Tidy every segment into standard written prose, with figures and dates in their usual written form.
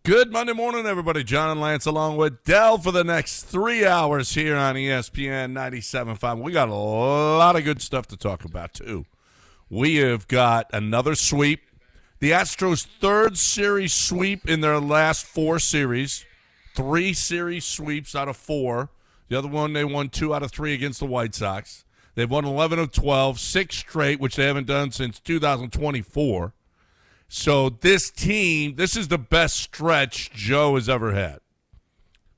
Good Monday morning, everybody. John and Lance along with Dell for the next 3 hours here on ESPN 97.5. We got a lot of good stuff to talk about, too. We have got another sweep. The Astros' third series sweep in their last 4 series. 3 series sweeps out of 4. The other one, they won 2 out of 3 against the White Sox. They've won 11 of 12, 6 straight, which they haven't done since 2024. So this team, this is the best stretch Joe has ever had.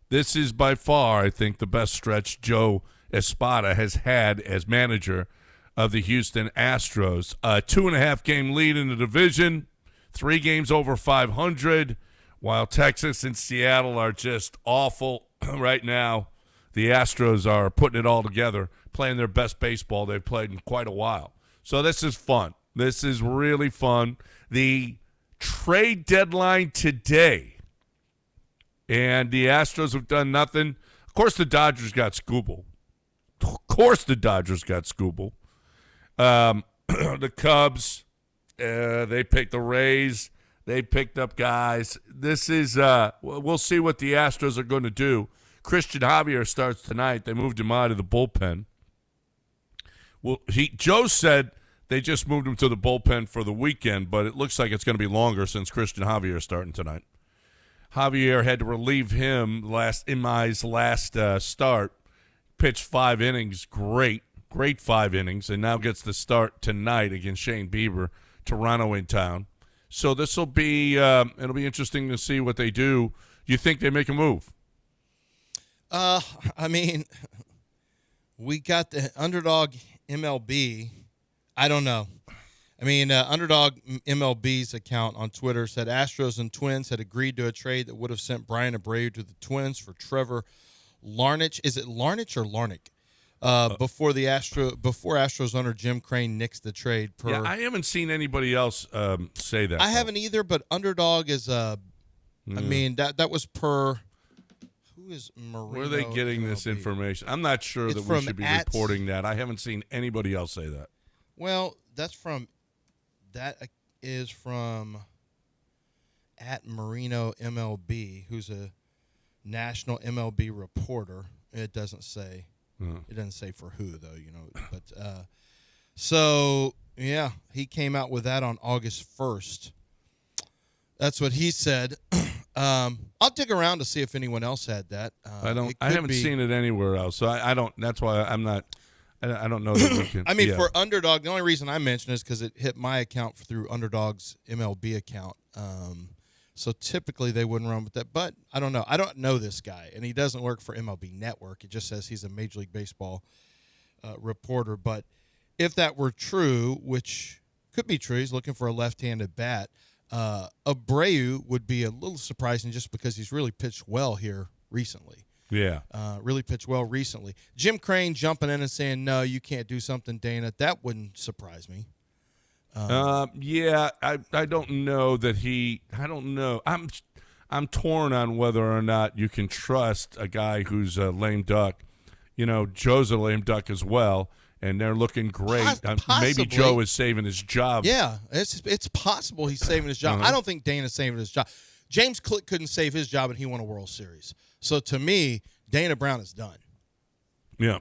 This is by far, I think, the best stretch Joe Espada has had as manager of the Houston Astros. A 2.5-game lead in the division, 3 games over 500, while Texas and Seattle are just awful right now. The Astros are putting it all together, playing their best baseball they've played in quite a while. So this is fun. This is really fun. The trade deadline today, and the Astros have done nothing. Of course, the Dodgers got Scooble. The Cubs, they picked the Rays. They picked up guys. This is we'll see what the Astros are going to do. Christian Javier starts tonight. They moved him out of the bullpen. Well, Joe said they just moved him to the bullpen for the weekend, but it looks like it's going to be longer since Christian Javier is starting tonight. Javier had to relieve him in my last start. Pitched 5 innings, great 5 innings, and now gets the start tonight against Shane Bieber, Toronto in town. So this will be it'll be interesting to see what they do. You think they make a move? I mean, we got the underdog MLB. I don't know. I mean, Underdog MLB's account on Twitter said Astros and Twins had agreed to a trade that would have sent Brian Abreu to the Twins for Trevor Larnach. Is it Larnach or Larnach? Before Astros owner Jim Crane nixed the trade. Yeah, I haven't seen anybody else say that. I haven't either, but Underdog is. I mean, that was per. Who is Marino? Where are they getting this information? I'm not sure that we should be reporting that. I haven't seen anybody else say that. Well, that is from at Marino MLB, who's a national MLB reporter. It doesn't say. It doesn't say for who though, But so yeah, he came out with that on August 1st. That's what he said. I'll dig around to see if anyone else had that. I haven't seen it anywhere else, so I don't. That's why I'm not. I don't know that we can. I mean, for Underdog, the only reason I mention it is because it hit my account through Underdog's MLB account. So typically they wouldn't run with that. But I don't know. I don't know this guy, and he doesn't work for MLB Network. It just says he's a Major League Baseball reporter. But if that were true, which could be true, he's looking for a left-handed bat. Abreu would be a little surprising just because he's really pitched well here recently. Yeah. Really pitched well recently. Jim Crane jumping in and saying, no, you can't do something, Dana. That wouldn't surprise me. Yeah, I don't know that I don't know. I'm torn on whether or not you can trust a guy who's a lame duck. Joe's a lame duck as well, and they're looking great. Maybe Joe is saving his job. Yeah, it's possible he's saving his job. I don't think Dana's saving his job. James Click couldn't save his job, and he won a World Series. So to me, Dana Brown is done. Yeah.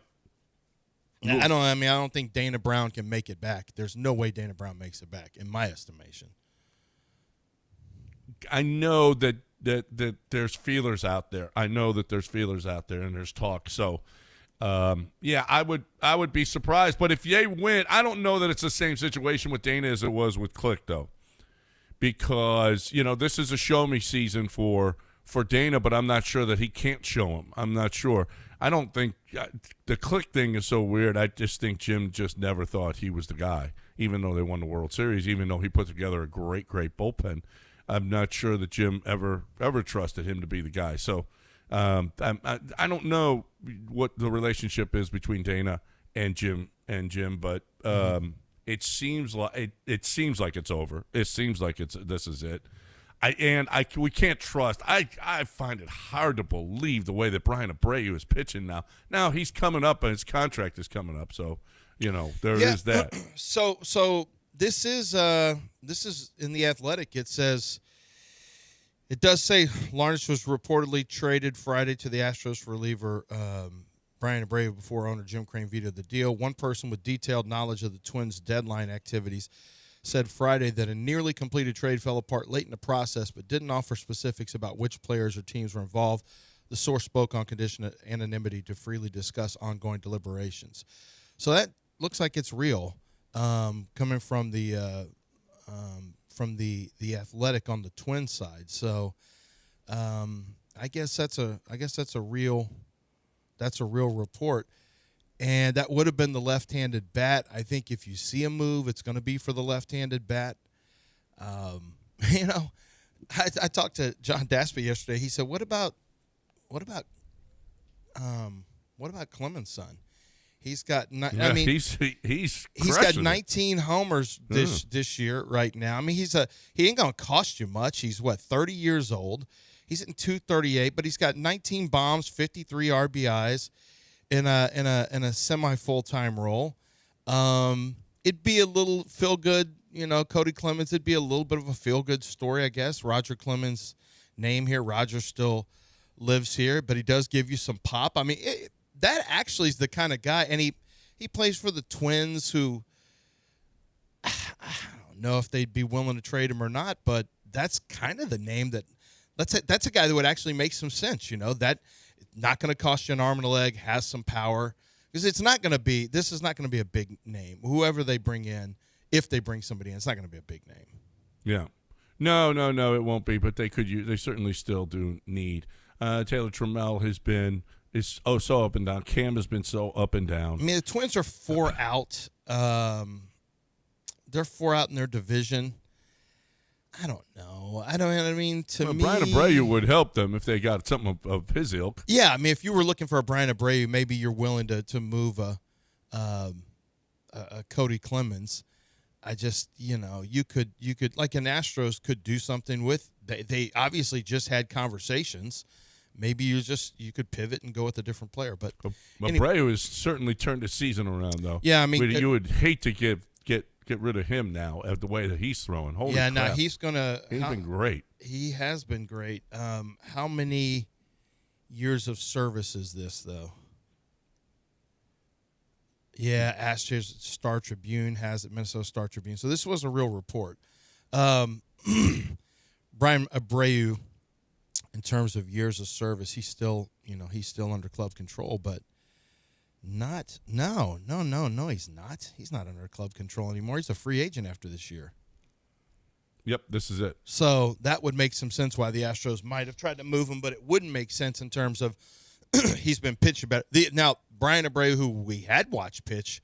I don't think Dana Brown can make it back. There's no way Dana Brown makes it back, in my estimation. I know that there's feelers out there. And there's talk. So, yeah, I would be surprised. But if they win, I don't know that it's the same situation with Dana as it was with Click, though, because this is a show me season for Dana, but I'm not sure that he can't show him. I'm not sure. I don't think the Click thing is so weird. I just think Jim just never thought he was the guy, even though they won the World Series, even though he put together a great bullpen. I'm not sure that Jim ever trusted him to be the guy. So I don't know what the relationship is between Dana and Jim, but it seems like it's over. It seems like this is it. We can't trust. I find it hard to believe the way that Brian Abreu is pitching now. Now he's coming up, and his contract is coming up. So, there is that. So this is in the Athletic. It says It does say Larnach was reportedly traded Friday to the Astros for reliever Brian Abreu before owner Jim Crane vetoed the deal. One person with detailed knowledge of the Twins' deadline activities said Friday that a nearly completed trade fell apart late in the process, but didn't offer specifics about which players or teams were involved. The source spoke on condition of anonymity to freely discuss ongoing deliberations. So that looks like it's real, coming from the Athletic on the Twins side. So I guess that's a real report. And that would have been the left-handed bat. I think if you see a move, it's going to be for the left-handed bat. I talked to John Daspy yesterday. He said, "What about Clemens' son? He's got. He's got 19 homers this year right now. I mean, he ain't going to cost you much. He's 30 years old. He's hitting .238, but he's got 19 bombs, 53 RBIs." In a semi full-time role. It'd be a little feel good, Cody Clemens. It'd be a little bit of a feel good story, I guess. Roger Clemens' name here. Roger still lives here, but he does give you some pop. I mean, that actually is the kind of guy, and he plays for the Twins, who I don't know if they'd be willing to trade him or not, but that's kind of the name that's a guy that would actually make some sense. That. Not going to cost you an arm and a leg, has some power. Because this is not going to be a big name. Whoever they bring in, if they bring somebody in, it's not going to be a big name. Yeah. No, it won't be, but they certainly still do need. Taylor Trammell is so up and down. Cam has been so up and down. I mean, the Twins are 4 out. They're 4 out in their division. I don't know. Brian Abreu would help them if they got something of his ilk. Yeah, I mean, if you were looking for a Brian Abreu, maybe you're willing to move a Cody Clemens. I just, you could like an Astros could do something with. They obviously just had conversations. Maybe you could pivot and go with a different player. But Abreu has certainly turned the season around, though. Yeah, I mean, you would hate to get rid of him now of the way that he's throwing. Holy crap. Now he's been great. He has been great. How many years of service is this, though? Yeah, Astros Star Tribune has it, Minnesota Star Tribune. So this was a real report. Brian Abreu, in terms of years of service, he's still under club control, but no, he's not. He's not under club control anymore. He's a free agent after this year. Yep, this is it. So that would make some sense why the Astros might have tried to move him, but it wouldn't make sense in terms of he's been pitched better. Now, Brian Abreu, who we had watched pitch,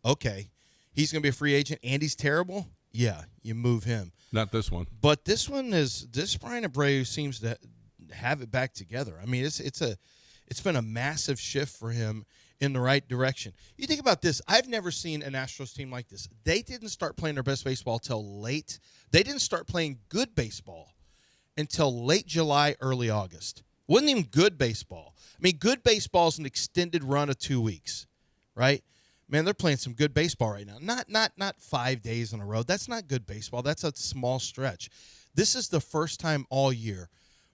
okay, he's going to be a free agent, and he's terrible? Yeah, you move him. Not this one. But this Brian Abreu seems to have it back together. I mean, it's been a massive shift for him in the right direction. You think about this. I've never seen an Astros team like this. They didn't start playing their best baseball till late. They didn't start playing good baseball until late July, early August. Wasn't even good baseball. I mean, good baseball is an extended run of 2 weeks, right? Man, they're playing some good baseball right now. Not 5 days in a row. That's not good baseball. That's a small stretch. This is the first time all year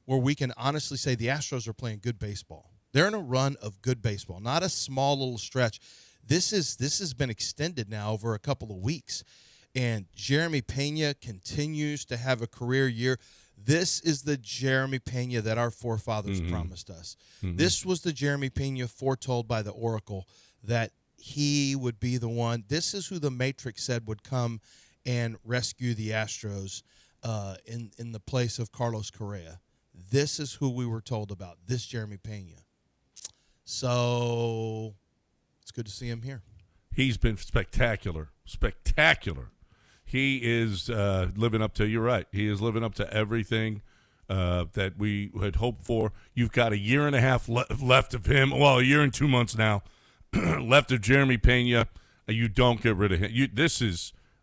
where we can honestly say the Astros are playing good baseball. They're in a run of good baseball, not a small little stretch. This has been extended now over a couple of weeks, and Jeremy Pena continues to have a career year. This is the Jeremy Pena that our forefathers promised us. This was the Jeremy Pena foretold by the Oracle that he would be the one. This is who the Matrix said would come and rescue the Astros in the place of Carlos Correa. This is who we were told about, this Jeremy Pena. So it's good to see him here. He's been spectacular. He is living up to, you're right, he is living up to everything that we had hoped for. You've got a year and a half left of him. Well, a year and 2 months now left of Jeremy Pena. You don't get rid of him.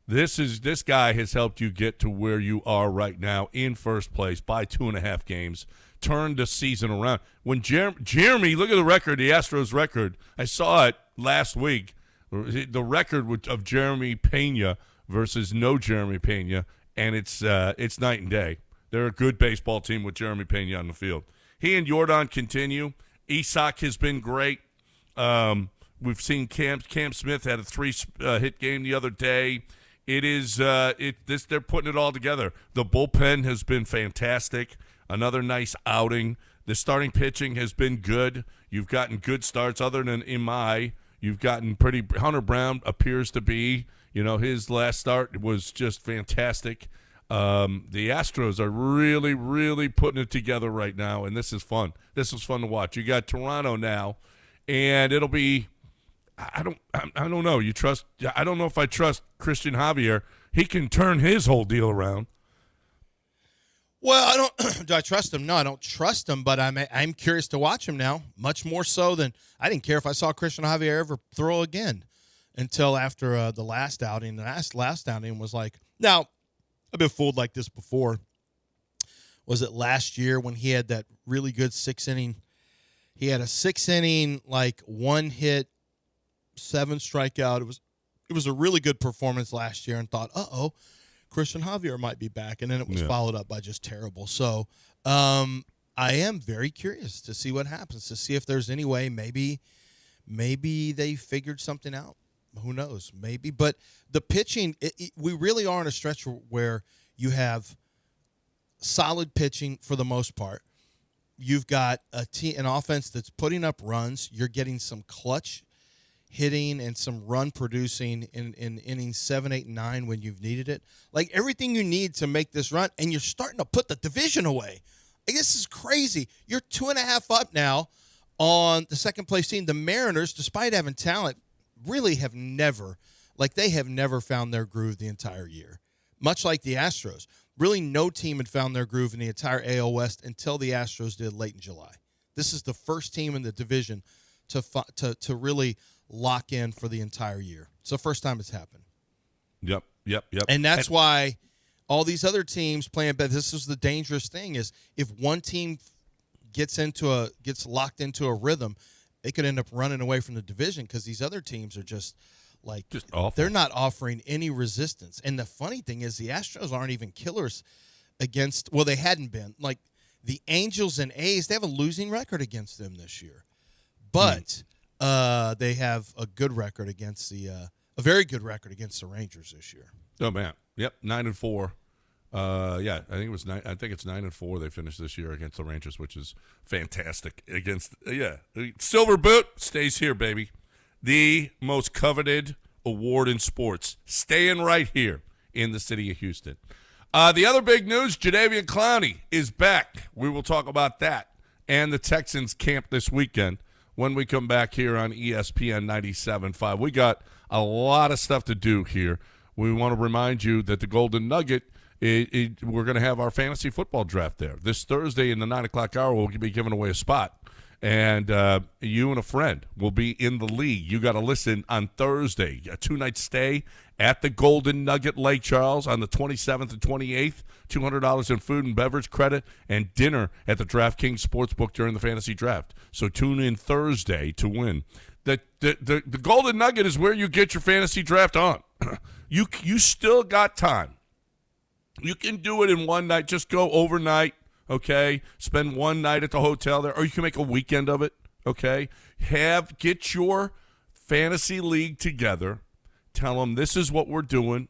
This guy has helped you get to where you are right now in first place by 2.5 games. Turned the season around. When Jeremy, look at the record, the Astros record. I saw it last week. The record of Jeremy Pena versus no Jeremy Pena, and it's night and day. They're a good baseball team with Jeremy Pena on the field. He and Jordan continue. Isak has been great. We've seen Cam Smith had a 3-hit game the other day. They're putting it all together. The bullpen has been fantastic. Another nice outing. The starting pitching has been good. You've gotten good starts other than Imai. You've gotten Hunter Brown appears to be, his last start was just fantastic. The Astros are really, really putting it together right now, and this is fun. This is fun to watch. You got Toronto now, and it'll be I don't know. I don't know if I trust Christian Javier. He can turn his whole deal around. Well, I don't. Do I trust him? No, I don't trust him. But I'm curious to watch him now. Much more so than I didn't care if I saw Christian Javier ever throw again until after the last outing. The last outing was like. Now, I've been fooled like this before. Was it last year when he had that really good 6-inning? He had a 6-inning, like 1-hit, 7 strikeout. It was a really good performance last year, and thought, Christian Javier might be back, and then it was followed up by just terrible. So I am very curious to see what happens, to see if there's any way maybe they figured something out. Who knows? Maybe. But the pitching, we really are in a stretch where you have solid pitching for the most part. You've got an offense that's putting up runs. You're getting some clutch hitting and some run producing in innings 7, 8, and 9 when you've needed it. Like everything you need to make this run, and you're starting to put the division away. This is crazy. You're 2.5 up now on the second place team. The Mariners, despite having talent, really have never found their groove the entire year. Much like the Astros. Really no team had found their groove in the entire AL West until the Astros did late in July. This is the first team in the division to really lock in for the entire year. It's the first time it's happened. Yep. And that's why all these other teams playing better. This is the dangerous thing is if one team gets locked into a rhythm, they could end up running away from the division because these other teams are just awful. They're not offering any resistance. And the funny thing is the Astros aren't even killers against – well, they hadn't been. Like the Angels and A's, they have a losing record against them this year. But they have a good record against a very good record against the Rangers this year. Oh, man. Yep, 9-4. I think it was 9. I think it's 9-4 they finished this year against the Rangers, which is fantastic. Silver Boot stays here, baby. The most coveted award in sports, staying right here in the city of Houston. The other big news: Jadeveon Clowney is back. We will talk about that and the Texans camp this weekend when we come back here on ESPN 97.5. We got a lot of stuff to do here. We want to remind you that the Golden Nugget. We're going to have our fantasy football draft there. This Thursday in the 9 o'clock hour, we'll be giving away a spot. And you and a friend will be in the league. You got to listen on Thursday. A 2-night stay at the Golden Nugget Lake Charles on the 27th and 28th. $200 in food and beverage credit and dinner at the DraftKings Sportsbook during the fantasy draft. So tune in Thursday to win. The Golden Nugget is where you get your fantasy draft on. You still got time. You can do it in one night. Just go overnight, okay? Spend one night at the hotel there, or you can make a weekend of it, okay? Get your fantasy league together. Tell them this is what we're doing.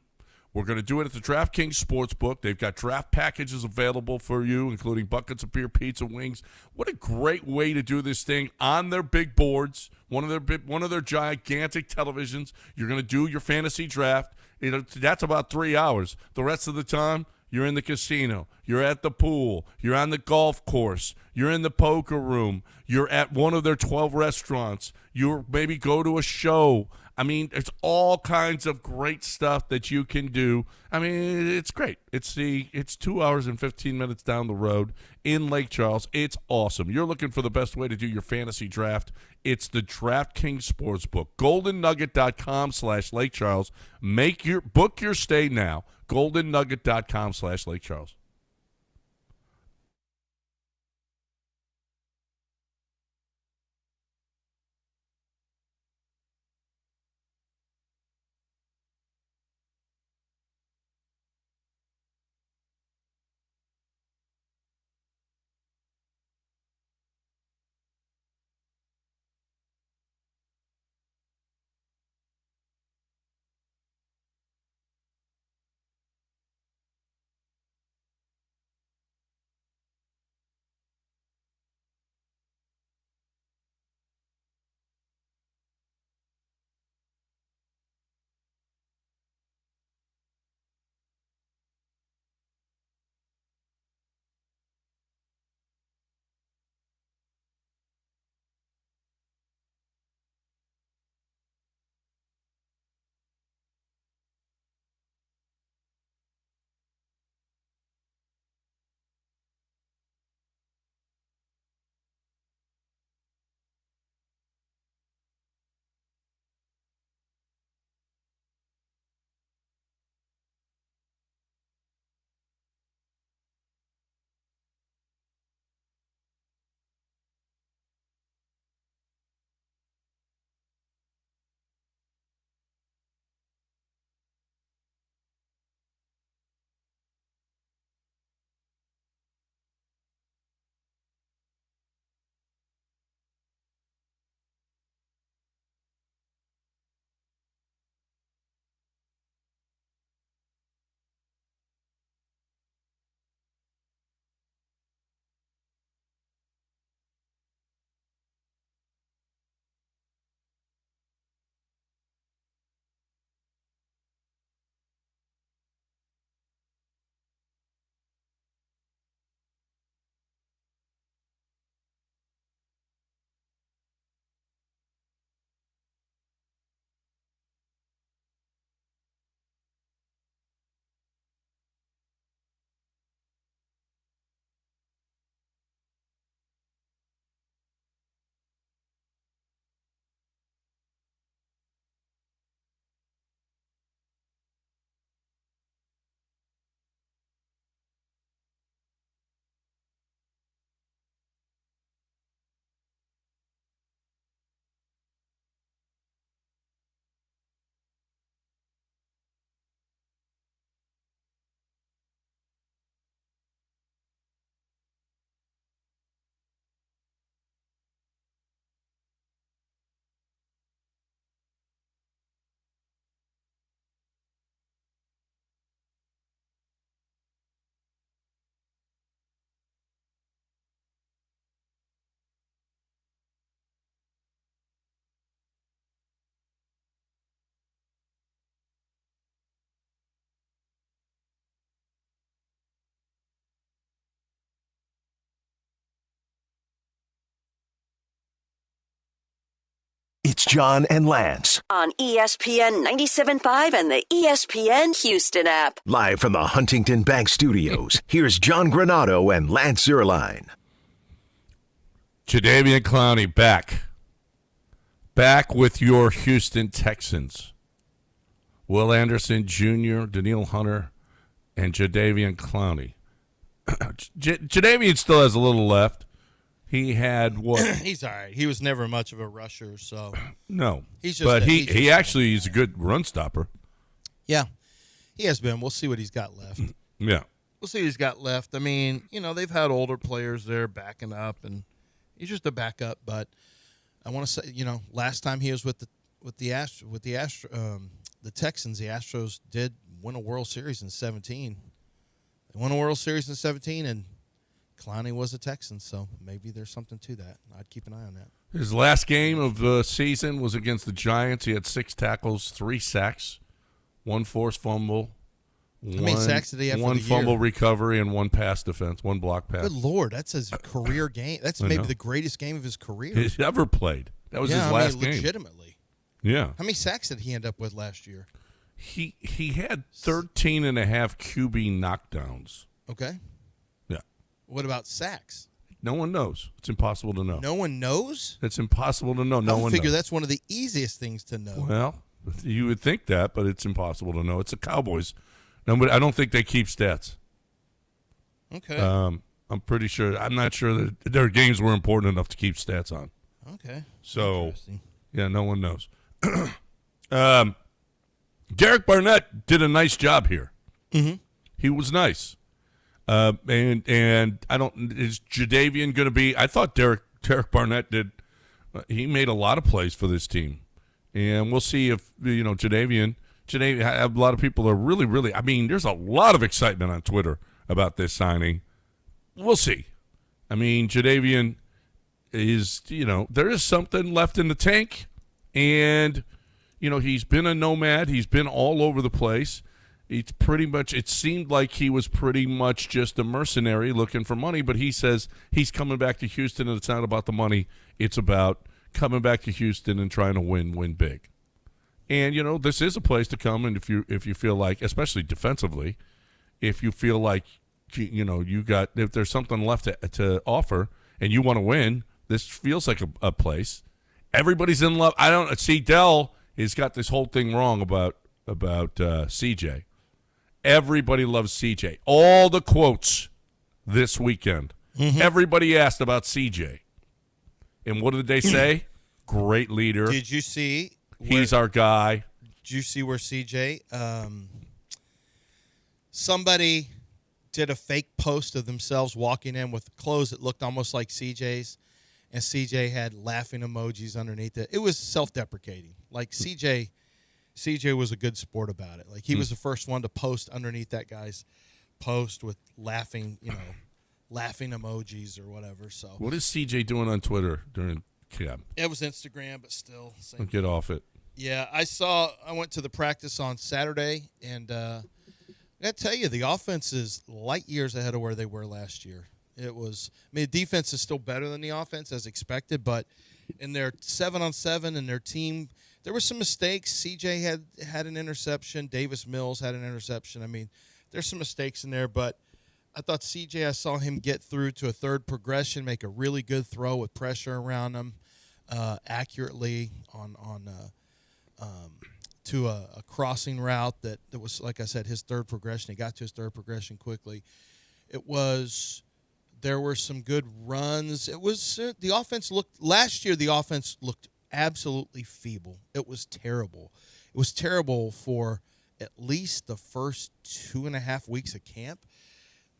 We're going to do it at the DraftKings Sportsbook. They've got draft packages available for you, including buckets of beer, pizza, wings. What a great way to do this thing on their big boards, one of their gigantic televisions. You're going to do your fantasy draft. That's about 3 hours. The rest of the time, you're in the casino. You're at the pool. You're on the golf course. You're in the poker room. You're at one of their 12 restaurants. You maybe go to a show. I mean, it's all kinds of great stuff that you can do. I mean, it's great. It's 2 hours and 15 minutes down the road in Lake Charles. It's awesome. You're looking for the best way to do your fantasy draft. It's the DraftKings Sportsbook. GoldenNugget.com/Lake Charles. Book your stay now. GoldenNugget.com/Lake Charles. John and Lance. On ESPN 97.5 and the ESPN Houston app. Live from the Huntington Bank Studios, here's John Granado and Lance Zierlein. Jadeveon Clowney back. Back with your Houston Texans. Will Anderson Jr., Danielle Hunter, and Jadeveon Clowney. Jadeveon still has a little left. He had what? He's all right. He was never much of a rusher, so no. He's just but a- he he's just- actually is a good run stopper. yeah, he has been. We'll see what he's got left. Yeah. We'll see what he's got left. I mean, they've had older players there backing up, and he's just a backup. But I want to say, last time he was with the Texans, the Astros did win a World Series in 2017. They won a World Series in 2017, and Clowney was a Texan, so maybe there's something to that. I'd keep an eye on that. His last game of the season was against the Giants. He had 6 tackles, 3 sacks, 1 forced fumble. How many sacks did he have for one the year? fumble recovery and 1 pass defense, 1 block pass. Good Lord, that's his career game. That's I maybe know. the greatest game of his career. He's ever played. That was his last game. Legitimately. Yeah. How many sacks did he end up with last year? He had 13 and a half QB knockdowns. Okay. Yeah. What about sacks? No one knows. It's impossible to know. No one knows? It's impossible to know. No I one figure knows. that's one of the easiest things to know. Well, you would think that, but it's impossible to know. It's the Cowboys. Nobody, I don't think they keep stats. Okay. I'm pretty sure. I'm not sure that their games were important enough to keep stats on. Okay. So, Interesting. yeah, no one knows. Derek Barnett did a nice job here. Mm-hmm. He was nice. And I don't. Is Jadeveon going to be? I thought Derek Barnett did. He made a lot of plays for this team, and we'll see if Jadeveon. A lot of people are really. I mean, there's a lot of excitement on Twitter about this signing. We'll see. I mean, Jadeveon is. There is something left in the tank, and he's been a nomad. He's been all over the place. It's pretty much. It seemed like he was pretty much just a mercenary looking for money, but he says he's coming back to Houston, and it's not about the money. It's about coming back to Houston and trying to win big. And this is a place to come, and if you feel like, especially defensively, if you feel like if there's something left to offer and you want to win, this feels like a place. Everybody's in love. I don't see Dell has got this whole thing wrong about CJ. Everybody loves CJ. All the quotes this weekend. Mm-hmm. Everybody asked about CJ. And what did they say? Great leader. Did you see? He's our guy. Did you see where CJ? Somebody did a fake post of themselves walking in with clothes that looked almost like CJ's, and CJ had laughing emojis underneath it. It was self-deprecating. Like CJ was a good sport about it. Like he was the first one to post underneath that guy's post with laughing emojis or whatever. So what is CJ doing on Twitter during camp? it was Instagram, but still. Same. Get off it. Yeah, I went to the practice on Saturday, and I got to tell you, the offense is light years ahead of where they were last year. The defense is still better than the offense as expected, but in their 7-on-7 and their team, there were some mistakes. CJ had an interception. Davis Mills had an interception. I mean, there's some mistakes in there, but I thought CJ, I saw him get through to a third progression, make a really good throw with pressure around him accurately to a crossing route that was, like I said, his third progression. He got to his third progression quickly. There were some good runs. It was the offense looked absolutely feeble. It was terrible. It was terrible for at least the first 2.5 weeks of camp.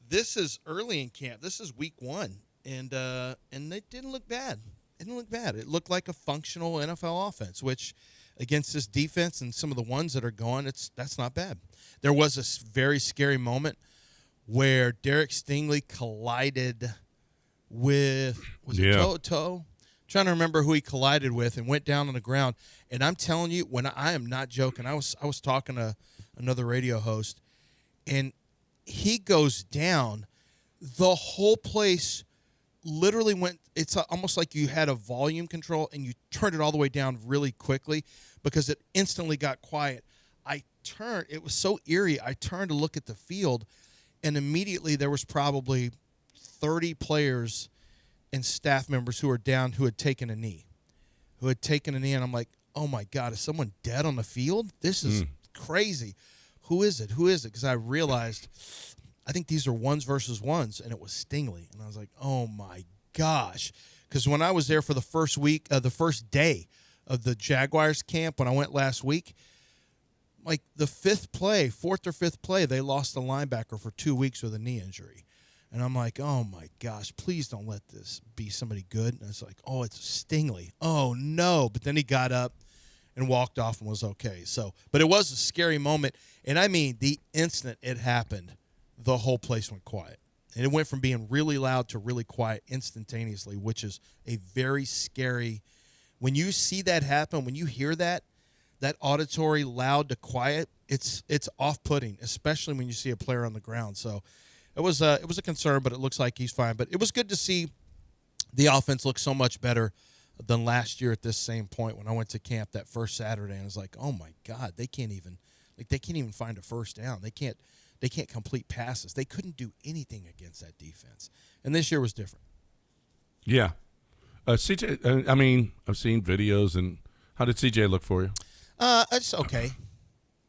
This is early in camp. This is week 1, and it didn't look bad. It didn't look bad. It looked like a functional NFL offense, which against this defense and some of the ones that are going, that's not bad. There was a very scary moment where Derek Stingley collided with Toto. Trying to remember who he collided with and went down on the ground. And I'm telling you, I am not joking. I was talking to another radio host, and he goes down. The whole place literally went, it's almost like you had a volume control and you turned it all the way down really quickly because it instantly got quiet. I turned, it was so eerie. I turned to look at the field, and immediately there was probably 30 players and staff members who were down who had taken a knee. And I'm like, oh, my God, is someone dead on the field? This is crazy. Who is it? Because I realized, I think these are ones versus ones, and it was Stingley. And I was like, oh, my gosh. Because when I was there for the first week, the first day of the Jaguars camp, when I went last week, like the fourth or fifth play, they lost a linebacker for 2 weeks with a knee injury. And I'm like, oh, my gosh, please don't let this be somebody good. And it's like, oh, it's Stingley. Oh, no. But then he got up and walked off and was okay. So, but it was a scary moment. And, I mean, the instant it happened, the whole place went quiet. And it went from being really loud to really quiet instantaneously, which is a very scary – when you see that happen, when you hear that auditory loud to quiet, it's off-putting, especially when you see a player on the ground. So it was a concern, but it looks like he's fine. But it was good to see the offense look so much better than last year at this same point when I went to camp that first Saturday, and I was like, oh my God, they can't even find a first down. They can't complete passes. They couldn't do anything against that defense. And this year was different. Yeah. CJ, I mean, I've seen videos, and how did CJ look for you? It's okay.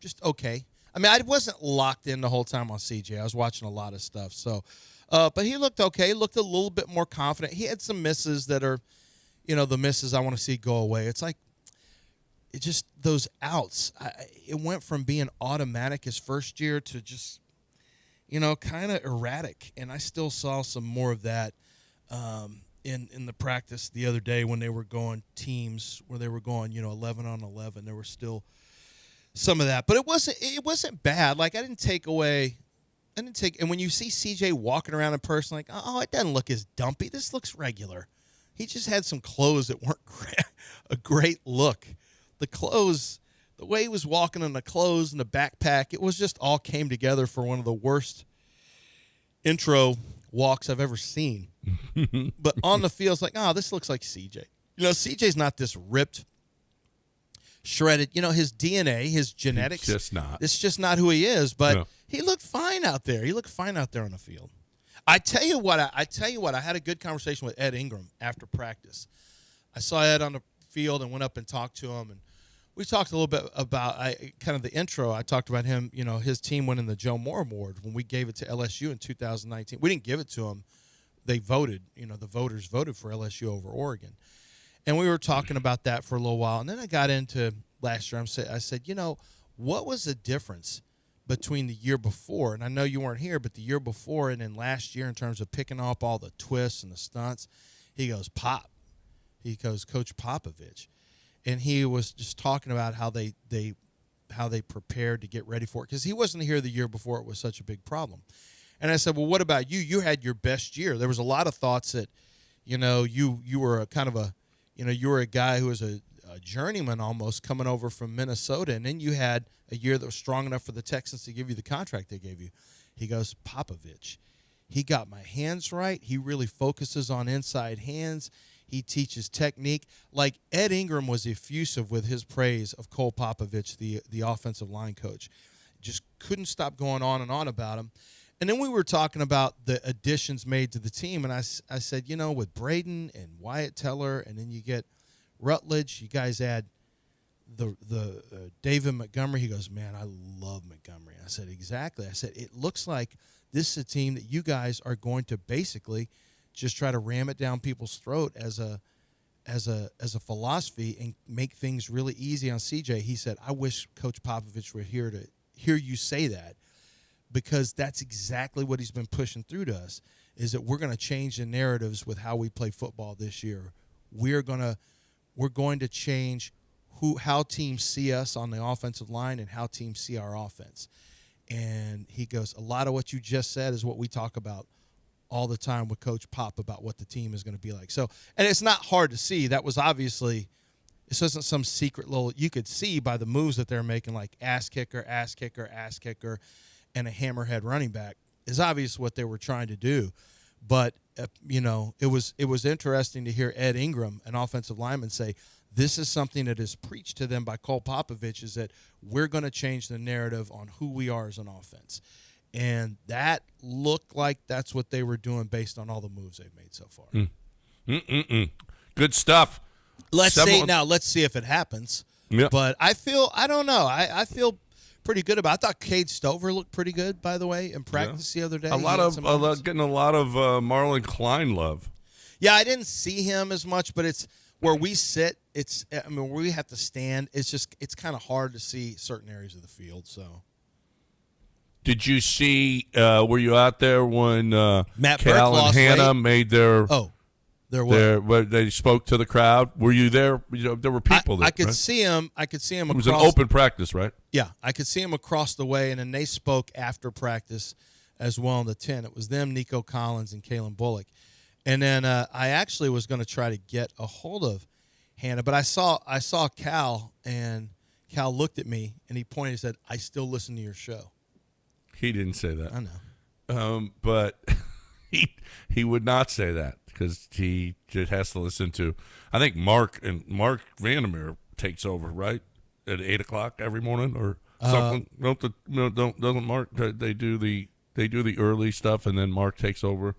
Just okay. I mean, I wasn't locked in the whole time on CJ. I was watching a lot of stuff. So, but he looked okay. He looked a little bit more confident. He had some misses that are, the misses I want to see go away. It's like, it just, those outs, it went from being automatic his first year to just, kind of erratic. And I still saw some more of that in the practice the other day when they were going teams where they were going, 11 on 11. There was still some of that, but it wasn't bad. Like and when you see CJ walking around in person, like, oh, it doesn't look as dumpy. This looks regular. He just had some clothes that weren't a great look. The clothes, the way he was walking in the clothes and the backpack, it was just all came together for one of the worst intro walks I've ever seen. But on the field, it's like, oh, this looks like CJ. CJ's not this ripped, shredded. His DNA, his genetics. It's just not who he is. But he looked fine out there. He looked fine out there on the field. I tell you what. I had a good conversation with Ed Ingram after practice. I saw Ed on the field and went up and talked to him, and we talked a little bit about kind of the intro. I talked about him. His team winning the Joe Moore Award when we gave it to LSU in 2019. We didn't give it to him. They voted. The voters voted for LSU over Oregon. And we were talking about that for a little while. And then I got into last year. I said, what was the difference between the year before? And I know you weren't here, but the year before and then last year in terms of picking up all the twists and the stunts. He goes, Pop. He goes, Coach Popovich. And he was just talking about how they prepared to get ready for it because he wasn't here the year before it was such a big problem. And I said, well, what about you? You had your best year. There was a lot of thoughts that, you were a kind of a, you were a guy who was a journeyman almost coming over from Minnesota, and then you had a year that was strong enough for the Texans to give you the contract they gave you. He goes, Popovich, he got my hands right. He really focuses on inside hands. He teaches technique. Like Ed Ingram was effusive with his praise of Cole Popovich, the offensive line coach. Just couldn't stop going on and on about him. And then we were talking about the additions made to the team, and I said, with Braden and Wyatt Teller, and then you get Rutledge, you guys add the David Montgomery. He goes, man, I love Montgomery. I said, exactly. I said, it looks like this is a team that you guys are going to basically just try to ram it down people's throat as a philosophy and make things really easy on CJ. He said, I wish Coach Popovich were here to hear you say that, because that's exactly what he's been pushing through to us, is that we're going to change the narratives with how we play football this year. We're going to change how teams see us on the offensive line and how teams see our offense. And he goes, a lot of what you just said is what we talk about all the time with Coach Pop about what the team is going to be like. So, and it's not hard to see. That was obviously, this wasn't some secret little, you could see by the moves that they're making, like ass kicker, ass kicker, ass kicker, and a hammerhead running back is obvious what they were trying to do. But it was interesting to hear Ed Ingram, an offensive lineman, say this is something that is preached to them by Cole Popovich, is that we're going to change the narrative on who we are as an offense. And that looked like that's what they were doing based on all the moves they've made so far. Good stuff. Let's see if it happens. Yeah. But I don't know. I feel pretty good about it. I thought Cade Stover looked pretty good, by the way, in practice the other day. Getting a lot of Marlon Klein love. Yeah, I didn't see him as much, but it's where we sit. Where we have to stand. It's kind of hard to see certain areas of the field. So, did you see? Were you out there when Matt Cal Burke and Hannah made their? Where they spoke to the crowd. Were you there? There were people there. I could right? see him. I could see him. It was across, an open practice, right? Yeah, I could see him across the way, and then they spoke after practice as well in the tent. It was them, Nico Collins, and Kalen Bullock. And then I actually was going to try to get a hold of Hannah, but I saw Cal, and Cal looked at me, and he pointed and said, "I still listen to your show." He didn't say that. I know. But he would not say that because he just has to listen to. I think Mark Vandermeer takes over, right, at 8:00 every morning or something. Doesn't Mark? They do the early stuff, and then Mark takes over.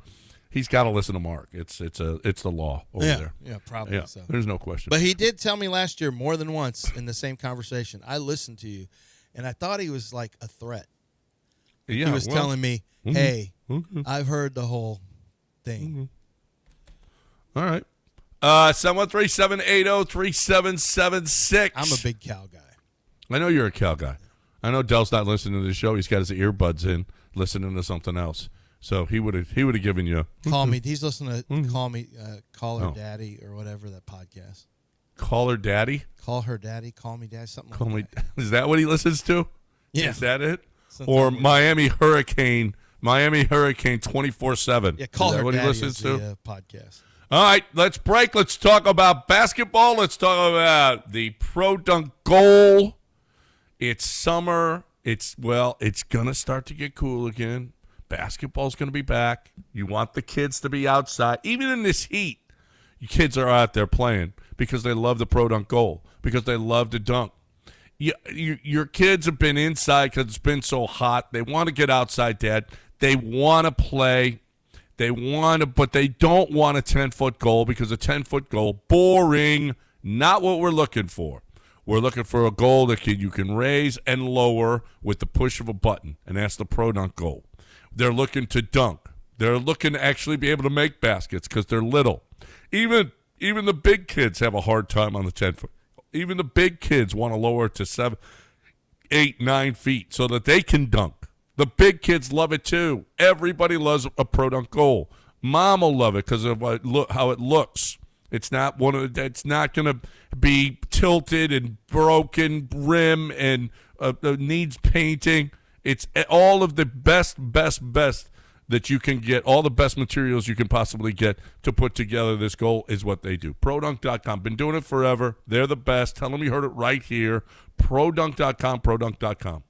He's got to listen to Mark. It's the law over there. Yeah, probably so. There's no question. But he did tell me last year more than once in the same conversation, I listened to you, and I thought he was like a threat. He was telling me, hey, I've heard the whole thing. All right. 713-780-3776. I'm a big Cal guy. I know you're a Cal guy. I know Dell's not listening to the show. He's got his earbuds in, listening to something else. So he would have given you. Call me. He's listening to Call Her Daddy or whatever, that podcast. Call Her Daddy? Call Her Daddy, Call Me Daddy, something Call like that. Is that what he listens to? Yeah. Is that it? Something or like Miami Hurricane 24/7. Yeah, Call is that Her what Daddy he listens is to? the podcast. All right, let's break. Let's talk about basketball. Let's talk about the Pro Dunk goal. It's summer. It's going to start to get cool again. Basketball's going to be back. You want the kids to be outside. Even in this heat, you kids are out there playing because they love the Pro Dunk goal, because they love to dunk. Your kids have been inside because it's been so hot. They want to get outside, Dad. They want to play. But they don't want a 10-foot goal because a 10-foot goal, boring, not what we're looking for. We're looking for a goal that you can raise and lower with the push of a button, and that's the Pro Dunk goal. They're looking to dunk. They're looking to actually be able to make baskets because they're little. Even the big kids have a hard time on the 10-foot. Even the big kids want to lower it to 7, 8, 9 feet so that they can dunk. The big kids love it too. Everybody loves a Pro Dunk goal. Mom will love it because of how it looks. It's not it's not going to be tilted and broken rim and needs painting. It's all of the best that you can get. All the best materials you can possibly get to put together this goal is what they do. ProDunk.com. Been doing it forever. They're the best. Tell them you heard it right here. ProDunk.com. ProDunk.com.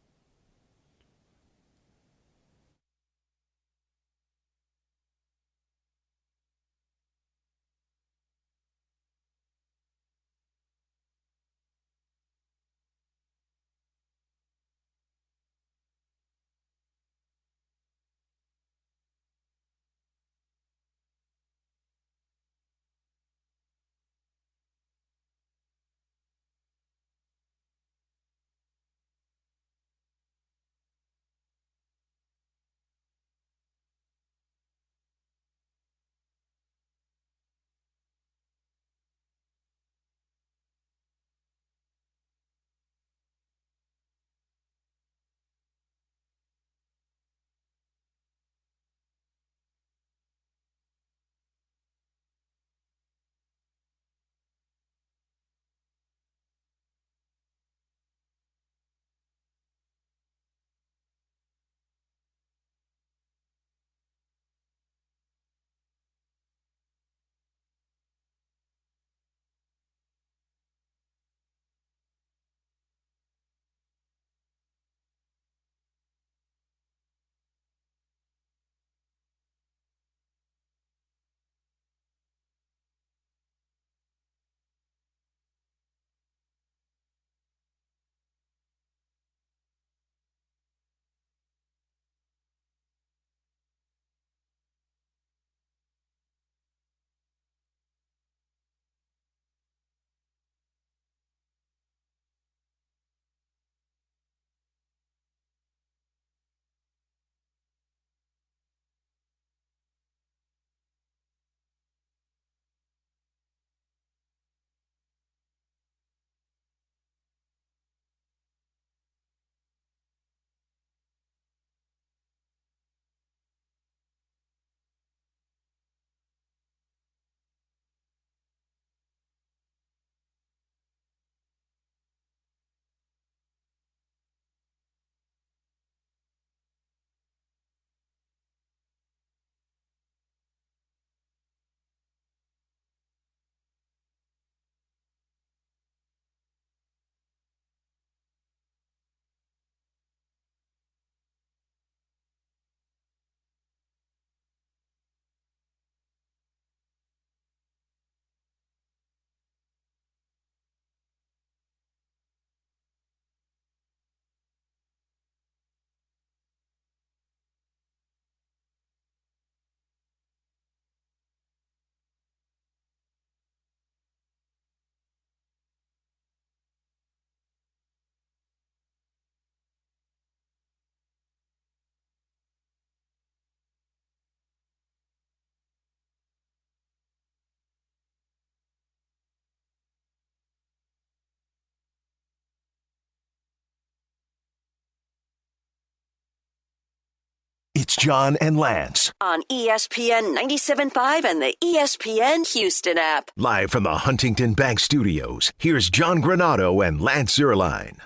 John and Lance. On ESPN 97.5 and the ESPN Houston app. Live from the Huntington Bank Studios, here's John Granado and Lance Zierlein.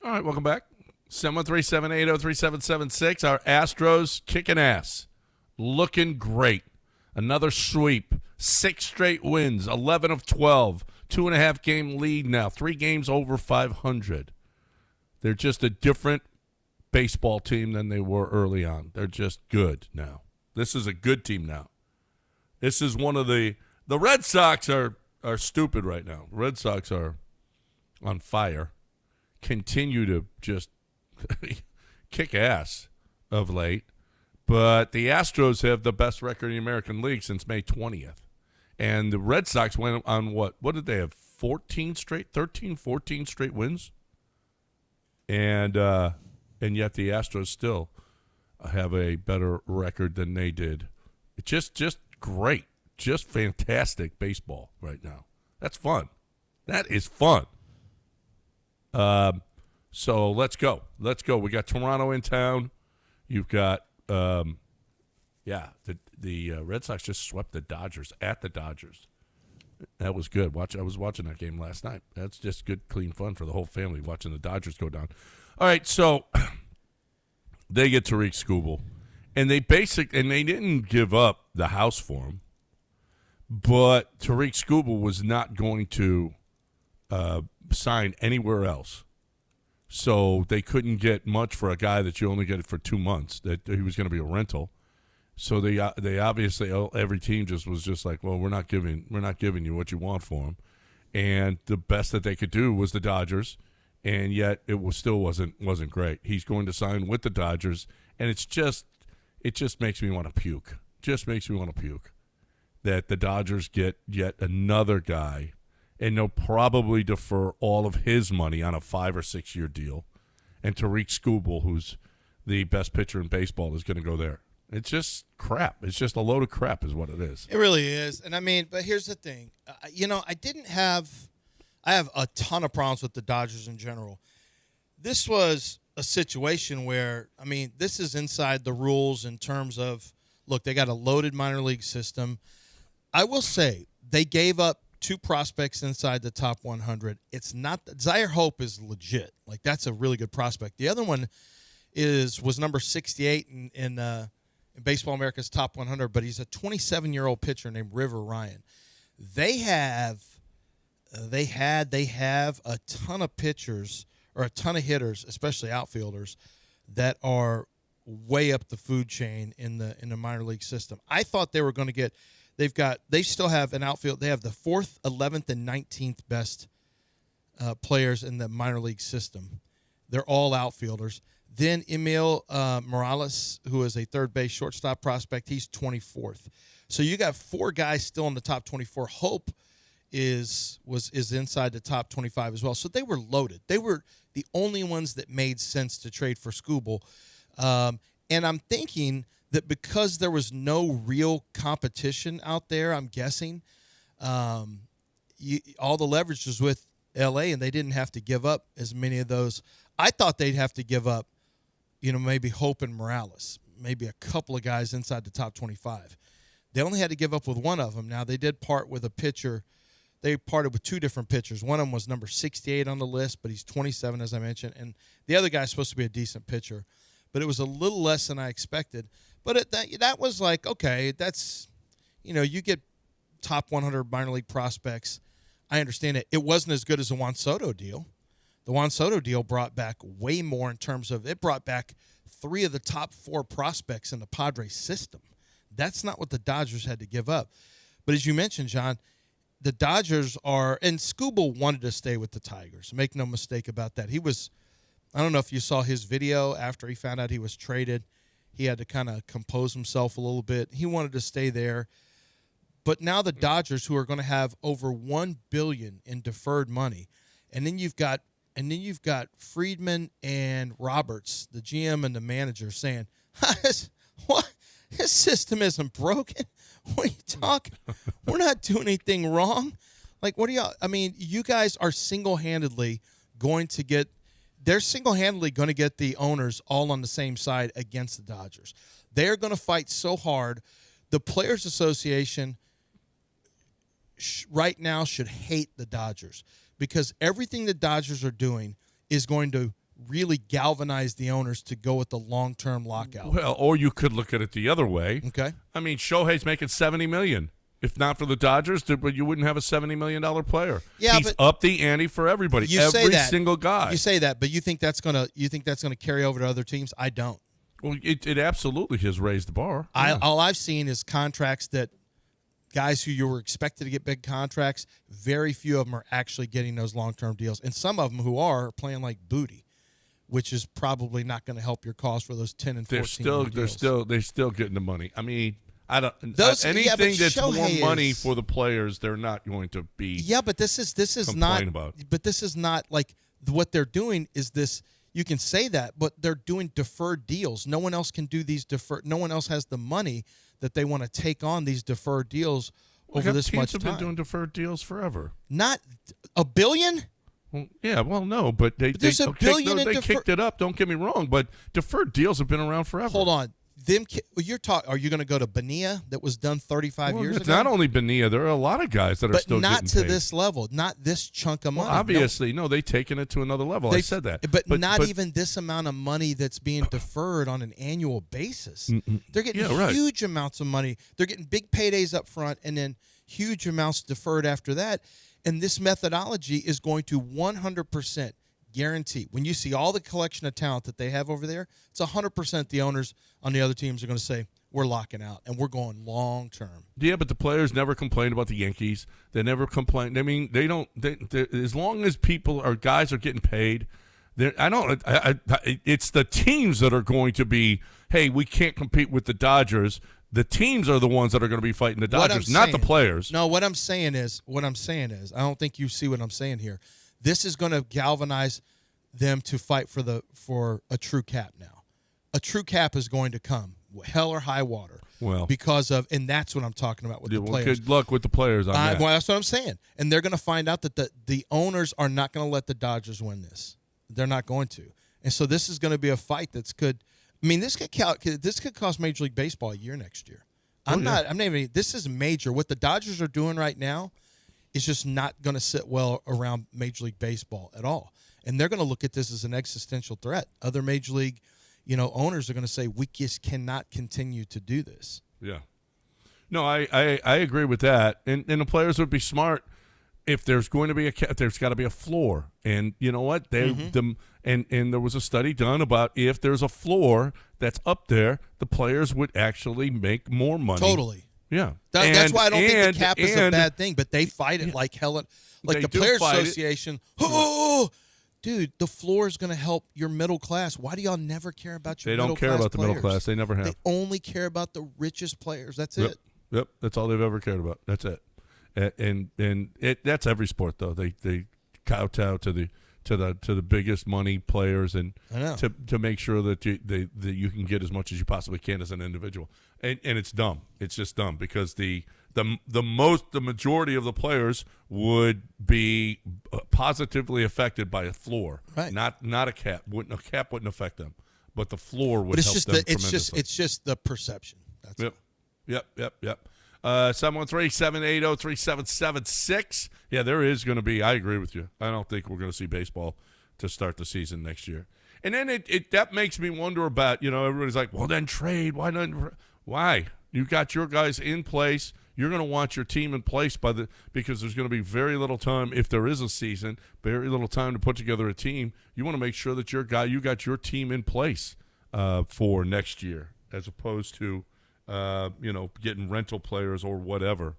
All right, welcome back. 713-780-3776. Our Astros kicking ass. Looking great. Another sweep. 6 straight wins. 11 of 12. 2.5 game lead now. 3 games over 500. They're just a different baseball team than they were early on. They're just good now. This is a good team now. This is one of the Red Sox are stupid right now. Red Sox are on fire. Continue to just kick ass of late. But the Astros have the best record in the American League since May 20th. And the Red Sox went on what did they have? 13 straight wins? And yet the Astros still have a better record than they did. It's just great. Just fantastic baseball right now. That's fun. That is fun. So let's go. We got Toronto in town. You've got the Red Sox just swept the Dodgers at the Dodgers. That was good. I was watching that game last night. That's just good, clean fun for the whole family watching the Dodgers go down. All right, so they get Tariq Skubal, and they didn't give up the house for him, but Tariq Skubal was not going to sign anywhere else. So they couldn't get much for a guy that you only get it for 2 months, that he was going to be a rental. So they obviously, every team was just like, well, we're not giving you what you want for him. And the best that they could do was the Dodgers, and yet still wasn't great. He's going to sign with the Dodgers, and it just makes me want to puke. Just makes me want to puke that the Dodgers get yet another guy, and they'll probably defer all of his money on a 5 or 6 year deal. And Tariq Skubal, who's the best pitcher in baseball, is going to go there. It's just crap. It's just a load of crap is what it is. It really is. And, but here's the thing. I have a ton of problems with the Dodgers in general. This was a situation where, this is inside the rules in terms of, look, they got a loaded minor league system. I will say they gave up 2 prospects inside the top 100. It's not – Zaire Hope is legit. Like, that's a really good prospect. The other one was number 68 in Baseball America's Top 100, but he's a 27-year-old pitcher named River Ryan. They have a ton of pitchers or a ton of hitters, especially outfielders, that are way up the food chain in the minor league system. I thought they were going to get – they still have an outfield. They have the 4th, 11th, and 19th best players in the minor league system. They're all outfielders. Then Emil Morales, who is a third base shortstop prospect, he's 24th. So you got 4 guys still in the top 24. Hope is inside the top 25 as well. So they were loaded. They were the only ones that made sense to trade for Skubal. And I'm thinking that because there was no real competition out there, I'm guessing, all the leverage was with L.A., and they didn't have to give up as many of those. I thought they'd have to give up, maybe Hope and Morales, maybe a couple of guys inside the top 25. They only had to give up with one of them. Now, they did part with a pitcher. They parted with 2 different pitchers. One of them was number 68 on the list, but he's 27, as I mentioned. And the other guy's supposed to be a decent pitcher. But it was a little less than I expected. But that was like, okay, that's, you get top 100 minor league prospects. I understand it. It wasn't as good as the Juan Soto deal. The Juan Soto deal brought back way more in terms of it brought back 3 of the top 4 prospects in the Padres system. That's not what the Dodgers had to give up. But as you mentioned, John, the Dodgers and Skubal wanted to stay with the Tigers. Make no mistake about that. I don't know if you saw his video after he found out he was traded. He had to kind of compose himself a little bit. He wanted to stay there. But now the Dodgers, who are going to have over $1 billion in deferred money, and then you've got Friedman and Roberts, the GM and the manager, saying, "What? This system isn't broken. What are you talking? We're not doing anything wrong. Like, what are y'all? You guys are single-handedly going to get they're single-handedly going to get the owners all on the same side against the Dodgers. They're going to fight so hard. The Players Association right now should hate the Dodgers because everything the Dodgers are doing is going to really galvanize the owners to go with the long-term lockout. Well, or you could look at it the other way. Okay. I mean, Shohei's making $70 million. If not for the Dodgers, you wouldn't have a $70 million player. Yeah, he's but up the ante for everybody. You Every say that. single guy. You say that, but you think that's gonna carry over to other teams? I don't. Well, it absolutely has raised the bar. All I've seen is contracts that guys who you were expected to get big contracts, very few of them are actually getting those long-term deals. And some of them who are playing like booty, which is probably not going to help your cause for those 10 and 14 They're still getting the money. I mean, I don't anything that's Shohei more money for the players, they're not going to be. Yeah, but this is not. about. But this is not like what they're doing. Is this? You can say that, but they're doing deferred deals. No one else can do these deferred. No one else has the money that they want to take on these deferred deals over this much time. Teams have been doing deferred deals forever. Not $1 billion. Well, yeah, well, no, but they there's $1 billion in kicked it up. Don't get me wrong, but deferred deals have been around forever. Hold on. Are you going to go to Bonilla that was done 35 years it's ago? not only Bonilla. There are a lot of guys that are still not getting to paid. this level, not this chunk of money. Obviously, no, they've taken it to another level. I said that. But not even this amount of money that's being deferred on an annual basis. They're getting huge amounts of money. They're getting big paydays up front and then huge amounts deferred after that. And this methodology is going to 100% guarantee. When you see all the collection of talent that they have over there, it's 100% the owners on the other teams are going to say, we're locking out, and we're going long term. Yeah, but the players never complain about the Yankees. They never complain. I mean, they don't. As long as people or guys are getting paid, it's the teams that are going to be. Hey, we can't compete with the Dodgers. The teams are the ones that are going to be fighting the Dodgers, not the players. No, what I'm saying is, I don't think you see what I'm saying here. This is going to galvanize them to fight for a true cap now. A true cap is going to come, hell or high water. Well, and that's what I'm talking about with the players. Good luck with the players on that. Well, that's what I'm saying. And they're going to find out that the owners are not going to let the Dodgers win this. They're not going to. And so this is going to be a fight that's good. I mean, this could cost Major League Baseball a year next year. I'm not even. This is major. What the Dodgers are doing right now is just not going to sit well around Major League Baseball at all. And they're going to look at this as an existential threat. Other Major League, owners are going to say, we just cannot continue to do this. Yeah. No, I agree with that. And the players would be smart if there's going to be there's got to be a floor. And you know what? And there was a study done about if there's a floor that's up there, the players would actually make more money. Totally. Yeah. That's why I don't think the cap is a bad thing, but they fight it like hell. Like the Players Association. Oh, dude, the floor is going to help your middle class. Why do y'all never care about your middle class? They don't care about the middle class. They never have. They only care about the richest players. That's it. Yep. That's all they've ever cared about. That's it. And that's every sport though. They kowtow to the biggest money players and to make sure that you can get as much as you possibly can as an individual. And it's dumb. It's just dumb because the majority of the players would be positively affected by a floor, right? Not a cap. A cap wouldn't affect them, but the floor would help them tremendously. It's just the perception. That's it. Yep. 713-780-3776. Yeah, there is going to be. I agree with you. I don't think we're going to see baseball to start the season next year. And then that makes me wonder about, everybody's like, well, then trade. Why not? Why? You got your guys in place. You're going to want your team in place because there's going to be very little time, if there is a season, very little time to put together a team. You want to make sure that you got your team in place for next year, as opposed to getting rental players or whatever.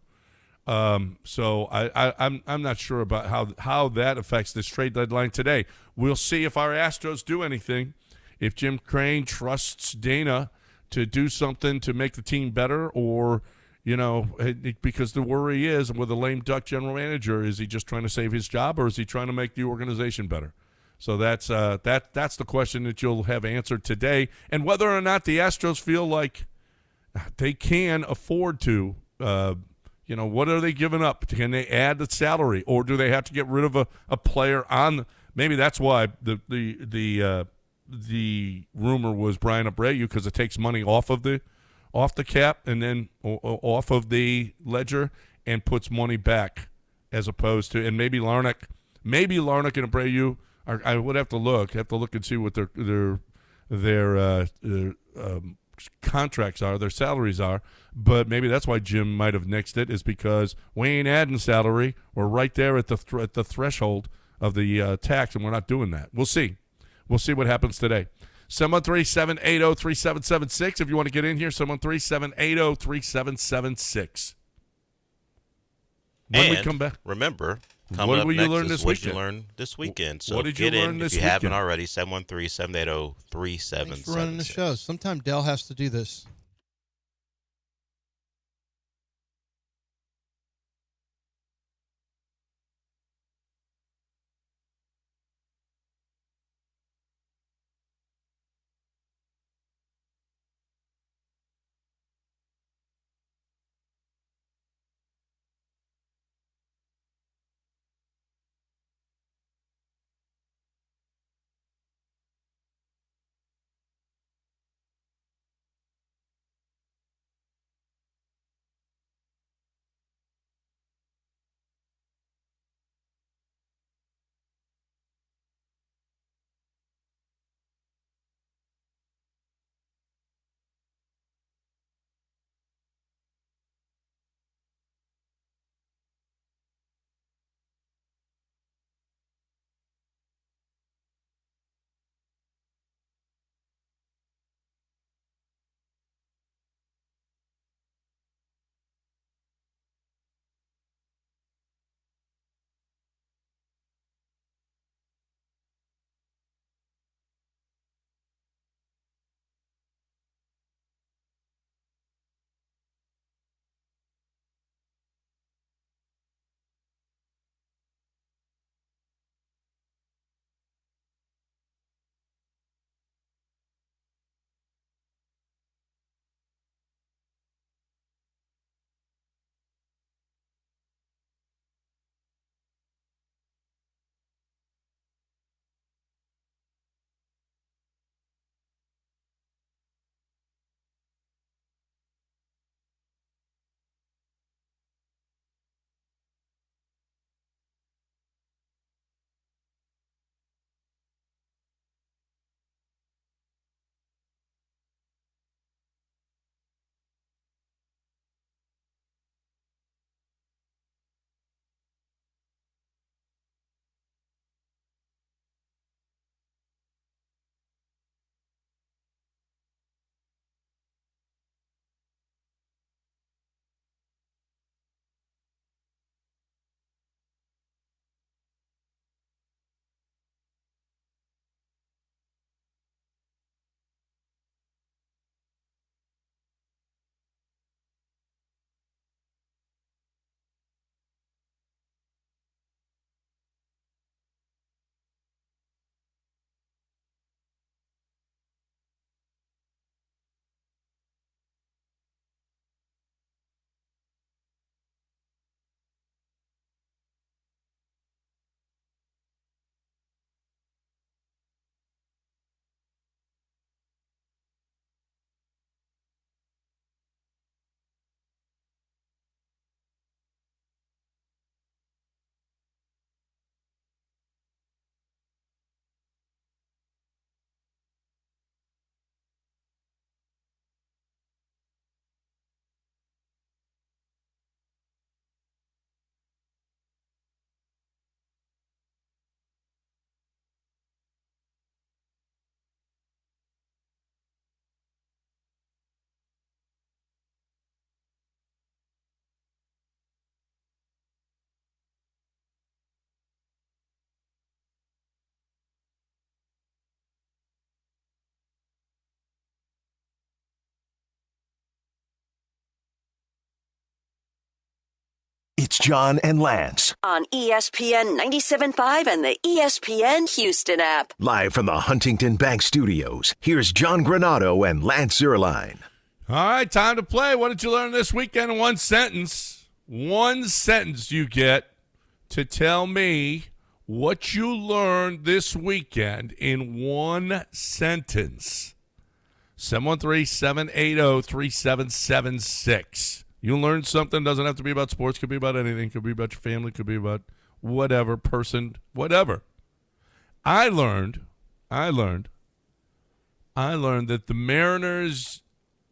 So I'm not sure about how that affects this trade deadline today. We'll see if our Astros do anything. If Jim Crane trusts Dana to do something to make the team better, or because the worry is with a lame duck general manager, is he just trying to save his job, or is he trying to make the organization better? So that's the question that you'll have answered today, and whether or not the Astros feel like they can afford to. What are they giving up? Can they add the salary, or do they have to get rid of a player on maybe that's why the rumor was Brian Abreu, because it takes money off the cap and then off of the ledger and puts money back, as opposed to, and maybe Larnach and Abreu I would have to look and see what their contracts are, their salaries are, but maybe that's why Jim might have nixed it, is because we ain't adding salary. We're right there at the threshold of the tax, and we're not doing that. We'll see what happens today. 713-780-3776 if you want to get in here. 713-780-3776. When we come back, remember, what up did you next learn is this what weekend? you learned this weekend. So what did you get learn in this if you haven't weekend? already. 713-780-3776. Thanks for running the show. Sometime Dell has to do this. It's John and Lance, On ESPN 97.5 and the ESPN Houston app. live from the Huntington Bank Studios. Here's John Granado and Lance Zierlein. All right, time to play. What did you learn this weekend in one sentence? One sentence you get to tell me what you learned this weekend in one sentence. 713-780-3776. You learned something. Doesn't have to be about sports. Could be about anything. Could be about your family. Could be about whatever person, whatever. I learned that the Mariners,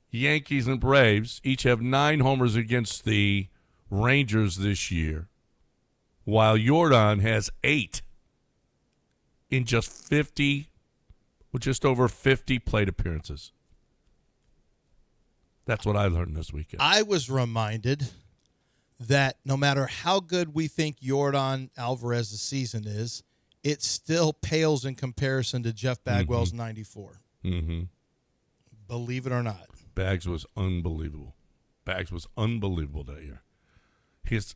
Yankees, and Braves each have 9 homers against the Rangers this year, while Jordan has 8 in just over 50 plate appearances. That's what I learned this weekend. I was reminded that no matter how good we think Yordan Alvarez's season is, it still pales in comparison to Jeff Bagwell's 94. Mm-hmm. Believe it or not. Bags was unbelievable. Bags was unbelievable that year. He's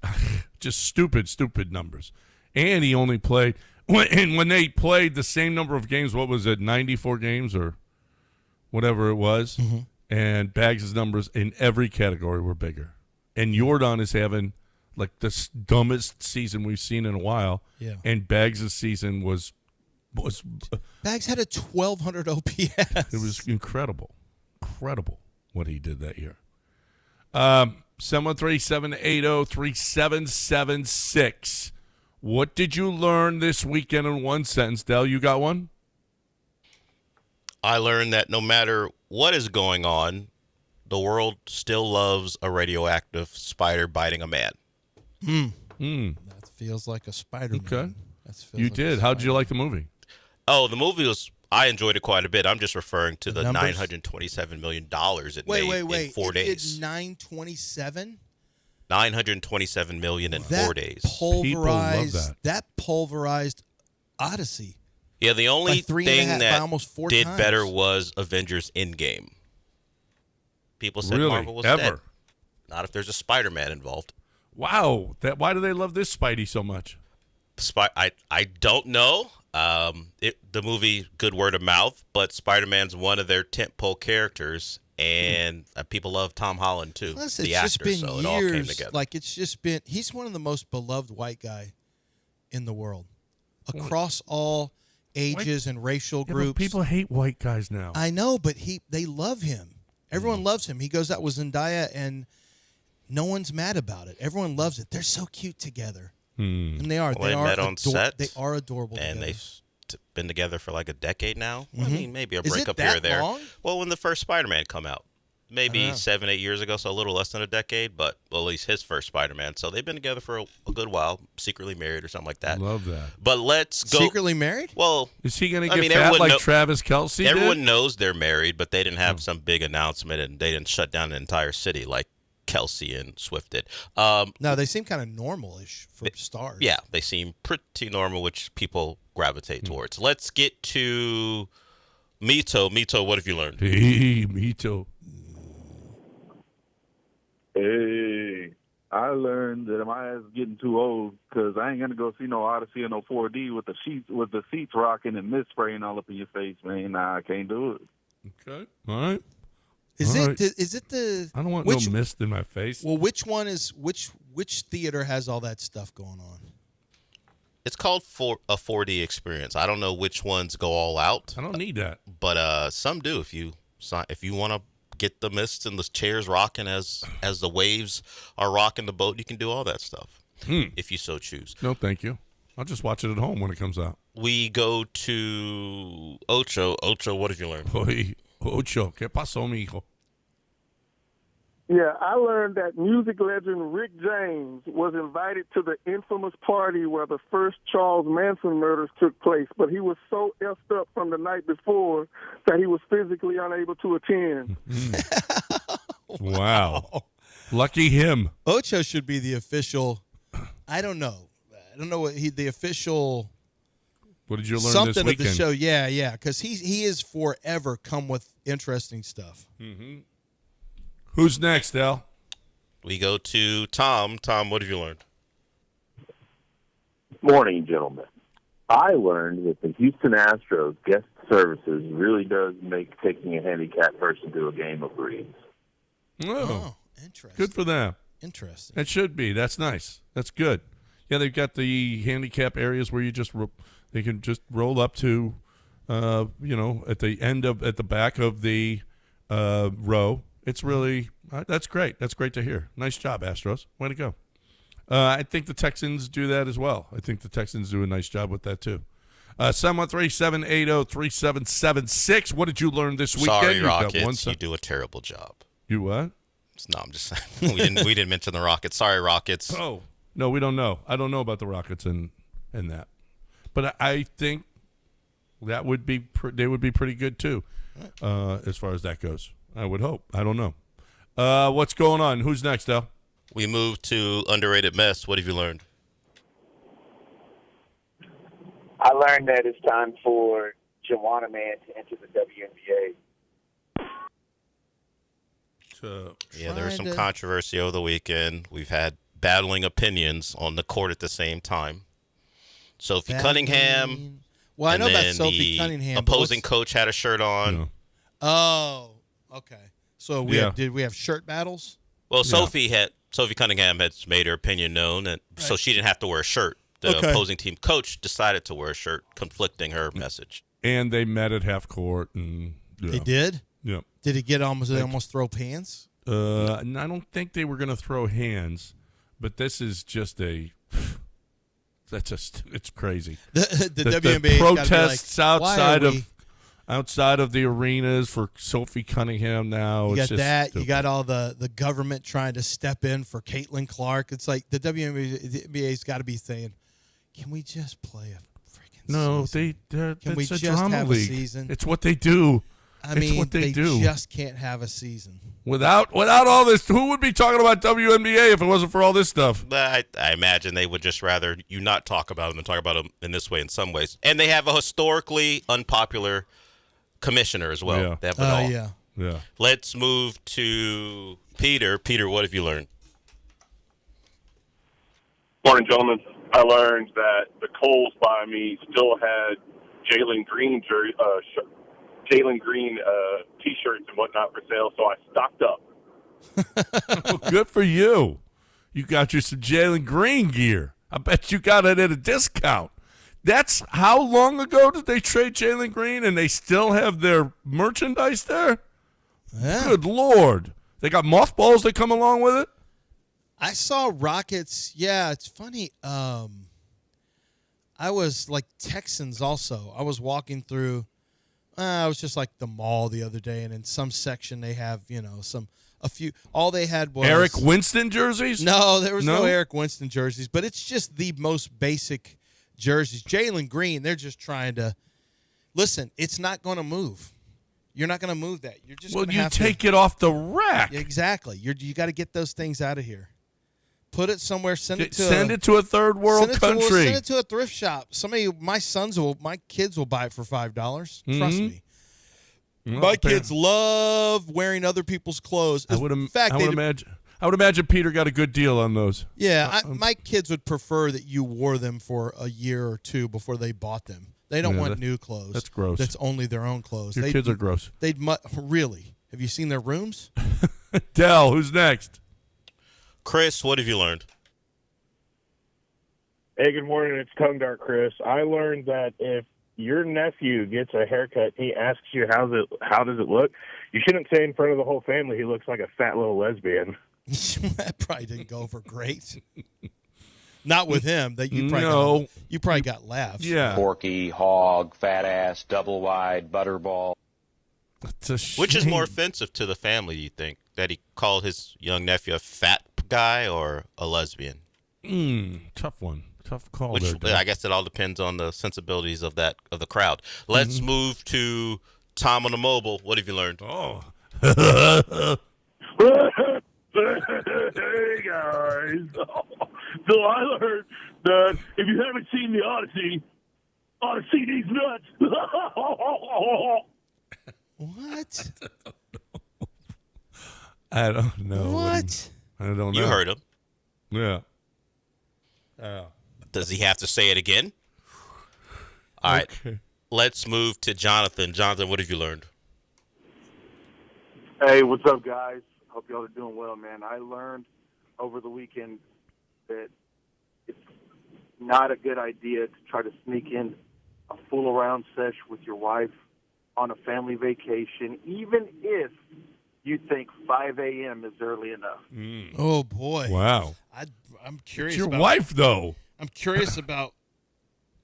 just stupid numbers. And he only played when they played the same number of games, what was it, 94 games or whatever it was? Mm-hmm. And Bags' numbers in every category were bigger. And Jordan is having like the dumbest season we've seen in a while. Yeah. And Bags' season was Bags had a 1,200 OPS. It was incredible what he did that year. 713-780-3776. What did you learn this weekend in one sentence? Del, you got one? I learned that no matter what is going on, the world still loves a radioactive spider biting a man. That feels like a Spider-Man. Okay. You did. How'd you like the movie? Oh, the movie I enjoyed it quite a bit. I'm just referring to the $927 million it made in 4 days. It did 927? $927 million in 4 days. People love that. That pulverized Odyssey. Yeah, the only thing that did times. better was Avengers Endgame. People said really? Marvel was Ever? dead. Not if there's a Spider-Man involved. Wow. Why do they love this Spidey so much? I don't know. The movie, good word of mouth, but Spider-Man's one of their tentpole characters, and people love Tom Holland too, Plus, the it's actor. just been so years. it all came together. Like he's one of the most beloved white guy in the world, across all ages and racial groups. People hate white guys now. I know, but they love him. Everyone loves him. He goes out with Zendaya, and no one's mad about it. Everyone loves it. They're so cute together. And they are. Well, they met on set. They are adorable. And together. they've been together for like a decade now. Mm-hmm. I mean, maybe a Is it breakup that here or there. long? Well, when the first Spider-Man come out, maybe 7-8 years ago, so a little less than a decade, but at least his first Spider-Man. So they've been together for a good while, secretly married or something like that. Love that. But let's go. Secretly married? Well, is he going to get fat like Travis Kelce everyone did? knows they're married, but they didn't have some big announcement, and they didn't shut down an entire city like Kelsey and Swift did. No, they seem kind of normal-ish for stars. Yeah, they seem pretty normal, which people gravitate towards. Let's get to Mito. Mito, what have you learned? Hey, Mito. Hey, I learned that my ass is getting too old because I ain't gonna go see no Odyssey or no 4D with the seats rocking and mist spraying all up in your face, man. Nah, I can't do it. Okay, all right. Is All it? right. Is it the? I don't want no mist in my face. Well, which one is which theater has all that stuff going on? It's called a 4D experience. I don't know which ones go all out. I don't need that, but some do. If you want to get the mist and the chairs rocking as the waves are rocking the boat, you can do all that stuff if you so choose. No, thank you. I'll just watch it at home when it comes out. We go to Ocho. Ocho, what have you learned? Oye, Ocho, ¿qué pasó, mijo? Yeah, I learned that music legend Rick James was invited to the infamous party where the first Charles Manson murders took place, but he was so effed up from the night before that he was physically unable to attend. Wow. Lucky him. Ocho should be the official. I don't know what the official. What did you learn something this weekend? Of the show? Yeah, because he is forever come with interesting stuff. Mm-hmm. Who's next, Al? We go to Tom. Tom, what have you learned? Morning, gentlemen. I learned that the Houston Astros guest services really does make taking a handicapped person to a game a breeze. Oh, interesting. Good for them. Interesting. It should be. That's nice. That's good. Yeah, they've got the handicap areas where you they can just roll up to, at the back of the row. It's really that's great. That's great to hear. Nice job, Astros. Way to go. I think the Texans do that as well. I think the Texans do a nice job with that too. 713-780-3776. What did you learn this weekend? Sorry, You've got Rockets. You do a terrible job. You what? No, I'm just saying. We didn't mention the Rockets. Sorry, Rockets. Oh no, we don't know. I don't know about the Rockets and that, but I think that would be they would be pretty good too, as far as that goes. I would hope. I don't know. What's going on? Who's next, Al? We moved to underrated mess. What have you learned? I learned that it's time for Juwanna Man to enter the WNBA. There was some controversy over the weekend. We've had battling opinions on the court at the same time. Sophie Cunningham. Well, I know about Sophie Cunningham. Opposing coach had a shirt on. No. Oh, okay. So did we have shirt battles? Well, Sophie Cunningham had made her opinion known, and so she didn't have to wear a shirt. The opposing team coach decided to wear a shirt, conflicting her message. And they met at half court, and They did. Yeah. Did it get almost? Did they almost throw pants? I don't think they were going to throw hands, but this is just it's crazy. The The WNBA protests outside outside of the arenas for Sophie Cunningham now. You it's got just that. stupid. You got all the government trying to step in for Caitlin Clark. It's like the WNBA's got to be saying, "Can we just play a freaking season? Can we it's a just drama have league. a season? It's what they do. It's what they do. just can't have a season Without all this, who would be talking about WNBA if it wasn't for all this stuff? I imagine they would just rather you not talk about them than talk about them in this way in some ways. And they have a historically unpopular commissioner as well. Yeah. They have it all. Yeah. Let's move to Peter. Peter, what have you learned? Morning, gentlemen. I learned that the Kohl's by me still had Jalen Green T-shirts and whatnot for sale, so I stocked up. Well, good for you. You got you some Jalen Green gear. I bet you got it at a discount. That's how long ago did they trade Jalen Green, and they still have their merchandise there? Yeah. Good Lord. They got mothballs that come along with it? I saw Rockets. Yeah, it's funny. I was like Texans also. I was walking through. I was just like the mall the other day, and in some section they have a few. All they had was Eric Winston jerseys? No, there was no Eric Winston jerseys, but it's just the most basic jerseys. Jalen Green, they're just trying to listen. It's not going to move. You're not going to move that. You're just you take it off the rack. Exactly. You got to get those things out of here. Put it somewhere. Send it to a third world country. Send it to a thrift shop. My kids will buy it for $5. Trust me. Well, my kids love wearing other people's clothes. I would imagine Peter got a good deal on those. Yeah, my kids would prefer that you wore them for a year or two before they bought them. They don't want new clothes. That's gross. That's only their own clothes. Your kids are gross. Really? Have you seen their rooms? Dell, who's next? Chris, what have you learned? Hey, good morning. It's Tongue Dart Chris. I learned that if your nephew gets a haircut and he asks you how does it look, you shouldn't say in front of the whole family he looks like a fat little lesbian. That probably didn't go over great. Not with him. You probably got laughs. Yeah. Porky, hog, fat ass, double wide, butterball. Which is more offensive to the family, do you think? That he called his young nephew a fat guy or a lesbian? Tough one. Tough call. I guess it all depends on the sensibilities of the crowd. Let's move to Tom on the mobile. What have you learned? Oh. Hey, guys. So I learned that if you haven't seen the Odyssey, ought to see these nuts. What? I don't know. What? I don't know. You heard him. Yeah. Does he have to say it again? All right. Let's move to Jonathan. Jonathan, what have you learned? Hey, what's up, guys? Hope y'all are doing well, man. I learned over the weekend that not a good idea to try to sneak in a fool around sesh with your wife on a family vacation, even if you think 5 a.m. is early enough. Oh boy! Wow. I'm curious. It's your about, wife, though. I'm curious about.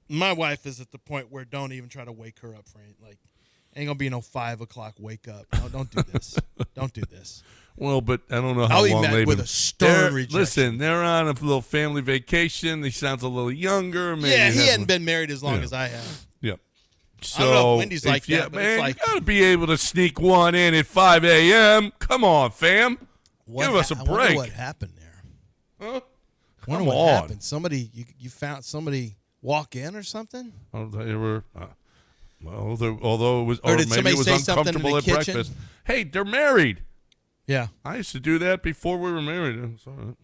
My wife is at the point where don't even try to wake her up for it. Like, ain't gonna be no 5 o'clock wake up. No, don't do this. Don't do this. Well, but I don't know how I'll be long met they've with been. a stern rejection. Listen, they're on a little family vacation. He sounds a little younger. Maybe Yeah, he hadn't been married as long Yeah. as I have. Yep. So I don't know if Wendy's like you, that, but man, it's like you gotta be able to sneak one in at 5 a.m. Come on, fam. Give us a I wonder break. what happened there? Huh? I wonder Come what on. happened. Somebody, you found somebody walk in or something? Oh, they were. Although it was, Or or did maybe somebody it was say something in uncomfortable the at kitchen? breakfast. Hey, they're married. Yeah. I used to do that before we were married. It's all right.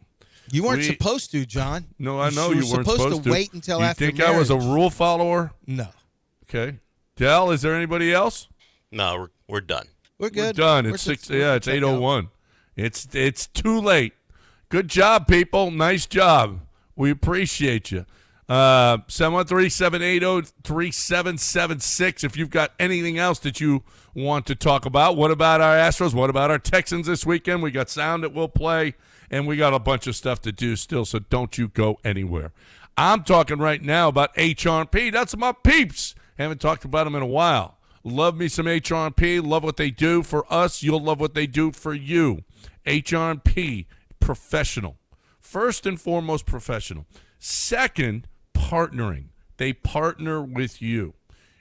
You weren't supposed to, John. No, I know you were weren't supposed to wait until you after think marriage. I was a rule follower? No. Okay. Dell, is there anybody else? No, we're done. We're good. We're done. We're It's just- 6. Yeah, it's 8:01. It's too late. Good job, people. Nice job. We appreciate you. 713-780-3776 if you've got anything else that you want to talk about. What about our Astros? What about our Texans this weekend? We got sound that we'll play, and we got a bunch of stuff to do still, so don't you go anywhere. I'm talking right now about HRP. That's my peeps. Haven't talked about them in a while. Love me some HRP. Love what they do for us. You'll love what they do for you. HRP, professional. First and foremost, professional. Second, partnering. They partner with you.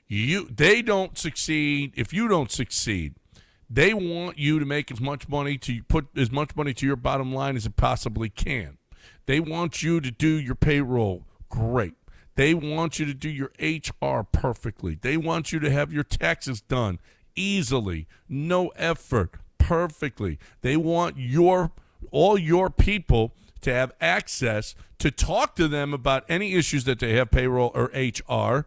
They don't succeed if you don't succeed. They want you to make as much money, to put as much money to your bottom line as it possibly can. They want you to do your payroll great. They want you to do your HR perfectly. They want you to have your taxes done easily, no effort, perfectly. They want all your people to have access to talk to them about any issues that they have, payroll or HR,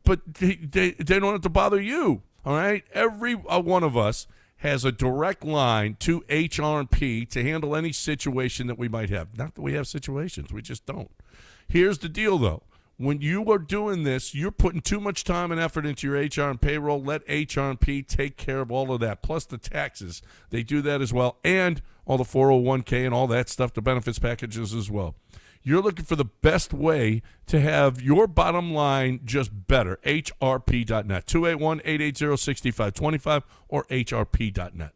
but they don't have to bother you, all right? Every one of us has a direct line to HR&P to handle any situation that we might have. Not that we have situations, we just don't. Here's the deal, though. When you are doing this, you're putting too much time and effort into your HR and payroll. Let HR&P take care of all of that, plus the taxes. They do that as well, and all the 401k and all that stuff, the benefits packages as well. You're looking for the best way to have your bottom line just better. HRP.net, 281-880-6525 or HRP.net.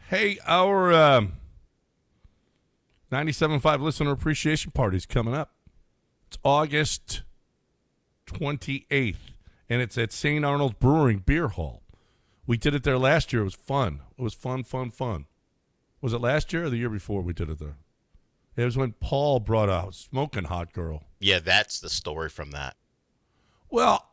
Hey, our 97.5 listener appreciation party is coming up. It's August 28th, and it's at St. Arnold's Brewing Beer Hall. We did it there last year. It was fun. It was fun. Was it last year or the year before we did it there? It was when Paul brought out Smoking Hot Girl. Yeah, that's the story from that. Well,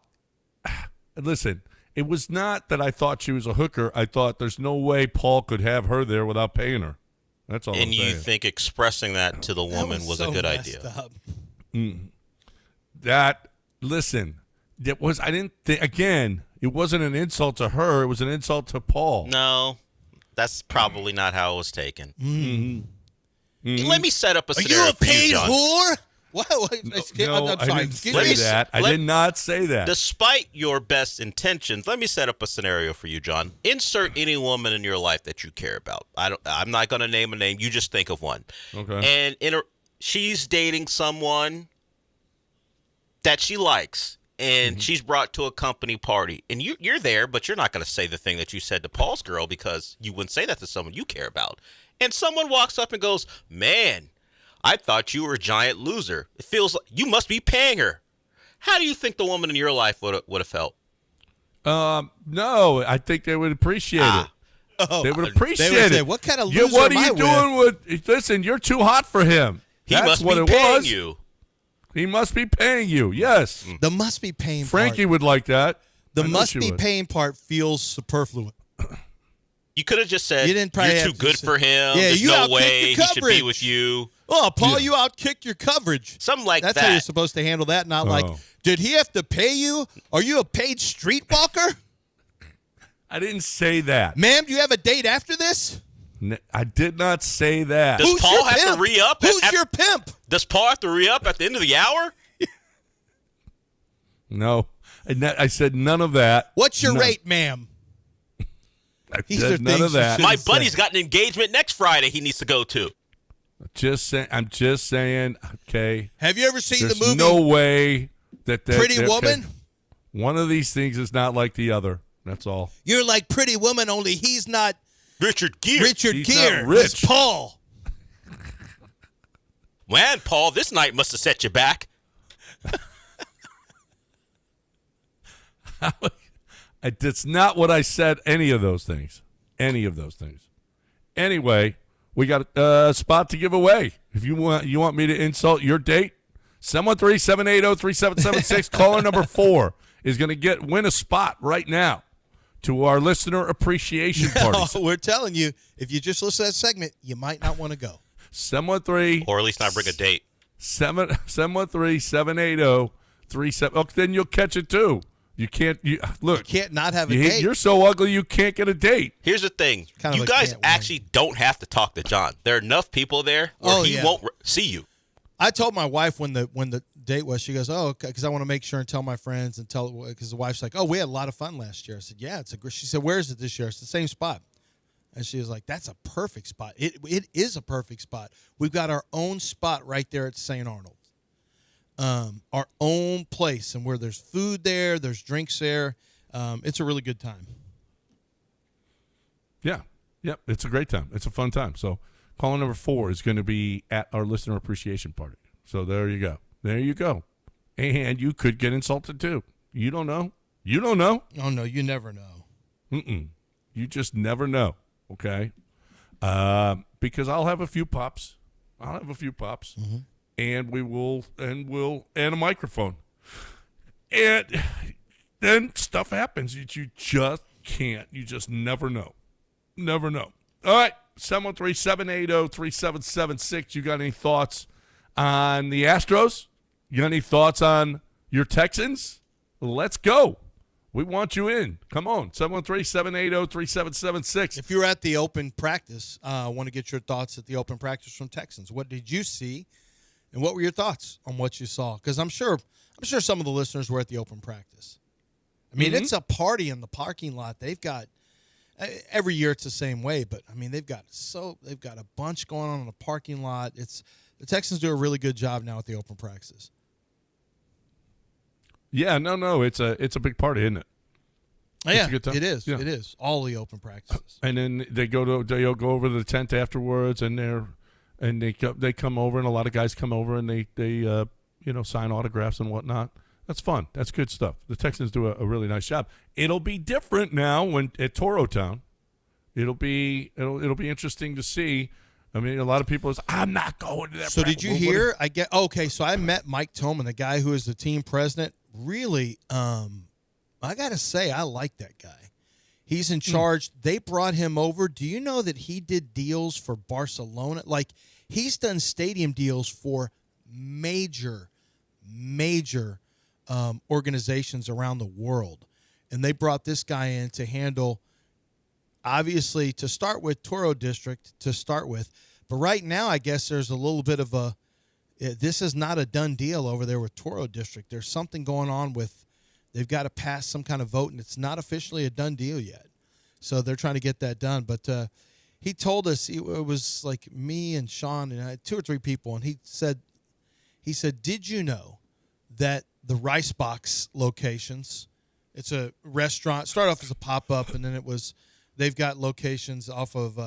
listen, it was not that I thought she was a hooker. I thought there's no way Paul could have her there without paying her. That's all I'm saying. And you think expressing that to the woman was so a good messed idea. up. Listen, it was, I didn't think, again, it wasn't an insult to her. It was an insult to Paul. No, that's probably not how it was taken. Mm-hmm. Let me set up a Are scenario you a for you, paid John. whore? What? No, I'm I sorry. didn't say that. I did not say that. Despite your best intentions, let me set up a scenario for you, John. Insert any woman in your life that you care about. I'm not going to name a name. You just think of one. Okay. And she's dating someone that she likes, and she's brought to a company party. And you're there, but you're not going to say the thing that you said to Paul's girl because you wouldn't say that to someone you care about. And someone walks up and goes, "Man, I thought you were a giant loser. It feels like you must be paying her." How do you think the woman in your life would have felt? No, I think they would appreciate it. Oh, They would appreciate they would say, it. what kind of loser What am are I you doing with? Listen, you're too hot for him. He That's must what be it paying was. you. He must be paying you. Yes. The must be paying Frankie part. would like that. The I know must she be would. paying part feels superfluous. You could have just said, You didn't probably "You're have too to good say- for him. Yeah, There's you no outkicked way your he should be coverage." with you." Oh, Paul, you outkicked your coverage. Something like That's that. how you're supposed to handle that. Not like, did he have to pay you? Are you a paid streetwalker? I didn't say that. Ma'am, do you have a date after this? I did not say that. Does Who's Paul your have pimp? to re-up? Who's your pimp? Does Paul have to re-up at the end of the hour? No. I said none of that. What's your No. rate, ma'am? I These said are none things of you that. shouldn't My say. buddy's got an engagement next Friday he needs to go to. I'm just saying, okay. Have you ever seen There's the movie no way that Pretty okay. Woman? One of these things is not like the other. That's all. You're like Pretty Woman, only he's not Richard Gere. Richard He's Gere. not rich. He's Paul. Man, Paul, this night must have set you back. It's not what I said. Any of those things. Anyway, we got a spot to give away. If you want me to insult your date, 713-780-3776. Caller number 4 is going to win a spot right now to our listener appreciation party. We're telling you, if you just listen to that segment, you might not want to go. 713 Or at least not bring a date. 713-780-37. Oh, then you'll catch it too. You can't. Look. You can't not have a date. You're so ugly you can't get a date. Here's the thing. Kind of You a guys can't win. actually don't have to talk to John. There are enough people there where he won't see you. I told my wife when the date was, she goes, "Oh, because I want to make sure and tell my friends and tell," because the wife's like, "Oh, we had a lot of fun last year." I said, "Yeah, it's a." She said, "Where is it this year?" It's the same spot, and she was like, "That's a perfect spot. It is a perfect spot. We've got our own spot right there at St. Arnold, our own place, and where there's food there, there's drinks there. It's a really good time." Yeah. Yep. It's a great time. It's a fun time. So caller number 4 is going to be at our listener appreciation party. So there you go. There you go. And you could get insulted too. You don't know. You don't know. Oh no, you never know. You just never know. Okay. Because I'll have a few pops. And we'll and a microphone. And then stuff happens that you just can't. You just never know. Never know. All right. 713-780-3776. You got any thoughts on the Astros? You got any thoughts on your Texans? Let's go. We want you in. Come on. 713-780-3776. If you were at the open practice, I want to get your thoughts at the open practice from Texans. What did you see, and what were your thoughts on what you saw? Because I'm sure some of the listeners were at the open practice. I mean, it's a party in the parking lot. They've got every year it's the same way, but I mean they've got a bunch going on in the parking lot. The Texans do a really good job now at the open practices. Yeah, no, it's a big party, isn't it? Yeah, a good time. it is. Yeah. It is. All the open practices. And then they'll go over to the tent afterwards, and they come over, and a lot of guys come over, and they sign autographs and whatnot. That's fun. That's good stuff. The Texans do a really nice job. It'll be different now when at Toro Town. It'll be interesting to see. I mean, a lot of people say, I'm not going to that. So did you hear? So I met Mike Toman, the guy who is the team president. Really, I got to say, I like that guy. He's in charge. They brought him over. Do you know that he did deals for Barcelona? Like, he's done stadium deals for major organizations around the world. And they brought this guy in to handle, obviously, to start with, Toro District to start with. But right now, I guess there's a little bit of this is not a done deal over there with Toro District. There's something going on with, they've got to pass some kind of vote, and it's not officially a done deal yet. So they're trying to get that done. But he told us, it was like me and Sean and 2 or 3 people, and he said, did you know that the Rice Box locations, it's a restaurant, started off as a pop-up, and then they've got locations off of,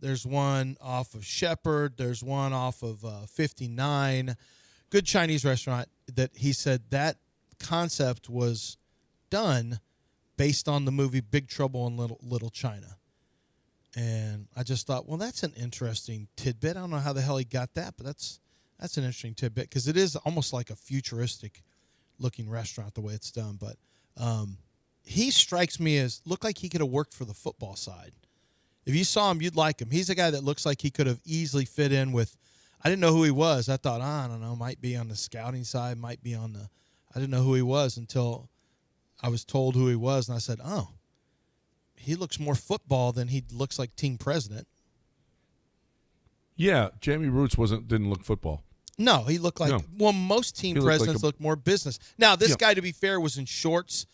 there's one off of Shepherd, there's one off of 59, good Chinese restaurant, that he said that concept was done based on the movie Big Trouble in Little China. And I just thought, well, that's an interesting tidbit. I don't know how the hell he got that, but that's an interesting tidbit because it is almost like a futuristic-looking restaurant the way it's done. But he strikes me as looked like he could have worked for the football side. If you saw him, you'd like him. He's a guy that looks like he could have easily fit in with. I didn't know who he was. I thought, I don't know, might be on the scouting side, might be on the. I didn't know who he was until I was told who he was, and I said, oh, he looks more football than he looks like team president. Yeah, Jamie Roots didn't look football. No, he looked like most team presidents look more business. Now, this guy, to be fair, was in shorts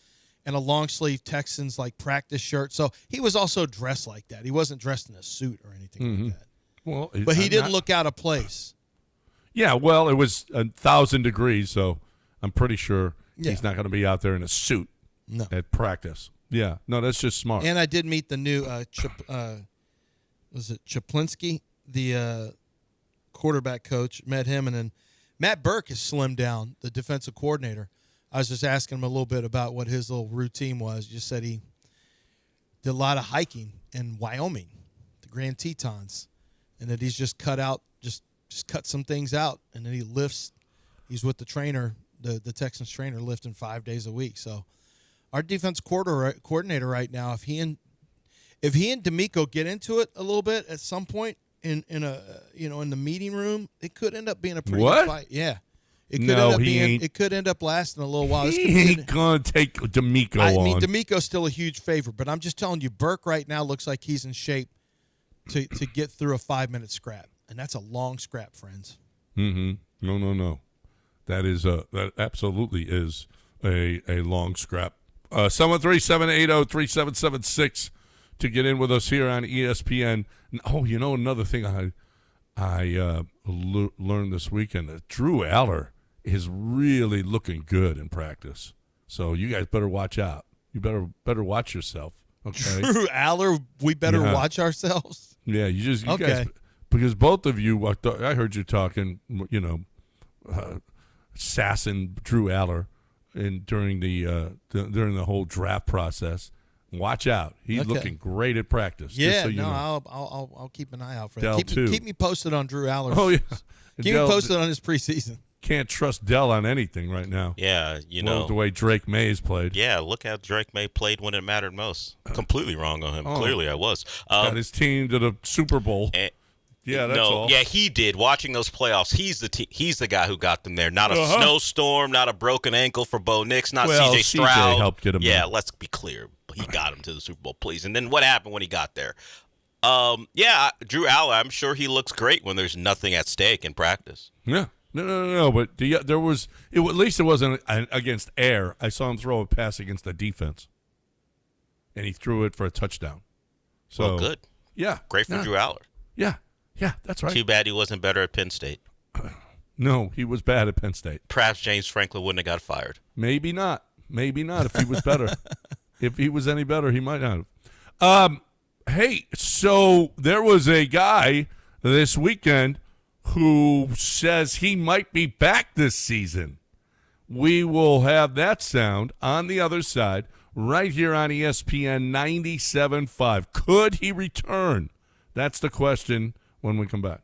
and a long sleeve Texans like practice shirt, so he was also dressed like that. He wasn't dressed in a suit or anything like that. Well, but he didn't look out of place. Yeah, well, it was 1,000 degrees, so I'm pretty sure he's not going to be out there in a suit at practice. Yeah, no, that's just smart. And I did meet the new Chaplinski, the quarterback coach. Met him, and then Matt Burke has slimmed down, the defensive coordinator. I was just asking him a little bit about what his little routine was. He just said he did a lot of hiking in Wyoming, the Grand Tetons, and that he's just cut some things out, and then he lifts. He's with the trainer, the Texans trainer, lifting 5 days a week. So our defense coordinator right now, if he and D'Amico get into it a little bit at some point in the meeting room, it could end up being a pretty good fight. Yeah. It could end up lasting a little while. He ain't going to take D'Amico on. I mean, D'Amico's still a huge favorite, but I'm just telling you, Burke right now looks like he's in shape to get through a 5-minute scrap, and that's a long scrap, friends. No. That absolutely is a long scrap. 713-780-3776 to get in with us here on ESPN. Oh, another thing I learned this weekend that Drew Aller is really looking good in practice. So you guys better watch out. You better watch yourself. Okay, Drew Aller, we better watch ourselves. Yeah, you guys, because both of you, I heard you talking, sassing Drew Aller during the whole draft process. Watch out. He's looking great at practice. Yeah, just so I'll keep an eye out for Dell that. too. Keep me posted on Drew Aller. Oh, yeah. Keep me posted on his preseason. Can't trust Dell on anything right now. Yeah, the way Drake Mays played. Yeah, look how Drake May played when it mattered most. Completely wrong on him. Clearly, I was. Got his team to the Super Bowl. Yeah, that's all. Yeah, he did. Watching those playoffs, he's the guy who got them there. Not a snowstorm, not a broken ankle for Bo Nix, not C.J. Stroud. Helped get him. Yeah, let's be clear. He got him to the Super Bowl, please. And then what happened when he got there? Drew Aller, I'm sure he looks great when there's nothing at stake in practice. Yeah. No. But there was at least it wasn't against air. I saw him throw a pass against the defense, and he threw it for a touchdown. So good. Yeah, great for Drew Aller. Yeah, that's right. Too bad he wasn't better at Penn State. No, he was bad at Penn State. Perhaps James Franklin wouldn't have got fired. Maybe not if he was better. If he was any better, he might not have. Hey, so there was a guy this weekend who says he might be back this season. We will have that sound on the other side right here on ESPN 97.5. Could he return? That's the question when we come back.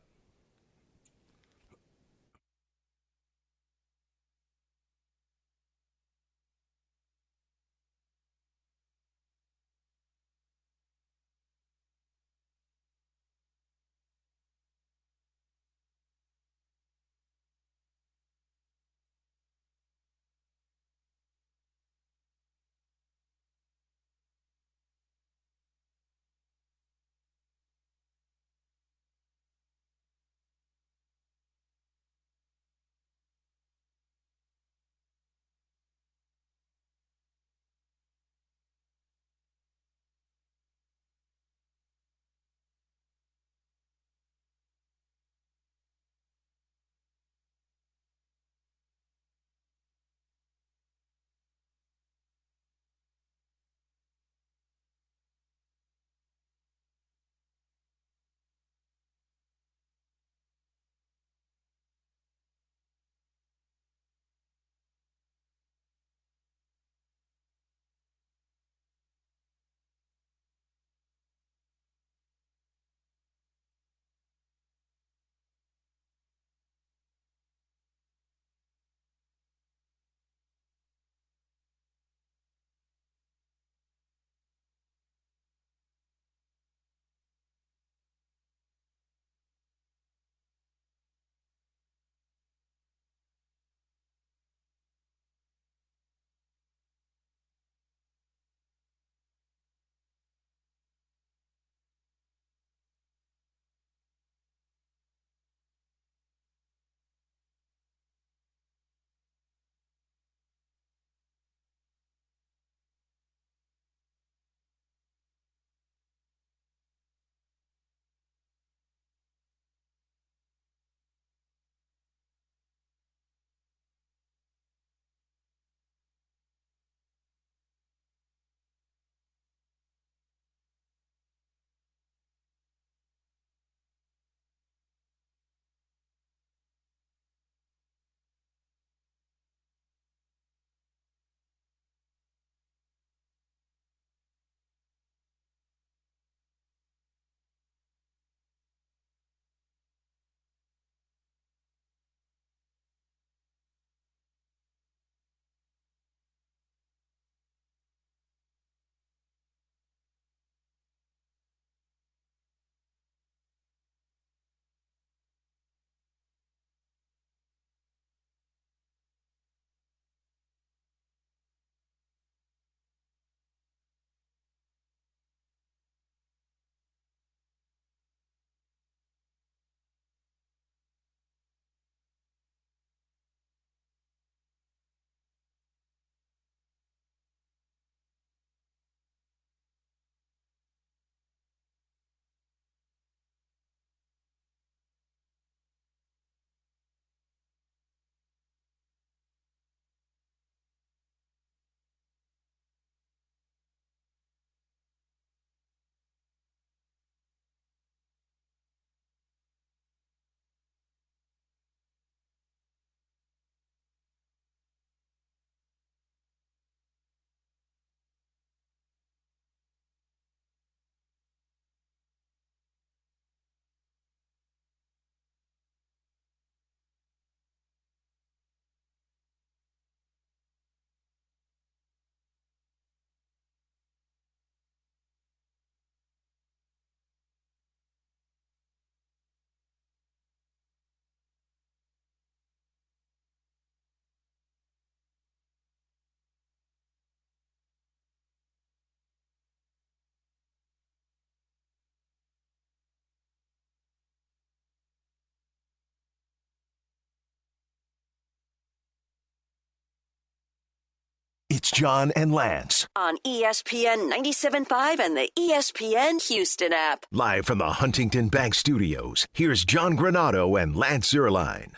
It's John and Lance, On ESPN 97.5 and the ESPN Houston app. live from the Huntington Bank Studios. Here's John Granado and Lance Zierlein.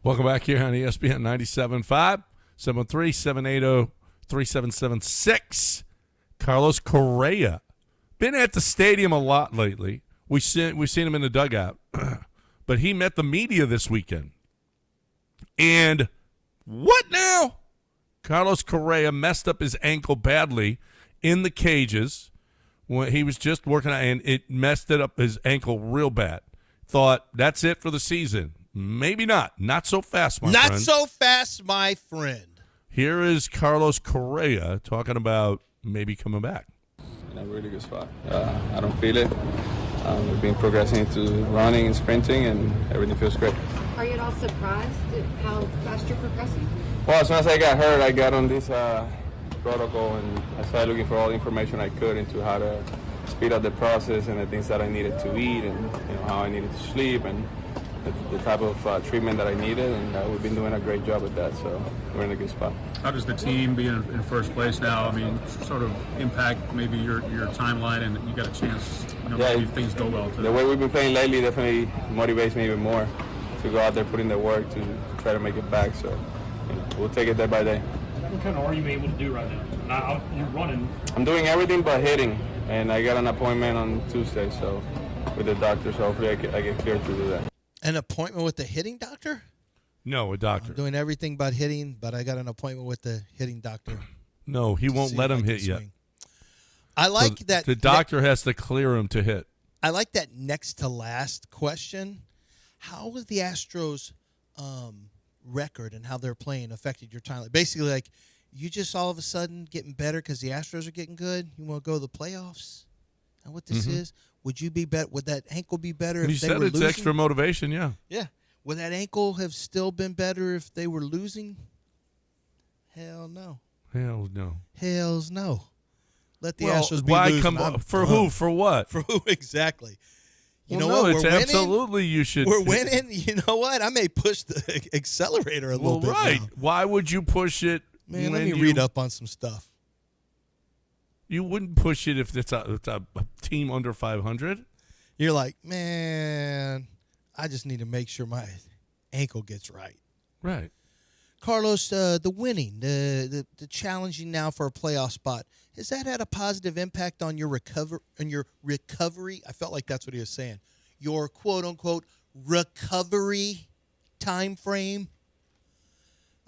Welcome back here on ESPN 97.5, 713-780-3776, 3776. Carlos Correa. Been at the stadium a lot lately. We've seen him in the dugout. But he met the media this weekend. And what now? Carlos Correa messed up his ankle badly in the cages when he was just working out, and it messed up his ankle real bad. Thought, that's it for the season. Maybe not. Not so fast, my friend. Not so fast, my friend. Here is Carlos Correa talking about maybe coming back. In a really good spot. I don't feel it. We've been progressing into running and sprinting, and everything feels great. Are you at all surprised at how fast you're progressing? Well, as soon as I got hurt, I got on this protocol, and I started looking for all the information I could into how to speed up the process and the things that I needed to eat, and how I needed to sleep, and the type of treatment that I needed, and we've been doing a great job with that, so we're in a good spot. How does the team being in first place now, sort of impact maybe your timeline, and you got a chance, maybe things go well today? The way we've been playing lately definitely motivates me even more to go out there, put in the work to try to make it back, so we'll take it day by day. What kind of are you able to do right now? Now you're running. I'm doing everything but hitting, and I got an appointment on Tuesday, so with the doctor, so hopefully I get cleared to do that. An appointment with the hitting doctor? No, a doctor. I'm doing everything but hitting, but I got an appointment with the hitting doctor. No, he won't let him hit yet. I like that. The doctor has to clear him to hit. I like that next to last question. How was the Astros' record and how they're playing affected your timeline? Basically, like, you just all of a sudden getting better because the Astros are getting good. You want to go to the playoffs? And what this is? Would you be better? Would that ankle be better if they were losing? You said it's extra motivation, yeah. Yeah. Would that ankle have still been better if they were losing? Hell no. Hell no. Hells no. Let the Astros be why losing. For who? For what? For who exactly? You well, know no, what? it's We're absolutely winning. You should. We're winning. You know what? I may push the accelerator a little bit. Right. Now. Why would you push it? Man, let me read up on some stuff. You wouldn't push it if it's a team under 500. You're like, man, I just need to make sure my ankle gets right. Right. Carlos, the winning, the challenging now for a playoff spot, has that had a positive impact on your recovery? I felt like that's what he was saying. Your quote unquote recovery time frame.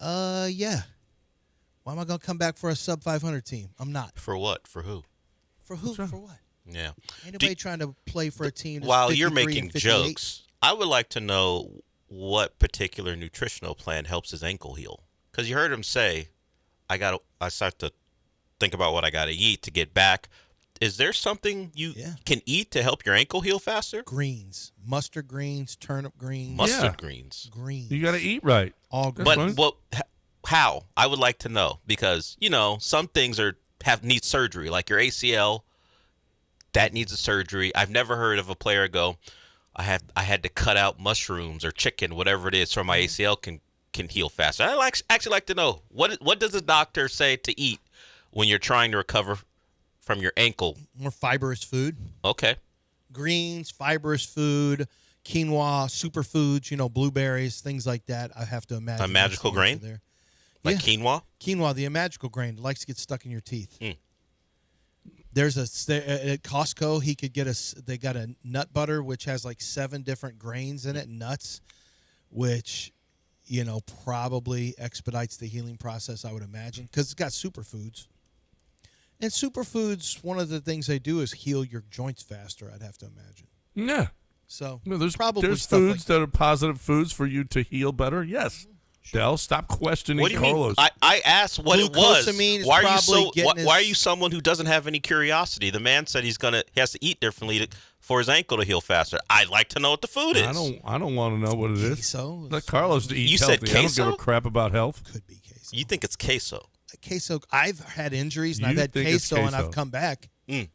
Yeah. Why am I going to come back for a sub 500 team? I'm not. For what? For who? For who? For what? Yeah. Anybody trying to play for a team that's while you're 53 making and 58? jokes, I would like to know what particular nutritional plan helps his ankle heal. Because you heard him say, I start to think about what I got to eat to get back. Is there something you can eat to help your ankle heal faster? Greens. Mustard greens, turnip greens. Mustard greens. Greens. You got to eat right. All greens. But how? I would like to know. Because, some things need surgery, like your ACL. That needs a surgery. I've never heard of a player go, I had to cut out mushrooms or chicken, whatever it is, so my ACL can heal faster. I actually like to know, what does a doctor say to eat when you're trying to recover from your ankle? More fibrous food. Okay. Greens, fibrous food, quinoa, superfoods, blueberries, things like that. I have to imagine. A magical grain? There. Like quinoa? Quinoa, the magical grain, likes to get stuck in your teeth. Mm. There's at Costco, they got a nut butter, which has like 7 different grains in it, nuts, which, probably expedites the healing process, I would imagine, because it's got superfoods. And superfoods, one of the things they do is heal your joints faster, I'd have to imagine. Yeah. So there's probably there's stuff foods that are positive foods for you to heal better. Yes. Dell, stop questioning What do you Carlos. mean? I asked what it was. Glucosamine is Why probably are you someone who doesn't have any curiosity? The man said he has to eat differently for his ankle to heal faster. I'd like to know what the food is. I don't want to know what it is. Queso. Let Carlos to eat You healthy. said queso? I don't give a crap about health. Could be queso. You think it's queso? Queso. I've had injuries, and You I've had think it's queso, and queso. I've come back. Mm.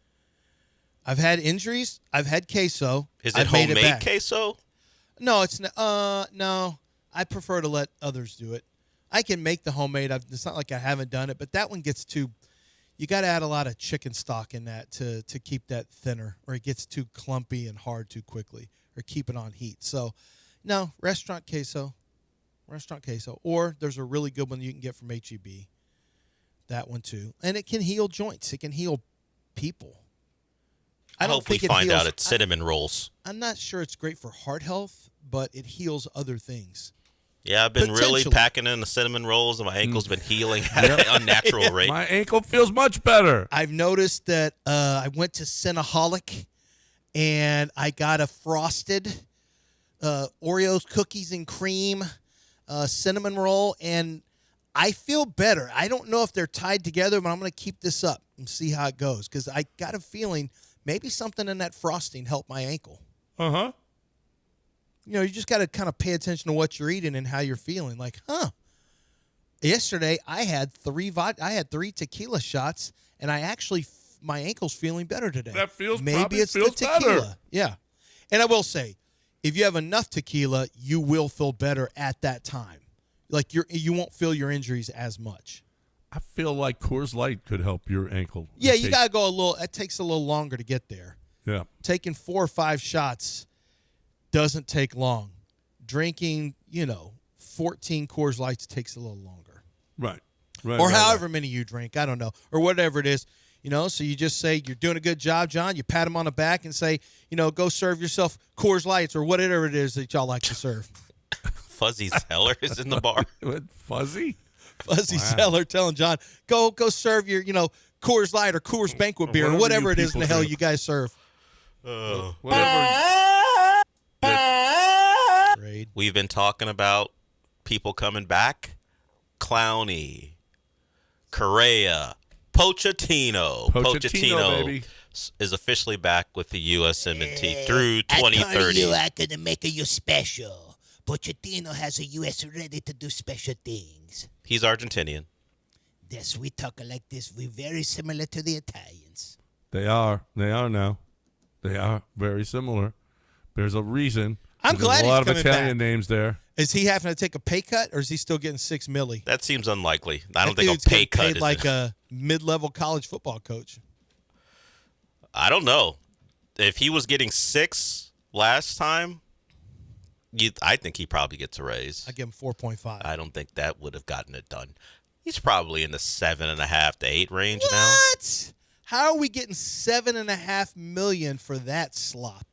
I've had injuries. I've had queso. Is it I've made homemade back. queso? No, it's not. No. I prefer to let others do it. I can make the homemade. It's not like I haven't done it, but that one gets too. You got to add a lot of chicken stock in that to keep that thinner, or it gets too clumpy and hard too quickly, or keep it on heat. So, no, restaurant queso, or there's a really good one you can get from HEB. That one too. And it can heal joints. It can heal people. I don't hope we think it find heals- out it's cinnamon rolls. I'm not sure it's great for heart health, but it heals other things. Yeah, I've been really Potentially. packing in the cinnamon rolls, and my ankle's been healing at an unnatural rate. My ankle feels much better. I've noticed that I went to Cinnaholic, and I got a frosted Oreos cookies and cream cinnamon roll, and I feel better. I don't know if they're tied together, but I'm going to keep this up and see how it goes because I got a feeling maybe something in that frosting helped my ankle. Uh-huh. You know, you just got to kind of pay attention to what you're eating and how you're feeling. Like, yesterday I had three tequila shots, and my ankle's feeling better today. That maybe probably it's feels the tequila. better. Yeah, and I will say, if you have enough tequila, you will feel better at that time. Like you won't feel your injuries as much. I feel like Coors Light could help your ankle. Yeah, you got to go a little. It takes a little longer to get there. Yeah. Taking 4 or 5 shots doesn't take long. Drinking, 14 Coors Lights takes a little longer. Right. Or however many you drink. I don't know. Or whatever it is. So you just say, you're doing a good job, John. You pat him on the back and say, go serve yourself Coors Lights or whatever it is that y'all like to serve. Fuzzy Zeller is in the bar. What, Fuzzy? Fuzzy Zeller telling John, go serve your, Coors Light or Coors Banquet beer or whatever it is in the hell you guys serve. We've been talking about people coming back. Clowney, Correa, Pochettino. Pochettino, baby. Is officially back with the USMNT through 2030. I told you I could make you special. Pochettino has a U.S. ready to do special things. He's Argentinian. Yes, we talk like this. We're very similar to the Italians. They are. They are now. They are very similar. There's a reason. I'm There's glad a lot he's of coming Italian back. names there. Is he having to take a pay cut, or is he still getting $6 million? That seems unlikely. I don't That think dude's a pay getting cut paid is like a mid-level college football coach. I don't know. If he was getting 6 last time, I think he probably gets a raise. I give him 4.5. I don't think that would have gotten it done. He's probably in the 7.5 to 8 range now. What? How are we getting $7.5 million for that slop?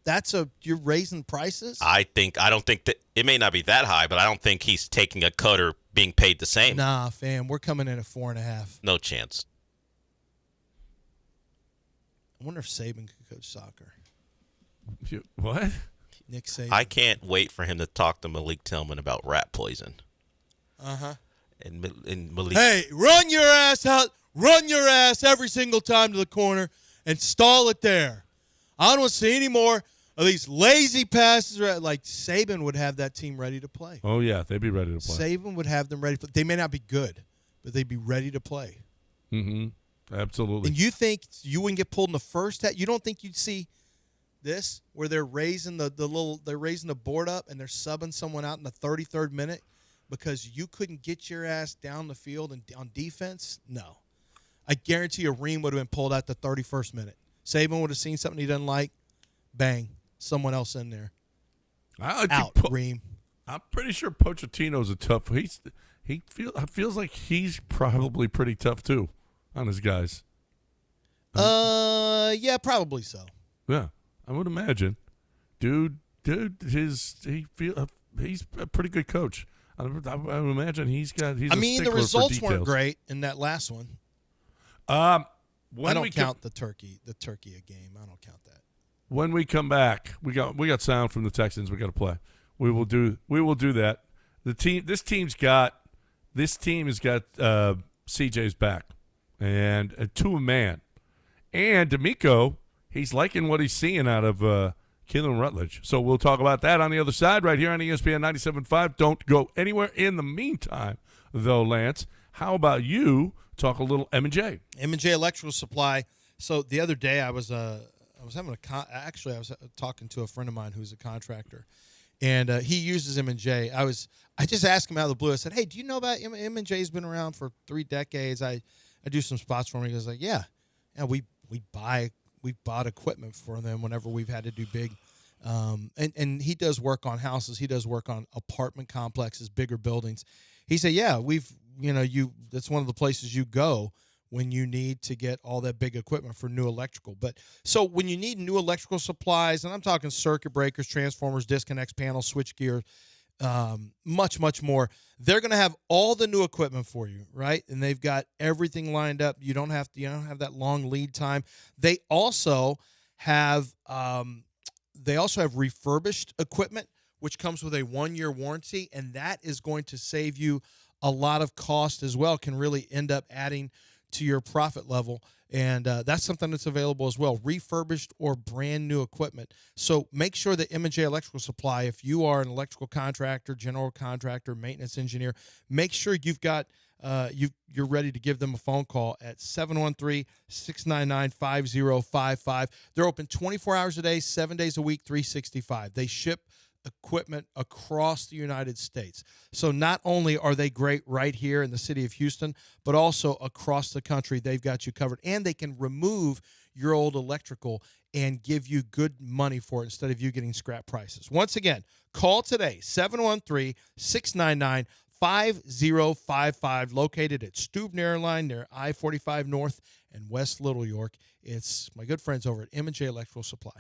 You're raising prices? I don't think that it may not be that high, but I don't think he's taking a cut or being paid the same. Nah, fam, we're coming in at 4.5. No chance. I wonder if Saban could coach soccer. What? Nick Saban. I can't wait for him to talk to Malik Tillman about rat poison. Uh-huh. And Malik. Hey, run your ass out. Run your ass every single time to the corner and stall it there. I don't want to see any more of these lazy passes. Like Saban would have that team ready to play. Oh, yeah. They'd be ready to play. Saban would have them ready to play. They may not be good, but they'd be ready to play. Mm-hmm. Absolutely. And you think you wouldn't get pulled in the first half? You don't think you'd see this where they're raising they're raising the board up and they're subbing someone out in the 33rd minute because you couldn't get your ass down the field and on defense? No. I guarantee you Ream would have been pulled out the 31st minute. Saban would have seen something he doesn't like. Bang. Someone else in there. Out, Ream. I'm pretty sure Pochettino's a tough. He feels like he's probably pretty tough too on his guys. Yeah, probably so. Yeah, I would imagine. Dude, he's a pretty good coach. I would imagine he's. I mean, the results weren't great in that last one. I don't count the turkey game. I don't count that. When we come back, we got sound from the Texans. We got to play. We will do that. This team has got CJ's back and to a man, and D'Amico. He's liking what he's seeing out of Keelan Rutledge. So we'll talk about that on the other side right here on ESPN 97.5. Don't go anywhere. In the meantime, though, Lance, how about you talk a little M&J? M&J Electrical Supply. So the other day I was talking to a friend of mine who's a contractor, and he uses M&J. I just asked him out of the blue. I said, "Hey, do you know about M&J's been around for 3 decades? I do some spots for him." He goes like, "Yeah, we bought equipment for them whenever we've had to do big." And he does work on houses. He does work on apartment complexes, bigger buildings. He said, "Yeah, that's one of the places you go when you need to get all that big equipment for new electrical. But so when you need new electrical supplies, and I'm talking circuit breakers, transformers, disconnects, panels, switch gear, much more, they're going to have all the new equipment for you, right? And they've got everything lined up. You don't have that long lead time. They also have refurbished equipment, which comes with a 1-year warranty, and that is going to save you a lot of cost as well. Can really end up adding to your profit level, and that's something that's available as well, refurbished or brand new equipment. So make sure that M&J Electrical Supply, if you are an electrical contractor, general contractor, maintenance engineer, make sure you've got you're ready to give them a phone call at 713-699-5055. They're open 24 hours a day, 7 days a week, 365. They ship equipment across the United States. So not only are they great right here in the city of Houston, but also across the country, they've got you covered. And they can remove your old electrical and give you good money for it instead of you getting scrap prices. Once again, call today, 713-699-5055, located at Stubner Airline near I-45 North and West Little York. It's my good friends over at M&J Electrical Supply.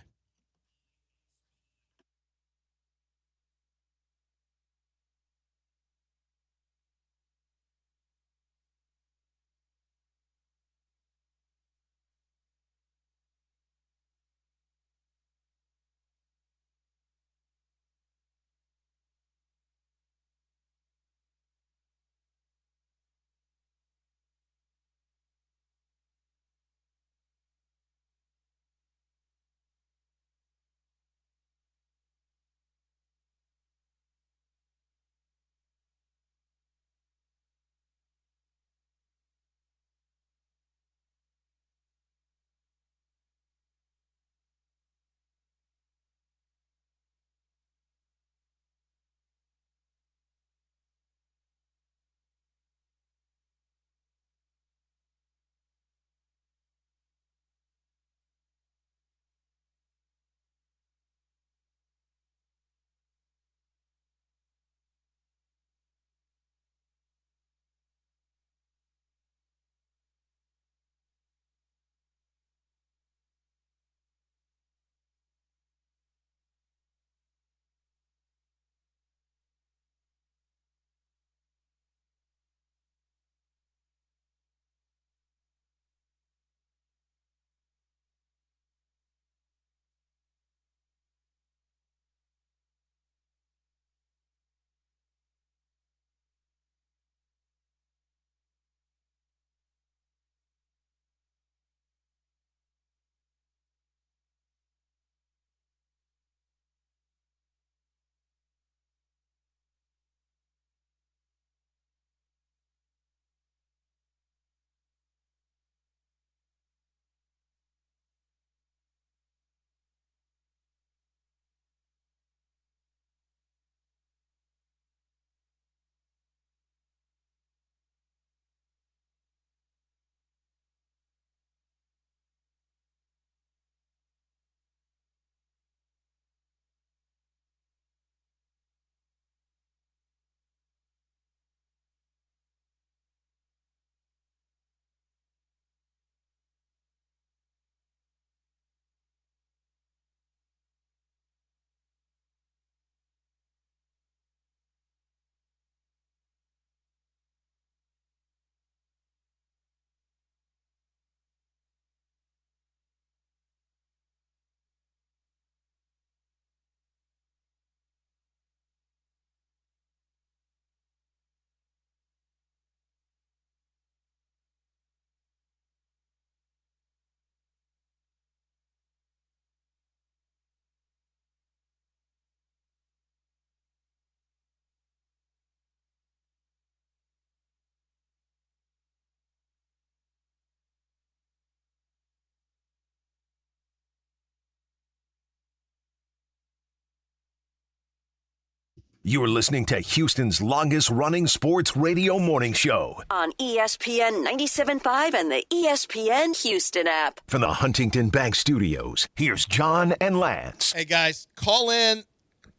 You're listening to Houston's longest-running sports radio morning show on ESPN 97.5 and the ESPN Houston app. From the Huntington Bank Studios, here's John and Lance. Hey, guys, call in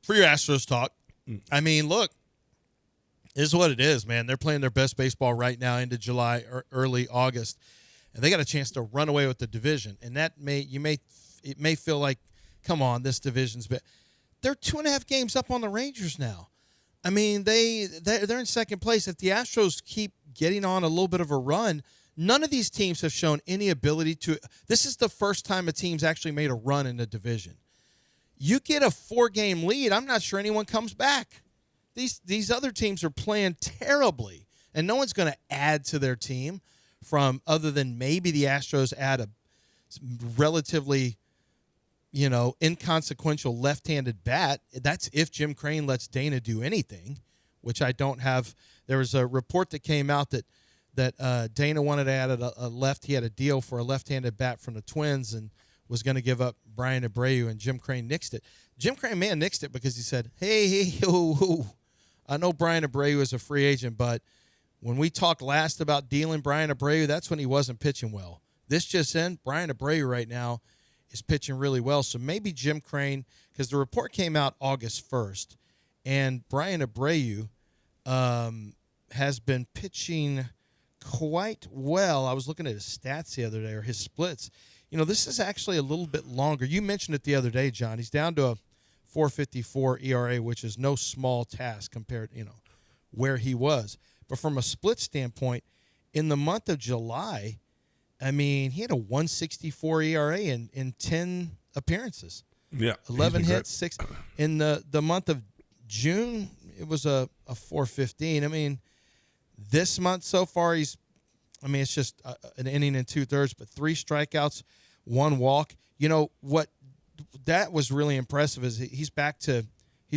for your Astros talk. I mean, look, this is what it is, man. They're playing their best baseball right now into July or early August. and they got a chance to run away with the division. And that it may feel like, come on, this division's been. They're 2.5 games up on the Rangers now. I mean, they're in second place. If the Astros keep getting on a little bit of a run, none of these teams have shown any ability to. This is the first time a team's actually made a run in the division. You get a 4-game lead, I'm not sure anyone comes back. These other teams are playing terribly, and no one's going to add to their team from other than maybe the Astros add a relatively, inconsequential left-handed bat. That's if Jim Crane lets Dana do anything, which I don't have. There was a report that came out that Dana wanted to add a left. He had a deal for a left-handed bat from the Twins and was going to give up Brian Abreu, and Jim Crane nixed it. Jim Crane nixed it because he said, hey, I know Brian Abreu is a free agent, but when we talked last about dealing Brian Abreu, that's when he wasn't pitching well. This just in, Brian Abreu right now is pitching really well. So maybe Jim Crane, because the report came out August 1st, and Brian Abreu has been pitching quite well. I was looking at his stats the other day, or his splits. This is actually a little bit longer. You mentioned it the other day, John. He's down to a 4.54 ERA, which is no small task compared, where he was. But from a split standpoint, in the month of July, I mean, he had a 1.64 ERA in 10 appearances. Yeah. 11 hits, 6. In the month of June, it was a 4.15. I mean, this month so far, it's just an inning and 2/3, but 3 strikeouts, 1 walk. What that was really impressive is he's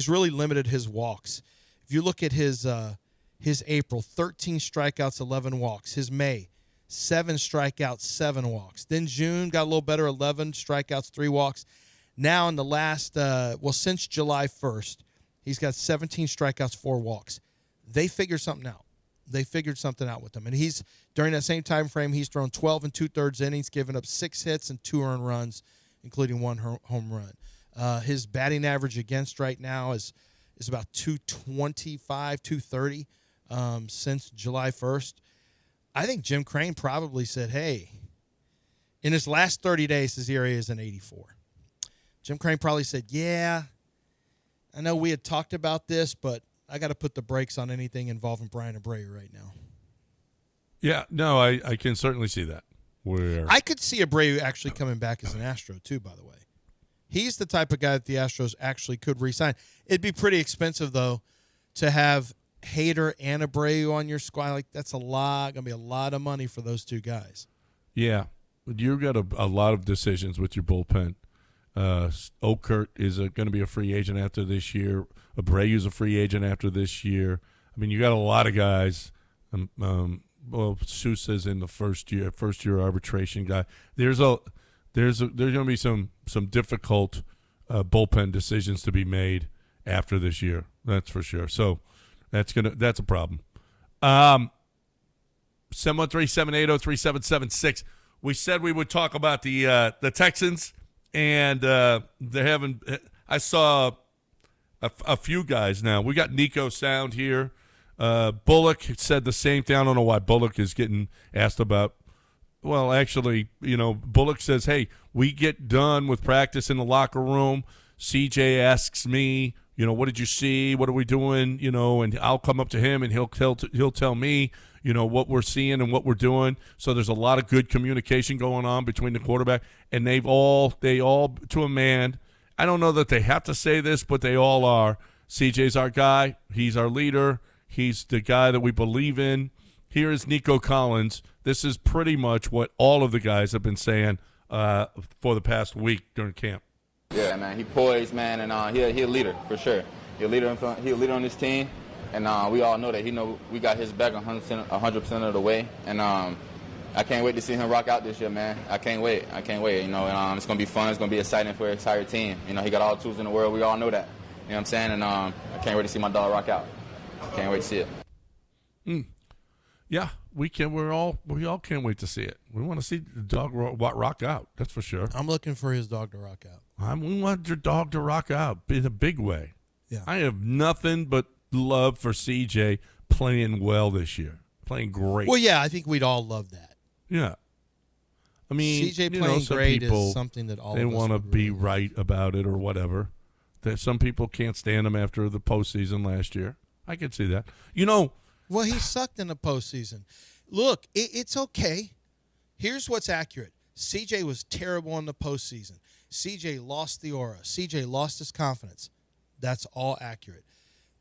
really limited his walks. If you look at his April, 13 strikeouts, 11 walks. His May, 7 strikeouts, 7 walks. Then June got a little better, 11 strikeouts, 3 walks. Now in the last, since July 1st, he's got 17 strikeouts, 4 walks. They figured something out. With him. And during that same time frame, he's thrown 12 and 2/3 innings, given up 6 hits and 2 earned runs, including 1 home run. His batting average against right now is about 225, 230 since July 1st. I think Jim Crane probably said, hey, in his last 30 days, his ERA is an 84. Jim Crane probably said, yeah, I know we had talked about this, but I got to put the brakes on anything involving Brian Abreu right now. Yeah, no, I can certainly see that. I could see Abreu actually coming back as an Astro, too, by the way. He's the type of guy that the Astros actually could re-sign. It'd be pretty expensive, though, to have Hader and Abreu on your squad. Like, that's going to be a lot of money for those 2 guys. Yeah, you've got a lot of decisions with your bullpen. Okert is going to be a free agent after this year. Abreu's a free agent after this year. I mean, you got a lot of guys. Sousa's in the first year arbitration guy. There's going to be some difficult bullpen decisions to be made after this year. That's for sure. So that's a problem. 713-780-3776. We said we would talk about the Texans, and they're having. I saw a few guys now. We got Nico Sound here. Bullock said the same thing. I don't know why Bullock is getting asked about. Well, actually, Bullock says, hey, we get done with practice in the locker room. CJ asks me, what did you see? What are we doing? And I'll come up to him and he'll tell me, what we're seeing and what we're doing. So there's a lot of good communication going on between the quarterback, and they all to a man. I don't know that they have to say this, but they all are. CJ's our guy. He's our leader. He's the guy that we believe in. Here is Nico Collins. This is pretty much what all of the guys have been saying for the past week during camp. Yeah, man, he poised, man, and he a leader for sure. He a leader on this team, and we all know that. We got his back 100% of the way, and I can't wait to see him rock out this year, man. I can't wait. And it's gonna be fun. It's gonna be exciting for his entire team. He got all the tools in the world. We all know that. You know what I'm saying? And I can't wait to see my dog rock out. Can't wait to see it. Yeah, we can. We all can't wait to see it. We want to see the dog rock out. That's for sure. I'm looking for his dog to rock out. We want your dog to rock out in a big way. Yeah. I have nothing but love for CJ playing well this year, playing great. Well, yeah, I think we'd all love that. Yeah. I mean, CJ you know, playing some great people, is something that all they of us want to would be really right about it or whatever. That some people can't stand him after the postseason last year. I can see that. You know, Well, he sucked in the postseason. Look, it's okay. Here's what's accurate. CJ was terrible in the postseason. CJ lost the aura. CJ lost his confidence. That's all accurate.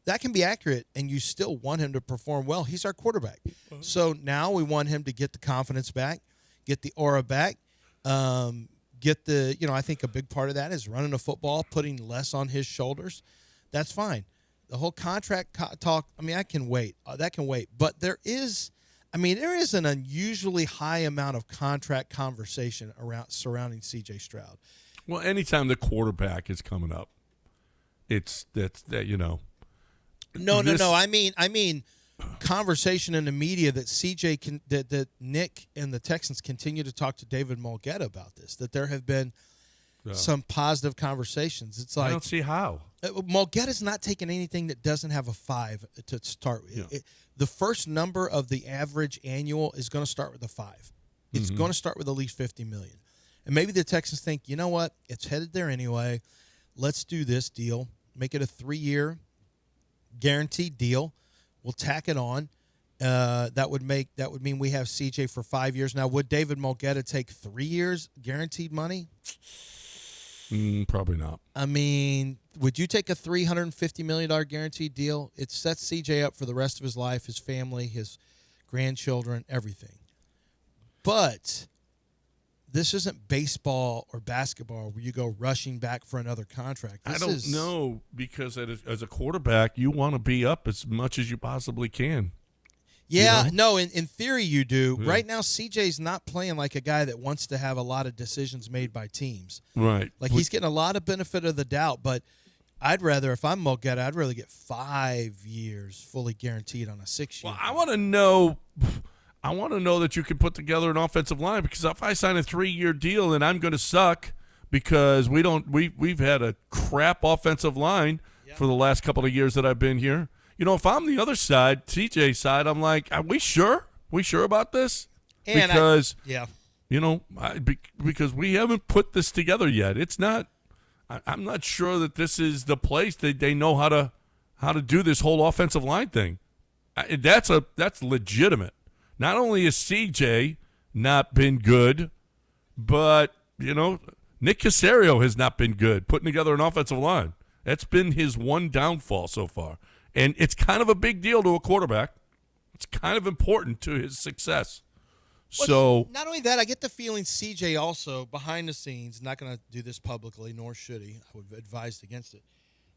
That can be accurate, and you still want him to perform well. He's our quarterback. So now we want him to get the confidence back, get the aura back, get the, I think a big part of that is running the football, putting less on his shoulders. That's fine. The whole contract talk, I can wait. That can wait. But there is an unusually high amount of contract conversation surrounding C.J. Stroud. well, anytime the quarterback is coming up, No. This- I mean, conversation in the media that CJ that Nick and the Texans continue to talk to David Mulgeta about this. That there have been some positive conversations. It's like I don't see how. Mulgeta's not taking anything that doesn't have a 5 to start. Yeah. The first number of the average annual is going to start with a 5. It's going to start with at least $50 million. And maybe the Texans think, you know what? It's headed there anyway. Let's do this deal. Make it a 3-year guaranteed deal. We'll tack it on. That would mean we have CJ for 5 years. Now, would David Mulgeta take 3 years guaranteed money? Probably not. I mean, would you take a $350 million guaranteed deal? It sets CJ up for the rest of his life, his family, his grandchildren, everything. But this isn't baseball or basketball where you go rushing back for another contract. I don't know, because as a quarterback, you want to be up as much as you possibly can. Yeah, You know? no, in theory you do. Yeah. Right now, CJ's not playing like a guy that wants to have a lot of decisions made by teams. Right. Like, he's getting a lot of benefit of the doubt, but I'd rather, if I'm Mulgeta, I'd rather get 5 years fully guaranteed on a 6-year. Well, I want to know that you can put together an offensive line, because if I sign a 3-year deal and I'm going to suck because we've had a crap offensive line for the last couple of years that I've been here. If I'm the other side, TJ's side, I'm like, are we sure? We sure about this? And because because we haven't put this together yet. It's not. I'm not sure that this is the place that they know how to do this whole offensive line thing. That's legitimate. Not only has CJ not been good, but Nick Caserio has not been good putting together an offensive line. That's been his one downfall so far. And it's kind of a big deal to a quarterback. It's kind of important to his success. So not only that, I get the feeling CJ also, behind the scenes, not going to do this publicly, nor should he. I would have advised against it.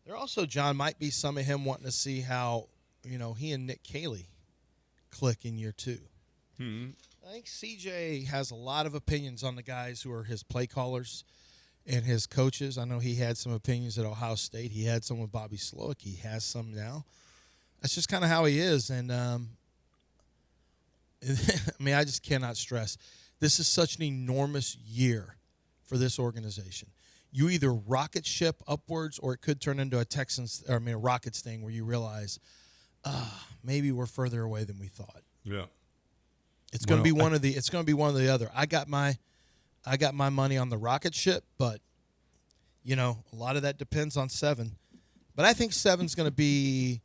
There also, John, might be some of him wanting to see how, he and Nick Caley click in year 2. I think CJ has a lot of opinions on the guys who are his play callers and his coaches. I know he had some opinions at Ohio State. He had some with Bobby Slowick. He has some now. That's just kind of how he is. And, I just cannot stress. This is such an enormous year for this organization. You either rocket ship upwards, or it could turn into a Rockets thing where you realize, maybe we're further away than we thought. Yeah. It's going to be one of the. It's going to be one or the other. I got my money on the rocket ship, but a lot of that depends on 7. But I think 7's going to be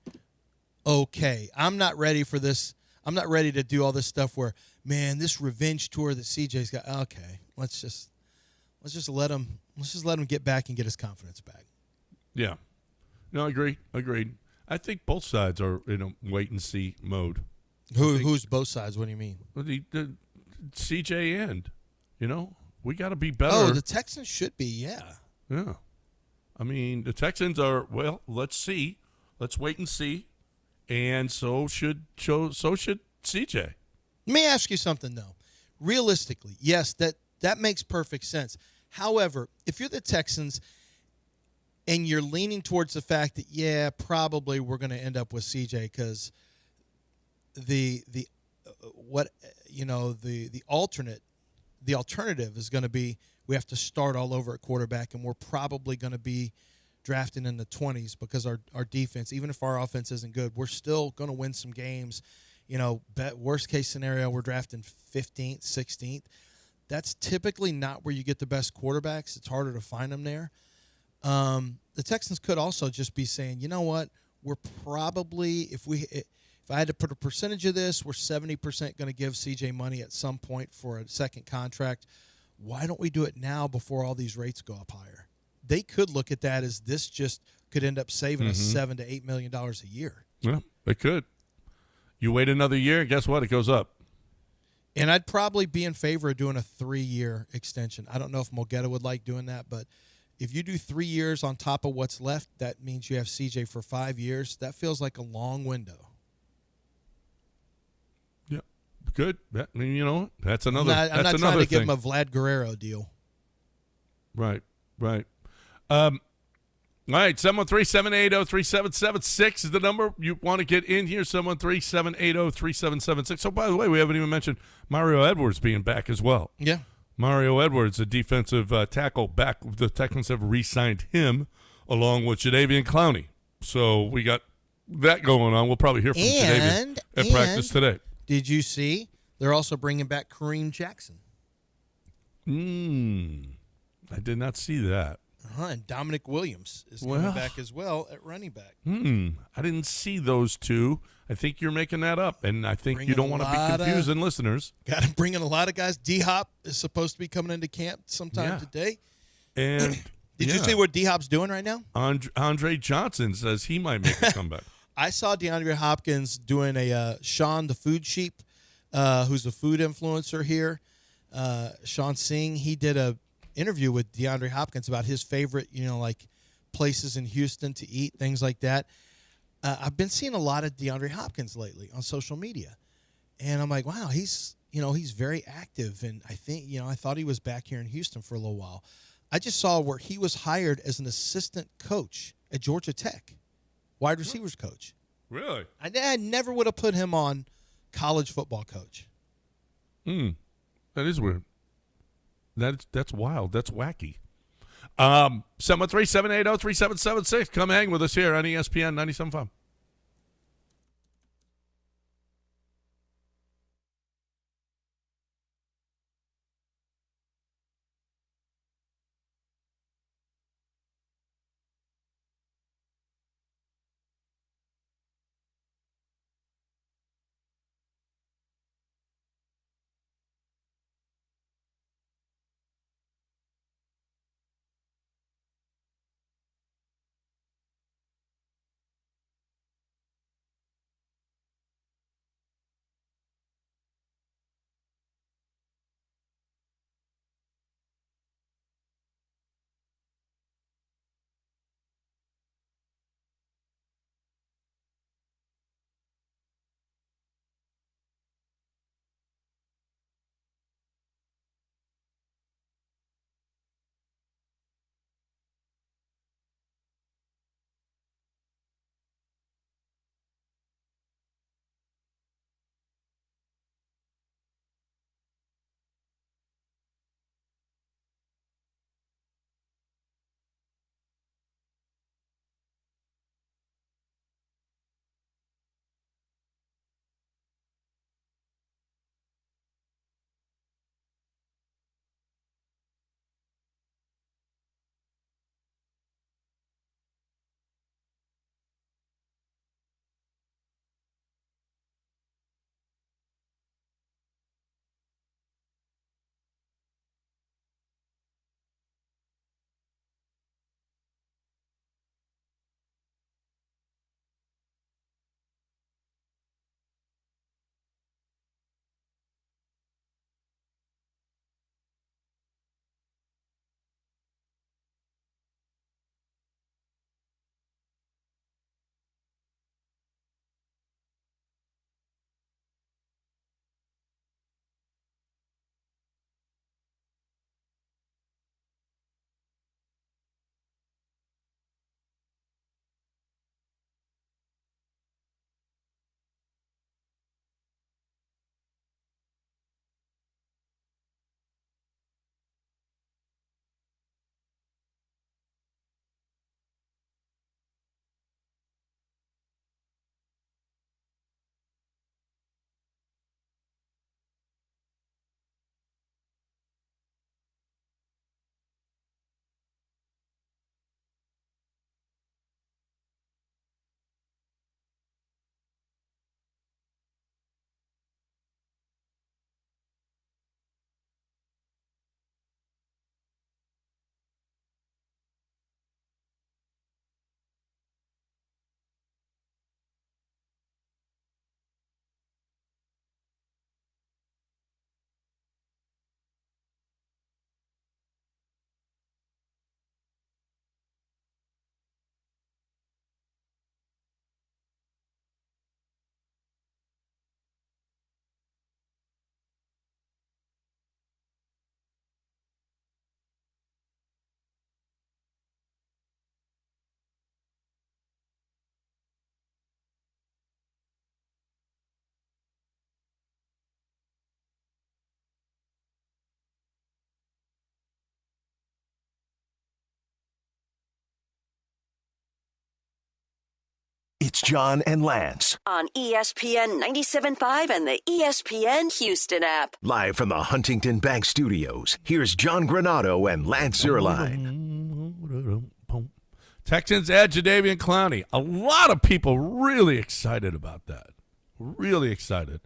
okay. I'm not ready for this. I'm not ready to do all this stuff where, man, this revenge tour that CJ's got. Okay, let's just let him get back and get his confidence back. Yeah. No, agreed. I think both sides are in a wait and see mode. Who's both sides? What do you mean? The CJ end. We got to be better. Oh, the Texans should be. Yeah. Yeah. The Texans are, well, let's see. Let's wait and see. And so should CJ. Let me ask you something, though. Realistically, yes, that makes perfect sense. However, if you're the Texans and you're leaning towards the fact that, yeah, probably we're going to end up with CJ because the alternative is going to be we have to start all over at quarterback, and we're probably going to be drafting in the 20s because our defense, even if our offense isn't good, we're still going to win some games. Worst case scenario, we're drafting 15th, 16th. That's typically not where you get the best quarterbacks. It's harder to find them there. The Texans could also just be saying, you know what, we're probably, if I had to put a percentage of this, we're 70% going to give CJ money at some point for a second contract. Why don't we do it now before all these rates go up higher? They could look at that as this just could end up saving us $7 to $8 million a year. Yeah, they could. You wait another year, guess what? It goes up. And I'd probably be in favor of doing a 3-year extension. I don't know if Mogetta would like doing that, but if you do 3 years on top of what's left, that means you have CJ for 5 years. That feels like a long window. Yeah, good. I mean, you know, that's another. I'm not trying to give him a Vlad Guerrero deal. Right. All right, 713-780-3776 is the number you want to get in here, 713-780-3776. So, by the way, we haven't even mentioned Mario Edwards being back as well. Yeah. Mario Edwards, a defensive tackle back. The Texans have re-signed him along with Jadeveon Clowney. So we got that going on. We'll probably hear from Jadeveon at practice today. Did you see they're also bringing back Kareem Jackson? I did not see that. And Dominic Williams is coming back as well at running back. I didn't see those two. I think you're making that up, and I think you don't want to be confusing listeners. Got to bring in a lot of guys. D-Hop is supposed to be coming into camp sometime today. And did you see what D-Hop's doing right now? Andre Johnson says he might make a comeback. I saw DeAndre Hopkins doing a Sean the Food Sheep, who's a food influencer here. Sean Singh, he did a interview with DeAndre Hopkins about his favorite, like places in Houston to eat, things like that. I've been seeing a lot of DeAndre Hopkins lately on social media, and I'm like, wow, he's very active, and I think, I thought he was back here in Houston for a little while. I just saw where he was hired as an assistant coach at Georgia Tech, wide receivers coach. Really? I never would have put him on college football coach. That is weird. That's wild. That's wacky. 713-780-3776. Come hang with us here on ESPN 97.5. It's John and Lance. On ESPN 97.5 and the ESPN Houston app. Live from the Huntington Bank Studios, here's John Granado and Lance Zierlein. Texans add Jadeveon Clowney. A lot of people really excited about that. Really excited.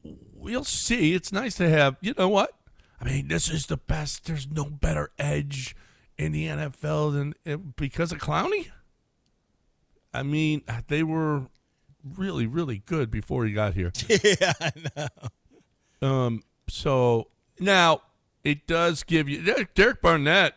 We'll see. It's nice to have, you know what? I mean, this is the best. There's no better edge in the NFL than because of Clowney. I mean, they were really, really good before he got here. Yeah, I know. So now it does give you Derek Barnett.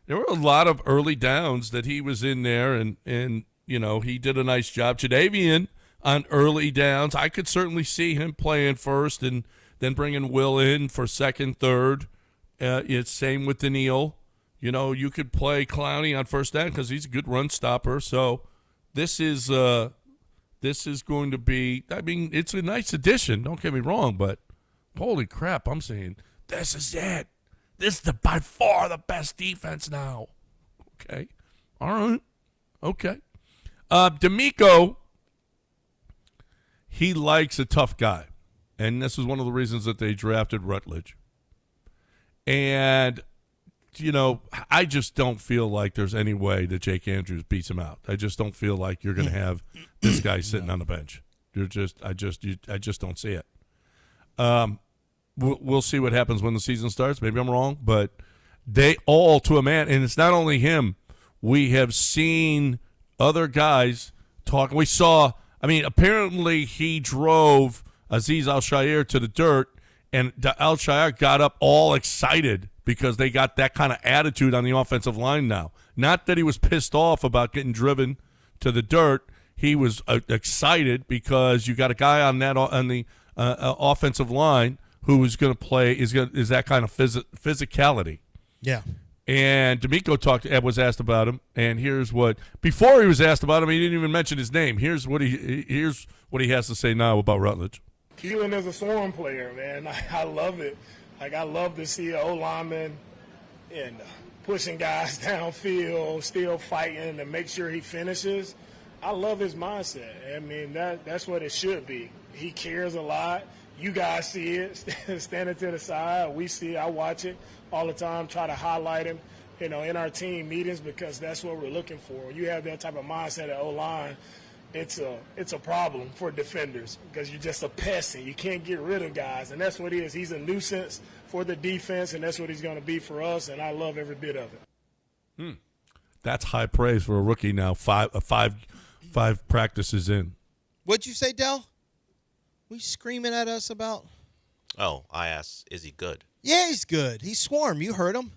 There were a lot of early downs that he was in there, and you know, he did a nice job. Jadeveon on early downs, I could certainly see him playing first and then bringing Will in for second, third. It's same with Daniil. You know, you could play Clowney on first down because he's a good run stopper. So this is going to be. I mean, it's a nice addition. Don't get me wrong, but holy crap, I'm saying this is it. This is by far the best defense now. Okay. All right. Okay. D'Amico, he likes a tough guy. And this is one of the reasons that they drafted Rutledge. And, you know, I just don't feel like there's any way that Jake Andrews beats him out. I just don't feel like you're going to have this guy sitting on the bench. I just don't see it. We'll see what happens when the season starts. Maybe I'm wrong, but they all, to a man, and it's not only him. We have seen other guys talk. We saw, I mean, apparently he drove Azeez Al-Shaair to the dirt, and Al-Shaair got up all excited because they got that kind of attitude on the offensive line now. Not that he was pissed off about getting driven to the dirt. He was excited because you got a guy on the offensive line who is going to play is that kind of physicality. Yeah. And D'Amico was asked about him, and here's what before he was asked about him, he didn't even mention his name. Here's what he has to say now about Rutledge. Keelan is a swarm player, man. I love it. Like, I love to see an O-lineman and pushing guys downfield, still fighting to make sure he finishes. I love his mindset. I mean, that's what it should be. He cares a lot. You guys see it, standing to the side. We see it. I watch it all the time, try to highlight him, you know, in our team meetings because that's what we're looking for. You have that type of mindset at O-line, it's a problem for defenders because you're just a pest and you can't get rid of guys, and that's what he is. He's a nuisance for the defense, and that's what he's going to be for us, and I love every bit of it. That's high praise for a rookie now, five practices in. What'd you say, Del? What are you screaming at us about? Oh, I asked, is he good? Yeah, he's good. He's swarm. You heard him.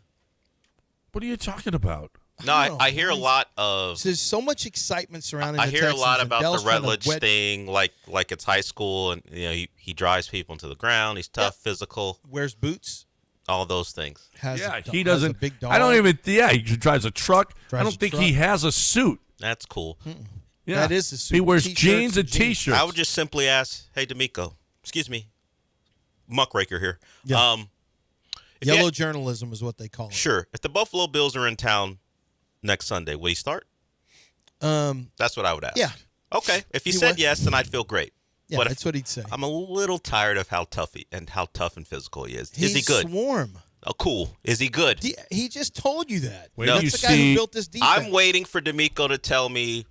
What are you talking about? No, I hear a lot of. There's so much excitement surrounding. I the hear a Texans, lot and about Dell's the Rutledge trying to thing, like it's high school, and you know he drives people into the ground. He's tough, physical. Wears boots. All those things. He doesn't. Has a big dog. I don't even. Yeah, he drives a truck. I Drives don't a think truck. he has a suit. That's cool. Yeah, That is a suit. He wears T-shirts jeans and and jeans. T-shirts. I would just simply ask, hey, D'Amico, excuse me, muckraker here. Yeah. If you Yellow had- journalism is what they call it. Sure. If the Buffalo Bills are in town next Sunday, will he start? That's what I would ask. Yeah. Okay. If he He said would. yes, then I'd feel great. Yeah, But that's what he'd say. I'm a little tired of how tough and physical he is. Is he He's good? Swarm. Oh, cool. Is he good? He just told you that. Wait That's till you the guy who see- built this defense. I'm waiting for D'Amico to tell me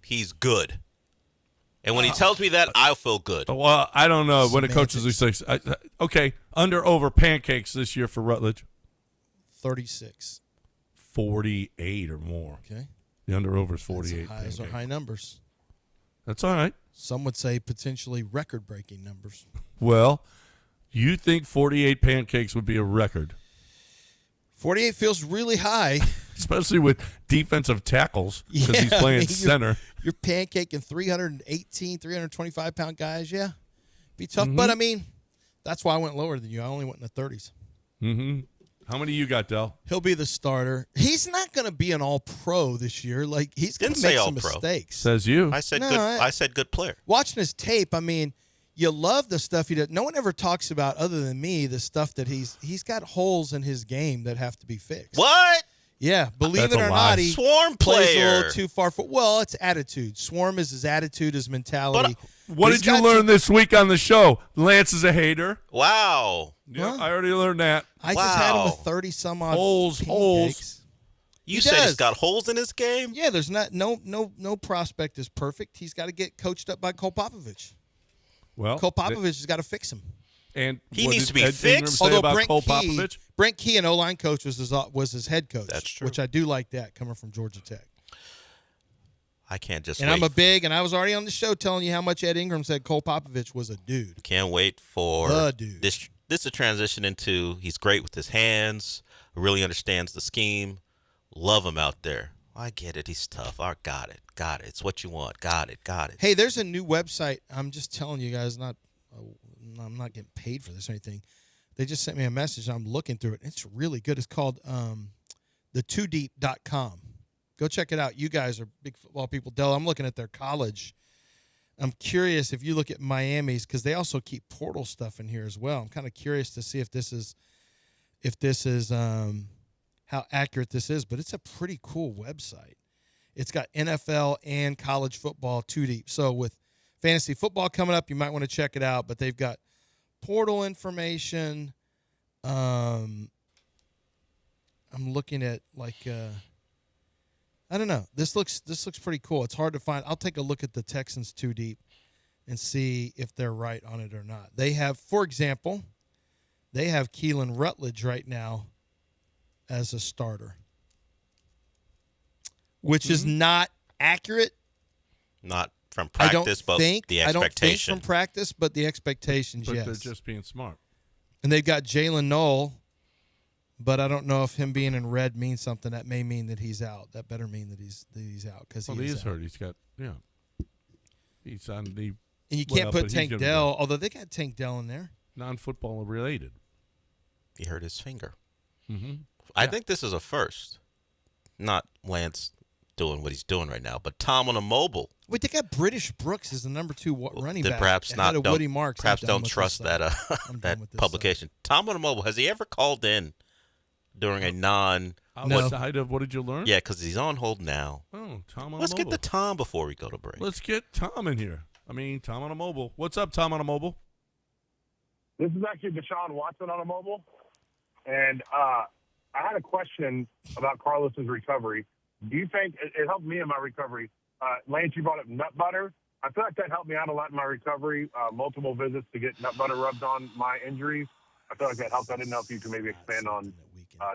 he's good. And when he tells me that, I'll feel good. Well, I don't know. When it coaches these things, okay, under over pancakes this year for Rutledge, 36. 48 or more. Okay. The under over is 48. Those are high numbers. That's all right. Some would say potentially record-breaking numbers. Well, you think 48 pancakes would be a record? 48 feels really high. Especially with defensive tackles because he's Yeah, playing I mean, center. You're pancaking 318, 325-pound guys, yeah. Be tough. Mm-hmm. But, I mean, that's why I went lower than you. I only went in the 30s. Mm-hmm. How many you got, Del? He'll be the starter. He's not going to be an all-pro this year. Like, he's going to Didn't make say some all-pro. mistakes. Says you. I said No, good. I- I said good player. Watching his tape, I mean, you love the stuff he does. No one ever talks about, other than me, the stuff that he's got holes in his game that have to be fixed. What? Yeah, believe That's it a or lie. not, he Swarm plays a player. little too far. Well, it's attitude. Swarm is his attitude, his mentality. What He's did you got learn this week on the show? Lance is a hater. Wow. Yeah, I already learned that. I just had him with 30-some odd Holes. pancakes. You He said does. he's got holes in his game? Yeah, there's no prospect is perfect. He's got to get coached up by Cole Popovich. Well, Cole Popovich has got to fix him. And He what needs did to be Ed Ingram fixed. say Although about Brent Cole Key, Popovich? Brent Key, an O-line coach, was his head coach. That's true. Which I do like that coming from Georgia Tech. I can't just And wait. I was already on the show telling you how much Ed Ingram said Cole Popovich was a dude. Can't wait for The dude. this to transition into he's great with his hands, really understands the scheme. Love him out there. I get it. He's tough. I got it. Got it. It's what you want. Got it. Got it. Hey, there's a new website. I'm just telling you guys, I'm not getting paid for this or anything. They just sent me a message. I'm looking through it. It's really good. It's called the2deep.com. Go check it out. You guys are big football people. Dell, I'm looking at their college. I'm curious if you look at Miami's, because they also keep portal stuff in here as well. I'm kind of curious to see if this is how accurate this is, but it's a pretty cool website. It's got NFL and college football 2 deep. So with fantasy football coming up, you might want to check it out, but they've got portal information. I'm looking at I don't know. This looks pretty cool. It's hard to find. I'll take a look at the Texans 2 deep and see if they're right on it or not. They have, for example, Keelan Rutledge right now as a starter, which is not accurate. Not from practice, but the expectation. I don't think from practice, but the expectations, But yes. they're just being smart. And they've got Jalen Knoll, but I don't know if him being in red means something. That may mean that he's out. That better mean that he's out because Well, he is hurt. He's got he's on the. And you can't but put he's Tank gonna be Dell, back. although they got Tank Dell in there. Non-football related. He hurt his finger. Mm-hmm. I think this is a first. Not Lance doing what he's doing right now, but Tom on a mobile. Wait, they got British Brooks as the number 2 running Then back. perhaps ahead not. of Woody Marks. Perhaps I'm done don't with trust this that stuff. I'm done that with this publication. Tom on a mobile. Has he ever called in during a non? Outside of what did you learn? Yeah, because he's on hold now. Oh, Tom on Let's a get mobile. the Tom before we go to break. Let's get Tom in here. Tom on a mobile. What's up, Tom on a mobile? This is actually Deshaun Watson on a mobile. And I had a question about Carlos's recovery. Do you think it helped me in my recovery? Lance, you brought up nut butter. I feel like that helped me out a lot in my recovery. Multiple visits to get nut butter rubbed on my injuries. I feel like that helped. I didn't know if you could maybe expand on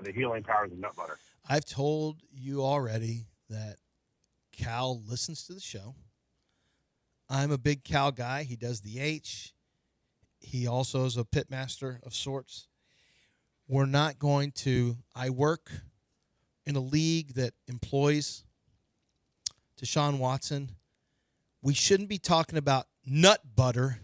the healing powers of nut butter. I've told you already that Cal listens to the show. I'm a big Cal guy. He does the H. He also is a pit master of sorts. We're not going to – I work in a league that employs Deshaun Watson. We shouldn't be talking about nut butter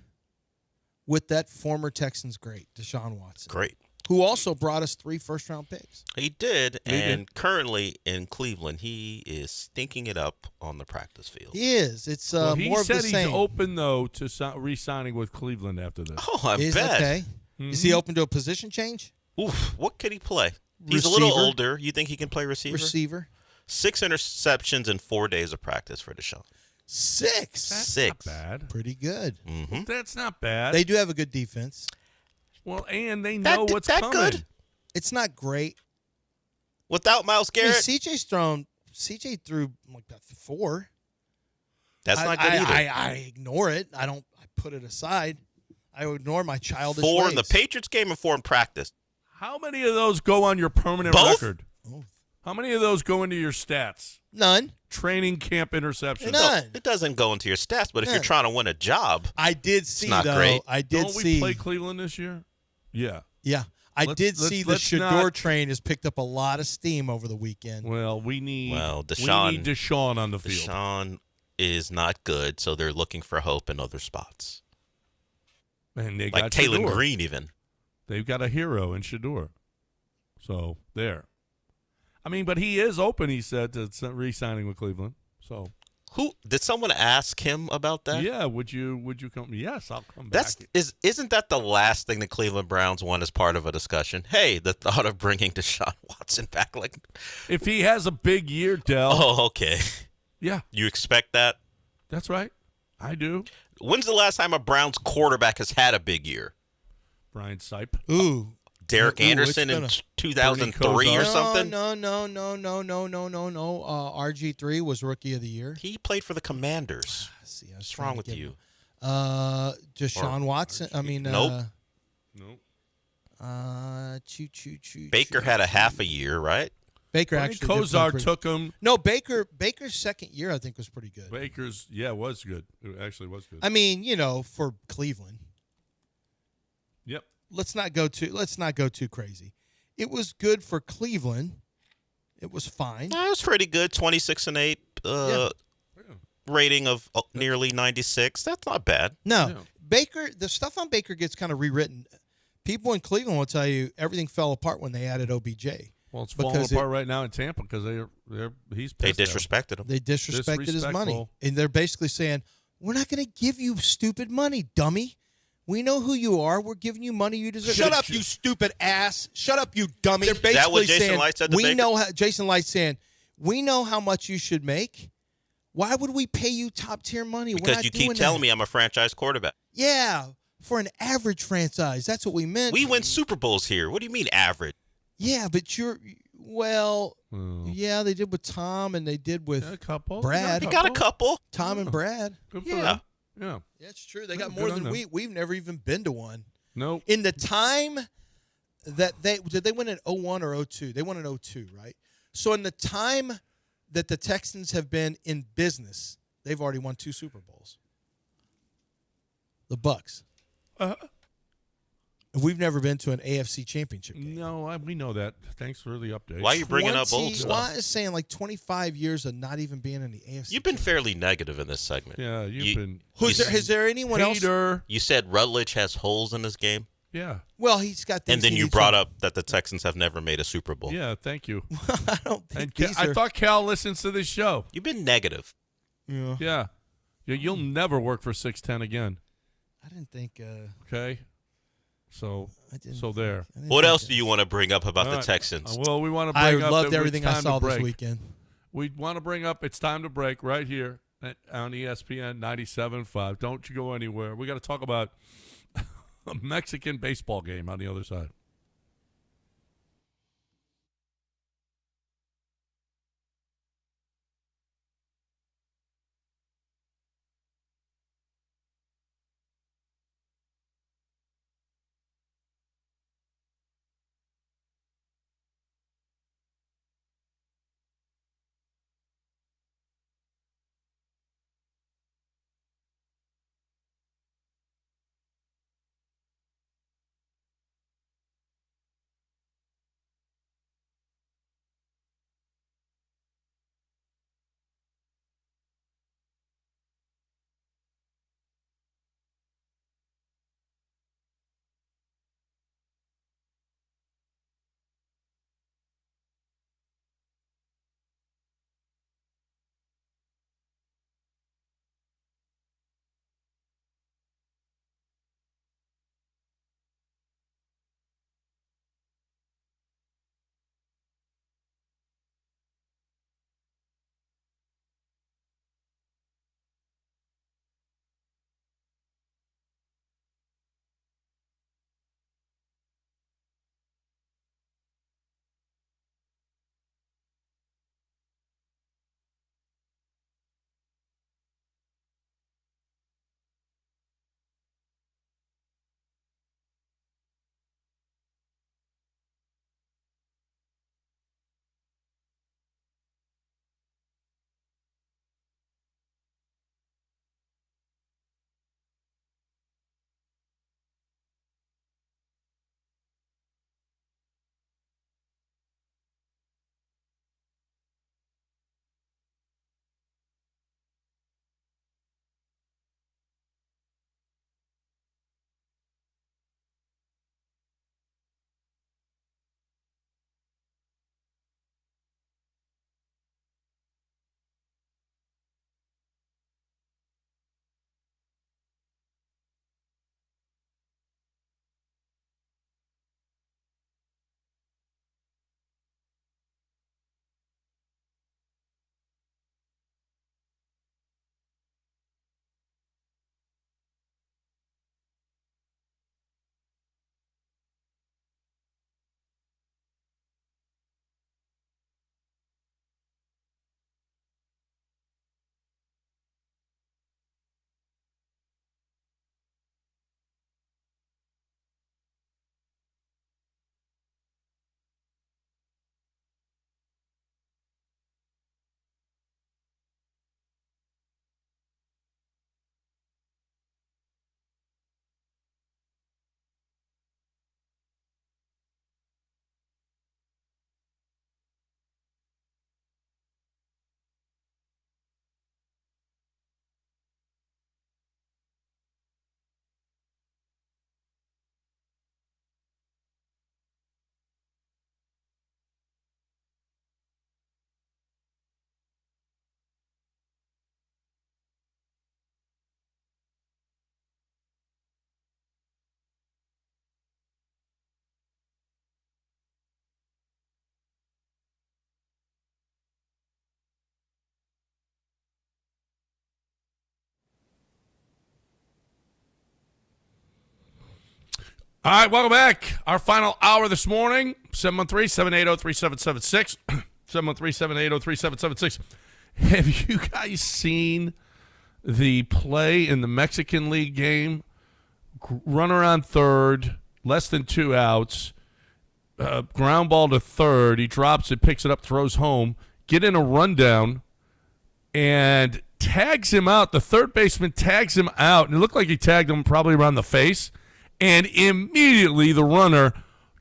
with that former Texans great, Deshaun Watson. Great. Who also brought us 3 first-round picks. He did, and currently in Cleveland, he is stinking it up on the practice field. He is. It's Well, more of the he same. said he's open, though, to re-signing with Cleveland after this. Oh, I Is bet. okay. Is he open to a position change? Oof, what could he play? He's a Receiver. little older. You think he can play receiver? Receiver. 6 interceptions in 4 days of practice for Deshaun. 6. That's 6. not bad. Pretty good. Mm-hmm. That's not bad. They do have a good defense. Well, and they know what's coming. Good? It's not great. Without Myles Garrett? CJ threw like about 4. That's not good either. I ignore it. I put it aside. I ignore my childish 4 ways. in the Patriots game and 4 in practice. How many of those go on your permanent Both? record? How many of those go into your stats? None. Training camp interceptions. None. It doesn't go into your stats, but if you're None. trying to win a job, I did see, not though. great. I did Don't see. we play Cleveland this year? Yeah. Yeah. I did see the Shador not- train has picked up a lot of steam over the weekend. Well, we need Deshaun, Deshaun on the field. Deshaun is not good, so they're looking for hope in other spots. And they Like got Taylor Shador. Green, even. They've got a hero in Shador. So, there. But he is open, he said, to re-signing with Cleveland. So, Who did someone ask him about that? Yeah, would you come? Yes, I'll come That's back. isn't that the last thing the Cleveland Browns want as part of a discussion? Hey, the thought of bringing Deshaun Watson back, like If he has a big year, Dell. oh, okay, Yeah, you expect that? that's right. I do. When's the last time a Browns quarterback has had a big year? Brian Sipe. Ooh. Derek Anderson in 2003 or something? No. RG3 was Rookie of the Year. He played for the Commanders. See, what's wrong with you? Deshaun Watson. I mean, nope. Baker had a half a year, right? Baker Brian actually Kosar took him. No, Baker's second year I think was pretty good. Baker's was good. It actually was good. I mean, for Cleveland. Yep. Let's not go too crazy. It was good for Cleveland. It was fine. No, it was pretty good. 26-8 rating of nearly 96. That's not bad. No. Baker, the stuff on Baker gets kind of rewritten. People in Cleveland will tell you everything fell apart when they added OBJ. Well, it's falling apart right now in Tampa because he's they pissed disrespected him. They disrespected his money, and they're basically saying, "We're not going to give you stupid money, dummy. We know who you are. We're giving you money you deserve." Shut up, you stupid ass! Shut up, you dummy! They're basically that what Jason saying, Light said to "We Baker? know." Jason Light saying, "We know how much you should make. Why would we pay you top tier money? We're Because not you doing keep telling that." me I'm a franchise quarterback. Yeah, for an average franchise, that's what we meant. We win Super Bowls here. What do you mean average? Yeah, but yeah, they did with Tom and they did with a couple. Brad. They got a couple. Tom and Brad. Good for Yeah. them. Yeah. That's true. They got Good more on than them. we've never even been to one. Nope. In the time that did they win in 01 or 02? They won in 02, right? So in the time that the Texans have been in business, they've already won 2 Super Bowls. The Bucks. We've never been to an AFC championship game. No, we know that. Thanks for the update. Why are you bringing up old stuff? Well, I was saying like 25 years of not even being in the AFC. You've been fairly negative in this segment. Yeah, you've been. Is there anyone else? You said Rutledge has holes in his game. Yeah. Well, he's got things. And then he you needs brought to- up that the Texans have never made a Super Bowl. Yeah, thank you. I don't think And these I are- thought Cal listens to this show. You've been negative. Yeah. Yeah. You'll never work for 610 again. I didn't think. Okay. So didn't there. What else do you want to bring up about All the right. Texans? Well, we want to I bring up loved that everything it's I time saw to this break. weekend. We want to bring up it's time to break right here on ESPN 97.5. Don't you go anywhere. We got to talk about a Mexican baseball game on the other side. All right, welcome back. Our final hour this morning, 713-780-3776. 713-780-3776. Have you guys seen the play in the Mexican League game? Runner on third, less than 2 outs, ground ball to third. He drops it, picks it up, throws home, get in a rundown, and tags him out. The third baseman tags him out, and it looked like he tagged him probably around the face. And immediately the runner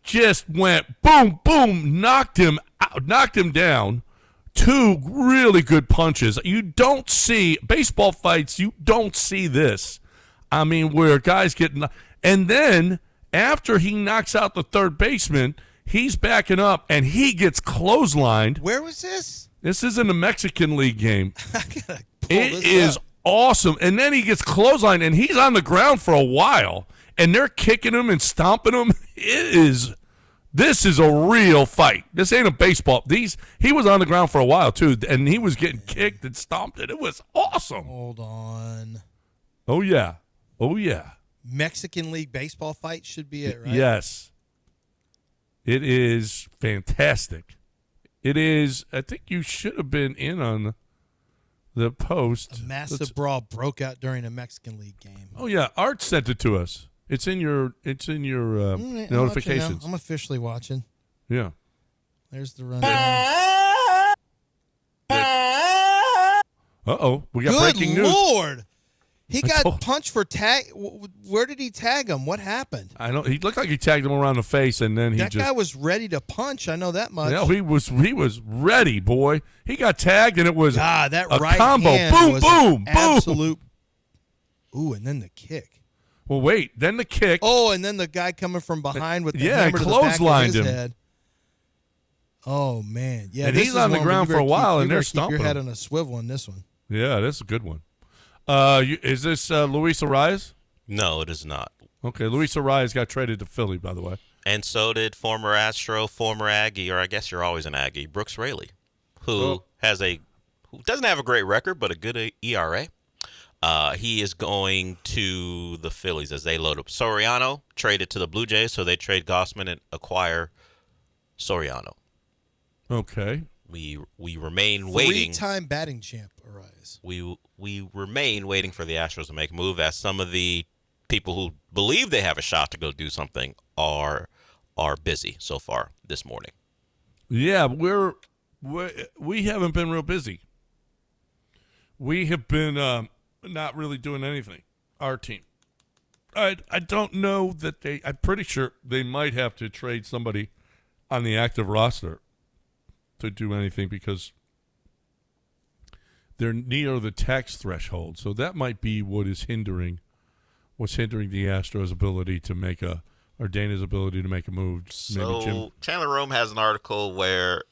just went boom, boom, knocked him out, knocked him down. 2 really good punches. You don't see baseball fights. You don't see this. I mean, where guys get, and then after he knocks out the third baseman, he's backing up and he gets clotheslined. Where was this? This is in the Mexican League game. It is awesome. And then he gets clotheslined and he's on the ground for a while. And they're kicking him and stomping him. This is a real fight. This ain't a baseball. He was on the ground for a while, too, and he was getting kicked and stomped. It was awesome. Hold on. Oh, yeah. Oh, yeah. Mexican League baseball fight should be it, right? Yes. It is fantastic. It is. I think you should have been in on the post. A massive brawl broke out during a Mexican League game. Oh, yeah. Art sent it to us. It's in your notifications. I'm officially watching. Yeah. There's the run. Uh-oh. We got breaking news. Good Lord. He got punched for tag. Where did he tag him? What happened? I don't. He looked like he tagged him around the face, and then that guy was ready to punch. I know that much. Yeah, he was ready, boy. He got tagged, and it was that a right combo. hand Boom, was boom, boom. Absolute. Ooh, and then the kick. Well, wait. Then the kick. Oh, and then the guy coming from behind with the hammer to the back of clotheslined his him. head. Oh man, yeah. And this he's is on the one where ground you for a better while, keep- and you they're better keep stomping your head him. on a swivel in this one. Yeah, that's a good one. Is this Luis Arias? No, it is not. Okay, Luis Arias got traded to Philly, by the way. And so did former Astro, former Aggie, or I guess you're always an Aggie, Brooks Raley, who doesn't have a great record, but a good ERA. He is going to the Phillies as they load up. Soriano traded to the Blue Jays, so they trade Gossman and acquire Soriano. Okay. We remain waiting. 3-time batting champ Arias. We remain waiting for the Astros to make a move, as some of the people who believe they have a shot to go do something are busy so far this morning. Yeah, we haven't been real busy. We have been not really doing anything. Our team. I don't know that I'm pretty sure they might have to trade somebody on the active roster to do anything because they're near the tax threshold. So that might be what's hindering the Astros' ability to make or Dana's ability to make a move. So Chandler Rome has an article where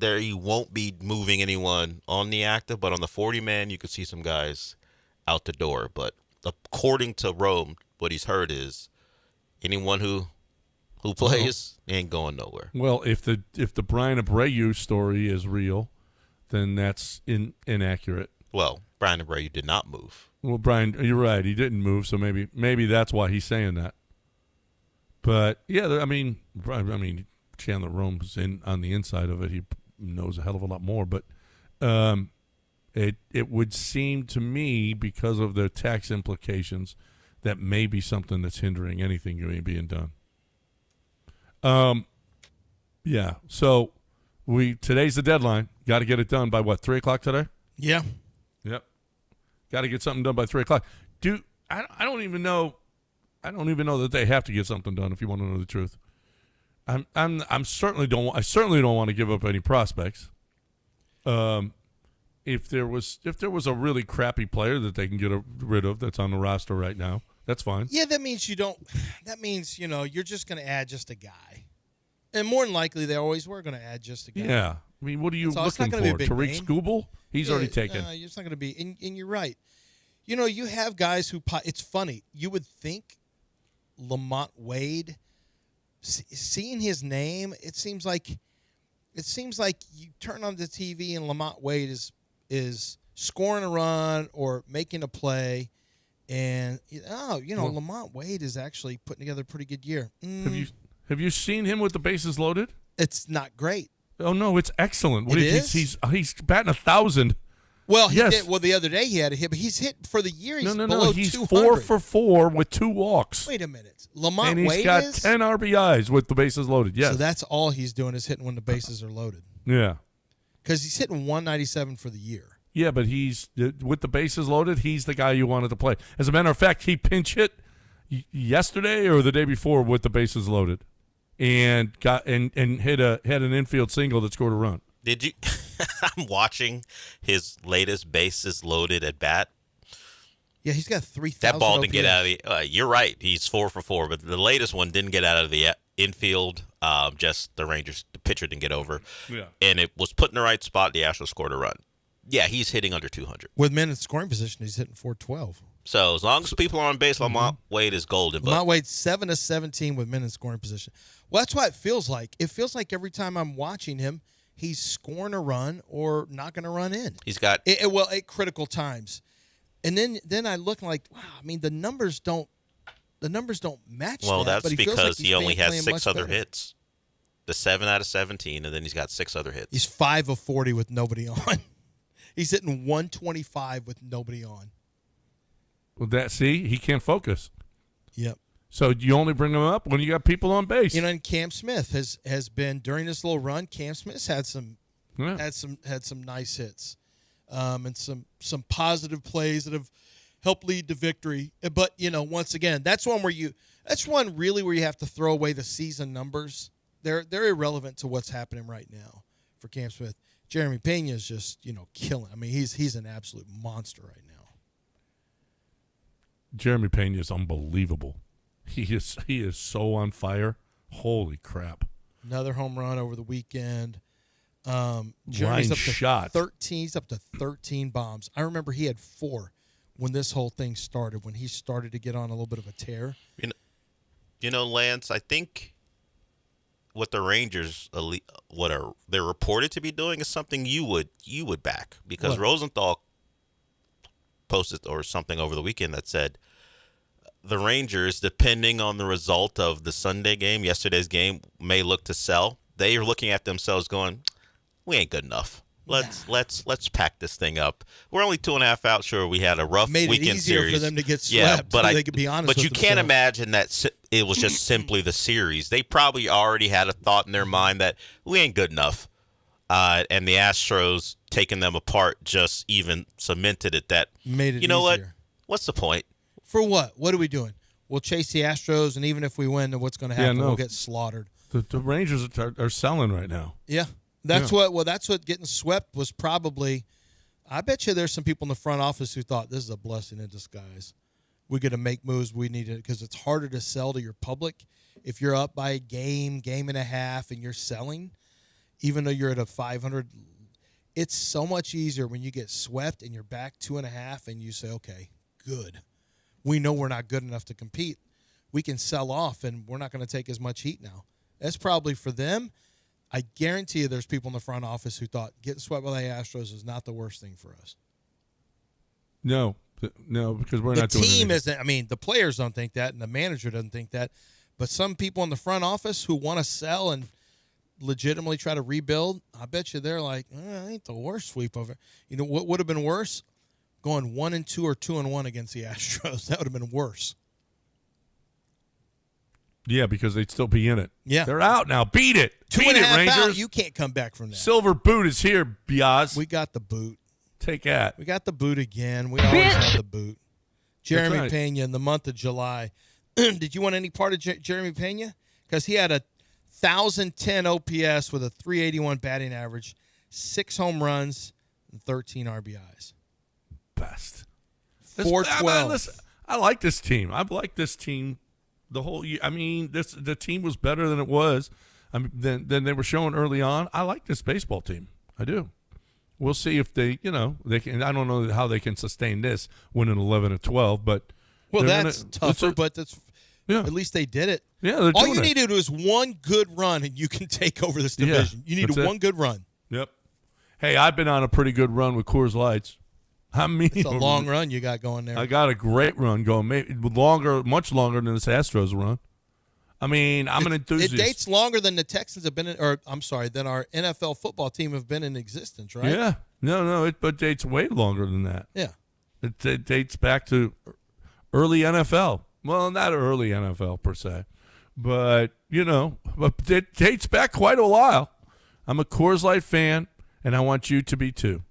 you won't be moving anyone on the active, but on the 40-man, you could see some guys out the door. But according to Rome, what he's heard is anyone who plays ain't going nowhere. Well, if the Brian Abreu story is real, then that's inaccurate. Well, Brian Abreu did not move. Well, Brian, you're right. He didn't move, so maybe that's why he's saying that. But yeah, I mean, Chandler Rome's on the inside of it. He knows a hell of a lot more. But it would seem to me, because of the tax implications, that may be something that's hindering anything being done. Yeah. So today's the deadline. Got to get it done by what, 3:00 today? Yeah. Yep. Got to get something done by 3:00. I don't even know. I don't even know that they have to get something done. If you want to know the truth, I certainly don't want to give up any prospects. If there was a really crappy player that they can get rid of that's on the roster right now, that's fine. Yeah, that means you don't. That means you're just going to add just a guy, and more than likely they always were going to add just a guy. Yeah, I mean, what are you looking for? Tariq Skubal? He's already taken. It's not going to be. And you're right. You have guys who. It's funny. You would think Lamont Wade. Seeing his name, it seems like you turn on the TV and Lamont Wade is scoring a run or making a play, And Lamont Wade is actually putting together a pretty good year. Have you seen him with the bases loaded? It's not great. Oh no, it's excellent. It is? He's batting 1,000. Well, yes. did. Well, the other day he had a hit, but he's hit for the year. He's No. below He's 200. 4 for 4 with 2 walks. Wait a minute, Lamont and he's Wade got is? 10 RBIs with the bases loaded. Yes. So that's all he's doing is hitting when the bases are loaded. Yeah. Because he's hitting 197 for the year. Yeah, but he's with the bases loaded. He's the guy you wanted to play. As a matter of fact, he pinch hit yesterday or the day before with the bases loaded, and hit an infield single that scored a run. Did you? I'm watching his latest bases loaded at bat. Yeah, he's got 3,000. That ball didn't OPS. get out of the. You're right. He's 4 for 4, but the latest one didn't get out of the infield. Just the pitcher didn't get over. Yeah. And it was put in the right spot. The Astros scored a run. Yeah, he's hitting under 200. With men in scoring position, he's hitting 412. So as long as people are on base, Lamont Wade is golden. Lamont Wade 7 of 17 with men in scoring position. Well, that's what it feels like. It feels like every time I'm watching him, he's scoring a run or knocking a run in. He's got at critical times. And then I look like, wow, I mean the numbers don't match. Well, that, that's but he feels because like he only has playing 6 much other better. hits. The 7 out of 17, and then he's got 6 other hits. He's 5 of 40 with nobody on. He's hitting 125 with nobody on. Well, he can't focus. Yep. So you only bring him up when you got people on base. And Cam Smith has been during this little run. Cam Smith's had some nice hits, and some positive plays that have helped lead to victory. But once again, that's one where you have to throw away the season numbers. They're irrelevant to what's happening right now for Cam Smith. Jeremy Pena is just killing. I mean, he's an absolute monster right now. Jeremy Pena is unbelievable. He is so on fire. Holy crap! Another home run over the weekend. Jeremy's up to shot. 13. He's up to 13 bombs. I remember he had 4 when this whole thing started. When he started to get on a little bit of a tear. Lance, I think what the Rangers they're reported to be doing is something you would back, because What? Rosenthal posted or something over the weekend that said the Rangers, depending on the result of the Sunday game, yesterday's game, may look to sell. They are looking at themselves going, we ain't good enough. Let's pack this thing up. We're only 2.5 out. Sure, we had a rough Made it weekend easier series for them to get swept, so they could be honest But with you can't themselves. imagine that it was just simply the series. They probably already had a thought in their mind that we ain't good enough, and the Astros taking them apart just even cemented it. That Made it you know easier. what? What's the point? For what? What are we doing? We'll chase the Astros, and even if we win, then what's going to happen? no. We'll get slaughtered. The Rangers are selling right now. Yeah. That's what getting swept was probably. I bet you there's some people in the front office who thought this is a blessing in disguise. We're going to make moves we need to, because it's harder to sell to your public if you're up by a game and a half, and you're selling, even though you're at a 500. It's so much easier when you get swept and you're back 2.5, and you say, okay, good. We know we're not good enough to compete. We can sell off, and we're not going to take as much heat now. That's probably for them. I guarantee you there's people in the front office who thought getting swept by the Astros is not the worst thing for us. No, because we're The not doing team anything. isn't. I mean, the players don't think that, and the manager doesn't think that. But some people in the front office who want to sell and legitimately try to rebuild, I bet you they're like, ain't the worst sweep of it. You know what would have been worse? Going 1-2 or 2-1 against the Astros. That would have been worse. Yeah, because they'd still be in it. Yeah. They're out now. Beat it. Beat 2.5 it, Rangers. out, you can't come back from that. Silver boot is here, Biaz. We got the boot. Take that. We got the boot again. We always have the boot. Jeremy right. Pena in the month of July. Did you want any part of Jeremy Pena? Because he had a 1,010 OPS with a 381 batting average, 6 home runs, and 13 RBIs. Best. 412. Listen, I like this team. I've liked this team the whole year. I mean, the team was better than it was. Than they were showing early on. I like this baseball team. I do. We'll see if they can. I don't know how they can sustain this, winning 11 of 12. But that's tougher. But that's at least they did it. Yeah, all you need to do is one good run, and you can take over this division. You need one good run. Yep. Hey, I've been on a pretty good run with Coors Lights. I mean, It's a long run you got going there. I got a great run going, maybe longer, much longer than this Astros run. I mean, I'm an enthusiast. It dates longer than the Texans have been than our NFL football team have been in existence, right? Yeah. No, it dates way longer than that. Yeah. It dates back to early NFL. Well, not early NFL per se, but it dates back quite a while. I'm a Coors Light fan, and I want you to be too.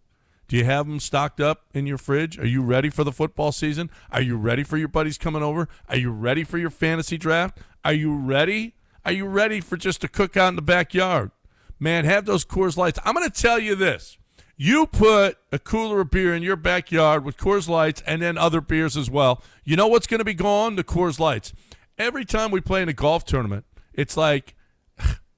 Do you have them stocked up in your fridge? Are you ready for the football season? Are you ready for your buddies coming over? Are you ready for your fantasy draft? Are you ready? Are you ready for just a cookout in the backyard? Man, have those Coors Lights. I'm going to tell you this. You put a cooler of beer in your backyard with Coors Lights and then other beers as well. You know what's going to be gone? The Coors Lights. Every time we play in a golf tournament, it's like,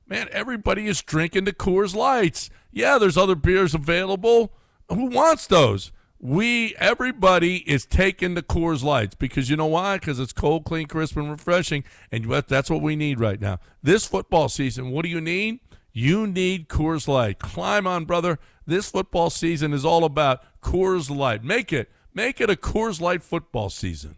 man, everybody is drinking the Coors Lights. Yeah, there's other beers available. Who wants those? Everybody is taking the Coors Lights because you know why? Because it's cold, clean, crisp, and refreshing, and that's what we need right now. This football season, what do you need? You need Coors Light. Climb on, brother. This football season is all about Coors Light. Make it a Coors Light football season.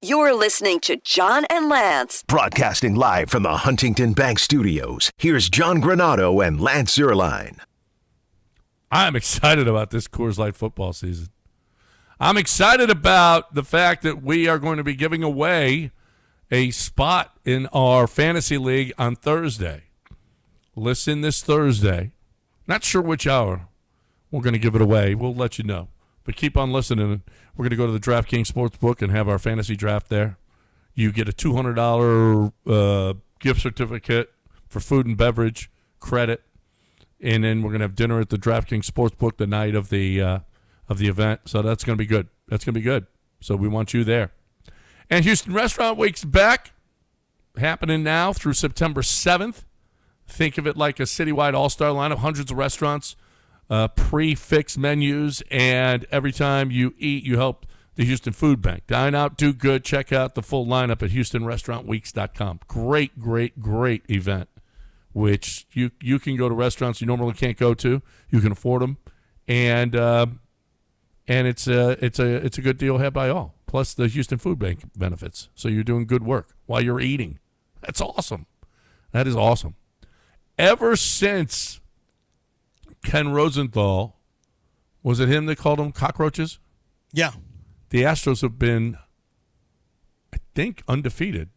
You're listening to John and Lance. Broadcasting live from the Huntington Bank Studios, here's John Granado and Lance Zierlein. I'm excited about this Coors Light football season. I'm excited about the fact that we are going to be giving away a spot in our fantasy league on Thursday. Listen this Thursday. Not sure which hour we're going to give it away. We'll let you know. But keep on listening. We're going to go to the DraftKings Sportsbook and have our fantasy draft there. You get a $200 gift certificate for food and beverage credit. And then we're going to have dinner at the DraftKings Sportsbook the night of the event. So that's going to be good. That's going to be good. So we want you there. And Houston Restaurant Week's back, happening now through September 7th. Think of it like a citywide all-star lineup, hundreds of restaurants, pre-fixed menus, and every time you eat, you help the Houston Food Bank. Dine out, do good. Check out the full lineup at HoustonRestaurantWeeks.com. Great, great, great event, which you can go to restaurants you normally can't go to. You can afford them, and it's a good deal had by all. Plus the Houston Food Bank benefits. So you're doing good work while you're eating. That's awesome. That is awesome. Ever since Ken Rosenthal, was it him that called them cockroaches? Yeah. The Astros have been, I think, undefeated.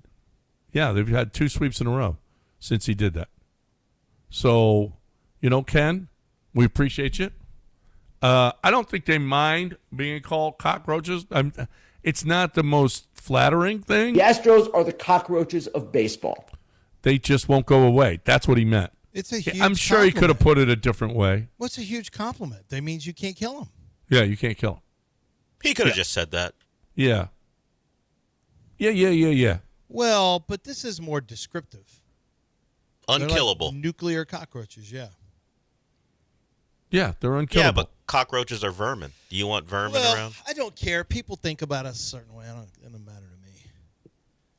Yeah, they've had 2 sweeps in a row since he did that. So, Ken, we appreciate you. I don't think they mind being called cockroaches. It's not the most flattering thing. The Astros are the cockroaches of baseball. They just won't go away. That's what he meant. It's a huge I'm sure he could have put it a different way. What's a huge compliment? That means you can't kill him. Yeah, you can't kill him. He could have just said that. Yeah. Yeah. Well, but this is more descriptive. Unkillable. Like nuclear cockroaches, yeah. Yeah, they're unkillable. Yeah, but cockroaches are vermin. Do you want vermin around? I don't care. People think about us a certain way. It doesn't matter to me.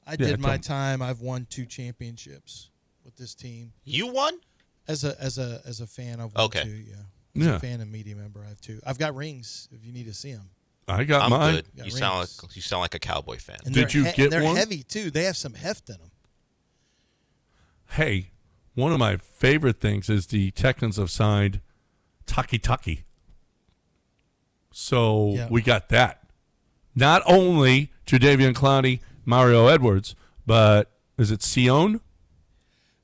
I did my time. I've won 2 championships with this team. You won? As a fan, I've won 2. Yeah. As a fan and media member, I have 2. I've got rings. If you need to see them. I got I'm mine. Good. You sound like a Cowboy fan. And did you get they're one? They're heavy too. They have some heft in them. Hey, one of my favorite things is the Texans have signed Taki. So we got that. Not only Jadeveon Clowney, Mario Edwards, but is it Sione?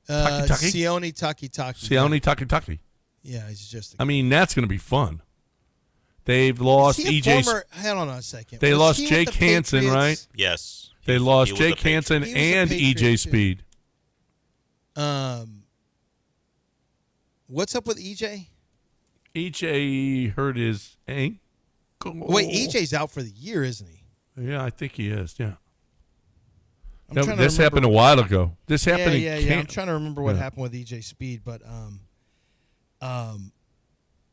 Sione Taki. Sione Taki. Yeah, he's just. I mean, that's going to be fun. They've lost EJ. Hold on a second. They lost Jake Hansen, right? Yes. They lost Jake Hansen and EJ Speed. What's up with EJ? EJ hurt his ankle. Wait, EJ's out for the year, isn't he? Yeah, I think he is. Yeah. This happened a while ago. This happened. Yeah. I'm trying to remember what happened with EJ Speed, but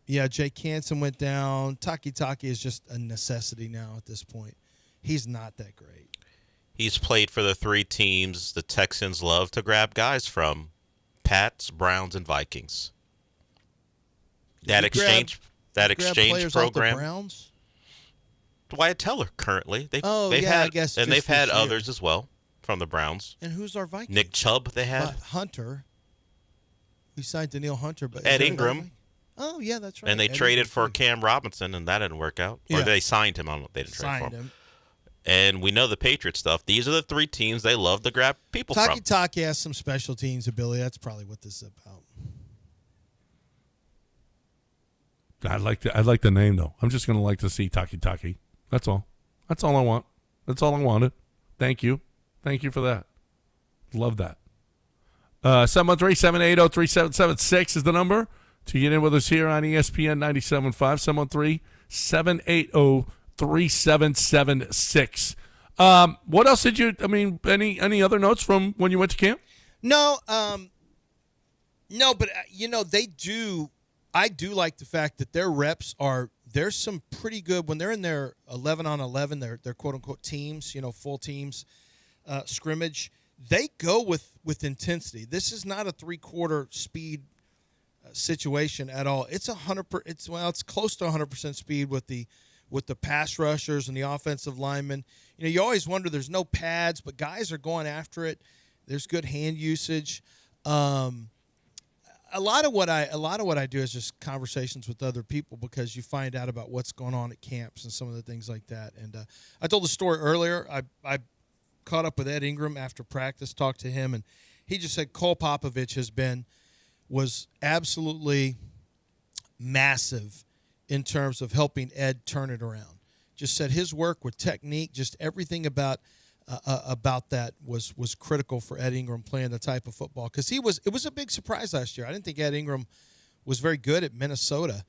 Jake Hansen went down. Taki is just a necessity now at this point. He's not that great. He's played for the 3 teams the Texans love to grab guys from: Pats, Browns, and Vikings. That exchange program. Browns? Wyatt Teller currently. They've had others as well from the Browns. And who's our Vikings? Nick Chubb. They had Hunter. We signed Daniil Hunter, but Ed Ingram. Oh yeah, that's right. And they traded for Cam Robinson, and that didn't work out. Yeah. Or they signed him. They didn't trade for him. And we know the Patriot stuff. These are the 3 teams they love to grab people from. Taki has some special teams ability. That's probably what this is about. I like the name though. I'm just gonna like to see Taki. That's all. That's all I want. That's all I wanted. Thank you for that. Love that. 713-780-3776 is the number to get in with us here on ESPN 97.5. 713-780-3776. What else did you? I mean, any other notes from when you went to camp? No, but they do. I do like the fact that their reps are. There's some pretty good when they're in their 11-on-11. Their quote unquote teams. full teams, scrimmage. They go with intensity. This is not a 3/4 speed situation at all. It's 100%. It's close to 100% speed with the pass rushers and the offensive linemen. You always wonder. There's no pads, but guys are going after it. There's good hand usage. A lot of what I do is just conversations with other people because you find out about what's going on at camps and some of the things like that. And I told the story earlier. I caught up with Ed Ingram after practice, talked to him, and he just said Cole Popovich was absolutely massive in terms of helping Ed turn it around. Just said his work with technique, just everything about that was critical for Ed Ingram playing the type of football. Because it was a big surprise last year. I didn't think Ed Ingram was very good at Minnesota,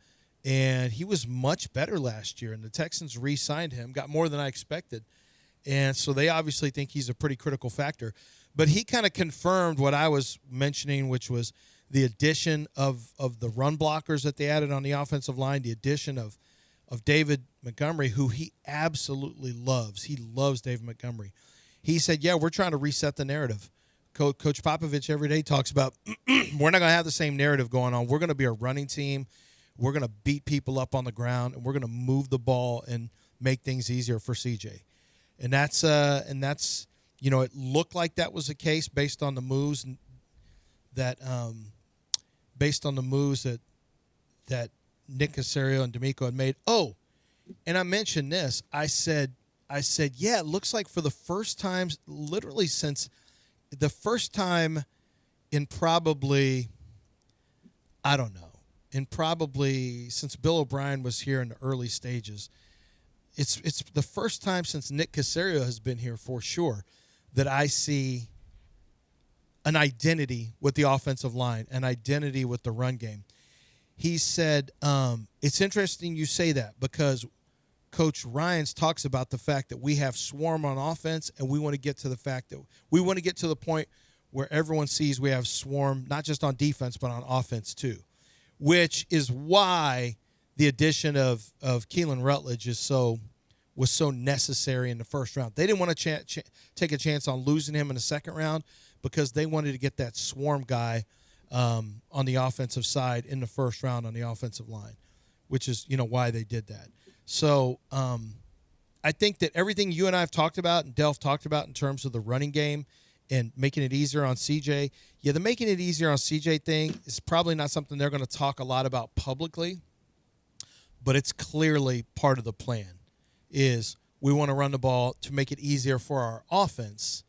and he was much better last year. And the Texans re-signed him, got more than I expected. And so they obviously think he's a pretty critical factor. But he kind of confirmed what I was mentioning, which was the addition of the run blockers that they added on the offensive line, the addition of David Montgomery, who he absolutely loves. He loves David Montgomery. He said, yeah, we're trying to reset the narrative. Coach Popovich every day talks about we're not going to have the same narrative going on. We're going to be a running team. We're going to beat people up on the ground, and we're going to move the ball and make things easier for CJ. And that's it looked like that was the case based on the moves that Nick Caserio and D'Amico had made. Oh, and I mentioned this. I said, yeah, it looks like for the first time, literally since the first time in probably, I don't know, since Bill O'Brien was here in the early stages, it's the first time since Nick Caserio has been here for sure that I see an identity with the offensive line, an identity with the run game. He said, it's interesting you say that because Coach Ryans talks about the fact that we have swarm on offense, and we want to get to the point where everyone sees we have swarm, not just on defense, but on offense too, which is why the addition of Keelan Rutledge was so necessary in the first round. They didn't want to take a chance on losing him in the second round because they wanted to get that swarm guy on the offensive side in the first round on the offensive line, which is why they did that. So I think that everything you and I have talked about and Delph talked about in terms of the running game and making it easier on CJ, the making it easier on CJ thing is probably not something they're going to talk a lot about publicly, but it's clearly part of the plan is we want to run the ball to make it easier for our offense,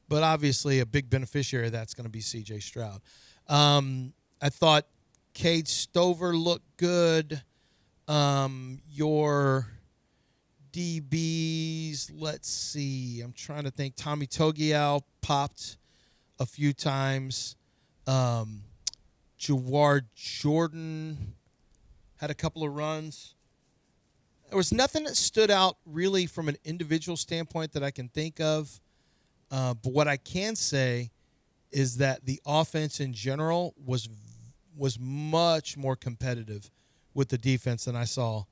but obviously a big beneficiary of that's going to be C.J. Stroud. I thought Cade Stover looked good. Your DBs, let's see. I'm trying to think. Tommy Togiao popped a few times. Jawar Jordan had a couple of runs. There was nothing that stood out really from an individual standpoint that I can think of. But what I can say is that the offense in general was much more competitive with the defense than I saw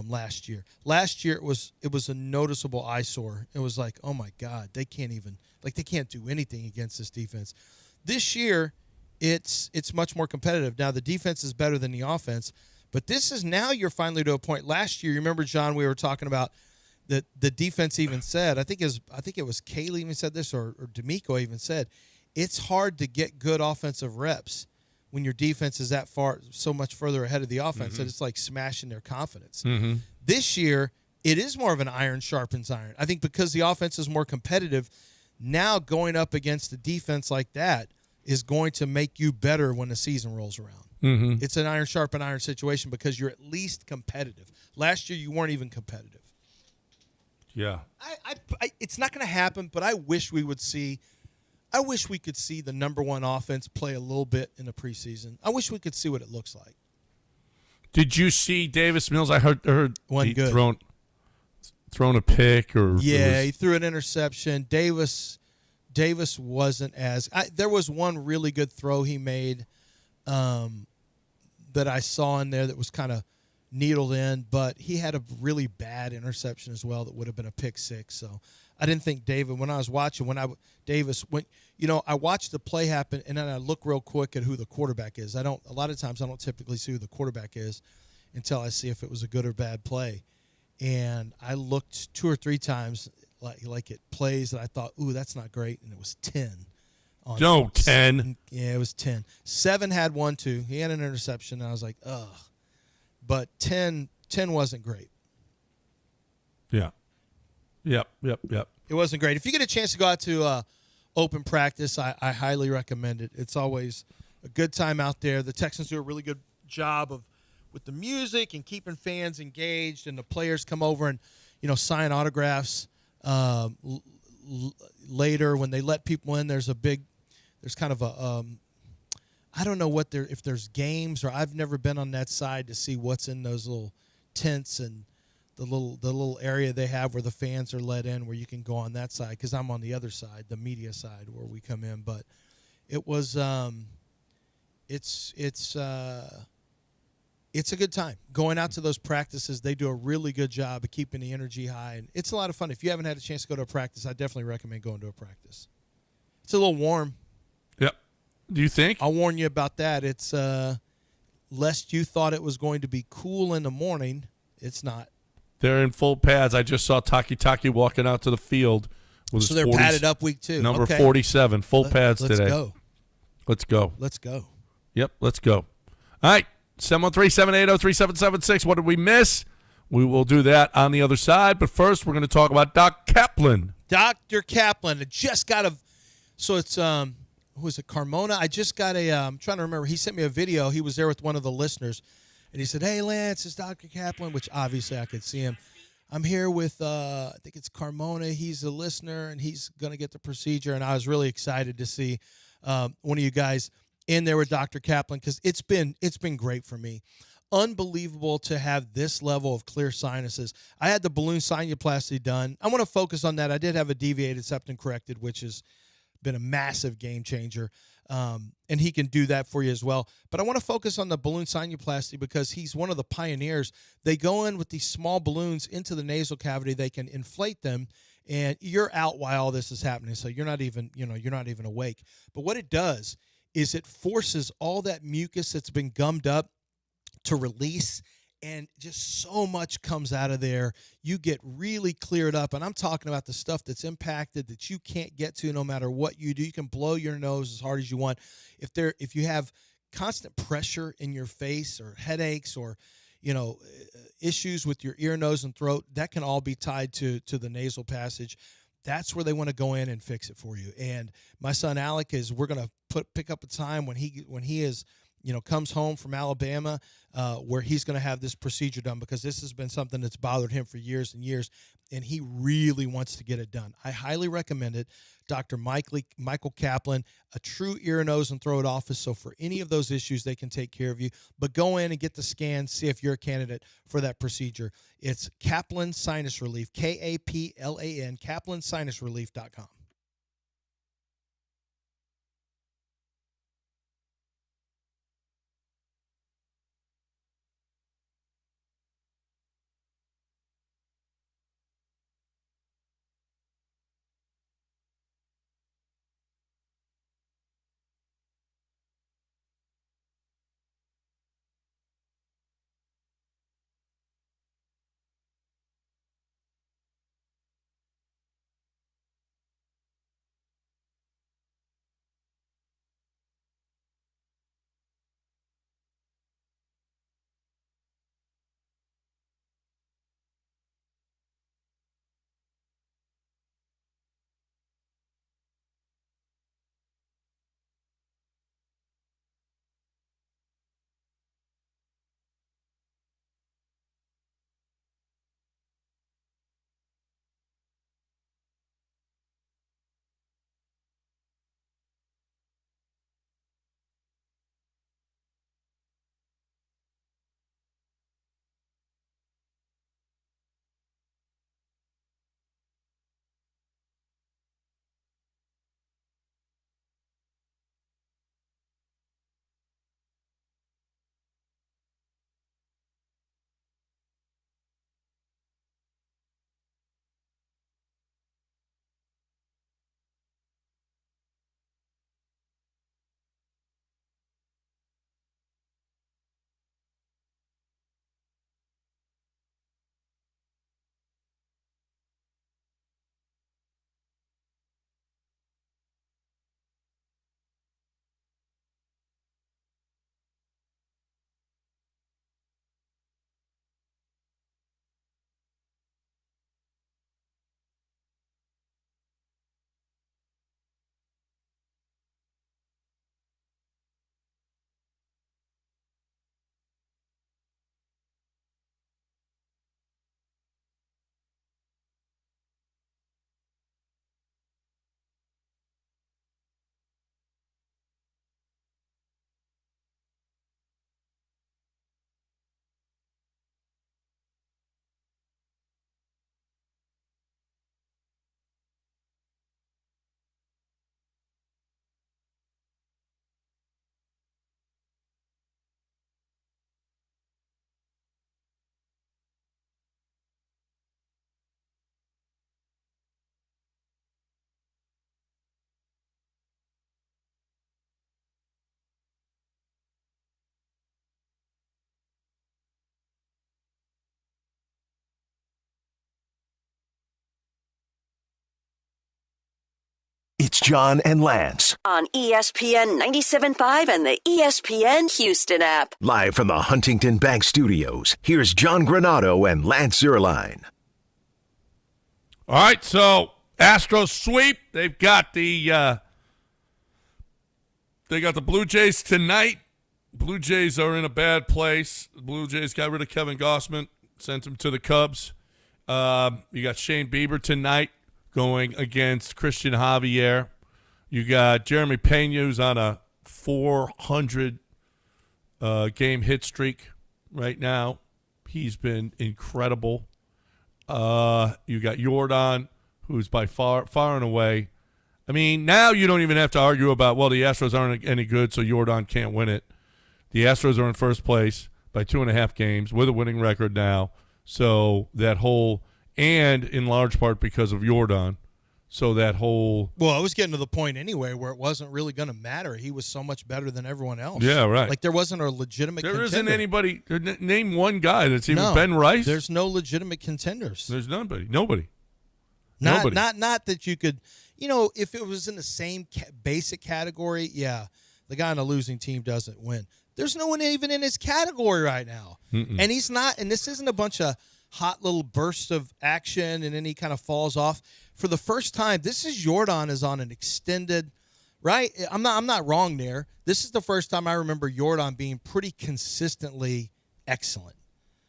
last year. Last year it was a noticeable eyesore. It was like, oh my God, they can't do anything against this defense. This year, it's much more competitive. Now the defense is better than the offense, but this is now you're finally to a point. Last year, you remember, John, we were talking about that the defense even said, I think it was Kaylee even said this, or D'Amico even said, it's hard to get good offensive reps when your defense is so much further ahead of the offense that it's like smashing their confidence. Mm-hmm. This year, it is more of an iron sharpens iron. I think because the offense is more competitive, now going up against a defense like that is going to make you better when the season rolls around. Mm-hmm. It's an iron sharpen iron situation because you're at least competitive. Last year, you weren't even competitive. Yeah. It's not going to happen, but I wish we could see the number one offense play a little bit in the preseason. I wish we could see what it looks like. Did you see Davis Mills? I heard One good. thrown a pick or he threw an interception. Davis wasn't as there was one really good throw he made that I saw in there that was kind of needled in, but he had a really bad interception as well that would have been a pick six. So I didn't think David, when I was watching, I watched the play happen and then I look real quick at who the quarterback is. A lot of times I don't typically see who the quarterback is until I see if it was a good or bad play. And I looked 2 or 3 times like at plays that I thought, ooh, that's not great. And it was 10. 10. Yeah, it was 10. 7 had one, too. He had an interception, and I was like, ugh. But 10 wasn't great. Yeah. Yep. It wasn't great. If you get a chance to go out to open practice, I highly recommend it. It's always a good time out there. The Texans do a really good job with the music and keeping fans engaged, and the players come over and sign autographs later when they let people in. There's kind of a I don't know if there's games, or I've never been on that side to see what's in those little tents and the little area they have where the fans are let in, where you can go on that side, because I'm on the other side, the media side, where we come in. But it was it's a good time going out to those practices. They do a really good job of keeping the energy high, and it's a lot of fun. If you haven't had a chance to go to a practice, I definitely recommend going to a practice. It's a little warm. Yep. Do you think? I'll warn you about that. It's lest you thought it was going to be cool in the morning, it's not. They're in full pads. I just saw Taki walking out to the field with so his they're padded up week 2. Number okay. 47, full pads let's today. Go. Let's go. Let's go. Yep, let's go. All right, 713-780-3776. What did we miss? We will do that on the other side. But first, we're going to talk about Doc Kaplan. Dr. Kaplan. I just got a – so it's who is it, Carmona? I just got I'm trying to remember. He sent me a video. He was there with one of the listeners. And he said, hey, Lance, it's Dr. Kaplan, which obviously I could see him. I'm here with, I think it's Carmona. He's a listener, and he's going to get the procedure. And I was really excited to see one of you guys in there with Dr. Kaplan, because it's been great for me. Unbelievable to have this level of clear sinuses. I had the balloon sinuplasty done. I want to focus on that. I did have a deviated septum corrected, which has been a massive game changer. And he can do that for you as well. But I want to focus on the balloon sinuplasty because he's one of the pioneers. They go in with these small balloons into the nasal cavity. They can inflate them, and you're out while all this is happening. So you're not even awake. But what it does is it forces all that mucus that's been gummed up to release, and just so much comes out of there. You get really cleared up, and I'm talking about the stuff that's impacted that you can't get to no matter what you do. You can blow your nose as hard as you want. If you have constant pressure in your face or headaches or issues with your ear, nose, and throat, that can all be tied to the nasal passage. That's where they want to go in and fix it for you. And my son Alec we're going to pick up a time when he is comes home from Alabama, where he's going to have this procedure done, because this has been something that's bothered him for years and years, and he really wants to get it done. I highly recommend it. Dr. Michael Kaplan, a true ear, nose, and throat office. So for any of those issues, they can take care of you. But go in and get the scan, see if you're a candidate for that procedure. It's Kaplan Sinus Relief, Kaplan, KaplanSinusRelief.com. John and Lance. On ESPN 97.5 and the ESPN Houston app. Live from the Huntington Bank Studios, here's John Granado and Lance Zierlein. All right, so Astros sweep. They've got the Blue Jays tonight. Blue Jays are in a bad place. The Blue Jays got rid of Kevin Gossman, sent him to the Cubs. You got Shane Bieber tonight going against Christian Javier. You got Jeremy Pena, who's on a 400 game hit streak right now. He's been incredible. You got Jordan, who's by far and away. I mean, now you don't even have to argue about, well, the Astros aren't any good, so Jordan can't win it. The Astros are in first place by 2.5 games with a winning record now. So that whole, and in large part because of Jordan. So that whole. Well, I was getting to the point anyway where it wasn't really going to matter. He was so much better than everyone else. Yeah, right. Like there wasn't a legitimate There contender. isn't anybody. Name one guy that's even Ben Rice. There's no legitimate contenders. There's nobody. Not Nobody. not that you could, if it was in the same basic category, yeah, the guy on a losing team doesn't win. There's no one even in his category right now. And he's not, and this isn't a bunch of hot little bursts of action and then he kind of falls off. For the first time, this is Jordan is on an extended, right? I'm not wrong there. This is the first time I remember Jordan being pretty consistently excellent.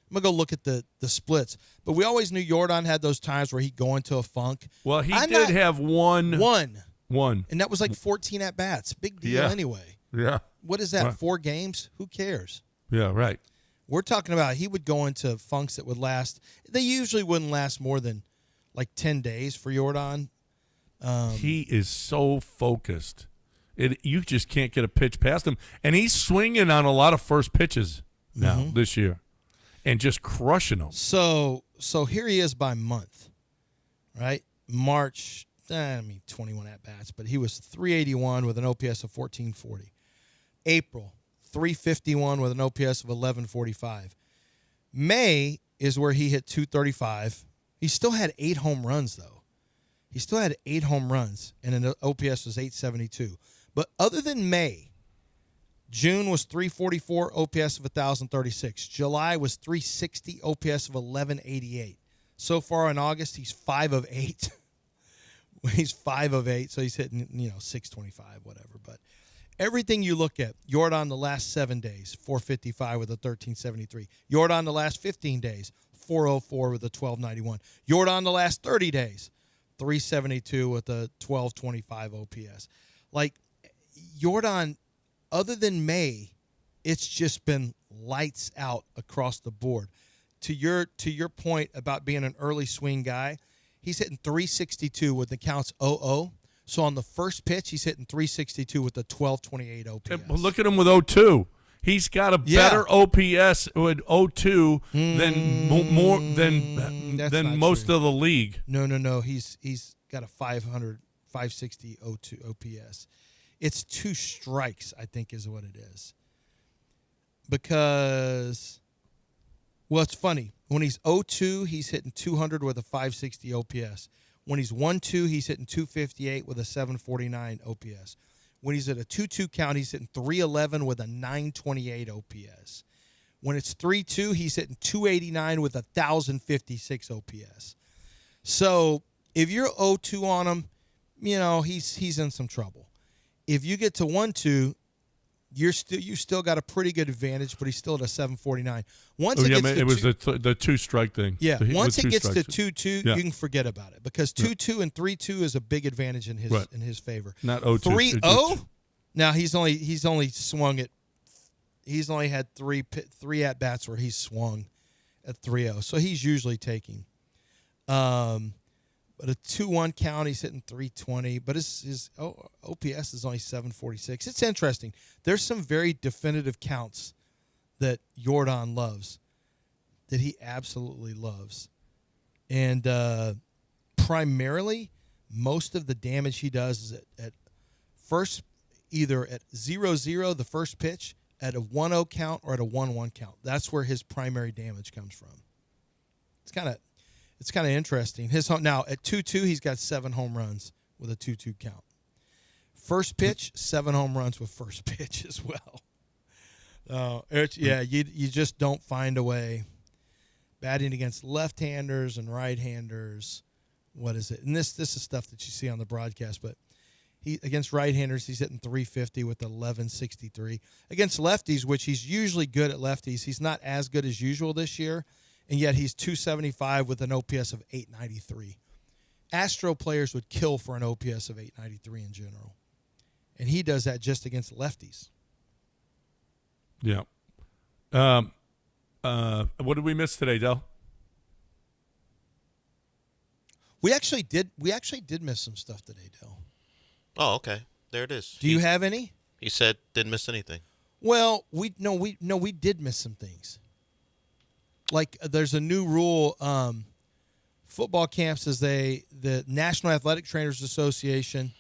I'm going to go look at the splits. But we always knew Jordan had those times where he'd go into a funk. Well, he did have one. And that was like 14 at-bats. Big deal anyway. Yeah. What is that, Right. 4 games? Who cares? Yeah, right. We're talking about he would go into funks that would last. They usually wouldn't last more than like 10 days for Jordan. He is so focused. You just can't get a pitch past him. And he's swinging on a lot of first pitches now this year and just crushing them. So here he is by month, right? March, 21 at-bats, but he was 381 with an OPS of 1440. April, 351 with an OPS of 1145. May is where he hit 235. He still had 8 home runs, though. He still had 8 home runs, and an OPS was 872. But other than May, June was 344, OPS of 1,036. July was 360, OPS of 1188. So far in August, he's 5 of 8. He's 5 of 8, so he's hitting, 625, whatever. But everything you look at, Jordan the last 7 days, 455 with a 1373. Jordan the last 15 days, 404 with a 1291. Jordan the last 30 days, 372 with a 1225 OPS. Like, Jordan, other than May, it's just been lights out across the board. To your point about being an early swing guy, he's hitting 362 with the counts 0-0. So on the first pitch, he's hitting 362 with the 1228 OPS. But look at him with 0-2. He's got a better OPS with 0-2 than most of the league. No. He's got a 560 0-2 OPS. It's 2 strikes, I think, is what it is. Because, well, it's funny. When he's 0-2, he's hitting 200 with a 560 OPS. When he's 1-2, he's hitting 258 with a 749 OPS. When he's at a 2-2 count, he's hitting 311 with a 928 OPS. When it's 3-2, he's hitting 289 with a 1,056 OPS. So if you're 0-2 on him, he's in some trouble. If you get to 1-2, you still got a pretty good advantage, but he's still at a 749. It was the 2 strike thing. Yeah, once it gets to 2-2, yeah. you can forget about it because 2-2 and 3-2 is a big advantage in his favor. Not 0-2. 3-0. Now he's only swung at. He's only had 3 at bats where he's swung at 3-0, so he's usually taking. But a 2-1 count, he's hitting 320. But his OPS is only 746. It's interesting. There's some very definitive counts that Jordan loves, that he absolutely loves. And primarily, most of the damage he does is at first, either at 0-0, the first pitch, at a 1-0 count, or at a 1-1 count. That's where his primary damage comes from. It's kind of interesting. Now, at 2-2, he's got 7 home runs with a 2-2 count. First pitch, 7 home runs with first pitch as well. You just don't find a way. Batting against left-handers and right-handers. What is it? And this is stuff that you see on the broadcast, but against right-handers, he's hitting 350 with 1163. Against lefties, which he's usually good at lefties, he's not as good as usual this year, and yet he's 275 with an OPS of 893. Astro players would kill for an OPS of 893 in general, and he does that just against lefties. Yeah. What did we miss today, Del? We actually did miss some stuff today, Del. Oh, okay. There it is. Do you have any? He said didn't miss anything. Well, we did miss some things. Like there's a new rule. Football camps the National Athletic Trainers Association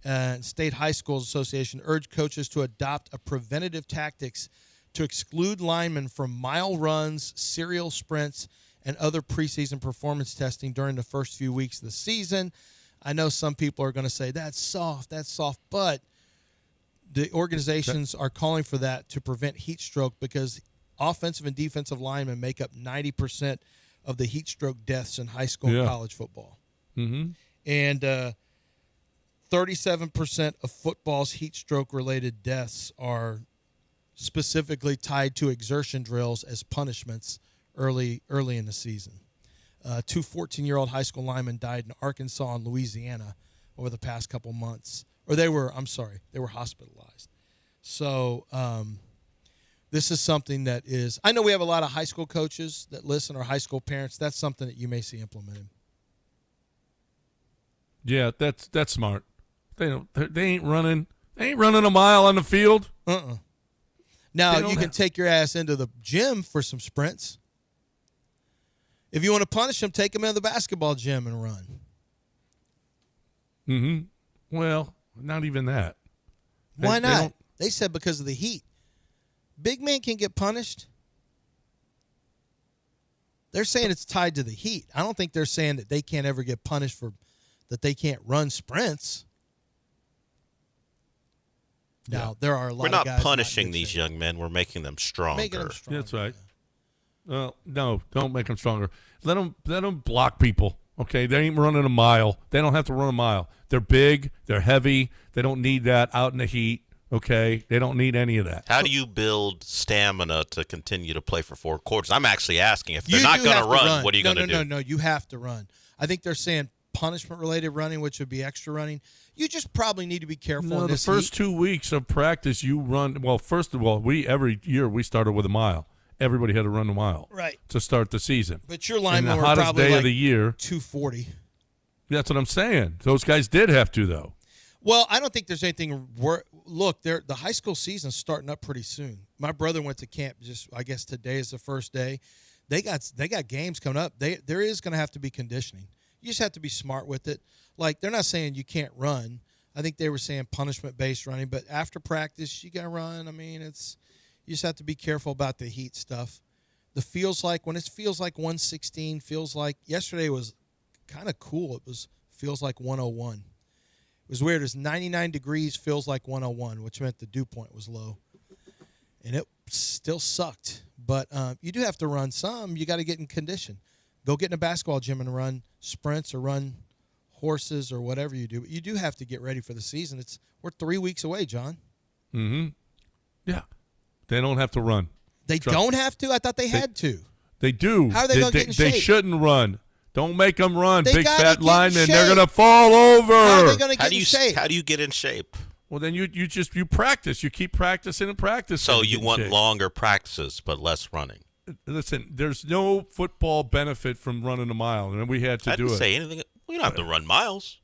and State High Schools Association urge coaches to adopt a preventative tactics to exclude linemen from mile runs, serial sprints, and other preseason performance testing during the first few weeks of the season. I know some people are going to say, that's soft, but the organizations are calling for that to prevent heat stroke because offensive and defensive linemen make up 90% of the heat stroke deaths in high school and college football. Mm-hmm. And 37% of football's heat stroke-related deaths are specifically tied to exertion drills as punishments early in the season. 2 14-year-old high school linemen died in Arkansas and Louisiana over the past couple months. Or they were hospitalized. So this is something that is – I know we have a lot of high school coaches that listen or high school parents. That's something that you may see implemented. Yeah, that's smart. They ain't running a mile on the field. Now, you can take your ass into the gym for some sprints. If you want to punish them, take them into the basketball gym and run. Mm-hmm. Well, not even that. Why not? They said because of the heat. Big men can get punished. They're saying it's tied to the heat. I don't think they're saying that they can't ever get punished for that they can't run sprints. Now, there are a lot We're of not guys punishing these young men. We're making them stronger. That's right. Well, no, don't make them stronger. Let them block people. Okay, they ain't running a mile. They don't have to run a mile. They're big. They're heavy. They don't need that out in the heat. Okay, they don't need any of that. How do you build stamina to continue to play for 4 quarters? I'm actually asking if they're not going to run. What are you going to do? No, you have to run. I think they're saying punishment-related running, which would be extra running. You just probably need to be careful. No, in the this first heat. 2 weeks of practice, you run. Well, first of all, every year we started with a mile. Everybody had to run a mile, right, to start the season. But your linemen the were hottest probably day like of the year, 240. That's what I'm saying. Those guys did have to, though. Well, I don't think there's anything. Look, the high school season's starting up pretty soon. My brother went to camp. I guess today is the first day. They got games coming up. There is going to have to be conditioning. You just have to be smart with it. Like, they're not saying you can't run. I think they were saying punishment-based running. But after practice, you got to run. I mean, you just have to be careful about the heat stuff. When it feels like 116, feels like yesterday was kind of cool. Feels like 101. It was weird. It was 99 degrees, feels like 101, which meant the dew point was low. And it still sucked. But you do have to run some. You got to get in condition. Go get in a basketball gym and run sprints or run horses or whatever you do. But you do have to get ready for the season. We're 3 weeks away, John. Mm-hmm. Yeah. They don't have to run. They don't have to? I thought they had to. They do. How are they going to get in shape? They shouldn't run. Don't make them run, They big gotta fat get linemen. in They're shape. going to fall over. How are they going to get in shape? How do you get in shape? Well, then you practice. You keep practicing and practicing. So to you get in want shape. longer practices but less running. Listen, there's no football benefit from running a mile, and we had to I do didn't it. say anything. We don't have to run miles.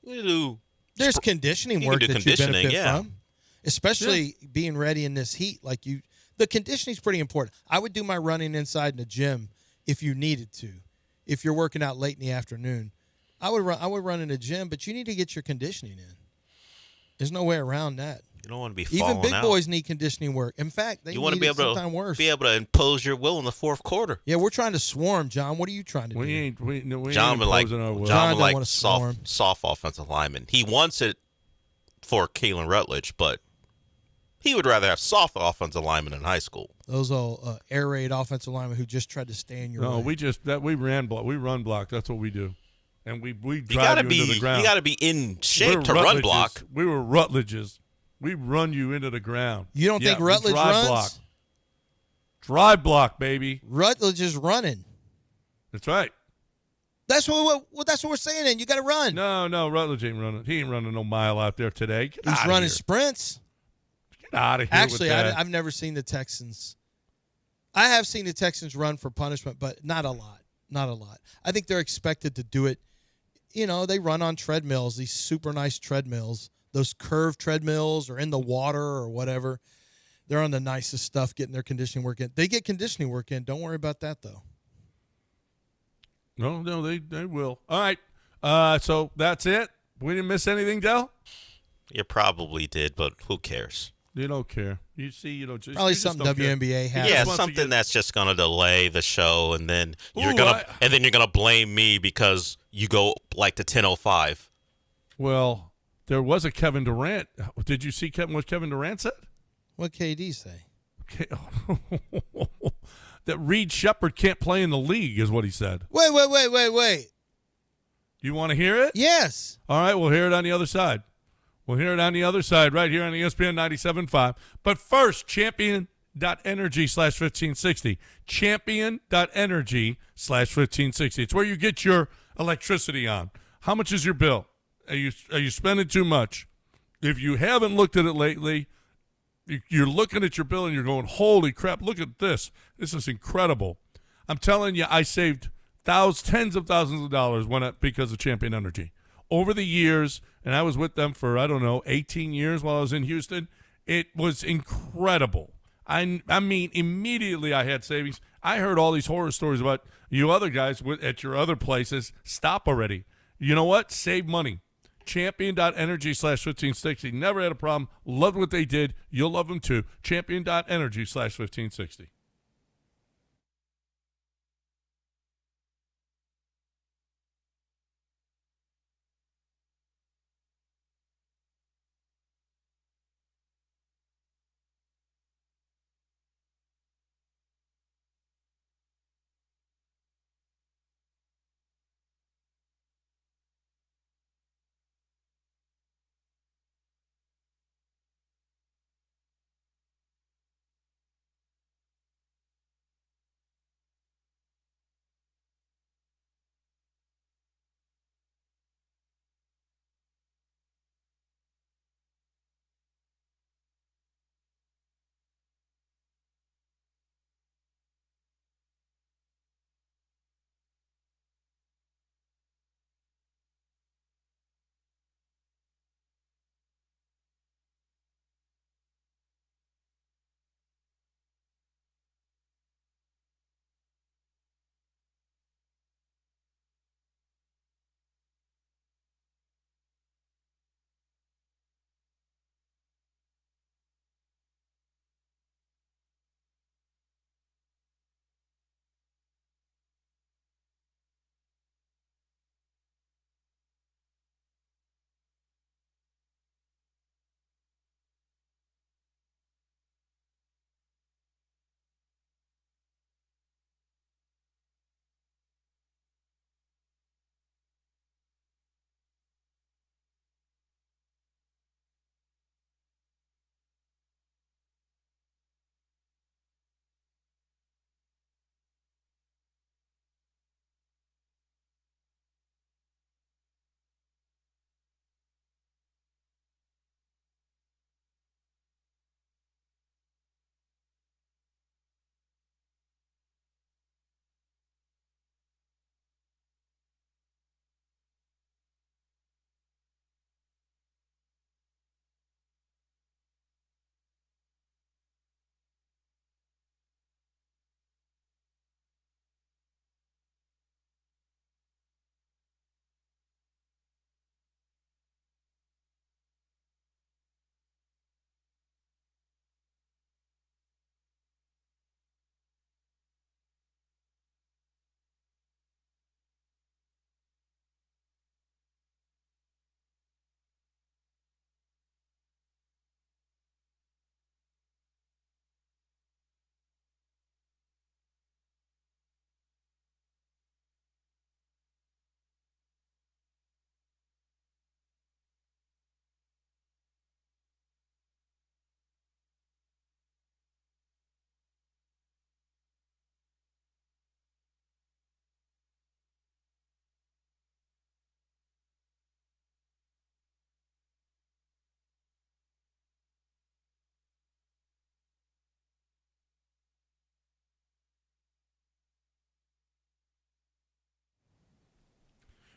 We do. There's conditioning You work can do that you conditioning, benefit yeah. from, especially being ready in this heat. The conditioning is pretty important. I would do my running inside in the gym if you needed to. If you're working out late in the afternoon, I would run in the gym, but you need to get your conditioning in. There's no way around that. You don't want to be falling Even big out. boys need conditioning work. In fact, they You want to need be it able sometime worse. to impose your will in the fourth quarter. Yeah, we're trying to swarm, John. What are you trying to do? We John ain't would like imposing our will. John don't like wanna swarm. soft offensive lineman. He wants it for Kalen Rutledge, but he would rather have soft offensive linemen in high school. Those all air raid offensive linemen who just tried to stay in your way. No, we run block. That's what we do, and we drive you into the ground. You got to be in shape to run block. We were Rutledges. We run you into the ground. You don't think Rutledge runs? Block. Drive block, baby. Rutledge is running. That's right. That's what we're saying. And you got to run. No, Rutledge ain't running. He ain't running no mile out there today. He's running sprints. Get out of here. Actually, with that. I've never seen the Texans. I have seen the Texans run for punishment, but not a lot. Not a lot. I think they're expected to do it. You know, they run on treadmills, these super nice treadmills, those curved treadmills or in the water or whatever. They're on the nicest stuff, getting their conditioning work in. They get conditioning work in. Don't worry about that, though. No, they will. All right. So that's it. We didn't miss anything, Del? You probably did, but who cares? You don't care. You see, you don't just probably just something don't care. WNBA has. Yeah, something that's just gonna delay the show, and then you're gonna blame me because you go like to 10:05. Well, there was a Kevin Durant. Did you see what Kevin Durant said? What KD say? That Reed Shepherd can't play in the league is what he said. Wait. You want to hear it? Yes. All right, we'll hear it on the other side. We'll hear it on the other side right here on ESPN 97.5. But first, champion.energy/1560. Champion.energy/1560. It's where you get your electricity on. How much is your bill? Are you spending too much? If you haven't looked at it lately, you're looking at your bill and you're going, holy crap, look at this. This is incredible. I'm telling you, I saved tens of thousands of dollars because of Champion Energy. Over the years, and I was with them for, 18 years while I was in Houston, it was incredible. I mean, immediately I had savings. I heard all these horror stories about you other guys at your other places. Stop already. You know what? Save money. Champion.energy/1560. Never had a problem. Loved what they did. You'll love them too. Champion.energy/1560.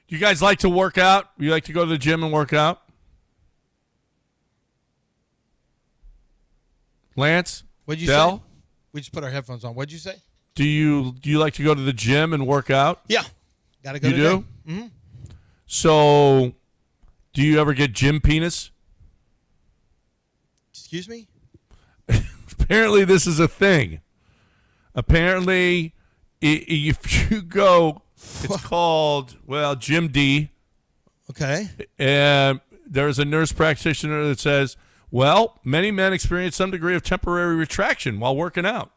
Do you guys like to work out? You like to go to the gym and work out? Lance? What'd you Del? say? We just put our headphones on. What'd you say? Do you like to go to the gym and work out? Yeah. Got to go You today. do? Mm-hmm. So, do you ever get gym penis? Excuse me? Apparently, this is a thing. Apparently, if you go, it's called, Gym D. Okay. And there's a nurse practitioner that says, many men experience some degree of temporary retraction while working out.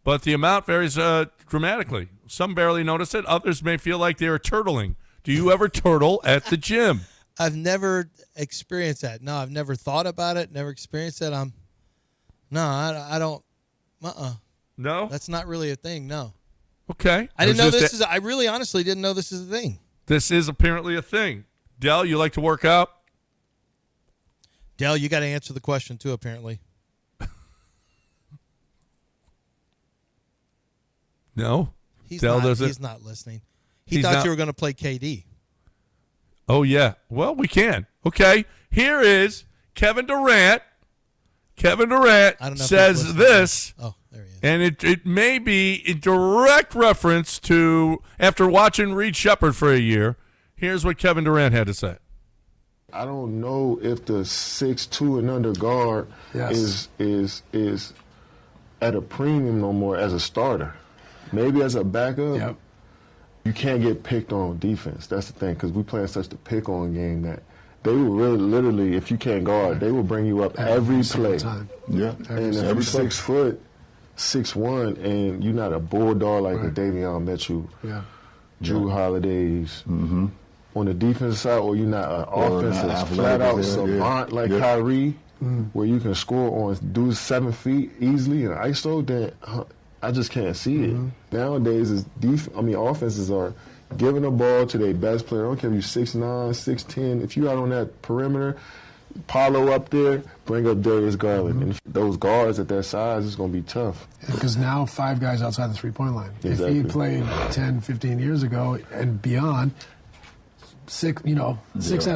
But the amount varies dramatically. Some barely notice it. Others may feel like they are turtling. Do you ever turtle at the gym? I've never experienced that. No, I've never thought about it. Never experienced that. I don't. No? That's not really a thing. No. Okay. I didn't know this is. I really, honestly didn't know this is a thing. This is apparently a thing. Del, you like to work out? Del, you got to answer the question too. Apparently. No. He's Del not. doesn't. He's not listening. He thought you were going to play KD. Oh, yeah. Well, we can. Okay. Here is Kevin Durant. Kevin Durant says this. Oh, there he is. And it may be in direct reference to after watching Reed Shepherd for a year. Here's what Kevin Durant had to say. I don't know if the 6'2" and under guard is at a premium no more as a starter. Maybe as a backup, you can't get picked on defense. That's the thing, because we playing such the pick-on game that they will really, literally, if you can't guard, they will bring you up every play. Yeah, and if you're 6 foot, 6'1", and you're not a bulldog like a Davion Mitchell, Drew Holidays, on the defensive side, or you're not an offensive flat-out savant like Kyrie, where you can score on dudes 7 feet easily and ISO, then I just can't see it. Nowadays, offenses are giving the ball to their best player. I don't care if you're 6'9", 6'10". If you out on that perimeter, Paulo up there, bring up Darius Garland. And if those guards at that size, it's going to be tough. Because now 5 guys outside the three-point line. Exactly. If he played 10, 15 years ago and beyond, 6 out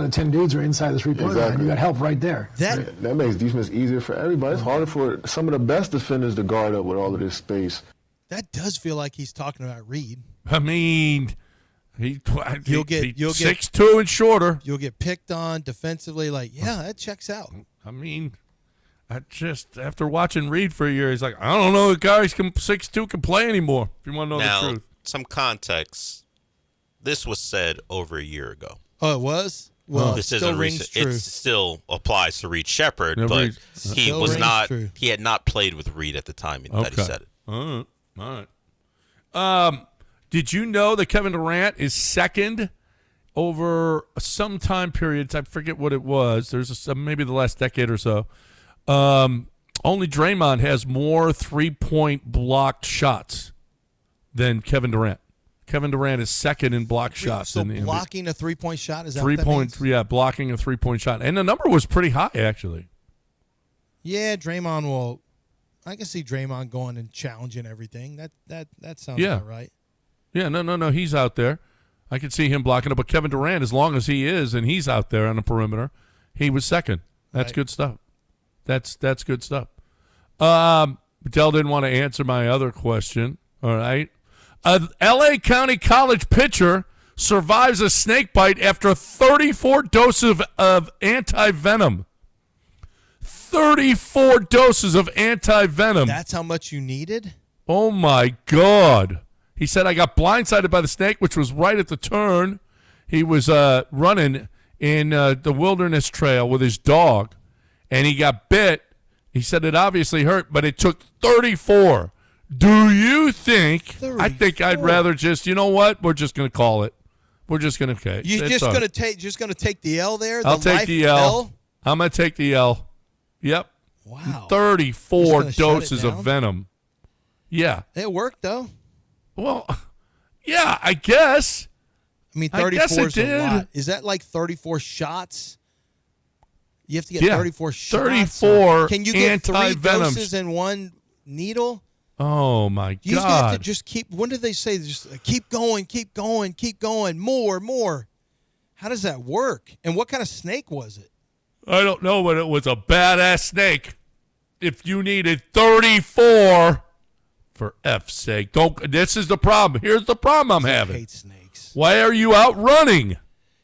of 10 dudes are inside the three-point line. You got help right there. That makes defense easier for everybody. It's harder for some of the best defenders to guard up with all of this space. That does feel like he's talking about Reed. I mean, you'll get 6'2" and shorter. You'll get picked on defensively. That checks out. I mean, after watching Reed for a year, he's like, I don't know if guys 6'2" can play anymore. If you want to know the truth. Some context. This was said over a year ago. Oh, it was? Well, this it still isn't rings recent. true. It still applies to Reed Shepherd, Yeah, but Reed- he Still was rings not. true. He had not played with Reed at the time that he said it. All right. Did you know that Kevin Durant is second over some time periods? I forget what it was. There's maybe the last decade or so. Only Draymond has more 3-point blocked shots than Kevin Durant. Kevin Durant is second in blocked shots. So in the blocking a 3-point shot, is that 3 what that points? means? Yeah, blocking a 3-point shot, and the number was pretty high actually. Yeah, Draymond will. I can see Draymond going and challenging everything. That sounds about right. Yeah, no, he's out there. I can see him blocking it, but Kevin Durant, as long as he is and he's out there on the perimeter, he was second. That's good stuff. That's good stuff. Dell didn't want to answer my other question. All right. A L.A. County College pitcher survives a snake bite after 34 doses of anti-venom. 34 doses of anti-venom. That's how much you needed? Oh, my God. He said, I got blindsided by the snake, which was right at the turn. He was running in the wilderness trail with his dog, and he got bit. He said it obviously hurt, but it took 34. Do you think? 34. I think I'd rather just, you know what? We're just going to call it. We're just going to. You're just going to take the L there. I'll take the L. I'm going to take the L. Yep. Wow. 34 doses of venom. Yeah. It worked though. Well, yeah, I guess. I mean, 34 is a lot. Is that like 34 shots? You have to get 34 shots. 34 Can you get 3 anti-venoms. doses in one needle? Oh my You just have to God! just keep. When did they say just keep going, keep going, keep going, more? How does that work? And what kind of snake was it? I don't know, but it was a badass snake. If you needed 34, for F's sake, don't. This is the problem. Here's the problem I'm having. I hate snakes. Why are you out running?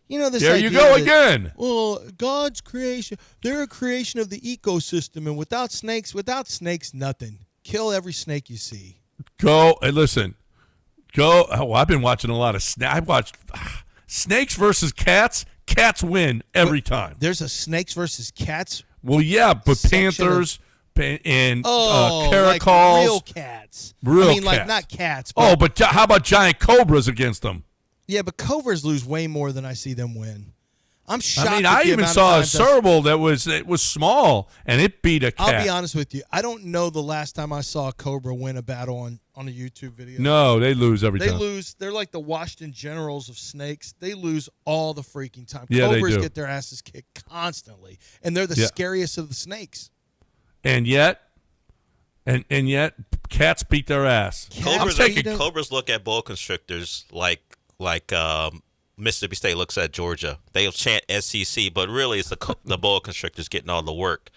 You know this. There you idea go that, again. Well, God's creation. They're a creation of the ecosystem, and without snakes, nothing. Kill every snake you see. Go and listen. Go. Oh, I've been watching a lot of snakes. I've watched snakes versus cats. Cats win every time. There's a snakes versus cats. Well, yeah, but section panthers and like caracols, real cats. real I mean, like cats. not cats. Oh, but how about giant cobras against them? Yeah, but cobras lose way more than I see them win. I'm shocked. I mean, at I the even amount of saw a times serval that was small and it beat a cat. I'll be honest with you. I don't know the last time I saw a cobra win a battle on a YouTube video. No, they lose every They time. lose. They're like the Washington Generals of snakes. They lose all the freaking time. Yeah, they Cobras do. get their asses kicked constantly, and they're the Yeah. scariest of the snakes. And yet, and yet, cats beat their ass. Cobras look at boa constrictors like Mississippi State looks at Georgia. They'll chant SEC, but really it's the boa constrictors getting all the work.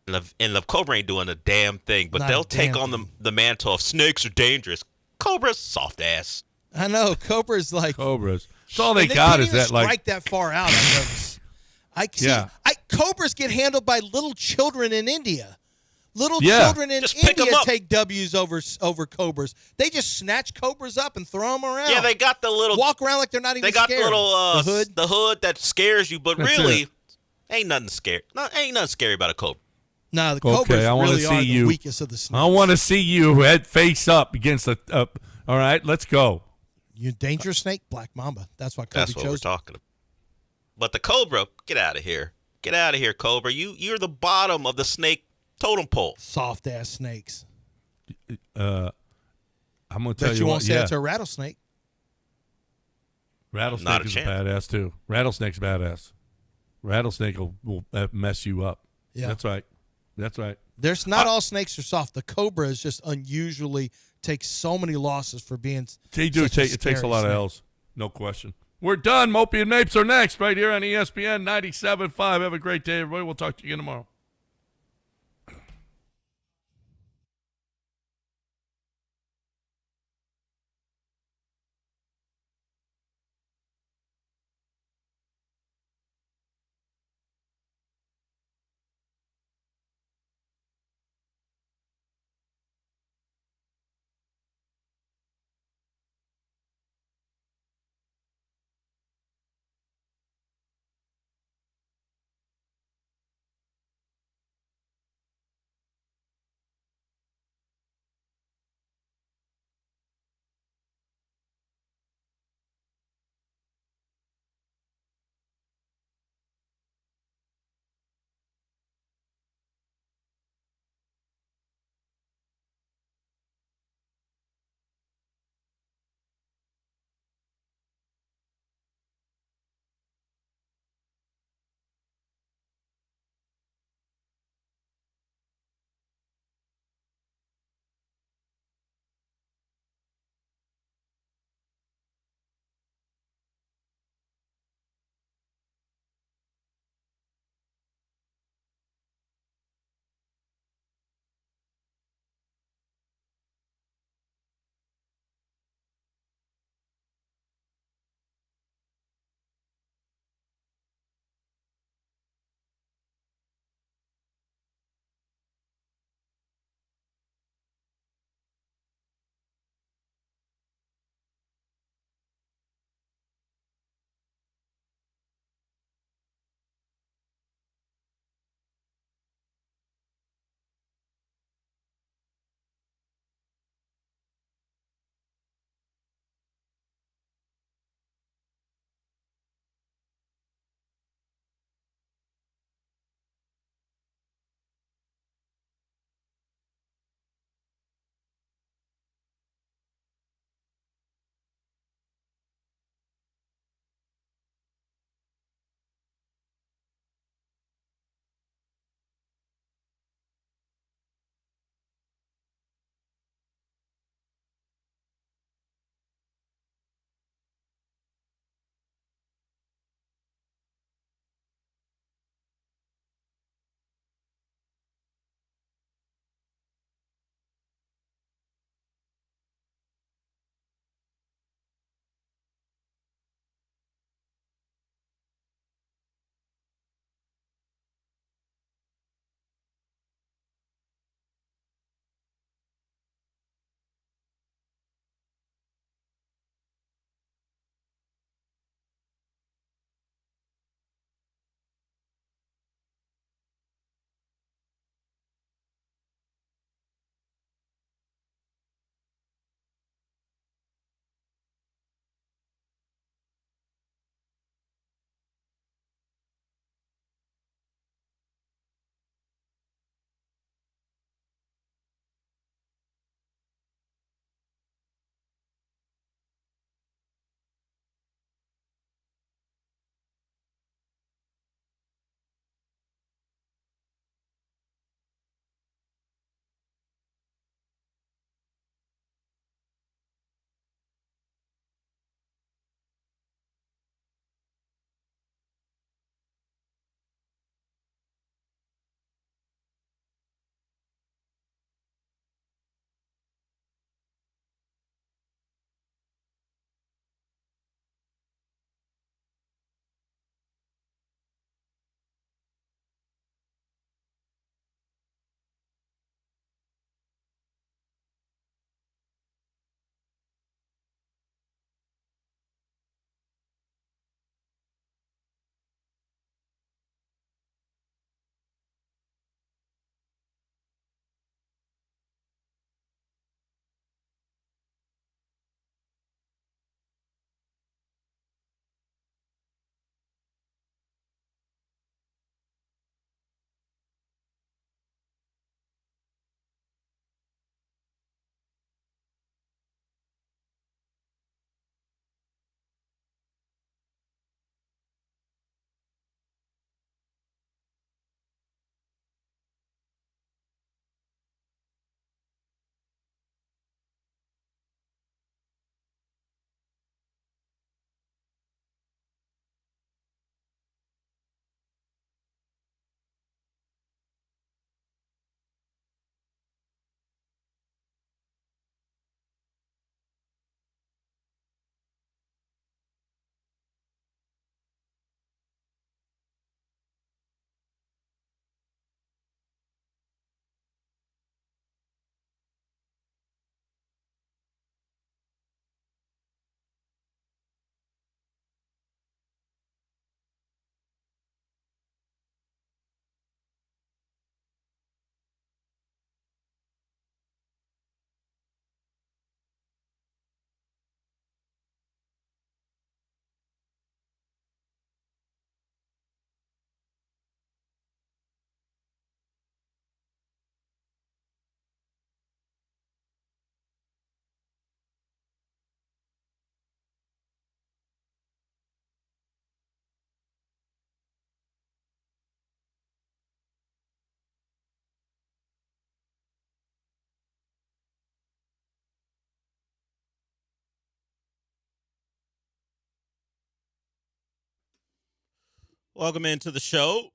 And the cobra ain't doing a damn thing, but Not they'll a take damn on the mantle of snakes are dangerous. Cobras, soft ass. I know Cobra's like Cobras. That's all they and got can't is even that like. strike that far out. I notice. Yeah. Cobras get handled by little children in India. Little Yeah. children in Just pick 'em India up. take W's over cobras. They just snatch cobras up and throw them around. Yeah, they got the little walk around like they're not even. They got scared. the little the hood. that scares you, but That's really it. ain't nothing scary. Ain't nothing scary about a cobra. No, the cobras Okay, I want to really are see the you. weakest of the snakes. I want to see you head face up against the. All right, let's go. You dangerous snake, black mamba. That's why Kobe That's what we're chose. talking about. But the cobra, get out of here. Get out of here, cobra. You're the bottom of the snake totem pole. Soft ass snakes. I'm gonna tell Bet you you what. won't say Yeah, that to a rattlesnake. rattlesnake Not a is a chance. badass too. Rattlesnake's badass. Rattlesnake will mess you up. Yeah. That's right. That's right. There's not all snakes are soft. The cobra is just unusually takes so many losses for being. They do such a take it takes a scary lot of snake. L's, no question. We're done. Mopey and Mapes are next, right here on ESPN 97.5. Have a great day, everybody. We'll talk to you again tomorrow. Welcome into the show.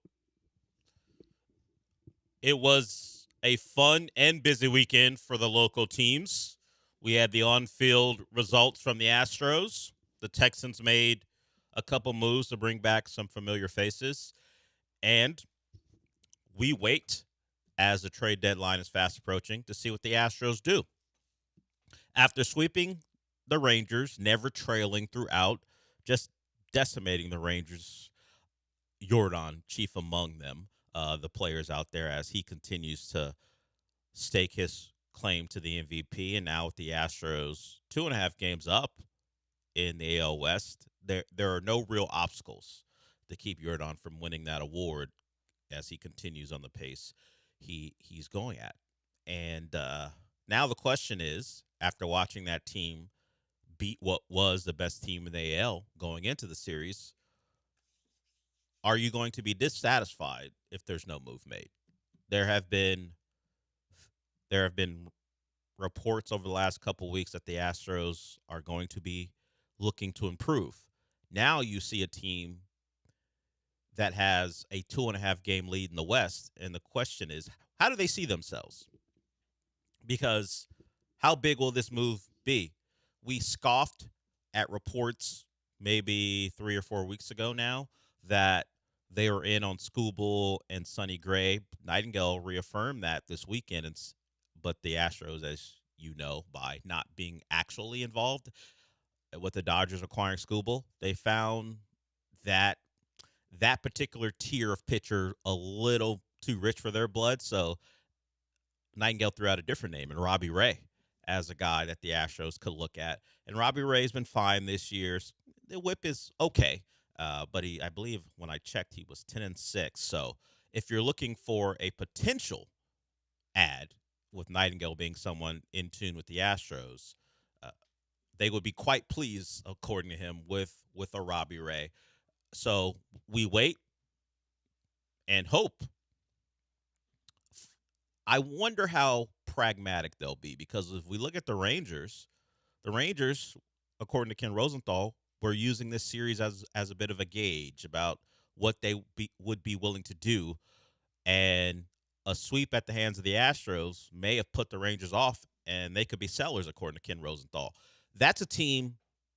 It was a fun and busy weekend for the local teams. We had the on-field results from the Astros. The Texans made a couple moves to bring back some familiar faces. And we wait as the trade deadline is fast approaching to see what the Astros do. After sweeping the Rangers, never trailing throughout, just decimating the Rangers, Jordan, chief among them, the players out there as he continues to stake his claim to the MVP. And now with the Astros 2.5 games up in the AL West, there are no real obstacles to keep Jordan from winning that award as he continues on the pace he's going at. And now the question is, after watching that team beat what was the best team in the AL going into the series, are you going to be dissatisfied if there's no move made? There have been reports over the last couple weeks that the Astros are going to be looking to improve. Now you see a team that has a 2.5 game lead in the West, and the question is, how do they see themselves? Because how big will this move be? We scoffed at reports maybe 3 or 4 weeks ago now that they were in on Skubal and Sonny Gray. Nightingale reaffirmed that this weekend, but the Astros, as you know, by not being actually involved with the Dodgers acquiring Skubal, they found that particular tier of pitcher a little too rich for their blood. So Nightingale threw out a different name, and Robbie Ray as a guy that the Astros could look at. And Robbie Ray's been fine this year. The whip is okay. But I believe when I checked, he was 10-6. So if you're looking for a potential ad with Nightingale being someone in tune with the Astros, they would be quite pleased, according to him, with a Robbie Ray. So we wait and hope. I wonder how pragmatic they'll be, because if we look at the Rangers, according to Ken Rosenthal, were using this series as a bit of a gauge about what they would be willing to do. And a sweep at the hands of the Astros may have put the Rangers off, and they could be sellers, according to Ken Rosenthal. That's a team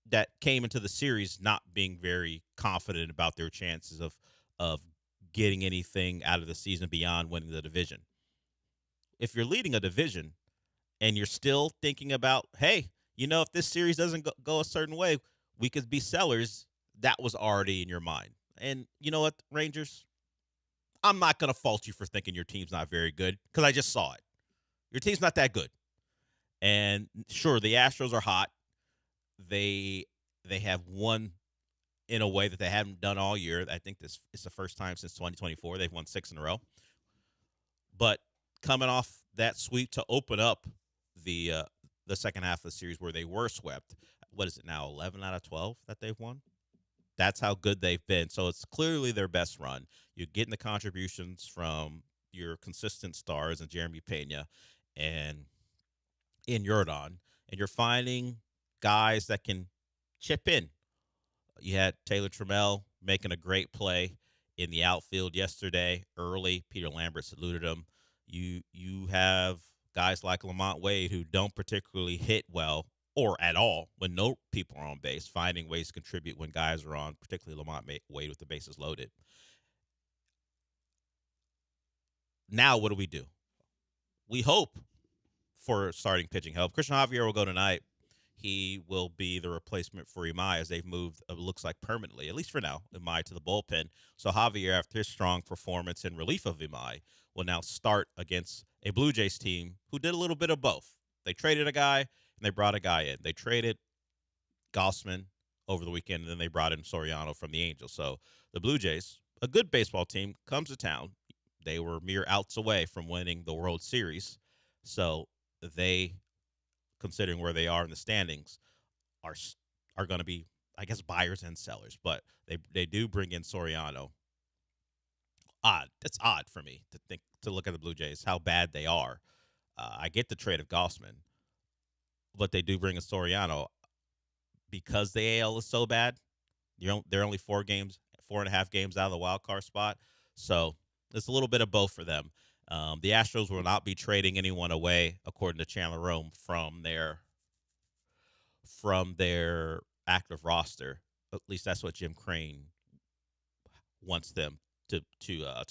that came into the series not being very confident about their chances of getting anything out of the season beyond winning the division. If you're leading a division and you're still thinking about, hey, if this series doesn't go a certain way, we could be sellers, that was already in your mind. And you know what, Rangers? I'm not going to fault you for thinking your team's not very good, because I just saw it. Your team's not that good. And sure, the Astros are hot. They have won in a way that they haven't done all year. I think this is the first time since 2024 they've won 6 in a row. But coming off that sweep to open up the second half of the series where they were swept, what is it now, 11 out of 12 that they've won? That's how good they've been. So it's clearly their best run. You're getting the contributions from your consistent stars and Jeremy Pena and in Jordan, and you're finding guys that can chip in. You had Taylor Trammell making a great play in the outfield yesterday early. Peter Lambert saluted him. You have guys like Lamont Wade who don't particularly hit well or at all when no people are on base, finding ways to contribute when guys are on, particularly Lamont Wade with the bases loaded. Now what do? We hope for starting pitching help. Christian Javier will go tonight. He will be the replacement for Imai as they've moved, it looks like permanently, at least for now, Imai to the bullpen. So Javier, after his strong performance in relief of Imai, will now start against a Blue Jays team who did a little bit of both. They traded a guy, and they brought a guy in. They traded Gossman over the weekend, and then they brought in Soriano from the Angels. So the Blue Jays, a good baseball team, comes to town. They were mere outs away from winning the World Series. So they, considering where they are in the standings, are going to be, I guess, buyers and sellers. But they do bring in Soriano. Odd. It's odd for me to look at the Blue Jays, how bad they are. I get the trade of Gossman, but they do bring in Soriano because the AL is so bad. They're only 4 games, 4.5 games out of the wild card spot. So it's a little bit of both for them. The Astros will not be trading anyone away, according to Chandler Rome, from their active roster. At least that's what Jim Crane wants them to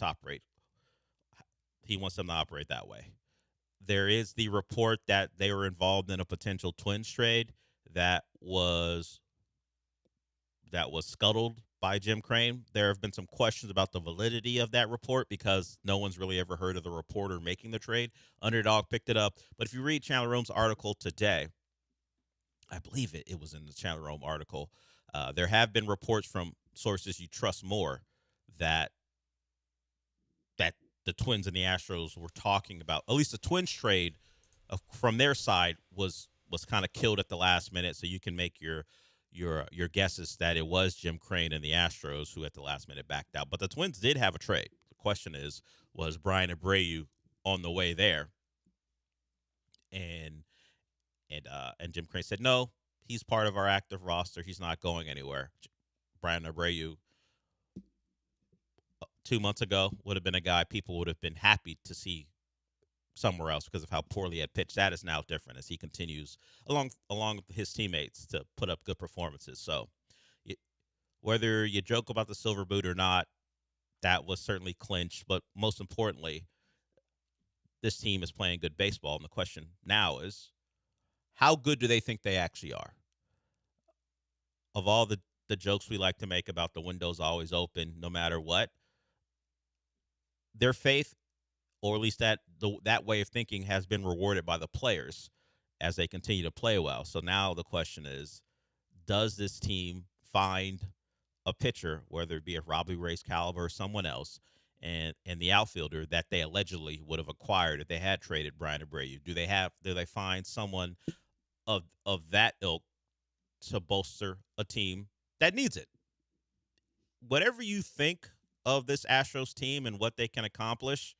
operate. He wants them to operate that way. There is the report that they were involved in a potential Twins trade that was scuttled by Jim Crane. There have been some questions about the validity of that report because no one's really ever heard of the reporter making the trade. Underdog picked it up. But if you read Chandler Rome's article today, I believe it was in the Chandler Rome article, there have been reports from sources you trust more that the Twins and the Astros were talking about. At least the Twins trade from their side was kind of killed at the last minute, so you can make your guesses that it was Jim Crane and the Astros who at the last minute backed out. But the Twins did have a trade. The question is, was Brian Abreu on the way there? And Jim Crane said, no, he's part of our active roster. He's not going anywhere. Brian Abreu 2 months ago would have been a guy people would have been happy to see somewhere else because of how poorly he had pitched. That is now different as he continues along with his teammates to put up good performances. So whether you joke about the silver boot or not, that was certainly clinched. But most importantly, this team is playing good baseball. And the question now is, how good do they think they actually are? Of all the jokes we like to make about the window's always open no matter what, their faith, or at least that way of thinking, has been rewarded by the players as they continue to play well. So now the question is, does this team find a pitcher, whether it be a Robbie Ray's caliber or someone else, and the outfielder that they allegedly would have acquired if they had traded Brian Abreu? Do they find someone of that ilk to bolster a team that needs it? Whatever you think of this Astros team and what they can accomplish,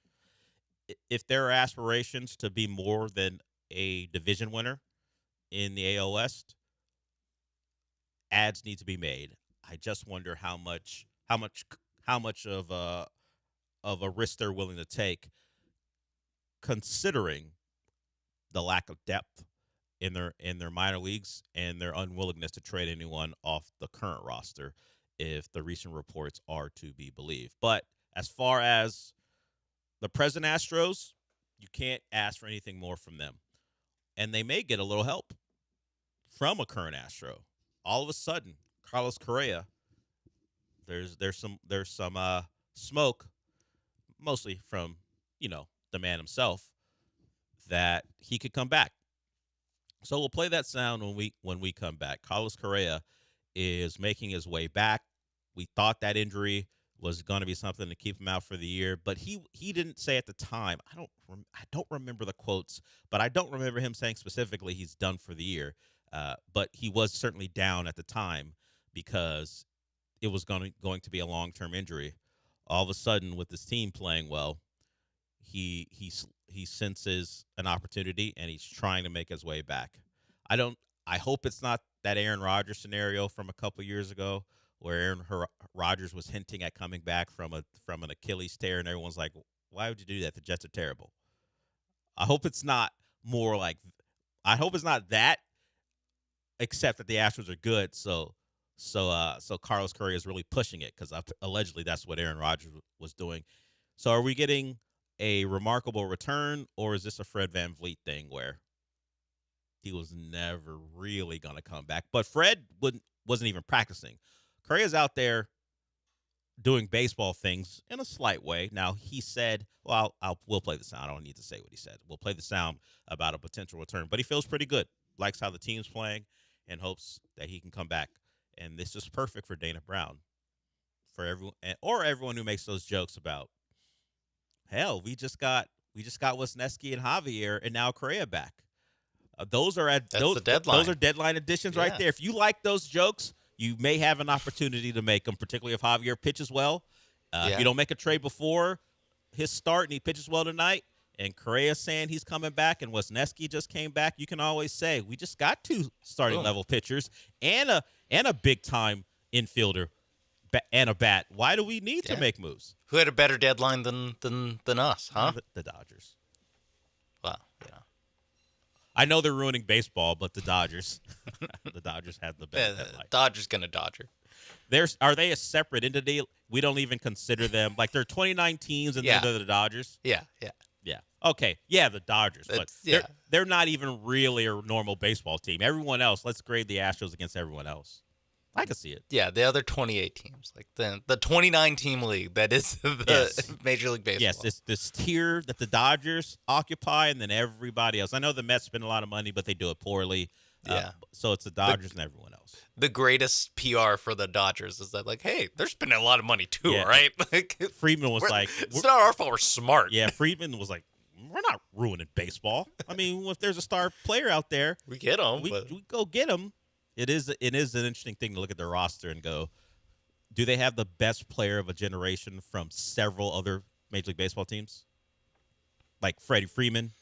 if there are aspirations to be more than a division winner in the AL West, ads need to be made. I just wonder how much of a risk they're willing to take, considering the lack of depth in their minor leagues and their unwillingness to trade anyone off the current roster, if the recent reports are to be believed. But as far as the present Astros, you can't ask for anything more from them. And they may get a little help from a current Astro. All of a sudden, Carlos Correa, there's some smoke, mostly from, the man himself, that he could come back. So we'll play that sound when we come back. Carlos Correa is making his way back. We thought that injury was going to be something to keep him out for the year, but he didn't say at the time. I don't remember the quotes, but I don't remember him saying specifically he's done for the year. But he was certainly down at the time because it was going to be a long-term injury. All of a sudden, with this team playing well, he senses an opportunity and he's trying to make his way back. I hope it's not that Aaron Rodgers scenario from a couple years ago where Aaron Rodgers was hinting at coming back from an Achilles tear, and everyone's like, why would you do that? The Jets are terrible. I hope it's not that, except that the Astros are good. So Carlos Correa is really pushing it because allegedly that's what Aaron Rodgers was doing. So are we getting a remarkable return, or is this a Fred VanVleet thing where he was never really going to come back? But Fred wasn't even practicing. Correa's out there doing baseball things in a slight way. Now, he said, well, we'll play the sound. I don't need to say what he said. We'll play the sound about a potential return. But he feels pretty good, likes how the team's playing, and hopes that he can come back. And this is perfect for Dana Brown, for everyone who makes those jokes about, hell, we just got Wisniewski and Javier, and now Correa back. Those are the deadline. Those are deadline additions right there. If you like those jokes, you may have an opportunity to make them, particularly if Javier pitches well. If you don't make a trade before his start and he pitches well tonight, and Correa's saying he's coming back, and Wisniewski just came back, you can always say, we just got two starting level pitchers and a big time infielder and a bat. Why do we need to make moves? Who had a better deadline than us, huh? The Dodgers. Well, yeah. I know they're ruining baseball, but the Dodgers, the Dodgers had the better deadline. Dodgers gonna Dodger. Are they a separate entity? We don't even consider them like they're 29 teams and they're the Dodgers. Yeah. Okay, the Dodgers, but yeah. they're not even really a normal baseball team. Everyone else, let's grade the Astros against everyone else. I can see it. Yeah, the other 28 teams, like the 29 team league that is the Major League Baseball. Yes, it's this tier that the Dodgers occupy, and then everybody else. I know the Mets spend a lot of money, but they do it poorly. So it's the Dodgers and everyone else. The greatest PR for the Dodgers is that, like, hey, they're spending a lot of money too, Yeah. right? Like, Friedman was like, it's not our fault. We're smart. Yeah, Friedman was like, we're not ruining baseball. I mean, if there's a star player out there, we get him. We go get him. It is an interesting thing to look at their roster and go, do they have the best player of a generation from several other Major League Baseball teams? Like Freddie Freeman.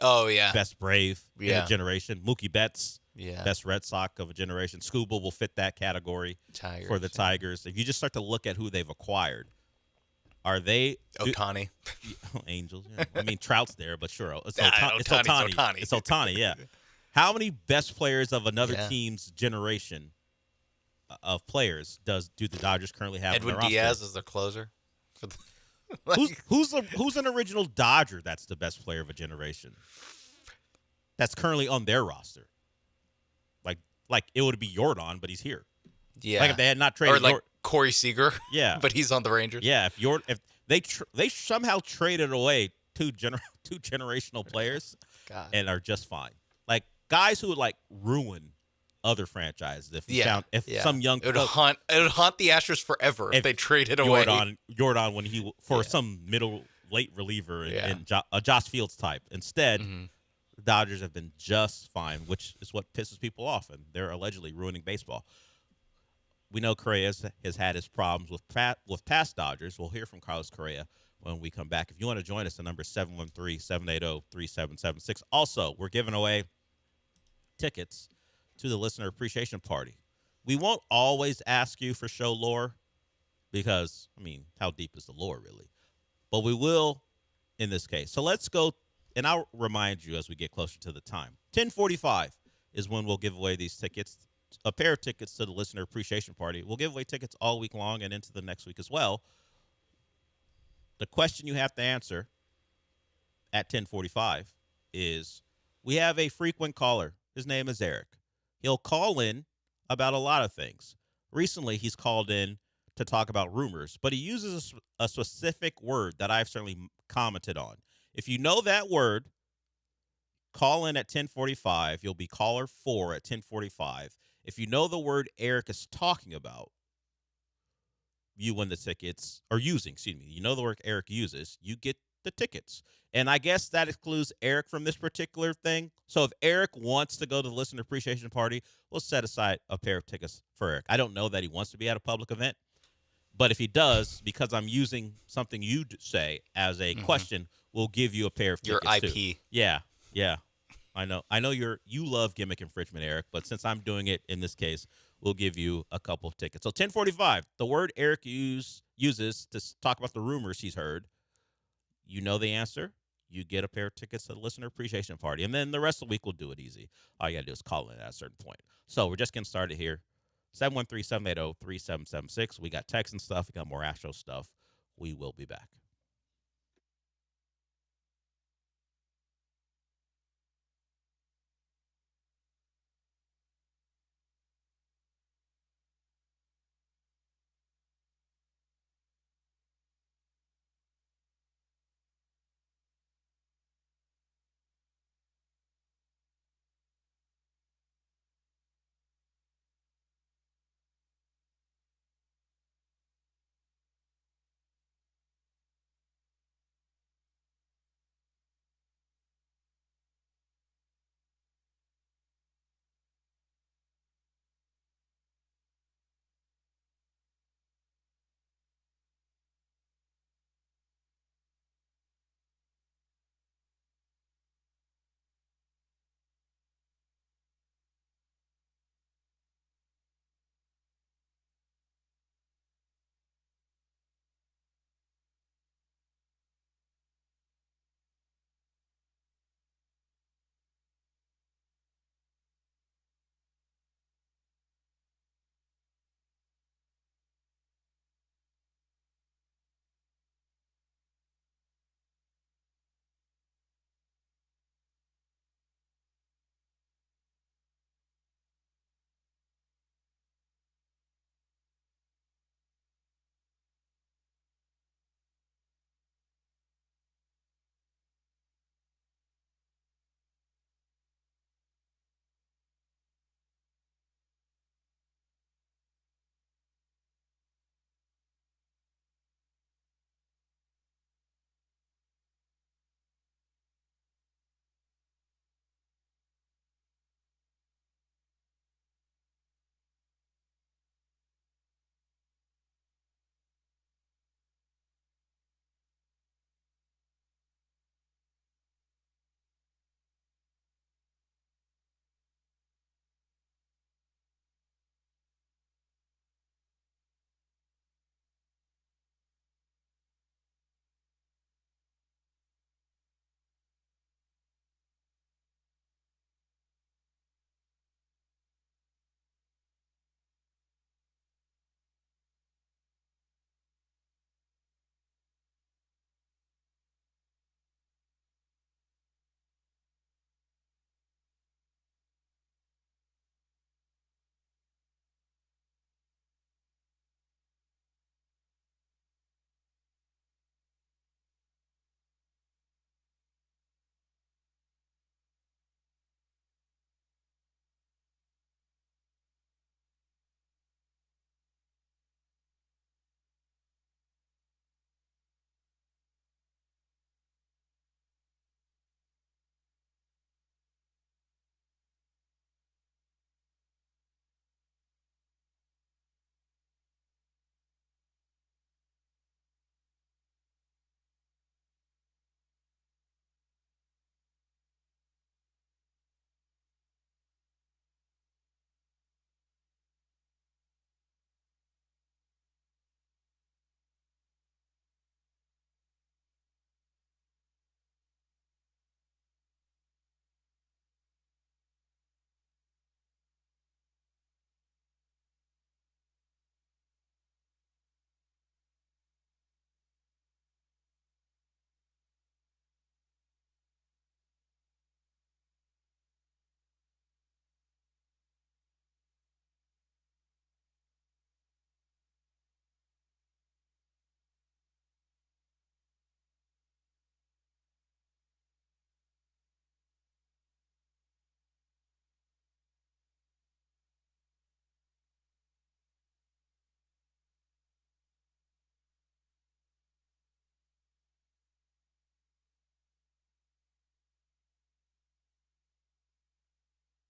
Oh, yeah. Best Brave in Yeah. a generation. Mookie Betts. Yeah. Best Red Sox of a generation. Scuba will fit that category for the Tigers. If you just start to look at who they've acquired, are they Ohtani? Angels. Yeah. I mean, Trout's there, but sure, it's Ohtani's Ohtani. It's Ohtani. Yeah. How many best players of another Yeah. team's generation of players do the Dodgers currently have? Edwin on their Diaz roster? is their closer. For the, Who's an original Dodger that's the best player of a generation? That's currently on their roster. Like it would be Jordan, but he's here. Yeah. Like if they had not traded, or like Corey Seager. Yeah. But he's on the Rangers. Yeah. If they somehow traded away two generational players, God. and are just fine. Like guys who would like ruin other franchises if some young it would haunt the Astros forever if they traded away Jordan when he some late reliever and Josh Fields type. Instead, the Dodgers have been just fine, which is what pisses people off, and they're allegedly ruining baseball. We know Correa has had his problems with past Dodgers. We'll hear from Carlos Correa when we come back. If you want to join us, the number is 713-780-3776. Also, we're giving away tickets to the Listener Appreciation Party. We won't always ask you for show lore because, I mean, how deep is the lore really? But we will in this case. So let's go, and I'll remind you as we get closer to the time. 10:45 is when we'll give away these tickets, a pair of tickets to the Listener Appreciation Party. We'll give away tickets all week long and into the next week as well. The question you have to answer at 10:45 is, we have a frequent caller. His name is Eric. He'll call in about a lot of things. Recently, he's called in to talk about rumors, but he uses a specific word that I've certainly commented on. If you know that word, call in at 10:45. You'll be caller 4 at 10:45. If you know the word Eric is talking about, you win the tickets, or using, excuse me. You know the word Eric uses, you get the tickets. And I guess that excludes Eric from this particular thing. So if Eric wants to go to the Listener Appreciation Party, we'll set aside a pair of tickets for Eric. I don't know that he wants to be at a public event, but if he does, because I'm using something you say as a question, we'll give you a pair of tickets. Your IP. Too. Yeah. I know you love gimmick infringement, Eric, but since I'm doing it in this case, we'll give you a couple of tickets. So 10:45, the word Eric uses to talk about the rumors he's heard. You know the answer. You get a pair of tickets to the Listener Appreciation Party. And then the rest of the week, we'll do it easy. All you got to do is call in at a certain point. So we're just getting started here. 713-780-3776. We got text and stuff. We got more Astro stuff. We will be back.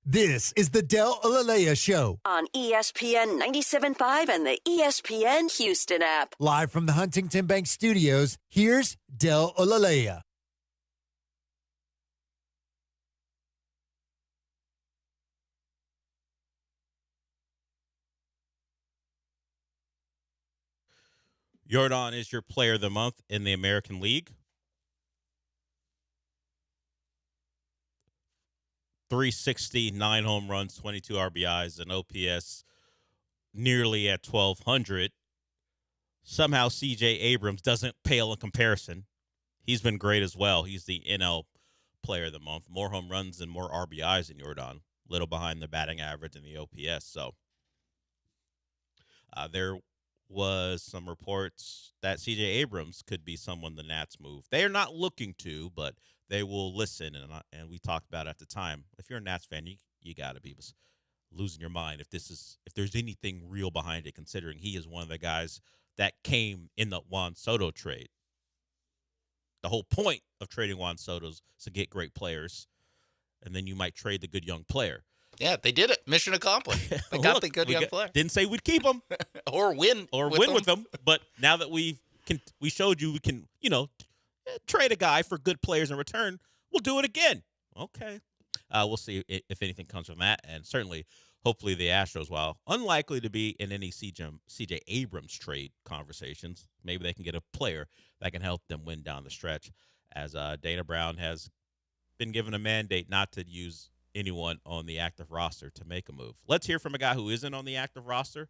This is the Del Alalea Show. On ESPN 97.5 and the ESPN Houston app. Live from the Huntington Bank Studios, here's Del Alalea. Jordan is your player of the month in the American League. 360, 9 home runs, 22 RBIs, and OPS nearly at 1,200. Somehow C.J. Abrams doesn't pale in comparison. He's been great as well. He's the NL player of the month. More home runs and more RBIs than Jordan. Little behind the batting average and the OPS. So there was some reports that C.J. Abrams could be someone the Nats move. They are not looking to, but they will listen. And we talked about it at the time. If you're a Nats fan, you got to be losing your mind if there's anything real behind it, considering he is one of the guys that came in the Juan Soto trade. The whole point of trading Juan Soto is to get great players, and then you might trade the good young player. Yeah, they did it. Mission accomplished. They got the good young player. Didn't say we'd keep him or win with them. But now that we showed you we can, trade a guy for good players in return, we'll do it again. Okay. We'll see if anything comes from that, and certainly, hopefully, the Astros, while unlikely to be in any C.J. Abrams trade conversations, maybe they can get a player that can help them win down the stretch, as Dana Brown has been given a mandate not to use anyone on the active roster to make a move. Let's hear from a guy who isn't on the active roster,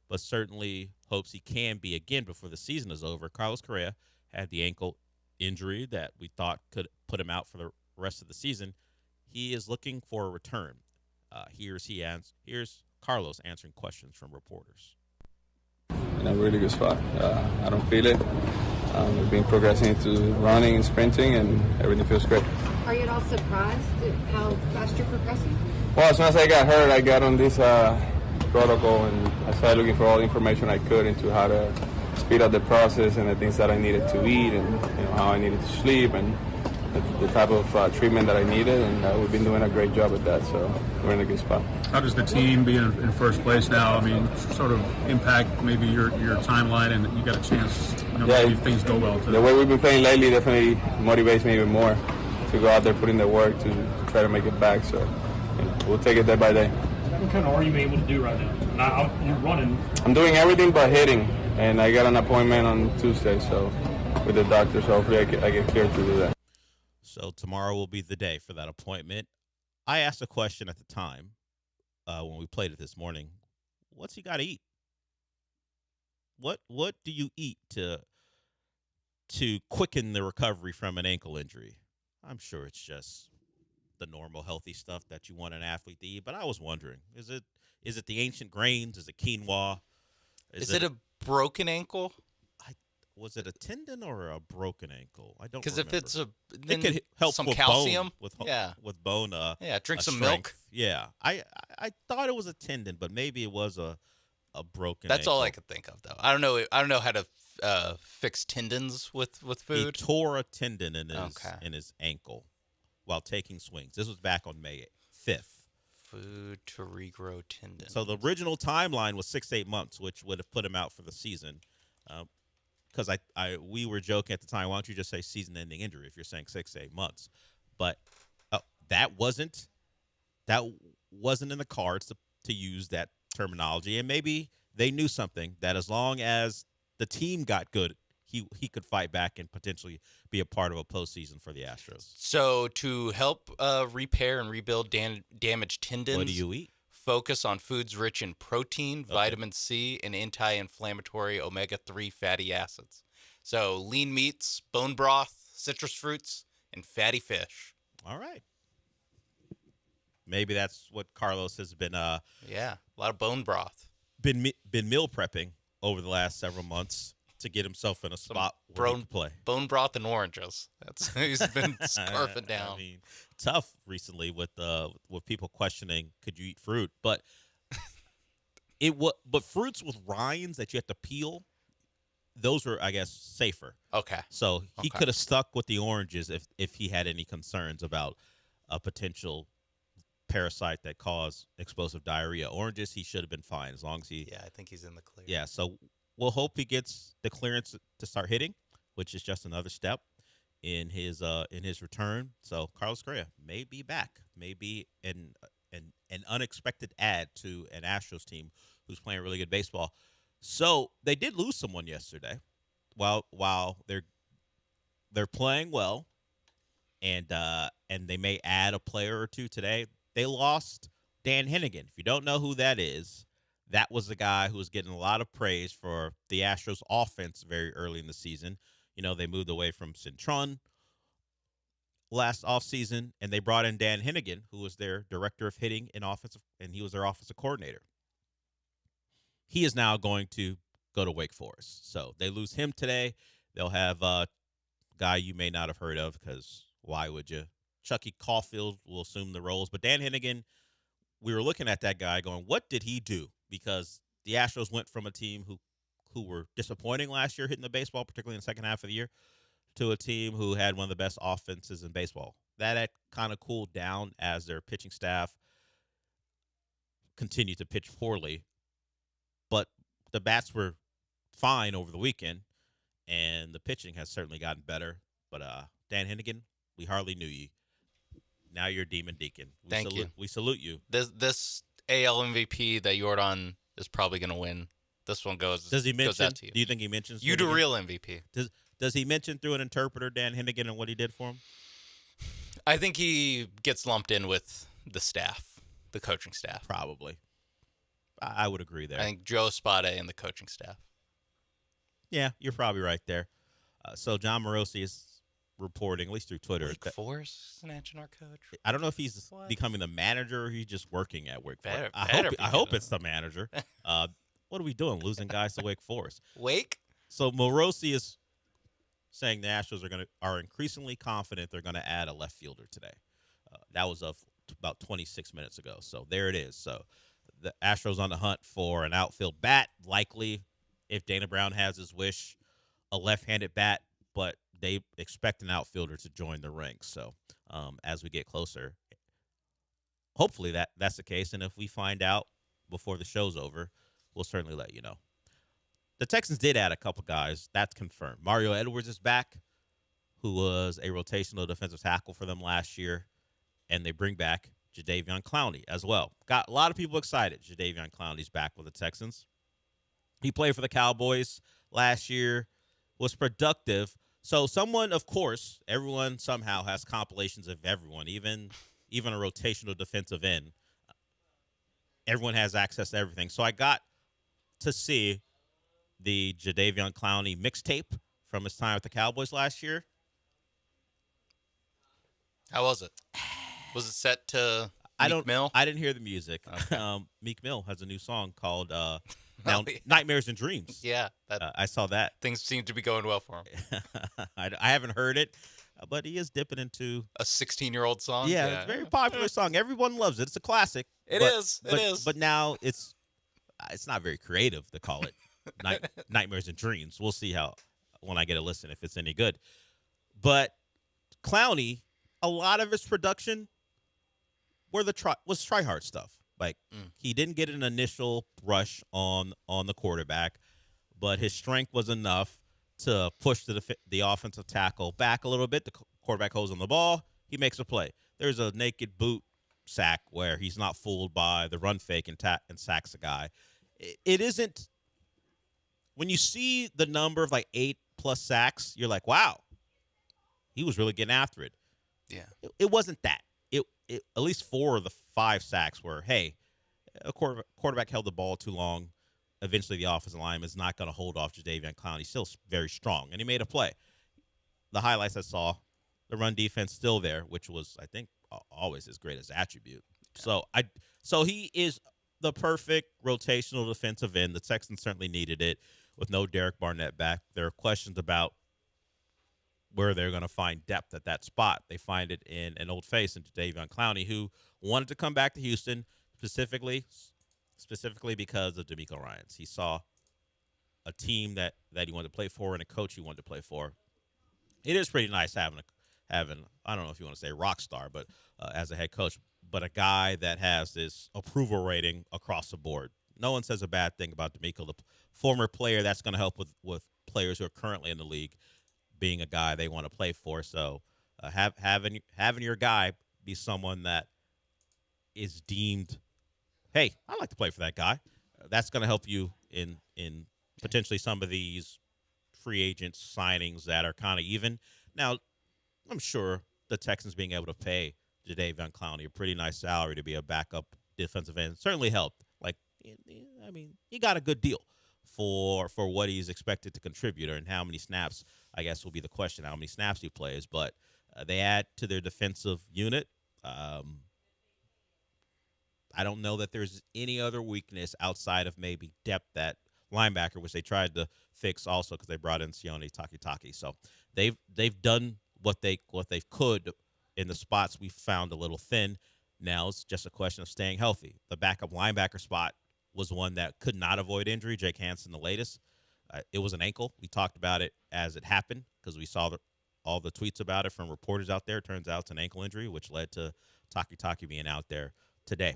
but certainly hopes he can be again before the season is over. Carlos Correa had the ankle injury that we thought could put him out for the rest of the season. He is looking for a return. Here's Carlos answering questions from reporters. In a really good spot. I don't feel it. We've been progressing into running and sprinting, and everything feels great. Are you at all surprised at how fast you're progressing? Well, as soon as I got hurt, I got on this protocol, and I started looking for all the information I could into how to speed up the process and the things that I needed to eat, and how I needed to sleep, and the type of treatment that I needed, and we've been doing a great job at that, so we're in a good spot. How does the team being in first place now, sort of impact maybe your timeline, and you got a chance, maybe things go well today? The way we've been playing lately definitely motivates me even more to go out there, put in the work to try to make it back, so we'll take it day by day. What kind of are you able to do right now? You're running. I'm doing everything but hitting, and I got an appointment on Tuesday, so with the doctor, so hopefully I get cleared to do that. So tomorrow will be the day for that appointment. I asked a question at the time when we played it this morning. What's he got to eat? What do you eat to quicken the recovery from an ankle injury? I'm sure it's just the normal healthy stuff that you want an athlete to eat. But I was wondering, is it the ancient grains? Is it quinoa? Is it a broken ankle? Was it a tendon or a broken ankle? I don't. Because if it's it could help some with calcium, bone, with bone. Drink some strength. milk. Yeah, I thought it was a tendon, but maybe it was a broken. That's ankle. all I could think of, though. I don't know how to fix tendons with food. He tore a tendon in his ankle while taking swings. This was back on May 5th. Food to regrow tendon. So the original timeline was 6 to 8 months, which would have put him out for the season. Because we were joking at the time, why don't you just say season-ending injury if you're saying 6 to 8 months? But that wasn't in the cards to use that terminology, and maybe they knew something that as long as the team got good, he could fight back and potentially be a part of a postseason for the Astros. So to help repair and rebuild damaged tendons, what do you eat? Focus on foods rich in protein, vitamin C, and anti-inflammatory omega-3 fatty acids. So lean meats, bone broth, citrus fruits, and fatty fish. All right. Maybe that's what Carlos has been. A lot of bone broth. Been meal prepping over the last several months to get himself in a spot where he can play. Bone broth and oranges. He's been scarfing down. Tough recently with people questioning could you eat fruit, but fruits with rinds that you have to peel, those are, I guess, safer. Okay. So he could have stuck with the oranges if he had any concerns about a potential parasite that caused explosive diarrhea. Oranges, he should have been fine as long as he. Yeah, I think he's in the clear. Yeah, so we'll hope he gets the clearance to start hitting, which is just another step in his return. So Carlos Correa may be back, may be an unexpected add to an Astros team who's playing really good baseball. So they did lose someone yesterday, while they're playing well, and they may add a player or two today. They lost Dan Hennigan. If you don't know who that is, that was the guy who was getting a lot of praise for the Astros offense very early in the season. They moved away from Cintron last offseason, and they brought in Dan Hennigan, who was their director of hitting and he was their offensive coordinator. He is now going to go to Wake Forest. So they lose him today. They'll have a guy you may not have heard of, because why would you? Chucky Caulfield will assume the roles. But Dan Hennigan, we were looking at that guy going, what did he do? Because the Astros went from a team who were disappointing last year hitting the baseball, particularly in the second half of the year, to a team who had one of the best offenses in baseball. That had kind of cooled down as their pitching staff continued to pitch poorly. But the bats were fine over the weekend, and the pitching has certainly gotten better. But Dan Hennigan, we hardly knew you. Now you're Demon Deacon. Thank you. We salute you. This AL MVP that Jordan is probably going to win. This one goes. Does he mention? Out to you. Do you think he mentions? You the real MVP. Does he mention through an interpreter Dan Hennigan and what he did for him? I think he gets lumped in with the staff, the coaching staff. Probably. I would agree there. I think Joe Espada and the coaching staff. Yeah, you're probably right there. So John Morosi is reporting, at least through Twitter. Wake Forest is an H&R coach. I don't know if he's becoming the manager or he's just working at Wake Forest. I hope it's the manager. What are we doing, losing guys to Wake Forest? Wake? So Morosi is saying the Astros are increasingly confident they're going to add a left fielder today. That was about 26 minutes ago. So there it is. So the Astros on the hunt for an outfield bat, likely, if Dana Brown has his wish, a left-handed bat, but they expect an outfielder to join the ranks. So as we get closer, hopefully that's the case. And if we find out before the show's over, we'll certainly let you know. The Texans did add a couple guys. That's confirmed. Mario Edwards is back, who was a rotational defensive tackle for them last year. And they bring back Jadeveon Clowney as well. Got a lot of people excited. Jadeveon Clowney's back with the Texans. He played for the Cowboys last year, was productive. So someone, of course, everyone somehow has compilations of everyone, even a rotational defensive end. Everyone has access to everything. So I got to see the Jadeveon Clowney mixtape from his time with the Cowboys last year. How was it? Was it set to Meek Mill? I didn't hear the music. Okay. Meek Mill has a new song called Nightmares and Dreams. Yeah. I saw that. Things seem to be going well for him. I haven't heard it, but he is dipping into a 16-year-old song. Yeah, it's a very popular song. Everyone loves it. It's a classic. It is. But now it's not very creative to call it Nightmares and Dreams. We'll see how when I get a listen if it's any good. But Clowney, a lot of his production was try-hard stuff. Like he didn't get an initial rush on the quarterback, but his strength was enough to push the offensive tackle back a little bit. The quarterback holds on the ball. He makes a play. There's a naked boot sack where he's not fooled by the run fake and sacks a guy. It isn't – when you see the number of like 8+ sacks, you're like, wow, he was really getting after it. Yeah. It wasn't that. It at least 4 of the 5 sacks were, hey, a quarterback held the ball too long. Eventually the offensive lineman is not going to hold off Jadeveon Clowney. He's still very strong, and he made a play. The highlights I saw, the run defense still there, which was, I think, always his greatest attribute. Yeah. So he is the perfect rotational defensive end. The Texans certainly needed it with no Derek Barnett back. There are questions about where they're going to find depth at that spot. They find it in an old face in Jadeveon Clowney, who wanted to come back to Houston specifically because of D'Amico Ryans. He saw a team that he wanted to play for and a coach he wanted to play for. It is pretty nice having I don't know if you want to say rock star, but as a head coach. but a guy that has this approval rating across the board. No one says a bad thing about D'Amico, the former player that's going to help with players who are currently in the league, being a guy they want to play for. So having your guy be someone that is deemed, hey, I like to play for that guy. That's going to help you in potentially some of these free agent signings that are kind of even. Now, I'm sure the Texans being able to pay Jadeveon Clowney a pretty nice salary to be a backup defensive end certainly helped. Like, I mean, he got a good deal for what he's expected to contribute, and how many snaps, I guess, will be the question, how many snaps he plays. But they add to their defensive unit. I don't know that there's any other weakness outside of maybe depth at linebacker, which they tried to fix also because they brought in Sione Takitaki. So they've done what they could in the spots we found a little thin. Now it's just a question of staying healthy. The backup linebacker spot was one that could not avoid injury. Jake Hansen, the latest. It was an ankle. We talked about it as it happened because we saw all the tweets about it from reporters out there. Turns out it's an ankle injury, which led to Takitaki being out there today.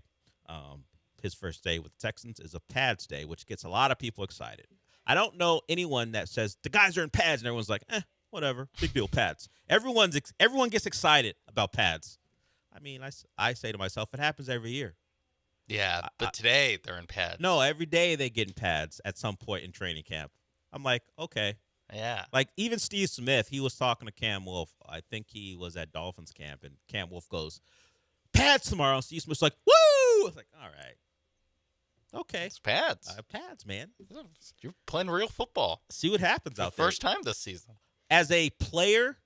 His first day with the Texans is a pads day, which gets a lot of people excited. I don't know anyone that says the guys are in pads and everyone's like, whatever, big deal, pads. Everyone gets excited about pads. I mean, I say to myself, it happens every year. Yeah, but today they're in pads. No, every day they get in pads at some point in training camp. I'm like, okay. Yeah. Like, even Steve Smith, he was talking to Cam Wolf. I think he was at Dolphins camp, and Cam Wolf goes, pads tomorrow. Steve Smith's like, woo! I was like, all right. Okay. It's pads. Pads, man. You're playing real football. See what happens out there. First time this season. As a player,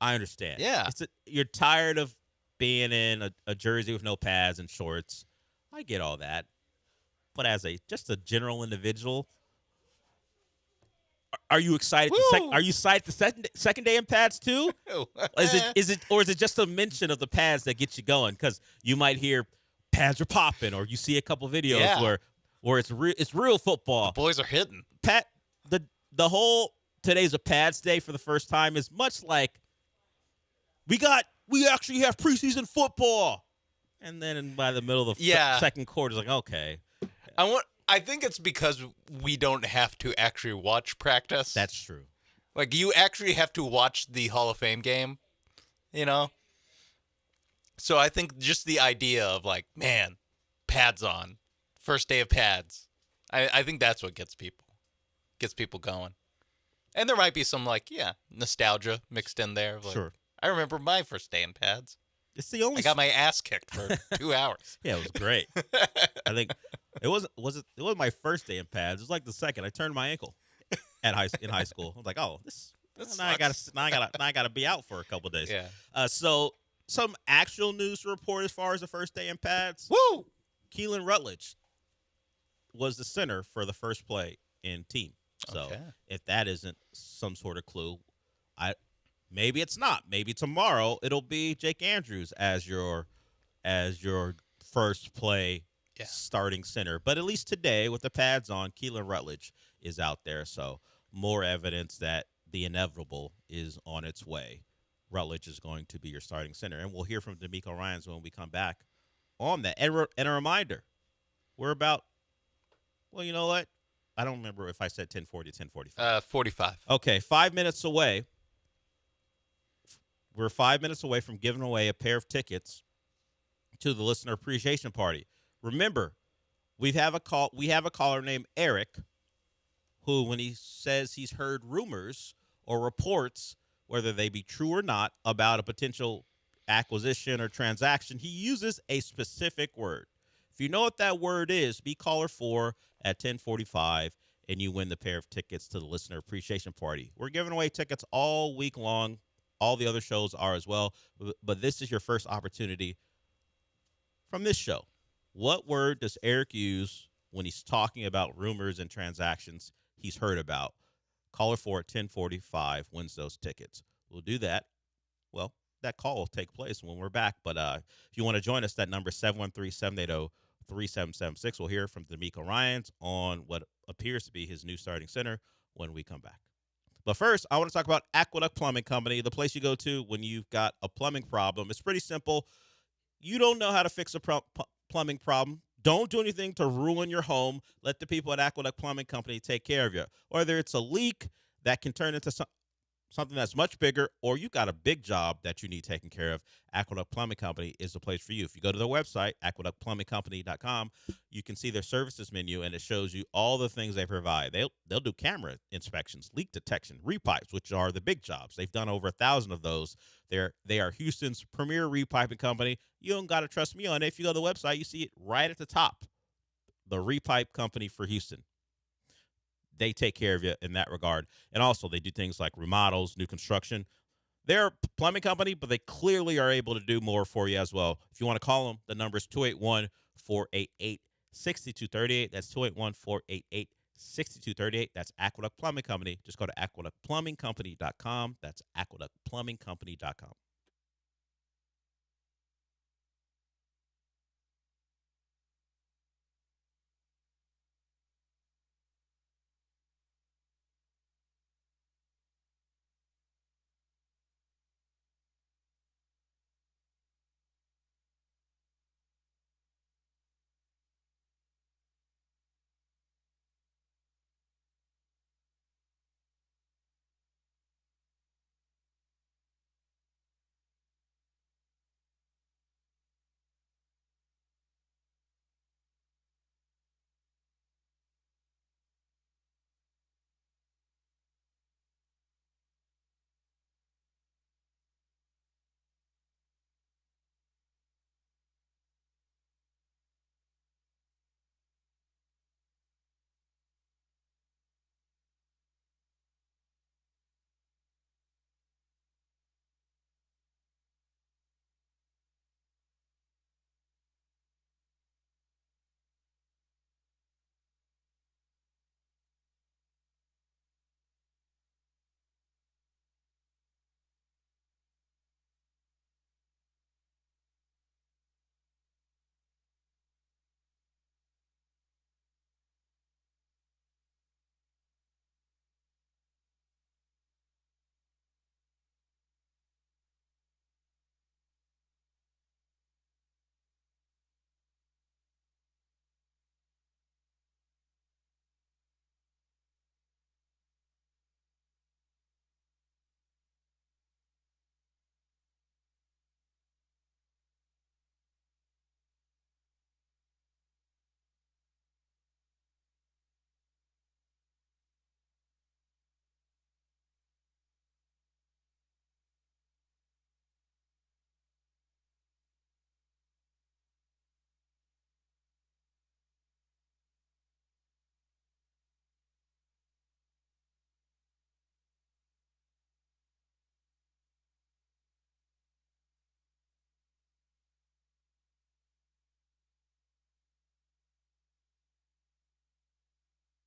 I understand. Yeah. You're tired of being in a jersey with no pads and shorts. I get all that. But as just a general individual, are you excited? Are you excited the second day in pads too? Is it just a mention of the pads that gets you going? Because you might hear pads are popping, or you see a couple videos where it's real football. The boys are hitting. The whole today's a pads day for the first time is much like we actually have preseason football, and then by the middle of the second quarter, it's like, okay. I think it's because we don't have to actually watch practice. That's true. Like, you actually have to watch the Hall of Fame game, you know? So I think just the idea of, like, man, pads on, first day of pads, I think that's what gets people going. And there might be some, like, nostalgia mixed in there. Like, sure. I remember my first day in pads. It's the only. I got my ass kicked for 2 hours. Yeah, it was great. I think it was my first day in pads. It was like the second. I turned my ankle in high school. I was like, oh, now I gotta be out for a couple of days. Yeah. So some actual news to report as far as the first day in pads. Woo! Keelan Rutledge was the center for the first play in team. So if that isn't some sort of clue, maybe it's not. Maybe tomorrow it'll be Jake Andrews as your first play starting center. But at least today, with the pads on, Keelan Rutledge is out there. So more evidence that the inevitable is on its way. Rutledge is going to be your starting center. And we'll hear from D'Amico Ryans when we come back on that. And a reminder, we're about, well, you know what? I don't remember if I said 10:40, 10:45. 45. Okay, 5 minutes away. We're 5 minutes away from giving away a pair of tickets to the listener appreciation party. Remember, we have a caller named Eric who, when he says he's heard rumors or reports, whether they be true or not, about a potential acquisition or transaction, he uses a specific word. If you know what that word is, be caller 4 at 10:45, and you win the pair of tickets to the listener appreciation party. We're giving away tickets all week long. All the other shows are as well, but this is your first opportunity from this show. What word does Eric use when he's talking about rumors and transactions he's heard about? Caller 4 at 10:45 wins those tickets. We'll do that. Well, that call will take place when we're back. But if you want to join us, that number is 713-780-3776. We'll hear from D'Amico Ryans on what appears to be his new starting center when we come back. But first, I want to talk about Aqueduct Plumbing Company, the place you go to when you've got a plumbing problem. It's pretty simple. You don't know how to fix a plumbing problem. Don't do anything to ruin your home. Let the people at Aqueduct Plumbing Company take care of you. Whether it's a leak that can turn into something that's much bigger, or you got a big job that you need taken care of, Aqueduct Plumbing Company is the place for you. If you go to their website, aqueductplumbingcompany.com, you can see their services menu, and it shows you all the things they provide. They'll do camera inspections, leak detection, repipes, which are the big jobs. They've done over 1,000 of those. They are Houston's premier repiping company. You don't got to trust me on it. If you go to the website, you see it right at the top, the repipe company for Houston. They take care of you in that regard. And also, they do things like remodels, new construction. They're a plumbing company, but they clearly are able to do more for you as well. If you want to call them, the number is 281-488-6238. That's 281-488-6238. That's Aqueduct Plumbing Company. Just go to aqueductplumbingcompany.com. That's aqueductplumbingcompany.com.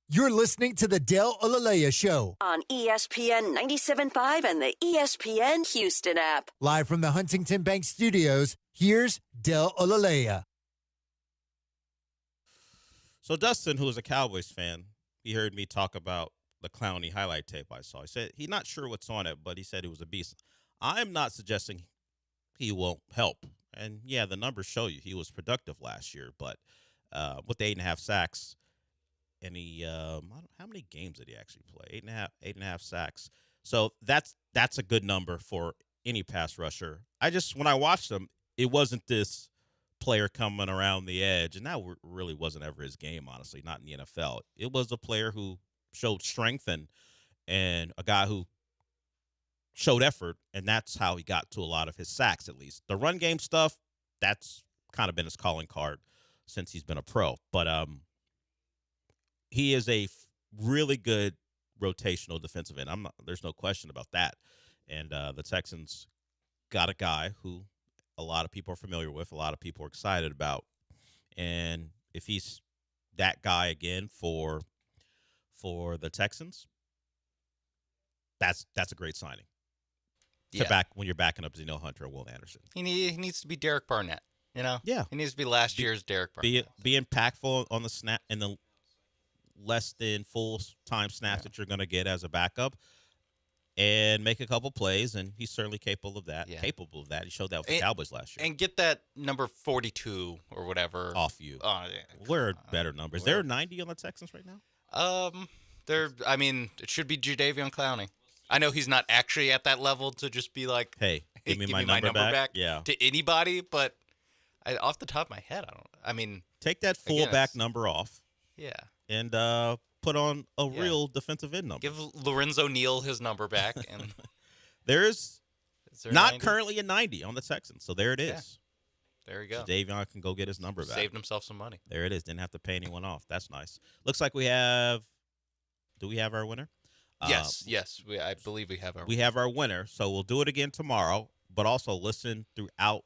You're listening to the Dale Olalea Show on ESPN 97.5 and the ESPN Houston app. Live from the Huntington Bank Studios, here's Dale Olalea. So Dustin, who is a Cowboys fan, he heard me talk about the Clowney highlight tape I saw. He said he's not sure what's on it, but he said it was a beast. I'm not suggesting he won't help. And, yeah, the numbers show you he was productive last year, but with the 8.5 sacks, and he how many games did he actually play? 8.5 sacks. So that's a good number for any pass rusher. When I watched him, it wasn't this player coming around the edge, and that really wasn't ever his game, honestly, not in the NFL. It was a player who showed strength and a guy who showed effort, and that's how he got to a lot of his sacks, at least. The run game stuff, that's kind of been his calling card since he's been a pro. But he is a really good rotational defensive end. There's no question about that. And the Texans got a guy who a lot of people are familiar with, a lot of people are excited about. And if he's that guy again for the Texans, that's a great signing. When you're backing up Zeno Hunter and Will Anderson. He needs to be Derek Barnett, you know? Yeah. He needs to be last year's Derek Barnett. Be impactful on the snap in the less than full time snaps that you're going to get as a backup. and make a couple plays, and he's certainly capable of that. Yeah. Capable of that. He showed that with the Cowboys last year. And get that number 42 or whatever off you. Oh, yeah. We're better numbers. There are 90 on the Texans right now? It should be Jadeveon Clowney. I know he's not actually at that level to just be like, hey, give me my number back. Yeah. To anybody, but off the top of my head, take that fullback number off. Yeah. And put on a real defensive end number. Give Lorenzo Neal his number back. And there's there not 90? Currently a 90 on the Texans, so there it is. Yeah. There you go. Davion can go get his number back. Saved himself some money. There it is. Didn't have to pay anyone off. That's nice. Looks like we have. Do we have our winner? Yes. I believe we have our. We have our winner. So we'll do it again tomorrow. But also listen throughout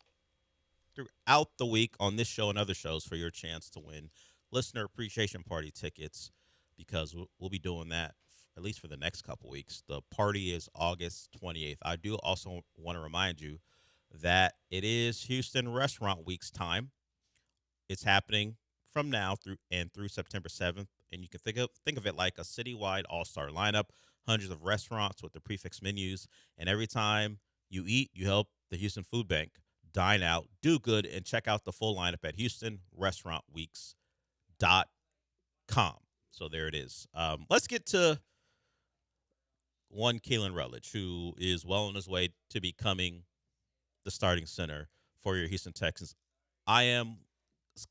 the week on this show and other shows for your chance to win listener appreciation party tickets, because we'll be doing that at least for the next couple weeks. The party is August 28th. I do also want to remind you that it is Houston Restaurant Week's time. It's happening from now through September 7th, and you can think of it like a citywide all-star lineup, hundreds of restaurants with the prefix menus, and every time you eat, you help the Houston Food Bank. Dine out, do good, and check out the full lineup at HoustonRestaurantWeeks.com. So there it is. Let's get to one Keelan Rutledge, who is well on his way to becoming the starting center for your Houston Texans. I am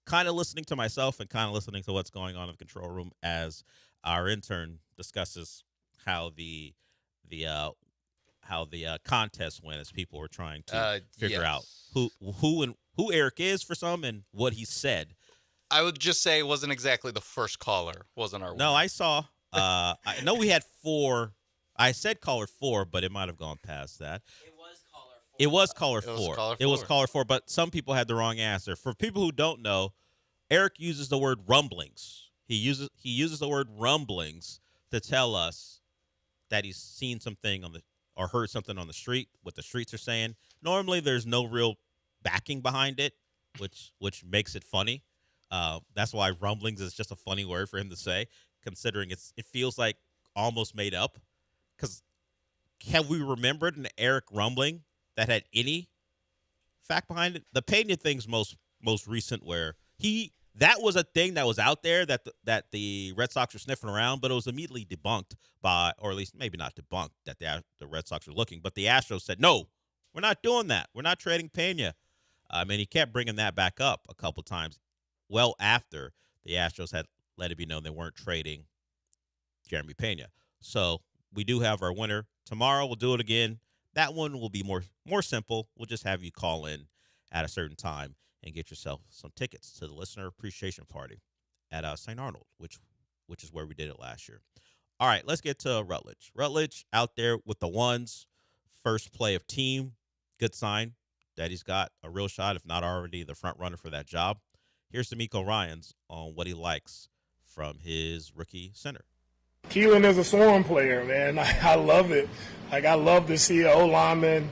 kind of listening to myself and kind of listening to what's going on in the control room as our intern discusses how the contest went, as people were trying to figure out who Eric is for some and what he said. I would just say it wasn't exactly the first caller. Wasn't our winner. No, I saw. I know we had 4. I said caller 4, but it might have gone past that. It was caller 4. It was caller 4, but some people had the wrong answer. For people who don't know, Eric uses the word rumblings. He uses the word rumblings to tell us that he's seen something or heard something on the street, what the streets are saying. Normally, there's no real backing behind it, which makes it funny. That's why rumblings is just a funny word for him to say, considering it feels like almost made up. Because have we remembered an Eric rumbling that had any fact behind it? The Pena thing's most recent, where that was a thing that was out there that the Red Sox were sniffing around, but it was immediately debunked by, or at least maybe not debunked, that the Red Sox were looking. But the Astros said, no, we're not doing that. We're not trading Pena. He kept bringing that back up a couple times, well after the Astros had let it be known they weren't trading Jeremy Pena. So we do have our winner. Tomorrow we'll do it again. That one will be more simple. We'll just have you call in at a certain time and get yourself some tickets to the listener appreciation party at St. Arnold, which is where we did it last year. All right, let's get to Rutledge. Rutledge out there with the ones, first play of team. Good sign that he's got a real shot, if not already the front runner for that job. Here's D'Amico Ryans on what he likes from his rookie center. Keelan is a swarm player, man. I love it. I love to see an O-lineman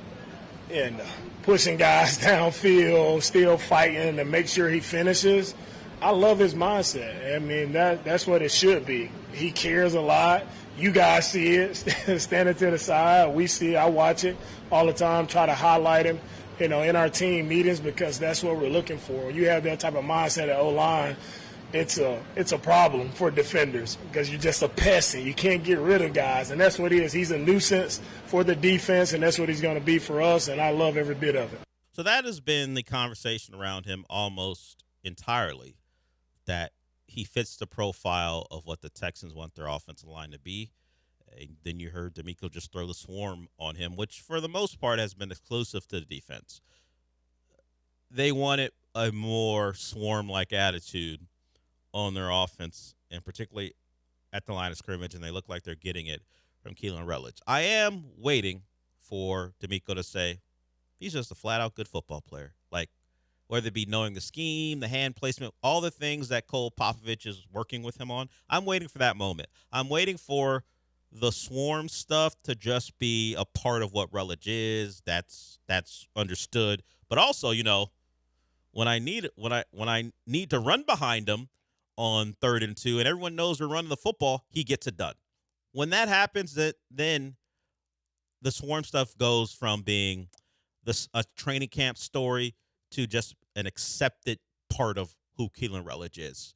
and pushing guys downfield, still fighting to make sure he finishes. I love his mindset. That's what it should be. He cares a lot. You guys see it, standing to the side. We see it. I watch it all the time, try to highlight him, in our team meetings, because that's what we're looking for. When you have that type of mindset at O-line, it's a problem for defenders, because you're just a pest and you can't get rid of guys. And that's what he is. He's a nuisance for the defense, and that's what he's going to be for us, and I love every bit of it. So that has been the conversation around him almost entirely, that he fits the profile of what the Texans want their offensive line to be. And then you heard D'Amico just throw the swarm on him, which for the most part has been exclusive to the defense. They wanted a more swarm-like attitude on their offense, and particularly at the line of scrimmage, and they look like they're getting it from Keelan Rutledge. I am waiting for D'Amico to say he's just a flat-out good football player. Like, whether it be knowing the scheme, the hand placement, all the things that Cole Popovich is working with him on, I'm waiting for that moment. I'm waiting for the swarm stuff to just be a part of what Rutledge is. That's understood. But also, when I need to run behind him on 3rd and 2, and everyone knows we're running the football, he gets it done. When that happens, then the Swarm stuff goes from being a training camp story to just an accepted part of who Keelan Rutledge is.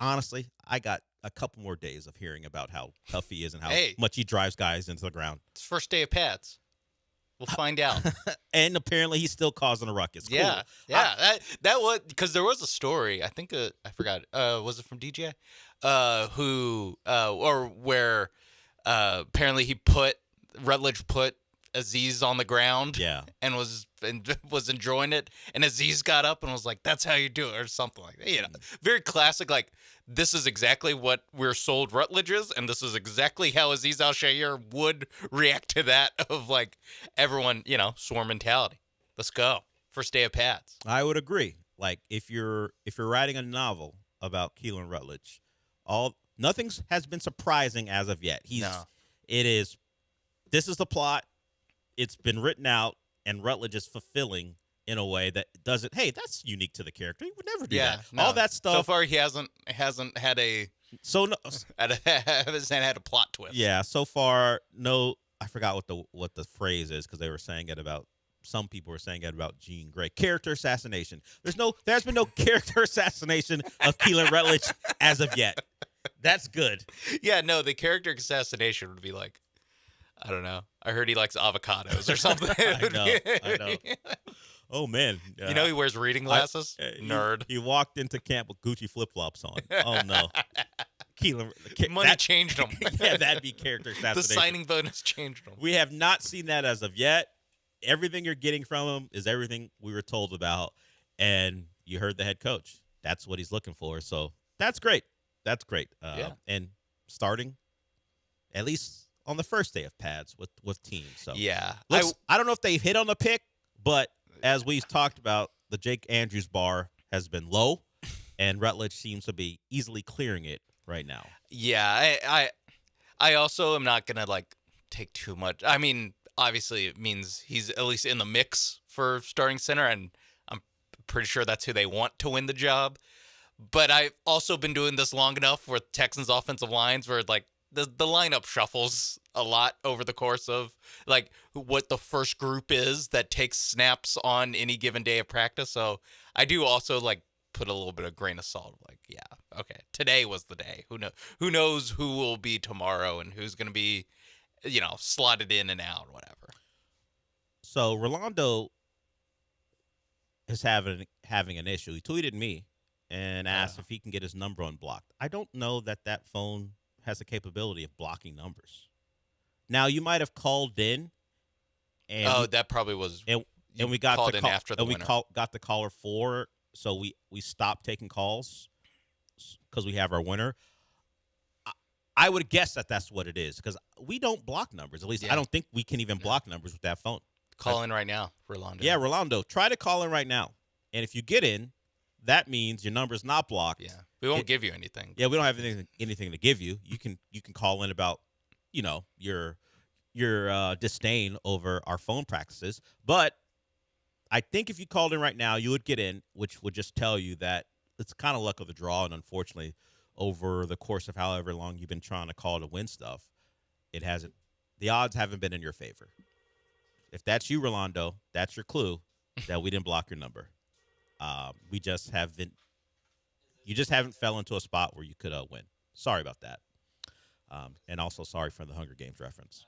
Honestly, I got a couple more days of hearing about how tough he is and how much he drives guys into the ground. It's first day of pads. We'll find out. And apparently he's still causing a ruckus. Cool. Yeah, that was because there was a story. I think I forgot. Was it from DJ? Where apparently Rutledge put Aziz on the ground. Yeah, and was enjoying it. And Aziz got up and was like, "That's how you do it," or something like that. You know, very classic. Like, this is exactly what we're sold Rutledge is, and this is exactly how Aziz Al-Shaair would react to that. Of like everyone, swarm mentality. Let's go. First day of pads. I would agree. Like if you're writing a novel about Keelan Rutledge, nothing has been surprising as of yet. This is the plot. It's been written out, and Rutledge is fulfilling in a way that doesn't. Hey, that's unique to the character. He would never do that. No. All that stuff. So far, he hasn't had a hasn't had a plot twist. Yeah. So far, no. I forgot what the phrase is because they were saying it about. Some people were saying it about Jean Grey. Character assassination. There's been no character assassination of Keelan Rutledge as of yet. That's good. Yeah. No, the character assassination would be like, I don't know. I heard he likes avocados or something. I know. Oh, man. He wears reading glasses? Nerd. He walked into camp with Gucci flip-flops on. Oh, no. Money changed him. Yeah, that'd be character assassination. The signing bonus changed him. We have not seen that as of yet. Everything you're getting from him is everything we were told about, and you heard the head coach. That's what he's looking for, so that's great. That's great. And starting, at least on the first day of pads with teams. So yeah, I don't know if they hit on the pick, but as we've talked about, the Jake Andrews bar has been low, and Rutledge seems to be easily clearing it right now. Yeah, I also am not gonna take too much. I mean, obviously it means he's at least in the mix for starting center, and I'm pretty sure that's who they want to win the job. But I've also been doing this long enough with Texans offensive lines where the lineup shuffles a lot over the course of what the first group is that takes snaps on any given day of practice. So I do also put a little bit of grain of salt. Yeah, okay, today was the day. Who knows who will be tomorrow and who's going to be, slotted in and out, whatever. So Rolando is having an issue. He tweeted me and asked if he can get his number unblocked. I don't know that phone has the capability of blocking numbers. Now you might have called in, and that probably was. And we got called the in after the winner. Got the caller 4, so we stopped taking calls because we have our winner. I would guess that's what it is because we don't block numbers. At least I don't think we can even block numbers with that phone. Call in right now, Rolando. Yeah, Rolando, try to call in right now, and if you get in, that means your number's not blocked. Yeah, we won't give you anything. Yeah, we don't have anything to give you. You can call in about your disdain over our phone practices. But I think if you called in right now, you would get in, which would just tell you that it's kind of luck of the draw, and unfortunately, over the course of however long you've been trying to call to win stuff, it hasn't. The odds haven't been in your favor. If that's you, Rolando, that's your clue that we didn't block your number. We just haven't. You just haven't fell into a spot where you could win. Sorry about that. And also sorry for the Hunger Games reference.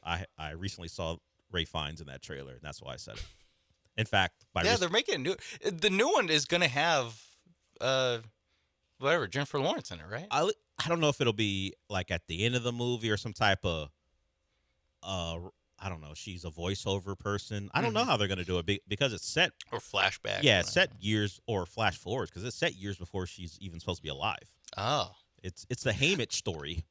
I recently saw Ray Fiennes in that trailer, and that's why I said it. In fact, they're making a new. The new one is going to have Jennifer Lawrence in it, right? I don't know if it'll be at the end of the movie or some type of I don't know. She's a voiceover person. I don't know how they're going to do it because it's set or flashback. Yeah, it's set years or flash forwards because it's set years before she's even supposed to be alive. Oh, it's the Haymitch story.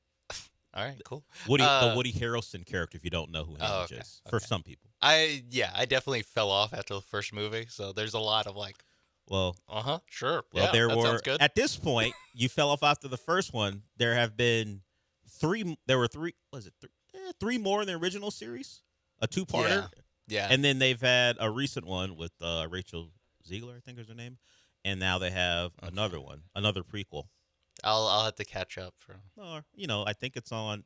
All right, cool. The Woody Harrelson character, if you don't know who Haymitch is, for some people. I definitely fell off after the first movie, so there's a lot of sure. Well, yeah, sounds good. At this point, you fell off after the first one. There have been three. There were three. Was it three? 3 more in the original series, a 2-parter. Yeah. And then they've had a recent one with Rachel Ziegler, I think is her name, and now they have another one, another prequel. I'll have to catch up for. Or I think it's on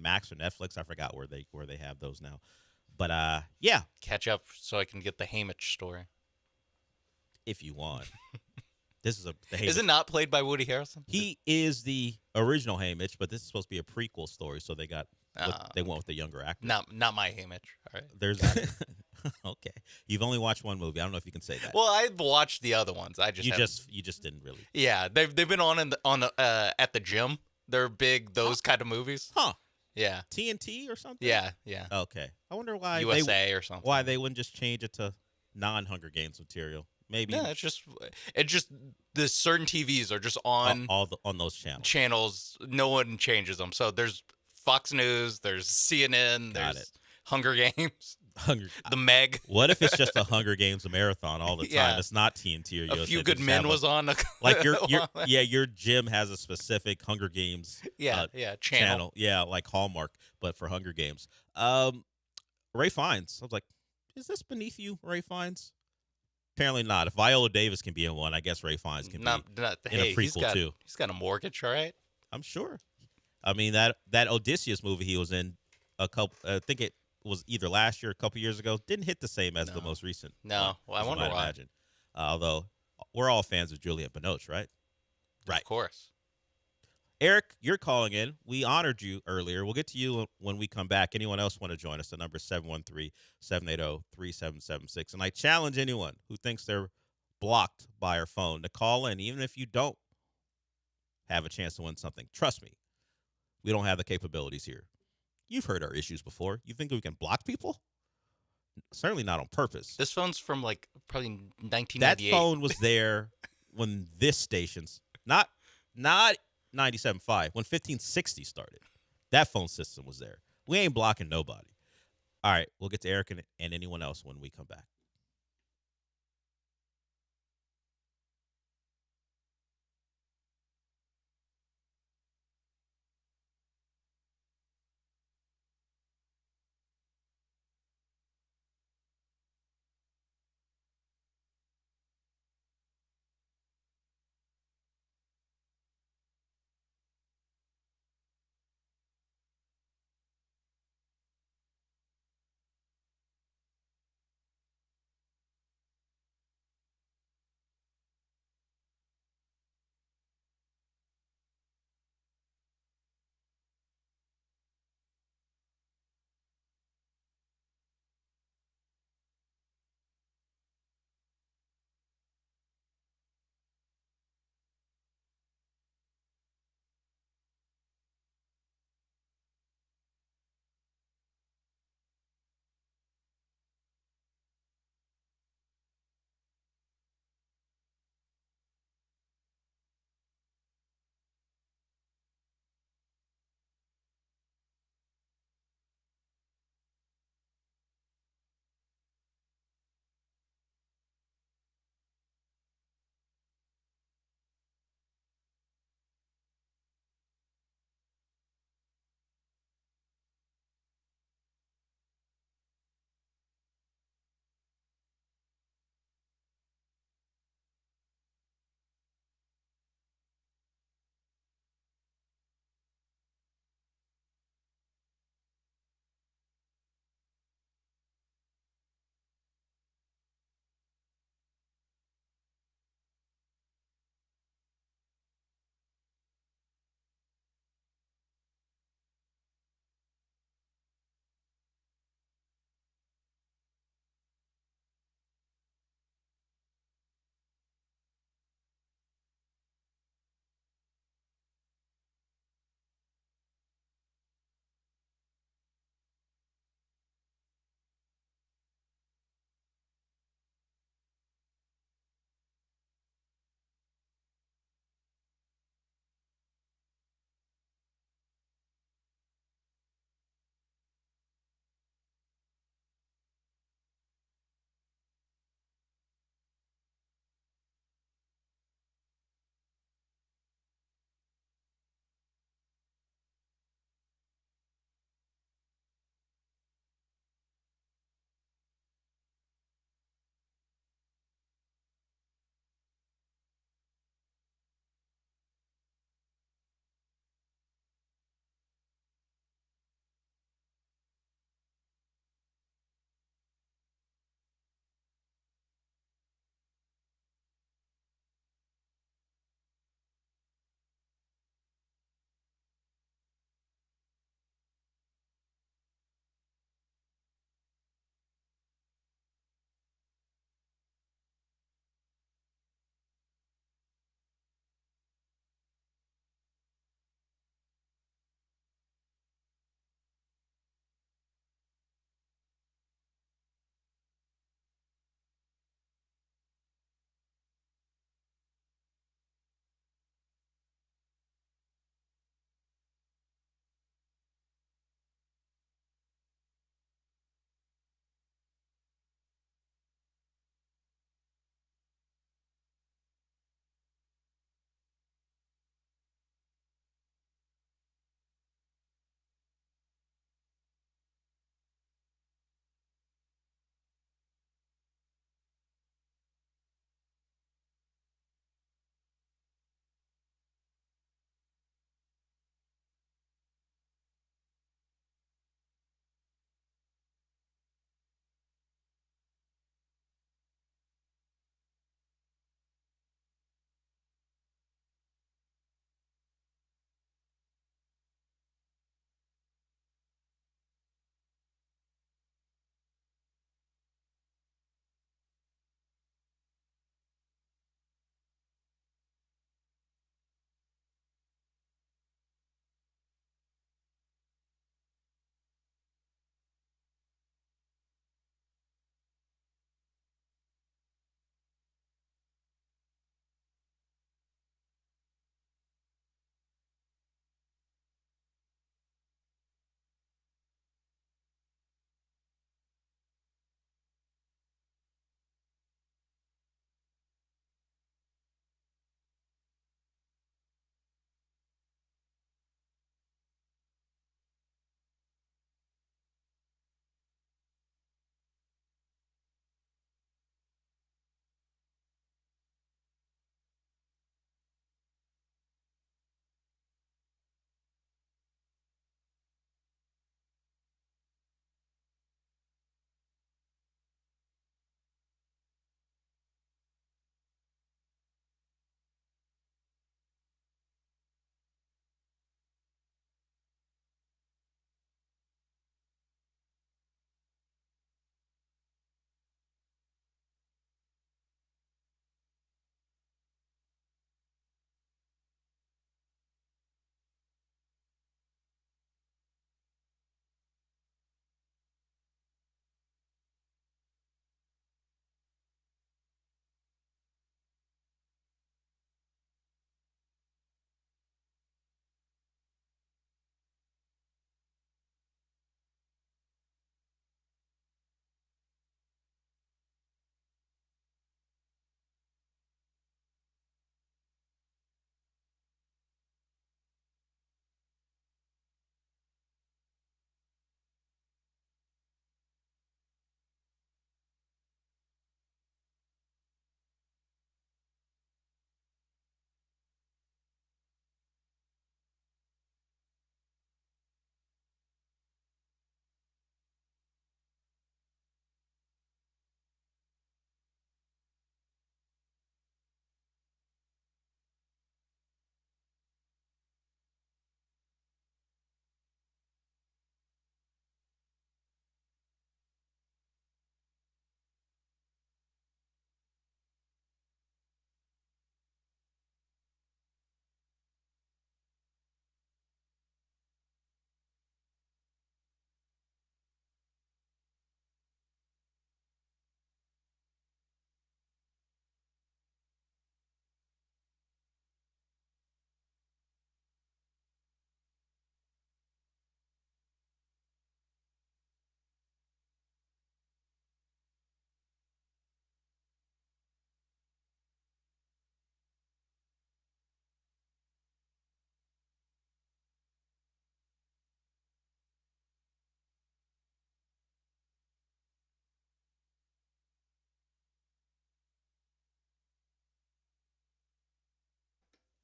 Max or Netflix. I forgot where they have those now. But yeah, Catch up so I can get the Haymitch story. if you want. This is the Is it not played by Woody Harrelson? He is the original Haymitch, but this is supposed to be a prequel story, so they went with the younger actor. Not my Haymitch. All right. There's okay. You've only watched one movie. I don't know if you can say that. Well, I've watched the other ones. You just didn't really. Yeah, they've been on at the gym. They're big those kind of movies. Huh. Yeah. TNT or something? Yeah. Okay. I wonder why USA or something. Why they wouldn't just change it to non-Hunger Games material. Maybe. Yeah, it's just the certain TVs are just on on those channels. Channels, no one changes them. So there's Fox News, there's CNN, there's Hunger Games. The Meg. What if it's just a Hunger Games marathon all the time? Yeah. It's not TNT or USA. A Few Good Men was on. Like your gym has a specific Hunger Games channel. Yeah, like Hallmark, but for Hunger Games. Ray Fiennes. I was like, is this beneath you, Ray Fiennes? Apparently not. If Viola Davis can be in one, I guess Ray Fiennes can be in a prequel too. He's got a mortgage, all right? I'm sure. I mean that Odysseus movie he was in I think it was either last year or a couple years ago. Didn't hit the same as the most recent. No. Well, I wonder why. Imagine. Although we're all fans of Juliette Binoche, right? Right. Of course. Eric, you're calling in. We honored you earlier. We'll get to you when we come back. Anyone else want to join us? The number is 713-780-3776. And I challenge anyone who thinks they're blocked by our phone to call in, even if you don't have a chance to win something. Trust me, we don't have the capabilities here. You've heard our issues before. You think we can block people? Certainly not on purpose. This phone's from probably 1998. That phone was there when this station's not 97.5, when 1560 started. That phone system was there. We ain't blocking nobody. All right, we'll get to Eric and anyone else when we come back.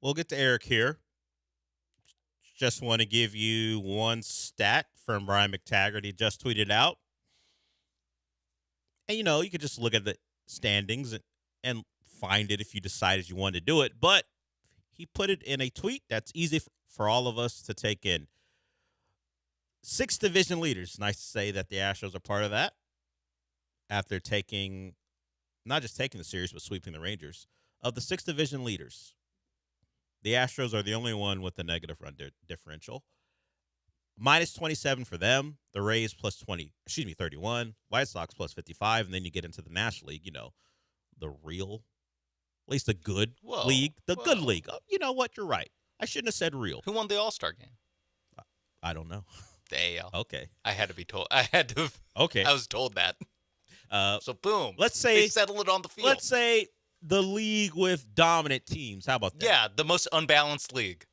We'll get to Eric here. Just want to give you one stat from Brian McTaggart. He just tweeted out. And, you could just look at the standings and find it if you decided you wanted to do it. But he put it in a tweet that's easy for all of us to take in. 6 division leaders. Nice to say that the Astros are part of that after not just taking the series, but sweeping the Rangers. Of the 6 division leaders, the Astros are the only one with a negative run differential. Minus 27 for them. The Rays plus 31. White Sox plus 55. And then you get into the National League, the real, at least the good league. The good league. Oh, you know what? You're right. I shouldn't have said real. Who won the All-Star game? I don't know. The AL. Okay. I had to be told. Okay. I was told that. So boom. Let's say they settle it on the field. Let's say the league with dominant teams. How about that? Yeah, the most unbalanced league.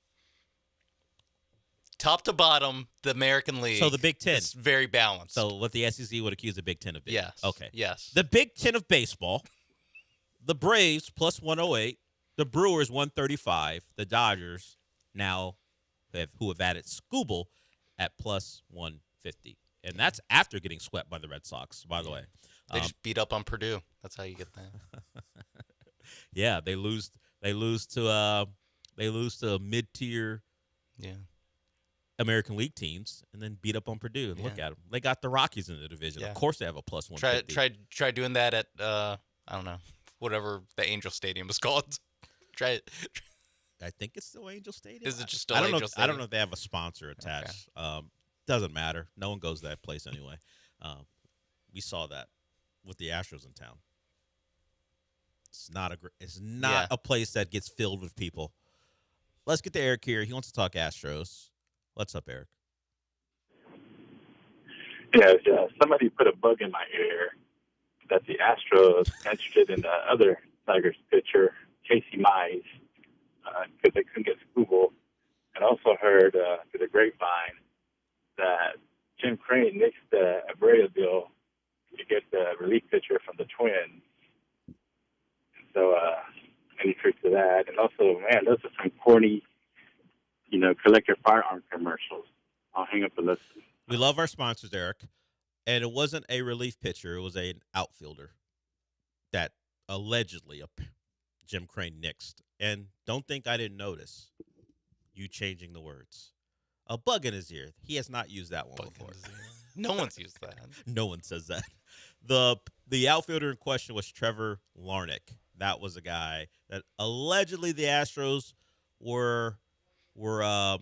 Top to bottom, the American League. So the Big Ten. Is very balanced. So what the SEC would accuse the Big Ten of being. Yes. Okay. Yes. The Big Ten of baseball. The Braves plus 108. The Brewers 135. The Dodgers now who have added Scooble at plus 150. And that's after getting swept by the Red Sox, by the way. They just beat up on Purdue. That's how you get that. Yeah, they lose to mid-tier American League teams and then beat up on Purdue. And look at them. They got the Rockies in the division. Yeah. Of course they have a plus 150. Try doing that at I don't know, whatever the Angel Stadium is called. Try it. I think it's still Angel Stadium. Is it just still Angel Stadium? I don't know if they have a sponsor attached. Okay. Doesn't matter. No one goes to that place anyway. We saw that with the Astros in town. It's not a place that gets filled with people. Let's get to Eric here. He wants to talk Astros. What's up, Eric? Yeah, somebody put a bug in my ear that the Astros interested in the other Tigers pitcher, Casey Mize, because they couldn't get Scooble. And also heard through the grapevine that Jim Crane nixed the Abreu deal to get the relief pitcher from the Twins. So, any truth to that? And also, man, those are some corny, collect your firearm commercials. I'll hang up the list. We love our sponsors, Eric. And it wasn't a relief pitcher. It was an outfielder that allegedly Jim Crane nixed. And don't think I didn't notice you changing the words. A bug in his ear. He has not used that one before. No one's used that. No one says that. The outfielder in question was Trevor Larnach. That was a guy that allegedly the Astros were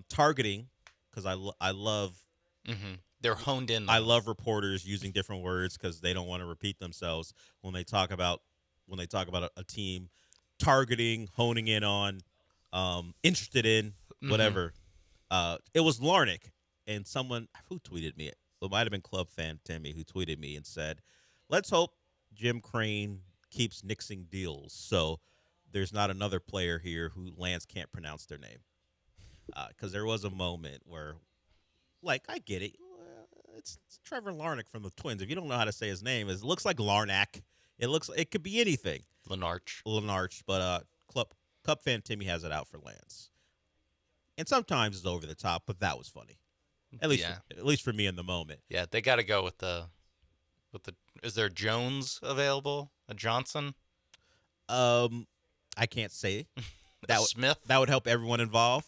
targeting because I love. Mm-hmm. They're honed in. I love reporters using different words because they don't want to repeat themselves when they talk about a team targeting, honing in on, interested in, whatever. It was Larnach, and someone who tweeted me. It might have been Club Fan Timmy who tweeted me and said, "Let's hope Jim Crane keeps nixing deals so there's not another player here who Lance can't pronounce their name." Because there was a moment where, I get it. It's Trevor Larnach from the Twins. If you don't know how to say his name, it looks like Larnach. It could be anything. Lenarch. But Cup Fan Timmy has it out for Lance. And sometimes it's over the top, but that was funny. At least for me in the moment. Yeah, they got to go with the. Is there Jones available? A Johnson? I can't say. Smith? That would help everyone involved.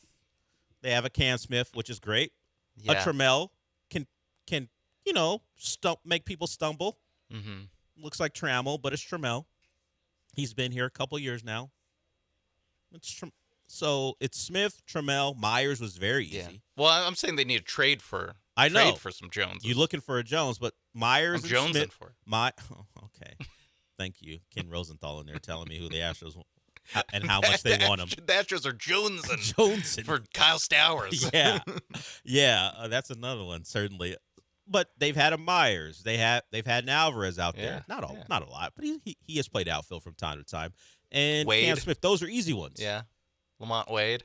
They have a Cam Smith, which is great. Yeah. A Trammell can make people stumble. Mm-hmm. Looks like Trammell, but it's Trammell. He's been here a couple years now. So it's Smith, Trammell. Myers was very easy. Yeah. Well, I'm saying they need a trade for. I know. Trade for some Jones. You're looking for a Jones, but Myers and Jones Smith. For it. Okay. Thank you, Ken Rosenthal, in there telling me who the Astros want and how much they want him. The Astros are Jonesing for Kyle Stowers. Yeah. That's another one certainly. But they've had a Myers. They've had an Alvarez out there. Not a lot, but he has played outfield from time to time. And Wade. Cam Smith. Those are easy ones. Yeah. Lamont Wade.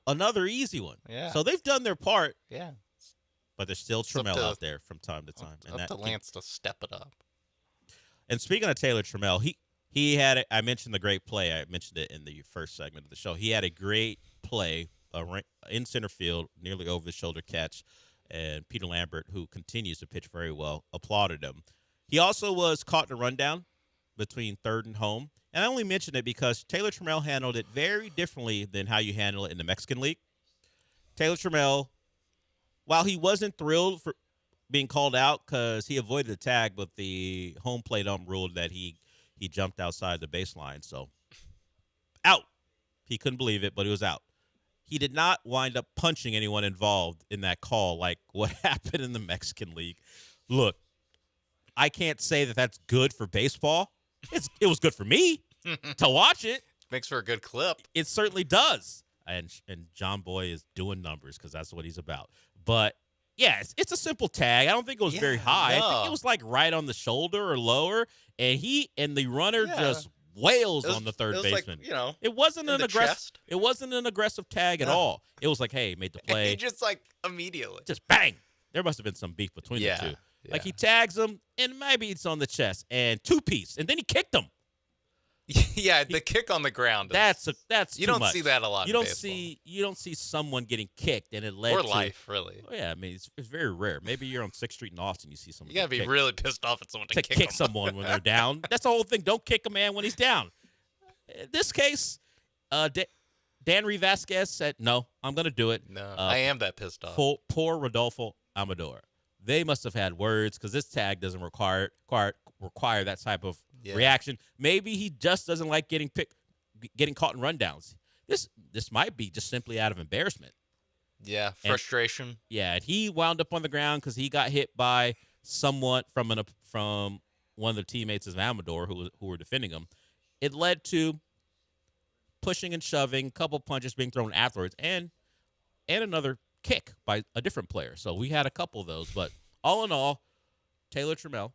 Another easy one. Yeah. So they've done their part. Yeah. But there's still Trammell out there from time to time. Up to Lance to step it up. And speaking of Taylor Trammell, I mentioned the great play. I mentioned it in the first segment of the show. He had a great play in center field, nearly over the shoulder catch, and Peter Lambert, who continues to pitch very well, applauded him. He also was caught in a rundown between third and home. And I only mention it because Taylor Trammell handled it very differently than how you handle it in the Mexican League. Taylor Trammell, while he wasn't thrilled for being called out because he avoided the tag, but the home plate ump ruled that he jumped outside the baseline. So, out. He couldn't believe it, but he was out. He did not wind up punching anyone involved in that call like what happened in the Mexican League. Look, I can't say that that's good for baseball. It was good for me to watch it. Makes for a good clip. It certainly does. And John Boy is doing numbers because that's what he's about. But, yeah, it's a simple tag. I don't think it was very high. no. I think it was like right on the shoulder or lower. And the runner just wails on the third baseman. Like, it wasn't in an the aggressive. chest. It wasn't an aggressive tag at all. It was like, hey, made the play. He just like immediately. Just bang. There must have been some beef between the two. Like he tags him, and maybe it's on the chest, and two-piece, and then he kicked him. Yeah, the kick on the ground. That's you too don't much. see that a lot. You in don't baseball. you don't see someone getting kicked, and it led or to life really. Oh, yeah, I mean it's very rare. Maybe you're on 6th Street in Austin, you see someone. You gotta be kicked. really pissed off at someone to kick them. someone when they're down. That's the whole thing. Don't kick a man when he's down. In this case, Danry Vasquez said, "No, I'm going to do it." No, I am that pissed off. Poor Rodolfo Amador. They must have had words because this tag doesn't require that type of reaction. Maybe he just doesn't like getting caught in rundowns. This might be just simply out of embarrassment. Yeah, frustration. And he wound up on the ground because he got hit by someone from one of the teammates of Amador who were defending him. It led to pushing and shoving, a couple punches being thrown afterwards, and another kick by a different player. So we had a couple of those. But all in all, Taylor Trammell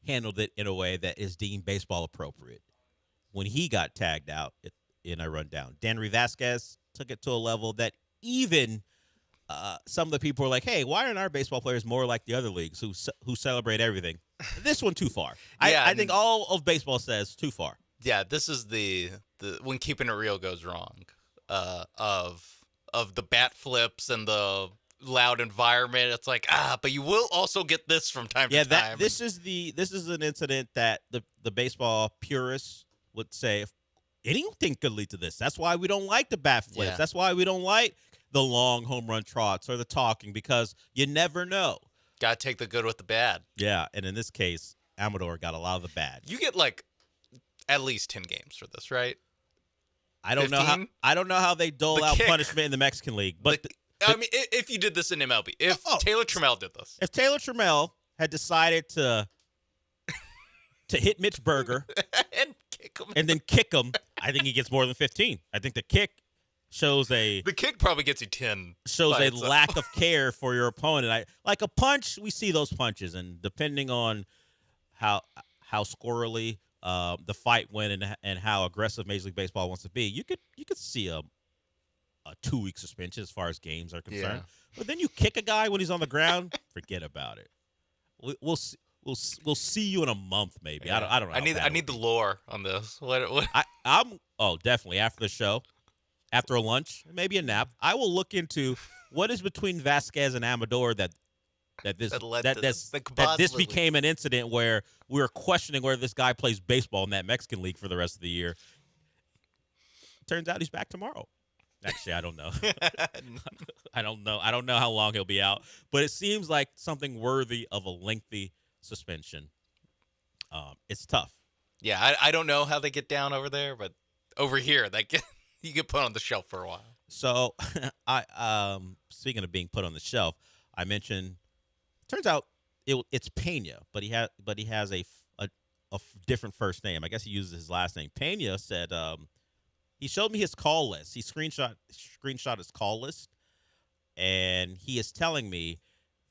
handled it in a way that is deemed baseball appropriate. When he got tagged out in a rundown, Danry Vasquez took it to a level that even some of the people were like, hey, why aren't our baseball players more like the other leagues who celebrate everything? This one too far. I think all of baseball says too far. Yeah, this is the when keeping it real goes wrong of the bat flips and the loud environment. It's like, but you will also get this from time to time. This is an incident that the baseball purists would say anything could lead to this. That's why we don't like the bat flips. Yeah. That's why we don't like the long home run trots or the talking, because you never know. Got to take the good with the bad. Yeah, and in this case, Amador got a lot of the bad. You get like at least 10 games for this, right? I don't know how they dole out punishment in the Mexican League, but I mean, if you did this in MLB, if Taylor Trammell did this, if Taylor Trammell had decided to hit Mitch Berger and kick him, and then kick him, I think he gets more than 15. I think the kick shows the kick probably gets you 10. Shows a lack of care for your opponent. Like a punch, we see those punches, and depending on how squirrely the fight went and how aggressive Major League Baseball wants to be, you could see a 2-week suspension as far as games are concerned. Yeah. But then you kick a guy when he's on the ground, forget about it. We'll see you in a month maybe. Yeah. I don't know. I need the lore on this. What? I'm definitely after the show, after a lunch, maybe a nap. I will look into what is between Vasquez and Amador that this became an incident where we were questioning whether this guy plays baseball in that Mexican League for the rest of the year. Turns out he's back tomorrow. Actually, I don't know. I don't know. I don't know how long he'll be out, but it seems like something worthy of a lengthy suspension. It's tough. Yeah, I don't know how they get down over there, but over here, you get put on the shelf for a while. So, speaking of being put on the shelf, I mentioned. Turns out it's Pena, but he has a different first name. I guess he uses his last name. Pena said he showed me his call list. He screenshot his call list, and he is telling me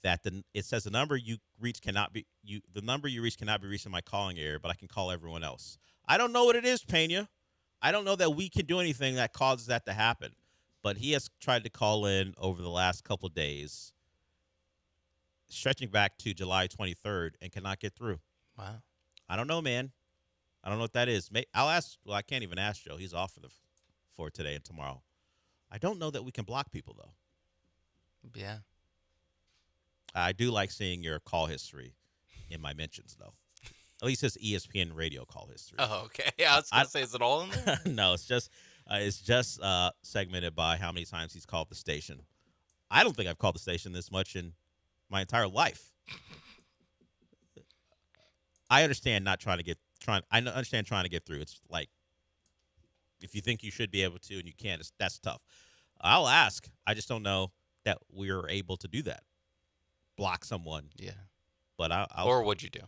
that it says the number you reach cannot be reached in my calling area, but I can call everyone else. I don't know what it is, Pena. I don't know that we can do anything that causes that to happen, but he has tried to call in over the last couple of days, stretching back to July 23rd, and cannot get through. Wow. I don't know, man. I don't know what that is. I'll ask. Well, I can't even ask Joe. He's off for today and tomorrow. I don't know that we can block people though. Yeah. I do like seeing your call history in my mentions though. At least it's ESPN radio call history. Oh, okay. I was gonna say, is it all in there? No, it's just segmented by how many times he's called the station. I don't think I've called the station this much in my entire life. I understand I understand trying to get through. It's like if you think you should be able to and you can't, that's tough. I'll ask. I just don't know that we're able to do that. Block someone. Yeah. But or what'd you do?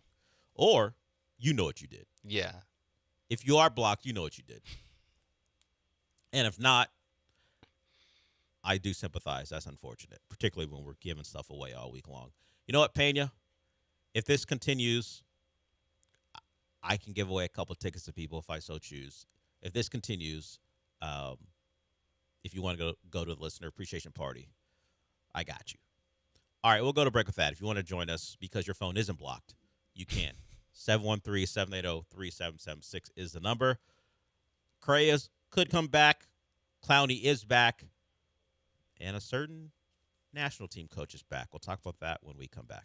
Or you know what you did. Yeah. If you are blocked, you know what you did. And if not, I do sympathize. That's unfortunate, particularly when we're giving stuff away all week long. You know what, Pena? If this continues, I can give away a couple tickets to people if I so choose. If this continues, if you want to go to the listener appreciation party, I got you. All right, we'll go to break with that. If you want to join us because your phone isn't blocked, you can. 713-780-3776 is the number. Correa could come back. Clowney is back. And a certain national team coach is back. We'll talk about that when we come back.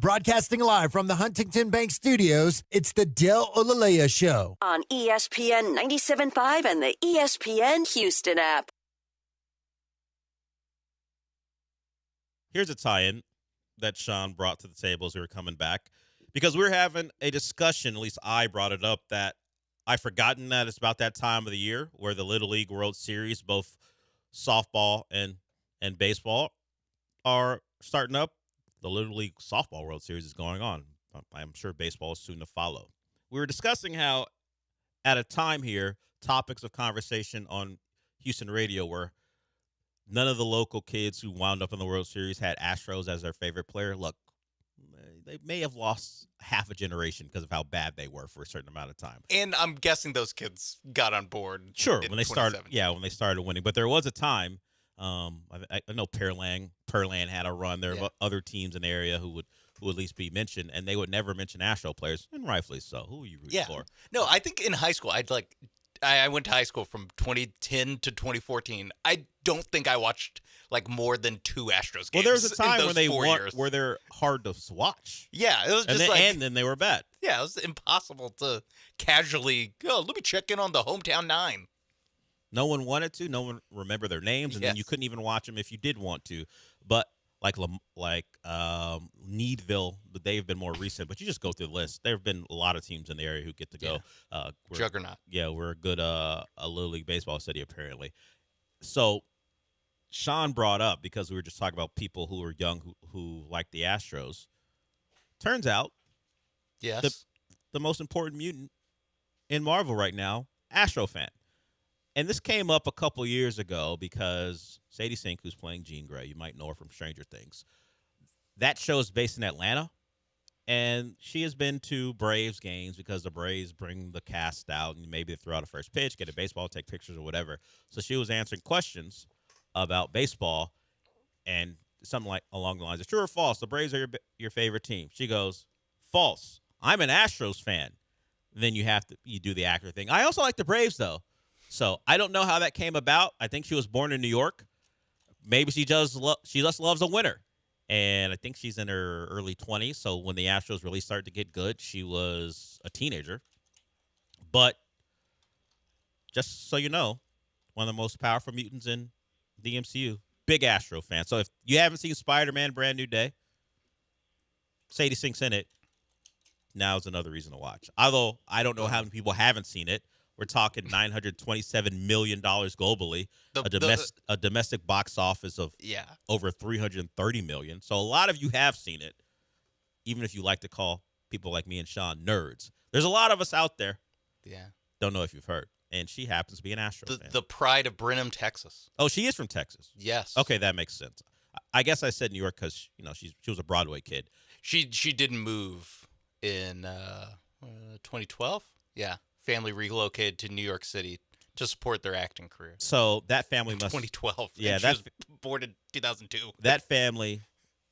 Broadcasting live from the Huntington Bank Studios, it's the Del Olalea Show. On ESPN 97.5 and the ESPN Houston app. Here's a tie-in that Sean brought to the table as we were coming back. Because we were having a discussion, at least I brought it up, that I've forgotten that it's about that time of the year where the Little League World Series, both softball and baseball, are starting up. The Little League Softball World Series is going on. I'm sure baseball is soon to follow. We were discussing how at a time here, topics of conversation on Houston radio were none of the local kids who wound up in the World Series had Astros as their favorite player. Look, they may have lost half a generation because of how bad they were for a certain amount of time. And I'm guessing those kids got on board. Sure, when they started winning. But there was a time. I know Pearland had a run. There were other teams in the area who would at least be mentioned, and they would never mention Astro players, and rightfully so. Who are you rooting for? No, I think in high school, I went to high school from 2010 to 2014. I don't think I watched more than 2 Astros games. Well, there was a time when they years. where they're hard to watch. Yeah, it was just and then they were bad. Yeah, it was impossible to casually let me check in on the hometown 9. No one wanted to. No one remembered their names, and then you couldn't even watch them if you did want to. But Needville, but they've been more recent. But you just go through the list. There have been a lot of teams in the area who get to go. Juggernaut. Yeah, we're a good a Little League baseball city apparently. So Sean brought up, because we were just talking about people who are young who like the Astros. Turns out, yes, the most important mutant in Marvel right now, Astro fan. And this came up a couple years ago because Sadie Sink, who's playing Jean Grey, you might know her from Stranger Things. That show is based in Atlanta, and she has been to Braves games because the Braves bring the cast out and maybe they throw out a first pitch, get a baseball, take pictures or whatever. So she was answering questions about baseball and something like along the lines of, true or false, the Braves are your favorite team. She goes, false. I'm an Astros fan. Then you do the accurate thing. I also like the Braves, though. So I don't know how that came about. I think she was born in New York. Maybe she just loves a winner. And I think she's in her early 20s. So when the Astros really started to get good, she was a teenager. But just so you know, one of the most powerful mutants in the MCU, big Astro fan. So if you haven't seen Spider-Man Brand New Day, Sadie Sink's in it. Now's another reason to watch. Although I don't know how many people haven't seen it. We're talking $927 million globally, a domestic box office of over $330 million. So a lot of you have seen it, even if you like to call people like me and Sean nerds. There's a lot of us out there. Yeah. Don't know if you've heard. And she happens to be an Astro fan. The pride of Brenham, Texas. Oh, she is from Texas? Yes. Okay, that makes sense. I guess I said New York because, she was a Broadway kid. She didn't move in 2012? Yeah. Family relocated to New York City to support their acting career. So that family must 2012. Yeah, she was born in 2002. That family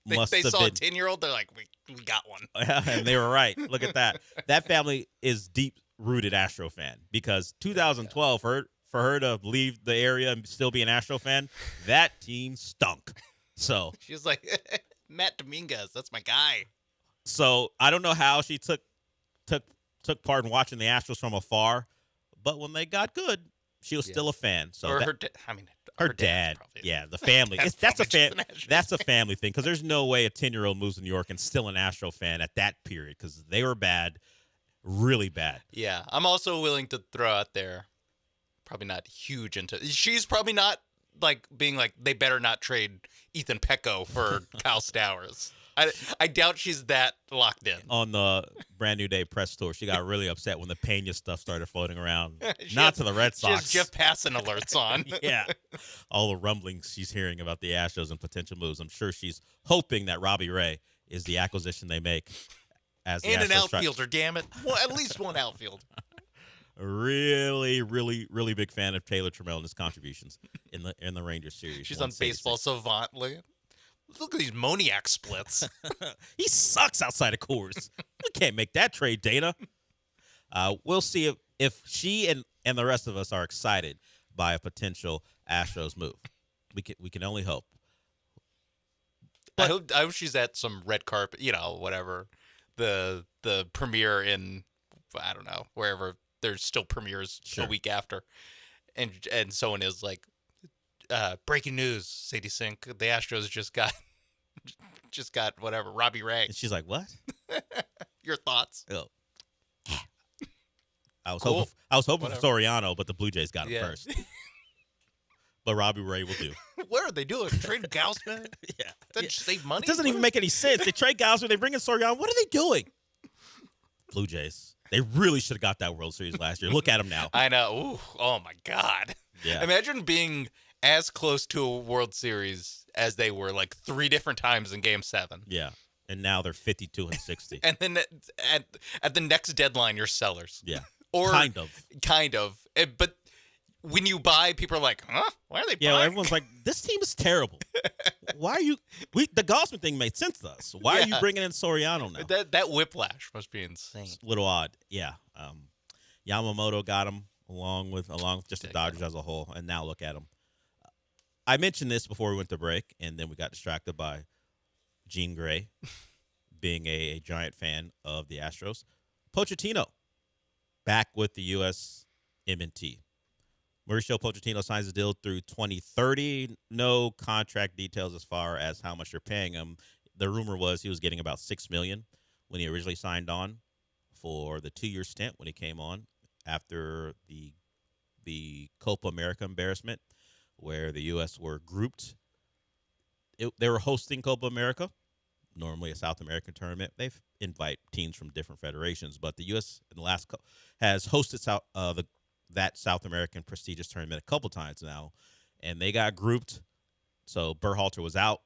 must have been. They saw a 10-year-old. They're like, we got one. And they were right. Look at that. That family is deep-rooted Astro fan because 2012 for her to leave the area and still be an Astro fan, that team stunk. So she was like, Matt Dominguez, that's my guy. So I don't know how she took part in watching the Astros from afar, but when they got good, she was still a fan. So or her dad. Yeah, the family. That's a family thing because there's no way a 10-year-old moves to New York and still an Astro fan at that period because they were bad, really bad. Yeah, I'm also willing to throw out there, probably not huge into. She's probably not being like they better not trade Ethan Pecco for Kyle Stowers. I doubt she's that locked in. On the Brand New Day press tour, she got really upset when the Pena stuff started floating around. Not to the Red Sox. She has Jeff Passan alerts on. Yeah. All the rumblings she's hearing about the Astros and potential moves. I'm sure she's hoping that Robbie Ray is the acquisition they make. As the and Astros an outfielder, damn it. Well, at least one outfield. Really, really, really big fan of Taylor Trammell and his contributions in the Rangers series. She's on Baseball Savant. Look at these Moniac splits. He sucks outside of Coors. We can't make that trade, Dana. We'll see if she and the rest of us are excited by a potential Astros move. We can only hope. I hope she's at some red carpet, whatever. The premiere in, I don't know, wherever there's still premieres a week after. And someone is like, breaking news, Sadie Sink, the Astros just got whatever, Robbie Ray. And she's like, what? Your thoughts? Oh. I was Cool. hoping for Soriano, but the Blue Jays got him first. But Robbie Ray will do. What are they doing? Trade Gausman? Yeah. That just save money? It doesn't even make any sense. They trade Gausman, they bring in Soriano. What are they doing? Blue Jays. They really should have got that World Series last year. Look at them now. I know. Ooh, oh, my God. Yeah. Imagine being as close to a World Series as they were, like 3 different times in Game 7. Yeah. And now they're 52-60. And then at the next deadline, you're sellers. Yeah. Or kind of. But when you buy, people are like, huh? Why are they buying? Yeah, everyone's like, this team is terrible. Why are you – the Gausman thing made sense to us. Why are you bringing in Soriano now? That whiplash must be insane. It's a little odd. Yeah. Yamamoto got him along with just the Dodgers as a whole, and now look at him. I mentioned this before we went to break, and then we got distracted by Gene Gray being a giant fan of the Astros. Pochettino back with the U.S. M&T. Mauricio Pochettino signs a deal through 2030. No contract details as far as how much you're paying him. The rumor was he was getting about $6 million when he originally signed on for the 2-year stint when he came on after the Copa America embarrassment, where the U.S. were grouped. They were hosting Copa America, normally a South American tournament. They invite teams from different federations, but the U.S. in the last has hosted that South American prestigious tournament a couple times now, and they got grouped. So Berhalter was out.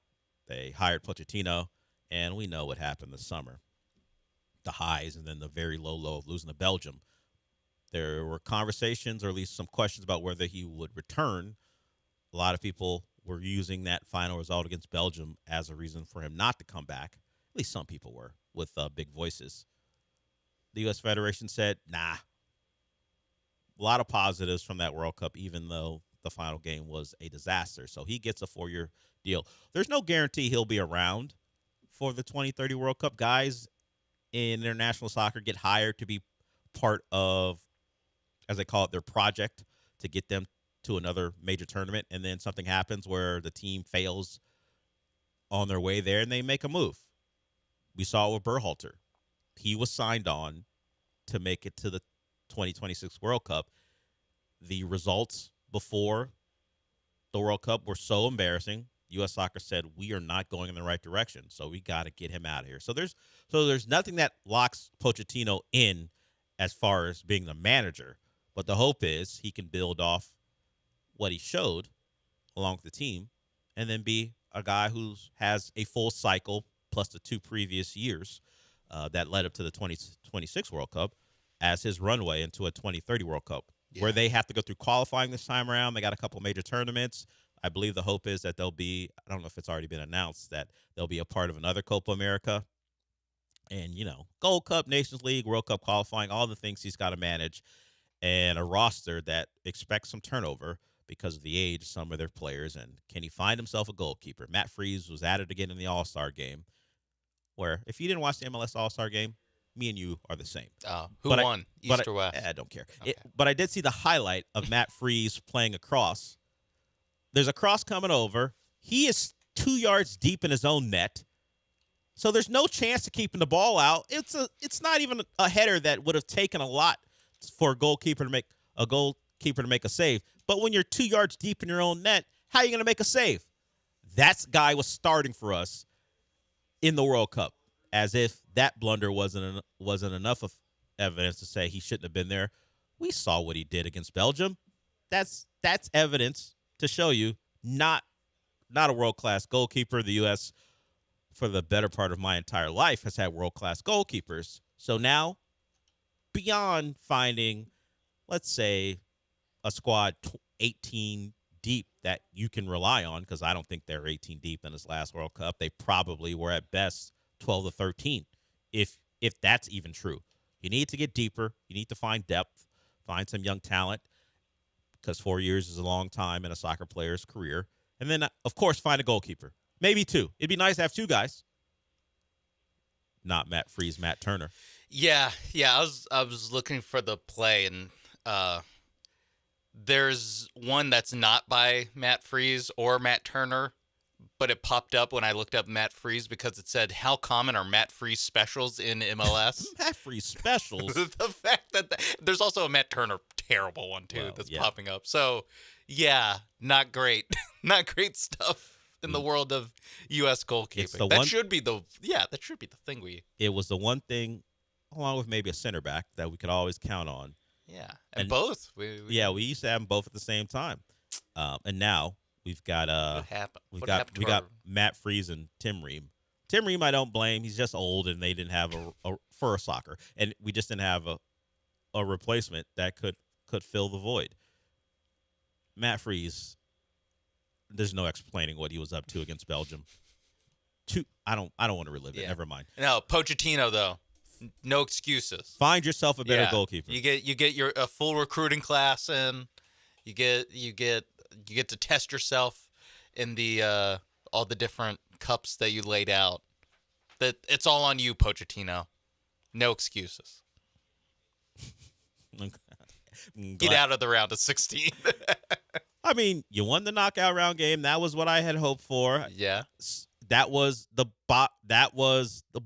They hired Pochettino, and we know what happened this summer. The highs and then the very low of losing to Belgium. There were conversations, or at least some questions, about whether he would return. A lot of people were using that final result against Belgium as a reason for him not to come back. At least some people were, with big voices. The U.S. Federation said, nah. A lot of positives from that World Cup, even though the final game was a disaster. So he gets a 4-year deal. There's no guarantee he'll be around for the 2030 World Cup. Guys in international soccer get hired to be part of, as they call it, their project to get them to another major tournament, and then something happens where the team fails on their way there, and they make a move. We saw it with Berhalter. He was signed on to make it to the 2026 World Cup. The results before the World Cup were so embarrassing. U.S. Soccer said, we are not going in the right direction, so we got to get him out of here. So there's nothing that locks Pochettino in as far as being the manager, but the hope is he can build off what he showed along with the team and then be a guy who has a full cycle plus the 2 previous years that led up to the 2026 World Cup as his runway into a 2030 World Cup, where they have to go through qualifying this time around. They got a couple major tournaments. I believe the hope is that they'll be, I don't know if it's already been announced, that they'll be a part of another Copa America. And, Gold Cup, Nations League, World Cup qualifying, all the things he's got to manage, and a roster that expects some turnover because of the age of some of their players. And can he find himself a goalkeeper? Matt Freese was added again in the All-Star game, where if you didn't watch the MLS All-Star game, me and you are the same. Who won, East or West? I don't care. Okay. But I did see the highlight of Matt Freese playing a cross. There's a cross coming over. He is 2 yards deep in his own net. So there's no chance to keeping the ball out. It's not even a header that would have taken a lot for a goalkeeper to make a save. But when you're 2 yards deep in your own net, how are you going to make a save? That guy was starting for us in the World Cup, as if that blunder wasn't enough of evidence to say he shouldn't have been there. We saw what he did against Belgium. That's evidence to show you not a world-class goalkeeper. The U.S., for the better part of my entire life, has had world-class goalkeepers. So now, beyond finding, let's say, a squad 18 deep that you can rely on, because I don't think they're 18 deep in this last World Cup. They probably were at best 12 to 13, if that's even true. You need to get deeper. You need to find depth, find some young talent, because 4 years is a long time in a soccer player's career. And then, of course, find a goalkeeper. Maybe 2. It'd be nice to have 2 guys. Not Matt Freese, Matt Turner. Yeah. I was looking for the play, and there's one that's not by Matt Freese or Matt Turner, but it popped up when I looked up Matt Freese because it said, how common are Matt Freese specials in MLS? Matt Freese specials? The fact that there's also a Matt Turner terrible one, too, that's popping up. So, yeah, not great. Not great stuff in the world of U.S. goalkeeping. That should be the thing we... It was the one thing, along with maybe a center back, that we could always count on. Yeah, and both. We used to have them both at the same time. And now... We've got what happened? We got Matt Freese and Tim Ream. Tim Ream I don't blame. He's just old, and they didn't have a soccer, and we just didn't have a replacement that could fill the void. Matt Freese, there's no explaining what he was up to against Belgium. I don't want to relive it. Never mind. No, Pochettino though, no excuses. Find yourself a better goalkeeper. You get a full recruiting class, and you get to test yourself in the all the different cups that you laid out. That it's all on you, Pochettino. No excuses. Get out of the round of 16. I mean, you won the knockout round game. That was what I had hoped for. Yeah. That was the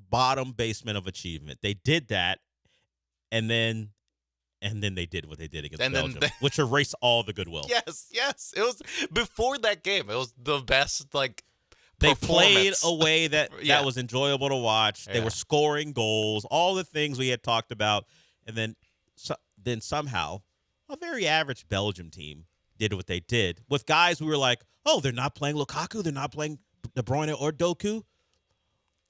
bottom basement of achievement. They did that, and then they did what they did against Belgium, which erased all the goodwill. Yes. It was before that game. It was the best, they played performance. a way that was enjoyable to watch. They were scoring goals, all the things we had talked about, and then somehow a very average Belgium team did what they did with guys we were like, oh, they're not playing Lukaku, they're not playing De Bruyne or Doku.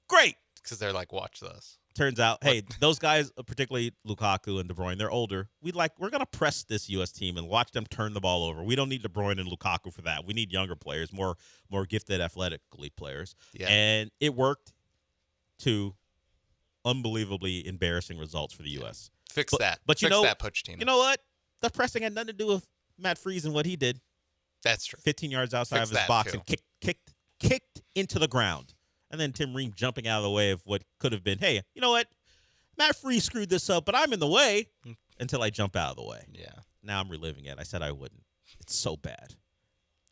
Great, because they're like, watch this. Turns out, hey, those guys, particularly Lukaku and De Bruyne, they're older. We're going to press this U.S. team and watch them turn the ball over. We don't need De Bruyne and Lukaku for that. We need younger players, more gifted athletically players. Yeah. And it worked to unbelievably embarrassing results for the U.S. Fix that, Pochettino. You know what? The pressing had nothing to do with Matt Freese and what he did. That's true. 15 yards outside of his box and kicked into the ground. And then Tim Ream jumping out of the way of what could have been, hey, you know what? Matt Freese screwed this up, but I'm in the way until I jump out of the way. Yeah. Now I'm reliving it. I said I wouldn't. It's so bad.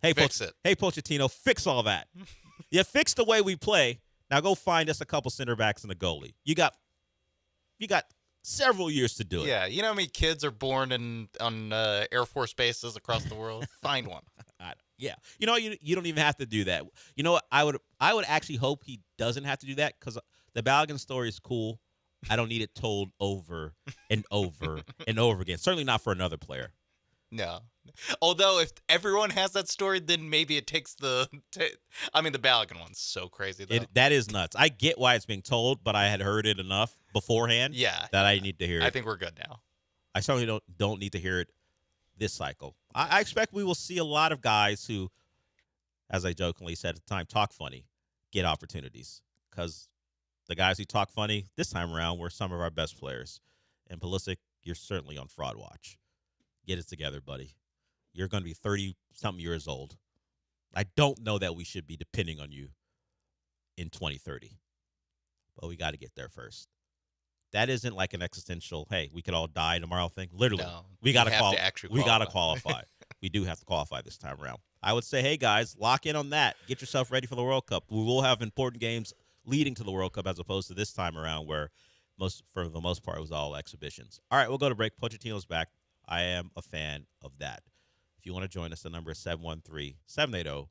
Hey, fix it. Hey, Pochettino, fix all that. You fix the way we play. Now go find us a couple center backs and a goalie. You got several years to do it. Yeah, you know how many kids are born on Air Force bases across the world? Find one. Yeah. You know, you don't even have to do that. You know what? I would actually hope he doesn't have to do that because the Balogun story is cool. I don't need it told over and over and over again. Certainly not for another player. No. Although if everyone has that story, then maybe it takes the Balogun one's so crazy, though. That is nuts. I get why it's being told, but I had heard it enough beforehand that I need to hear it. I think we're good now. I certainly don't need to hear it this cycle. I expect we will see a lot of guys who, as I jokingly said at the time, talk funny, get opportunities. Because the guys who talk funny this time around were some of our best players. And Pulisic, you're certainly on fraud watch. Get it together, buddy. You're going to be 30-something years old. I don't know that we should be depending on you in 2030. But we got to get there first. That isn't like an existential, hey, we could all die tomorrow thing. Literally, we got to qualify. We do have to qualify this time around. I would say, hey, guys, lock in on that. Get yourself ready for the World Cup. We will have important games leading to the World Cup as opposed to this time around where for the most part it was all exhibitions. All right, we'll go to break. Pochettino's back. I am a fan of that. If you want to join us, the number is 713-780-3776.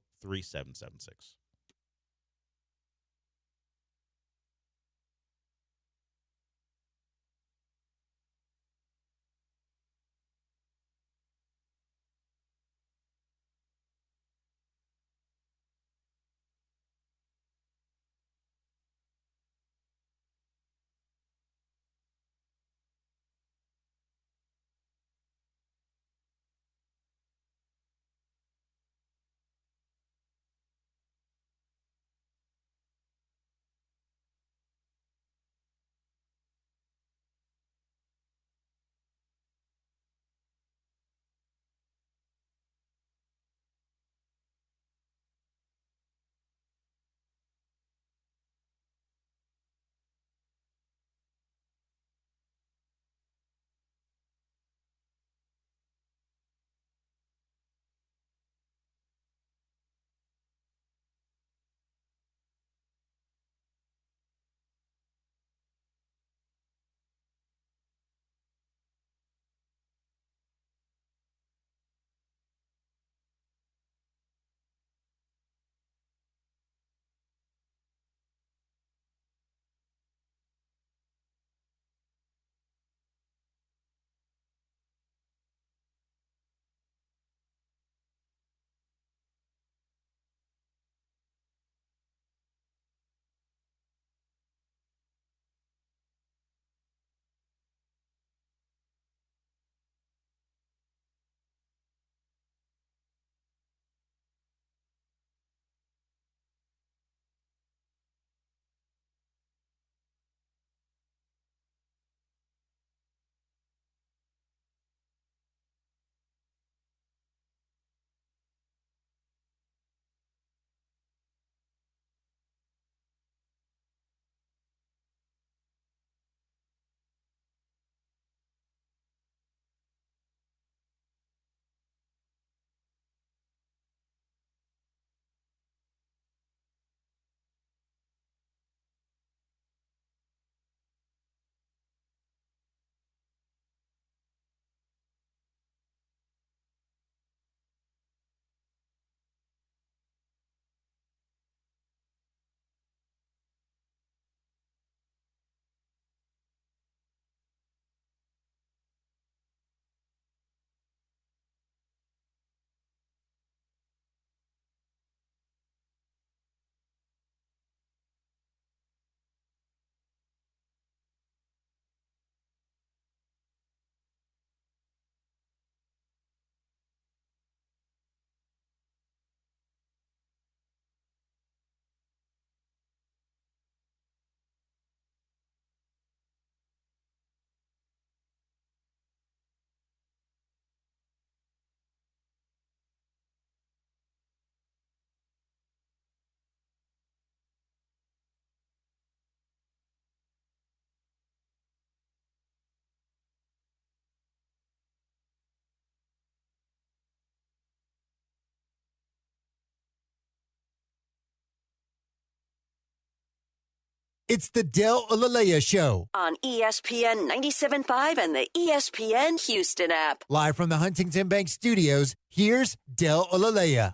It's the Del Olalea Show. On ESPN 97.5 and the ESPN Houston app. Live from the Huntington Bank Studios, here's Del Olalea.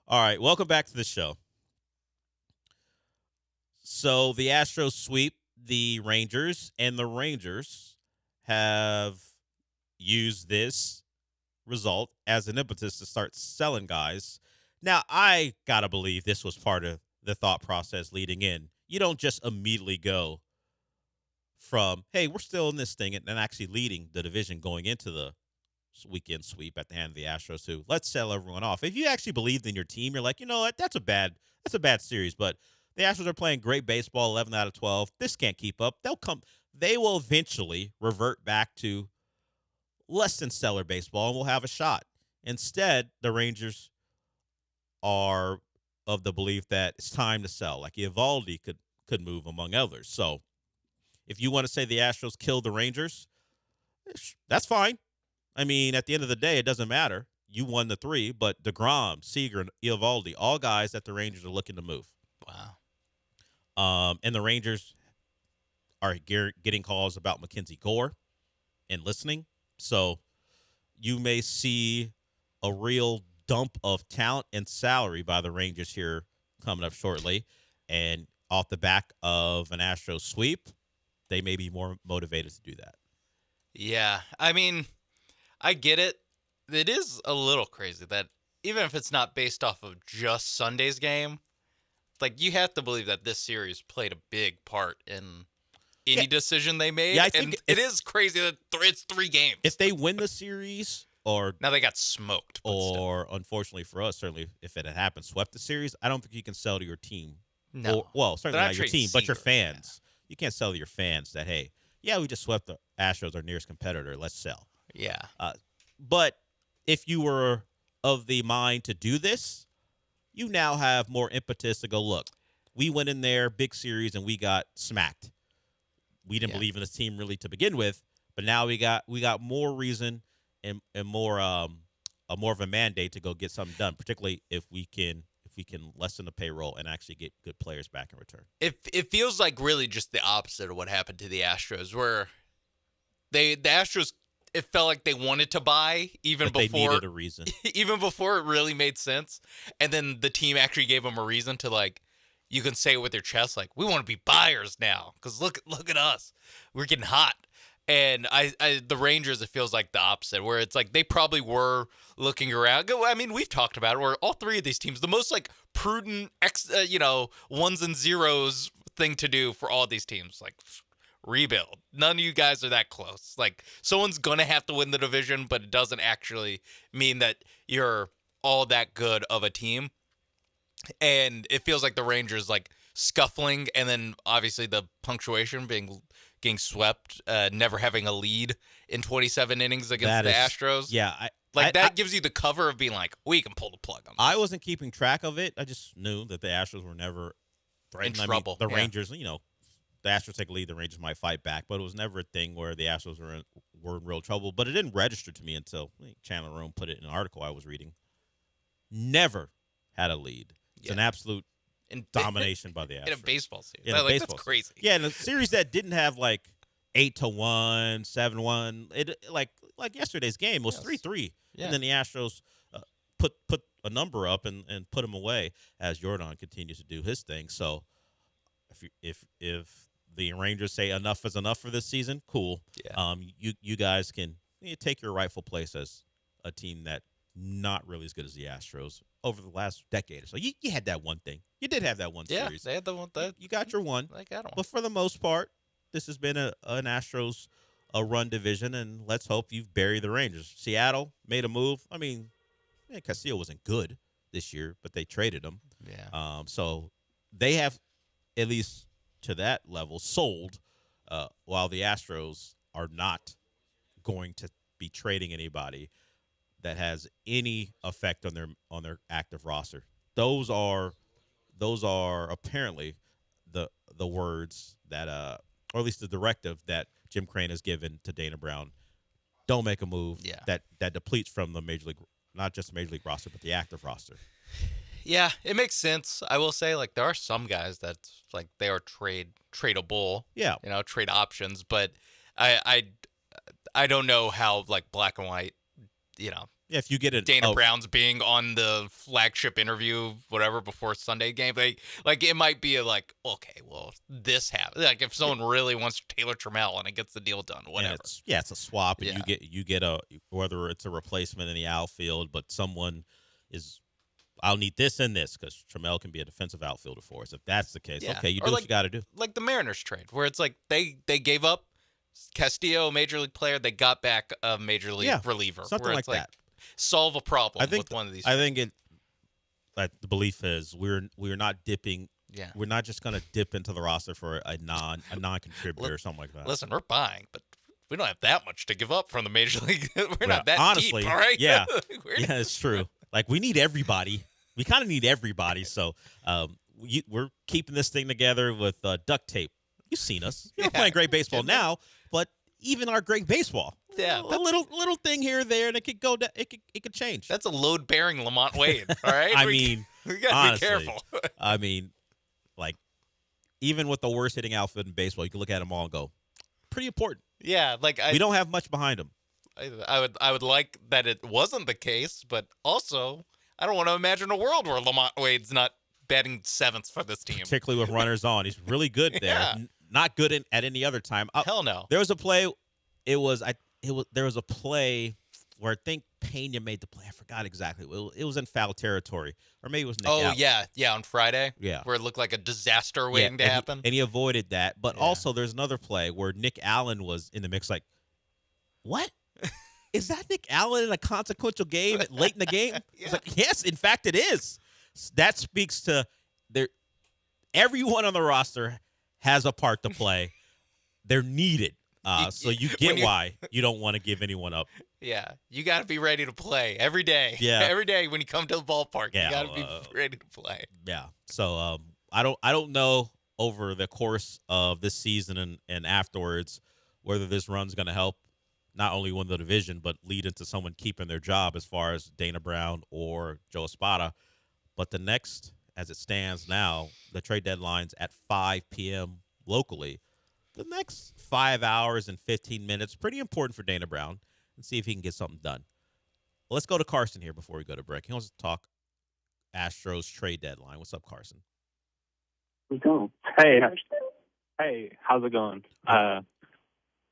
All right, welcome back to the show. So the Astros sweep the Rangers, and the Rangers have used this result as an impetus to start selling guys. Now, I got to believe this was part of the thought process leading in. You don't just immediately go from, hey, we're still in this thing and actually leading the division going into the weekend sweep at the hand of the Astros too. Let's sell everyone off. If you actually believed in your team, you're like, you know what, that's a bad series. But the Astros are playing great baseball, 11 out of 12. This can't keep up. They will eventually revert back to less than stellar baseball, and we'll have a shot. Instead, the Rangers are of the belief that it's time to sell. Like Eovaldi could move among others. So if you want to say the Astros killed the Rangers, that's fine. I mean, at the end of the day, it doesn't matter. You won the 3, but DeGrom, Seager, and Eovaldi, all guys that the Rangers are looking to move. Wow. And the Rangers are getting calls about Mackenzie Gore and listening. So you may see a real dump of talent and salary by the Rangers here coming up shortly. And off the back of an Astros sweep, they may be more motivated to do that. Yeah, I mean, I get it. It is a little crazy that even if it's not based off of just Sunday's game, like you have to believe that this series played a big part in any decision they made. Yeah, I think and it is crazy that it's 3 games. If they win the series, or now they got smoked, or unfortunately for us, certainly if it had happened, swept the series, I don't think you can sell to your team. No. Well, certainly They're not your not team, but your trading fans. You can't sell to your fans that, hey, yeah, we just swept the Astros, our nearest competitor. Let's sell. Yeah. But if you were of the mind to do this, you now have more impetus to go, look, we went in there, big series, and we got smacked. We didn't believe in this team really to begin with, but now we got more reason and more of a mandate to go get something done, particularly if we can lessen the payroll and actually get good players back in return. It feels like really just the opposite of what happened to the Astros, where the Astros, it felt like they wanted to buy even But before they needed a reason. even before it really made sense, and then the team actually gave them a reason to, like, you can say it with your chest, like, we want to be buyers now because look at us, we're getting hot. And the Rangers, it feels like the opposite, where it's like they probably were looking around. I mean, we've talked about it, where all 3 of these teams, the most like prudent, ones and zeros thing to do for all these teams, like rebuild. None of you guys are that close. Like, someone's gonna have to win the division, but it doesn't actually mean that you're all that good of a team. And it feels like the Rangers like scuffling, and then obviously the punctuation getting swept, never having a lead in 27 innings against the Astros. Yeah, that gives you the cover of being like, we can pull the plug on this. I wasn't keeping track of it. I just knew that the Astros were never threatened. In trouble. The Rangers, the Astros take a lead, the Rangers might fight back, but it was never a thing where the Astros were in real trouble. But it didn't register to me until Chandler Rome put it in an article I was reading. Never had a lead. It's an absolute domination by the Astros. In a baseball series. That's crazy. Yeah, in a series that didn't have like 8-1, 7-1. It like yesterday's game was 3-3. Yeah. And then the Astros put a number up and put them away as Jordan continues to do his thing. So if the Rangers say enough is enough for this season, cool. Yeah. You guys can take your rightful place as a team that not really as good as the Astros over the last decade or so. You had that one thing. You did have that one series. They had the one. You got your one. They got one. But for the most part, this has been an Astros run division, and let's hope you've buried the Rangers. Seattle made a move. I mean, Castillo wasn't good this year, but they traded him. Yeah. So they have, at least to that level, sold, while the Astros are not going to be trading anybody that has any effect on their active roster. Those are apparently the words that or at least the directive that Jim Crane has given to Dana Brown. Don't make a move that depletes from the Major League, not just the Major League roster, but the active roster. Yeah, it makes sense. I will say, like, there are some guys that, like, they are tradable. Yeah. Trade options. But I don't know how, like, black and white, Yeah, if you get Dana Brown's being on the flagship interview, whatever, before Sunday game, like it might be okay, well, this happens. Like if someone really wants Taylor Trammell and it gets the deal done, whatever. It's a swap, and you get a, whether it's a replacement in the outfield, but someone is, I'll need this and this, because Trammell can be a defensive outfielder for us. If that's the case, okay, you do what you got to do. Like the Mariners trade, where it's like they gave up Castillo, a major league player, they got back a major league reliever. Something where like it's that. Solve a problem with one of these. I think the belief is we're not dipping. Yeah. We're not just going to dip into the roster for a non-contributor or something like that. Listen, we're buying, but we don't have that much to give up from the major league. We're not that honestly, deep, all right? Yeah, yeah, it's true. Like we need everybody. We kind of need everybody. So we're keeping this thing together with duct tape. You've seen us. We're playing great baseball now, but even our great baseball. Yeah, a little thing here or there, and it could go. It could change. That's a load-bearing Lamont Wade. All right. we gotta honestly, be careful. I mean, like even with the worst hitting outfield in baseball, you can look at them all and go, pretty important. Yeah, like we don't have much behind them. I would like that it wasn't the case, but also I don't want to imagine a world where Lamont Wade's not batting seventh for this team, particularly with runners on. He's really good there. Yeah. Not good at any other time. Hell no. There was a play. There was a play where I think Pena made the play. I forgot exactly. It was in foul territory, or maybe it was Nick Allen. yeah, on Friday. Yeah, where it looked like a disaster waiting to happen, and he avoided that. But also, there's another play where Nick Allen was in the mix. Like, what? Is that Nick Allen in a consequential game late in the game? It's like, yes, in fact, it is. That speaks to everyone on the roster has a part to play. They're needed. So you get why you don't want to give anyone up. Yeah, you got to be ready to play every day. Yeah, every day when you come to the ballpark, you got to be ready to play. Yeah. So I don't know over the course of this season and afterwards whether this run's going to help not only win the division but lead into someone keeping their job as far as Dana Brown or Joe Espada. But the next, as it stands now, the trade deadline's at 5 p.m. locally. The next 5 hours and 15 minutes, pretty important for Dana Brown, and see if he can get something done. Let's go to Carson here before we go to break. He wants to talk Astros trade deadline. What's up, Carson? Hey, how's it going?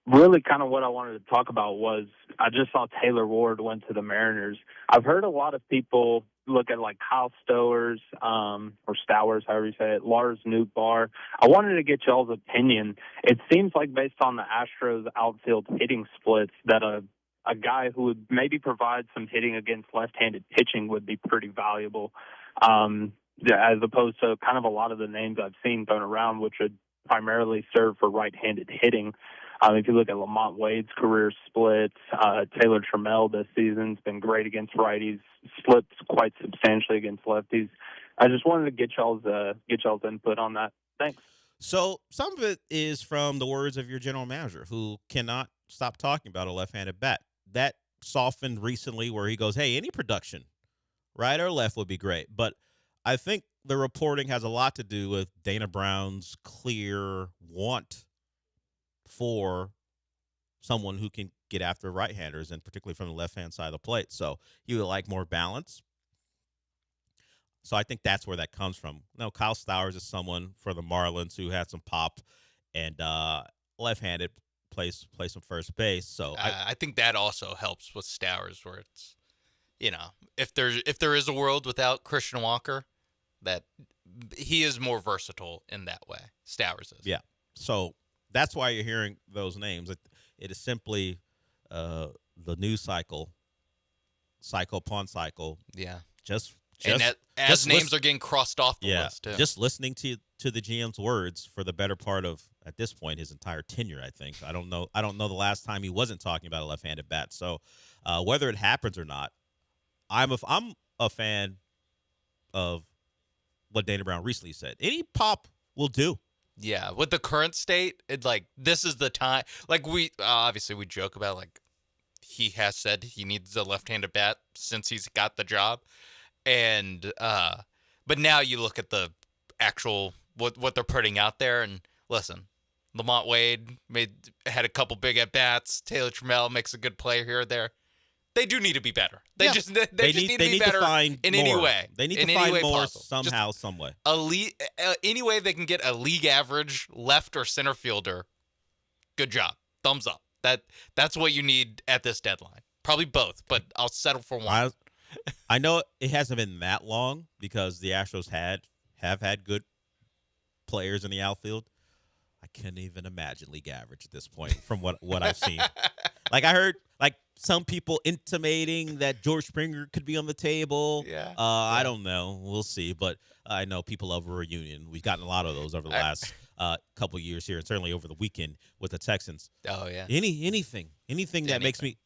Really kind of what I wanted to talk about was I just saw Taylor Ward went to the Mariners. I've heard a lot of people look at like Kyle Stowers, or Stowers, however you say it, Lars Nootbaar. I wanted to get y'all's opinion. It seems like based on the Astros outfield hitting splits that a guy who would maybe provide some hitting against left-handed pitching would be pretty valuable, as opposed to kind of a lot of the names I've seen thrown around, which would primarily serve for right-handed hitting. If you look at Lamont Wade's career splits, Taylor Trammell this season's been great against righties, slipped quite substantially against lefties. I just wanted to get y'all's input on that. Thanks. So some of it is from the words of your general manager, who cannot stop talking about a left-handed bat. That softened recently where he goes, hey, any production, right or left, would be great. But I think the reporting has a lot to do with Dana Brown's clear want for someone who can get after right-handers, and particularly from the left-hand side of the plate. So he would like more balance. So I think that's where that comes from. No, Kyle Stowers is someone for the Marlins who had some pop and left-handed, plays some first base. So I think that also helps with Stowers, where it's, if there is a world without Christian Walker, that he is more versatile in that way. Stowers is. Yeah. So that's why you're hearing those names. It is simply the news cycle upon cycle. Yeah. Just as names are getting crossed off the list, too. Just listening to the GM's words for the better part of, at this point, his entire tenure, I think. I don't know the last time he wasn't talking about a left-handed bat. So whether it happens or not, I'm a fan of what Dana Brown recently said. Any pop will do. Yeah, with the current state, this is the time. Like we obviously we joke about he has said he needs a left-handed bat since he's got the job, and but now you look at the actual what they're putting out there, and listen, Lamont Wade had a couple big at bats. Taylor Trammell makes a good play here or there. They do need to be better. They just need to be better to find in more. any way. They need in to any find way more possible. somehow, some way. Any way they can get a league average left or center fielder, good job. Thumbs up. That's what you need at this deadline. Probably both, but I'll settle for one. I know it hasn't been that long because the Astros have had good players in the outfield. I couldn't even imagine league average at this point from what I've seen. I heard some people intimating that George Springer could be on the table. Yeah. I don't know. We'll see. But I know people love a reunion. We've gotten a lot of those over the last couple years here, and certainly over the weekend with the Texans. Oh yeah. Anything that makes me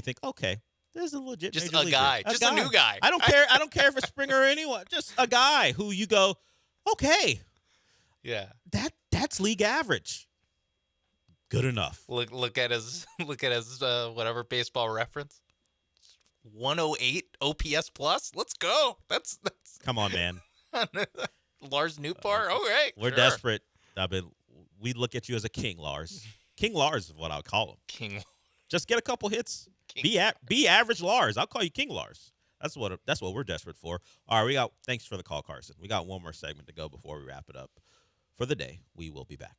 think, okay, there's a legit just major a guy, leaguer. just a new guy. I don't care. I don't care if it's Springer or anyone. Just a guy who you go, okay, yeah, that's league average. Good enough. Look at his whatever baseball reference. 108 OPS plus. Let's go. That's Come on, man. Lars Nootbaar. All right. We're desperate. We look at you as a king, Lars. King Lars is what I'll call him. King. Just get a couple hits. Be average Lars. I'll call you King Lars. That's what we're desperate for. All right, thanks for the call, Carson. We got one more segment to go before we wrap it up for the day. We will be back.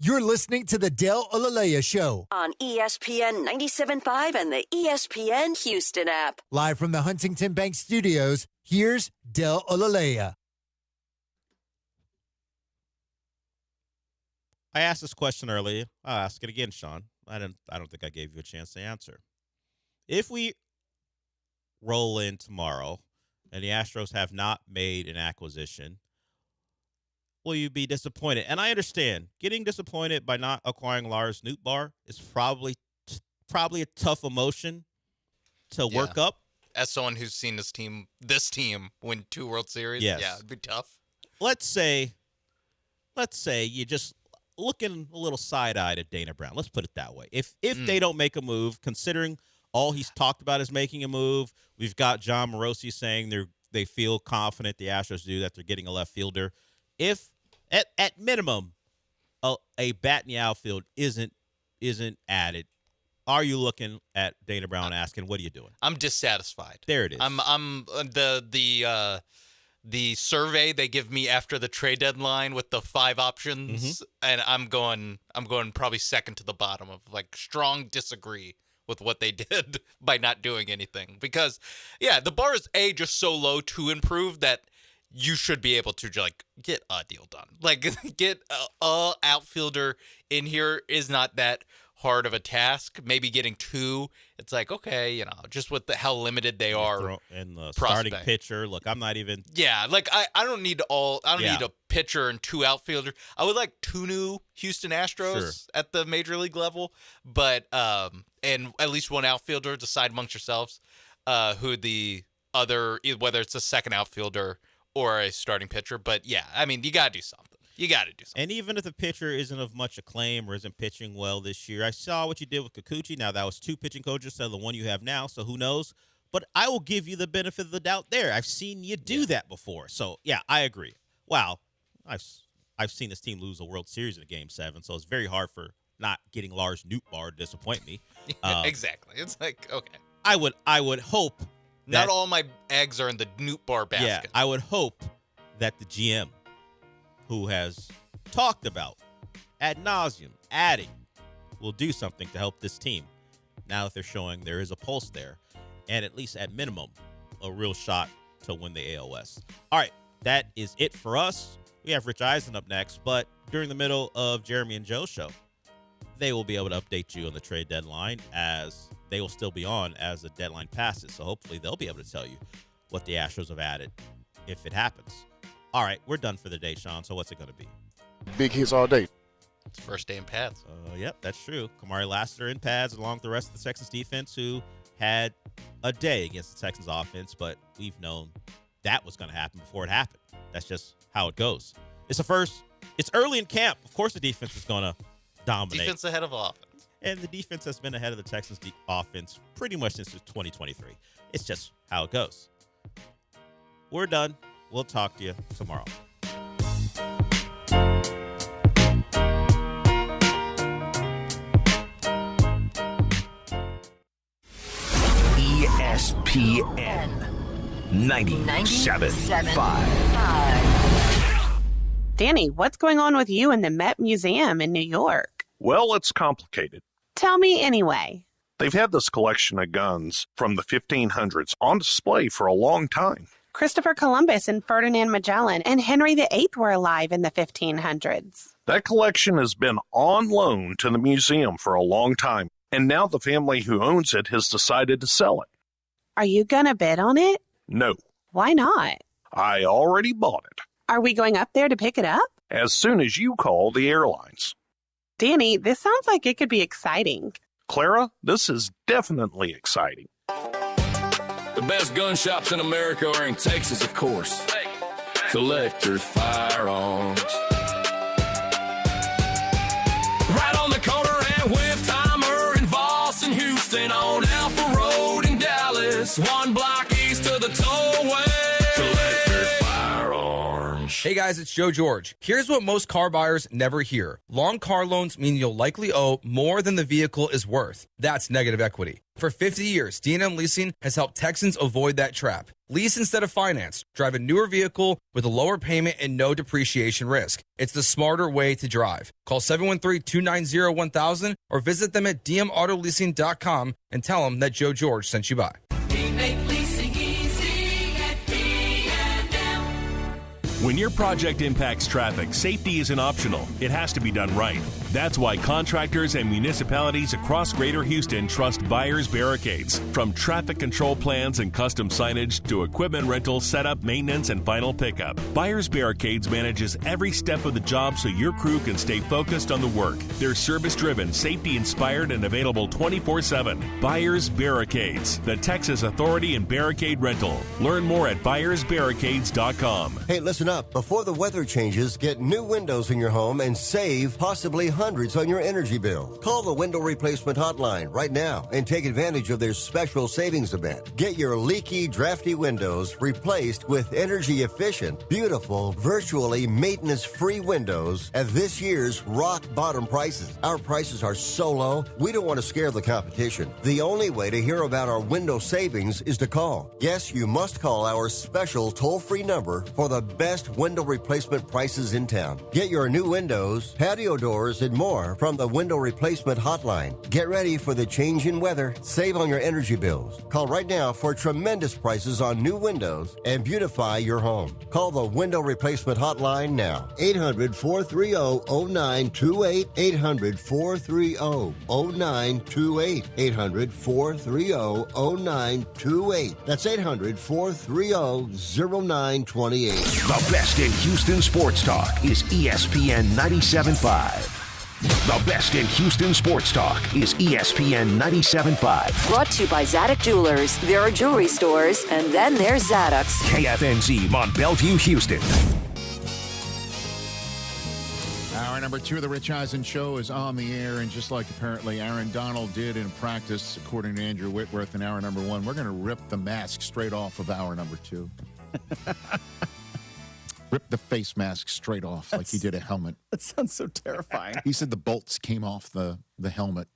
You're listening to the Del Olalea Show. On ESPN 97.5 and the ESPN Houston app. Live from the Huntington Bank Studios, here's Del Olalea. I asked this question earlier. I'll ask it again, Sean. I don't think I gave you a chance to answer. If we roll in tomorrow and the Astros have not made an acquisition, will you be disappointed? And I understand getting disappointed by not acquiring Lars Nootbaar is probably a tough emotion to work up. As someone who's seen this team win 2 World Series, Yes. yeah, it'd be tough. Let's say you just looking a little side-eyed at Dana Brown. Let's put it that way. If they don't make a move, considering all he's talked about is making a move, we've got John Morosi saying they feel confident the Astros do that they're getting a left fielder. If at minimum a bat in the outfield isn't added, are you looking at Dana Brown asking, "What are you doing?" I'm dissatisfied. There it is. I'm the survey they give me after the trade deadline with the 5 options, and I'm going probably second to the bottom of like strong disagree with what they did by not doing anything, because the bar is just so low to improve that you should be able to like get a deal done. Like get a outfielder in here is not that hard of a task. Maybe getting 2, it's like, okay, just with how limited they are. And the starting pitcher. Look, I'm not even. Yeah, like I don't need need a pitcher and 2 outfielders. I would like 2 new Houston Astros at the major league level, but and at least 1 outfielder. Decide amongst yourselves who the other, whether it's a second outfielder or a starting pitcher. But yeah, I mean, you got to do something. And even if the pitcher isn't of much acclaim or isn't pitching well this year, I saw what you did with Kikuchi. Now, that was 2 pitching coaches instead of the one you have now, so who knows? But I will give you the benefit of the doubt there. I've seen you do that before. So, yeah, I agree. Wow. I've seen this team lose a World Series in a Game 7, so it's very hard for not getting Lars Nootbaar to disappoint me. Exactly. It's like, okay. I would hope that, not all my eggs are in the Nootbaar basket. Yeah, I would hope that the GM, who has talked about ad nauseum adding, will do something to help this team now that they're showing there is a pulse there, and at least at minimum a real shot to win the AL West. All right, that is it for us. We have Rich Eisen up next, but during the middle of Jeremy and Joe's show, they will be able to update you on the trade deadline, as they will still be on as the deadline passes. So hopefully they'll be able to tell you what the Astros have added if it happens. All right, we're done for the day, Sean. So what's it going to be? Big hits all day. It's first day in pads. Yep, that's true. Kamari Lassiter in pads along with the rest of the Texans defense, who had a day against the Texans offense, but we've known that was going to happen before it happened. That's just how it goes. It's the first. It's early in camp. Of course the defense is going to dominate. Defense ahead of offense. And the defense has been ahead of the Texans offense pretty much since 2023. It's just how it goes. We're done. We'll talk to you tomorrow. ESPN 97.5. Danny, what's going on with you and the Met Museum in New York? Well, it's complicated. Tell me anyway. They've had this collection of guns from the 1500s on display for a long time. Christopher Columbus and Ferdinand Magellan and Henry VIII were alive in the 1500s. That collection has been on loan to the museum for a long time, and now the family who owns it has decided to sell it. Are you gonna bid on it? No. Why not? I already bought it. Are we going up there to pick it up? As soon as you call the airlines. Danny, this sounds like it could be exciting. Clara, this is definitely exciting. The best gun shops in America are in Texas, of course. Collector's Firearms. Right on the corner at Whip Timer in Voss and Houston on Alpha Road in Dallas. 1 block east of the tollway. Collector's Firearms. Hey guys, it's Joe George. Here's what most car buyers never hear. Long car loans mean you'll likely owe more than the vehicle is worth. That's negative equity. For 50 years, D&M Leasing has helped Texans avoid that trap. Lease instead of finance. Drive a newer vehicle with a lower payment and no depreciation risk. It's the smarter way to drive. Call 713-290-1000 or visit them at dmautoleasing.com and tell them that Joe George sent you by. We make leasing easy at D&M. When your project impacts traffic, safety isn't optional. It has to be done right. That's why contractors and municipalities across Greater Houston trust Buyers Barricades. From traffic control plans and custom signage to equipment rental, setup, maintenance, and final pickup, Buyers Barricades manages every step of the job so your crew can stay focused on the work. They're service-driven, safety-inspired, and available 24/7. Buyers Barricades, the Texas authority in barricade rental. Learn more at buyersbarricades.com. Hey, listen up. Before the weather changes, get new windows in your home and save possibly hundreds on your energy bill. Call the Window Replacement Hotline right now and take advantage of their special savings event. Get your leaky, drafty windows replaced with energy-efficient, beautiful, virtually maintenance-free windows at this year's rock-bottom prices. Our prices are so low, we don't want to scare the competition. The only way to hear about our window savings is to call. Yes, you must call our special toll-free number for the best window replacement prices in town. Get your new windows, patio doors, and more from the Window Replacement Hotline. Get ready for the change in weather. Save on your energy bills. Call right now for tremendous prices on new windows and beautify your home. Call the Window Replacement Hotline now. 800-430-0928. 800-430-0928. 800-430-0928. That's 800-430-0928. The best in Houston sports talk is ESPN 97.5. The best in Houston sports talk is ESPN 97.5. Brought to you by Zadok Jewelers. There are jewelry stores, and then there's Zadok's. KFNZ Mont Bellevue, Houston. Hour number 2 of the Rich Eisen Show is on the air, and just like apparently Aaron Donald did in practice, according to Andrew Whitworth in hour number 1, we're going to rip the mask straight off of hour number 2. Rip the face mask straight off like he did a helmet. That sounds so terrifying. He said the bolts came off the helmet.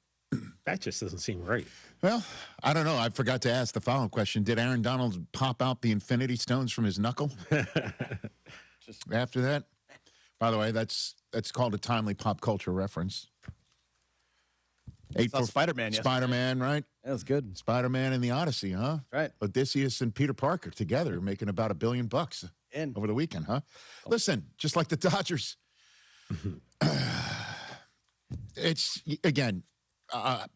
That just doesn't seem right. Well, I don't know. I forgot to ask the follow-up question. Did Aaron Donald pop out the Infinity Stones from his knuckle? Just after that? By the way, that's called a timely pop culture reference. Spider-Man, yes. Spider-Man, right? That was good. Spider-Man and the Odyssey, huh? Right. Odysseus and Peter Parker together making about $1 billion over the weekend, huh? Listen, just like the Dodgers. It's, again,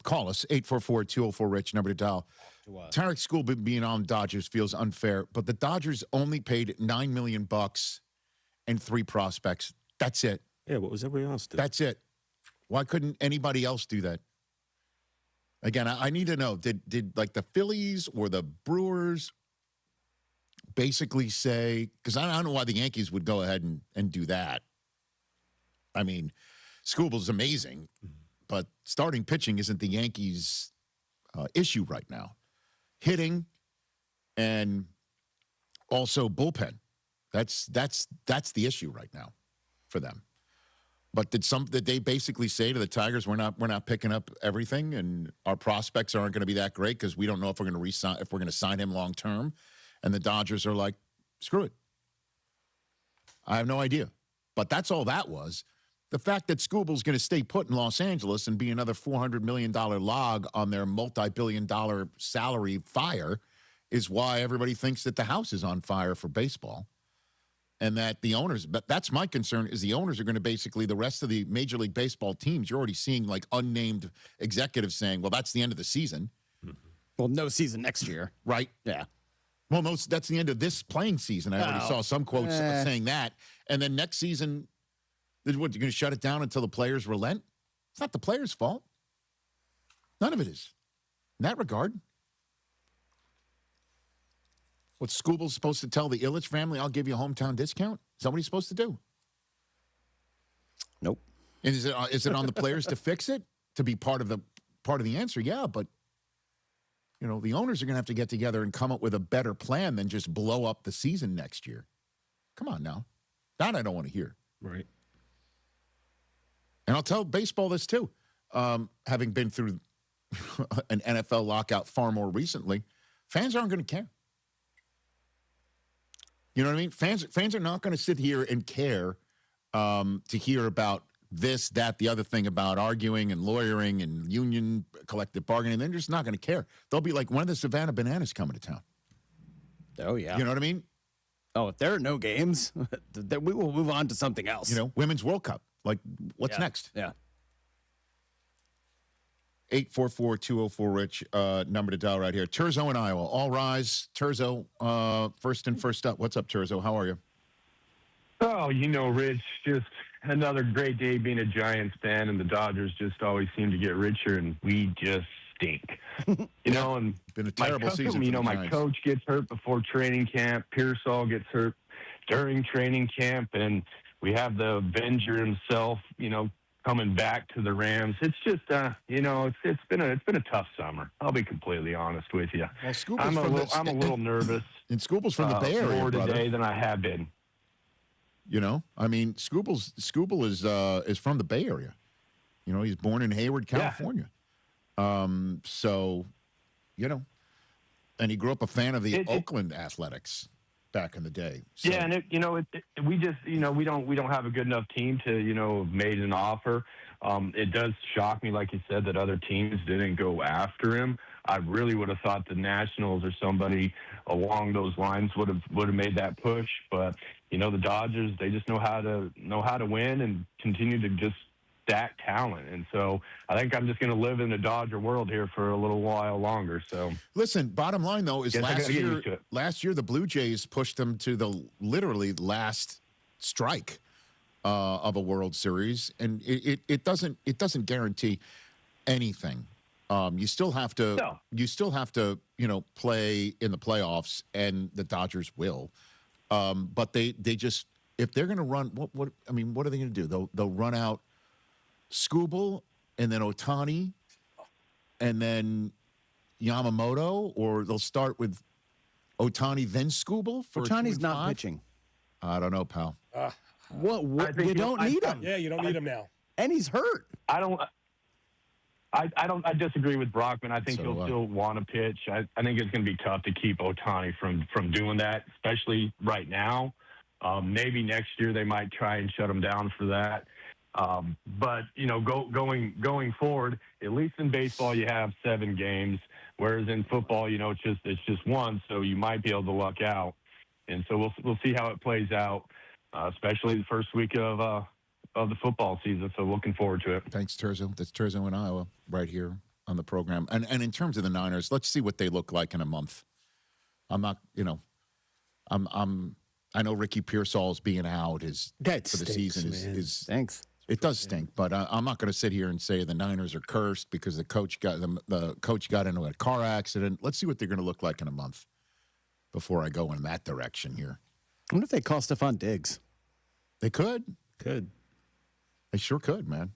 call us, 844-204-RICH, number to dial. Tarek School being on Dodgers feels unfair, but the Dodgers only paid $9 million and 3 prospects. That's it. Yeah, what was everybody else doing? That's it. Why couldn't anybody else do that? Again, I need to know, did like the Phillies or the Brewers basically say, because I don't know why the Yankees would go ahead and do that. I mean, Scooble's amazing, but starting pitching isn't the Yankees' issue right now. Hitting and also bullpen. That's the issue right now for them. But did they basically say to the Tigers, we're not picking up everything, and our prospects aren't going to be that great because we don't know if we're going to sign him long term, and the Dodgers are like, screw it. I have no idea. But that's all that was. The fact that Scooble's going to stay put in Los Angeles and be another $400 million log on their multi-billion-dollar salary fire is why everybody thinks that the house is on fire for baseball. And that the owners, but that's my concern, is the owners are going to basically, the rest of the Major League Baseball teams, you're already seeing like unnamed executives saying, well, that's the end of the season. Well, no season next year. Right? Yeah. Well, no, that's the end of this playing season. I already saw some quotes saying that. And then next season, what, you're going to shut it down until the players relent? It's not the players' fault. None of it is. In that regard. What Scooble's supposed to tell the Illich family, I'll give you a hometown discount? Is that what he's supposed to do? Nope. And is it on the players to fix it? To be part of the answer? Yeah, but you know, the owners are going to have to get together and come up with a better plan than just blow up the season next year. Come on now. That I don't want to hear. Right. And I'll tell baseball this too. Having been through an NFL lockout far more recently, fans aren't going to care. You know what I mean? Fans are not going to sit here and care to hear about this, that, the other thing about arguing and lawyering and union collective bargaining. They're just not going to care. They'll be like, when are the Savannah Bananas coming to town? Oh, yeah. You know what I mean? Oh, if there are no games, then we will move on to something else. You know, Women's World Cup. Like, what's next? Yeah. 844-204-RICH, number to dial right here. Terzo in Iowa. All rise. Terzo, first up. What's up, Terzo? How are you? Oh, Rich, just another great day being a Giants fan, and the Dodgers just always seem to get richer, and we just stink. And been a terrible season. My coach gets hurt before training camp. Pearsall gets hurt during training camp, and we have the Avenger himself, coming back to the Rams. It's just, it's been a tough summer. I'll be completely honest with you. Well, I'm a little nervous. And Scooble's from the Bay Area, more brother. today than I have been. Scooble is from the Bay Area. He's born in Hayward, California. And he grew up a fan of the Oakland Athletics back in the day. So. Yeah, and we just we don't have a good enough team to have made an offer. It does shock me, like you said, that other teams didn't go after him. I really would have thought the Nationals or somebody along those lines would have made that push, but the Dodgers, they just know how to win and continue to just stack talent. And so I think I'm just going to live in the Dodger world here for a little while longer. So listen, bottom line though is last year the Blue Jays pushed them to the literally last strike of a World Series, and it doesn't guarantee anything. You still have to play in the playoffs, and the Dodgers will. But they just, if they're going to run, what are they going to do? They'll run out Scooble and then Ohtani and then Yamamoto, or they'll start with Ohtani then Scooble for Ohtani's not pitching. I don't know, pal. What you don't need him. Yeah, you don't need him now. And he's hurt. I disagree with Brockman. I think he'll still want to pitch. I think it's going to be tough to keep Ohtani from doing that, especially right now. Maybe next year they might try and shut him down for that. But going forward, at least in baseball you have 7 games, whereas in football, it's just one, so you might be able to luck out. And so we'll see how it plays out, especially the first week of the football season. So looking forward to it. Thanks, Terzo. That's Terzo in Iowa right here on the program. And in terms of the Niners, let's see what they look like in a month. I'm not, I know Ricky Pearsall's being out for the season is thanks. It does stink, but I'm not going to sit here and say the Niners are cursed because the coach got into a car accident. Let's see what they're going to look like in a month before I go in that direction here. I wonder if they call Stephon Diggs. They could. Could. They sure could, man.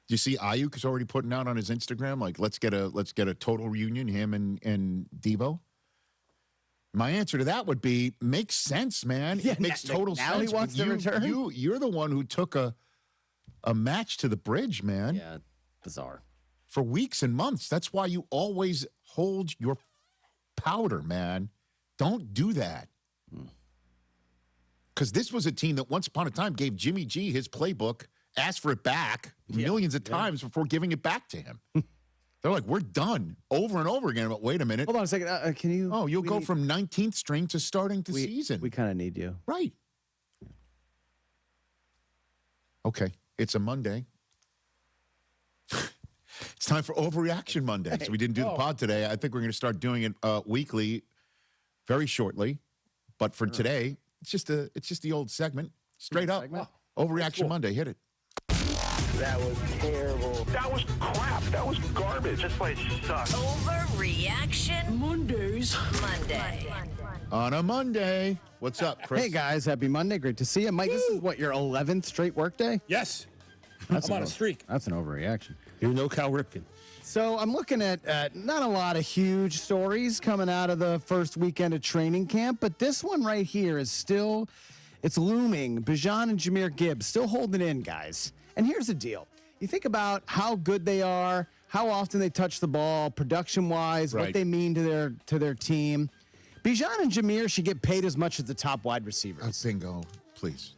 Do you see Ayuk is already putting out on his Instagram like let's get a total reunion, him and Debo? My answer to that would be makes sense, man. Yeah, it makes total sense. Now he wants to return. You're the one who took a match to the bridge, man. Yeah, bizarre. For weeks and months. That's why you always hold your powder, man. Don't do that. Because this was a team that once upon a time gave Jimmy G his playbook, asked for it back millions of times before giving it back to him. They're like, we're done over and over again. But wait a minute. Hold on a second. Can you? Oh, you'll go from 19th string to starting the season. We kind of need you. Right. Okay. It's a Monday. It's time for Overreaction Monday. So we didn't do the pod today. I think we're going to start doing it weekly very shortly. But for today, it's just the old segment. Straight up. Overreaction Monday. Hit it. That was terrible. That was crap. That was garbage. This place sucks. Overreaction Mondays. Monday. On a Monday. What's up, Chris? Hey, guys. Happy Monday. Great to see you. Mike, this is your 11th straight workday? Yes. I'm on a streak. That's an overreaction. You're no Cal Ripken. So I'm looking at not a lot of huge stories coming out of the first weekend of training camp, but this one right here is still It's looming. Bijan and Jahmyr Gibbs still holding in, guys. And here's the deal. You think about how good they are, how often they touch the ball, production-wise, what they mean to their team. Bijan and Jahmyr should get paid as much as the top wide receivers. Bingo, please.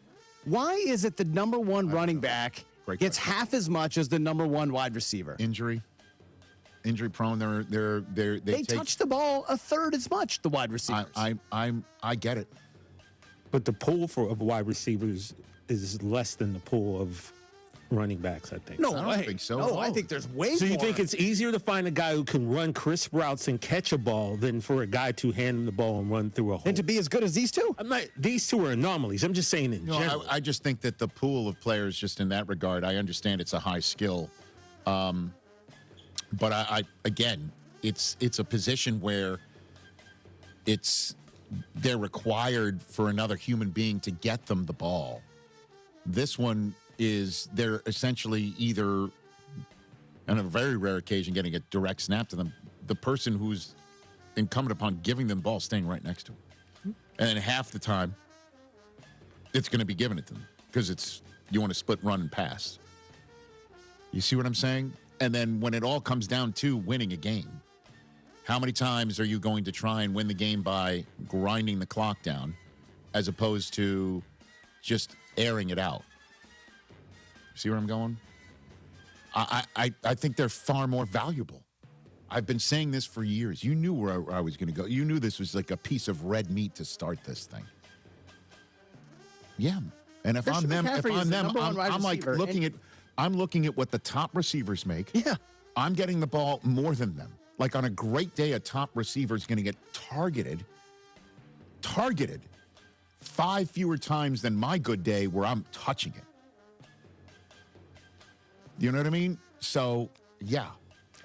Why is it the number one running back gets half as much as the number one wide receiver? Injury prone. They touch the ball a third as much, the wide receivers. I get it. But the pool of wide receivers is less than the pool of running backs, I think. No, I don't think so. No, I think there's way more. So you think it's easier to find a guy who can run crisp routes and catch a ball than for a guy to hand him the ball and run through a hole? And to be as good as these two? These two are anomalies. I'm just saying in general. I just think that the pool of players, just in that regard, I understand it's a high skill. But again, it's a position where they're required for another human being to get them the ball. This one is they're essentially either, on a very rare occasion, getting a direct snap to them, the person who's incumbent upon giving them the ball staying right next to them. And then half the time, it's going to be given it to them because you want to split run and pass. You see what I'm saying? And then when it all comes down to winning a game, how many times are you going to try and win the game by grinding the clock down as opposed to just airing it out? See where I'm going? I think they're far more valuable. I've been saying this for years. You knew where I was going to go. You knew this was like a piece of red meat to start this thing. Yeah. And if I'm them, I'm like looking at what the top receivers make. Yeah. I'm getting the ball more than them. Like on a great day, a top receiver is going to get targeted 5 fewer times than my good day where I'm touching it. You know what I mean? So, yeah.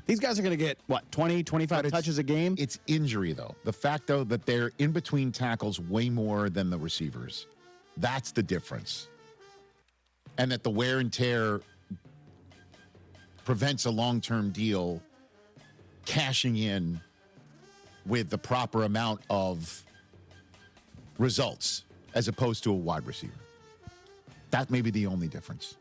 These guys are going to get, 20, 25 touches a game? It's injury, though. The fact, though, that they're in between tackles way more than the receivers. That's the difference. And that the wear and tear prevents a long-term deal cashing in with the proper amount of results as opposed to a wide receiver. That may be the only difference.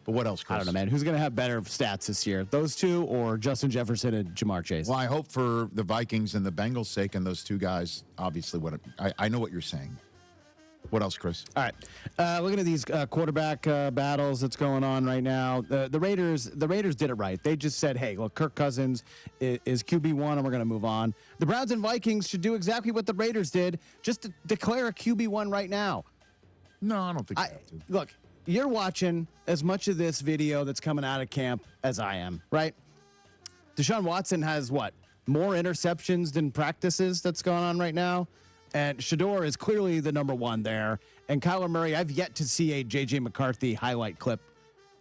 But what else, Chris? I don't know, man. Who's going to have better stats this year? Those two or Justin Jefferson and Jamar Chase? Well, I hope for the Vikings and the Bengals' sake and those two guys, obviously, I know what you're saying. What else, Chris? All right. Looking at these quarterback battles that's going on right now. The Raiders did it right. They just said, hey, look, Kirk Cousins is QB1 and we're going to move on. The Browns and Vikings should do exactly what the Raiders did, just to declare a QB1 right now. No, I don't think they have to. Look, you're watching as much of this video that's coming out of camp as I am, right? Deshaun Watson has more interceptions than practices that's going on right now. And Shador is clearly the number one there. And Kyler Murray, I've yet to see a J.J. McCarthy highlight clip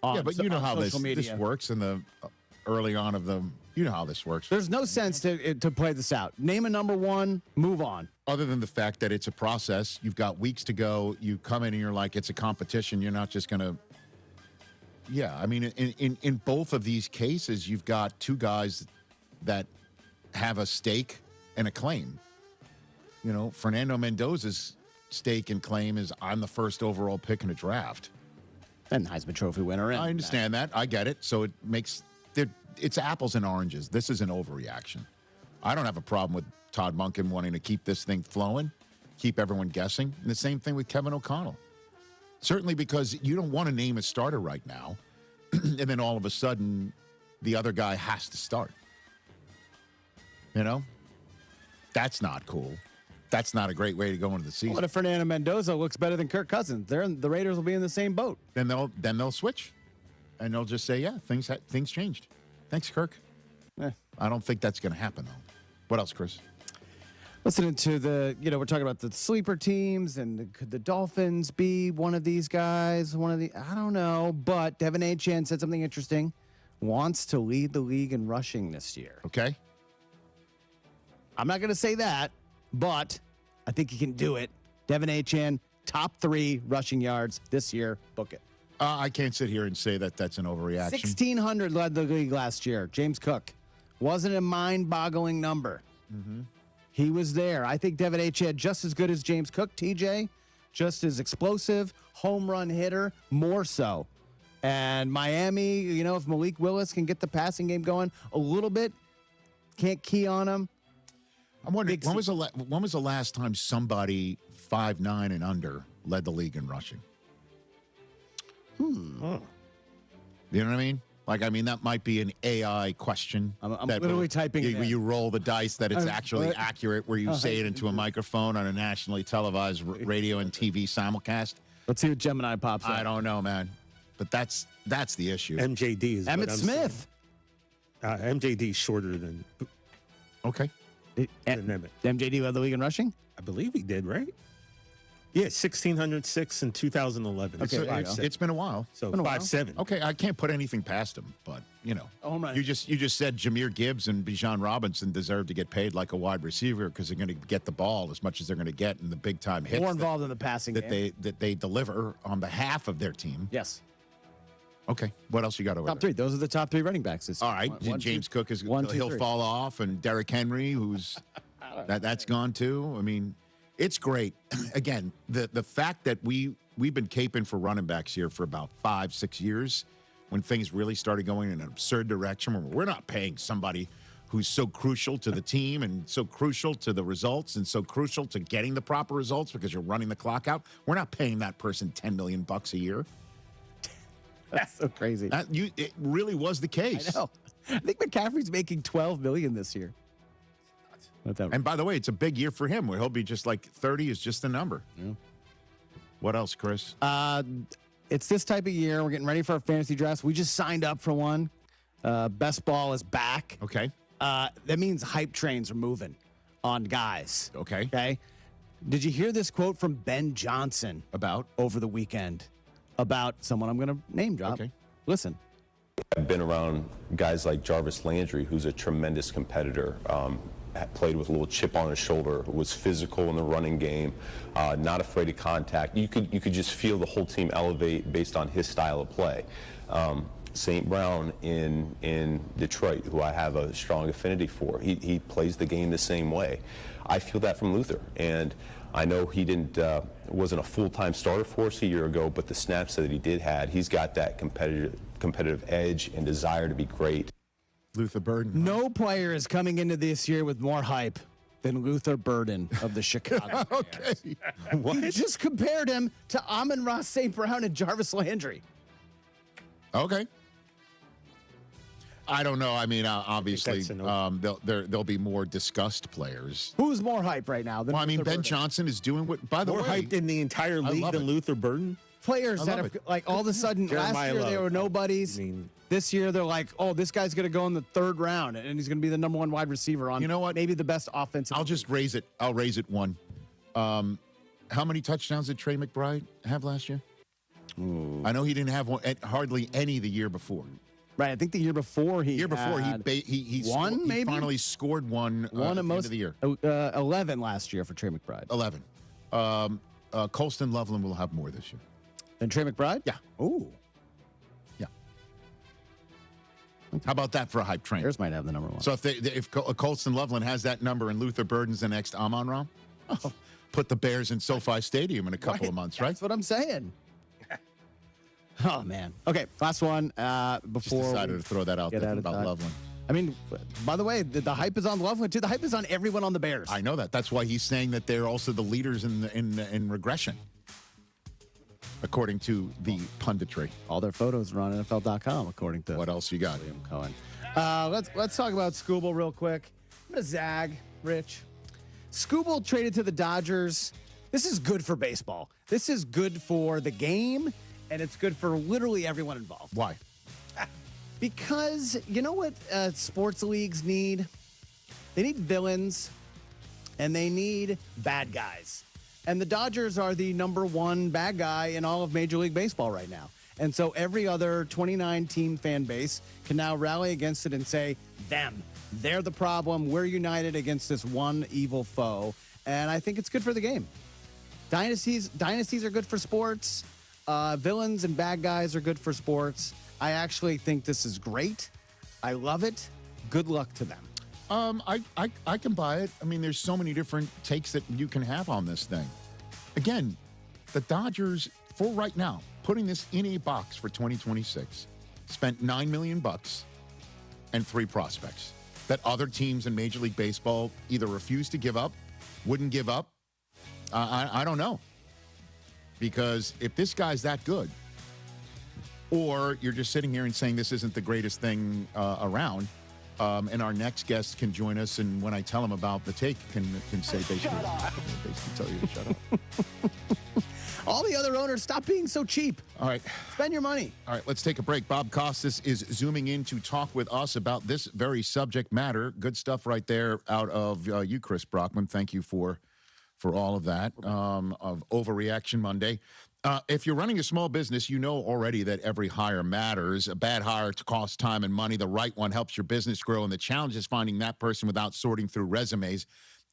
on Yeah, but you know how social media. This works in the early on of the, you know how this works. There's no sense to play this out. Name a number one, move on. Other than the fact that it's a process, you've got weeks to go. You come in and you're like, it's a competition. You're not just going to. Yeah, I mean, in both of these cases, you've got two guys that have a stake and a claim. You know, Fernando Mendoza's stake and claim is I'm the first overall pick in a draft. And Heisman Trophy winner. I understand that. I get it. So it makes it's apples and oranges. This is an overreaction. I don't have a problem with Todd Monken wanting to keep this thing flowing, keep everyone guessing. And the same thing with Kevin O'Connell. Certainly because you don't want to name a starter right now, and then all of a sudden the other guy has to start. You know? That's not cool. That's not a great way to go into the season. What if Fernando Mendoza looks better than Kirk Cousins? The Raiders will be in the same boat. Then they'll switch, and they'll just say, yeah, things changed. Thanks, Kirk. I don't think that's going to happen though. What else, Chris? Listening to we're talking about the sleeper teams, and could the Dolphins be one of these guys? I don't know, but Devin Achane said something interesting. Wants to lead the league in rushing this year. Okay. I'm not going to say that. But I think he can do it. Devin Achane, top 3 rushing yards this year. Book it. I can't sit here and say that that's an overreaction. 1,600 led the league last year. James Cook. Wasn't a mind-boggling number. Mm-hmm. He was there. I think Devin Achane just as good as James Cook, TJ. just as explosive, home run hitter, more so. And Miami, if Malik Willis can get the passing game going a little bit, can't key on him. I'm wondering, when was the last time somebody 5'9" and under led the league in rushing? Oh. You know what I mean? That might be an AI question. I'm literally typing it in. You roll the dice that it's actually accurate, where you say it into a microphone on a nationally televised radio and TV simulcast. Let's see what Gemini pops up. I don't know, man. But that's the issue. MJD is Emmett Smith. MJD is shorter than. Okay. MJD led the league in rushing? I believe he did, right? Yeah, 1,606 in 2011. Okay, it's been a while. So 5'7". Okay, I can't put anything past him, but you just said Jahmyr Gibbs and Bijan Robinson deserve to get paid like a wide receiver because they're going to get the ball as much as they're going to get in the big time hits. More involved in the passing game that they deliver on behalf of their team. Yes. Okay, what else you got over top three? Those are the top three running backs. All right, James Cook he'll fall off, and Derrick Henry, who's that's gone too. I mean. It's great. Again, the fact that we've been caping for running backs here for about 5-6 years, when things really started going in an absurd direction, where we're not paying somebody who's so crucial to the team and so crucial to the results and so crucial to getting the proper results because you're running the clock out. We're not paying that person $10 million a year. That's so crazy. It really was the case. I know. I think McCaffrey's making $12 million this year. And by the way, it's a big year for him where he'll be just like 30 is just the number. Yeah. What else, Chris? It's this type of year. We're getting ready for our fantasy drafts. We just signed up for one. Best ball is back. Okay. That means hype trains are moving on guys. Okay. Okay. Did you hear this quote from Ben Johnson over the weekend about someone I'm going to name drop? Okay. Listen. I've been around guys like Jarvis Landry, who's a tremendous competitor. Played with a little chip on his shoulder, was physical in the running game, not afraid of contact. You could just feel the whole team elevate based on his style of play. St. Brown in Detroit, who I have a strong affinity for, he plays the game the same way. I feel that from Luther, and I know he wasn't a full-time starter for us a year ago, but the snaps that he did had, he's got that competitive edge and desire to be great. Luther Burden. No player is coming into this year with more hype than Luther Burden of the Chicago Bears. Okay. What? You just compared him to Amon-Ra St. Brown and Jarvis Landry. Okay. I don't know. I mean, obviously, there'll be more discussed players. Who's more hype right now than Luther Ben Burden? Johnson is doing what, by the way. More hyped in the entire league than Luther Burden? Players that have, like, all of a sudden, last year they were nobodies. This year they're like, oh, this guy's going to go in the third round, and he's going to be the number one wide receiver on, maybe the best offensive. I'll just raise it. I'll raise it one. How many touchdowns did Trey McBride have last year? Ooh. I know he didn't have one, hardly any the year before. Right, I think the year before he won. He finally scored one at the end of the year. 11 last year for Trey McBride. 11. Colston Loveland will have more this year. Than Trey McBride? Yeah. Ooh. Yeah. How about that for a hype train? Bears might have the number one. So if Colston Loveland has that number and Luther Burden's the next Amon-Ra, put the Bears in SoFi Stadium in a couple of months, right? That's what I'm saying. Oh, man. Okay, last one. Before just decided to throw that out there about Loveland. I mean, by the way, the hype is on Loveland, too. The hype is on everyone on the Bears. I know that. That's why he's saying that they're also the leaders in regression, according to the punditry. All their photos are on NFL.com, according to what else you got? William Cohen. Let's talk about Scooble real quick. I'm going to zag, Rich. Scooble traded to the Dodgers. This is good for baseball. This is good for the game, and it's good for literally everyone involved. Why? Because you know what sports leagues need? They need villains, and they need bad guys. And the Dodgers are the number one bad guy in all of Major League Baseball right now. And so every other 29-team fan base can now rally against it and say, them. They're the problem. We're united against this one evil foe. And I think it's good for the game. Dynasties are good for sports. Villains and bad guys are good for sports. I actually think this is great. I love it. Good luck to them. I can buy it. I mean, there's so many different takes that you can have on this thing. Again, the Dodgers, for right now, putting this in a box for 2026, spent $9 million and 3 prospects that other teams in Major League Baseball either refused to give up, wouldn't give up. I don't know. Because if this guy's that good, or you're just sitting here and saying this isn't the greatest thing around, and our next guest can join us, and when I tell him about the take, can say basically tell you to shut up. All the other owners, stop being so cheap. All right. Spend your money. All right, let's take a break. Bob Costas is zooming in to talk with us about this very subject matter. Good stuff right there out of you, Chris Brockman. Thank you for all of that, of Overreaction Monday. If you're running a small business, you know already that every hire matters. A bad hire costs time and money. The right one helps your business grow, and the challenge is finding that person without sorting through resumes.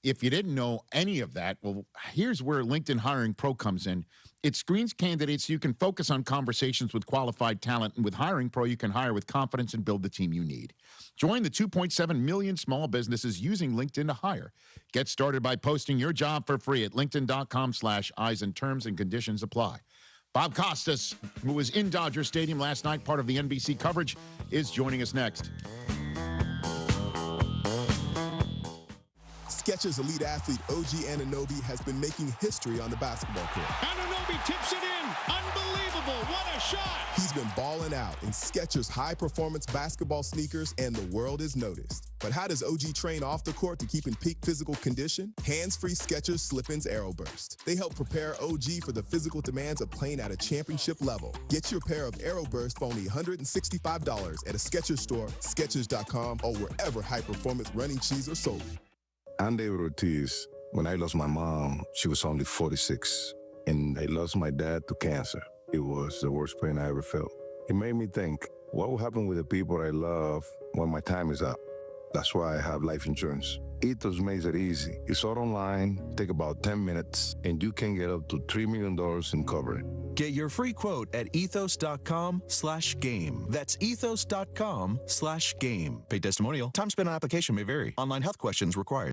If you didn't know any of that, well, here's where LinkedIn Hiring Pro comes in. It screens candidates so you can focus on conversations with qualified talent, and with Hiring Pro, you can hire with confidence and build the team you need. Join the 2.7 million small businesses using LinkedIn to hire. Get started by posting your job for free at linkedin.com/eyes, and terms and conditions apply. Bob Costas, who was in Dodger Stadium last night, part of the NBC coverage, is joining us next. Skechers elite athlete OG Anunoby has been making history on the basketball court. Anunoby tips it in. Unbelievable. What a shot. He's been balling out in Skechers high-performance basketball sneakers, and the world is noticed. But how does OG train off the court to keep in peak physical condition? Hands-free Skechers Slip-ins Aeroburst. They help prepare OG for the physical demands of playing at a championship level. Get your pair of Aeroburst for only $165 at a Skechers store, Skechers.com, or wherever high-performance running shoes are sold. I'm David Ortiz. When I lost my mom, she was only 46. And I lost my dad to cancer. It was the worst pain I ever felt. It made me think, what will happen with the people I love when my time is up? That's why I have life insurance. Ethos makes it easy. It's all online, take about 10 minutes, and you can get up to $3 million in coverage. Get your free quote at ethos.com/game. That's ethos.com/game. Paid testimonial. Time spent on application may vary. Online health questions required.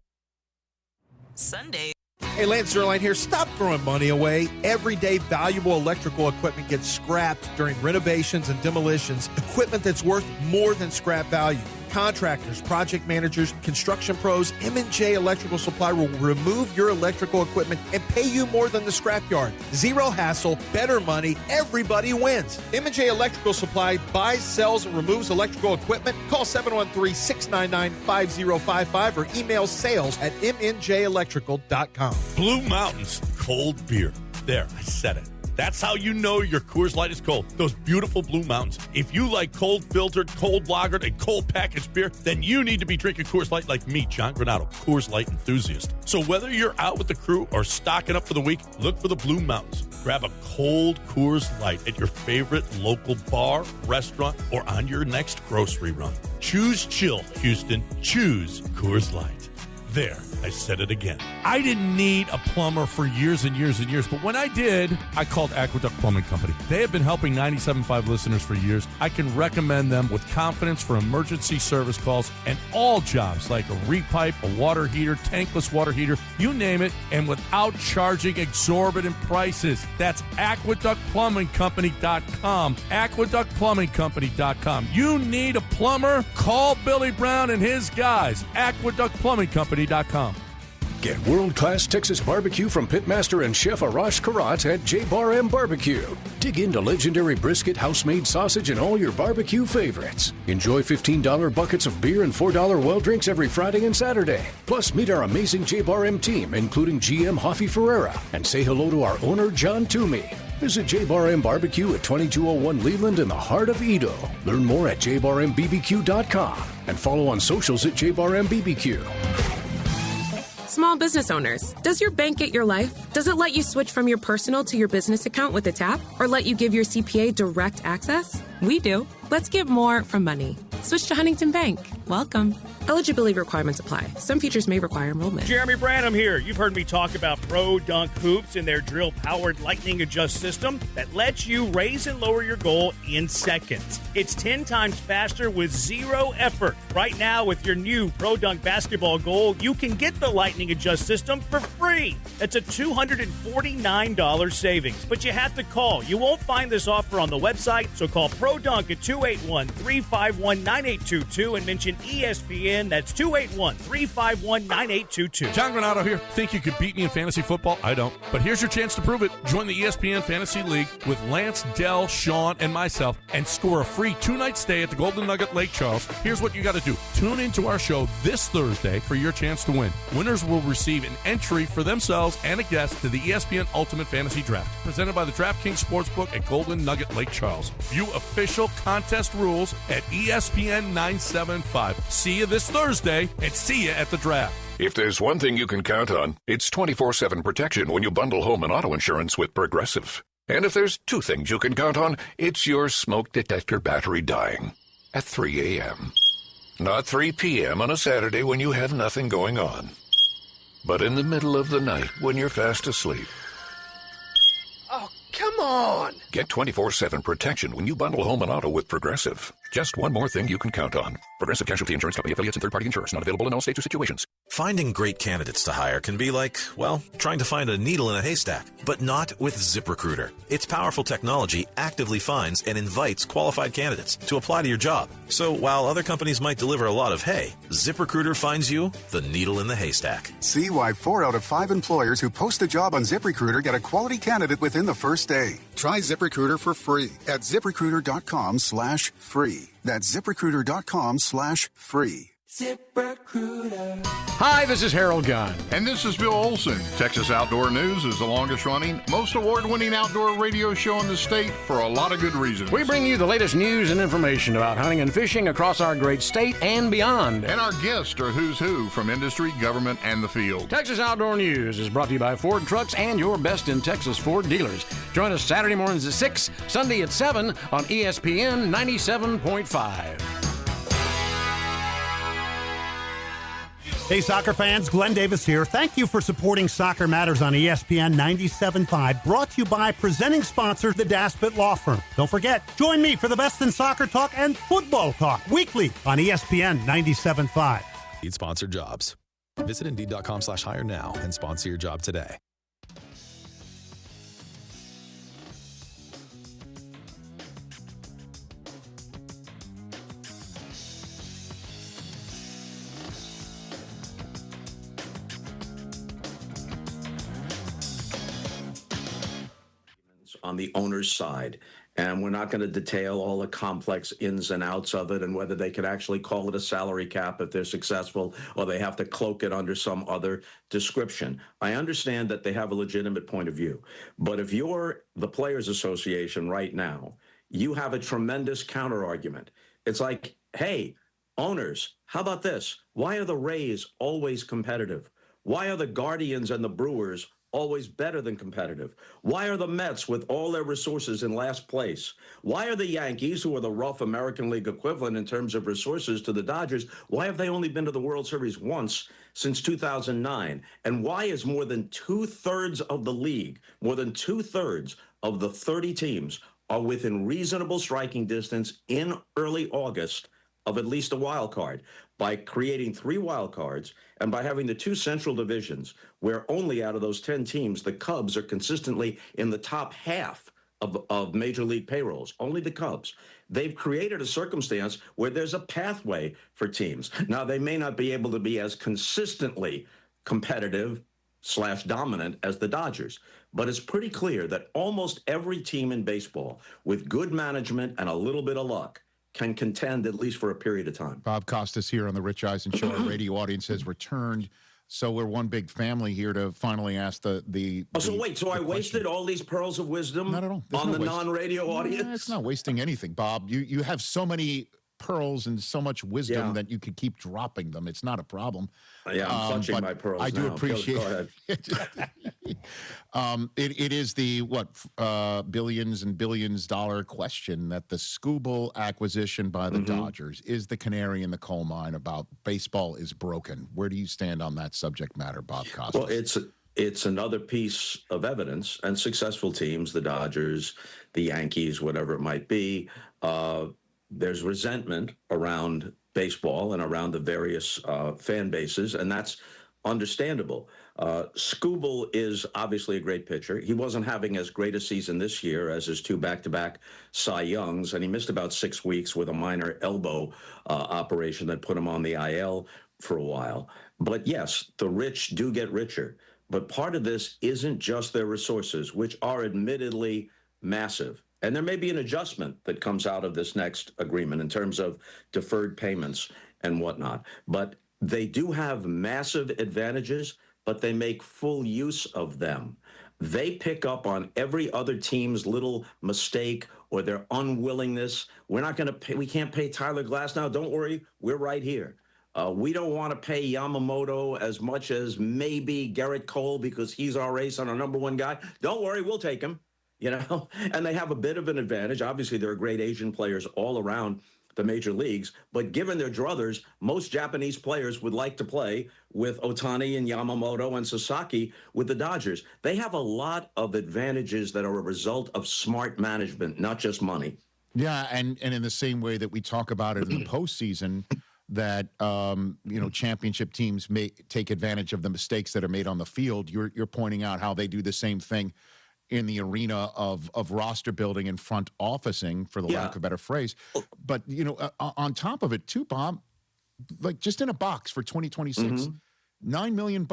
Sunday. Hey, Lance Zerline here. Stop throwing money away. Everyday valuable electrical equipment gets scrapped during renovations and demolitions. Equipment that's worth more than scrap value. Contractors, project managers, construction pros, M&J Electrical Supply will remove your electrical equipment and pay you more than the scrapyard. Zero hassle, better money, everybody wins. M&J Electrical Supply buys, sells, and removes electrical equipment. Call 713-699-5055 or email sales@mnjelectrical.com. Blue Mountains cold beer. There, I said it. That's how you know your Coors Light is cold. Those beautiful Blue Mountains. If you like cold filtered, cold lagered, and cold packaged beer, then you need to be drinking Coors Light like me, John Granado, Coors Light enthusiast. So whether you're out with the crew or stocking up for the week, look for the Blue Mountains. Grab a cold Coors Light at your favorite local bar, restaurant, or on your next grocery run. Choose chill, Houston. Choose Coors Light. There, I said it again. I didn't need a plumber for years and years and years, but when I did, I called Aqueduct Plumbing Company. They have been helping 97.5 listeners for years. I can recommend them with confidence for emergency service calls and all jobs like a repipe, a water heater, tankless water heater, you name it, and without charging exorbitant prices. That's AqueductPlumbingCompany.com. AqueductPlumbingCompany.com. You need a plumber? Call Billy Brown and his guys. AqueductPlumbingCompany.com. Get world-class Texas barbecue from pitmaster and chef Arash Karat at J Bar M Barbecue. Dig into legendary brisket, house-made sausage, and all your barbecue favorites. Enjoy $15 buckets of beer and $4 well drinks every Friday and Saturday. Plus, meet our amazing J Bar M team, including GM Hoffy Ferreira, and say hello to our owner, John Toomey. Visit J Bar M Barbecue at 2201 Leland in the heart of Edo. Learn more at jbarmbbq.com and follow on socials at jbarmbbq. Small business owners, does your bank get your life? Does it let you switch from your personal to your business account with a tap? Or let you give your CPA direct access? We do. Let's get more from money. Switch to Huntington Bank. Welcome. Eligibility requirements apply. Some features may require enrollment. Jeremy Branham here. You've heard me talk about Pro Dunk Hoops and their drill-powered lightning adjust system that lets you raise and lower your goal in seconds. It's 10 times faster with zero effort. Right now, with your new Pro Dunk basketball goal, you can get the lightning adjust system for free. That's a $249 savings. But you have to call. You won't find this offer on the website, so call Pro Dunk at 281-351-9822 and mention ESPN. That's 281-351-9822. John Granato here. Think you could beat me in fantasy football? I don't. But here's your chance to prove it. Join the ESPN Fantasy League with Lance, Dell, Sean, and myself and score a free 2-night stay at the Golden Nugget Lake Charles. Here's what you got to do. Tune into our show this Thursday for your chance to win. Winners will receive an entry for themselves and a guest to the ESPN Ultimate Fantasy Draft, presented by the DraftKings Sportsbook at Golden Nugget Lake Charles. View official contest rules at ESPN 975. See you this Thursday, and see you at the draft. If there's one thing you can count on, it's 24/7 protection when you bundle home and auto insurance with Progressive. And if there's two things you can count on, it's your smoke detector battery dying at 3 a.m. Not 3 p.m. on a Saturday when you have nothing going on, but in the middle of the night when you're fast asleep. Oh, come on! Get 24/7 protection when you bundle home and auto with Progressive. Just one more thing you can count on. Progressive Casualty Insurance Company affiliates and third-party insurers. Not available in all states or situations. Finding great candidates to hire can be like, well, trying to find a needle in a haystack, but not with ZipRecruiter. Its powerful technology actively finds and invites qualified candidates to apply to your job. So while other companies might deliver a lot of hay, ZipRecruiter finds you the needle in the haystack. See why 4 out of 5 employers who post a job on ZipRecruiter get a quality candidate within the first day. Try ZipRecruiter for free at ZipRecruiter.com/free. That's ZipRecruiter.com/free. ZipRecruiter. Hi, this is Harold Gunn. And this is Bill Olson. Texas Outdoor News is the longest running, most award-winning outdoor radio show in the state for a lot of good reasons. We bring you the latest news and information about hunting and fishing across our great state and beyond. And our guests are who's who from industry, government, and the field. Texas Outdoor News is brought to you by Ford Trucks and your best in Texas Ford dealers. Join us Saturday mornings at 6, Sunday at 7 on ESPN 97.5. Hey, soccer fans, Glenn Davis here. Thank you for supporting Soccer Matters on ESPN 97.5, brought to you by presenting sponsor, the Daspit Law Firm. Don't forget, join me for the best in soccer talk and football talk weekly on ESPN 97.5. Need sponsored jobs. Visit Indeed.com/hire now and sponsor your job today. On the owner's side. And we're not going to detail all the complex ins and outs of it and whether they could actually call it a salary cap if they're successful or they have to cloak it under some other description. I understand that they have a legitimate point of view. But if you're the Players Association right now, you have a tremendous counter argument. It's like, hey, owners, how about this? Why are the Rays always competitive? Why are the Guardians and the Brewers always better than competitive? Why are the Mets, with all their resources, in last place? Why are the Yankees, who are the rough American League equivalent in terms of resources to the Dodgers, why have they only been to the World Series once since 2009? And why is more than 2/3 of the league, more than 2/3 of the 30 teams are within reasonable striking distance in early August of at least a wild card? By creating 3 wild cards and by having the 2 central divisions where only out of those 10 teams, the Cubs are consistently in the top half of major league payrolls, only the Cubs. They've created a circumstance where there's a pathway for teams. Now, they may not be able to be as consistently competitive / dominant as the Dodgers, but it's pretty clear that almost every team in baseball with good management and a little bit of luck can contend at least for a period of time. Bob Costas here on the Rich Eisen Show. Our radio audience has returned, so we're one big family here to finally ask the I wasted all these pearls of wisdom on the non-radio audience? It's not wasting anything, Bob. You have so many pearls and so much wisdom that you could keep dropping them. It's not a problem. Yeah, I'm clutching my pearls I do now. appreciate Go ahead. It is the billions and billions dollar question that the Scooble acquisition by the Dodgers is the canary in the coal mine about baseball is broken. Where do you stand on that subject matter, Bob Costas? Well, it's another piece of evidence, and successful teams, the Dodgers, the Yankees, whatever it might be, there's resentment around baseball and around the various fan bases, and that's understandable. Scooble is obviously a great pitcher. He wasn't having as great a season this year as his 2 back-to-back Cy Youngs, and he missed about 6 weeks with a minor elbow operation that put him on the IL for a while. But yes, the rich do get richer. But part of this isn't just their resources, which are admittedly massive. And there may be an adjustment that comes out of this next agreement in terms of deferred payments and whatnot. But they do have massive advantages, but they make full use of them. They pick up on every other team's little mistake or their unwillingness. We're not going to pay. We can't pay Tyler Glass now. Don't worry. We're right here. We don't want to pay Yamamoto as much as maybe Garrett Cole because he's our ace and our number one guy. Don't worry. We'll take him. And they have a bit of an advantage. Obviously, there are great Asian players all around the major leagues, but given their druthers, most Japanese players would like to play with Ohtani and Yamamoto and Sasaki with the Dodgers. They have a lot of advantages that are a result of smart management, not just money. Yeah, and in the same way that we talk about it in the postseason, that championship teams may take advantage of the mistakes that are made on the field. You're pointing out how they do the same thing in the arena of roster building and front officing, for the lack of a better phrase. But, on top of it too, Bob, like just in a box for 2026, $9 million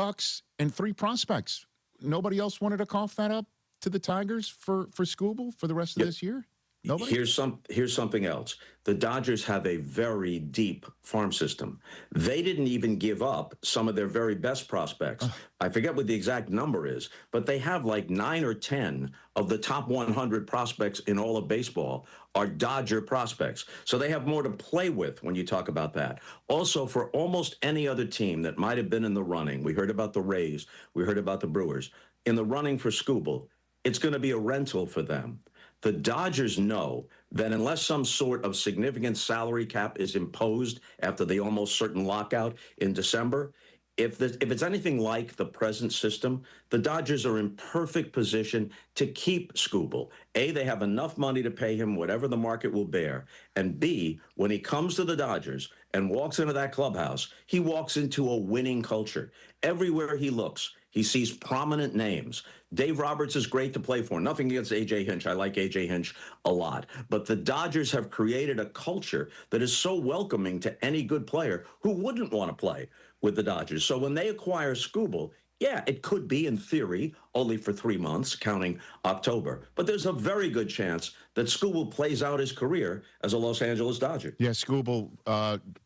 and 3 prospects. Nobody else wanted to cough that up to the Tigers for Scooble for the rest of this year? Nobody? Here's something else. The Dodgers have a very deep farm system. They didn't even give up some of their very best prospects. I forget what the exact number is, but they have like 9 or 10 of the top 100 prospects in all of baseball are Dodger prospects. So they have more to play with when you talk about that. Also, for almost any other team that might have been in the running, we heard about the Rays, we heard about the Brewers, in the running for Scooble, it's going to be a rental for them. The Dodgers know that unless some sort of significant salary cap is imposed after the almost certain lockout in December, if it's anything like the present system, the Dodgers are in perfect position to keep Scooble. A, they have enough money to pay him whatever the market will bear. And B, when he comes to the Dodgers and walks into that clubhouse, he walks into a winning culture. Everywhere he looks, he sees prominent names. Dave Roberts is great to play for. Nothing against A.J. Hinch. I like A.J. Hinch a lot. But the Dodgers have created a culture that is so welcoming to any good player who wouldn't want to play with the Dodgers. So when they acquire Scooble, yeah, it could be, in theory, only for 3 months, counting October. But there's a very good chance that Scooble plays out his career as a Los Angeles Dodger. Yeah, Scooble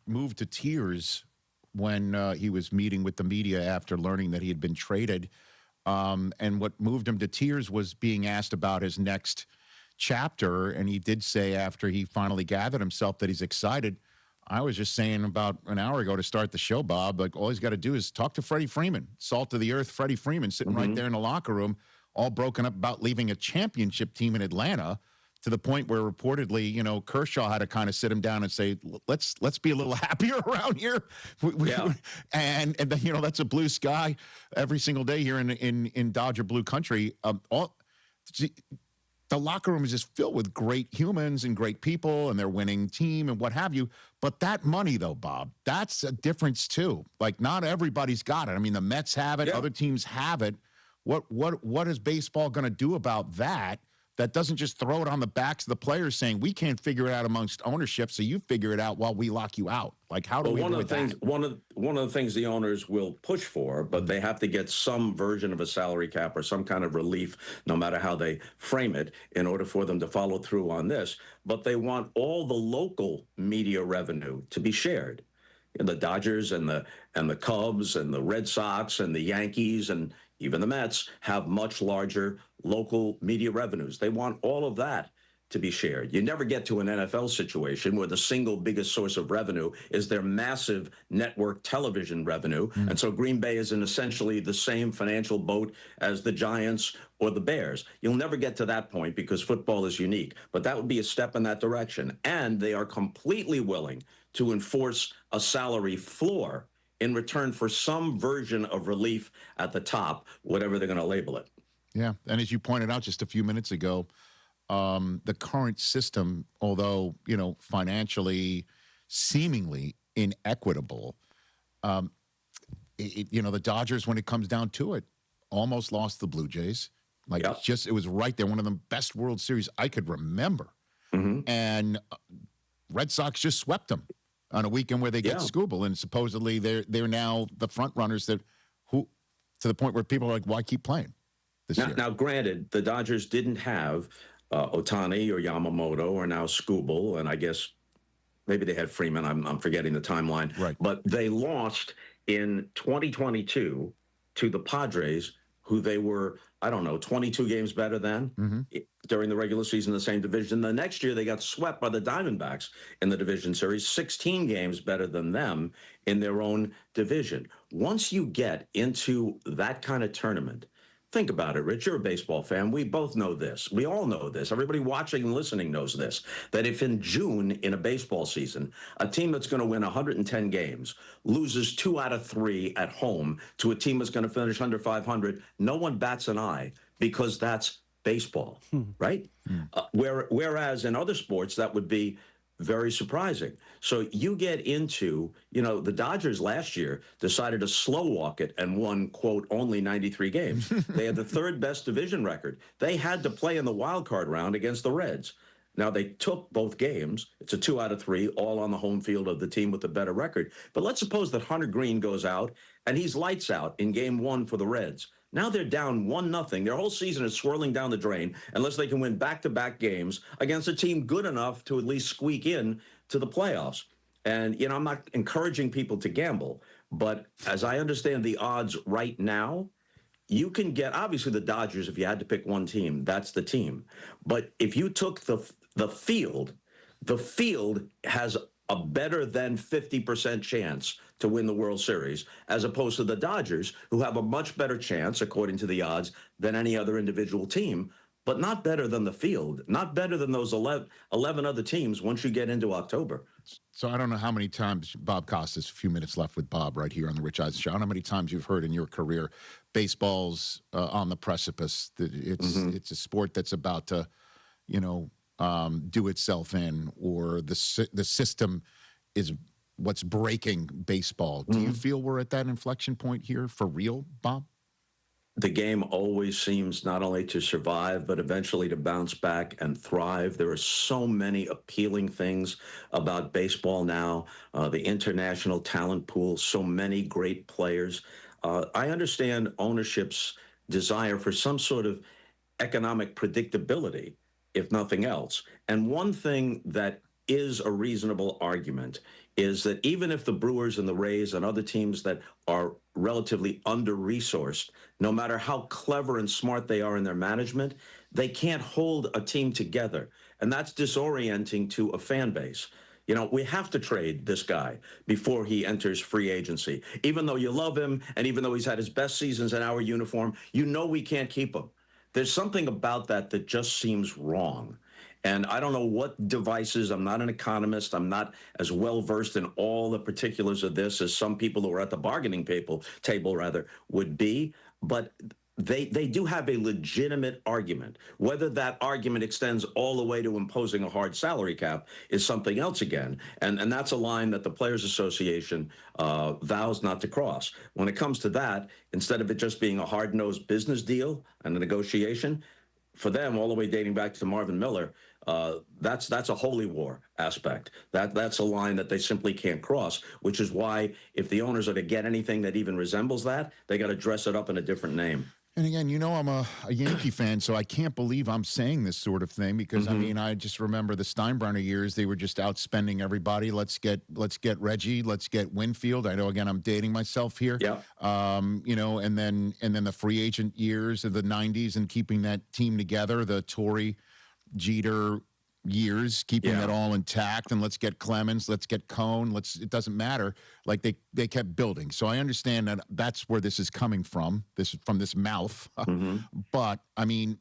moved to tears when he was meeting with the media after learning that he had been traded. And what moved him to tears was being asked about his next chapter. And he did say after he finally gathered himself that he's excited. I was just saying about an hour ago to start the show, Bob, like all he's got to do is talk to Freddie Freeman, salt of the earth Freddie Freeman, sitting right there in the locker room, all broken up about leaving a championship team in Atlanta, to the point where reportedly, Kershaw had to kind of sit him down and say, let's be a little happier around here. And then, that's a blue sky every single day here in Dodger blue country. The locker room is just filled with great humans and great people and their winning team and what have you. But that money, though, Bob, that's a difference, too. Like, not everybody's got it. I mean, the Mets have it. Other teams have it. What is baseball going to do about that? That doesn't just throw it on the backs of the players saying, we can't figure it out amongst ownership, so you figure it out while we lock you out. Like, how do we avoid that? One of the things the owners will push for, but they have to get some version of a salary cap or some kind of relief, no matter how they frame it, in order for them to follow through on this. But they want all the local media revenue to be shared. The Dodgers and the Cubs and the Red Sox and the Yankees and even the Mets have much larger local media revenues. They want all of that to be shared. You never get to an NFL situation where the single biggest source of revenue is their massive network television revenue. And so Green Bay is in essentially the same financial boat as the Giants or the Bears. You'll never get to that point because football is unique, but that would be a step in that direction. And they are completely willing to enforce a salary floor in return for some version of relief at the top, whatever they're going to label it. Yeah, and as you pointed out just a few minutes ago, the current system, although, financially seemingly inequitable, the Dodgers, when it comes down to it, almost lost the Blue Jays. It was right there, one of the best World Series I could remember. And Red Sox just swept them on a weekend where they get Scooble, and supposedly they're now the front runners to the point where people are like, why keep playing this year? Now, granted, the Dodgers didn't have Ohtani or Yamamoto or now Scooble, and I guess maybe they had Freeman. I'm forgetting the timeline. Right. But they lost in 2022 to the Padres, who they were, 22 games better than during the regular season in the same division. The next year, they got swept by the Diamondbacks in the division series, 16 games better than them in their own division. Once you get into that kind of tournament, think about it, Rich. You're a baseball fan. We both know this. We all know this. Everybody watching and listening knows this, that if in June in a baseball season, a team that's going to win 110 games loses 2 out of 3 at home to a team that's going to finish under 500, no one bats an eye because that's baseball, right? Whereas in other sports, that would be very surprising. So you get into, the Dodgers last year decided to slow walk it and won, quote, only 93 games. They had the third best division record. They had to play in the wild card round against the Reds. Now, they took both games. It's a 2 out of 3, all on the home field of the team with the better record. But let's suppose that Hunter Green goes out and he's lights out in game 1 for the Reds. Now they're down 1-0. Their whole season is swirling down the drain unless they can win back-to-back games against a team good enough to at least squeak in to the playoffs. And, I'm not encouraging people to gamble, but as I understand the odds right now, you can get, obviously the Dodgers, if you had to pick one team, that's the team. But if you took the field has a better than 50% chance to win the World Series, as opposed to the Dodgers, who have a much better chance, according to the odds, than any other individual team, but not better than the field, not better than those 11 other teams once you get into October. So I don't know how many times, Bob Costas, a few minutes left with Bob right here on the Rich Eisen Show. I don't know how many times you've heard in your career, baseball's on the precipice. It's a sport that's about to, do itself in, or the system is what's breaking baseball. Do you feel we're at that inflection point here for real, Bob? The game always seems not only to survive, but eventually to bounce back and thrive. There are so many appealing things about baseball now, the international talent pool, so many great players. I understand ownership's desire for some sort of economic predictability, if nothing else. And one thing that is a reasonable argument is that even if the Brewers and the Rays and other teams that are relatively under-resourced, no matter how clever and smart they are in their management, they can't hold a team together. And that's disorienting to a fan base. We have to trade this guy before he enters free agency. Even though you love him, and even though he's had his best seasons in our uniform, we can't keep him. There's something about that just seems wrong. And I don't know what devices, I'm not an economist, I'm not as well versed in all the particulars of this as some people who are at the bargaining table would be, but they do have a legitimate argument. Whether that argument extends all the way to imposing a hard salary cap is something else again. And that's a line that the Players Association vows not to cross. When it comes to that, instead of it just being a hard-nosed business deal and a negotiation, for them, all the way dating back to Marvin Miller, that's a holy war aspect. That's a line that they simply can't cross, which is why if the owners are to get anything that even resembles that, they got to dress it up in a different name. And again, I'm a Yankee fan, so I can't believe I'm saying this sort of thing because, I just remember the Steinbrenner years. They were just outspending everybody. Let's get Reggie. Let's get Winfield. I know, again, I'm dating myself here. Yeah. And then the free agent years of the 90s and keeping that team together, the Torrey, Jeter, years, keeping it all intact, and let's get Clemens, let's get Cone, it doesn't matter. Like they kept building. So I understand that that's where this is coming from, from this mouth. But I mean,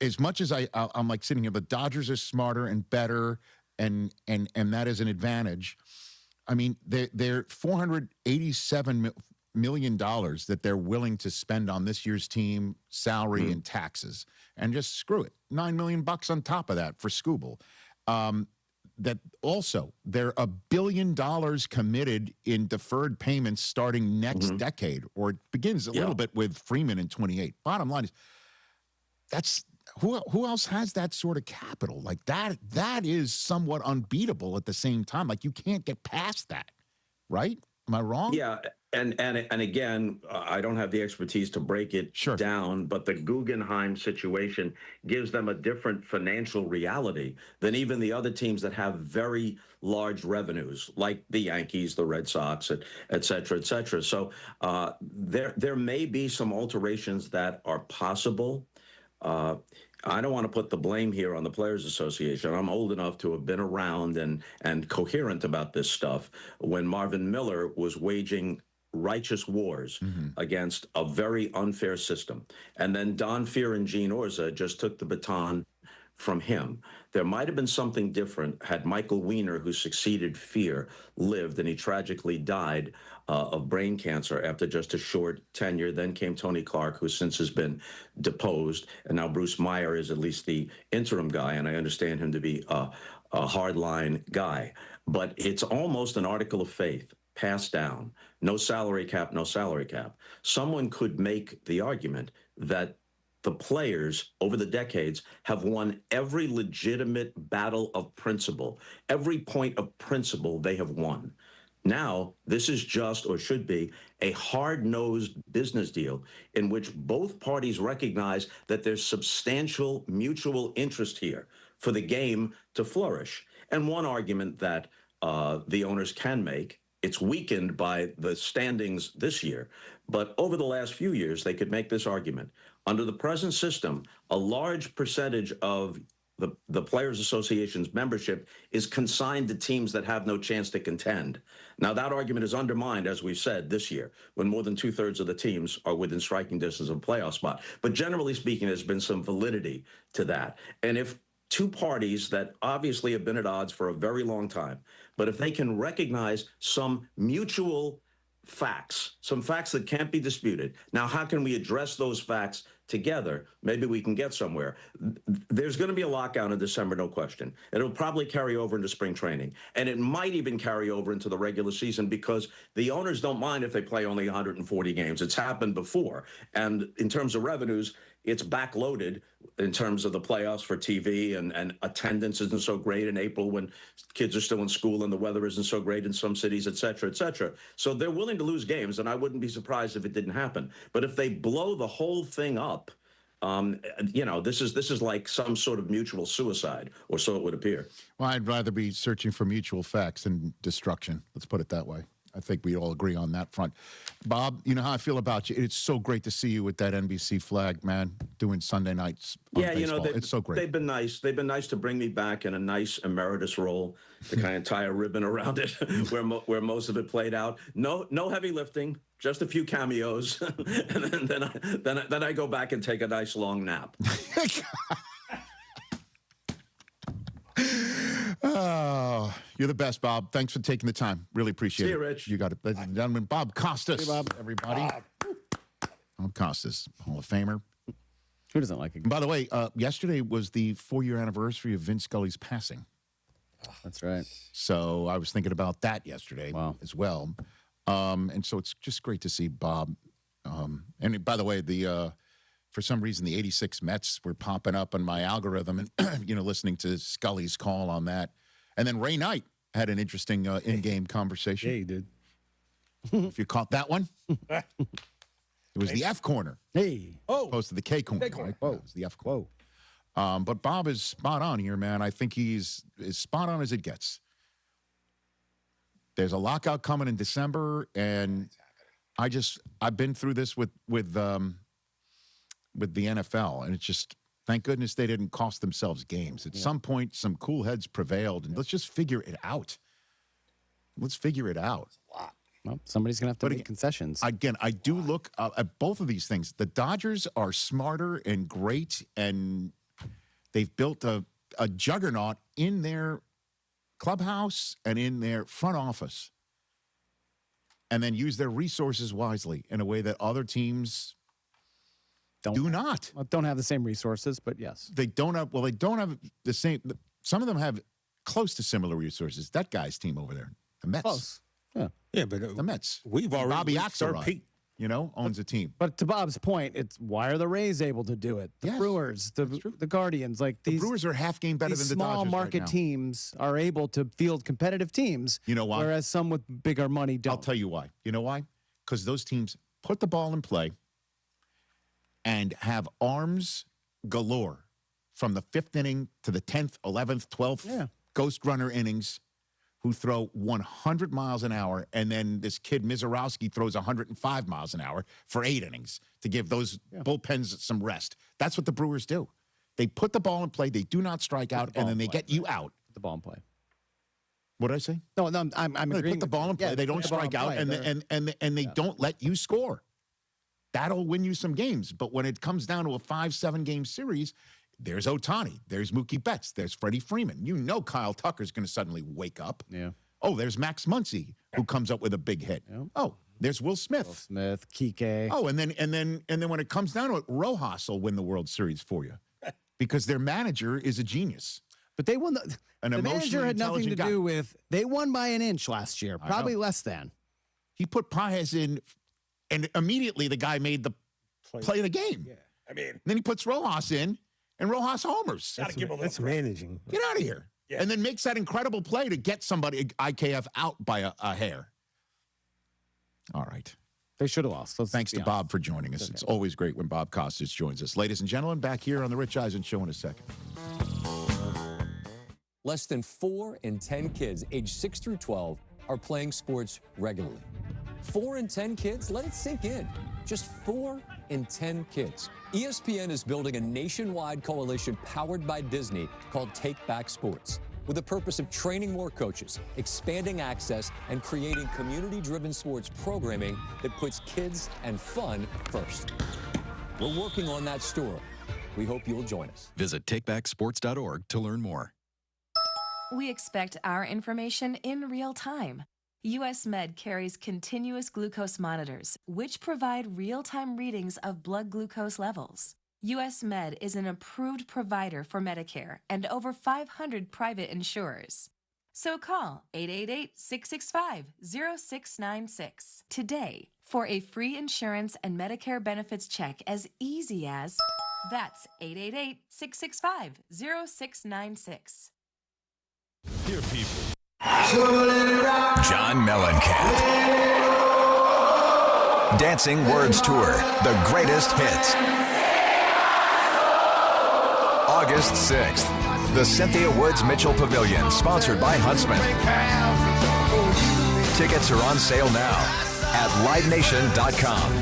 as much as I'm like sitting here, the Dodgers are smarter and better, and that is an advantage. I mean, they're $487 million that they're willing to spend on this year's team, salary and taxes, and just screw it. $9 million on top of that for Scooble. That also, they're $1 billion committed in deferred payments starting next decade, or it begins a little bit with Freeman in 28. Bottom line is, that's who else has that sort of capital? Like that is somewhat unbeatable at the same time. Like you can't get past that, right? Am I wrong? Yeah, and again, I don't have the expertise to break it down, but the Guggenheim situation gives them a different financial reality than even the other teams that have very large revenues, like the Yankees, the Red Sox, et cetera, et cetera. So there may be some alterations that are possible. I don't want to put the blame here on the Players Association. I'm old enough to have been around and coherent about this stuff when Marvin Miller was waging righteous wars against a very unfair system. And then Don Fear and Gene Orza just took the baton from him. There might have been something different had Michael Weiner, who succeeded Fear, lived, and he tragically died of brain cancer after just a short tenure. Then came Tony Clark, who since has been deposed, and now Bruce Meyer is at least the interim guy, and I understand him to be a hardline guy. But it's almost an article of faith passed down. No salary cap, no salary cap. Someone could make the argument that the players over the decades have won every legitimate battle of principle. Every point of principle they have won. Now, this is just, or should be, a hard-nosed business deal in which both parties recognize that there's substantial mutual interest here for the game to flourish. And one argument that the owners can make, it's weakened by the standings this year, but over the last few years, they could make this argument. Under the present system, a large percentage of the Players Association's membership is consigned to teams that have no chance to contend. Now, that argument is undermined, as we've said, this year, when more than 2/3 of the teams are within striking distance of a playoff spot. But generally speaking, there's been some validity to that. And if two parties that obviously have been at odds for a very long time, but if they can recognize some mutual facts, some facts that can't be disputed. Now, how can we address those facts together? Maybe we can get somewhere. There's going to be a lockout in December, no question. It'll probably carry over into spring training. And it might even carry over into the regular season because the owners don't mind if they play only 140 games. It's happened before. And in terms of revenues, it's backloaded in terms of the playoffs for TV, and attendance isn't so great in April when kids are still in school and the weather isn't so great in some cities, et cetera, et cetera. So they're willing to lose games, and I wouldn't be surprised if it didn't happen. But if they blow the whole thing up, this is like some sort of mutual suicide, or so it would appear. Well, I'd rather be searching for mutual facts than destruction. Let's put it that way. I think we all agree on that front. Bob, you know how I feel about you. It's so great to see you with that NBC flag, man, doing Sunday nights on baseball. It's so great. They've been nice. They've been nice to bring me back in a nice emeritus role to kind of tie a ribbon around it where most of it played out. No heavy lifting, just a few cameos. And then I go back and take a nice long nap. Oh, you're the best, Bob. Thanks for taking the time. Really appreciate it. See you, Rich. You got it. Ladies and gentlemen, Bob Costas. Hey, Bob. Everybody. Bob Costas, Hall of Famer. Who doesn't like it? By the way, yesterday was the 4-year anniversary of Vince Scully's passing. That's right. So I was thinking about that yesterday as well. And so it's just great to see Bob. And by the way, for some reason, the 86 Mets were popping up on my algorithm and, listening to Scully's call on that. And then Ray Knight had an interesting in-game conversation. Yeah, he did. If you caught that one. It was the F corner. Hey. As opposed to the K corner. Right? Whoa. It was the F corner. But Bob is spot on here, man. I think he's as spot on as it gets. There's a lockout coming in December, and I've been through this with the NFL, and it's just, Thank goodness they didn't cost themselves games. At some point, some cool heads prevailed, and let's just figure it out. Let's figure it out. Well, somebody's going to have to make concessions. Again, I do look at both of these things. The Dodgers are smarter and great, and they've built a juggernaut in their clubhouse and in their front office, and then use their resources wisely in a way that other teams do not. Well, don't have the same resources, but yes. They don't have the same. Some of them have close to similar resources. That guy's team over there, the Mets. Close. Yeah, but the Mets. We've already Bobby reached our Axelrod, peak. owns a team. But to Bob's point, it's why are the Rays able to do it? The Brewers, the Guardians, the Brewers are half game better than the small Dodgers market right now. teams are able to field competitive teams. You know why? Whereas some with bigger money don't. I'll tell you why. You know why? Because those teams put the ball in play and have arms galore from the 5th inning to the 10th, 11th, 12th ghost runner innings who throw 100 miles an hour, and then this kid Mizorowski throws 105 miles an hour for 8 innings to give those bullpens some rest. That's what the Brewers do. They put the ball in play, they do not strike out, and then they get you out. The ball in play. What did I say? No, I'm They agreeing. put the ball in play. They don't strike out, and they don't let you score. That'll win you some games. But when it comes down to a 5-7 game series, there's Ohtani, there's Mookie Betts, there's Freddie Freeman. You know Kyle Tucker's going to suddenly wake up. Yeah. Oh, there's Max Muncy, who comes up with a big hit. Yeah. Oh, there's Will Smith. Kike. Oh, and then when it comes down to it, Rojas will win the World Series for you because their manager is a genius. But they won the manager had nothing to do with. They won by an inch last year, probably less than. He put Paez in, and immediately the guy made the play of the game. Yeah, I mean, then he puts Rojas in, and Rojas homers. That's managing. Get out of here. Yeah. And then makes that incredible play to get somebody, IKF, out by a hair. All right. They should have lost. Thanks to Bob for joining us. It's always great when Bob Costas joins us. Ladies and gentlemen, back here on The Rich Eisen Show in a second. Less than 4 in 10 kids aged 6 through 12 are playing sports regularly. 4 in 10 kids? Let it sink in. Just 4 in 10 kids. ESPN is building a nationwide coalition powered by Disney called Take Back Sports, with the purpose of training more coaches, expanding access, and creating community-driven sports programming that puts kids and fun first. We're working on that story. We hope you'll join us. Visit takebacksports.org to learn more. We expect our information in real time. US Med carries continuous glucose monitors, which provide real-time readings of blood glucose levels. US Med is an approved provider for Medicare and over 500 private insurers. So call 888-665-0696 today for a free insurance and Medicare benefits check as easy as that's 888-665-0696. Dear people. John Mellencamp. Dancing Words Tour, the greatest hits. August 6th, the Cynthia Woods Mitchell Pavilion, sponsored by Huntsman. Tickets are on sale now at livenation.com.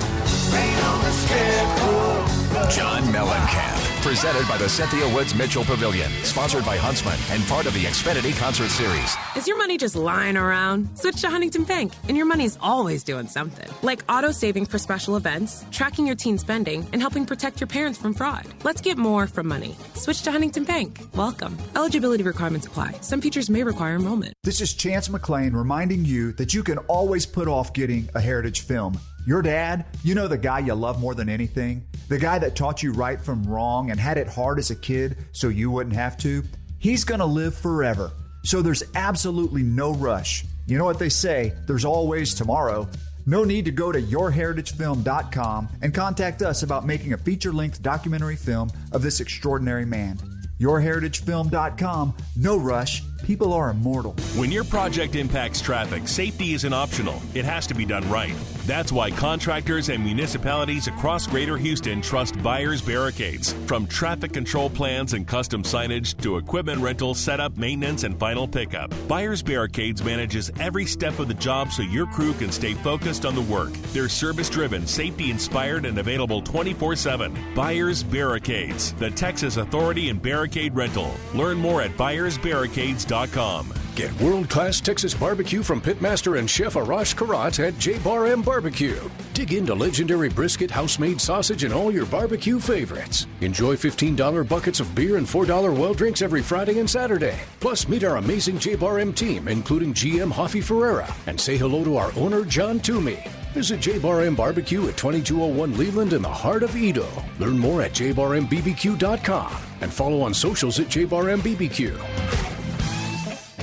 John Mellencamp. Presented by the Cynthia Woods Mitchell Pavilion, sponsored by Huntsman, and part of the Xfinity Concert Series. Is your money just lying around? Switch to Huntington Bank, and your money's always doing something. Like auto-saving for special events, tracking your teen spending, and helping protect your parents from fraud. Let's get more from money. Switch to Huntington Bank. Welcome. Eligibility requirements apply. Some features may require enrollment. This is Chance McClain reminding you that you can always put off getting a Heritage film. Your dad, you know, the guy you love more than anything, the guy that taught you right from wrong and had it hard as a kid so you wouldn't have to, he's going to live forever. So there's absolutely no rush. You know what they say, there's always tomorrow. No need to go to yourheritagefilm.com and contact us about making a feature-length documentary film of this extraordinary man. Yourheritagefilm.com, no rush, People are immortal. When your project impacts traffic, safety isn't optional. It has to be done right. That's why contractors and municipalities across Greater Houston trust Buyers Barricades. From traffic control plans and custom signage to equipment rental, setup, maintenance, and final pickup, Buyers Barricades manages every step of the job so your crew can stay focused on the work. They're service-driven, safety-inspired, and available 24/7. Buyers Barricades, the Texas authority in barricade rental. Learn more at buyersbarricades.com. Get world-class Texas barbecue from pitmaster and chef Arash Karat at J Bar M Barbecue. Dig into legendary brisket, house-made sausage, and all your barbecue favorites. Enjoy $15 buckets of beer and $4 well drinks every Friday and Saturday. Plus, meet our amazing J Bar M team, including GM Hoffy Ferreira, and say hello to our owner, John Toomey. Visit J Bar M Barbecue at 2201 Leland in the heart of Edo. Learn more at jbarmbbq.com and follow on socials at jbarmbbq.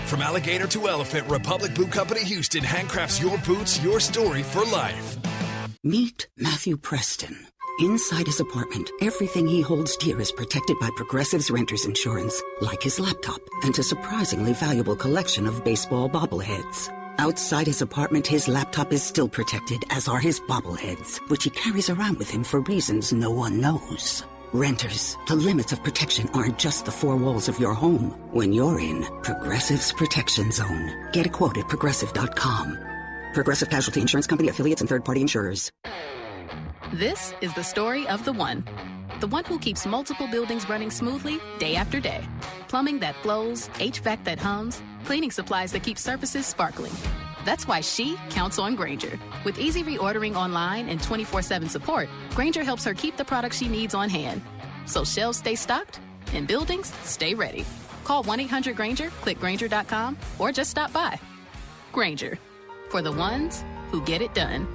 From alligator to elephant, Republic Boot Company Houston handcrafts your boots, your story for life. Meet Matthew Preston. Inside his apartment, everything he holds dear is protected by Progressive's renter's insurance, like his laptop and a surprisingly valuable collection of baseball bobbleheads. Outside his apartment, his laptop is still protected, as are his bobbleheads, which he carries around with him for reasons no one knows. Renters, the limits of protection aren't just the four walls of your home. When you're in Progressive's Protection Zone, get a quote at Progressive.com. Progressive Casualty Insurance Company, affiliates, and third-party insurers. This is the story of the one who keeps multiple buildings running smoothly day after day. Plumbing that flows, HVAC that hums, cleaning supplies that keep surfaces sparkling. That's why she counts on Grainger. With easy reordering online and 24/7 support, Grainger helps her keep the products she needs on hand. So shelves stay stocked and buildings stay ready. Call 1-800-GRAINGER, click Grainger.com, or just stop by. Grainger, for the ones who get it done.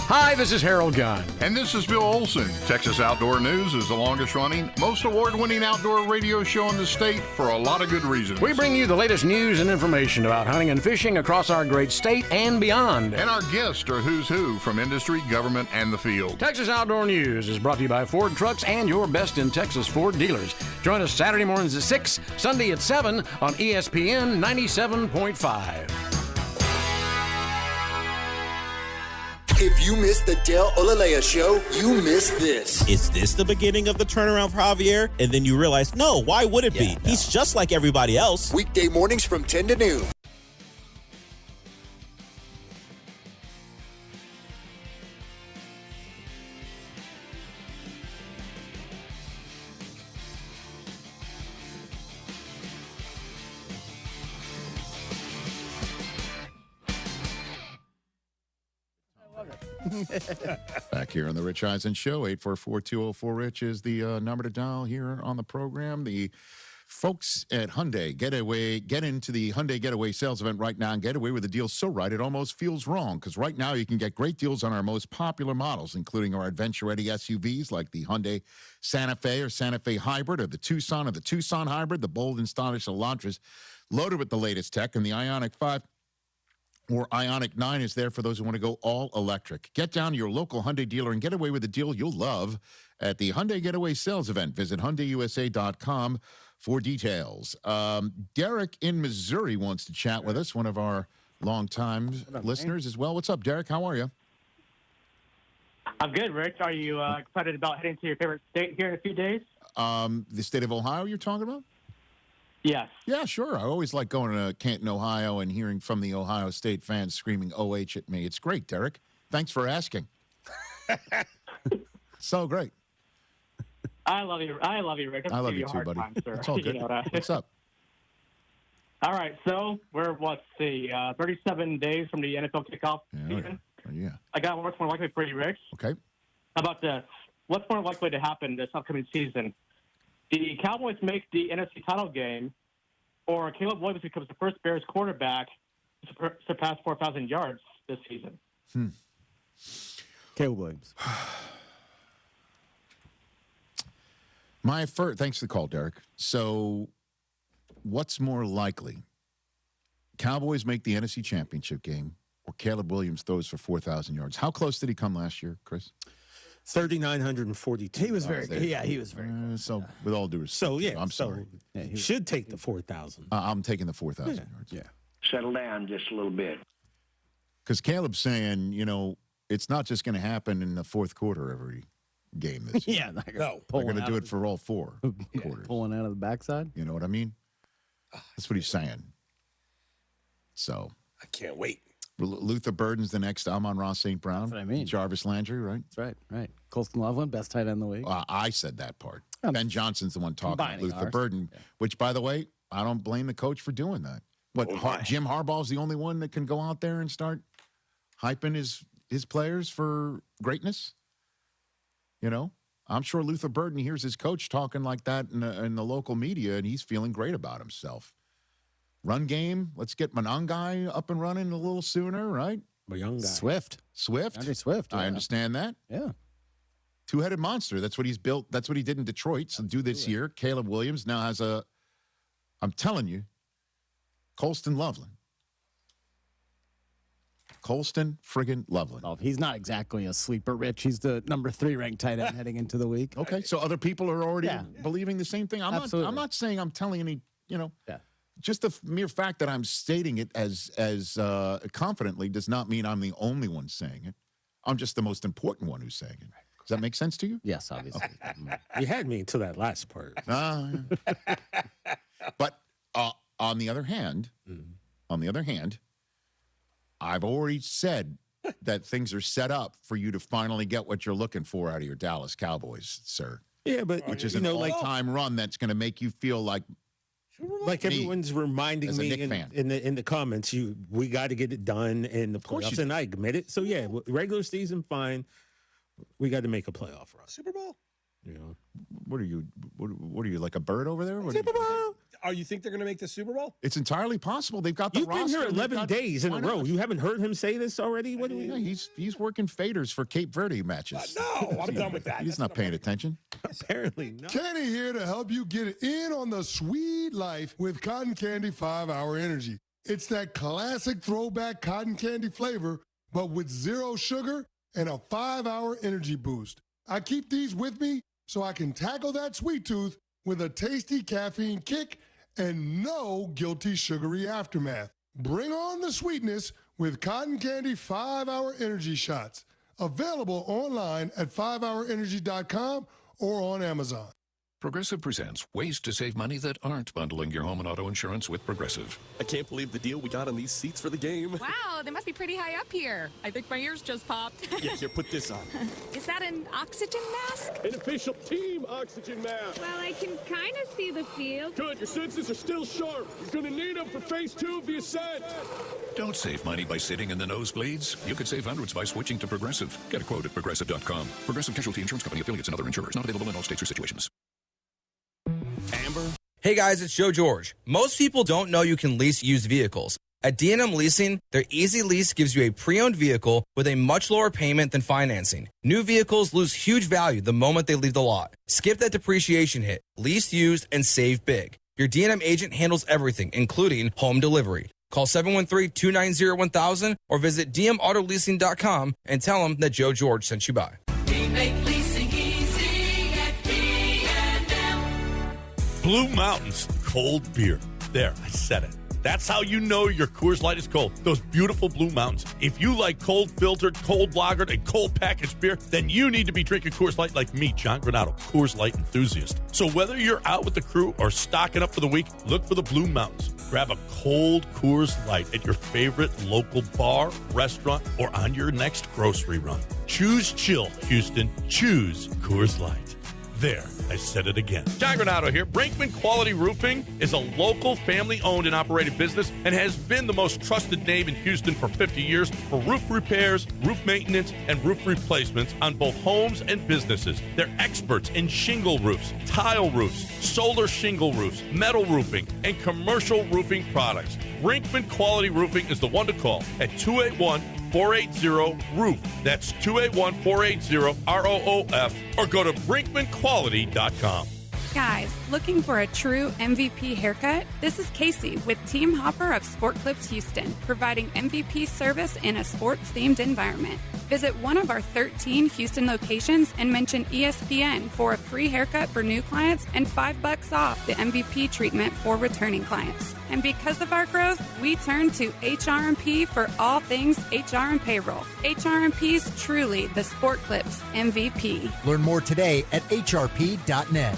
Hi, this is Harold Gunn. And this is Bill Olson. Texas Outdoor News is the longest running, most award-winning outdoor radio show in the state for a lot of good reasons. We bring you the latest news and information about hunting and fishing across our great state and beyond. And our guests are who's who from industry, government, and the field. Texas Outdoor News is brought to you by Ford Trucks and your best in Texas Ford dealers. Join us Saturday mornings at 6, Sunday at 7 on ESPN 97.5. If you missed the Del Olalea show, you missed this. Is this the beginning of the turnaround for Javier? And then you realize, no, why would it be? No. He's just like everybody else. Weekday mornings from 10 to noon. Back here on the Rich Eisen Show, 844-204-RICH is the number to dial here on the program. The folks at Hyundai get into the Hyundai Getaway sales event right now and get away with a deal so right it almost feels wrong, because right now you can get great deals on our most popular models, including our adventure-ready SUVs like the Hyundai Santa Fe or Santa Fe Hybrid, or the Tucson Hybrid, the bold and stylish Elantras, loaded with the latest tech, and the Ioniq 5 or Ioniq 9 is there for those who want to go all electric. Get down to your local Hyundai dealer and get away with a deal you'll love at the Hyundai Getaway Sales Event. Visit HyundaiUSA.com for details. Derek in Missouri wants to chat with us, one of our longtime listeners as well. What's up, Derek? How are you? I'm good, Rich. Are you excited about heading to your favorite state here in a few days? The state of Ohio you're talking about? Yes. Yeah, sure. I always like going to Canton, Ohio, and hearing from the Ohio State fans screaming OH at me. It's great, Derek. Thanks for asking. So great. I love you. I love you, Rick. I love you too, buddy. It's all good. What's up? All right. So we're, 37 days from the NFL kickoff season. Yeah. I got what's more likely for you, Rich. Okay. How about what's more likely to happen this upcoming season? The Cowboys make the NFC title game, or Caleb Williams becomes the first Bears quarterback to surpass 4,000 yards this season. Caleb Williams. Thanks for the call, Derek. So, what's more likely? Cowboys make the NFC Championship game, or Caleb Williams throws for 4,000 yards? How close did he come last year, Chris? $3,942. He was very good. Yeah, he was very good. So, with all due respect, So, yeah. I'm sorry. He should take the 4,000. I'm taking the 4,000 yards. Yeah. Settle down just a little bit. Because Caleb's saying, it's not just going to happen in the fourth quarter every game this year. Yeah, They're going to do it for all four quarters. Pulling out of the backside. You know what I mean? That's what he's saying. So. I can't wait. Luther Burden's the next Amon-Ra St. Brown. That's what I mean. Jarvis Landry, right? That's right. Colston Loveland, best tight end in the league. I said that part. Ben Johnson's the one talking about Luther Burden, which, by the way, I don't blame the coach for doing that. But Jim Harbaugh's the only one that can go out there and start hyping his players for greatness. I'm sure Luther Burden hears his coach talking like that in the local media, and he's feeling great about himself. Run game, let's get Monangai up and running a little sooner, right? Swift. Andre Swift. I understand that. Yeah. Two-headed monster. That's what he's built. That's what he did in Detroit. So do this year. Caleb Williams now has I'm telling you, Colston Loveland. Colston friggin' Loveland. Well, he's not exactly a sleeper, Rich. He's the number 3 ranked tight end heading into the week. Okay, so other people are already believing the same thing. I'm not saying I'm telling any, just the mere fact that I'm stating it as confidently does not mean I'm the only one saying it. I'm just the most important one who's saying it. Does that make sense to you? Yes, obviously. You had me until that last part. But on the other hand, I've already said that things are set up for you to finally get what you're looking for out of your Dallas Cowboys, sir. Yeah, but which is an all-time run that's going to make you feel like everyone's reminding me in the comments, we got to get it done in the playoffs, and I admit it. So yeah, regular season fine. We got to make a playoff run. Super Bowl. What are you? What are you, like a bird over there? Super Bowl. Oh, you think they're going to make the Super Bowl? It's entirely possible. They've got the You've roster. You've been here 11 days in a row. You haven't heard him say this already? What? He's working faders for Cape Verde matches. No, I'm done with that. He's not paying attention. Apparently not. Kenny here to help you get in on the sweet life with Cotton Candy 5-Hour Energy. It's that classic throwback cotton candy flavor, but with 0 sugar and a 5-hour energy boost. I keep these with me so I can tackle that sweet tooth with a tasty caffeine kick and no guilty sugary aftermath. Bring on the sweetness with Cotton Candy 5-Hour Energy Shots. Available online at 5hourenergy.com or on Amazon. Progressive presents ways to save money that aren't bundling your home and auto insurance with Progressive. I can't believe the deal we got on these seats for the game. Wow, they must be pretty high up here. I think my ears just popped. Yeah, here, put this on. Is that an oxygen mask? An official team oxygen mask. Well, I can kind of see the field. Good, your senses are still sharp. You're going to need them for phase 2 of the ascent. Don't save money by sitting in the nosebleeds. You could save hundreds by switching to Progressive. Get a quote at Progressive.com. Progressive Casualty Insurance Company, affiliates, and other insurers. Not available in all states or situations. Amber? Hey guys, it's Joe George. Most people don't know you can lease used vehicles. At D&M Leasing, their Easy Lease gives you a pre-owned vehicle with a much lower payment than financing. New vehicles lose huge value the moment they leave the lot. Skip that depreciation hit. Lease used and save big. Your D&M agent handles everything, including home delivery. Call 713-290-1000 or visit dmautoleasing.com and tell them that Joe George sent you by. We make leasing easy at D&M. Blue Mountains cold beer. There, I said it. That's how you know your Coors Light is cold. Those beautiful Blue Mountains. If you like cold filtered, cold lagered, and cold packaged beer, then you need to be drinking Coors Light like me, John Granado, Coors Light enthusiast. So whether you're out with the crew or stocking up for the week, look for the Blue Mountains. Grab a cold Coors Light at your favorite local bar, restaurant, or on your next grocery run. Choose chill, Houston. Choose Coors Light. There, I said it again. John Granado here. Brinkman Quality Roofing is a local family-owned and operated business and has been the most trusted name in Houston for 50 years for roof repairs, roof maintenance, and roof replacements on both homes and businesses. They're experts in shingle roofs, tile roofs, solar shingle roofs, metal roofing, and commercial roofing products. Brinkman Quality Roofing is the one to call at 281-480-ROOF. That's 281-480-ROOF, or go to brinkmanquality.com. Guys, looking for a true MVP haircut? This is Casey with Team Hopper of Sport Clips Houston, providing MVP service in a sports-themed environment. Visit one of our 13 Houston locations and mention ESPN for a free haircut for new clients and $5 off the MVP treatment for returning clients. And because of our growth, we turn to HRMP for all things HR and payroll. HRMP's truly the Sport Clips MVP. Learn more today at hrp.net.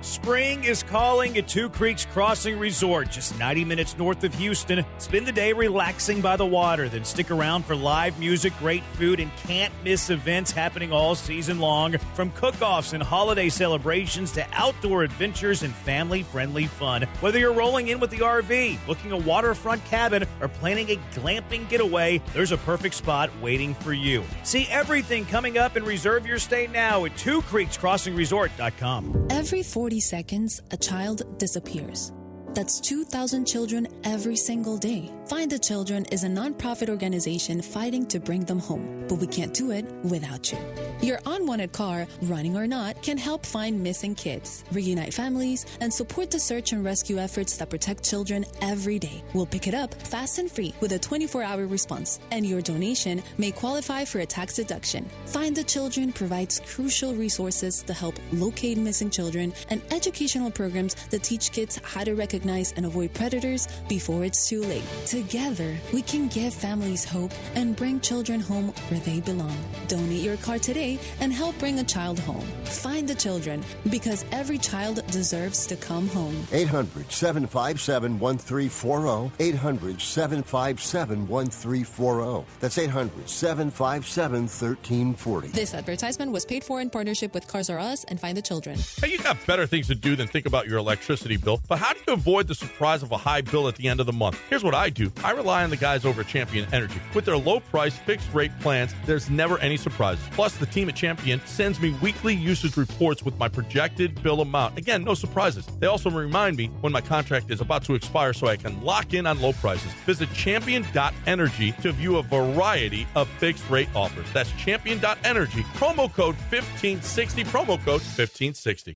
Spring is calling at Two Creeks Crossing Resort, just 90 minutes north of Houston. Spend the day relaxing by the water, then stick around for live music, great food, and can't-miss events happening all season long. From cook-offs and holiday celebrations to outdoor adventures and family-friendly fun. Whether you're rolling in with the RV, booking a waterfront cabin, or planning a glamping getaway, there's a perfect spot waiting for you. See everything coming up and reserve your stay now at twocreekscrossingresort.com. Every 40 seconds, a child disappears. That's 2,000 children every single day. Find the Children is a nonprofit organization fighting to bring them home, but we can't do it without you. Your unwanted car, running or not, can help find missing kids, reunite families, and support the search and rescue efforts that protect children every day. We'll pick it up fast and free with a 24-hour response, and your donation may qualify for a tax deduction. Find the Children provides crucial resources to help locate missing children and educational programs that teach kids how to recognize and avoid predators before it's too late. Together, we can give families hope and bring children home where they belong. Donate your car today and help bring a child home. Find the Children, because every child deserves to come home. 800-757-1340. 800-757-1340. That's 800-757-1340. This advertisement was paid for in partnership with Cars R Us and Find the Children. Hey, you got better things to do than think about your electricity bill, but how do you avoid the surprise of a high bill at the end of the month? Here's what I do. I rely on the guys over at Champion Energy. With their low-price, fixed-rate plans, there's never any surprises. Plus, the team at Champion sends me weekly usage reports with my projected bill amount. Again, no surprises. They also remind me when my contract is about to expire so I can lock in on low prices. Visit champion.energy to view a variety of fixed-rate offers. That's champion.energy. Promo code 1560. Promo code 1560.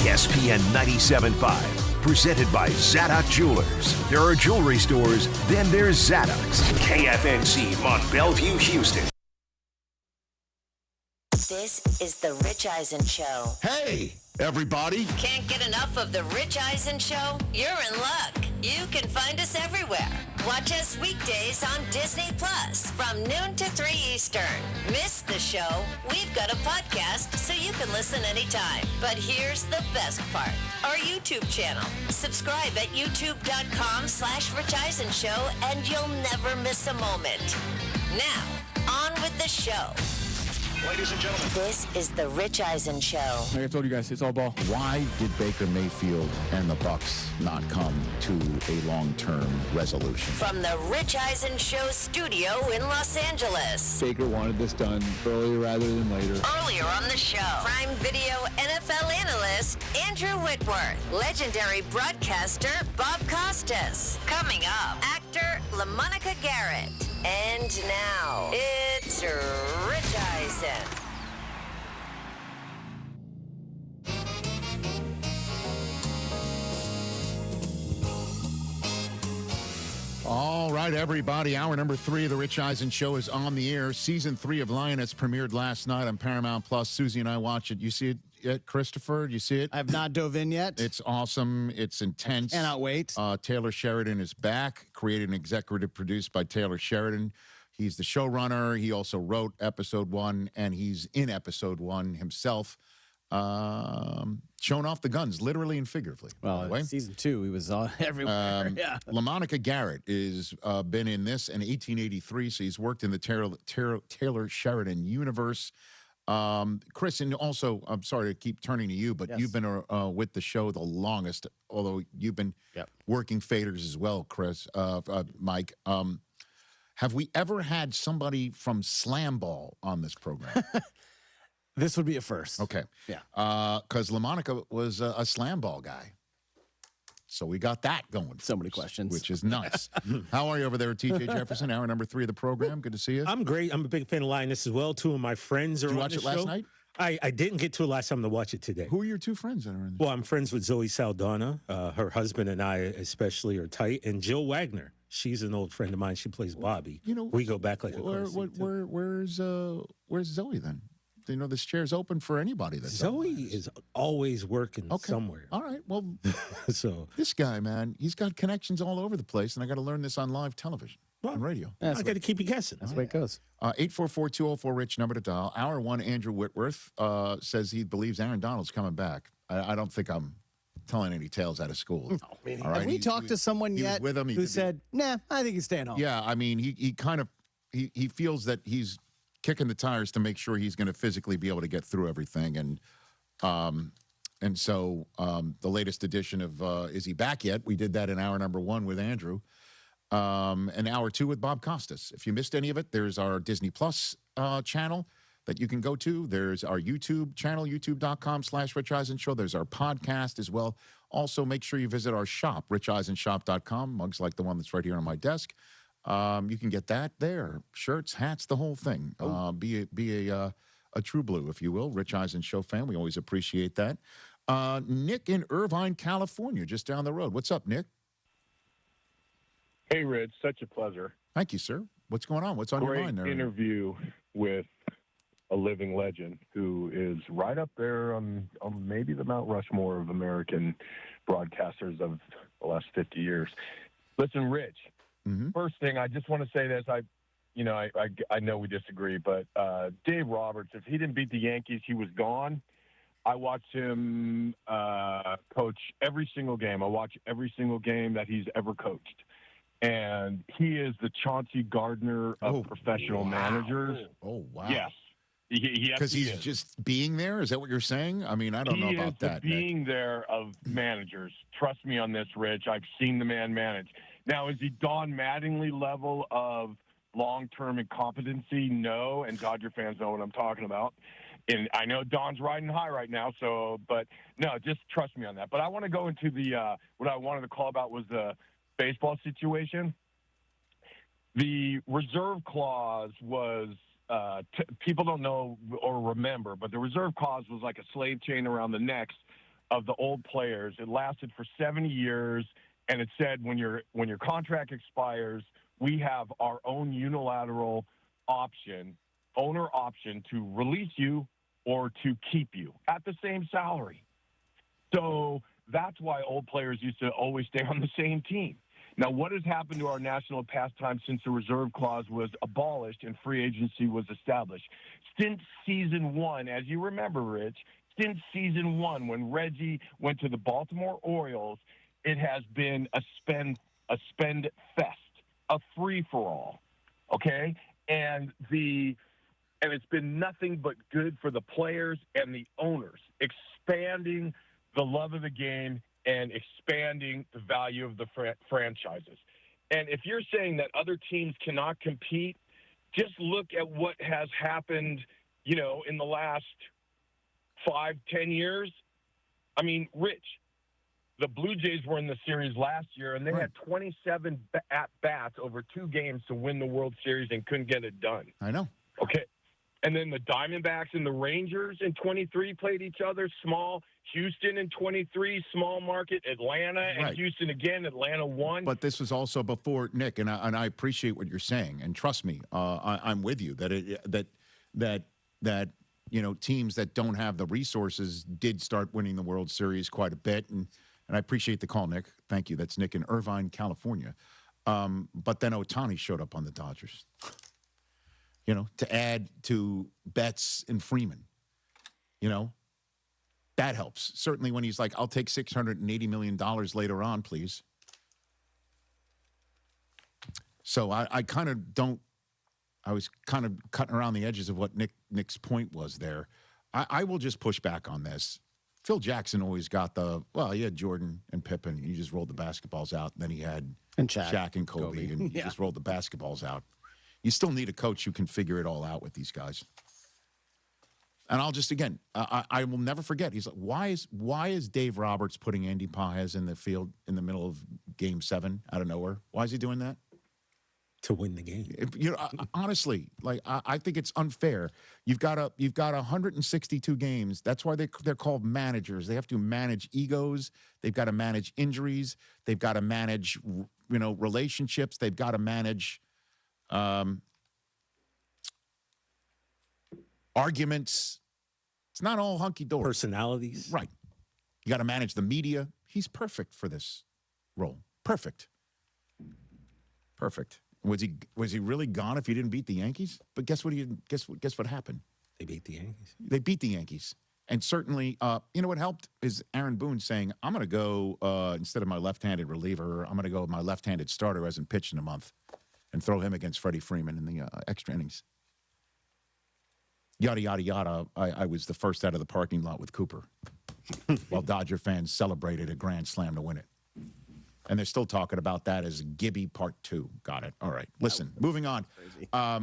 ESPN 97.5. Presented by Zadok Jewelers. There are jewelry stores, then there's Zadok's. KFNC, Mont Bellevue, Houston. This is the Rich Eisen Show. Hey, everybody. Can't get enough of the Rich Eisen Show? You're in luck. You can find us everywhere. Watch us weekdays on Disney Plus from noon to 3 Eastern. Miss the show? We've got a podcast so you can listen anytime. But here's the best part. Our YouTube channel. Subscribe at youtube.com/Rich Eisen Show and you'll never miss a moment. Now, on with the show. Ladies and gentlemen, this is the Rich Eisen Show. Like I told you guys, it's all ball. Why did Baker Mayfield and the Bucs not come to a long-term resolution? From the Rich Eisen Show studio in Los Angeles. Baker wanted this done earlier rather than later. Earlier on the show, Prime Video NFL analyst Andrew Whitworth, legendary broadcaster Bob Costas. Coming up, actor LaMonica Garrett. And now, it's Rich Eisen. All right, everybody. Hour number 3 of the Rich Eisen Show is on the air. Season 3 of Lioness premiered last night on Paramount Plus. Susie and I watch it. You see it yet, Christopher? Do you see it? I have not dove in yet. It's awesome. It's intense. I cannot wait. Taylor Sheridan is back, created and executive produced by Taylor Sheridan. He's the showrunner. He also wrote episode 1, and he's in episode 1 himself, showing off the guns, literally and figuratively. Well, season 2, he was everywhere. Yeah. LaMonica Garrett is been in this in 1883, so he's worked in the Taylor Sheridan universe. Chris, and also, I'm sorry to keep turning to you, but Yes. you've been with the show the longest, although you've been working faders as well, Chris, Mike. Have we ever had somebody from Slam Ball on this program? This would be a first. Okay. Yeah. Because LaMonica was a Slam Ball guy. So we got that going. So many questions. Which is nice. How are you over there at TJ Jefferson? Hour number 3 of the program. Good to see you. I'm great. I'm a big fan of Lioness as well. 2 of my friends are Did you on watch the it last show. night? I didn't get to it last time to watch it today. Who are your two friends that are in this? Well, I'm friends with Zoe Saldana. Her husband and I especially are tight. And Jill Wagner. She's an old friend of mine. She plays Bobby. We go back like a where's Zoe then? You know, this chair's open for anybody. Zoe is always working somewhere. All right. Well, so this guy, man, he's got connections all over the place, and I got to learn this on live television and radio. I got to keep you guessing. That's the way it goes. 844-204-RICH, number to dial. Hour one, Andrew Whitworth says he believes Aaron Donald's coming back. I don't think I'm telling any tales out of school. All right, have we talked to someone yet with him, who said, nah, I think he's staying home? Yeah, I mean, he kind of he feels that he's kicking the tires to make sure he's going to physically be able to get through everything. And so the latest edition of Is He Back Yet? We did that in hour number one with Andrew. And hour two with Bob Costas. If you missed any of it, there's our Disney Plus channel that you can go to. There's our YouTube channel, youtube.com/Rich Eisen Show. There's our podcast as well. Also, make sure you visit our shop, richeisenshop.com, mugs like the one that's right here on my desk. You can get that there. Shirts, hats, the whole thing. Be a true blue, if you will. Rich Eisen Show fan. We always appreciate that. Nick in Irvine, California, just down the road. What's up, Nick? Hey, Rich. Such a pleasure. Thank you, sir. What's going on? What's on your mind there? Great interview with a living legend who is right up there on maybe the Mount Rushmore of American broadcasters of the last 50 years. Listen, Rich, first thing, I just want to say this. I know we disagree, but Dave Roberts, if he didn't beat the Yankees, he was gone. I watched him coach every single game. I watch every single game that he's ever coached. And he is the Chauncey Gardner of professional managers. Oh, wow. Yes. Because he's just being there? Is that what you're saying? I mean, I don't know about that. He is the being there of managers. Trust me on this, Rich. I've seen the man manage. Now, is he Don Mattingly level of long-term incompetency? No, and Dodger fans know what I'm talking about. And I know Don's riding high right now, but no, just trust me on that. But I want to go into the what I wanted to call about was the baseball situation. The reserve clause was people don't know or remember, but the reserve clause was like a slave chain around the necks of the old players. It lasted for 70 years, and it said when your contract expires, we have our own unilateral owner option to release you or to keep you at the same salary. So that's why old players used to always stay on the same team. Now, what has happened to our national pastime since the reserve clause was abolished and free agency was established? Since season one, as you remember, Rich, since season one, when Reggie went to the Baltimore Orioles, it has been a spend fest, a free-for-all, okay? And it's been nothing but good for the players and the owners, expanding the love of the game and expanding the value of the franchises. And if you're saying that other teams cannot compete, just look at what has happened, in the last 5-10 years. I mean, Rich, the Blue Jays were in the series last year, and they had 27 at-bats over 2 games to win the World Series and couldn't get it done. I know. Okay. And then the Diamondbacks and the Rangers in 23 played each other, small. Houston in 23, small market. Atlanta and Houston again. Atlanta won. But this was also before, Nick, and I appreciate what you're saying. And trust me, I'm with you that teams that don't have the resources did start winning the World Series quite a bit. And I appreciate the call, Nick. Thank you. That's Nick in Irvine, California. But then Ohtani showed up on the Dodgers. To add to Betts and Freeman, that helps. Certainly when he's like, I'll take $680 million later on, please. So I kind of don't, I was kind of cutting around the edges of what Nick's point was there. I will just push back on this. Phil Jackson always got he had Jordan and Pippen, and he just rolled the basketballs out. And then he had Shaq and Kobe. And he just rolled the basketballs out. You still need a coach who can figure it all out with these guys. And I'll just, again, I will never forget. He's like, why is Dave Roberts putting Andy Paez in the field in the middle of Game 7 out of nowhere? Why is he doing that? to win the game. Honestly, like I think it's unfair. You've got 162 games. That's why they're called managers. They have to manage egos. They've got to manage injuries. They've got to manage relationships. They've got to manage arguments. It's not all hunky-dory. Personalities. Right. You got to manage the media. He's perfect for this role. Perfect. Was he really gone if he didn't beat the Yankees? But guess what happened? They beat the Yankees. They beat the Yankees. And certainly, what helped is Aaron Boone saying, I'm going to go, instead of my left-handed reliever, I'm going to go with my left-handed starter who hasn't pitched in a month and throw him against Freddie Freeman in the extra innings. Yada, yada, yada. I was the first out of the parking lot with Cooper while Dodger fans celebrated a grand slam to win it. And they're still talking about that as Gibby Part 2. Got it. All right. Listen, moving on. I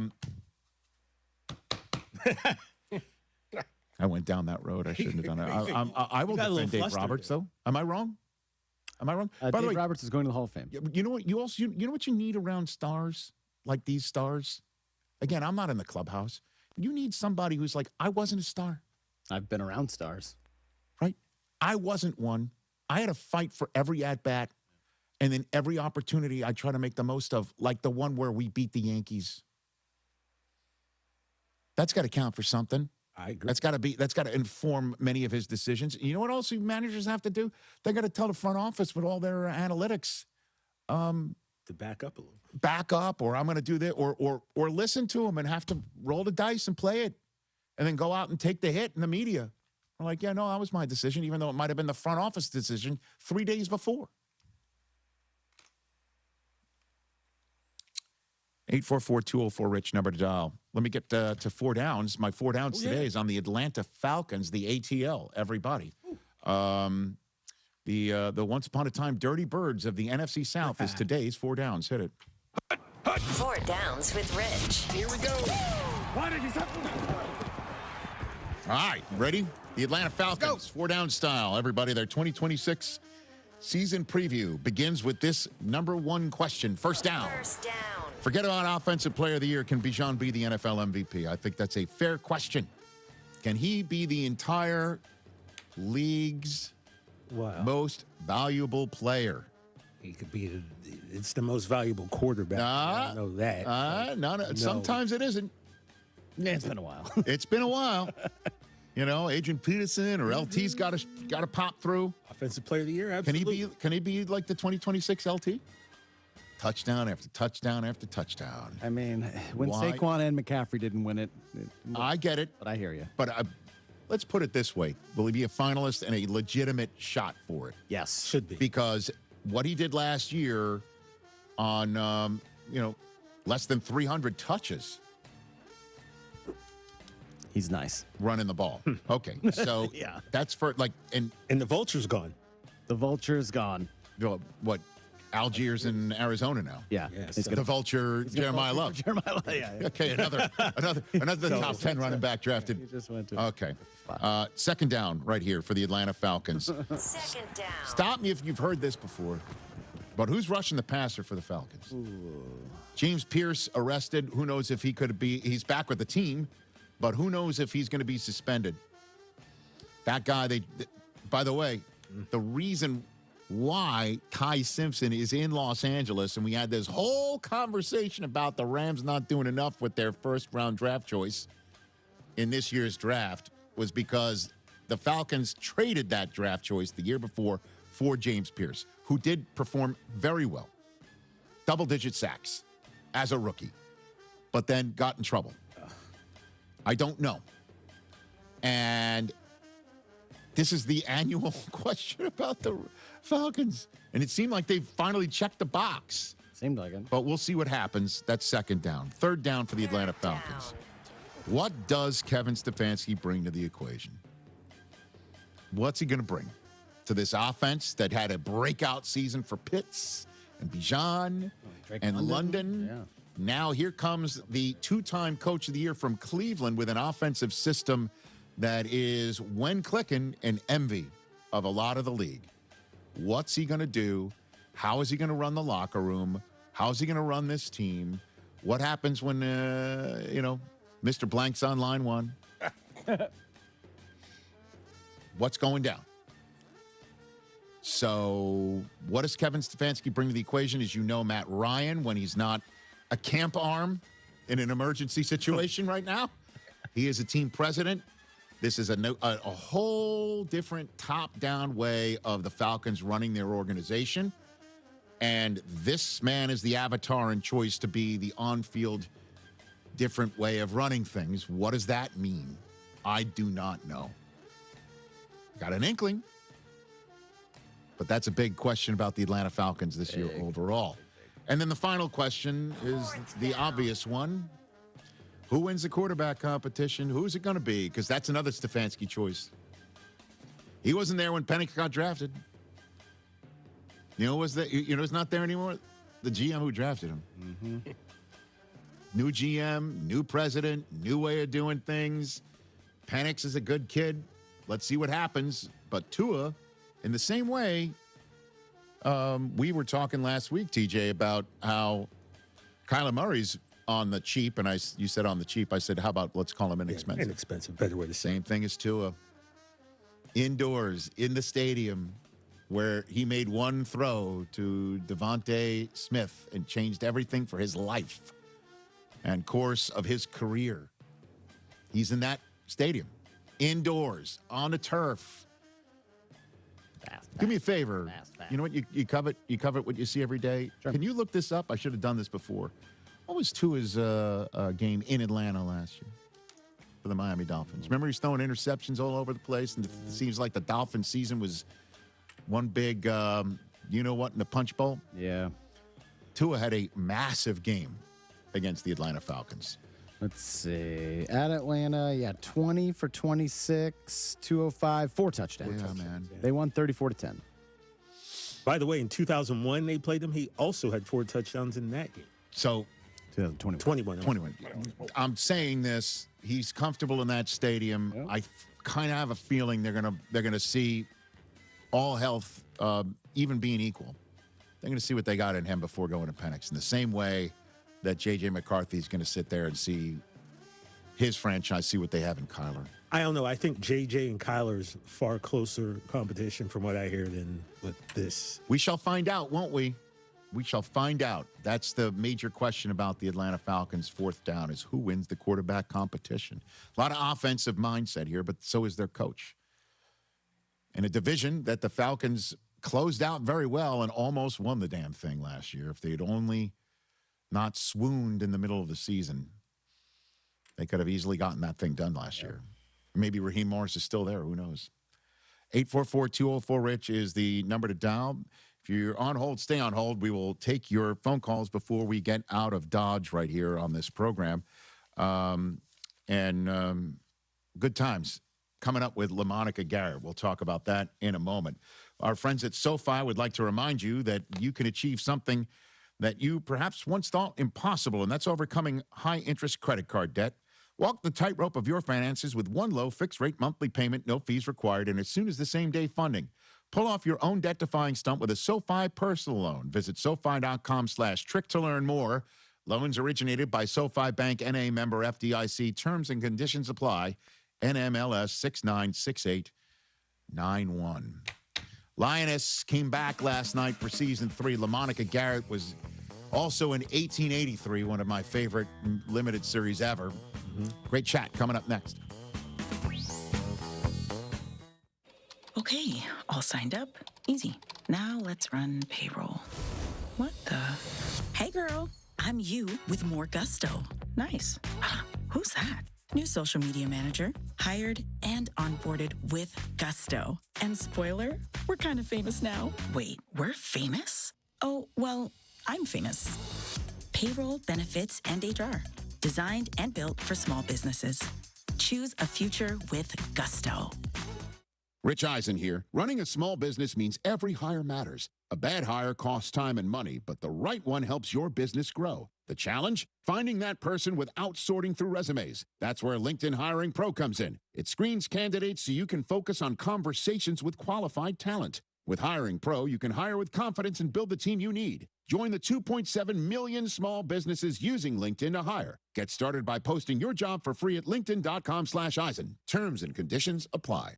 went down that road. I shouldn't have done it. I will defend Dave Roberts, though. Am I wrong? By the way, Roberts is going to the Hall of Fame. You know what? You know what you need around stars like these stars? Again, I'm not in the clubhouse. You need somebody who's like, I wasn't a star. I've been around stars. Right? I wasn't one. I had to fight for every at-bat. And then every opportunity I try to make the most of, like the one where we beat the Yankees. That's got to count for something. I agree. That's got to inform many of his decisions. You know what else managers have to do? They got to tell the front office with all their analytics to back up a little. Back up, or I'm going to do that, or listen to them and have to roll the dice and play it, and then go out and take the hit in the media. I'm like, yeah, no, that was my decision, even though it might have been the front office decision 3 days before. 844-204-RICH, number to dial. Let me get to four downs. My four downs today is on the Atlanta Falcons, the ATL, everybody. The once upon a time Dirty Birds of the NFC South is today's four downs. Hit it. Four downs with Rich. Here we go. All right, ready? The Atlanta Falcons, four down style. Everybody, their 2026 season preview begins with this number one question. First down. Forget about Offensive Player of the Year. Can Bijan be the NFL MVP? I think that's a fair question. Can he be the entire league's most valuable player? He could be. It's the most valuable quarterback. I know that. No. Sometimes it isn't. Yeah, it's been a while. It's been a while. You know, Adrian Peterson or LT's got to pop through. Offensive Player of the Year, absolutely. Can he be like the 2026 LT? Touchdown after touchdown after touchdown. I mean, when Saquon and McCaffrey didn't win it, I get it. But I hear you. But let's put it this way. Will he be a finalist and a legitimate shot for it? Yes. Should be. Because what he did last year on, less than 300 touches. He's nice. Running the ball. Okay. So that's for and the Vulture's gone. The Vulture's gone. What? Algiers in Arizona now. Yeah. The Vulture, Jeremiah Love. Jeremiah Love. Yeah. Okay, another top 10 running back drafted. He just went to okay. Second down right here for the Atlanta Falcons. Second down. Stop me if you've heard this before. But who's rushing the passer for the Falcons? Ooh. James Pierce arrested. Who knows if he's back with the team, but who knows if he's going to be suspended. That guy, by the way, the reason why Ty Simpson is in Los Angeles, and we had this whole conversation about the Rams not doing enough with their first-round draft choice in this year's draft, was because the Falcons traded that draft choice the year before for James Pierce, who did perform very well. Double-digit sacks as a rookie, but then got in trouble. I don't know. And this is the annual question about the Falcons. And it seemed like they finally checked the box. Seemed like it. But we'll see what happens. That's second down. Third down for the Atlanta Falcons. What does Kevin Stefanski bring to the equation? What's he going to bring to this offense that had a breakout season for Pitts and Bijan and London? Yeah. Now here comes the two-time Coach of the Year from Cleveland with an offensive system that is, when clicking, an envy of a lot of the league. What's he going to do? How is he going to run the locker room? How is he going to run this team? What happens when, Mr. Blank's on line one? What's going down? So what does Kevin Stefanski bring to the equation? As you know, Matt Ryan, when he's not a camp arm in an emergency situation right now, he is a team president. This is a whole different top-down way of the Falcons running their organization. And this man is the avatar and choice to be the on-field different way of running things. What does that mean? I do not know. Got an inkling. But that's a big question about the Atlanta Falcons this year overall. And then the final question is the obvious one. Who wins the quarterback competition? Who's it going to be? Because that's another Stefanski choice. He wasn't there when Penix got drafted. It's not there anymore? The GM who drafted him. Mm-hmm. New GM, new president, new way of doing things. Penix is a good kid. Let's see what happens. But Tua, in the same way, we were talking last week, TJ, about how Kyler Murray's on the cheap, and you said on the cheap. I said, how about let's call him inexpensive? Yeah, inexpensive, better way to say it. Same thing as Tua. Indoors, in the stadium, where he made one throw to Devontae Smith and changed everything for his life and course of his career. He's in that stadium, indoors, on the turf. Do me a favor. You know what? You covet what you see every day. Sure. Can you look this up? I should have done this before. What was Tua's game in Atlanta last year for the Miami Dolphins? Remember he's throwing interceptions all over the place, and it seems like the Dolphins season was one big, in the punch bowl? Yeah. Tua had a massive game against the Atlanta Falcons. Let's see. At Atlanta, 20 for 26, 205, 4 touchdowns. Yeah, man. They won 34-10. By the way, in 2001, they played him. He also had 4 touchdowns in that game. So, 21. I'm saying this. He's comfortable in that stadium. Yeah. I kind of have a feeling they're gonna see all health, even being equal. They're gonna see what they got in him before going to Penix. In the same way that J.J. McCarthy's going to sit there and see his franchise, see what they have in Kyler. I don't know. I think J.J. and Kyler's far closer competition from what I hear than with this. We shall find out, won't we? We shall find out. That's the major question about the Atlanta Falcons' fourth down is who wins the quarterback competition. A lot of offensive mindset here, but so is their coach. In a division that the Falcons closed out very well and almost won the damn thing last year. If they'd only not swooned in the middle of the season, they could have easily gotten that thing done last year. Maybe Raheem Morris is still there. Who knows? 844-204-RICH is the number to dial. If you're on hold, stay on hold. We will take your phone calls before we get out of Dodge right here on this program. Good times coming up with LaMonica Garrett. We'll talk about that in a moment. Our friends at SoFi would like to remind you that you can achieve something that you perhaps once thought impossible, and that's overcoming high-interest credit card debt. Walk the tightrope of your finances with one low fixed-rate monthly payment, no fees required, and as soon as the same-day funding. Pull off your own debt-defying stunt with a SoFi personal loan. Visit SoFi.com/trick to learn more. Loans originated by SoFi Bank, N.A. member FDIC. Terms and conditions apply. NMLS 696891. Lioness came back last night for season 3. LaMonica Garrett was also in 1883, one of my favorite limited series ever. Mm-hmm. Great chat coming up next. Okay, all signed up. Easy. Now let's run payroll. What the? Hey girl, I'm you with more gusto. Nice. Who's that? New social media manager, hired and onboarded with gusto. And spoiler, we're kind of famous now. Wait, we're famous? Oh, well, I'm famous. Payroll, benefits, and HR. Designed and built for small businesses. Choose a future with gusto. Rich Eisen here. Running a small business means every hire matters. A bad hire costs time and money, but the right one helps your business grow. The challenge? Finding that person without sorting through resumes. That's where LinkedIn Hiring Pro comes in. It screens candidates so you can focus on conversations with qualified talent. With Hiring Pro, you can hire with confidence and build the team you need. Join the 2.7 million small businesses using LinkedIn to hire. Get started by posting your job for free at linkedin.com/Eisen. Terms and conditions apply.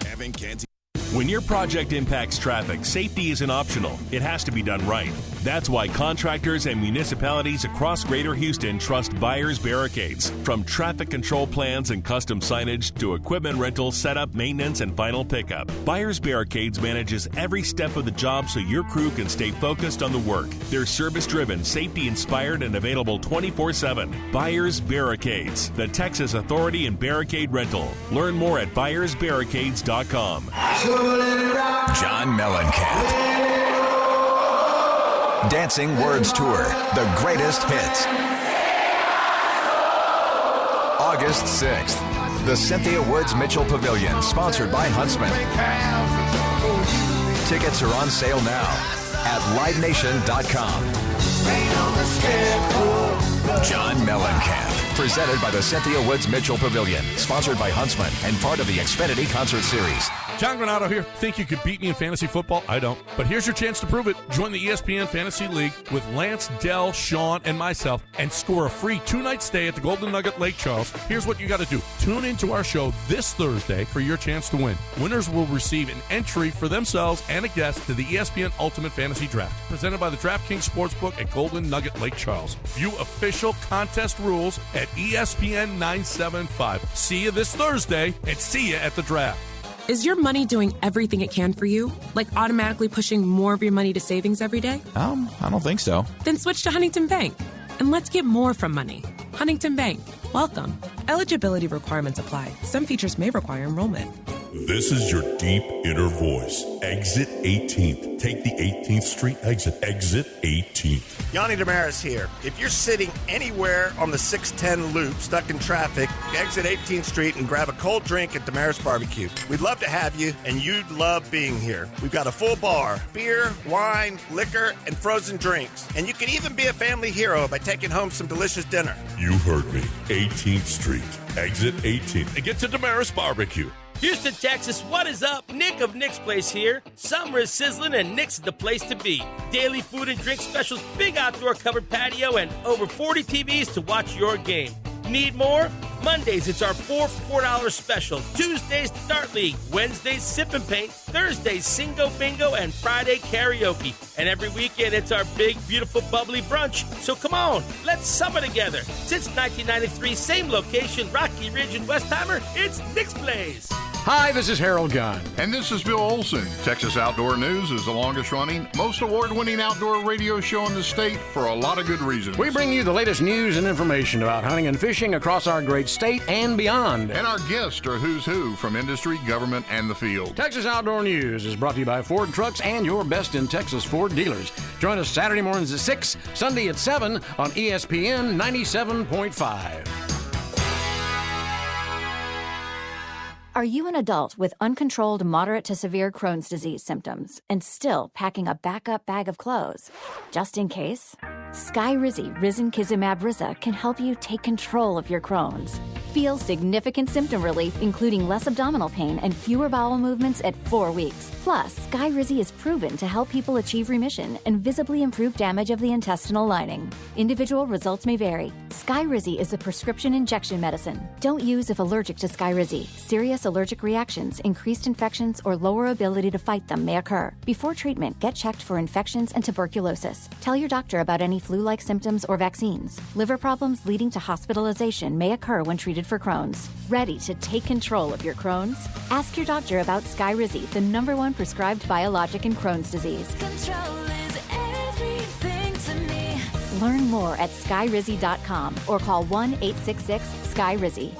Having Canty. When your project impacts traffic, safety isn't optional. It has to be done right. That's why contractors and municipalities across Greater Houston trust Buyers Barricades. From traffic control plans and custom signage to equipment rental, setup, maintenance, and final pickup, Buyers Barricades manages every step of the job so your crew can stay focused on the work. They're service-driven, safety-inspired, and available 24/7. Buyers Barricades, the Texas authority in barricade rental. Learn more at buyersbarricades.com. John Mellencamp. Dancing Words Tour, the greatest hits. August 6th, the Cynthia Woods Mitchell Pavilion, sponsored by Huntsman. Tickets are on sale now at livenation.com. John Mellencamp, presented by the Cynthia Woods Mitchell Pavilion, sponsored by Huntsman, and part of the Xfinity Concert Series. John Granato here. Think you could beat me in fantasy football? I don't. But here's your chance to prove it. Join the ESPN Fantasy League with Lance, Dell, Sean, and myself and score a free 2-night stay at the Golden Nugget Lake Charles. Here's what you got to do. Tune into our show this Thursday for your chance to win. Winners will receive an entry for themselves and a guest to the ESPN Ultimate Fantasy Draft, presented by the DraftKings Sportsbook at Golden Nugget Lake Charles. View official contest rules at ESPN 975. See you this Thursday and see you at the draft. Is your money doing everything it can for you? Like automatically pushing more of your money to savings every day? I don't think so. Then switch to Huntington Bank and let's get more from money. Huntington Bank. Welcome. Eligibility requirements apply. Some features may require enrollment. This is your deep inner voice. Exit 18th. Take the 18th Street exit. Exit 18th. Yanni Damaris here. If you're sitting anywhere on the 610 loop, stuck in traffic, exit 18th Street and grab a cold drink at Damaris Barbecue. We'd love to have you, and you'd love being here. We've got a full bar, beer, wine, liquor, and frozen drinks. And you can even be a family hero by taking home some delicious dinner. You heard me. 18th Street. Exit 18th. And get to Damaris Barbecue. Houston, Texas, what is up? Nick of Nick's Place here. Summer is sizzling and Nick's is the place to be. Daily food and drink specials, big outdoor covered patio, and over 40 TVs to watch your game. Need more? Mondays, it's our 4 for $4 special. Tuesdays, Start League. Wednesdays, Sip and Paint. Thursdays, Singo Bingo. And Friday, Karaoke. And every weekend, it's our big, beautiful, bubbly brunch. So come on, let's summer together. Since 1993, same location, Rocky Ridge and Westheimer, it's Nick's Place. Hi, this is Harold Gunn. And this is Bill Olson. Texas Outdoor News is the longest running, most award-winning outdoor radio show in the state for a lot of good reasons. We bring you the latest news and information about hunting and fishing across our great state and beyond. And our guests are who's who from industry, government, and the field. Texas Outdoor News is brought to you by Ford Trucks and your best in Texas Ford dealers. Join us Saturday mornings at 6, Sunday at 7 on ESPN 97.5. Are you an adult with uncontrolled moderate to severe Crohn's disease symptoms and still packing a backup bag of clothes? Just in case? Skyrizi Risankizumab Riza can help you take control of your Crohn's. Feel significant symptom relief, including less abdominal pain and fewer bowel movements at 4 weeks. Plus, Skyrizi is proven to help people achieve remission and visibly improve damage of the intestinal lining. Individual results may vary. Skyrizi is a prescription injection medicine. Don't use if allergic to Skyrizi. Serious allergic reactions, increased infections, or lower ability to fight them may occur. Before treatment, get checked for infections and tuberculosis. Tell your doctor about any flu-like symptoms or vaccines. Liver problems leading to hospitalization may occur when treated for Crohn's. Ready to take control of your Crohn's? Ask your doctor about Skyrizi, the #1 prescribed biologic in Crohn's disease. Control is everything to me. Learn more at skyrizi.com or call 1-866-SKYRIZI.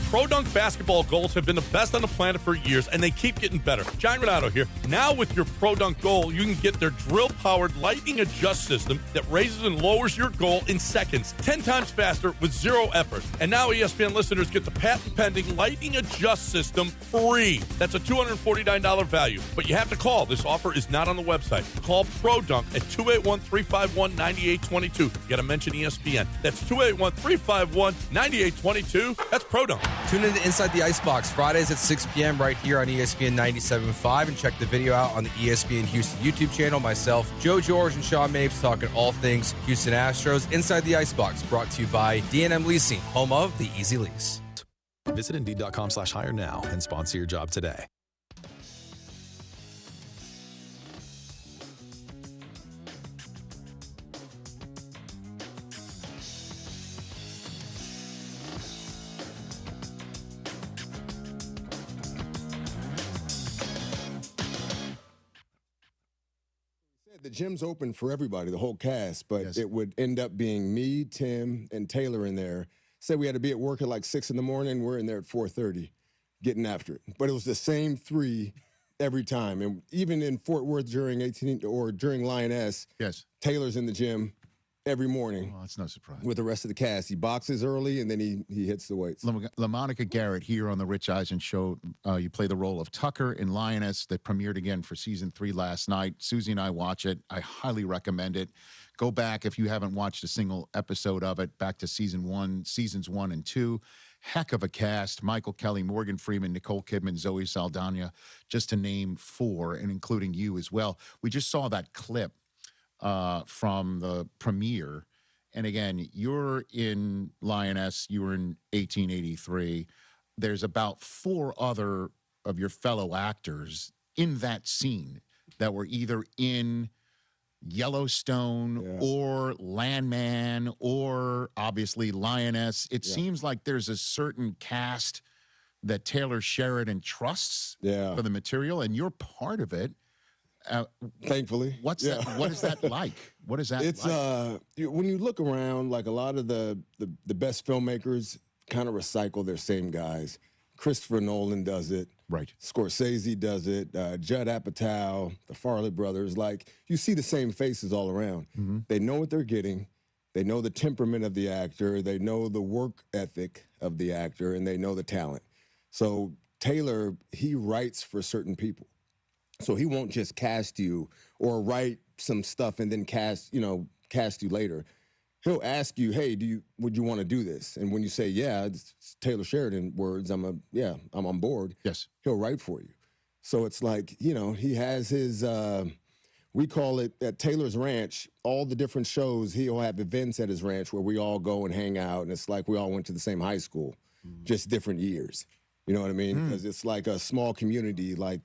Pro Dunk basketball goals have been the best on the planet for years, and they keep getting better. John Renato here. Now with your Pro Dunk goal, you can get their drill-powered lightning adjust system that raises and lowers your goal in seconds, 10 times faster with zero effort. And now ESPN listeners get the patent-pending lightning adjust system free. That's a $249 value, but you have to call. This offer is not on the website. Call Pro Dunk at 281-351-9822. You got to mention ESPN. That's 281-351-9822. That's Pro Dunk. Tune in to Inside the Icebox Fridays at 6 p.m. right here on ESPN 97.5 and check the video out on the ESPN Houston YouTube channel. Myself, Joe George, and Sean Mapes talking all things Houston Astros. Inside the Icebox brought to you by D&M Leasing, home of the Easy Lease. Visit Indeed.com/hire now and sponsor your job today. The gym's open for everybody, the whole cast, but it would end up being me, Tim, and Taylor in there. Said we had to be at work at like 6 in the morning. We're in there at 4:30 getting after it. But it was the same three every time. And even in Fort Worth during during Lioness, Taylor's in the gym every morning. Oh, that's no surprise. With the rest of the cast. He boxes early, and then he hits the weights. LaMonica Garrett here on the Rich Eisen Show. You play the role of Tucker in Lioness that premiered again for season 3 last night. Susie and I watch it. I highly recommend it. Go back if you haven't watched a single episode of it, back to seasons 1 and 2. Heck of a cast. Michael Kelly, Morgan Freeman, Nicole Kidman, Zoe Saldana, just to name 4, and including you as well. We just saw that clip from the premiere. And again, you're in Lioness, you were in 1883. There's about 4 other of your fellow actors in that scene that were either in Yellowstone or Landman or obviously Lioness. It seems like there's a certain cast that Taylor Sheridan trusts for the material, and you're part of it. Thankfully. What is that like? What is that like? When you look around, like a lot of the best filmmakers kind of recycle their same guys. Christopher Nolan does it. Right. Scorsese does it. Judd Apatow, the Farley brothers. Like, you see the same faces all around. Mm-hmm. They know what they're getting. They know the temperament of the actor. They know the work ethic of the actor, and they know the talent. So Taylor, he writes for certain people. So he won't just cast you or write some stuff and then cast you later. He'll ask you, hey, would you want to do this? And when you say, yeah, it's Taylor Sheridan words, I'm on board. Yes. He'll write for you. So it's like, he has his, we call it at Taylor's Ranch, all the different shows, he'll have events at his ranch where we all go and hang out. And it's like we all went to the same high school, just different years. You know what I mean? Because it's like a small community. Like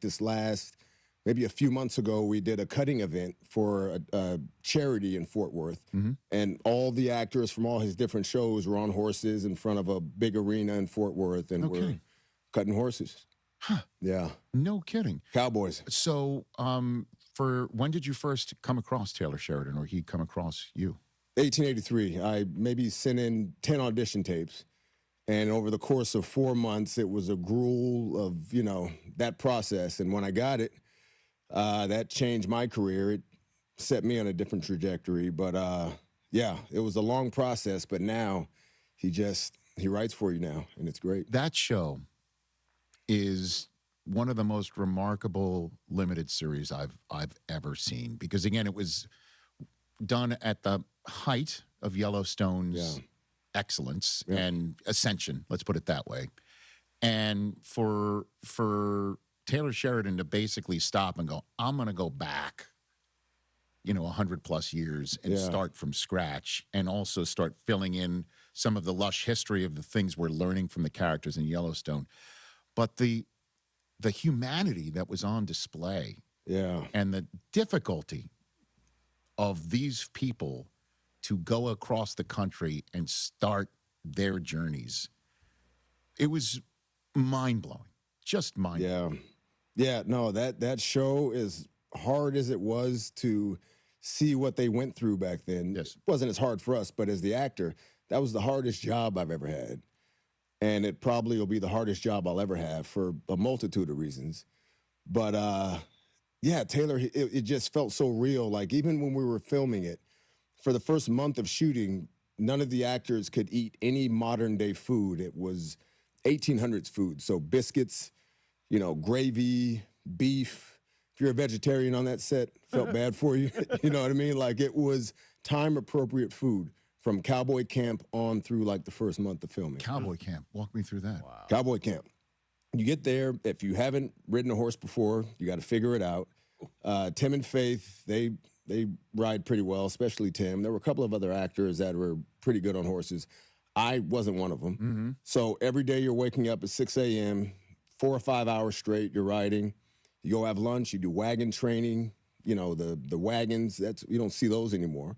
maybe a few months ago, we did a cutting event for a charity in Fort Worth. Mm-hmm. And all the actors from all his different shows were on horses in front of a big arena in Fort Worth, and we're cutting horses. Huh. Yeah. No kidding. Cowboys. So for when did you first come across Taylor Sheridan, or he come across you? 1883. I maybe sent in 10 audition tapes. And over the course of 4 months, it was a gruel of, that process. And when I got it, that changed my career. It set me on a different trajectory. But, it was a long process. But now he writes for you now, and it's great. That show is one of the most remarkable limited series I've ever seen. Because, again, it was done at the height of Yellowstone's excellence and ascension, let's put it that way. And for Taylor Sheridan to basically stop and go, I'm going to go back, 100 plus years and start from scratch, and also start filling in some of the lush history of the things we're learning from the characters in Yellowstone. But the humanity that was on display and the difficulty of these people to go across the country and start their journeys, it was mind-blowing, just mind-blowing. Yeah, no, that show, as hard as it was to see what they went through back then, it wasn't as hard for us, but as the actor, that was the hardest job I've ever had. And it probably will be the hardest job I'll ever have for a multitude of reasons. But, Taylor, it just felt so real. Like, even when we were filming it, for the first month of shooting, none of the actors could eat any modern-day food. It was 1800s food, so biscuits, gravy, beef. If you're a vegetarian on that set, felt bad for you. You know what I mean? Like, it was time-appropriate food from cowboy camp on through like the first month of filming. Cowboy camp. Walk me through that. Wow. Cowboy camp. You get there. If you haven't ridden a horse before, you got to figure it out. Tim and Faith, they ride pretty well, especially Tim. There were a couple of other actors that were pretty good on horses. I wasn't one of them. Mm-hmm. So every day you're waking up at 6 a.m., 4 or 5 hours straight, you're riding. You go have lunch, you do wagon training. You know, the wagons, you don't see those anymore.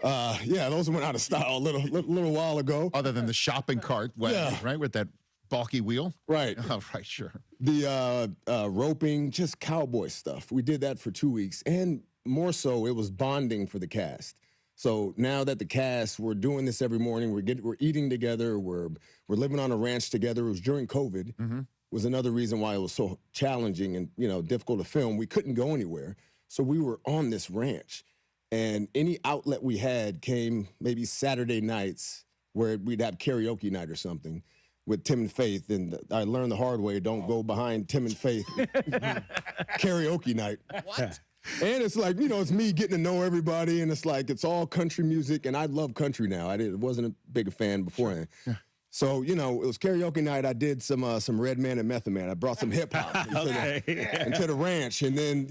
Yeah, those went out of style a little while ago. Other than the shopping cart wagon, right, with that balky wheel? Right. Oh, right, sure. The roping, just cowboy stuff. We did that for 2 weeks. And more so, it was bonding for the cast. So now that the cast, we're doing this every morning, we're eating together, we're living on a ranch together. It was during COVID. Mm-hmm. Was another reason why it was so challenging and, difficult to film. We couldn't go anywhere. So we were on this ranch. And any outlet we had came maybe Saturday nights where we'd have karaoke night or something with Tim and Faith. And I learned the hard way, don't go behind Tim and Faith karaoke night. What? And it's like, it's me getting to know everybody. And it's like, it's all country music. And I love country now. I wasn't a big fan beforehand. Sure. Yeah. So, it was karaoke night. I did some Red Man and Method Man. I brought some hip hop into the ranch. And then,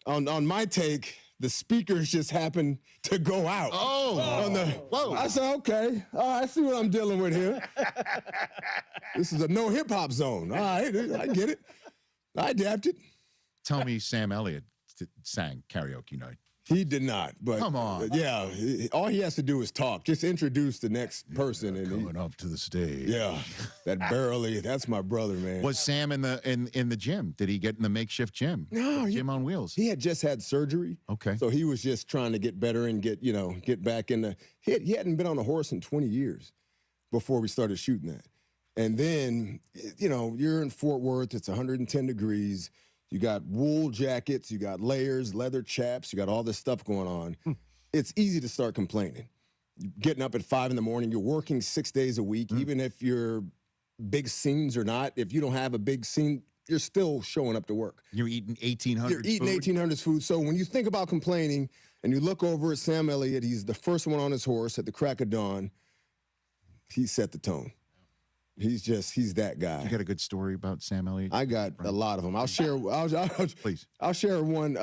on my take, the speakers just happened to go out. Whoa. I said, okay, I see what I'm dealing with here. This is a no hip hop zone. All right, I get it. I adapted. Tell me Sam Elliott sang karaoke night. He did not, but come on. Yeah, all he has to do is talk. Just introduce the next person, and coming up to the stage. Yeah, that barely. That's my brother, man. Was Sam in the gym? Did he get in the makeshift gym? No, gym on wheels. He had just had surgery. Okay, so he was just trying to get better and get back in the. He hadn't been on a horse in 20 years before we started shooting that, and then you're in Fort Worth. It's 110 degrees. You got wool jackets, you got layers, leather chaps, you got all this stuff going on. It's easy to start complaining. You're getting up at 5 a.m, you're working 6 days a week, even if you're big scenes or not. If you don't have a big scene, you're still showing up to work. You're eating 1,800 You're eating 1,800 food. So when you think about complaining and you look over at Sam Elliott, he's the first one on his horse at the crack of dawn. He set the tone. He's that guy. You got a good story about Sam Elliott? I got a lot of them. I'll share. Please. I'll share one.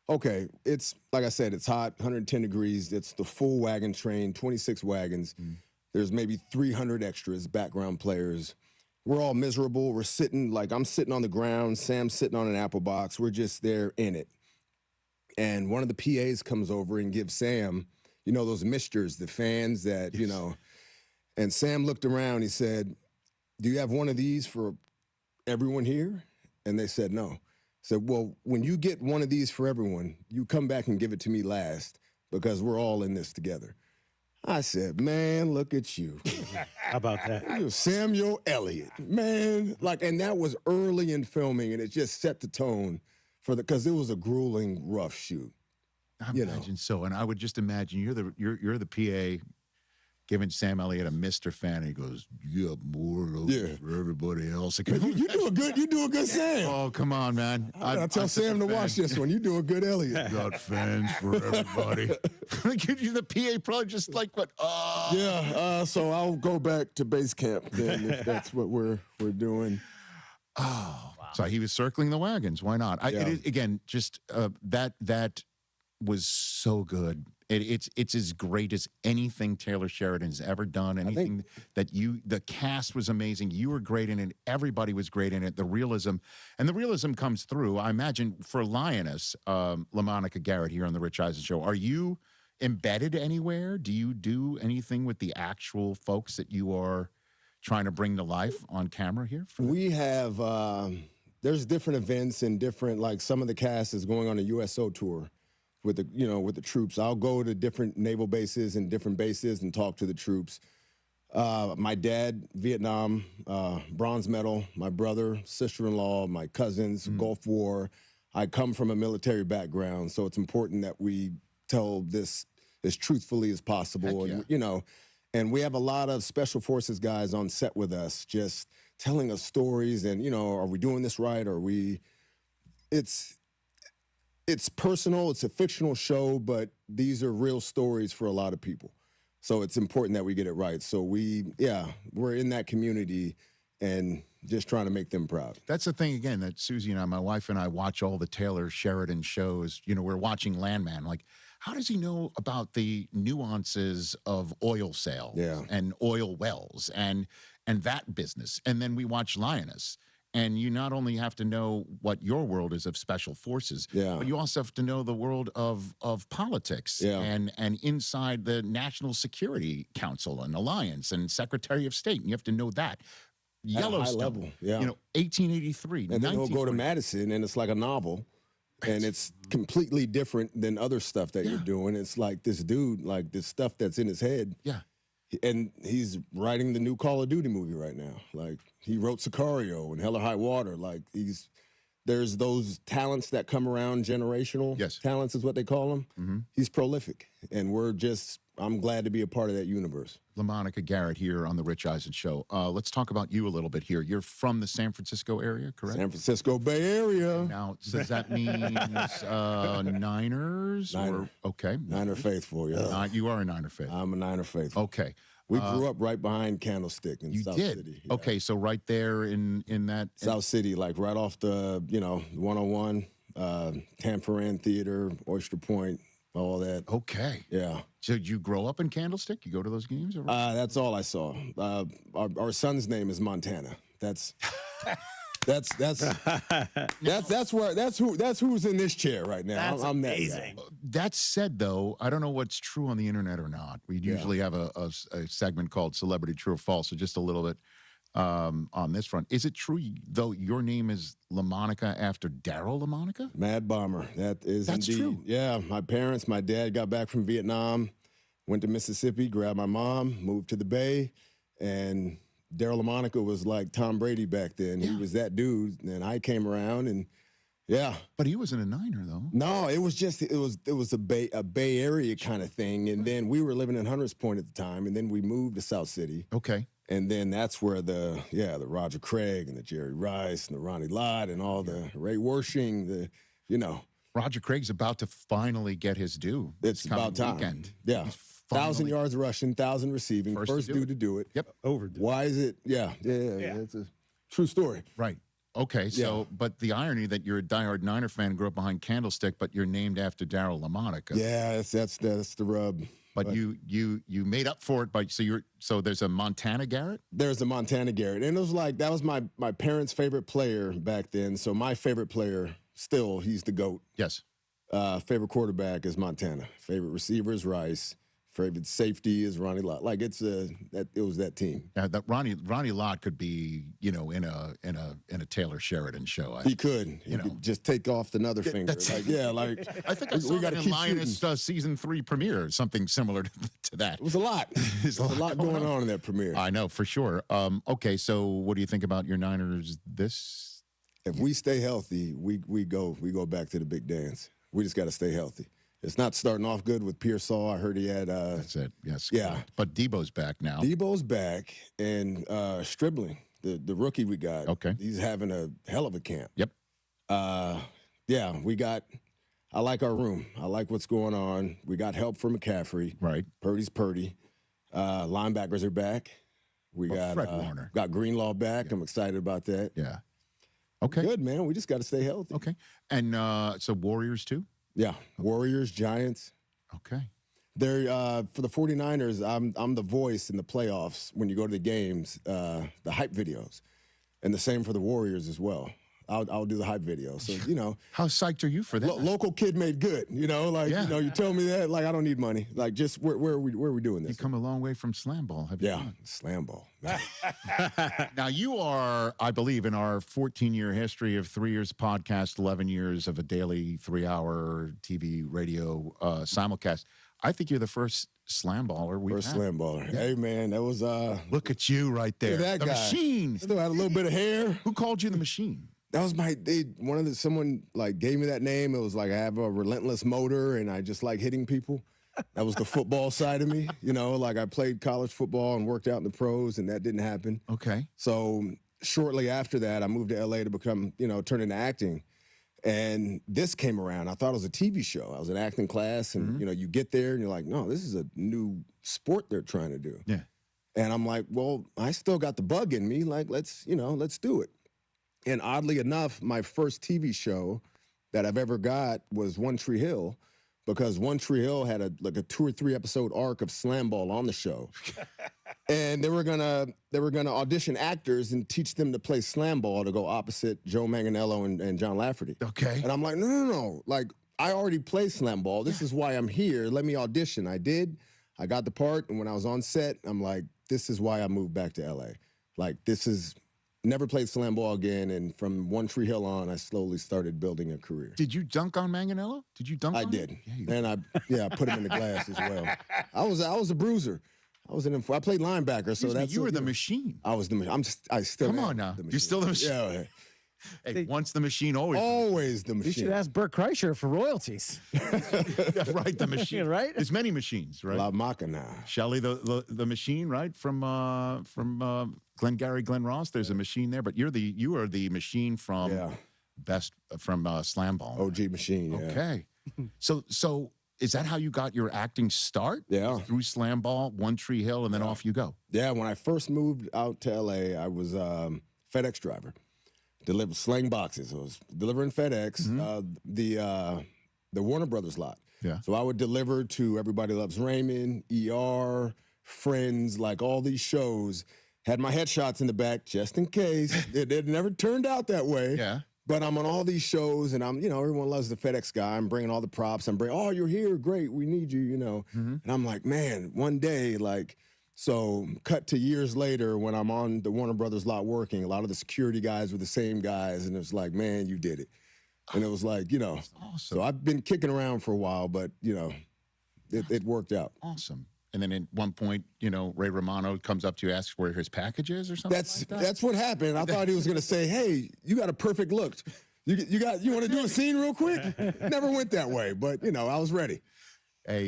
Okay, it's like I said, it's hot, 110 degrees. It's the full wagon train, 26 wagons. There's maybe 300 extras, background players. We're all miserable. We're sitting, I'm sitting on the ground. Sam's sitting on an apple box. We're just there in it. And one of the PAs comes over and gives Sam, those misters, the fans that, And Sam looked around. He said, "Do you have one of these for everyone here?" And they said, "No." I said, "Well, when you get one of these for everyone, you come back and give it to me last because we're all in this together." I said, "Man, look at you." How about that? You're Samuel Elliott, man. And that was early in filming, and it just set the tone because it was a grueling, rough shoot. I imagine so, and I would just imagine you're the PA. Giving Sam Elliott a Mr. fan, and he goes, "You have more of those for everybody else." You do a good Sam. Oh, come on, man! I tell Sam to watch this one. You do a good Elliott. Got fans for everybody. The PA probably just what? Yeah. So I'll go back to base camp then if that's what we're doing. Oh, wow. So he was circling the wagons. Why not? It is, again, just that was so good. It's as great as anything Taylor Sheridan's ever done. Anything the cast was amazing. You were great in it. Everybody was great in it. The realism comes through. I imagine for Lioness, LaMonica Garrett here on the Rich Eisen Show. Are you embedded anywhere? Do you do anything with the actual folks that you are trying to bring to life on camera here? We have there's different events and different some of the cast is going on a USO tour. With the troops. I'll go to different naval bases and different bases and talk to the troops. My dad, Vietnam, bronze medal. My brother, sister-in-law, my cousins, Gulf War. I come from a military background, so it's important that we tell this as truthfully as possible. Heck yeah. And we have a lot of special forces guys on set with us, just telling us stories. And are we doing this right? it's personal. It's a fictional show, but these are real stories for a lot of people. So it's important that we get it right. So we're in that community and just trying to make them proud. That's the thing, again, that Susie and I, my wife and I, watch all the Taylor Sheridan shows. You know, we're watching Landman. Like, how does he know about the nuances of oil sales and oil wells and that business? And then we watch Lioness. And you not only have to know what your world is of special forces, but you also have to know the world of politics and inside the National Security Council and Alliance and Secretary of State. And you have to know that. Yellowstone, high level, 1883. And then he'll go to Madison, and it's like a novel. And it's completely different than other stuff that you're doing. It's like this dude, like this stuff that's in his head. Yeah. And he's writing the new Call of Duty movie right now. Like, he wrote Sicario and Hell or High Water. Like, there's those talents that come around, generational talents is what they call them. Mm-hmm. He's prolific. And I'm glad to be a part of that universe. LaMonica Garrett here on The Rich Eisen Show. Let's talk about you a little bit here. You're from the San Francisco area, correct? San Francisco Bay Area. Now, does that mean Niners? Niner. Okay. Niner faithful, yeah. You are a Niner faithful. I'm a Niner faithful. Okay. We grew up right behind Candlestick in South City. Yeah. Okay, so right there in that... South City, like right off the, 101, Tanforan Theater, Oyster Point, all that. Okay. Yeah. So did you grow up in Candlestick? You go to those games? Or that's all I saw. Our son's name is Montana. That's who's in this chair right now. That's I'm amazing. That said, though, I don't know what's true on the internet or not. We usually have a segment called Celebrity True or False, so just a little bit on this front. Is it true, though, your name is LaMonica after Daryl LaMonica? Mad Bomber. That's indeed true. Yeah, my dad got back from Vietnam, went to Mississippi, grabbed my mom, moved to the Bay, and Daryl LaMonica was like Tom Brady back then. He was that dude, and I came around and But he wasn't a Niner, though. No, it was a Bay Area kind of thing, and then we were living in Hunters Point at the time, and then we moved to South City. Okay. And then that's where the Roger Craig and the Jerry Rice and the Ronnie Lott and all the Ray Wersching, Roger Craig's about to finally get his due. It's about time. Weekend. Yeah. 1,000 yards rushing, 1,000 receiving. First dude to do it. Yep. Why is it? Yeah. It's a true story. Right. Okay. So, but the irony that you're a diehard Niner fan, grew up behind Candlestick, but you're named after Daryl LaMonica. Yeah, that's the rub. But you made up for it. So there's a Montana Garrett? There's a Montana Garrett. And it was like, that was my parents' favorite player back then. So my favorite player, still, he's the GOAT. Yes. Favorite quarterback is Montana. Favorite receiver is Rice. Favorite safety is Ronnie Lott. Like it was that team. Yeah, that Ronnie Lott could be, in a Taylor Sheridan show. He could. He could just take off another finger. I think I saw that in Lioness season 3 premiere, something similar to that. It was a lot. There's a lot going on in that premiere. I know for sure. Okay, so what do you think about your Niners this? If we stay healthy, we go back to the big dance. We just got to stay healthy. It's not starting off good with Pearsall. I heard he had... That's it, yes. Yeah. Correct. But Debo's back now. Debo's back, and Stribling, the rookie we got, he's having a hell of a camp. Yep. I like our room. I like what's going on. We got help from McCaffrey. Right. Purdy's Purdy. Linebackers are back. We got Fred Warner. Got Greenlaw back. Yeah. I'm excited about that. Yeah. Okay. Good, man. We just got to stay healthy. Okay. And so Warriors, too? Yeah, Warriors, Giants. Okay. They're for the 49ers, I'm the voice in the playoffs when you go to the games, the hype videos. And the same for the Warriors as well. I'll do the hype video. So, How psyched are you for that? Local kid made good, you tell me that, like, I don't need money. Like, just where are we doing this? You come a long way from slam ball, have you? Yeah, slam ball. Now, you are, I believe, in our 14-year history of 3 years podcast, 11 years of a daily 3-hour TV, radio simulcast, I think you're the first slam baller we've had. Slam baller. Yeah. Hey, man, that was... Look at you right there. That the guy. Machine. Still had a little bit of hair. Who called you the Machine? That was someone like gave me that name. It was like I have a relentless motor and I just like hitting people. That was the football side of me. Like I played college football and worked out in the pros and that didn't happen. Okay. So shortly after that, I moved to LA to become, turn into acting. And this came around. I thought it was a TV show. I was in acting class, and you get there, and you're like, no, this is a new sport they're trying to do. Yeah. And I'm like, well, I still got the bug in me. Like, let's do it. And oddly enough, my first TV show that I've ever got was One Tree Hill, because One Tree Hill had a 2 or 3 episode arc of slam ball on the show. And they were gonna audition actors and teach them to play slam ball to go opposite Joe Manganiello and John Lafferty. Okay. And I'm like, no. Like, I already play slam ball. This is why I'm here. Let me audition. I did. I got the part. And when I was on set, I'm like, this is why I moved back to LA. Like, never played slam ball again. And from One Tree Hill on, I slowly started building a career. Did you dunk on Manganiello? Did you dunk on him? I did. And I put him in the glass as well. I was a bruiser. I played linebacker, so you were the machine. I was the machine. I still Come am on now. the machine. You're still the machine. Yeah. Hey, once the machine, always. Always the machine. You should ask Burt Kreischer for royalties. Yeah, right, the machine. Right? There's many machines, right? La Macana. Shelley, the machine, right? From Glengarry Glen Ross. There's a machine there, but you are the machine from Slam Ball. OG machine. Yeah. Okay. So is that how you got your acting start? Yeah. Through Slam Ball, One Tree Hill, and then off you go. Yeah. When I first moved out to LA, I was FedEx driver. Delivered slang boxes. I was delivering FedEx, the Warner Brothers lot. Yeah. So I would deliver to Everybody Loves Raymond, ER, Friends, like all these shows. Had my headshots in the back just in case. It never turned out that way. Yeah. But I'm on all these shows, and everyone loves the FedEx guy. I'm bringing all the props. oh, you're here, great, we need you, And I'm like, man, one day, so cut to years later when I'm on the Warner Brothers lot working, a lot of the security guys were the same guys, and it was like, man, you did it. And it was like, That's awesome. So I've been kicking around for a while, but, it worked out. Awesome. And then at one point, Ray Romano comes up to you, asks where his package is or something like that? That's what happened. I thought he was going to say, hey, you got a perfect look. You want to do a scene real quick? Never went that way, but, I was ready. Hey,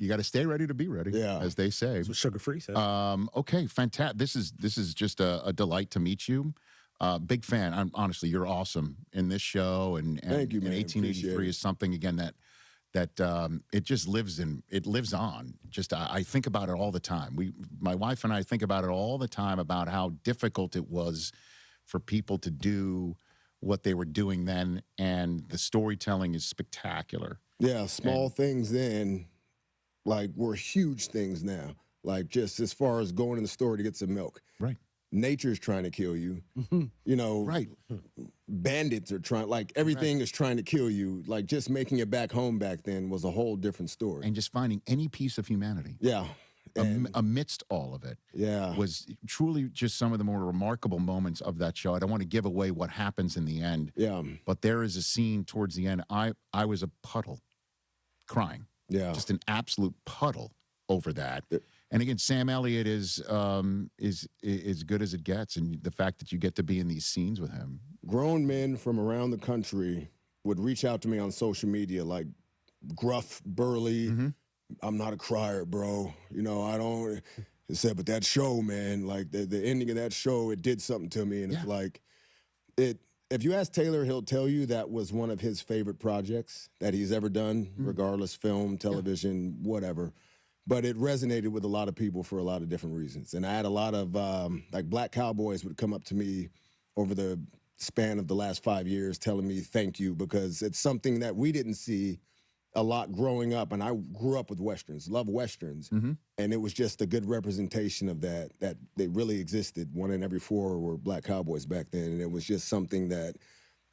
you gotta stay ready to be ready, as they say. That's what Sugar-Free said. Okay, fantastic. This is just a delight to meet you. Big fan. Honestly, you're awesome in this show, and Thank you, man. 1883 is something again that it just lives on. Just I think about it all the time. My wife and I think about it all the time about how difficult it was for people to do what they were doing then, and the storytelling is spectacular. Yeah, small things then, were huge things now. Just as far as going in the store to get some milk. Right. Nature's trying to kill you. Right. Bandits are trying, everything is trying to kill you. Just making it back home back then was a whole different story. And just finding any piece of humanity. Yeah. Amidst all of it. Yeah. Was truly just some of the more remarkable moments of that show. I don't want to give away what happens in the end. Yeah. But there is a scene towards the end. I was a puddle crying. Yeah. Just an absolute puddle over that. And again, Sam Elliott is good as it gets, and the fact that you get to be in these scenes with him. Grown men from around the country would reach out to me on social media, gruff, burly. I'm not a crier, bro. I don't. It said, but that show, man, the ending of that show, it did something to me, and it's If you ask Taylor, he'll tell you that was one of his favorite projects that he's ever done, regardless, film, television, whatever. But it resonated with a lot of people for a lot of different reasons. And I had a lot of, black cowboys would come up to me over the span of the last 5 years telling me thank you, because it's something that we didn't see a lot growing up. And I grew up with Westerns, love Westerns. And it was just a good representation of that they really existed. 1 in every 4 were black cowboys back then. And it was just something that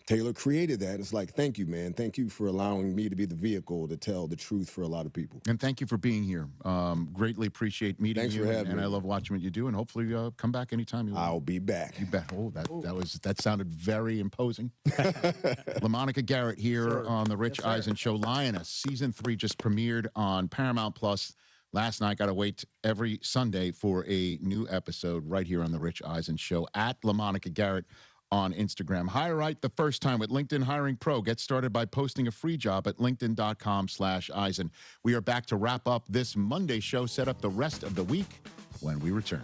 Taylor created that. It's thank you, man. Thank you for allowing me to be the vehicle to tell the truth for a lot of people. And thank you for being here. Greatly appreciate meeting you. Thanks for having me. And I love watching what you do. And hopefully come back anytime you want. I'll be back. You bet. Oh, that sounded very imposing. LaMonica Garrett here on the Rich Eisen Show. Lioness Season 3 just premiered on Paramount Plus last night. Got to wait every Sunday for a new episode right here on the Rich Eisen Show at LaMonica Garrett on Instagram. Hire right the first time with LinkedIn Hiring Pro. Get started by posting a free job at linkedin.com/Eisen. We are back to wrap up this Monday show, set up the rest of the week when we return.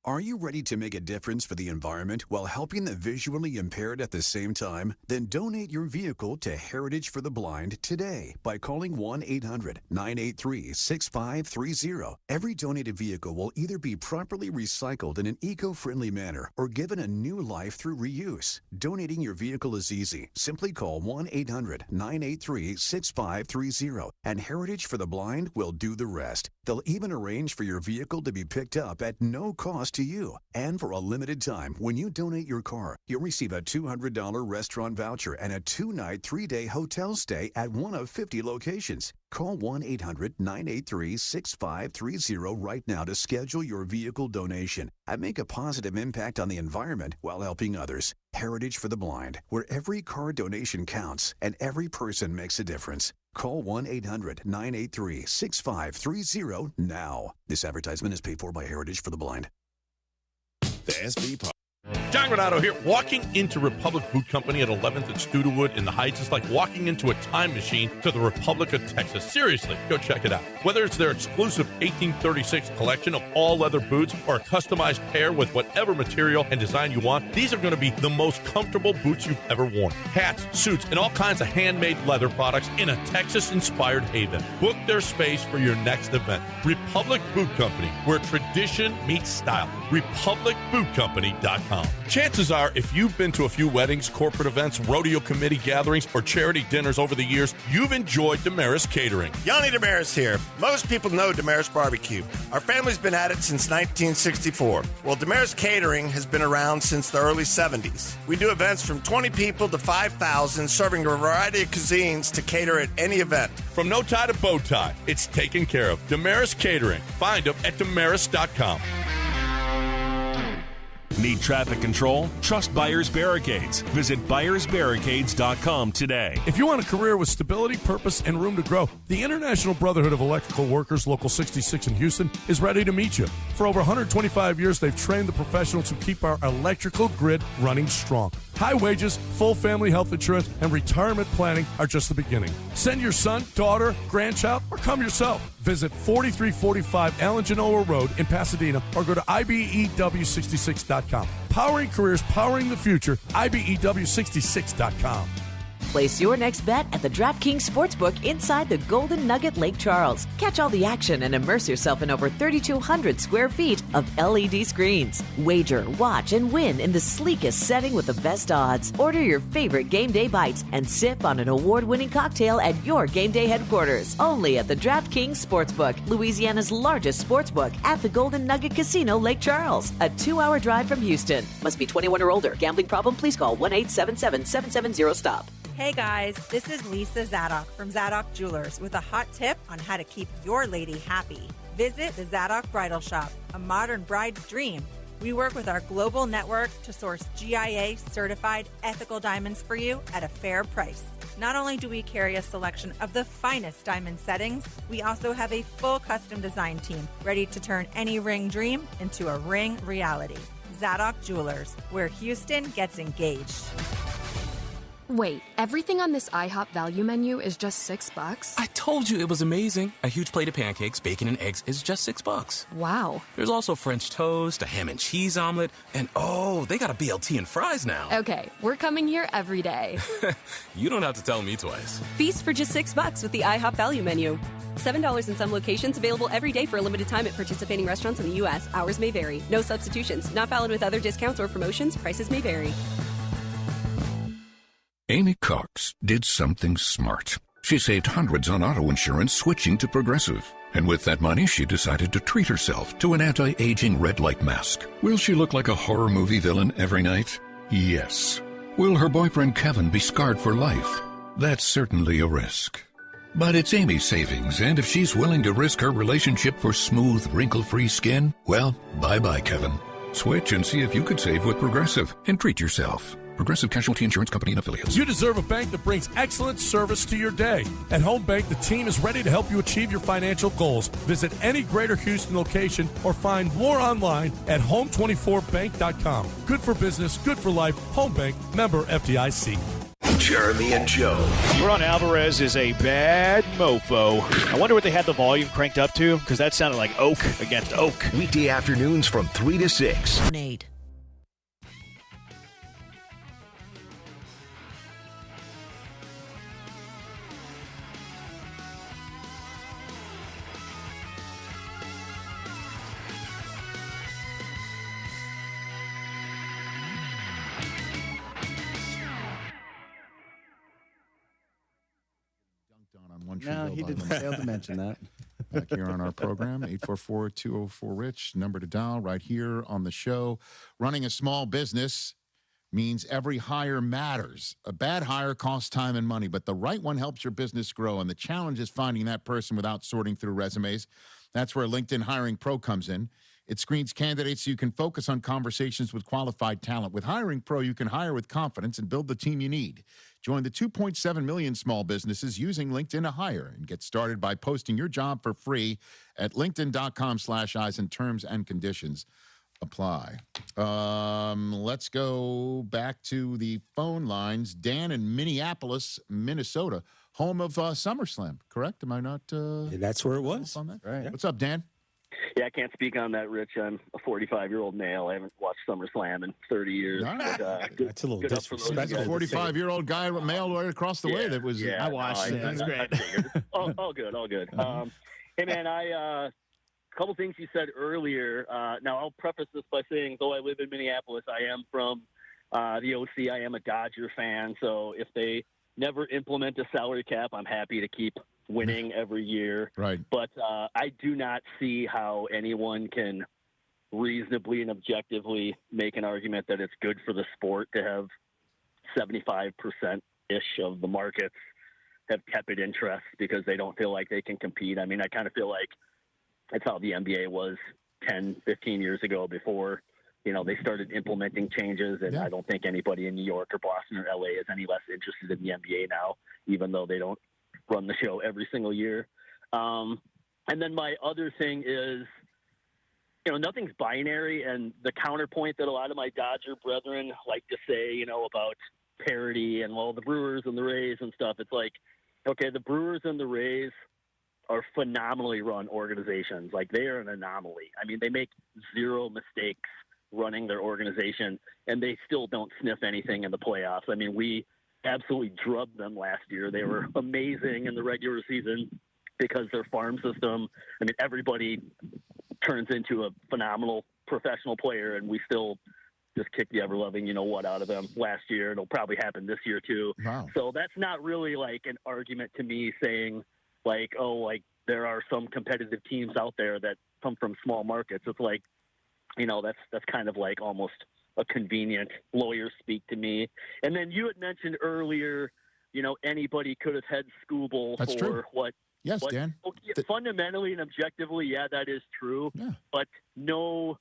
Are you ready to make a difference for the environment while helping the visually impaired at the same time? Then donate your vehicle to Heritage for the Blind today by calling 1-800-983-6530. Every donated vehicle will either be properly recycled in an eco-friendly manner or given a new life through reuse. Donating your vehicle is easy. Simply call 1-800-983-6530 and Heritage for the Blind will do the rest. They'll even arrange for your vehicle to be picked up at no cost to you. And for a limited time, when you donate your car, you'll receive a $200 restaurant voucher and a 2-night, 3-day hotel stay at one of 50 locations. Call 1-800-983-6530 right now to schedule your vehicle donation and make a positive impact on the environment while helping others. Heritage for the Blind, where every car donation counts and every person makes a difference. Call 1-800-983-6530 now. This advertisement is paid for by Heritage for the Blind. The SV Pod. John Granato here. Walking into Republic Boot Company at 11th and Studewood in the Heights is like walking into a time machine to the Republic of Texas. Seriously, go check it out. Whether it's their exclusive 1836 collection of all-leather boots or a customized pair with whatever material and design you want, these are going to be the most comfortable boots you've ever worn. Hats, suits, and all kinds of handmade leather products in a Texas-inspired haven. Book their space for your next event. Republic Boot Company, where tradition meets style. RepublicBootCompany.com. Chances are, if you've been to a few weddings, corporate events, rodeo committee gatherings, or charity dinners over the years, you've enjoyed Damaris Catering. Yanni Damaris here. Most people know Damaris Barbecue. Our family's been at it since 1964. Well, Damaris Catering has been around since the early 70s. We do events from 20 people to 5,000, serving a variety of cuisines to cater at any event. From no tie to bow tie, it's taken care of. Damaris Catering. Find them at Damaris.com. Need traffic control? Trust Buyers Barricades. Visit buyersbarricades.com today. If you want a career with stability, purpose, and room to grow, the International Brotherhood of Electrical Workers, Local 66 in Houston, is ready to meet you. For over 125 years, they've trained the professionals who keep our electrical grid running strong. High wages, full family health insurance, and retirement planning are just the beginning. Send your son, daughter, grandchild, or come yourself. Visit 4345 Allen Genoa Road in Pasadena or go to IBEW66.com. Powering careers, powering the future, IBEW66.com. Place your next bet at the DraftKings Sportsbook inside the Golden Nugget Lake Charles. Catch all the action and immerse yourself in over 3,200 square feet of LED screens. Wager, watch, and win in the sleekest setting with the best odds. Order your favorite game day bites and sip on an award-winning cocktail at your game day headquarters. Only at the DraftKings Sportsbook, Louisiana's largest sportsbook at the Golden Nugget Casino, Lake Charles. A 2-hour drive from Houston. Must be 21 or older. Gambling problem? Please call 1-877-770-STOP. Hey guys, this is Lisa Zadok from Zadok Jewelers with a hot tip on how to keep your lady happy. Visit the Zadok Bridal Shop, a modern bride's dream. We work with our global network to source GIA certified ethical diamonds for you at a fair price. Not only do we carry a selection of the finest diamond settings, we also have a full custom design team ready to turn any ring dream into a ring reality. Zadok Jewelers, where Houston gets engaged. Wait, everything on this IHOP value menu is just $6? I told you it was amazing. A huge plate of pancakes, bacon, and eggs is just $6. Wow. There's also French toast, a ham and cheese omelet, and oh, they got a BLT and fries now. Okay, we're coming here every day. You don't have to tell me twice. Feast for just $6 with the IHOP value menu. $7 in some locations, available every day for a limited time at participating restaurants in the U.S. Hours may vary. No substitutions. Not valid with other discounts or promotions. Prices may vary. Amy Cox did something smart. She saved hundreds on auto insurance switching to Progressive. And with that money, she decided to treat herself to an anti-aging red light mask. Will she look like a horror movie villain every night? Yes. Will her boyfriend Kevin be scarred for life? That's certainly a risk. But it's Amy's savings, and if she's willing to risk her relationship for smooth, wrinkle-free skin, well, bye-bye, Kevin. Switch and see if you could save with Progressive and treat yourself. Progressive Casualty Insurance Company and Affiliates. You deserve a bank that brings excellent service to your day. At Home Bank, the team is ready to help you achieve your financial goals. Visit any Greater Houston location or find more online at home24bank.com. Good for business, good for life. Home Bank, member FDIC. Jeremy and Joe. Ron Alvarez is a bad mofo. I wonder what they had the volume cranked up to, because that sounded like Oak against Oak. Weekday afternoons from 3 to 6. Nate. No, he didn't fail to mention that. Back here on our program, 844-204-RICH, number to dial right here on the show. Running a small business means every hire matters. A bad hire costs time and money, but the right one helps your business grow, and the challenge is finding that person without sorting through resumes. That's where LinkedIn Hiring Pro comes in. It screens candidates so you can focus on conversations with qualified talent. With Hiring Pro, you can hire with confidence and build the team you need. Join the 2.7 million small businesses using LinkedIn to hire and get started by posting your job for free at linkedin.com/eyes, and terms and conditions apply. Let's go back to the phone lines. Dan in Minneapolis, Minnesota, home of SummerSlam, correct? Am I not? That's where it was. On that? Right. What's up, Dan? Yeah, I can't speak on that, Rich. I'm a 45-year-old male. I haven't watched SummerSlam in 30 years. Right. But, That's a little disrespectful. That's a 45-year-old guy, male right across the way. That was. Yeah, I watched it. It was great. all good, all good. Hey, man, a couple things you said earlier. Now, I'll preface this by saying, though I live in Minneapolis, I am from the OC. I am a Dodger fan. So if they never implement a salary cap, I'm happy to keep winning every year. Right. But I do not see how anyone can reasonably and objectively make an argument that it's good for the sport to have 75%-ish of the markets have tepid interest because they don't feel like they can compete. I mean, I kind of feel like that's how the NBA was 10, 15 years ago before, they started implementing changes. And I don't think anybody in New York or Boston or LA is any less interested in the NBA now, even though they don't run the show every single year. And then my other thing is, nothing's binary. And the counterpoint that a lot of my Dodger brethren like to say, about parity and the Brewers and the Rays and stuff, it's like, okay, the Brewers and the Rays are phenomenally run organizations. Like, they are an anomaly. I mean, they make zero mistakes running their organization, and they still don't sniff anything in the playoffs. I mean, we absolutely drubbed them last year. They were amazing in the regular season because their farm system, I mean, everybody turns into a phenomenal professional player, and we still just kicked the ever-loving you-know-what out of them last year. It'll probably happen this year too. Wow. So that's not really like an argument to me saying like, there are some competitive teams out there that come from small markets. It's like, that's kind of like almost a convenient lawyer speak to me. And then you had mentioned earlier, anybody could have had Scooble That's for true. what? Yes, what, Dan. Fundamentally and objectively, yeah, that is true. Yeah. But no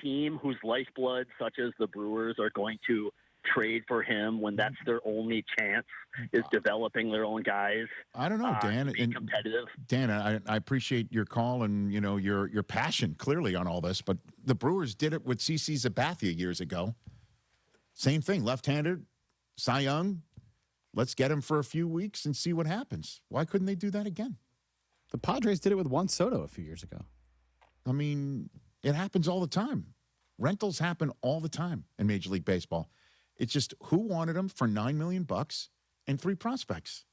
team whose lifeblood, such as the Brewers, are going to trade for him when that's their only chance is developing their own guys. I don't know, Dan. To be competitive. Dan, I appreciate your call and your passion clearly on all this, but the Brewers did it with CC Sabathia years ago. Same thing, left-handed, Cy Young. Let's get him for a few weeks and see what happens. Why couldn't they do that again? The Padres did it with Juan Soto a few years ago. I mean, it happens all the time. Rentals happen all the time in Major League Baseball. It's just who wanted him for $9 million and 3 prospects.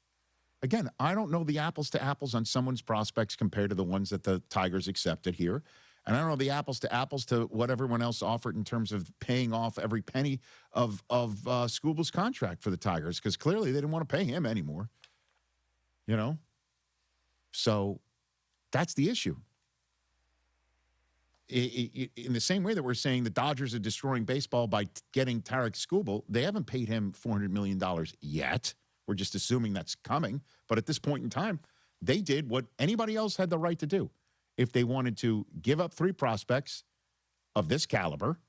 Again, I don't know the apples to apples on someone's prospects compared to the ones that the Tigers accepted here. And I don't know the apples to what everyone else offered in terms of paying off every penny of Scooble's contract for the Tigers, because clearly they didn't want to pay him anymore. So that's the issue. In the same way that we're saying the Dodgers are destroying baseball by getting Tarek Skubal, they haven't paid him $400 million yet. We're just assuming that's coming. But at this point in time, they did what anybody else had the right to do. If they wanted to give up 3 prospects of this caliber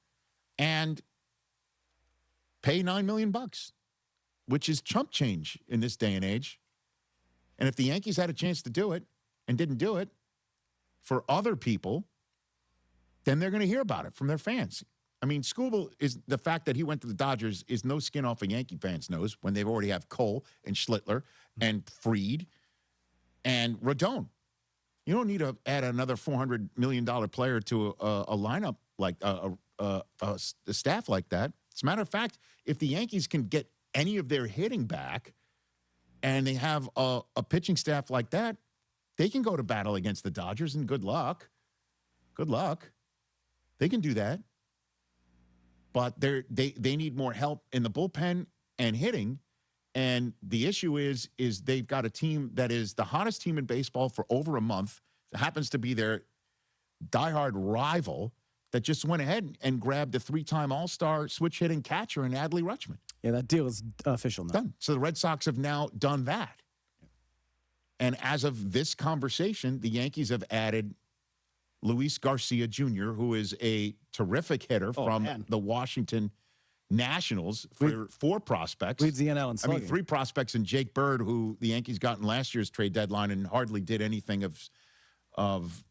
and pay $9 million, which is chump change in this day and age. And if the Yankees had a chance to do it and didn't do it for other people, then they're going to hear about it from their fans. I mean, Skubal is the fact that he went to the Dodgers is no skin off a Yankee fan's nose when they've already have Cole and Schlittler and Fried and Rodon. You don't need to add another $400 million player to a lineup like a staff like that. As a matter of fact, if the Yankees can get any of their hitting back and they have a pitching staff like that, they can go to battle against the Dodgers, and good luck. Good luck. They can do that. But they need more help in the bullpen and hitting. And the issue is they've got a team that is the hottest team in baseball for over a month. It happens to be their diehard rival that just went ahead and grabbed a 3-time All-Star switch hitting catcher in Adley Rutschman. Yeah, that deal is official now. Done. So the Red Sox have now done that. And as of this conversation, the Yankees have added Luis Garcia Jr., who is a terrific hitter from the Washington Nationals for 4 prospects. Leads the NL in slugging. 3 prospects, and Jake Bird, who the Yankees got in last year's trade deadline and hardly did anything of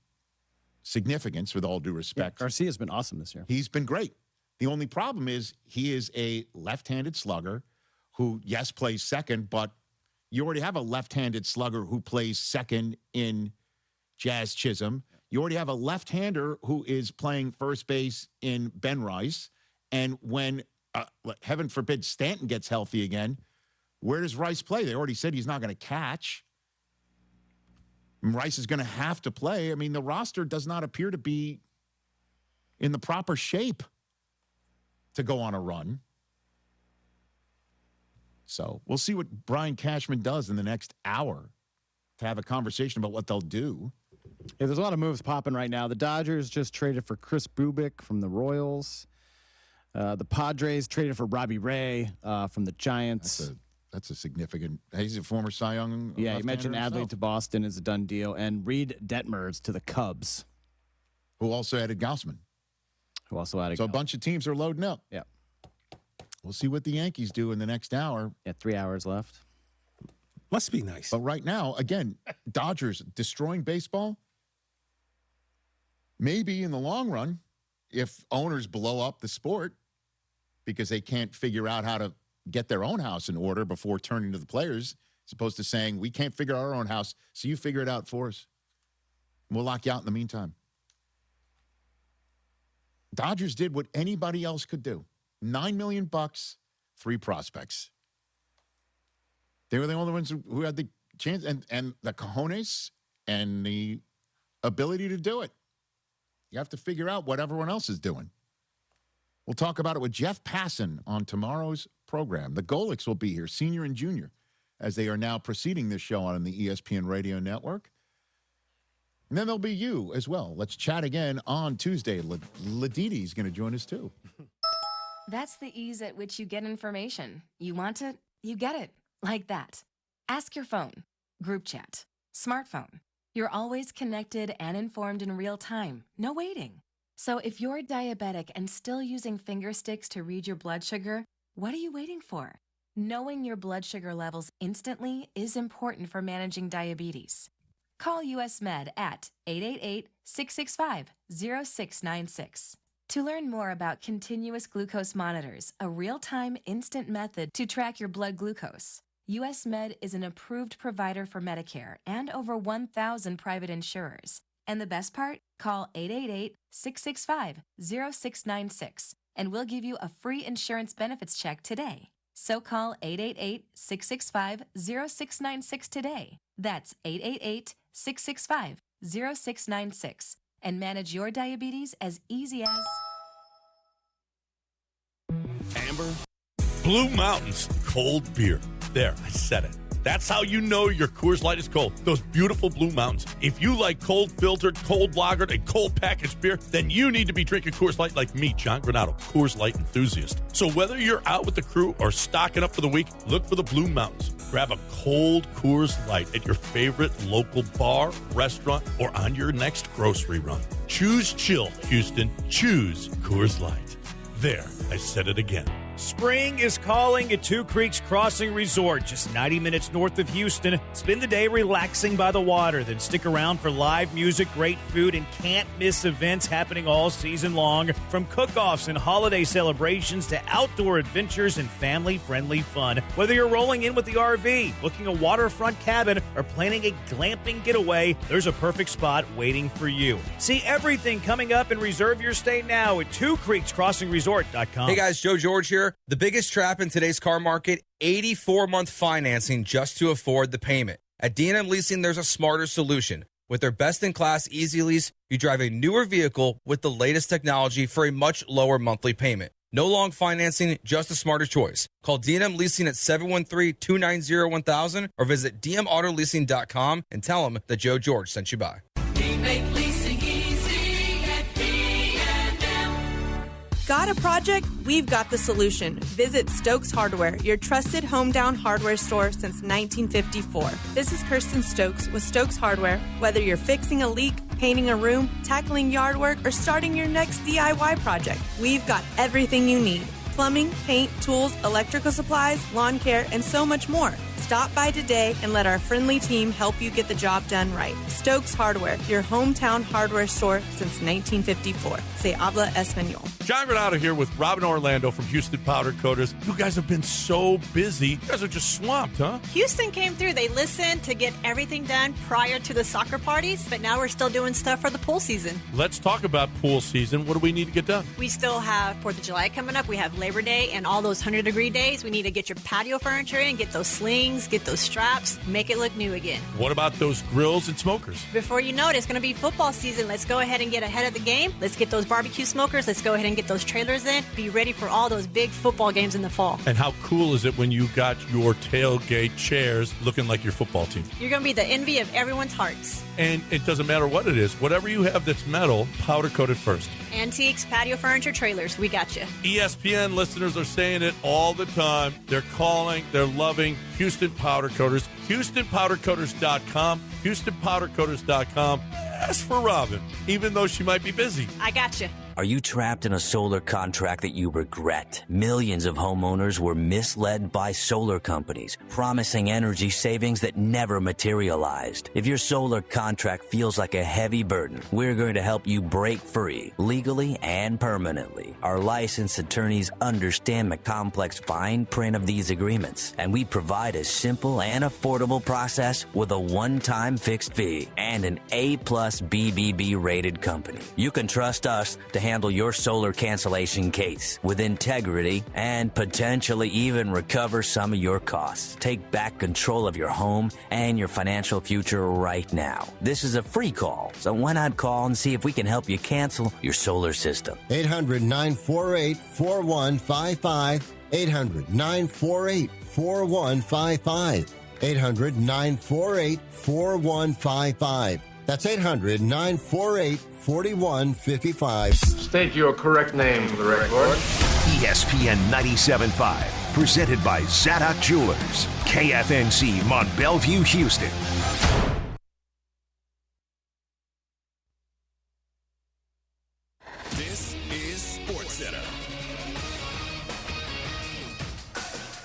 significance, with all due respect. Yeah, Garcia's been awesome this year. He's been great. The only problem is he is a left-handed slugger who, yes, plays second, but you already have a left-handed slugger who plays second in Jazz Chisholm. You already have a left-hander who is playing first base in Ben Rice. And when, heaven forbid, Stanton gets healthy again, where does Rice play? They already said he's not going to catch. And Rice is going to have to play. I mean, the roster does not appear to be in the proper shape to go on a run. So we'll see what Brian Cashman does in the next hour to have a conversation about what they'll do. Yeah, there's a lot of moves popping right now. The Dodgers just traded for Chris Bubik from the Royals. The Padres traded for Robbie Ray from the Giants. That's a significant. He's a former Cy Young. Yeah, you mentioned Adley to Boston is a done deal, and Reed Detmers to the Cubs, who also added Gaussman. So a bunch of teams are loading up. Yeah. We'll see what the Yankees do in the next hour. Yeah, 3 hours left. Must be nice. But right now, again, Dodgers destroying baseball. Maybe in the long run, if owners blow up the sport because they can't figure out how to get their own house in order before turning to the players, as opposed to saying, we can't figure out our own house, so you figure it out for us. We'll lock you out in the meantime. Dodgers did what anybody else could do. $9 million, 3 prospects. They were the only ones who had the chance and the cojones and the ability to do it. You have to figure out what everyone else is doing. We'll talk about it with Jeff Passan on tomorrow's program. The Golics will be here, senior and junior, as they are now preceding this show on the ESPN Radio Network. And then there'll be you as well. Let's chat again on Tuesday. Laditi's going to join us too. That's the ease at which you get information. You want it, you get it. Like that. Ask your phone. Group chat. Smartphone. You're always connected and informed in real time. No waiting. So if you're diabetic and still using finger sticks to read your blood sugar, what are you waiting for? Knowing your blood sugar levels instantly is important for managing diabetes. Call US Med at 888-665-0696. To learn more about continuous glucose monitors, a real-time instant method to track your blood glucose, US Med is an approved provider for Medicare and over 1,000 private insurers. And the best part? Call 888-665-0696 and we'll give you a free insurance benefits check today. So call 888-665-0696 today. That's 888-665-0696 and manage your diabetes as easy as... Amber? Blue Mountains cold beer. There, I said it. That's how you know your Coors Light is cold. Those beautiful Blue Mountains. If you like cold filtered, cold lagered, and cold packaged beer, then you need to be drinking Coors Light like me, John Granado, Coors Light enthusiast. So whether you're out with the crew or stocking up for the week, look for the Blue Mountains. Grab a cold Coors Light at your favorite local bar, restaurant, or on your next grocery run. Choose chill, Houston. Choose Coors Light. There, I said it again. Spring is calling at Two Creeks Crossing Resort, just 90 minutes north of Houston. Spend the day relaxing by the water, then stick around for live music, great food, and can't-miss events happening all season long. From cook-offs and holiday celebrations to outdoor adventures and family-friendly fun. Whether you're rolling in with the RV, booking a waterfront cabin, or planning a glamping getaway, there's a perfect spot waiting for you. See everything coming up and reserve your stay now at twocreekscrossingresort.com. Hey guys, Joe George here. The biggest trap in today's car market, 84-month financing just to afford the payment. At D&M Leasing, there's a smarter solution. With their best-in-class Easy Lease, you drive a newer vehicle with the latest technology for a much lower monthly payment. No long financing, just a smarter choice. Call D&M Leasing at 713-290-1000 or visit dmautoleasing.com and tell them that Joe George sent you by. We make leasing easy at D&M. Got a project? We've got the solution. Visit Stokes Hardware, your trusted hometown hardware store since 1954. This is Kirsten Stokes with Stokes Hardware. Whether you're fixing a leak, painting a room, tackling yard work, or starting your next DIY project, we've got everything you need. Plumbing, paint, tools, electrical supplies, lawn care, and so much more. Stop by today and let our friendly team help you get the job done right. Stokes Hardware, your hometown hardware store since 1954. Se habla español. John Granado here with Robin Orlando from Houston Powder Coaters. You guys have been so busy. You guys are just swamped, huh? Houston came through. They listened to get everything done prior to the soccer parties, but now we're still doing stuff for the pool season. Let's talk about pool season. What do we need to get done? We still have 4th of July coming up. We have Labor Day and all those 100-degree days. We need to get your patio furniture in, get those slings, get those straps, make it look new again. What about those grills and smokers? Before you know it, it's going to be football season. Let's go ahead and get ahead of the game. Let's get those barbecue smokers. Let's go ahead and get those trailers in. Be ready for all those big football games in the fall. And how cool is it when you got your tailgate chairs looking like your football team? You're going to be the envy of everyone's hearts. And it doesn't matter what it is. Whatever you have that's metal, powder coated first. Antiques, patio furniture, trailers. We got you. ESPN listeners are saying it all the time. They're calling. They're loving Houston Powder Coaters. HoustonPowderCoaters.com. HoustonPowderCoaters.com. Ask for Robin, even though she might be busy. I got you. Are you trapped in a solar contract that you regret? Millions of homeowners were misled by solar companies, promising energy savings that never materialized. If your solar contract feels like a heavy burden, we're going to help you break free, legally and permanently. Our licensed attorneys understand the complex fine print of these agreements, and we provide a simple and affordable process with a one-time fixed fee and an A+ BBB rated company. You can trust us to handle your solar cancellation case with integrity and potentially even recover some of your costs. Take back control of your home and your financial future right now. This is a free call, so why not call and see if we can help you cancel your solar system? 800-948-4155. 800-948-4155. 800-948-4155. That's 800-948-4155. State your correct name for the record. ESPN 97.5, presented by Zadok Jewelers, KFNC, Mont Bellevue, Houston. This is SportsCenter.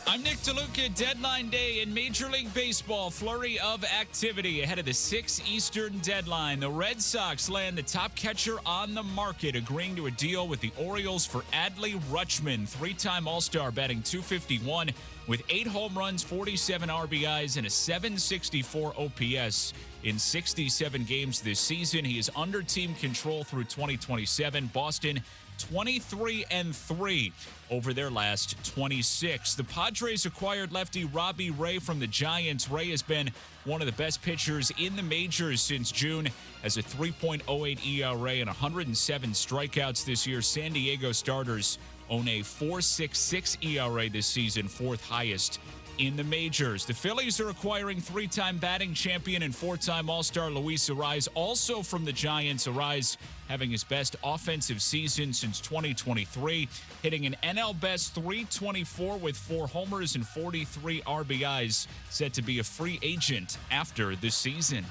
I'm Nick DeLuca. Deadline day in Major League Baseball. Flurry of activity ahead of the 6 Eastern deadline. The Red Sox land the top catcher on the market, agreeing to a deal with the Orioles for Adley Rutschman, 3-time All-Star, batting .251 with 8 home runs, 47 RBIs, and a .764 OPS in 67 games this season. He is under team control through 2027. Boston 23-3 over their last 26. The Padres acquired lefty Robbie Ray from the Giants. Ray has been one of the best pitchers in the majors since June, has a 3.08 ERA and 107 strikeouts this year. San Diego starters own a 4.66 ERA this season, 4th highest in the majors. The Phillies are acquiring 3-time batting champion and 4-time All-Star Luis Arraez, also from the Giants. Arraez having his best offensive season since 2023, hitting an NL best .324 with 4 homers and 43 RBIs, set to be a free agent after the season.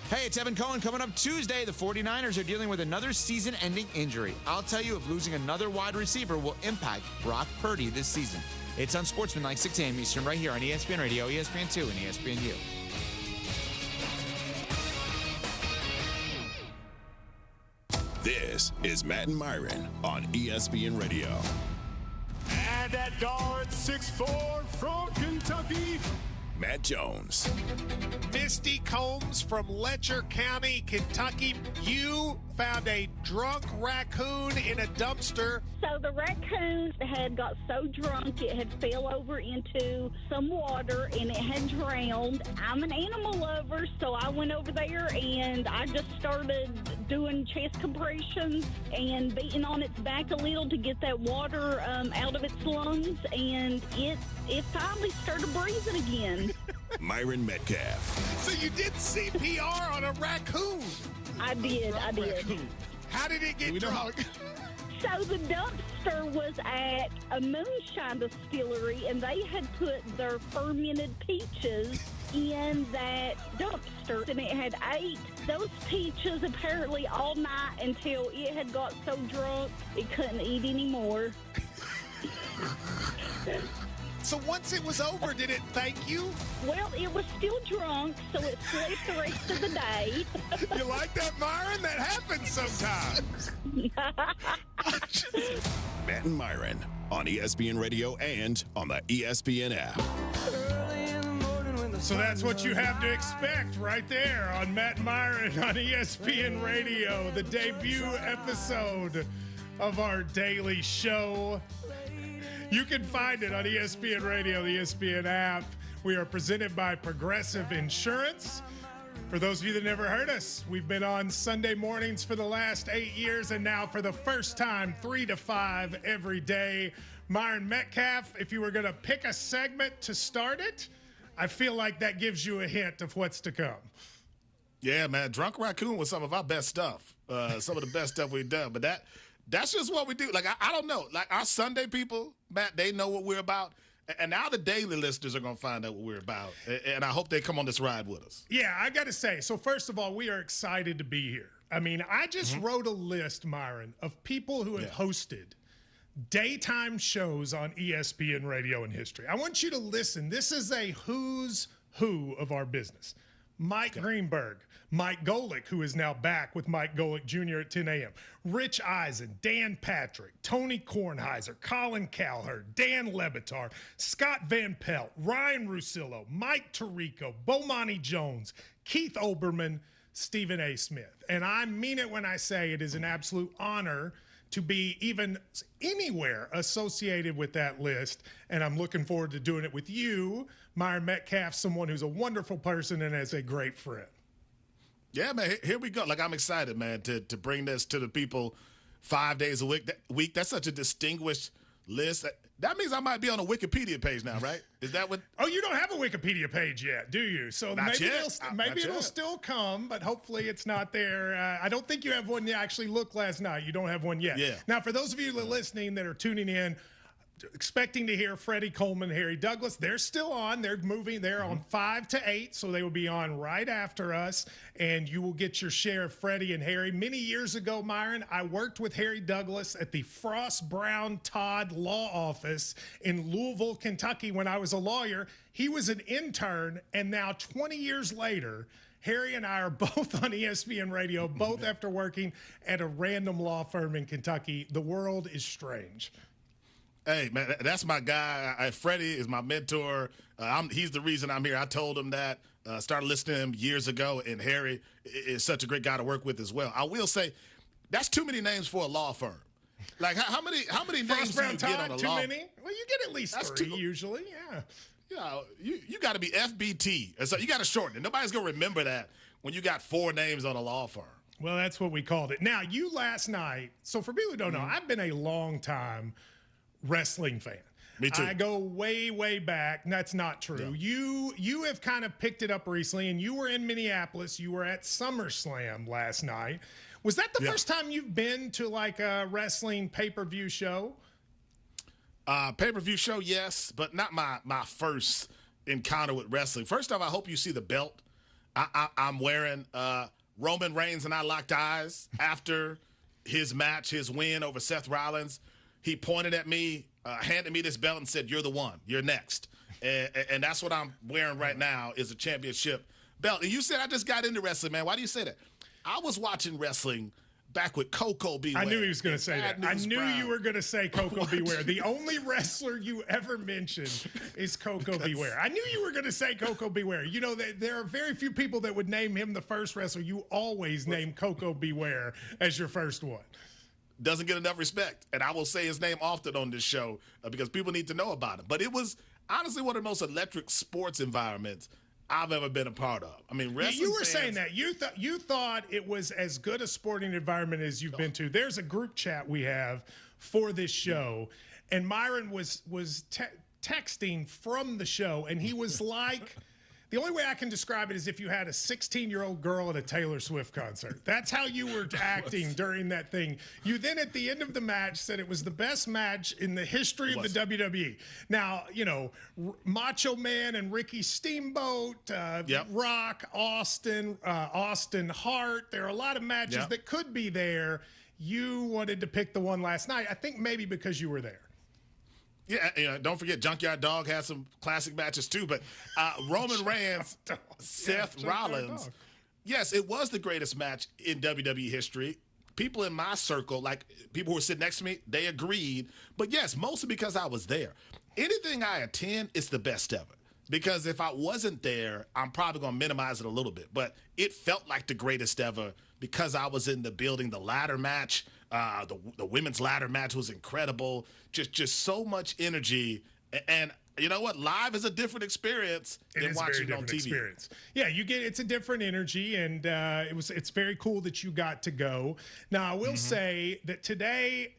Hey, it's Evan Cohen. Coming up Tuesday, the 49ers are dealing with another season-ending injury. I'll tell you if losing another wide receiver will impact Brock Purdy this season. It's Unsportsmanlike, 6 a.m. Eastern, right here on ESPN Radio, ESPN2, and ESPNU. This is Matt and Myron on ESPN Radio. And at guard 6'4" from Kentucky, Matt Jones. Misty Combs from Letcher County, Kentucky. You found a drunk raccoon in a dumpster. So the raccoon had got so drunk it had fell over into some water and it had drowned. I'm an animal lover, so I went over there and I just started doing chest compressions and beating on its back a little to get that water out of its lungs, and it finally started breathing again. Myron Metcalf. So you did CPR on a raccoon? I did. How did it get drunk? So the dumpster was at a moonshine distillery, and they had put their fermented peaches in that dumpster, and it had ate those peaches apparently all night until it had got so drunk it couldn't eat anymore. So once it was over, did it thank you? Well, it was still drunk, so it slept the rest of the day. You like that, Myron? That happens sometimes. Matt and Myron on ESPN Radio and on the ESPN app. So that's what you have to expect right there on Matt and Myron on ESPN Radio, the debut episode of our daily show. You can find it on ESPN Radio, the ESPN app. We are presented by Progressive Insurance. For those of you that never heard us, we've been on Sunday mornings for the last 8 years, and now for the first time, 3 to 5 every day. Myron Metcalf, if you were going to pick a segment to start it, I feel like that gives you a hint of what's to come. Yeah, man. Drunk Raccoon was some of our best stuff. Some of the best stuff we've done. But that's just what we do. Like, I don't know. Like, our Sunday people, Matt, they know what we're about. And now the daily listeners are going to find out what we're about. And I hope they come on this ride with us. Yeah, I got to say, so first of all, we are excited to be here. I mean, I just wrote a list, Myron, of people who have hosted daytime shows on ESPN Radio in history. I want you to listen. This is a who's who of our business. Mike Greenberg, Mike Golick, who is now back with Mike Golick Jr. at 10 a.m., Rich Eisen, Dan Patrick, Tony Kornheiser, Colin Cowherd, Dan Lebatard, Scott Van Pelt, Ryan Russillo, Mike Tirico, Bomani Jones, Keith Olbermann, Stephen A. Smith. And I mean it when I say it is an absolute honor to be even anywhere associated with that list. And I'm looking forward to doing it with you, Myron Metcalf, someone who's a wonderful person and is a great friend. Yeah, man, here we go. Like, I'm excited, man, to bring this to the people 5 days a week. That's such a distinguished list. That means I might be on a Wikipedia page now, right? Is that what? Oh, you don't have a Wikipedia page yet, do you? So maybe it'll still come, but hopefully it's not there. I don't think you have one. You actually looked last night. You don't have one yet. Yeah. Now, for those of you that are listening that are tuning in, expecting to hear Freddie Coleman, Harry Douglas, they're still on. They're moving. They're on 5 to 8, so they will be on right after us, and you will get your share of Freddie and Harry. Many years ago, Myron, I worked with Harry Douglas at the Frost Brown Todd Law Office in Louisville, Kentucky, when I was a lawyer. He was an intern, and now 20 years later, Harry and I are both on ESPN Radio, both after working at a random law firm in Kentucky. The world is strange. Hey, man, that's my guy. Freddie is my mentor. He's the reason I'm here. I told him that. Started listening to him years ago, and Harry is such a great guy to work with as well. I will say, that's too many names for a law firm. Like, how many names do you get on a law firm? Many? Well, you get at least 3 usually, yeah. You know, you got to be FBT. And so you got to shorten it. Nobody's going to remember that when you got 4 names on a law firm. Well, that's what we called it. Now, you last night, so for people who don't know, I've been a long time wrestling fan. Me too. I go way, way back. That's not true. Yeah. You have kind of picked it up recently, and you were in Minneapolis. You were at SummerSlam last night. Was that the first time you've been to like a wrestling pay-per-view show? Pay-per-view show, yes, but not my first encounter with wrestling. First off, I hope you see the belt I'm wearing Roman Reigns and I locked eyes after his match, his win over Seth Rollins. He pointed at me, handed me this belt and said, "You're the one. You're next." And that's what I'm wearing right now is a championship belt. And you said I just got into wrestling, man. Why do you say that? I was watching wrestling back with Coco Beware. I knew he was going to say that. I knew you were going to say Coco Beware. The only wrestler you ever mentioned is Coco Beware. I knew you were going to say Coco Beware. You know, there are very few people that would name him the first wrestler. You always name Coco Beware as your first one. Doesn't get enough respect. And I will say his name often on this show because people need to know about him. But it was honestly one of the most electric sports environments I've ever been a part of. I mean, wrestling. You were saying that you thought it was as good a sporting environment as you've been to. There's a group chat we have for this show, and Myron was texting from the show, and he was like. The only way I can describe it is if you had a 16-year-old girl at a Taylor Swift concert. That's how you were acting during that thing. You then, at the end of the match, said it was the best match in the history of the WWE. Now, you know, Macho Man and Ricky Steamboat, Rock, Austin Hart. There are a lot of matches that could be there. You wanted to pick the one last night. I think maybe because you were there. Yeah, don't forget, Junkyard Dog had some classic matches too. But Roman Reigns, Seth Rollins, yes, it was the greatest match in WWE history. People in my circle, like people who were sitting next to me, they agreed. But yes, mostly because I was there. Anything I attend, it's the best ever. Because if I wasn't there, I'm probably going to minimize it a little bit. But it felt like the greatest ever because I was in the building. The ladder match, the women's ladder match was incredible. Just so much energy. And you know what? Live is a different experience than watching it on TV. Experience. Yeah, it's a different energy, and it's very cool that you got to go. Now, I will say that today,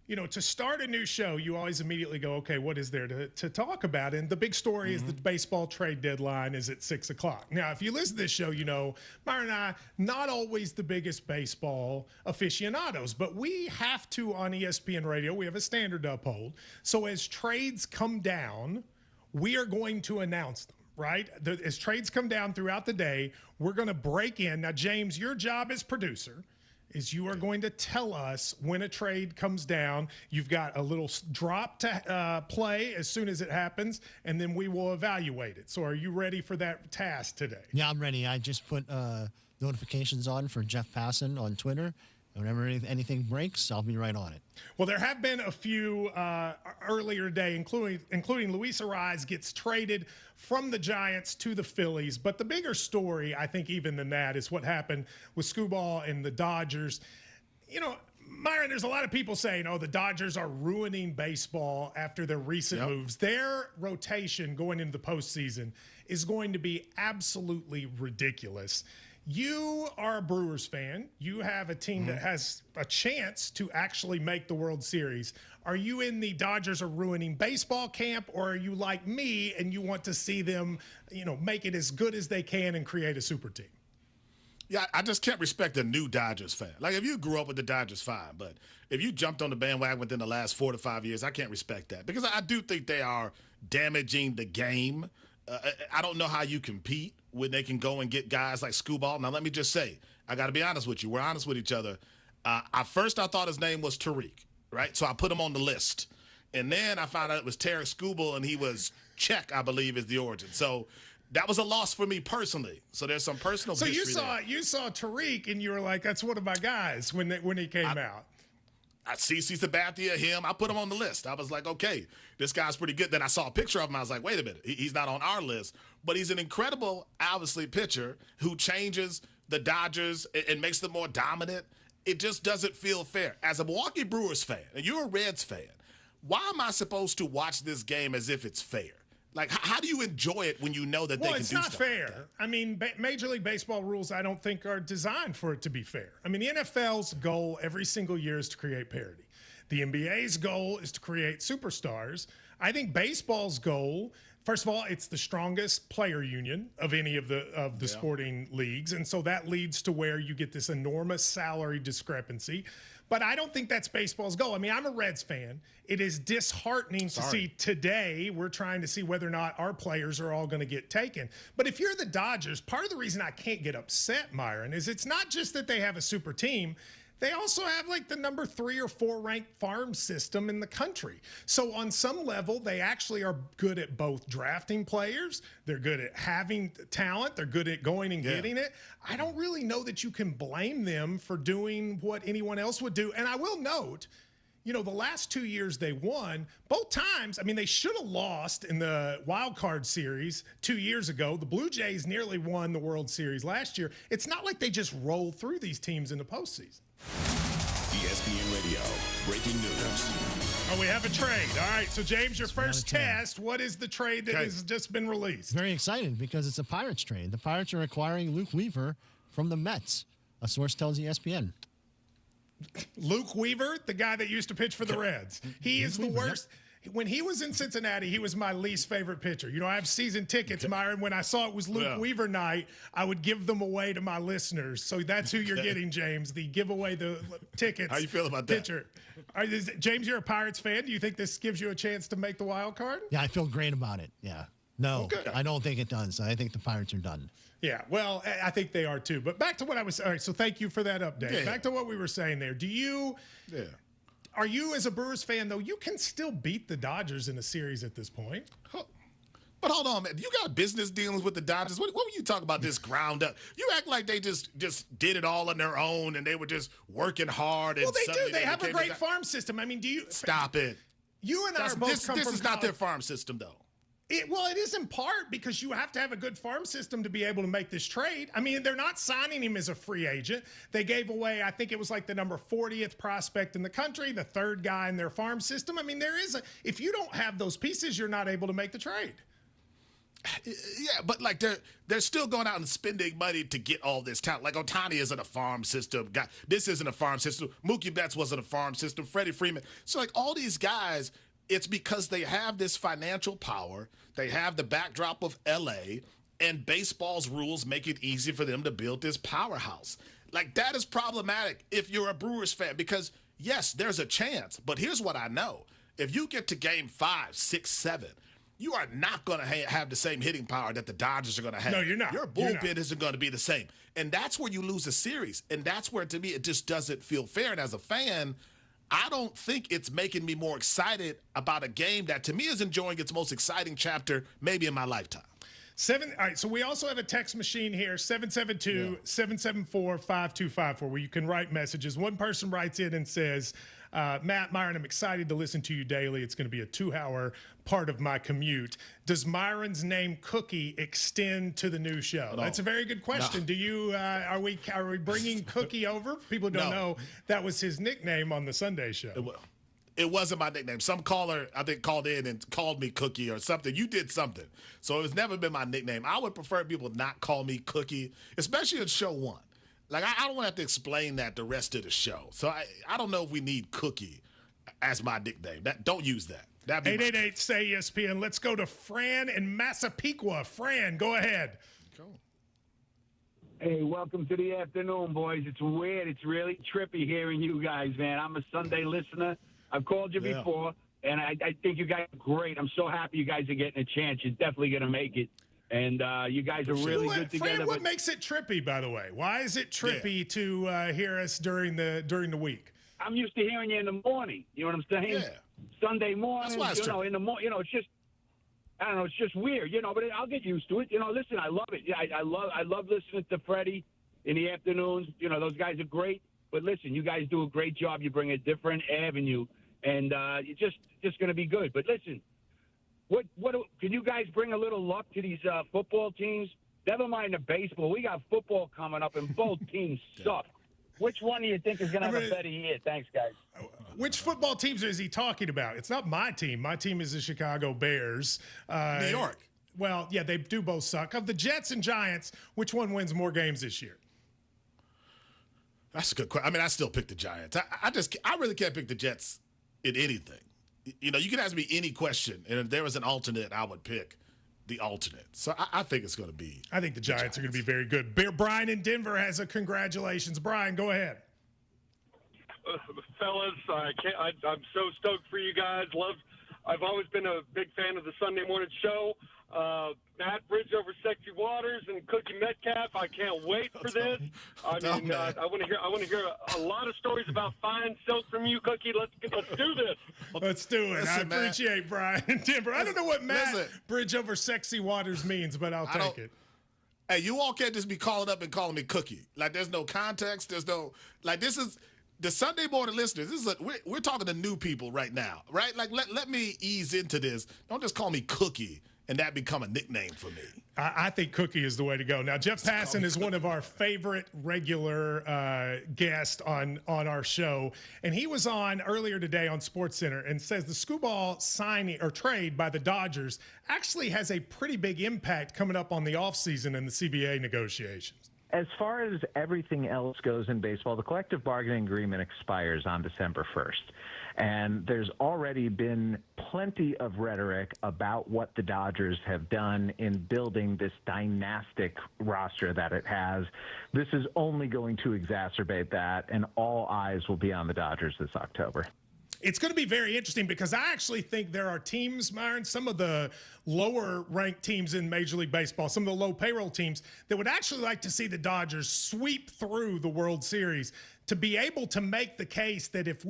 you know, to start a new show, you always immediately go, okay, what is there to talk about? And the big story is the baseball trade deadline is at 6 o'clock. Now, if you listen to this show, you know, Myron and I, not always the biggest baseball aficionados, but we have to, on ESPN Radio, we have a standard to uphold. So as trades come down, we are going to announce them. Right? As trades come down throughout the day, we're going to break in. Now, James, your job as producer is you are going to tell us when a trade comes down. You've got a little drop to play as soon as it happens, and then we will evaluate it. So are you ready for that task today? Yeah, I'm ready. I just put notifications on for Jeff Passan on Twitter. Whenever anything breaks, I'll be right on it. Well, there have been a few earlier today, including Luis Ariz gets traded from the Giants to the Phillies. But the bigger story, I think, even than that, is what happened with Skubal and the Dodgers. You know, Myron, there's a lot of people saying, oh, the Dodgers are ruining baseball after their recent moves. Their rotation going into the postseason is going to be absolutely ridiculous. You are a Brewers fan. You have a team that has a chance to actually make the World Series. Are you in the Dodgers are ruining baseball camp, or are you like me and you want to see them, you know, make it as good as they can and create a super team? Yeah, I just can't respect a new Dodgers fan. Like, if you grew up with the Dodgers, fine. But if you jumped on the bandwagon within the last 4 to 5 years, I can't respect that. Because I do think they are damaging the game. I don't know how you compete when they can go and get guys like Skubal. Now, let me just say, I got to be honest with you. We're honest with each other. At first, I thought his name was Tariq, right? So I put him on the list. And then I found out it was Tarek Skubal, and he was Czech, I believe, is the origin. So that was a loss for me personally. So there's some personal history there. You saw Tariq, and you were like, that's one of my guys when he came out. CC Sabathia, him, I put him on the list. I was like, okay, this guy's pretty good. Then I saw a picture of him. I was like, wait a minute, he's not on our list. But he's an incredible, obviously, pitcher who changes the Dodgers and makes them more dominant. It just doesn't feel fair. As a Milwaukee Brewers fan, and you're a Reds fan, why am I supposed to watch this game as if it's fair? Like, how do you enjoy it when you know that they can do stuff? Well, it's not fair. Like, I mean, Major League Baseball rules, I don't think, are designed for it to be fair. I mean, the NFL's goal every single year is to create parity. The NBA's goal is to create superstars. I think baseball's goal, first of all, it's the strongest player union of any of the sporting leagues, and so that leads to where you get this enormous salary discrepancy. But I don't think that's baseball's goal. I mean, I'm a Reds fan. It is disheartening to see today. We're trying to see whether or not our players are all going to get taken. But if you're the Dodgers, part of the reason I can't get upset, Myron, is it's not just that they have a super team. They also have like the number 3 or 4 ranked farm system in the country. So on some level, they actually are good at both drafting players. They're good at having talent. They're good at going and getting it. I don't really know that you can blame them for doing what anyone else would do. And I will note, the last 2 years they won, both times, I mean, they should have lost in the wild card series 2 years ago. The Blue Jays nearly won the World Series last year. It's not like they just roll through these teams in the postseason. ESPN Radio, breaking news. Oh, we have a trade. All right, so James, your first test. What is the trade that has just been released? Very excited because it's a Pirates trade. The Pirates are acquiring Luke Weaver from the Mets. A source tells ESPN. Luke Weaver, the guy that used to pitch for the Reds. He is the worst. When he was in Cincinnati, he was my least favorite pitcher. I have season tickets, Myron. When I saw it was Luke Weaver night, I would give them away to my listeners. So that's who you're getting, James, the giveaway the tickets. How you feel about pitcher. James, you're a Pirates fan. Do you think this gives you a chance to make the wild card? Yeah, I feel great about it. Yeah. No, I don't think it does. I think the Pirates are done. Yeah, well, I think they are too. But back to what I was – all right, so thank you for that update. Yeah. Back to what we were saying there. Do you Are you, as a Brewers fan, though, you can still beat the Dodgers in a series at this point? But hold on, man. You got business dealings with the Dodgers. What were you talking about this ground up? You act like they just did it all on their own and they were just working hard. And well, they do. They have a great farm system. I mean, do you – Stop it. You and I are both come from This is not their farm system, though. It is in part because you have to have a good farm system to be able to make this trade. I mean, they're not signing him as a free agent. They gave away, I think it was like the number 40th prospect in the country, the third guy in their farm system. I mean, if you don't have those pieces, you're not able to make the trade. Yeah, but like they're still going out and spending money to get all this talent. Like Ohtani isn't a farm system guy. This isn't a farm system. Mookie Betts wasn't a farm system. Freddie Freeman. So like all these guys, it's because they have this financial power. They have the backdrop of LA, and baseball's rules make it easy for them to build this powerhouse. Like that is problematic if you're a Brewers fan because yes, there's a chance. But here's what I know. If you get to game 5, 6, 7, you are not going to have the same hitting power that the Dodgers are going to have. No, you're not. Your bullpen isn't going to be the same. And that's where you lose a series. And that's where, to me, it just doesn't feel fair. And as a fan, I don't think it's making me more excited about a game that, to me, is enjoying its most exciting chapter maybe in my lifetime. All right, so we also have a text machine here, 772-774-5254, where you can write messages. One person writes in and says, Matt, Myron, I'm excited to listen to you daily. It's going to be a 2-hour part of my commute. Does Myron's name Cookie extend to the new show? No. That's a very good question. No. Do you are we bringing Cookie over? People don't know that was his nickname on the Sunday show. It wasn't my nickname. Some caller, I think, called in and called me Cookie or something. You did something. So it's never been my nickname. I would prefer people not call me Cookie, especially in show 1. Like, I don't want to have to explain that the rest of the show. So I don't know if we need Cookie as my nickname. Don't use that. 888-SAY-ESPN. Let's go to Fran in Massapequa. Fran, go ahead. Cool. Hey, welcome to the afternoon, boys. It's weird. It's really trippy hearing you guys, man. I'm a Sunday listener. I've called you before, and I think you guys are great. I'm so happy you guys are getting a chance. You're definitely going to make it. And you guys are really good together. Fran, what makes it trippy, by the way? Why is it trippy to hear us during the week? I'm used to hearing you in the morning. You know what I'm saying? Yeah. Sunday morning, in the morning, it's just, I don't know, it's just weird, but I'll get used to it. Listen, I love it. Yeah, I love listening to Freddie in the afternoons. Those guys are great. But listen, you guys do a great job. You bring a different avenue, and it's just going to be good. But listen, what can you guys bring a little luck to these football teams? Never mind the baseball. We got football coming up, and both teams suck. Which one do you think is going to have a better year? Thanks, guys. Which football teams is he talking about? It's not my team. My team is the Chicago Bears. New York. Well, yeah, they do both suck. Of the Jets and Giants, which one wins more games this year? That's a good question. I mean, I still pick the Giants. I really can't pick the Jets in anything. You can ask me any question, and if there was an alternate, I would pick the alternate. So I think it's going to be. I think the Giants are going to be very good. Brian in Denver has a congratulations. Brian, go ahead. fellas. I'm so stoked for you guys. I've always been a big fan of the Sunday morning show. Matt Bridge over Sexy Waters and Cookie Metcalf. I can't wait for this. I want to hear a lot of stories about fine silk from you, Cookie. Let's do this. Let's do it. I appreciate Brian Denver. I don't know what Matt Bridge over Sexy Waters means, but I'll take it. Hey, you all can't just be calling up and calling me Cookie. Like, there's no context. There's no, like, this is the Sunday morning listeners. We're talking to new people right now, right? Like, let me ease into this. Don't just call me Cookie and that become a nickname for me. I think Cookie is the way to go. Now, Jeff Passan is one of our favorite regular guests on our show, and he was on earlier today on SportsCenter and says the Skubal signing or trade by the Dodgers actually has a pretty big impact coming up on the offseason and the CBA negotiations. As far as everything else goes in baseball, the collective bargaining agreement expires on December 1st. And there's already been plenty of rhetoric about what the Dodgers have done in building this dynastic roster that it has. This is only going to exacerbate that, and all eyes will be on the Dodgers this October. It's going to be very interesting because I actually think there are teams, Myron, some of the lower-ranked teams in Major League Baseball, some of the low-payroll teams that would actually like to see the Dodgers sweep through the World Series to be able to make the case that if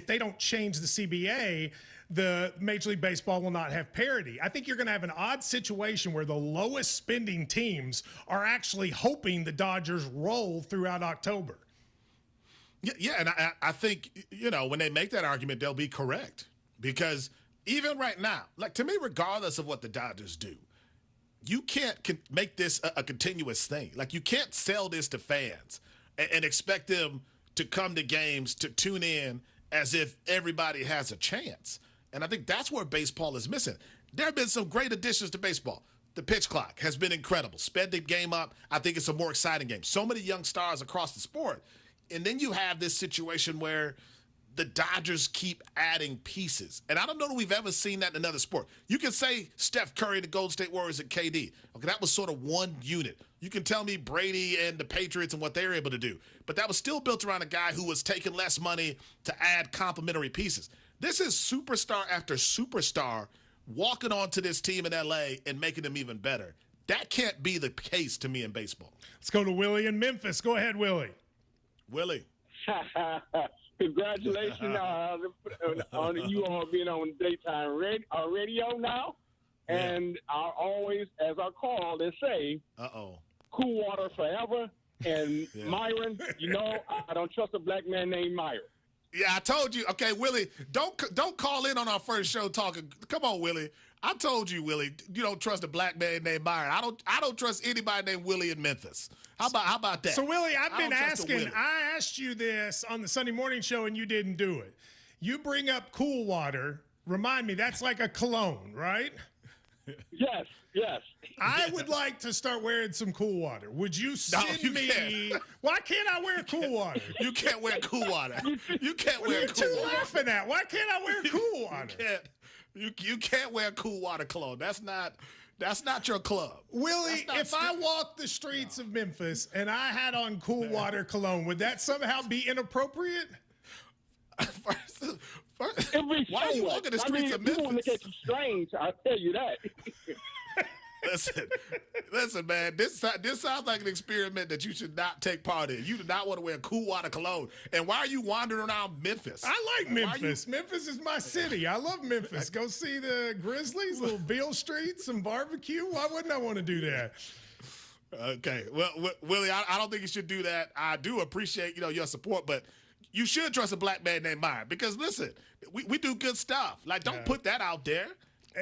they don't change the CBA, the Major League Baseball will not have parity. I think you're going to have an odd situation where the lowest spending teams are actually hoping the Dodgers roll throughout October. Yeah, and I think, when they make that argument, they'll be correct. Because even right now, like, to me, regardless of what the Dodgers do, you can't make this a continuous thing. Like, you can't sell this to fans and expect them to come to games, to tune in as if everybody has a chance. And I think that's where baseball is missing. There have been some great additions to baseball. The pitch clock has been incredible. Sped the game up. I think it's a more exciting game. So many young stars across the sport. And then you have this situation where the Dodgers keep adding pieces. And I don't know that we've ever seen that in another sport. You can say Steph Curry, the Golden State Warriors, and KD. Okay, that was sort of one unit. You can tell me Brady and the Patriots and what they were able to do. But that was still built around a guy who was taking less money to add complementary pieces. This is superstar after superstar walking onto this team in L.A. and making them even better. That can't be the case to me in baseball. Let's go to Willie in Memphis. Go ahead, Willie. Willie. Congratulations on you all being on daytime radio now. Yeah. And I always, as I call, they say, cool water forever. And Myron, I don't trust a black man named Myron. Yeah, I told you. Okay, Willie, don't call in on our first show talking. Come on, Willie. I told you, Willie, you don't trust a black man named Myron. I don't trust anybody named Willie in Memphis. How about that? So, Willie, I've been asking. I asked you this on the Sunday morning show, and you didn't do it. You bring up cool water. Remind me, that's like a cologne, right? Yes. I would like to start wearing some cool water. Would you send me? Can't. Why can't I wear cool water? You can't wear cool water. You can't wear cool water. What are you laughing at? Why can't I wear cool water? You can't wear cool water cologne. That's not your club. Willie, if I walked the streets of Memphis and I had on cool water cologne, would that somehow be inappropriate? First, why are you walking the streets of Memphis? People look at you strange. I'll tell you that. Listen, man. This sounds like an experiment that you should not take part in. You do not want to wear cool water cologne. And why are you wandering around Memphis? I like Memphis. Memphis is my city. I love Memphis. Go see the Grizzlies, little Beale Street, some barbecue. Why wouldn't I want to do that? Okay. Well, Willie, I don't think you should do that. I do appreciate your support, but you should trust a black man named Myron because, listen, we do good stuff. Like, don't put that out there.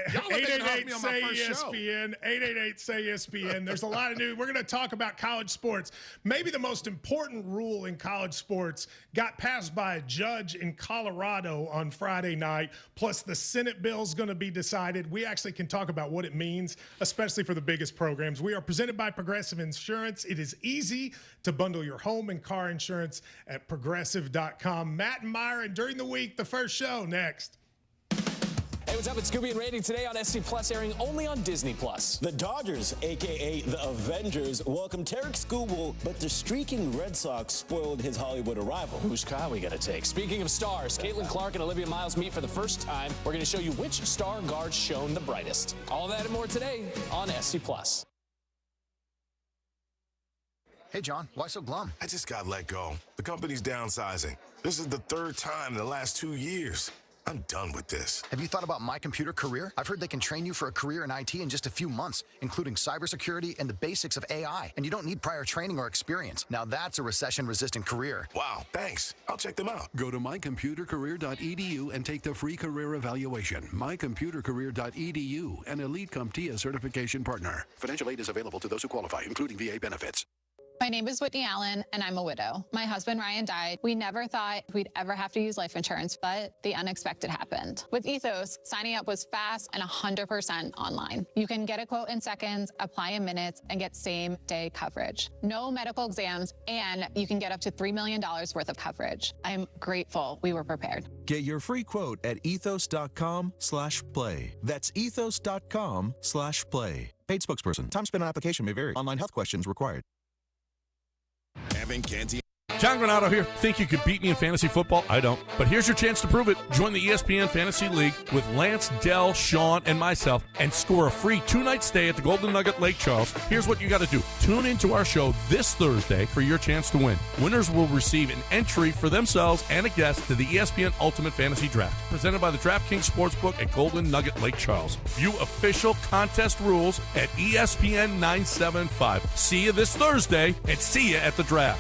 888-SAY-ESPN, 888-SAY-ESPN. There's a lot of news. We're going to talk about college sports. Maybe the most important rule in college sports got passed by a judge in Colorado on Friday night, plus the Senate bill is going to be decided. We actually can talk about what it means, especially for the biggest programs. We are presented by Progressive Insurance. It is easy to bundle your home and car insurance at Progressive.com. Matt and Myron during the week, the first show next. Hey, what's up? It's Scooby and Randy today on SC Plus, airing only on Disney Plus. The Dodgers, a.k.a. the Avengers, welcomed Tarek Skubal, but the streaking Red Sox spoiled his Hollywood arrival. Whose car we gotta take? Speaking of stars, Caitlin Clark and Olivia Miles meet for the first time. We're gonna show you which star guard shone the brightest. All that and more today on SC Plus. Hey, John, why so glum? I just got let go. The company's downsizing. This is the third time in the last 2 years. I'm done with this. Have you thought about My Computer Career? I've heard they can train you for a career in IT in just a few months, including cybersecurity and the basics of AI. And you don't need prior training or experience. Now that's a recession-resistant career. Wow, thanks. I'll check them out. Go to mycomputercareer.edu and take the free career evaluation. mycomputercareer.edu, an Elite CompTIA certification partner. Financial aid is available to those who qualify, including VA benefits. My name is Whitney Allen, and I'm a widow. My husband, Ryan, died. We never thought we'd ever have to use life insurance, but the unexpected happened. With Ethos, signing up was fast and 100% online. You can get a quote in seconds, apply in minutes, and get same-day coverage. No medical exams, and you can get up to $3 million worth of coverage. I'm grateful we were prepared. Get your free quote at ethos.com/play. That's ethos.com/play. Paid spokesperson. Time spent on application may vary. Online health questions required. Evan Canty. John Granado here. Think you could beat me in fantasy football? I don't. But here's your chance to prove it. Join the ESPN Fantasy League with Lance, Dell, Sean, and myself and score a free 2-night stay at the Golden Nugget Lake Charles. Here's what you got to do. Tune into our show this Thursday for your chance to win. Winners will receive an entry for themselves and a guest to the ESPN Ultimate Fantasy Draft, presented by the DraftKings Sportsbook at Golden Nugget Lake Charles. View official contest rules at ESPN 975. See you this Thursday, and see you at the draft.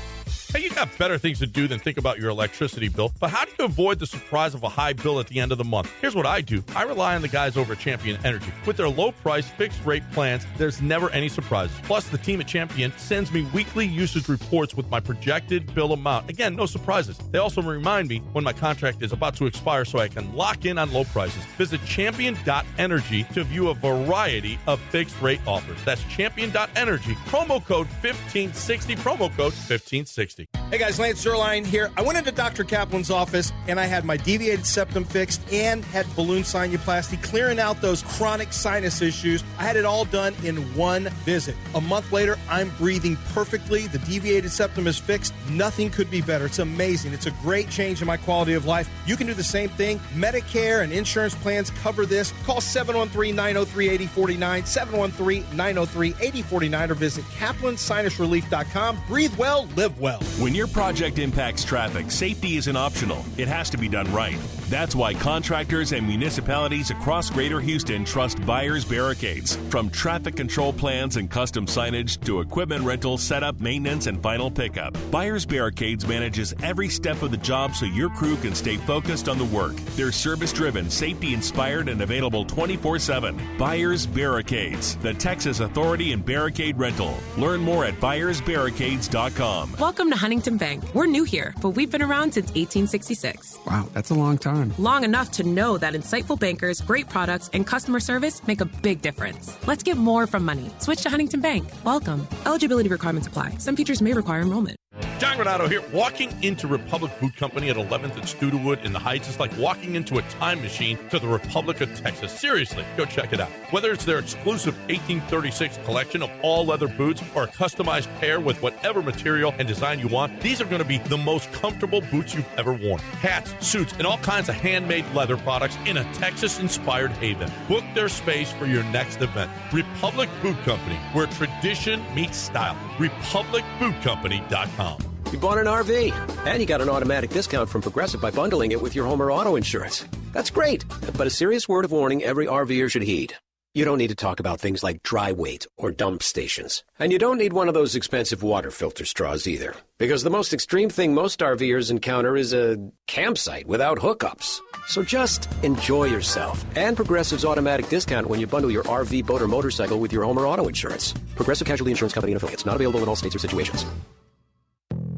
Hey, you got better things to do than think about your electricity bill, but how do you avoid the surprise of a high bill at the end of the month? Here's what I do. I rely on the guys over at Champion Energy. With their low-price, fixed-rate plans, there's never any surprises. Plus, the team at Champion sends me weekly usage reports with my projected bill amount. Again, no surprises. They also remind me when my contract is about to expire so I can lock in on low prices. Visit champion.energy to view a variety of fixed-rate offers. That's champion.energy. Promo code 1560. Promo code 1560. Hey guys, Lance Zerline here. I went into Dr. Kaplan's office and I had my deviated septum fixed and had balloon sinuplasty, clearing out those chronic sinus issues. I had it all done in one visit. A month later, I'm breathing perfectly. The deviated septum is fixed. Nothing could be better. It's amazing. It's a great change in my quality of life. You can do the same thing. Medicare and insurance plans cover this. Call 713-903-8049, 713-903-8049, or visit kaplansinusrelief.com. Breathe well, live well. When your project impacts traffic, safety isn't optional. It has to be done right. That's why contractors and municipalities across Greater Houston trust Buyers Barricades. From traffic control plans and custom signage to equipment rental, setup, maintenance, and final pickup, Buyers Barricades manages every step of the job so your crew can stay focused on the work. They're service-driven, safety-inspired, and available 24/7. Buyers Barricades, the Texas authority in barricade rental. Learn more at buyersbarricades.com. Welcome to Huntington Bank. We're new here, but we've been around since 1866. Wow, that's a long time. Long enough to know that insightful bankers, great products, and customer service make a big difference. Let's get more from money. Switch to Huntington Bank. Welcome. Eligibility requirements apply. Some features may require enrollment. John Granado here. Walking into Republic Boot Company at 11th and Studewood in the Heights is like walking into a time machine to the Republic of Texas. Seriously, go check it out. Whether it's their exclusive 1836 collection of all leather boots or a customized pair with whatever material and design you want, these are going to be the most comfortable boots you've ever worn. Hats, suits, and all kinds of handmade leather products in a Texas-inspired haven. Book their space for your next event. Republic Boot Company, where tradition meets style. RepublicBootCompany.com. You bought an RV, and you got an automatic discount from Progressive by bundling it with your home or auto insurance. That's great, but a serious word of warning every RVer should heed. You don't need to talk about things like dry weight or dump stations. And you don't need one of those expensive water filter straws either, because the most extreme thing most RVers encounter is a campsite without hookups. So just enjoy yourself and Progressive's automatic discount when you bundle your RV, boat, or motorcycle with your home or auto insurance. Progressive Casualty Insurance Company and affiliates. Not available in all states or situations.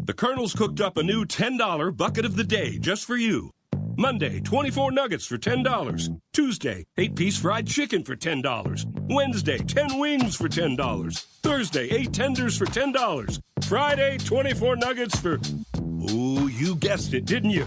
The Colonel's cooked up a new $10 bucket of the day just for you. Monday, 24 nuggets for $10. Tuesday, 8-piece fried chicken for $10. Wednesday, 10 wings for $10. Thursday, 8 tenders for $10. Friday, 24 nuggets for... Oh, you guessed it, didn't you?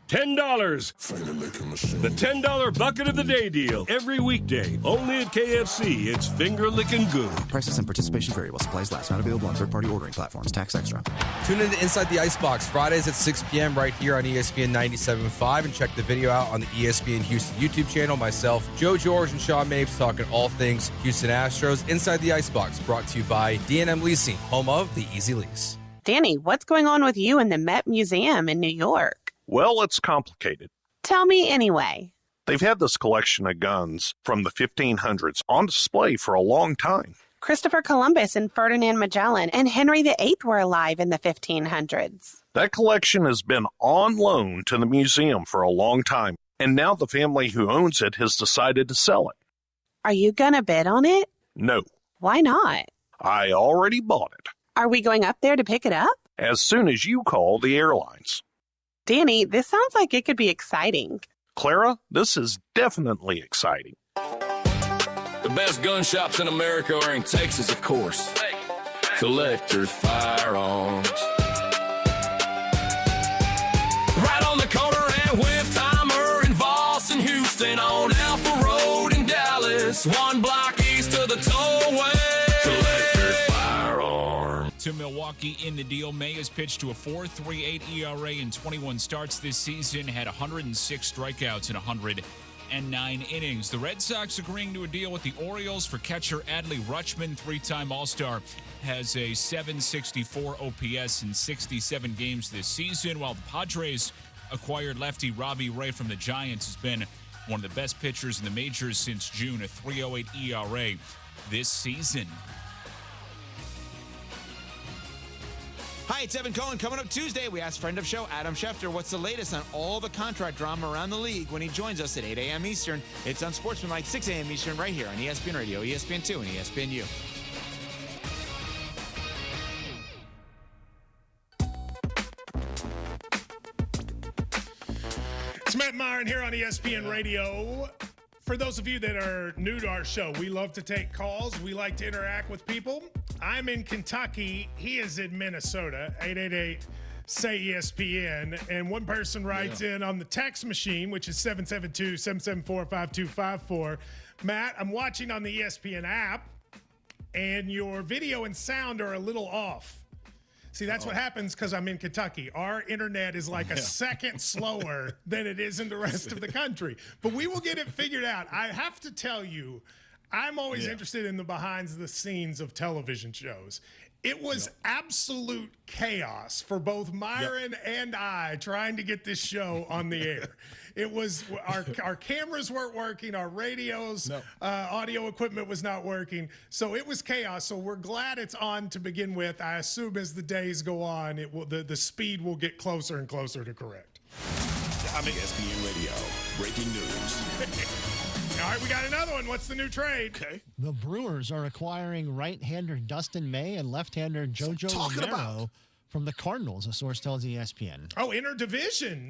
$10. The $10 bucket of the day deal. Every weekday. Only at KFC. It's finger licking good. Prices and participation vary while supplies last. Not available on third-party ordering platforms. Tax extra. Tune in to Inside the Icebox Fridays at 6 p.m. right here on ESPN 97.5 and check the video out on the ESPN Houston YouTube channel. Myself, Joe George, and Sean Mapes talking all things Houston Astros. Inside the Icebox brought to you by D&M Leasing, home of the Easy Lease. Danny, what's going on with you in the Met Museum in New York? Well, it's complicated. Tell me anyway. They've had this collection of guns from the 1500s on display for a long time. Christopher Columbus and Ferdinand Magellan and Henry VIII were alive in the 1500s. That collection has been on loan to the museum for a long time, and now the family who owns it has decided to sell it. Are you gonna bid on it? No. Why not? I already bought it. Are we going up there to pick it up? As soon as you call the airlines. Danny, this sounds like it could be exciting. Clara, this is definitely exciting. The best gun shops in America are in Texas, of course. Collector's Firearms. Right on the corner at Whiff-Timer in Voss and Houston on Alpha Road in Dallas. One block east of the tollway. To Milwaukee in the deal. May has pitched to a 4.38 ERA in 21 starts this season, had 106 strikeouts in 109 innings. The Red Sox agreeing to a deal with the Orioles for catcher Adley Rutschman, three-time All-Star, has a 764 OPS in 67 games this season, while the Padres acquired lefty Robbie Ray from the Giants, has been one of the best pitchers in the majors since June, a 3.08 ERA this season. Hi, it's Evan Cohen. Coming up Tuesday, we asked friend of show Adam Schefter what's the latest on all the contract drama around the league when he joins us at 8 a.m. Eastern. It's on Sportsmanlike, 6 a.m. Eastern, right here on ESPN Radio, ESPN2, and ESPNU. It's Matt Myron here on ESPN Radio. For those of you that are new to our show, we love to take calls. We like to interact with people. I'm in Kentucky. He is in Minnesota. 888-SAY-ESPN. And one person writes in on the text machine, which is 772-774-5254. Matt, I'm watching on the ESPN app, and your video and sound are a little off. See, that's what happens because I'm in Kentucky. Our internet is like a second slower than it is in the rest of the country. But we will get it figured out. I have to tell you, I'm always interested in the behind the scenes of television shows. It was absolute chaos for both Myron and I trying to get this show on the air. It was our cameras weren't working, our radios, audio equipment was not working, so it was chaos. So we're glad it's on to begin with. I assume as the days go on, it will the speed will get closer and closer to correct. ESPN Radio, breaking news. All right, we got another one. What's the new trade? Okay. The Brewers are acquiring right-hander Dustin May and left-hander JoJo Romero from the Cardinals, a source tells ESPN. Oh, interdivision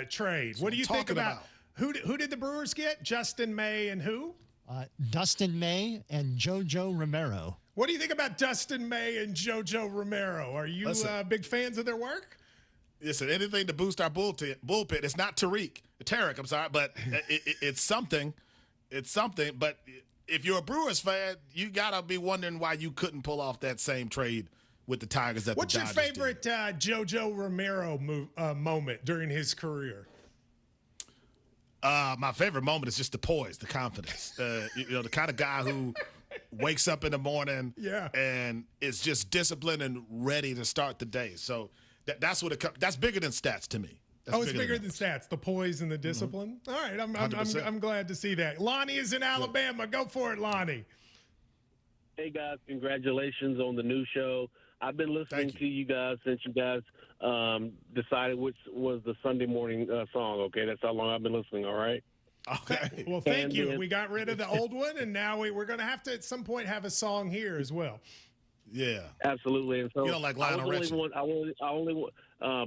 trade. What do you think about? Who did the Brewers get? Justin May and who? Dustin May and JoJo Romero. What do you think about Dustin May and JoJo Romero? Are you big fans of their work? Listen, anything to boost our bullpen. It's not Tarek, I'm sorry, but it's something. It's something. But if you're a Brewers fan, you got to be wondering why you couldn't pull off that same trade with the Tigers that What's the your Dodgers favorite JoJo Romero moment during his career? My favorite moment is just the poise, the confidence. The kind of guy who wakes up in the morning and is just disciplined and ready to start the day. So that's what that's bigger than stats to me. It's bigger than stats, the poise and the discipline. Mm-hmm. All right, I'm glad to see that. Lonnie is in Alabama. Go for it, Lonnie. Hey, guys, congratulations on the new show. I've been listening to you guys since you guys decided which was the Sunday morning song, okay? That's how long I've been listening, all right? Okay. Well, thank you. We got rid of the old one, and now we're going to have to at some point have a song here as well. Yeah. Absolutely. And so you don't like Lionel Richie.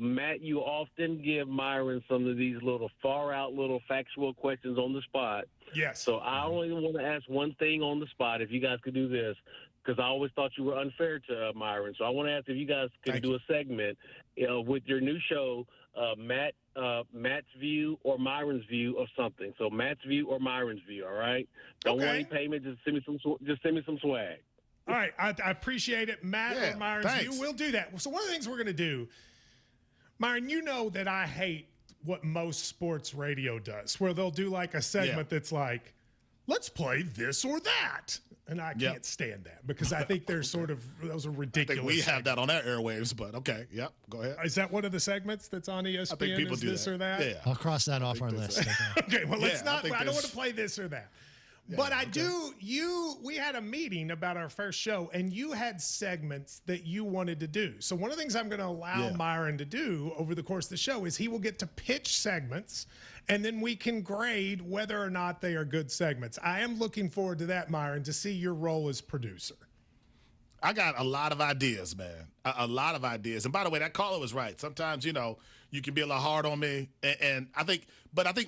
Matt, you often give Myron some of these little far-out little factual questions on the spot. Yes. So I only want to ask one thing on the spot. If you guys could do this, because I always thought you were unfair to Myron. So I want to ask if you guys can do a segment with your new show, Matt's view or Myron's view of something. So Matt's view or Myron's view. All right. Don't want any payment. Just send me some swag. All right, I appreciate it, Matt or Myron's view. We'll do that. So one of the things we're going to do, Myron, you know that I hate what most sports radio does, where they'll do like a segment that's like, let's play this or that. And I can't stand that because I think they're those are ridiculous. I think we have that on our airwaves, but okay. Yep. Go ahead. Is that one of the segments that's on ESPN? I think people do this that. or that? Yeah. I'll cross that off our list. Okay, well, let's not. I don't want to play this or that. But I do, we had a meeting about our first show, and you had segments that you wanted to do. So one of the things I'm going to allow Myron to do over the course of the show is he will get to pitch segments, and then we can grade whether or not they are good segments. I am looking forward to that, Myron, to see your role as producer. I got a lot of ideas, man. A lot of ideas. And by the way, that caller was right. Sometimes, you can be a little hard on me. And I think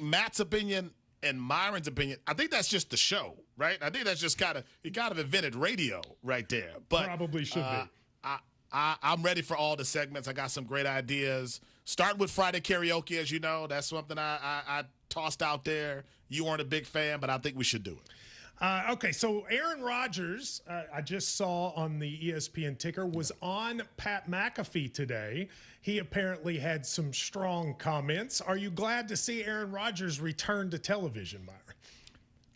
Matt's opinion and Myron's opinion, I think that's just the show, right? I think that's just he kind of invented radio right there. But probably should be. I'm ready for all the segments. I got some great ideas. Start with Friday karaoke, as you know. That's something I tossed out there. You weren't a big fan, but I think we should do it. Okay, so Aaron Rodgers, I just saw on the ESPN ticker, was on Pat McAfee today. He apparently had some strong comments. Are you glad to see Aaron Rodgers return to television, Myron?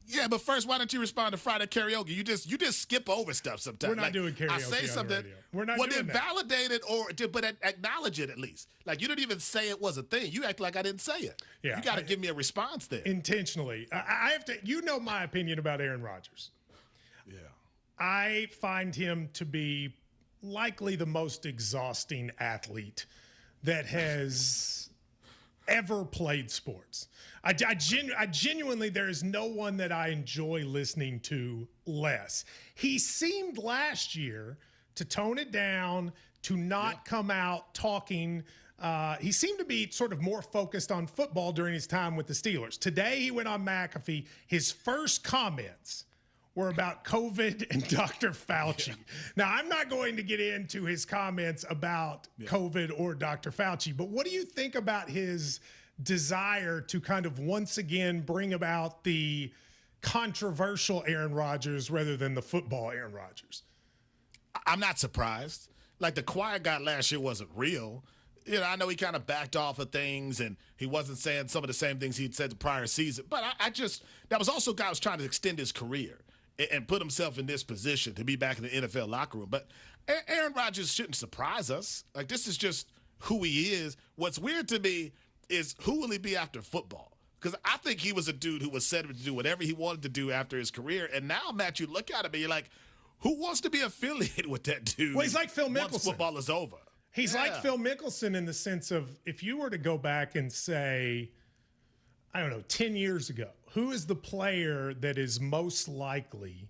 Yeah, but first, why don't you respond to Friday karaoke? You just skip over stuff sometimes. We're not doing karaoke. I say something. On the radio. We're not doing that. Validate it but acknowledge it at least. Like you didn't even say it was a thing. You act like I didn't say it. Yeah, you got to give me a response there. Intentionally, I have to. You know my opinion about Aaron Rodgers. Yeah, I find him to be likely the most exhausting athlete that has ever played sports. I genuinely, there is no one that I enjoy listening to less. He seemed last year to tone it down, to not come out talking. He seemed to be sort of more focused on football during his time with the Steelers. Today he went on McAfee. His first comments were about COVID and Dr. Fauci. Yeah. Now, I'm not going to get into his comments about COVID or Dr. Fauci, but what do you think about his desire to kind of once again bring about the controversial Aaron Rodgers rather than the football Aaron Rodgers? I'm not surprised. Like the quiet guy last year wasn't real. I know he kind of backed off of things and he wasn't saying some of the same things he'd said the prior season. But that was also a guy who was trying to extend his career and put himself in this position to be back in the NFL locker room. But Aaron Rodgers shouldn't surprise us. Like, this is just who he is. What's weird to me is who will he be after football? Because I think he was a dude who was set to do whatever he wanted to do after his career. And now, Matt, you look at him and you're like, who wants to be affiliated with that dude? Well, he's like Phil Mickelson. Once football is over. He's like Phil Mickelson in the sense of if you were to go back and say, I don't know, 10 years ago, who is the player that is most likely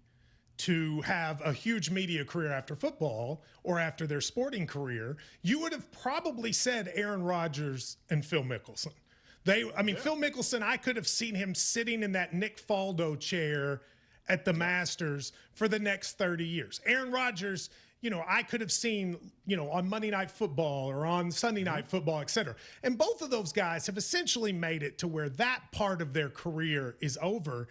to have a huge media career after football or after their sporting career, you would have probably said Aaron Rodgers and Phil Mickelson. Phil Mickelson, I could have seen him sitting in that Nick Faldo chair at the Masters for the next 30 years. Aaron Rodgers, I could have seen, on Monday Night Football or on Sunday Night Football, et cetera. And both of those guys have essentially made it to where that part of their career is over.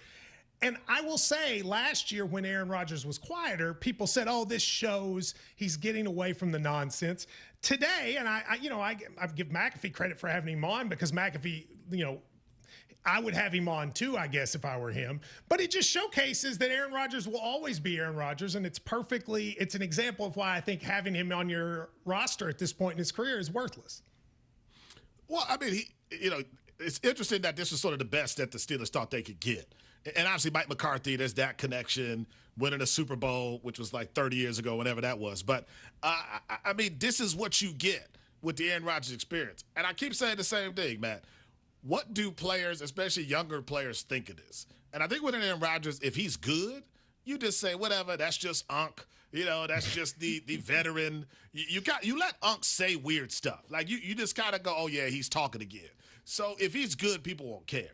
And I will say, last year when Aaron Rodgers was quieter, people said, "Oh, this shows he's getting away from the nonsense." Today, and I give McAfee credit for having him on because McAfee, I would have him on too, I guess, if I were him. But it just showcases that Aaron Rodgers will always be Aaron Rodgers, and it's an example of why I think having him on your roster at this point in his career is worthless. Well, I mean, it's interesting that this was sort of the best that the Steelers thought they could get. And obviously Mike McCarthy, there's that connection, winning a Super Bowl, which was like 30 years ago, whenever that was. But, I mean, this is what you get with the Aaron Rodgers experience. And I keep saying the same thing, Matt. What do players, especially younger players, think of this? And I think with Aaron Rodgers, if he's good, you just say, whatever, that's just Unc. That's just the veteran. You let Unc say weird stuff. Like, you just kind of go, oh, yeah, he's talking again. So if he's good, people won't care.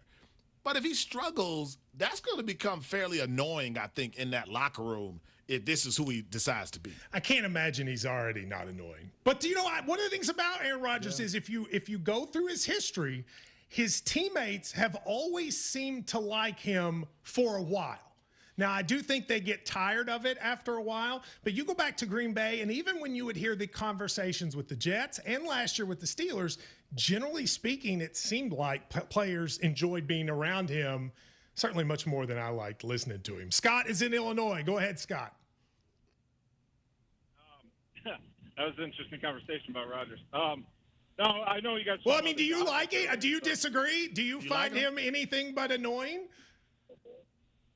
But if he struggles, that's going to become fairly annoying, I think, in that locker room this is who he decides to be. I can't imagine he's already not annoying. But do you know one of the things about Aaron Rodgers is if you go through his history, his teammates have always seemed to like him for a while. Now, I do think they get tired of it after a while, but you go back to Green Bay, and even when you would hear the conversations with the Jets and last year with the Steelers, generally speaking, it seemed like players enjoyed being around him, certainly much more than I liked listening to him. Scott is in Illinois. Go ahead, Scott. That was an interesting conversation about Rodgers. No, I know you guys. Well, I mean, do you like it? Do you disagree? Do you find him anything but annoying?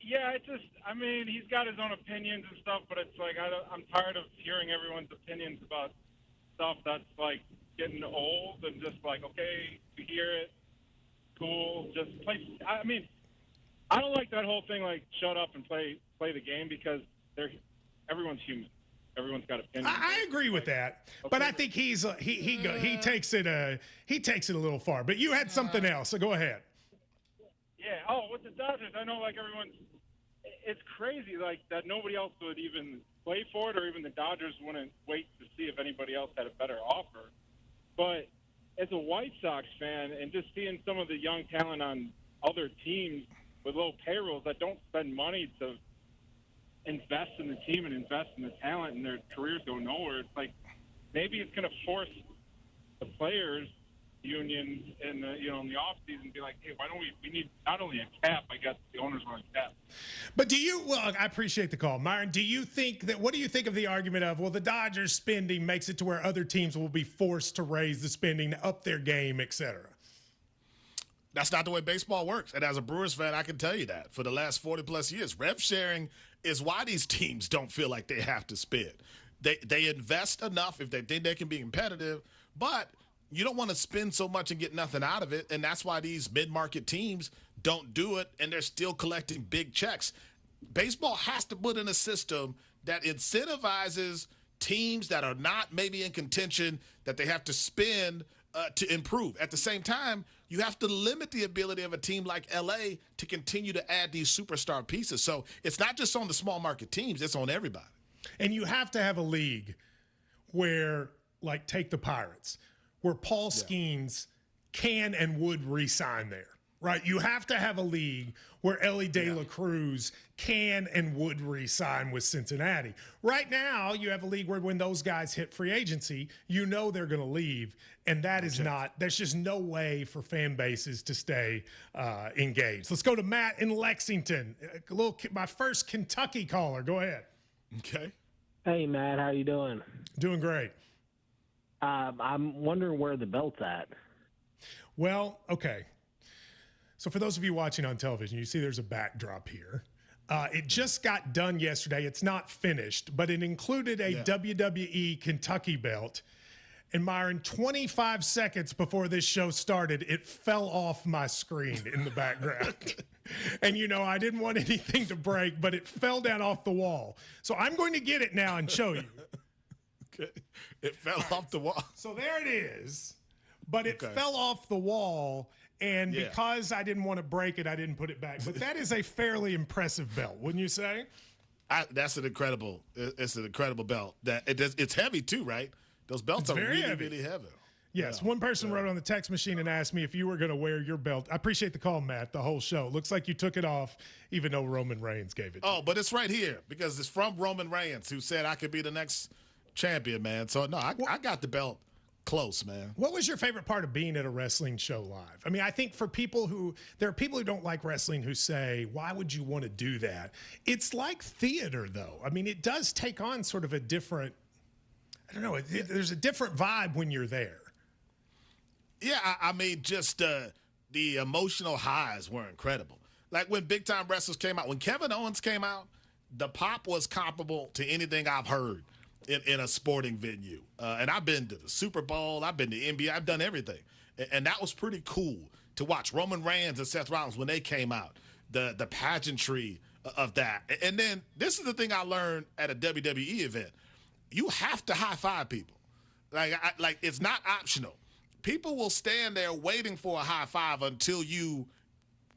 Yeah, he's got his own opinions and stuff, but it's like I'm tired of hearing everyone's opinions about stuff that's like getting old and just like, okay, you hear it, cool, just play. I mean, I don't like that whole thing like shut up and play the game because everyone's human. Everyone's got opinions. I agree with that, but I think he takes it a little far. But you had something else, so go ahead. Yeah. Oh, with the Dodgers, I know like it's crazy like that nobody else would even play for it, or even the Dodgers wouldn't wait to see if anybody else had a better offer. But as a White Sox fan, and just seeing some of the young talent on other teams with low payrolls that don't spend money to invest in the team and invest in the talent, and their careers go nowhere, it's like maybe it's going to force the players unions in the in the off season be like, hey, why don't we need not only a cap, I guess the owners want a cap. But I appreciate the call, Myron. What do you think of the argument of, well, the Dodgers spending makes it to where other teams will be forced to raise the spending, up their game, etc.? That's not the way baseball works. And as a Brewers fan, I can tell you that for the last 40 plus years, rev sharing is why these teams don't feel like they have to spend. They invest enough if they think they can be competitive, but you don't want to spend so much and get nothing out of it, and that's why these mid-market teams don't do it, and they're still collecting big checks. Baseball has to put in a system that incentivizes teams that are not maybe in contention, that they have to spend to improve. At the same time, you have to limit the ability of a team like LA to continue to add these superstar pieces. So it's not just on the small market teams, it's on everybody. And you have to have a league where, like, take the Pirates, where Paul Skeens can and would re-sign there, right? You have to have a league where Ellie De La Cruz can and would re-sign with Cincinnati. Right now, you have a league where when those guys hit free agency, you know they're going to leave, and that is there's just no way for fan bases to stay engaged. Let's go to Matt in Lexington. My first Kentucky caller. Go ahead. Okay. Hey, Matt, how you doing? Doing great. I'm wondering where the belt's at. Well, okay. So for those of you watching on television, you see there's a backdrop here. It just got done yesterday. It's not finished, but it included a WWE Kentucky belt. And Myron, 25 seconds before this show started, it fell off my screen in the background. And, I didn't want anything to break, but it fell down off the wall. So I'm going to get it now and show you. Okay. It fell off the wall. So there it is. But it fell off the wall, and because I didn't want to break it, I didn't put it back. But that is a fairly impressive belt, wouldn't you say? It's an incredible belt. It's heavy too, right? Those belts are really heavy. Really heavy. Yes, one person wrote on the text machine and asked me if you were going to wear your belt. I appreciate the call, Matt, the whole show. Looks like you took it off, even though Roman Reigns gave it to you. But it's right here because it's from Roman Reigns, who said I could be the next champion, man. So, no, I got the belt close, man. What was your favorite part of being at a wrestling show live? I mean, I think for there are people who don't like wrestling who say, why would you want to do that? It's like theater, though. I mean, it does take on sort of a different, I don't know, there's a different vibe when you're there. Yeah, I mean, just the emotional highs were incredible. Like when big time wrestlers came out, when Kevin Owens came out, the pop was comparable to anything I've heard in a sporting venue. And I've been to the Super Bowl, I've been to NBA, I've done everything. And that was pretty cool to watch. Roman Reigns and Seth Rollins, when they came out, the pageantry of that. And then this is the thing I learned at a WWE event. You have to high five people. Like it's not optional. People will stand there waiting for a high five until you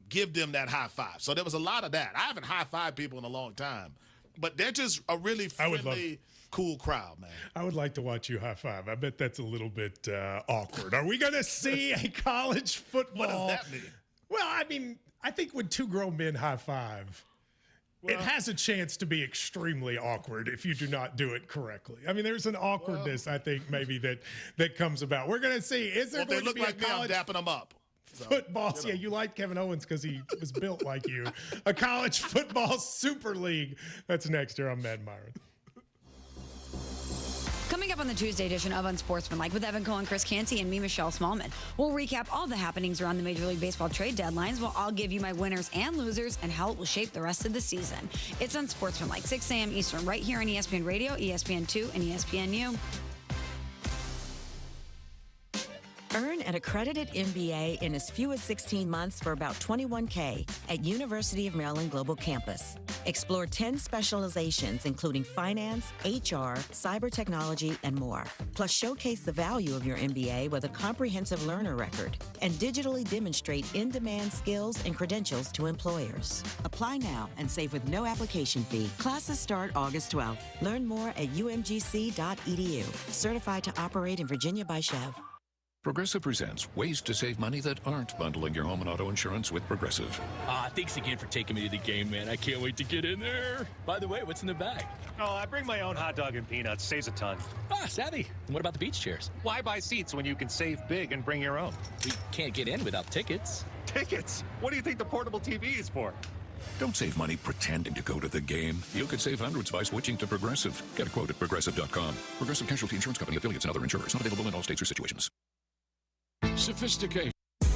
give them that high five. So there was a lot of that. I haven't high fived people in a long time. but they're just a really friendly, cool crowd, man. I would like to watch you high five. I bet that's a little bit awkward. Are we going to see a college football? What does that mean? Well, I mean, I think when two grown men high five, it has a chance to be extremely awkward if you do not do it correctly. I mean, there's an awkwardness, I think, maybe that comes about. We're going to see. Is there going to be a college dapping them up? Football. Yeah, you like Kevin Owens because he was built like you. A college football super league. That's next year on Mad Myron. Coming up on the Tuesday edition of Unsportsmanlike with Evan Cohen, Chris Canty, and me, Michelle Smallman. We'll recap all the happenings around the Major League Baseball trade deadlines, while I'll give you my winners and losers and how it will shape the rest of the season. It's Unsportsmanlike, 6 a.m. Eastern, right here on ESPN Radio, ESPN2, and ESPNU. Earn an accredited MBA in as few as 16 months for about $21K at University of Maryland Global Campus. Explore 10 specializations, including finance, HR, cyber technology, and more. Plus, showcase the value of your MBA with a comprehensive learner record and digitally demonstrate in-demand skills and credentials to employers. Apply now and save with no application fee. Classes start August 12th. Learn more at umgc.edu. Certified to operate in Virginia by Chev. Progressive presents ways to save money that aren't bundling your home and auto insurance with Progressive. Thanks again for taking me to the game, man. I can't wait to get in there. By the way, what's in the bag? Oh, I bring my own hot dog and peanuts. Saves a ton. Savvy. And what about the beach chairs? Why buy seats when you can save big and bring your own? We can't get in without tickets. Tickets? What do you think the portable TV is for? Don't save money pretending to go to the game. You could save hundreds by switching to Progressive. Get a quote at Progressive.com. Progressive Casualty Insurance Company, affiliates, and other insurers. Not available in all states or situations. Sophistication.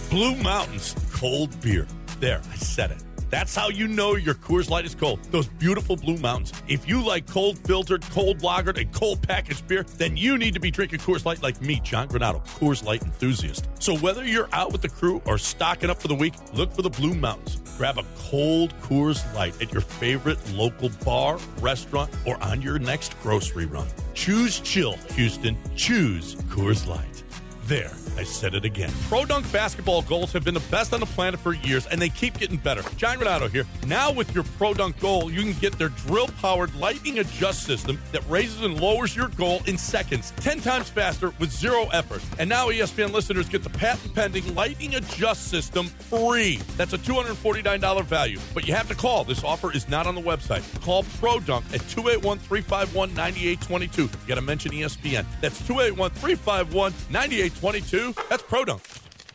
Blue Mountains cold beer. There, I said it. That's how you know your Coors Light is cold. Those beautiful Blue Mountains. If you like cold filtered, cold lagered, and cold packaged beer, then you need to be drinking Coors Light like me, John Granado, Coors Light enthusiast. So whether you're out with the crew or stocking up for the week, look for the Blue Mountains. Grab a cold Coors Light at your favorite local bar, restaurant, or on your next grocery run. Choose chill, Houston. Choose Coors Light. There, I said it again. Pro Dunk basketball goals have been the best on the planet for years, and they keep getting better. John Renato here. Now with your Pro Dunk goal, you can get their drill-powered lightning adjust system that raises and lowers your goal in seconds, 10 times faster with zero effort. And now ESPN listeners get the patent-pending lightning adjust system free. That's a $249 value, but you have to call. This offer is not on the website. Call Pro Dunk at 281-351-9822. You got to mention ESPN. That's 281-351-9822. That's Pro Dunk.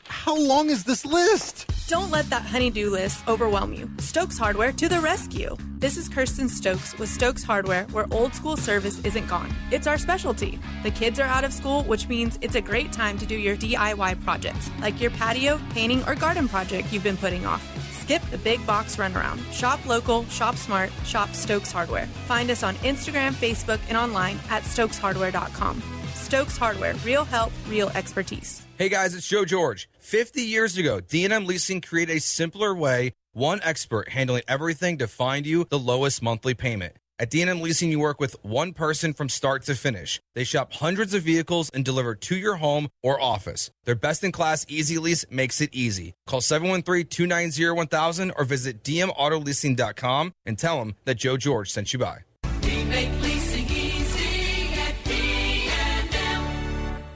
How long is this list? Don't let that honey-do list overwhelm you. Stokes Hardware to the rescue. This is Kirsten Stokes with Stokes Hardware, where old school service isn't gone. It's our specialty. The kids are out of school, which means it's a great time to do your DIY projects, like your patio, painting, or garden project you've been putting off. Skip the big box runaround. Shop local, shop smart, shop Stokes Hardware. Find us on Instagram, Facebook, and online at stokeshardware.com. Stokes Hardware, real help, real expertise. Hey guys, it's Joe George. 50 years ago, D&M Leasing created a simpler way, one expert handling everything to find you the lowest monthly payment. At D&M Leasing, you work with one person from start to finish. They shop hundreds of vehicles and deliver to your home or office. Their best-in-class Easy Lease makes it easy. Call 713-290-1000 or visit dmautoleasing.com and tell them that Joe George sent you by. We make leasing easy at D&M.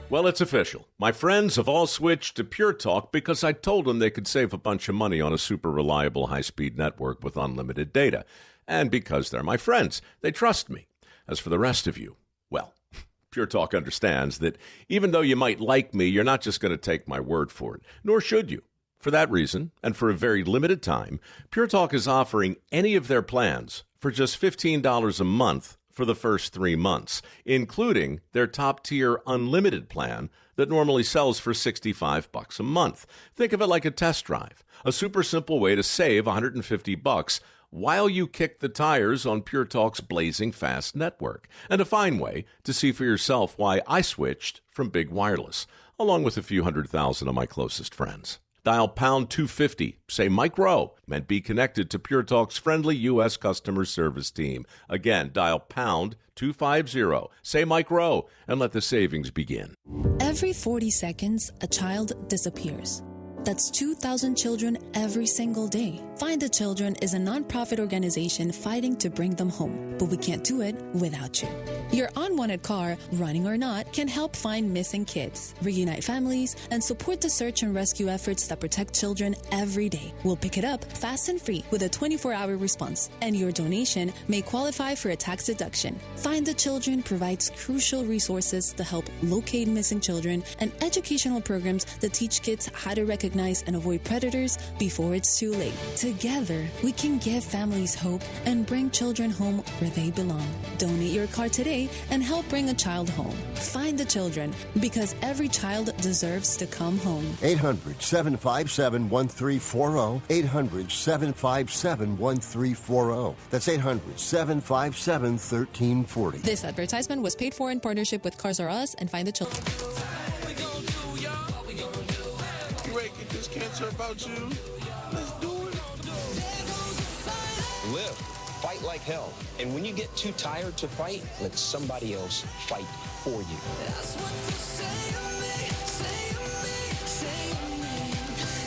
Well, it's official. My friends have all switched to Pure Talk because I told them they could save a bunch of money on a super reliable high-speed network with unlimited data. And because they're my friends, they trust me. As for the rest of you, well, Pure Talk understands that even though you might like me, you're not just going to take my word for it, nor should you. For that reason, and for a very limited time, Pure Talk is offering any of their plans for just $15 a month for the first 3 months, including their top-tier unlimited plan that normally sells for $65 a month. Think of it like a test drive, a super simple way to save $150 while you kick the tires on Pure Talk's blazing fast network, and a fine way to see for yourself why I switched from big wireless, along with a few 100,000 of my closest friends. Dial pound 250, say Mike Rowe, and be connected to Pure Talk's friendly U.S. customer service team. Again, dial pound 250, say Mike Rowe, and let the savings begin. Every 40 seconds, a child disappears. That's 2,000 children every single day. Find the Children is a nonprofit organization fighting to bring them home, but we can't do it without you. Your unwanted car, running or not, can help find missing kids, reunite families, and support the search and rescue efforts that protect children every day. We'll pick it up fast and free with a 24-hour response, and your donation may qualify for a tax deduction. Find the Children provides crucial resources to help locate missing children and educational programs that teach kids how to recognize and avoid predators before it's too late. Together, we can give families hope and bring children home where they belong. Donate your car today and help bring a child home. Find the Children, because every child deserves to come home. 800-757-1340. 800-757-1340. That's 800-757-1340. This advertisement was paid for in partnership with Cars R Us and Find the Children. You ready to get this cancer about you? Let's do it. Live. Fight like hell. And when you get too tired to fight, let somebody else fight for you. That's what they say to me, say to me, say to me.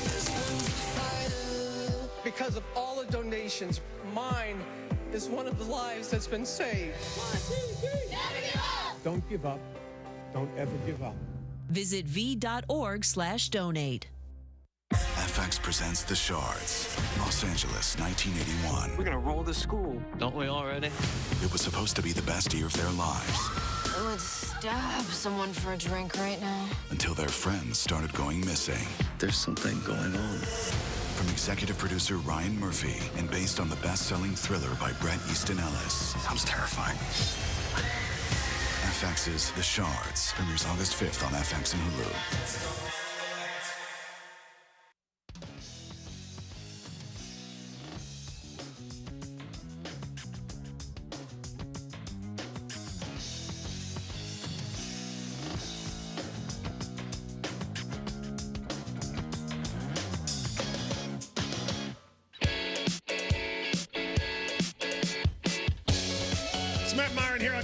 This one's a fighter. Because of all the donations, mine is one of the lives that's been saved. 1, 2, 3. Never give up. Don't give up. Don't ever give up. Visit v.org/donate. FX presents The Shards, Los Angeles, 1981. We're gonna roll the school, don't we already? It was supposed to be the best year of their lives. I would stab someone for a drink right now. Until their friends started going missing. There's something going on. From executive producer Ryan Murphy and based on the best-selling thriller by Bret Easton Ellis. Sounds terrifying. FX's The Shards premieres August 5th on FX and Hulu.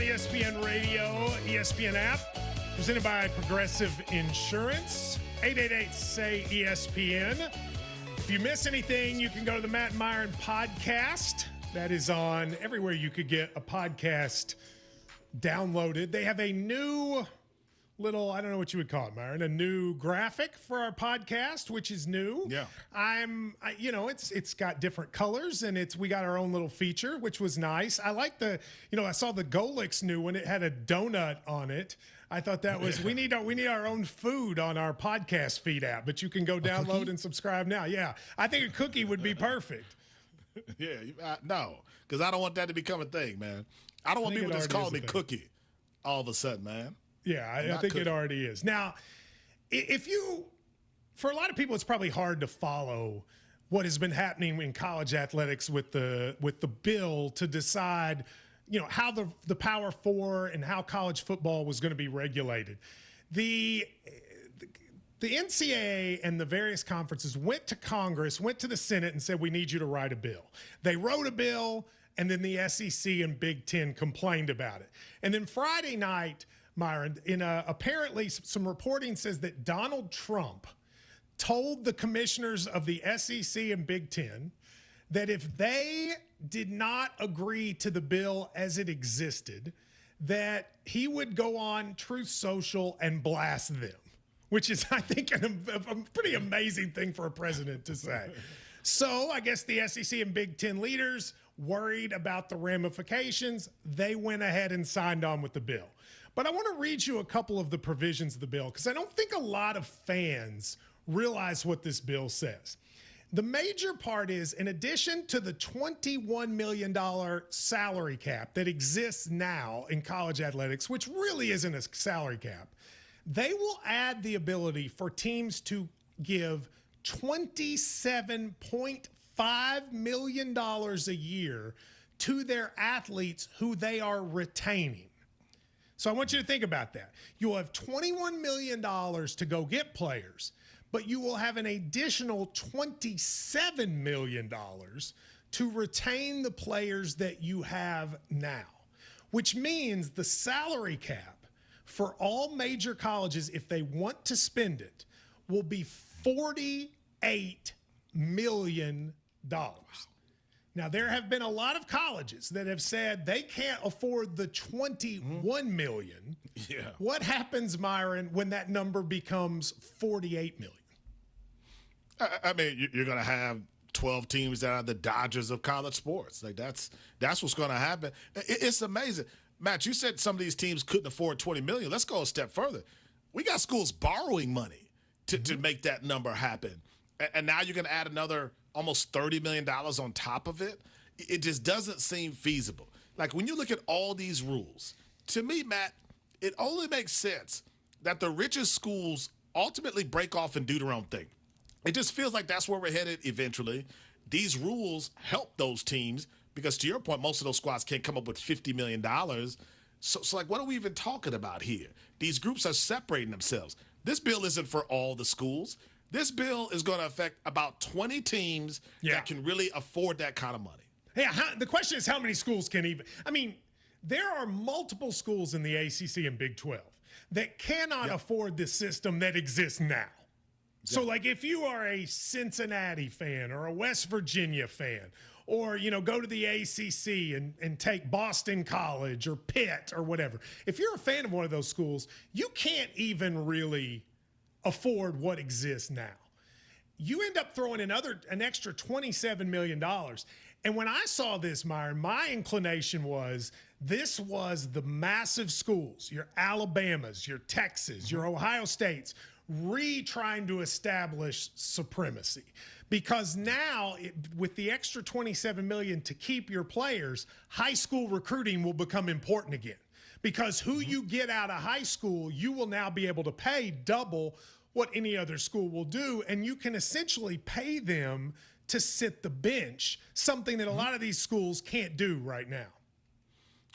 ESPN Radio, ESPN app, presented by Progressive Insurance. 888-SAY-ESPN. If you miss anything, you can go to the Matt Myron podcast. That is on everywhere you could get a podcast downloaded. They have a new little, I don't know what you would call it, Myron, a new graphic for our podcast, which is new. Yeah. It's got different colors, and we got our own little feature, which was nice. I like I saw the Golix new one. It had a donut on it. I thought that was, we need our own food on our podcast feed app, but you can go download and subscribe now. Yeah. I think a cookie would be perfect. Yeah. No, because I don't want that to become a thing, man. I don't want people just calling me Cookie all of a sudden, man. Yeah, I think it already is. Now, for a lot of people, it's probably hard to follow what has been happening in college athletics with the bill to decide, how the Power Four and how college football was going to be regulated. The NCAA and the various conferences went to Congress, went to the Senate, and said, we need you to write a bill. They wrote a bill, and then the SEC and Big Ten complained about it. And then Friday night, Myron, apparently some reporting says that Donald Trump told the commissioners of the SEC and Big Ten that if they did not agree to the bill as it existed, that he would go on Truth Social and blast them, which is, I think, a pretty amazing thing for a president to say. So I guess the SEC and Big Ten leaders, worried about the ramifications, they went ahead and signed on with the bill. But I want to read you a couple of the provisions of the bill, because I don't think a lot of fans realize what this bill says. The major part is, in addition to the $21 million salary cap that exists now in college athletics, which really isn't a salary cap, they will add the ability for teams to give $27.5 million a year to their athletes who they are retaining. So I want you to think about that. You'll have $21 million to go get players, but you will have an additional $27 million to retain the players that you have now, which means the salary cap for all major colleges, if they want to spend it, will be $40 million. Now, there have been a lot of colleges that have said they can't afford the $21 million. Yeah. What happens, Myron, when that number becomes $48 million? I mean, you're going to have 12 teams that are the Dodgers of college sports. Like that's what's going to happen. It's amazing. Matt, you said some of these teams couldn't afford $20 million. Let's go a step further. We got schools borrowing money to make that number happen. And now you're going to add another almost $30 million on top of it. It just doesn't seem feasible. Like when you look at all these rules, to me, Matt, it only makes sense that the richest schools ultimately break off and do their own thing. It just feels like that's where we're headed eventually. These rules help those teams because, to your point, most of those squads can't come up with $50 million. So like, what are we even talking about here? These groups are separating themselves. This bill isn't for all the schools. This bill is going to affect about 20 teams that can really afford that kind of money. Yeah, the question is how many schools can even – I mean, there are multiple schools in the ACC and Big 12 that cannot afford the system that exists now. So, like, if you are a Cincinnati fan or a West Virginia fan or, you know, go to the ACC and take Boston College or Pitt or whatever, if you're a fan of one of those schools, you can't even really afford what exists now. You end up throwing an extra $27 million. And when I saw this, Myron, my inclination was this was the massive schools, your Alabamas, your Texas, your Ohio States, trying to establish supremacy. Because now, with the extra $27 million to keep your players, high school recruiting will become important again. Because who you get out of high school, you will now be able to pay double what any other school will do, and you can essentially pay them to sit the bench, something that a lot of these schools can't do right now.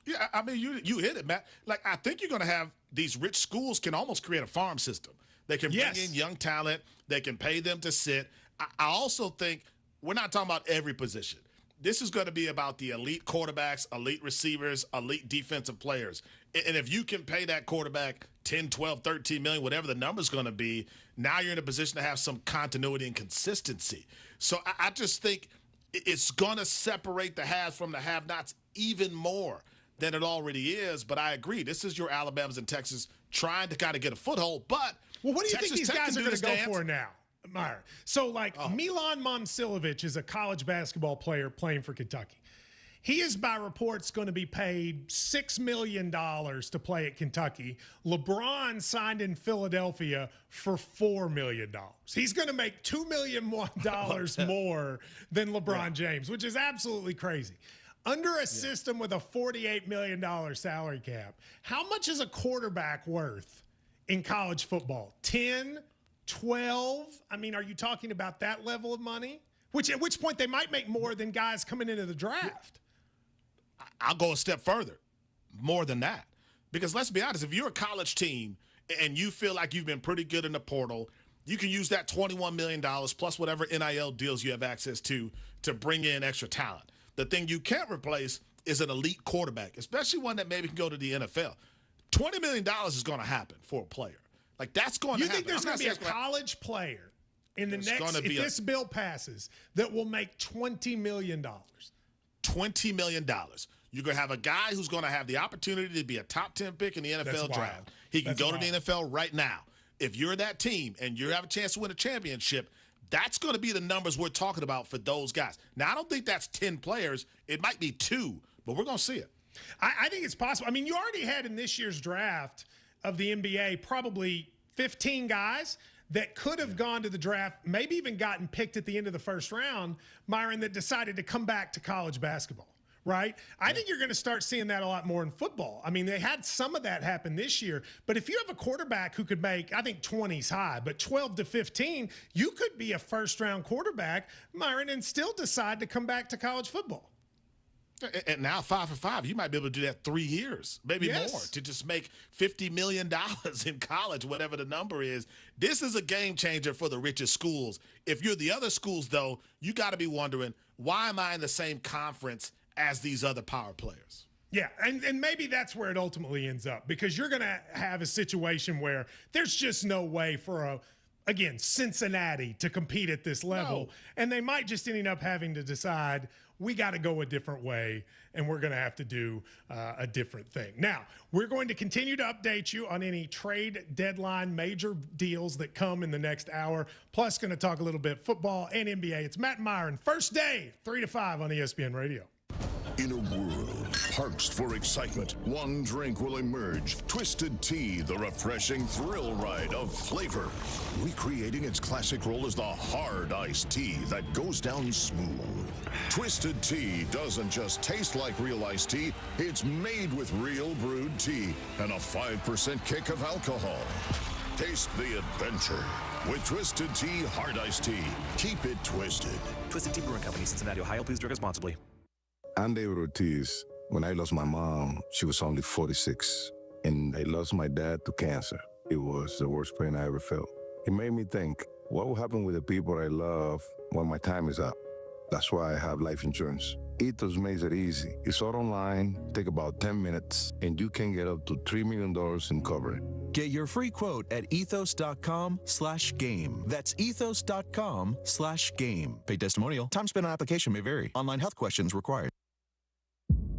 Yeah, I mean, you hit it, Matt. Like, I think you're going to have these rich schools can almost create a farm system. They can bring in young talent. They can pay them to sit. I also think we're not talking about every position. This is going to be about the elite quarterbacks, elite receivers, elite defensive players. And if you can pay that quarterback 10, 12, 13 million, whatever the number's going to be, now you're in a position to have some continuity and consistency. So I just think it's going to separate the haves from the have-nots even more than it already is. But I agree. This is your Alabamas and Texas trying to kind of get a foothold. But well, what do you Texas think these Tech guys are going to go for now, Myron? So, like, Milan Momcilovic is a college basketball player playing for Kentucky. He is, by reports, going to be paid $6 million to play at Kentucky. LeBron signed in Philadelphia for $4 million. He's going to make $2 million more than LeBron James, which is absolutely crazy. Under a system with a $48 million salary cap, how much is a quarterback worth in college football? 10, 12? I mean, are you talking about that level of money? At which point they might make more than guys coming into the draft. I'll go a step further, more than that. Because let's be honest, if you're a college team and you feel like you've been pretty good in the portal, you can use that $21 million plus whatever NIL deals you have access to bring in extra talent. The thing you can't replace is an elite quarterback, especially one that maybe can go to the NFL. $20 million is going to happen for a player. Like, that's going to happen. You think there's going to be a college player in the next, if this bill passes, that will make $20 million? $20 million. You're going to have a guy who's going to have the opportunity to be a top 10 pick in the NFL draft. He can go to the NFL right now. If you're that team and you have a chance to win a championship, that's going to be the numbers we're talking about for those guys. Now, I don't think that's 10 players. It might be 2, but we're going to see it. I think it's possible. I mean, you already had in this year's draft of the NBA probably 15 guys that could have gone to the draft, maybe even gotten picked at the end of the first round, Myron, that decided to come back to college basketball, right? I think you're going to start seeing that a lot more in football. I mean, they had some of that happen this year, but if you have a quarterback who could make, I think 20's high, but 12 to 15, you could be a first-round quarterback, Myron, and still decide to come back to college football. And now 5 for 5, you might be able to do that 3 years, maybe more, to just make $50 million in college, whatever the number is. This is a game changer for the richest schools. If you're the other schools, though, you got to be wondering, why am I in the same conference as these other power players? Yeah, and maybe that's where it ultimately ends up, because you're going to have a situation where there's just no way for again, Cincinnati to compete at this level. No. And they might just end up having to decide, we got to go a different way, and we're going to have to do a different thing. Now, we're going to continue to update you on any trade deadline major deals that come in the next hour, plus going to talk a little bit football and NBA. It's Matt Myron, first day, 3 to 5 on ESPN Radio. In a world parched for excitement, one drink will emerge. Twisted Tea, the refreshing thrill ride of flavor. Recreating its classic role as the hard iced tea that goes down smooth. Twisted Tea doesn't just taste like real iced tea, it's made with real brewed tea and a 5% kick of alcohol. Taste the adventure with Twisted Tea Hard Iced Tea. Keep it twisted. Twisted Tea Brewing Company, Cincinnati, Ohio. Please drink responsibly. Andy Ortiz, when I lost my mom, she was only 46. And I lost my dad to cancer. It was the worst pain I ever felt. It made me think, what will happen with the people I love when my time is up? That's why I have life insurance. Ethos makes it easy. It's all online, take about 10 minutes, and you can get up to $3 million in coverage. Get your free quote at ethos.com/game. That's ethos.com/game. Paid testimonial. Time spent on application may vary. Online health questions required.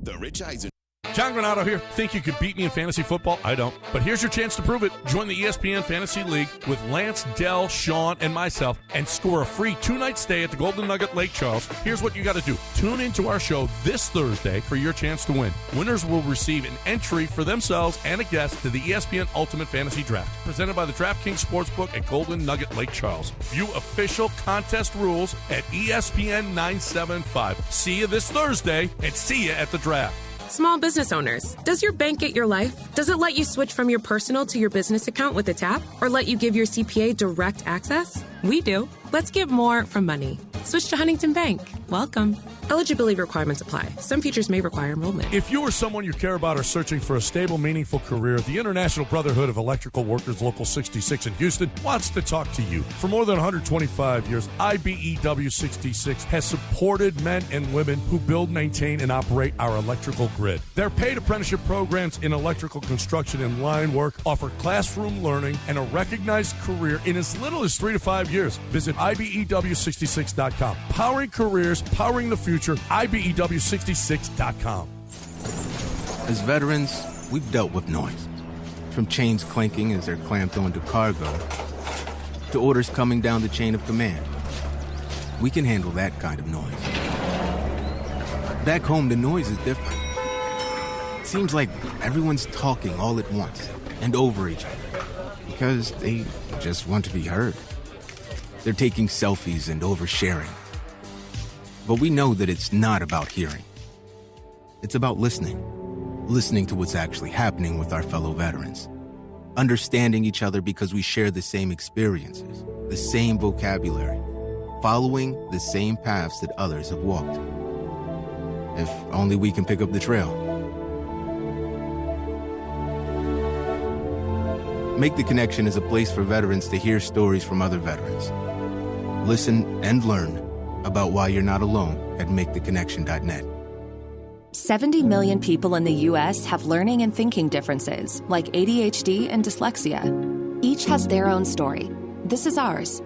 The Rich Eisen. John Granado here. Think you could beat me in fantasy football? I don't. But here's your chance to prove it. Join the ESPN Fantasy League with Lance, Dell, Sean, and myself and score a free 2-night stay at the Golden Nugget Lake Charles. Here's what you got to do. Tune into our show this Thursday for your chance to win. Winners will receive an entry for themselves and a guest to the ESPN Ultimate Fantasy Draft, presented by the DraftKings Sportsbook at Golden Nugget Lake Charles. View official contest rules at ESPN 975. See you this Thursday and see you at the draft. Small business owners, does your bank get your life? Does it let you switch from your personal to your business account with a tap? Or let you give your CPA direct access? We do. Let's get more from money. Switch to Huntington Bank. Welcome. Eligibility requirements apply. Some features may require enrollment. If you or someone you care about are searching for a stable, meaningful career, the International Brotherhood of Electrical Workers Local 66 in Houston wants to talk to you. For more than 125 years, IBEW 66 has supported men and women who build, maintain, and operate our electrical grid. Their paid apprenticeship programs in electrical construction and line work offer classroom learning and a recognized career in as little as 3 to 5 years. Visit IBEW66.com. Powering careers, powering the future, IBEW66.com. As veterans, we've dealt with noise. From chains clanking as they're clamped onto cargo, to orders coming down the chain of command. We can handle that kind of noise. Back home, the noise is different. Seems like everyone's talking all at once and over each other because they just want to be heard. They're taking selfies and oversharing. But we know that it's not about hearing. It's about listening. Listening to what's actually happening with our fellow veterans. Understanding each other because we share the same experiences, the same vocabulary, following the same paths that others have walked. If only we can pick up the trail. Make the Connection is a place for veterans to hear stories from other veterans. Listen and learn about why you're not alone at maketheconnection.net. 70 million people in the U.S. have learning and thinking differences, like ADHD and dyslexia. Each has their own story. This is ours.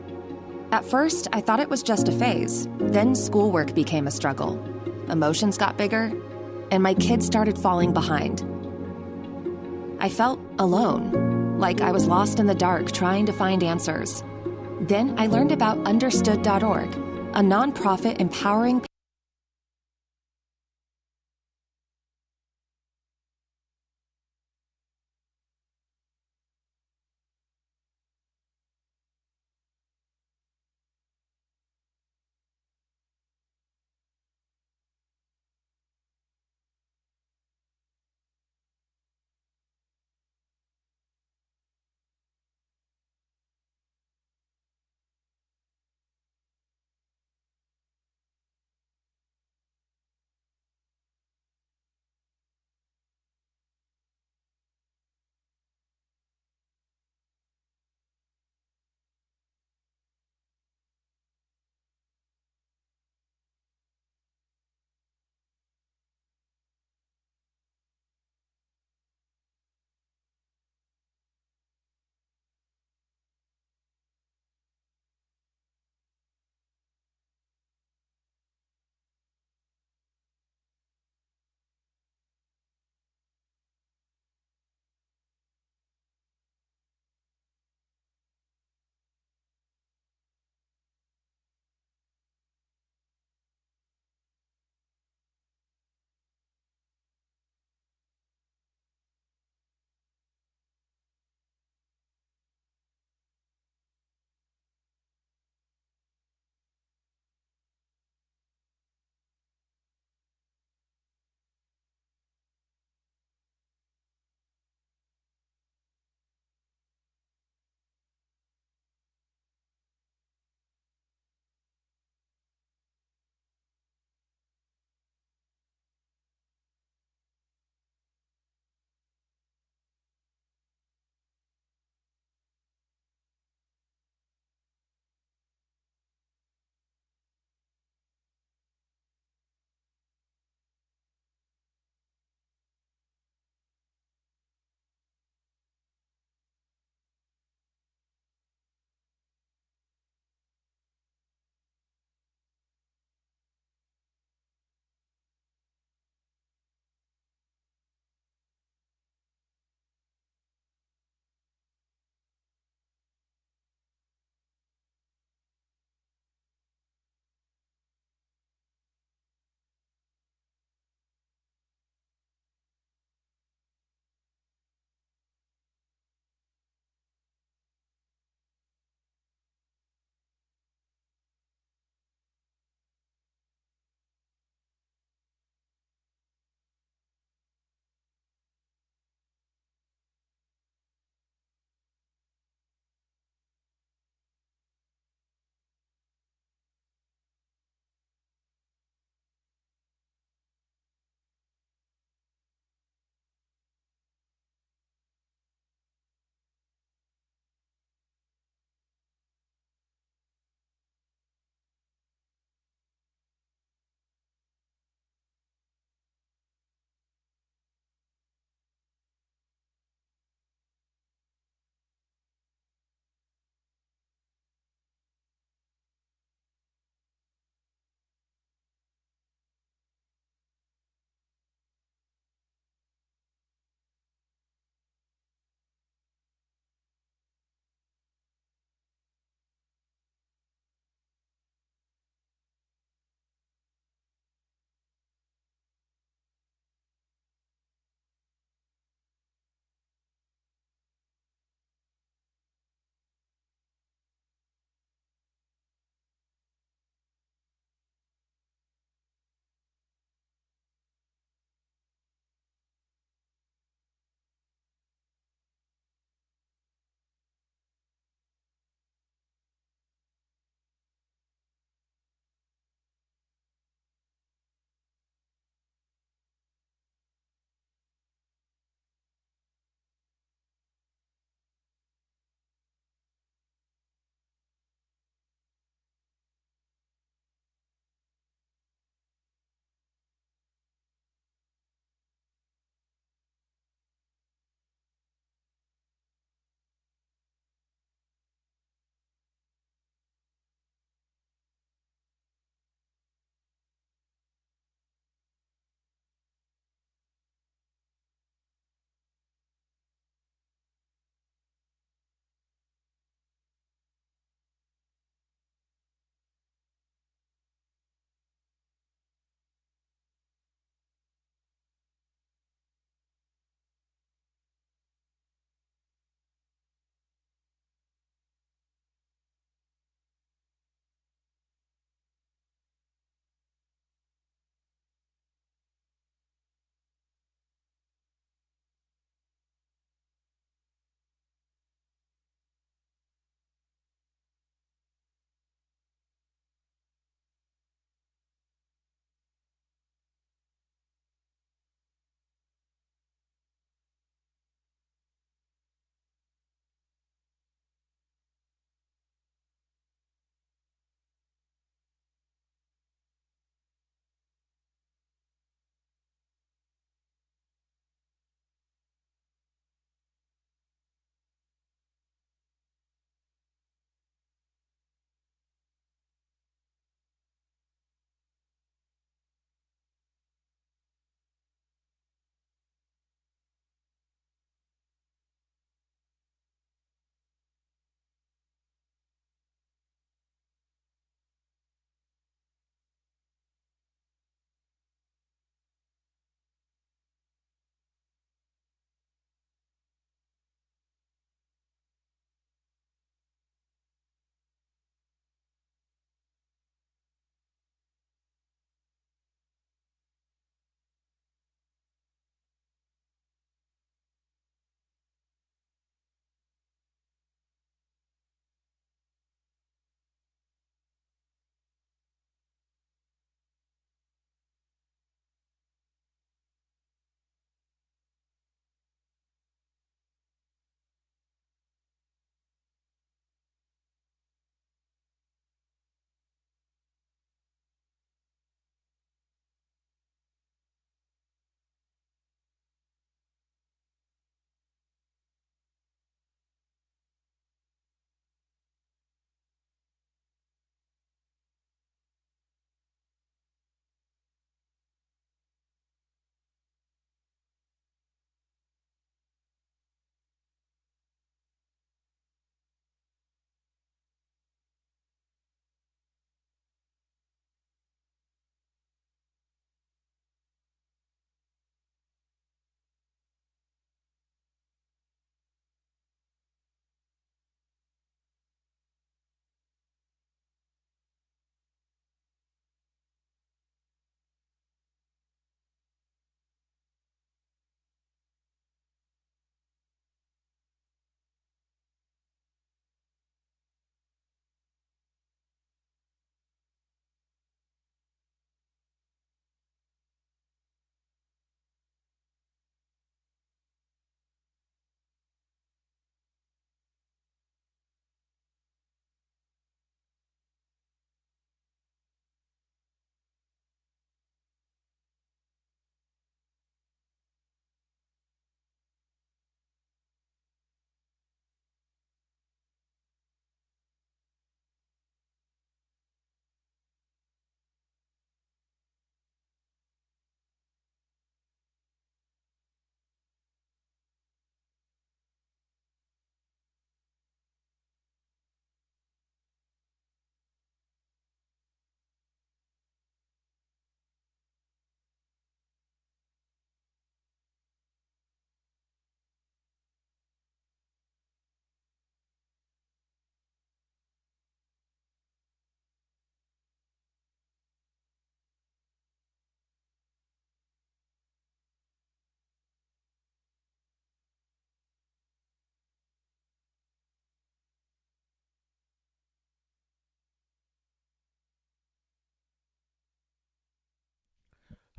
At first, I thought it was just a phase. Then schoolwork became a struggle. Emotions got bigger, and my kids started falling behind. I felt alone, like I was lost in the dark trying to find answers. Then I learned about Understood.org, a nonprofit empowering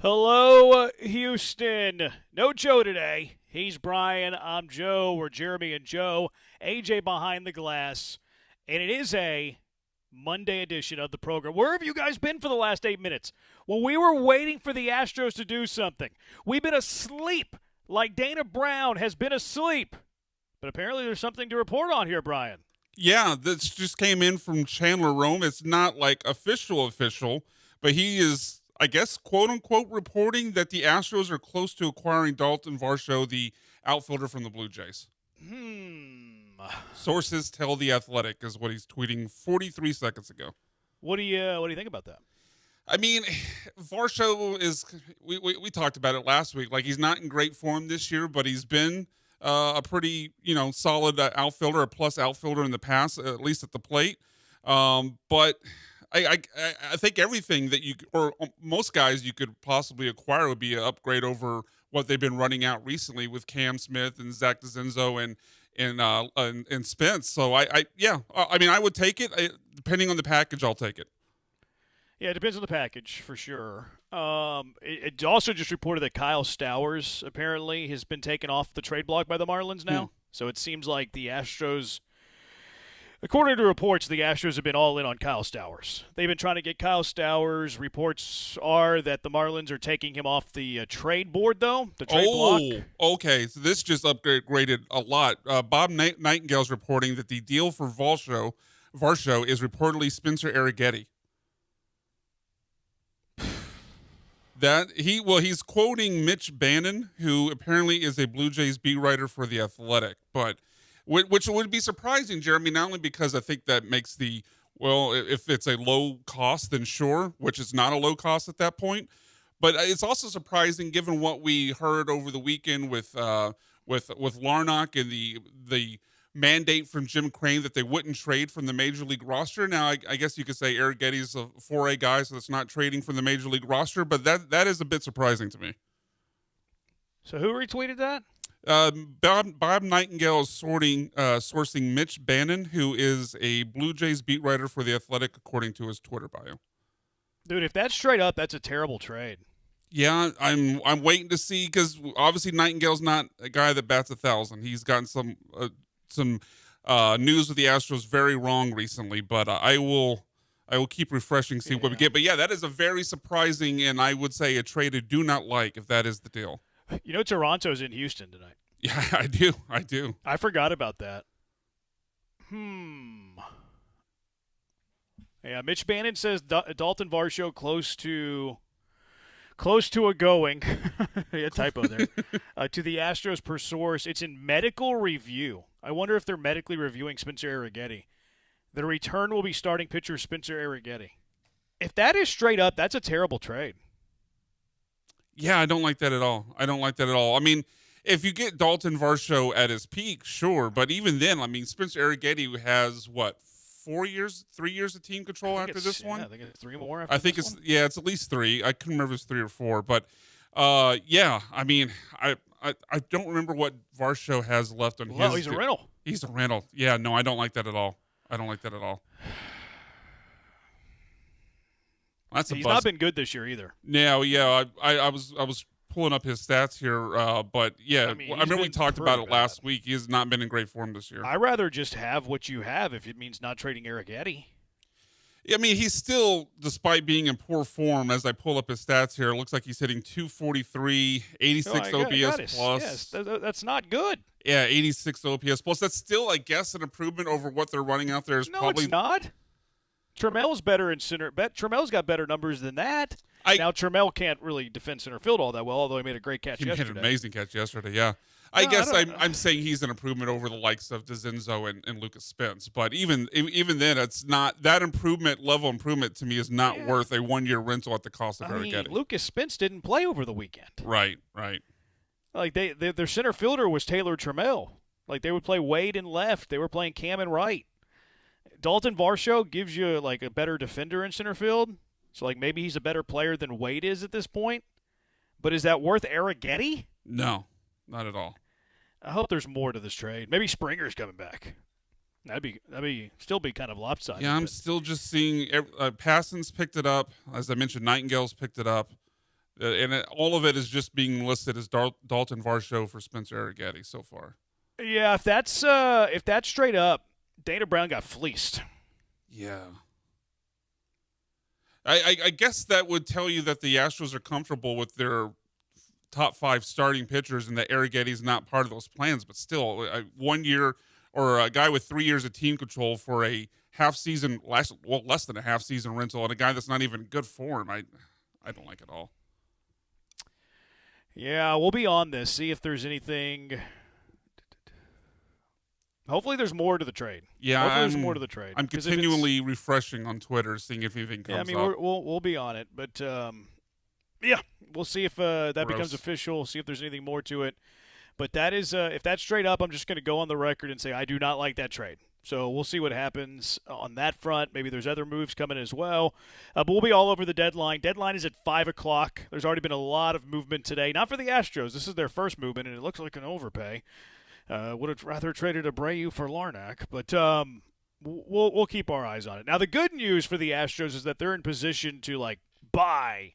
Hello, Houston. No Joe today. He's Brian. I'm Joe. We're Jeremy and Joe. AJ behind the glass. And it is a Monday edition of the program. Where have you guys been for the last 8 minutes? Well, we were waiting for the Astros to do something. We've been asleep like Dana Brown has been asleep. But apparently there's something to report on here, Brian. Yeah, this just came in from Chandler Rome. It's not like official, but he is, I guess, quote-unquote, reporting that the Astros are close to acquiring Dalton Varsho, the outfielder from the Blue Jays. Sources tell The Athletic is what he's tweeting 43 seconds ago. What do you think about that? I mean, Varsho is, we talked about it last week, like he's not in great form this year, but he's been a pretty, solid outfielder, a plus outfielder in the past, at least at the plate. But I think everything that or most guys you could possibly acquire would be an upgrade over what they've been running out recently with Cam Smith and Zach DeZenzo and Spence. So I mean, I would take it. Depending on the package, I'll take it. Yeah, it depends on the package for sure. It also just reported that Kyle Stowers apparently has been taken off the trade block by the Marlins now. So it seems like the Astros, according to reports, the Astros have been all in on Kyle Stowers. They've been trying to get Kyle Stowers. Reports are that the Marlins are taking him off the trade board, though, the trade block. Okay. So this just upgraded a lot. Bob Nightingale's reporting that the deal for Varsho is reportedly Spencer Arrighetti. He's quoting Mitch Bannon, who apparently is a Blue Jays beat writer for The Athletic, but which would be surprising, Jeremy, not only because I think that makes if it's a low cost, then sure, which is not a low cost at that point, but it's also surprising given what we heard over the weekend with Larnach and the mandate from Jim Crane that they wouldn't trade from the Major League roster. Now, I guess you could say Arrighetti's a 4A guy, so that's not trading from the Major League roster, but that is a bit surprising to me. So who retweeted that? Bob Nightingale is sourcing Mitch Bannon, who is a Blue Jays beat writer for The Athletic, according to his Twitter bio. Dude, if that's straight up, that's a terrible trade. Yeah, I'm waiting to see, because obviously Nightingale's not a guy that bats 1,000. He's gotten some news with the Astros very wrong recently, but I will keep refreshing, see what we get. But yeah, that is a very surprising, and I would say a trade I do not like if that is the deal. You know, Toronto's in Houston tonight. Yeah, I do. I forgot about that. Yeah, Mitch Bannon says Dalton Varsho close to a going. Yeah, typo there. To the Astros per source. It's in medical review. I wonder if they're medically reviewing Spencer Arrighetti. The return will be starting pitcher Spencer Arrighetti. If that is straight up, that's a terrible trade. Yeah, I don't like that at all. I mean, if you get Dalton Varsho at his peak, sure. But even then, I mean, Spencer Arrighetti has, 3 years of team control after this one? I think it's 3 more after it's at least 3. I couldn't remember if it's 3 or 4. But, yeah, I mean, I don't remember what Varsho has left on his. Well, he's a rental. He's a rental. Yeah, no, I don't like that at all. He's not been good this year either. Yeah. I was pulling up his stats here, but yeah, I remember we talked about it last week. He has not been in great form this year. I'd rather just have what you have if it means not trading Arrighetti. I mean, he's still, despite being in poor form, as I pull up his stats here, it looks like he's hitting 243, 86 OPS plus. Yes, that's not good. Yeah, 86 OPS plus. That's still, I guess, an improvement over what they're running out there. It's not. Trammell's better in center. Trammell's got better numbers than that. Now, Trammell can't really defend center field all that well, although he made a great catch yesterday. He made an amazing catch yesterday, yeah. I guess I'm saying he's an improvement over the likes of DeZenzo and Lucas Spence. But even then, it's not – that level improvement to me is not worth a 1-year rental at the cost of Arrighetti. Lucas Spence didn't play over the weekend. Right. Like, their center fielder was Taylor Trammell. Like, they would play Wade in left. They were playing Cam in right. Dalton Varsho gives you, like, a better defender in center field. So, like, maybe he's a better player than Wade is at this point. But is that worth Arrighetti? No, not at all. I hope there's more to this trade. Maybe Springer's coming back. That'd still be kind of lopsided. Yeah, I'm still just seeing Passon's picked it up. As I mentioned, Nightingale's picked it up. all of it is just being listed as Dalton Varsho for Spencer Arrighetti so far. Yeah, if that's straight up, Dana Brown got fleeced. Yeah. I guess that would tell you that the Astros are comfortable with their top 5 starting pitchers and that Arrighetti's not part of those plans. But still, 1 year or a guy with 3 years of team control for a less than a half season rental and a guy that's not even in good form, I don't like it all. Yeah, we'll be on this. See if there's anything. Hopefully there's more to the trade. Yeah, hopefully there's more to the trade. I'm continually refreshing on Twitter, seeing if anything comes up. Yeah, I mean, we'll be on it. But, yeah, we'll see if that becomes official, see if there's anything more to it. But that is, if that's straight up, I'm just going to go on the record and say I do not like that trade. So we'll see what happens on that front. Maybe there's other moves coming as well. But we'll be all over the deadline. Deadline is at 5 o'clock. There's already been a lot of movement today. Not for the Astros. This is their first movement, and it looks like an overpay. Would have rather traded Abreu for Larnach. But we'll keep our eyes on it. Now, the good news for the Astros is that they're in position to, buy.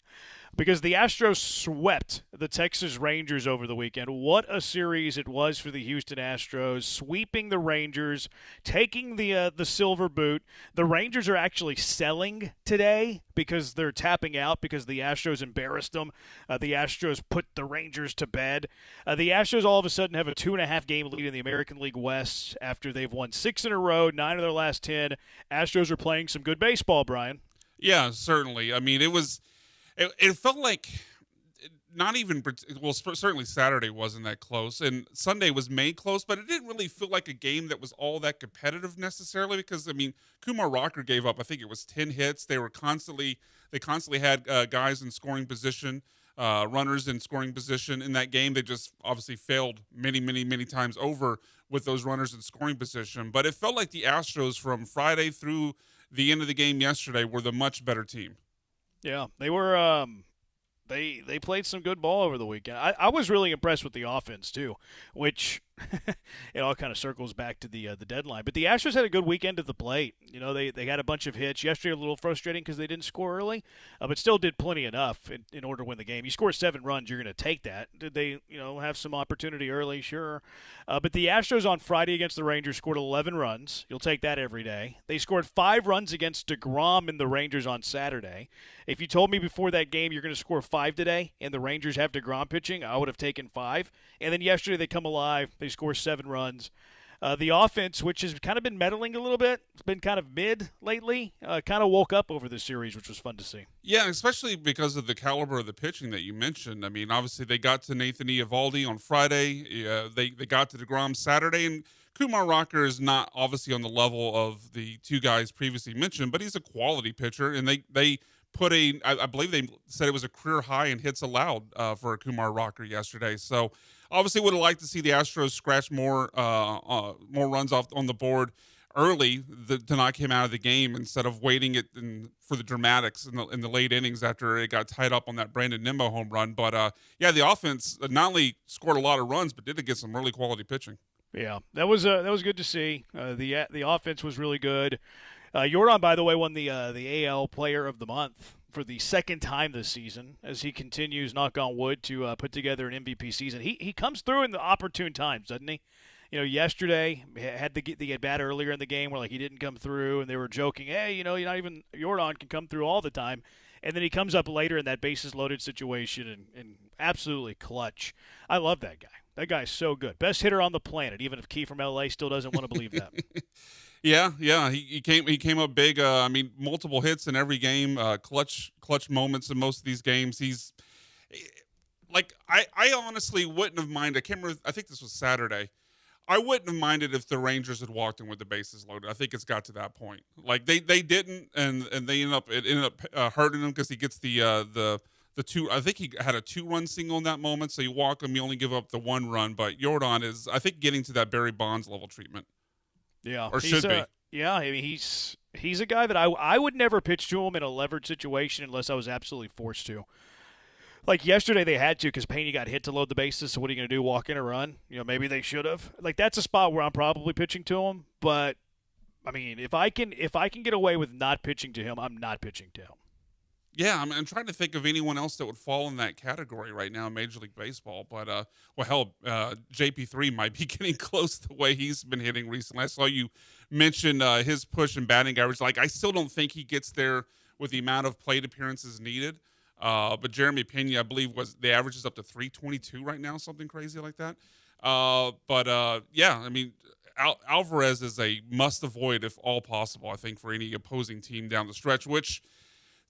Because the Astros swept the Texas Rangers over the weekend. What a series it was for the Houston Astros, sweeping the Rangers, taking the silver boot. The Rangers are actually selling today because they're tapping out because the Astros embarrassed them. The Astros put the Rangers to bed. The Astros all of a sudden have a 2.5-game lead in the American League West after they've won 6 in a row, 9 of their last 10. Astros are playing some good baseball, Brian. Yeah, certainly. I mean, it felt like certainly Saturday wasn't that close, and Sunday was made close, but it didn't really feel like a game that was all that competitive necessarily because, I mean, Kumar Rocker gave up, I think it was 10 hits. They constantly had guys in scoring position, runners in scoring position in that game. They just obviously failed many, many, many times over with those runners in scoring position. But it felt like the Astros from Friday through the end of the game yesterday were the much better team. Yeah, they were. They played some good ball over the weekend. I was really impressed with the offense too, which it all kind of circles back to the deadline. But the Astros had a good weekend at the plate. You know, they had a bunch of hits yesterday. A little frustrating because they didn't score early, but still did plenty enough in order to win the game. You score 7 runs, you're going to take that. Did they, have some opportunity early? Sure, but the Astros on Friday against the Rangers scored 11 runs. You'll take that every day. They scored 5 runs against DeGrom and the Rangers on Saturday. If you told me before that game you're going to score 5 today and the Rangers have DeGrom pitching, I would have taken 5. And then yesterday they come alive. They score 7 runs. The offense, which has kind of been meddling a little bit, it's been kind of mid lately, kind of woke up over the series, which was fun to see. Yeah, especially because of the caliber of the pitching that you mentioned. I mean, obviously they got to Nathan Eovaldi on Friday. They got to DeGrom Saturday, and Kumar Rocker is not obviously on the level of the 2 guys previously mentioned, but he's a quality pitcher, and they put I believe they said it was a career high in hits allowed for Kumar Rocker yesterday. So obviously would have liked to see the Astros scratch more runs off on the board early to knock him out of the game instead of waiting for the dramatics in the late innings after it got tied up on that Brandon Nimmo home run. But the offense not only scored a lot of runs but did get some really quality pitching. Yeah, that was good to see. The offense was really good. Jordan, by the way, won the AL Player of the Month for the second time this season as he continues, knock on wood, to put together an MVP season. He comes through in the opportune times, doesn't he? Yesterday had the at-bat earlier in the game where he didn't come through, and they were joking, hey, not even Jordan can come through all the time. And then he comes up later in that bases-loaded situation and absolutely clutch. I love that guy. That guy's so good. Best hitter on the planet, even if Key from L.A. still doesn't want to believe that. Yeah, he came up big. Multiple hits in every game, clutch moments in most of these games. He's I honestly wouldn't have minded. I can't remember. I think this was Saturday. I wouldn't have minded if the Rangers had walked in with the bases loaded. I think it's got to that point. They didn't, and they ended up hurting him because he gets the 2. I think he had a 2-run single in that moment. So you walk him, you only give up the 1 run. But Jordan is, I think, getting to that Barry Bonds level treatment. Yeah, or should be. Yeah, I mean he's a guy that I would never pitch to him in a levered situation unless I was absolutely forced to. Like yesterday, they had to because Payne got hit to load the bases. So what are you going to do? Walk in or run? Maybe they should have. That's a spot where I'm probably pitching to him. But I mean, if I can get away with not pitching to him, I'm not pitching to him. Yeah, I'm trying to think of anyone else that would fall in that category right now in Major League Baseball. But, JP3 might be getting close the way he's been hitting recently. I saw you mention his push and batting average. Like, I still don't think he gets there with the amount of plate appearances needed. But Jeremy Pena, I believe, the average is up to 322 right now, something crazy like that. Alvarez is a must avoid if all possible, I think, for any opposing team down the stretch, which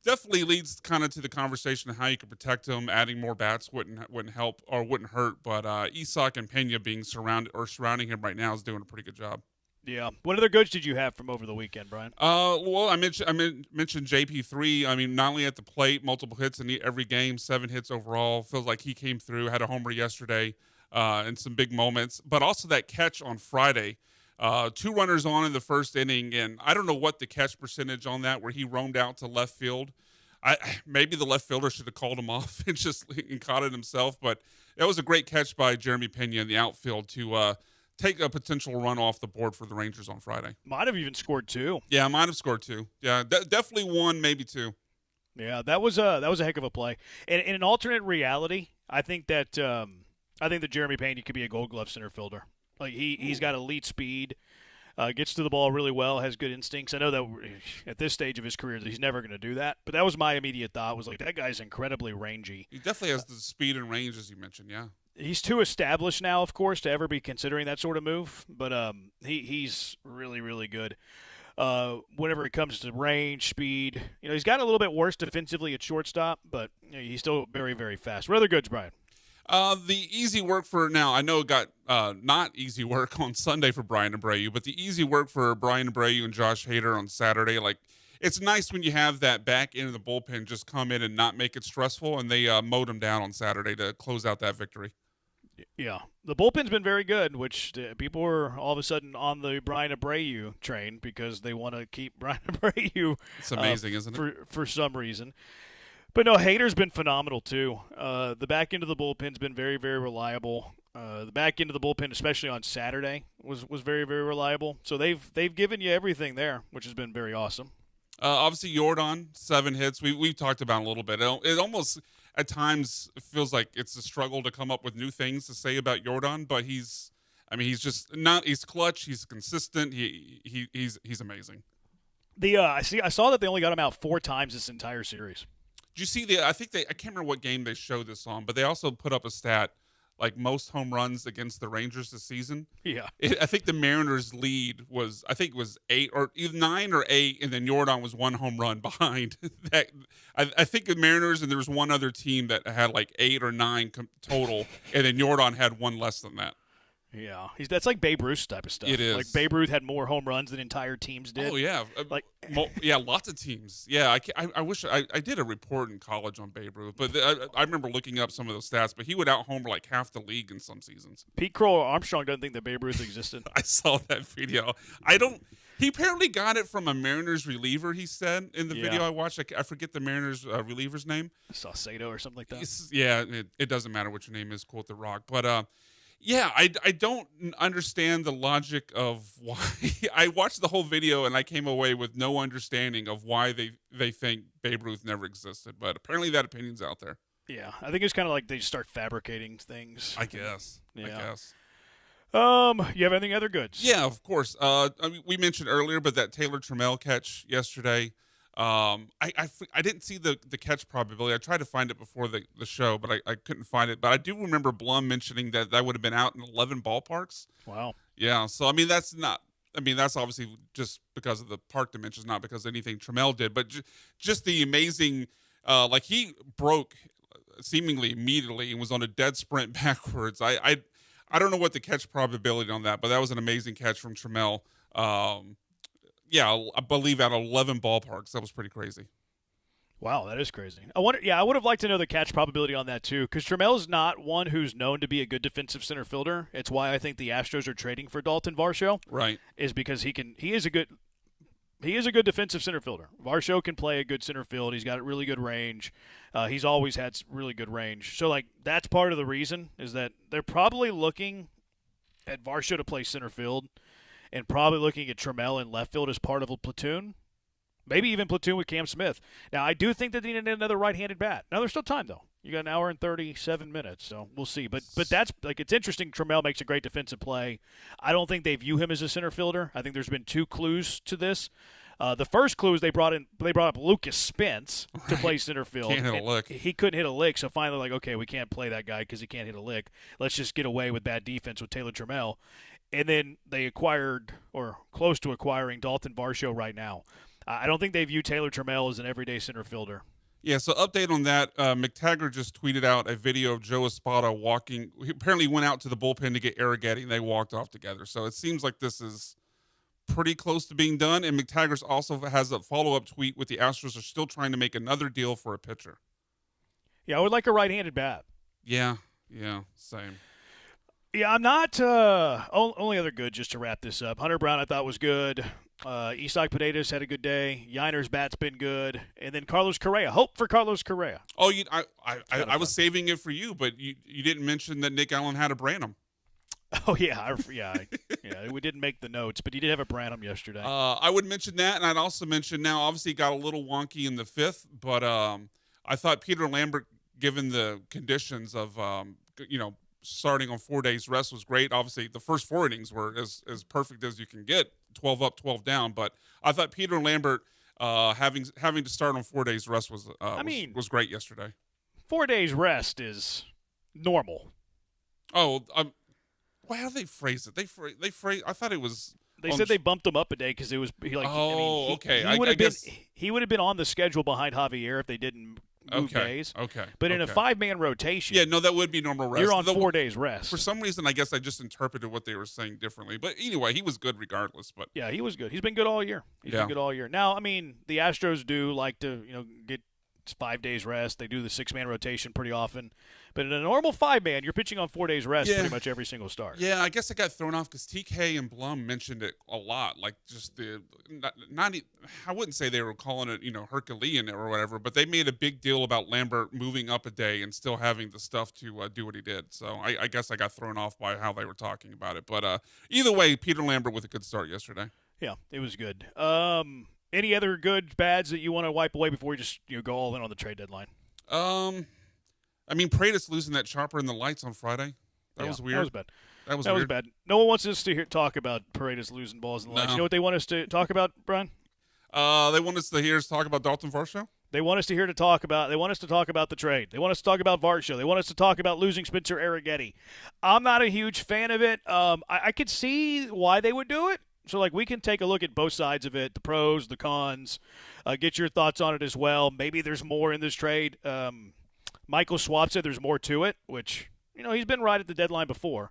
definitely leads kind of to the conversation of how you could protect him. Adding more bats wouldn't help or wouldn't hurt, but Isak and Pena being surrounding him right now is doing a pretty good job. Yeah. What other goods did you have from over the weekend, Brian? I mentioned JP3. I mean, not only at the plate, multiple hits in every game, 7 hits overall. Feels like he came through, had a homer yesterday, and some big moments. But also that catch on Friday. 2 runners on in the first inning, and I don't know what the catch percentage on that, where he roamed out to left field. Maybe the left fielder should have called him off and caught it himself, but that was a great catch by Jeremy Pena in the outfield to take a potential run off the board for the Rangers on Friday. Might have even scored 2. Yeah, might have scored 2. Yeah, definitely 1, maybe 2. Yeah, that was a heck of a play. And in an alternate reality, I think that Jeremy Pena could be a Gold Glove center fielder. Like he's got elite speed, gets to the ball really well, has good instincts. I know that at this stage of his career that he's never going to do that, but that was my immediate thought. Was like, that guy's incredibly rangy. He definitely has the speed and range, as you mentioned. Yeah, he's too established now, of course, to ever be considering that sort of move. But he's really, really good. Whenever it comes to range, speed, he's gotten a little bit worse defensively at shortstop, but he's still very, very fast. What other goods, Brian? The easy work for now, I know it got not easy work on Sunday for Brian Abreu, but the easy work for Brian Abreu and Josh Hader on Saturday. Like, it's nice when you have that back end of the bullpen just come in and not make it stressful, and they mowed him down on Saturday to close out that victory. Yeah, the bullpen's been very good, which people were all of a sudden on the Brian Abreu train because they want to keep Brian Abreu. It's amazing, isn't it? For some reason. But no, Hader's been phenomenal too. The back end of the bullpen's been very, very reliable. The back end of the bullpen, especially on Saturday, was very, very reliable. So they've given you everything there, which has been very awesome. Obviously, Jordan, 7 hits. We've talked about it a little bit. It almost at times feels like it's a struggle to come up with new things to say about Jordan, but he's clutch. He's consistent. He's amazing. I saw that they only got him out 4 times this entire series. Did you see I can't remember what game they showed this on, but they also put up a stat like most home runs against the Rangers this season. Yeah. I think the Mariners' lead was 8 or either 9 or 8, and then Jordan was 1 home run behind. I think the Mariners, and there was one other team that had like 8 or 9 total, and then Jordan had 1 less than that. Yeah, that's like Babe Ruth type of stuff. It is. Like Babe Ruth had more home runs than entire teams did. Oh yeah, lots of teams. Yeah, I wish I did a report in college on Babe Ruth, but I remember looking up some of those stats. But he would out-homer like half the league in some seasons. Pete Crow Armstrong doesn't think that Babe Ruth existed. I saw that video. He apparently got it from a Mariners reliever. He said in the video I watched. I forget the Mariners reliever's name. Saucedo or something like that. It doesn't matter what your name is. Quote The Rock, but. Yeah, I don't understand the logic of why. I watched the whole video and I came away with no understanding of why they think Babe Ruth never existed. But apparently that opinion's out there. Yeah, I think it's kind of like they start fabricating things. I guess. Yeah. You have any other goods? Yeah, of course. We mentioned earlier, but that Taylor Trammell catch yesterday. I didn't see the catch probability. I tried to find it before the show, but I couldn't find it. But I do remember Blum mentioning that would have been out in 11 ballparks. Wow. Yeah. So that's obviously just because of the park dimensions, not because of anything Trammell did, but just the amazing. He broke seemingly immediately and was on a dead sprint backwards. I don't know what the catch probability on that, but that was an amazing catch from Trammell. I believe at 11 ballparks. That was pretty crazy. Wow, that is crazy. I would have liked to know the catch probability on that too, because Trammell's not one who's known to be a good defensive center fielder. It's why I think the Astros are trading for Dalton Varsho. Right. Is because he is a good defensive center fielder. Varsho can play a good center field. He's got really good range. He's always had really good range. So that's part of the reason is that they're probably looking at Varsho to play center field. And probably looking at Trammell in left field as part of a platoon. Maybe even platoon with Cam Smith. Now, I do think that they need another right-handed bat. Now, there's still time, though. You got an hour and 37 minutes, so we'll see. But that's like it's interesting. Trammell makes a great defensive play. I don't think they view him as a center fielder. I think there's been 2 clues to this. The first clue is they brought up Lucas Spence to play center field. Can't hit a lick. He couldn't hit a lick, so finally, like, okay, we can't play that guy because he can't hit a lick. Let's just get away with bad defense with Taylor Trammell. And then they acquired, or close to acquiring, Dalton Varsho right now. I don't think they view Taylor Trammell as an everyday center fielder. Yeah, so update on that. McTaggart just tweeted out a video of Joe Espada walking. He apparently went out to the bullpen to get Arrighetti, and they walked off together. So it seems like this is pretty close to being done. And McTaggart also has a follow-up tweet with the Astros are still trying to make another deal for a pitcher. Yeah, I would like a right-handed bat. Yeah, same. Yeah, I'm not only other good just to wrap this up. Hunter Brown I thought was good. Isaac Paredes had a good day. Yiner's bat's been good. And then Carlos Correa. Hope for Carlos Correa. Oh, I was saving it for you, but you didn't mention that Nick Allen had a Branham. Oh, yeah. We didn't make the notes, but he did have a Branham yesterday. I would mention that, and I'd also mention now, obviously it got a little wonky in the 5th, but I thought Peter Lambert, given the conditions of, starting on 4 days rest was great. Obviously, the first 4 innings were as perfect as you can get, 12 up, 12 down. But I thought Peter Lambert having to start on 4 days rest was great yesterday. 4 days rest is normal. Oh, how do they phrase it? They phrase. I thought it was. They said they bumped him up a day because it was okay. He would have been on the schedule behind Javier if they didn't move days. Okay. But in a 5-man rotation, yeah, no, that would be normal rest. You're on 4 days rest. For some reason, I guess I just interpreted what they were saying differently. But anyway, he was good regardless. But yeah, he was good. He's been good all year. He's been good all year. Now, I mean, the Astros do like to get 5 days rest. They do the 6-man rotation pretty often. But in a normal 5-man, you're pitching on 4 days rest pretty much every single start. Yeah, I guess I got thrown off because TK and Blum mentioned it a lot. Like just I wouldn't say they were calling it, Herculean or whatever, but they made a big deal about Lambert moving up a day and still having the stuff to do what he did. So I guess I got thrown off by how they were talking about it. But either way, Peter Lambert with a good start yesterday. Yeah, it was good. Any other good bads that you want to wipe away before you just go all in on the trade deadline? I mean, Paredes losing that chopper in the lights on Friday. That was weird. That was bad. That was bad. No one wants us to talk about Paredes losing balls in the lights. You know what they want us to talk about, Brian? They want us to hear us talk about Dalton Varsho. They want us to talk about the trade. They want us to talk about Varsho. They want us to talk about losing Spencer Arrighetti. I'm not a huge fan of it. I could see why they would do it. So, we can take a look at both sides of it, the pros, the cons, get your thoughts on it as well. Maybe there's more in this trade. Michael Schwab said there's more to it, which, he's been right at the deadline before.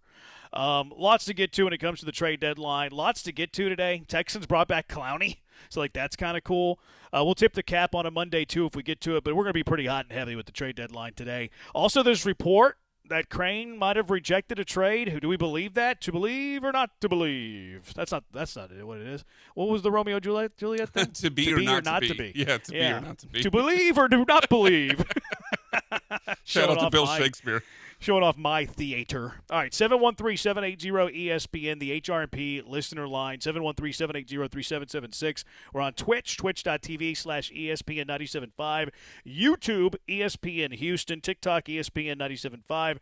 Lots to get to when it comes to the trade deadline. Lots to get to today. Texans brought back Clowney, so, that's kind of cool. We'll tip the cap on a Monday, too, if we get to it, but we're going to be pretty hot and heavy with the trade deadline today. Also, this report that Crane might have rejected a trade. Do we believe that? To believe or not to believe? That's not what it is. What was the Romeo Juliet thing? to be or not to be. Yeah, to be or not to be. To believe or do not believe. Shout out to Bill Shakespeare. Showing off my theater. All right, 713-780-ESPN, the HRP listener line, 713-780-3776. We're on Twitch, twitch.tv/ESPN 97.5, YouTube, ESPN Houston, TikTok, ESPN 97.5,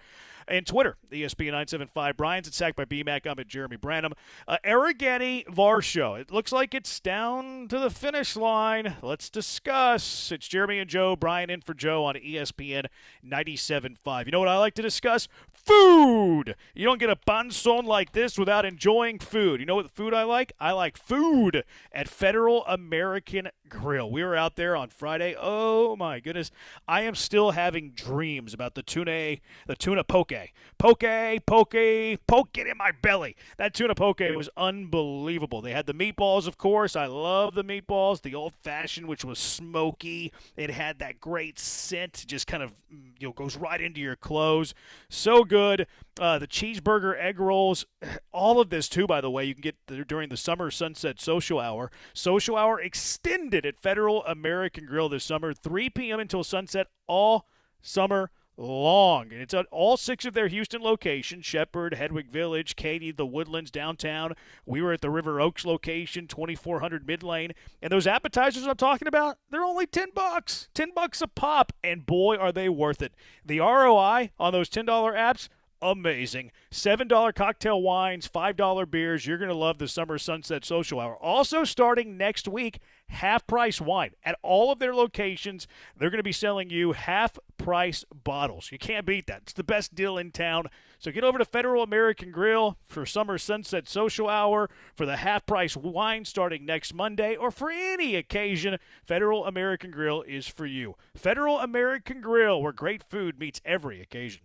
and Twitter, ESPN 975. Brian's at Sacked by BMAC. I'm at Jeremy Branham. Arrighetti Varsho. It looks like it's down to the finish line. Let's discuss. It's Jeremy and Joe. Brian in for Joe on ESPN 97.5. You know what I like to discuss? Food. You don't get a banson like this without enjoying food. You know what food I like? I like food at Federal American Grill. We were out there on Friday. Oh, my goodness. I am still having dreams about the tuna poke. Poke it in my belly. That tuna poke was unbelievable. They had the meatballs, of course. I love the meatballs. The old-fashioned, which was smoky. It had that great scent. Just kind of goes right into your clothes. So good. The cheeseburger, egg rolls, all of this, too, by the way, you can get during the Summer Sunset Social Hour. Social Hour extended at Federal American Grill this summer, 3 p.m. until sunset all summer long. And it's at all 6 of their Houston locations: Shepherd, Hedwig Village, Katy, The Woodlands, downtown. We were at the River Oaks location, 2400 Mid Lane. And those appetizers I'm talking about, they're only $10. $10 a pop. And boy, are they worth it. The ROI on those $10 apps, amazing. $7 cocktail wines, $5 beers. You're going to love the Summer Sunset Social Hour. Also starting next week, half-price wine. At all of their locations, they're going to be selling you half-price bottles. You can't beat that. It's the best deal in town. So get over to Federal American Grill for Summer Sunset Social Hour, for the half-price wine starting next Monday, or for any occasion. Federal American Grill is for you. Federal American Grill, where great food meets every occasion.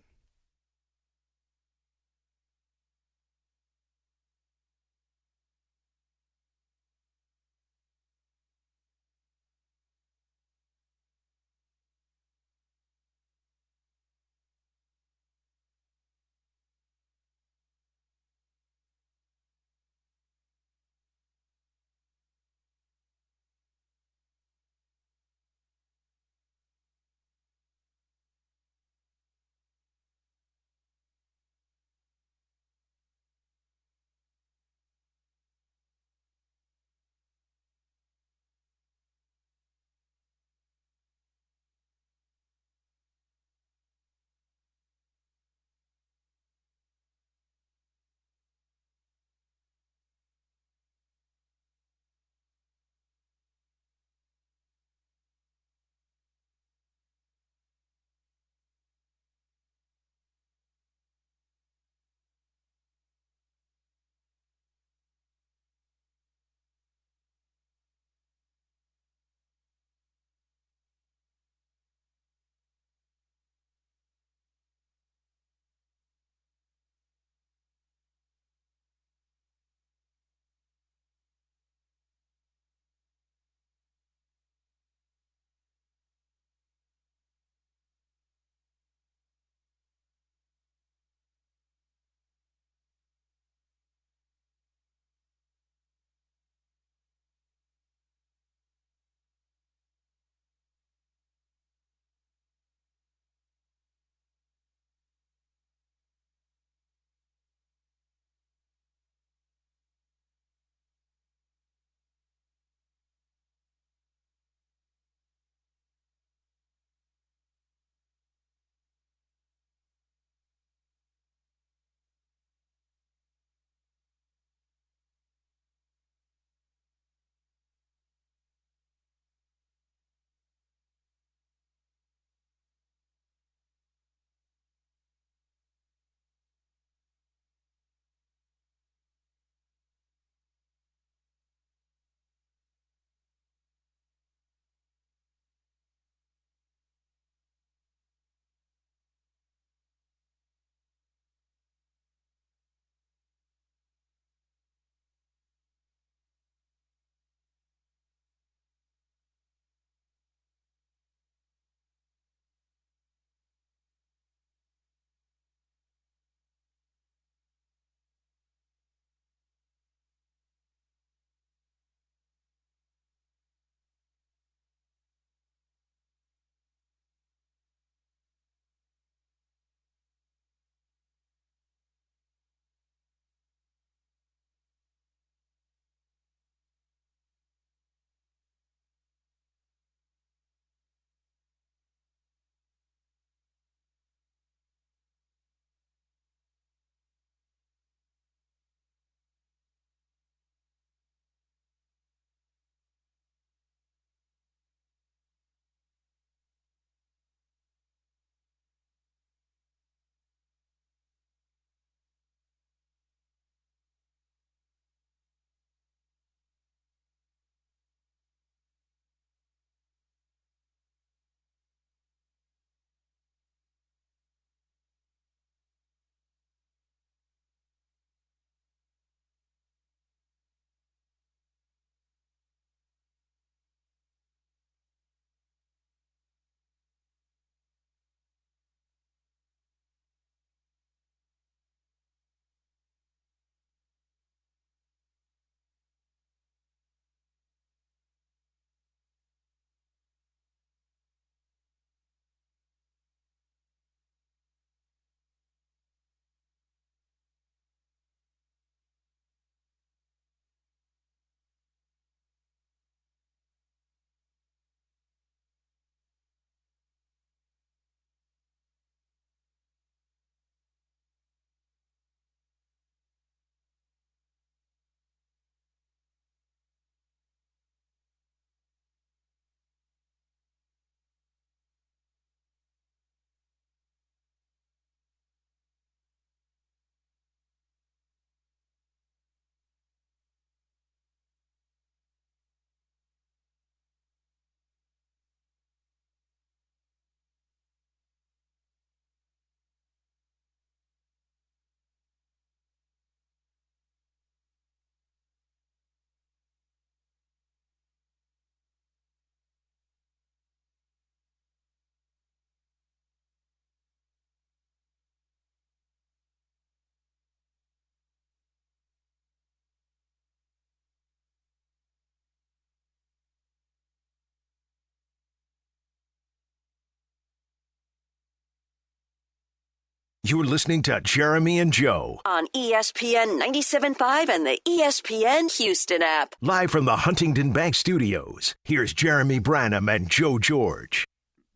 You're listening to Jeremy and Joe on ESPN 97.5 and the ESPN Houston app. Live from the Huntington Bank Studios. Here's Jeremy Branham and Joe George.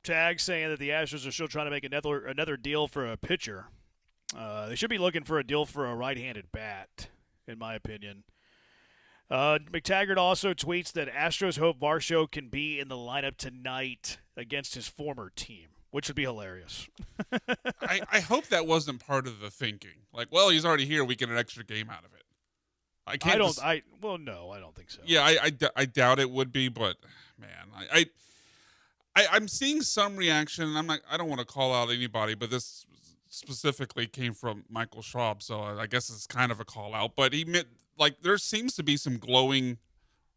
Tag saying that the Astros are still trying to make another deal for a pitcher. They should be looking for a deal for a right-handed bat, in my opinion. McTaggart also tweets that Astros hope Varsho can be in the lineup tonight against his former team, which would be hilarious. I hope that wasn't part of the thinking. Like, well, he's already here. We get an extra game out of it. No, I don't think so. Yeah, I doubt it would be, but man, I'm seeing some reaction. I don't want to call out anybody, but this specifically came from Michael Schwab, so I guess it's kind of a call out. But there seems to be some glowing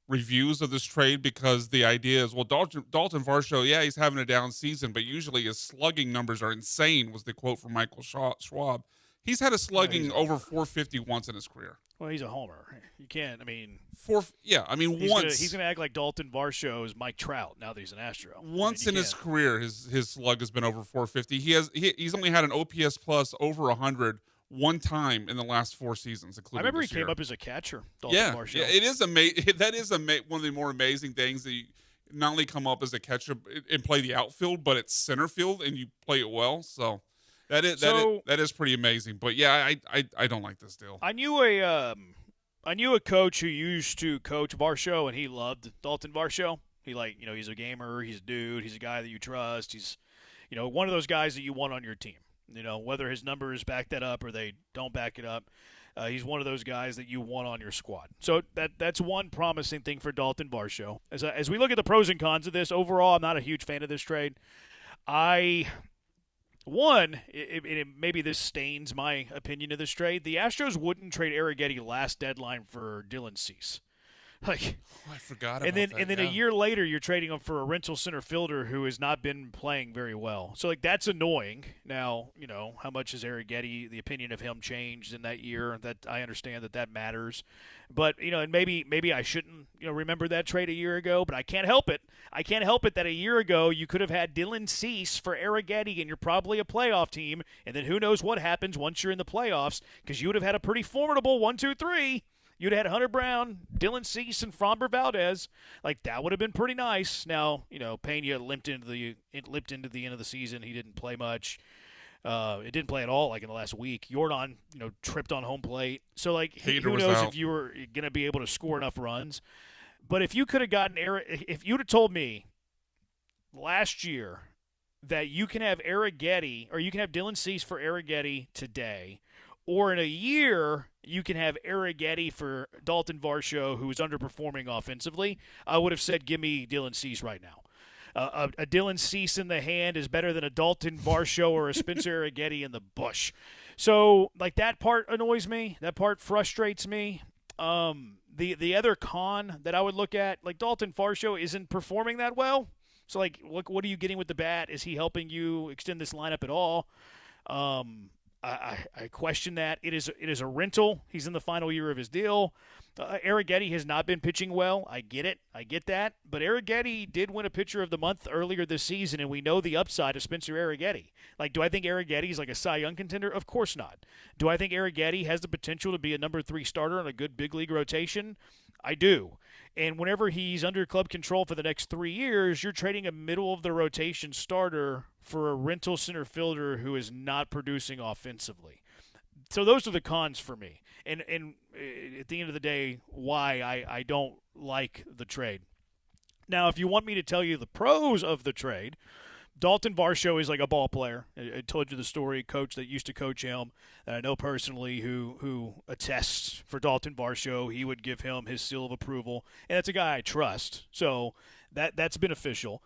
reviews of this trade because the idea is, well, Dalton Varsho, yeah, he's having a down season, but usually his slugging numbers are insane, was the quote from Michael Schwab. He's had a slugging over 450 once in his career. Well, he's a homer. You can't, once. He's going to act like Dalton Varsho is Mike Trout now that he's an Astro. Once in his career, his slug has been over 450. He's only had an OPS plus over 100 one time in the last 4 seasons, including I remember this he year. came up as a catcher, Dalton Varsho. Yeah, it is amazing. That is one of the more amazing things that you not only come up as a catcher and play the outfield, but it's center field and you play it well. So that is pretty amazing. But yeah, I don't like this deal. I knew a coach who used to coach Varsho, and he loved Dalton Varsho. He's a gamer, he's a dude, he's a guy that you trust. He's, one of those guys that you want on your team. Whether his numbers back that up or they don't back it up, he's one of those guys that you want on your squad. So that's one promising thing for Dalton Varsho. As we look at the pros and cons of this, overall, I'm not a huge fan of this trade. Maybe this stains my opinion of this trade. The Astros wouldn't trade Arrighetti last deadline for Dylan Cease. I forgot about that. And then a year later, you're trading him for a rental center fielder who has not been playing very well. So, that's annoying. Now, how much has Arrighetti, the opinion of him, changed in that year? That I understand that matters. But, and maybe I shouldn't, remember that trade a year ago, but I can't help it. I can't help it that a year ago you could have had Dylan Cease for Arrighetti, and you're probably a playoff team. And then who knows what happens once you're in the playoffs, because you would have had a pretty formidable 1-2-3. You'd have had Hunter Brown, Dylan Cease, and Framber Valdez. That would have been pretty nice. Now, Pena limped into the end of the season. He didn't play much. It didn't play at all, in the last week. Jordan, tripped on home plate. So, who knows if you were going to be able to score enough runs. But if you could have gotten if you would have told me last year that you can have Arrighetti or you can have Dylan Cease for Arrighetti today, or in a year you can have Arrighetti for Dalton Varsho, who is underperforming offensively, I would have said, give me Dylan Cease right now. A Dylan Cease in the hand is better than a Dalton Varsho or a Spencer Arrighetti in the bush. So, that part annoys me. That part frustrates me. The other con that I would look at, Dalton Varsho isn't performing that well. So, what are you getting with the bat? Is he helping you extend this lineup at all? I question that. It is a rental. He's in the final year of his deal. Arrighetti has not been pitching well. I get it. I get that. But Arrighetti did win a Pitcher of the Month earlier this season, and we know the upside of Spencer Arrighetti. Do I think Arrighetti is a Cy Young contender? Of course not. Do I think Arrighetti has the potential to be a number 3 starter on a good big league rotation? I do. And whenever he's under club control for the next 3 years, you're trading a middle-of-the-rotation starter for a rental center fielder who is not producing offensively. So those are the cons for me. And at the end of the day, why I don't like the trade. Now, if you want me to tell you the pros of the trade, Dalton Varsho is like a ball player. I told you the story, coach that used to coach him that I know personally who attests for Dalton Varsho. He would give him his seal of approval, and that's a guy I trust. So that's beneficial.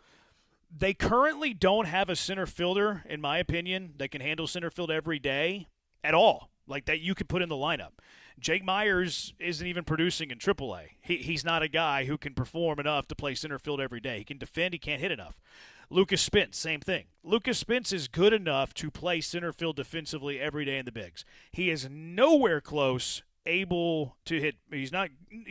They currently don't have a center fielder, in my opinion, that can handle center field every day at all, that you could put in the lineup. Jake Myers isn't even producing in AAA. He's not a guy who can perform enough to play center field every day. He can defend. He can't hit enough. Lucas Spence, same thing. Lucas Spence is good enough to play center field defensively every day in the bigs. He is nowhere close able to hit. He's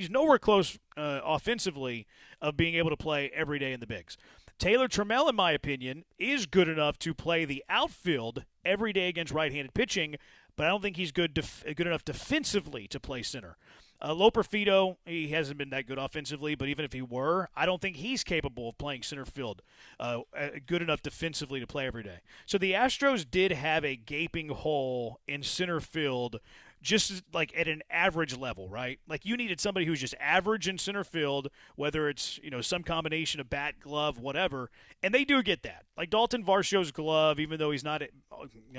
nowhere close offensively of being able to play every day in the bigs. Taylor Trammell, in my opinion, is good enough to play the outfield every day against right-handed pitching, but I don't think he's good enough defensively to play center. Loperfido, he hasn't been that good offensively, but even if he were, I don't think he's capable of playing center field good enough defensively to play every day. So the Astros did have a gaping hole in center field just like at an average level, right? Like you needed somebody who's just average in center field, whether it's, some combination of bat, glove, whatever, and they do get that. Like Dalton Varsho's glove, even though he's not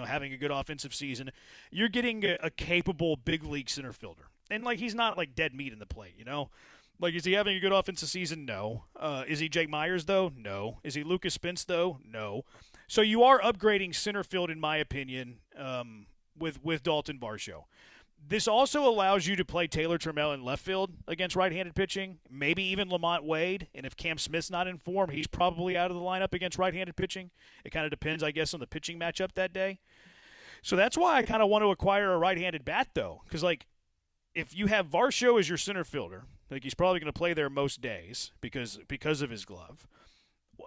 having a good offensive season, you're getting a capable big league center fielder. And, he's not, dead meat in the plate, is he having a good offensive season? No. Is he Jake Myers, though? No. Is he Lucas Spence, though? No. So you are upgrading center field, in my opinion, with Dalton Varsho. This also allows you to play Taylor Trammell in left field against right-handed pitching, maybe even Lamont Wade. And if Cam Smith's not in form, he's probably out of the lineup against right-handed pitching. It kind of depends, I guess, on the pitching matchup that day. So that's why I kind of want to acquire a right-handed bat, though, because, if you have Varsho as your center fielder, he's probably going to play there most days because of his glove.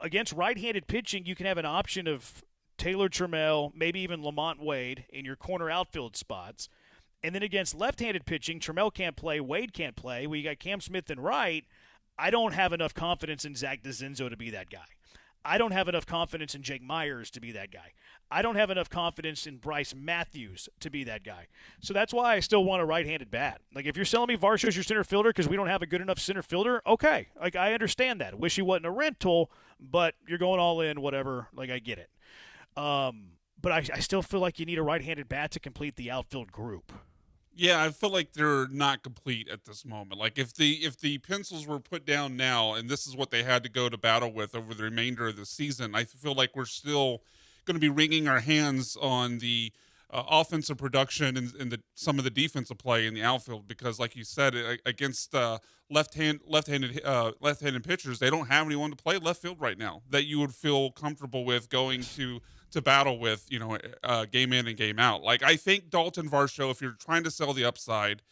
Against right-handed pitching, you can have an option of Taylor Trammell, maybe even Lamont Wade in your corner outfield spots. And then against left-handed pitching, Trammell can't play, Wade can't play. Well, you got Cam Smith and right. I don't have enough confidence in Zach DeZenzo to be that guy. I don't have enough confidence in Jake Myers to be that guy. I don't have enough confidence in Bryce Matthews to be that guy. So that's why I still want a right-handed bat. Like, if you're selling me Varsho's your center fielder because we don't have a good enough center fielder, okay. Like, I understand that. Wish he wasn't a rental, but you're going all in, whatever. Like, I get it. But I still feel like you need a right-handed bat to complete the outfield group. Yeah, I feel like they're not complete at this moment. Like if the pencils were put down now and this is what they had to go to battle with over the remainder of the season, I feel like we're still going to be wringing our hands on the offensive production and some of the defensive play in the outfield because, like you said, against left-handed pitchers, they don't have anyone to play left field right now that you would feel comfortable with going to battle with, game in and game out. Like, I think Dalton Varsho, if you're trying to sell the upside,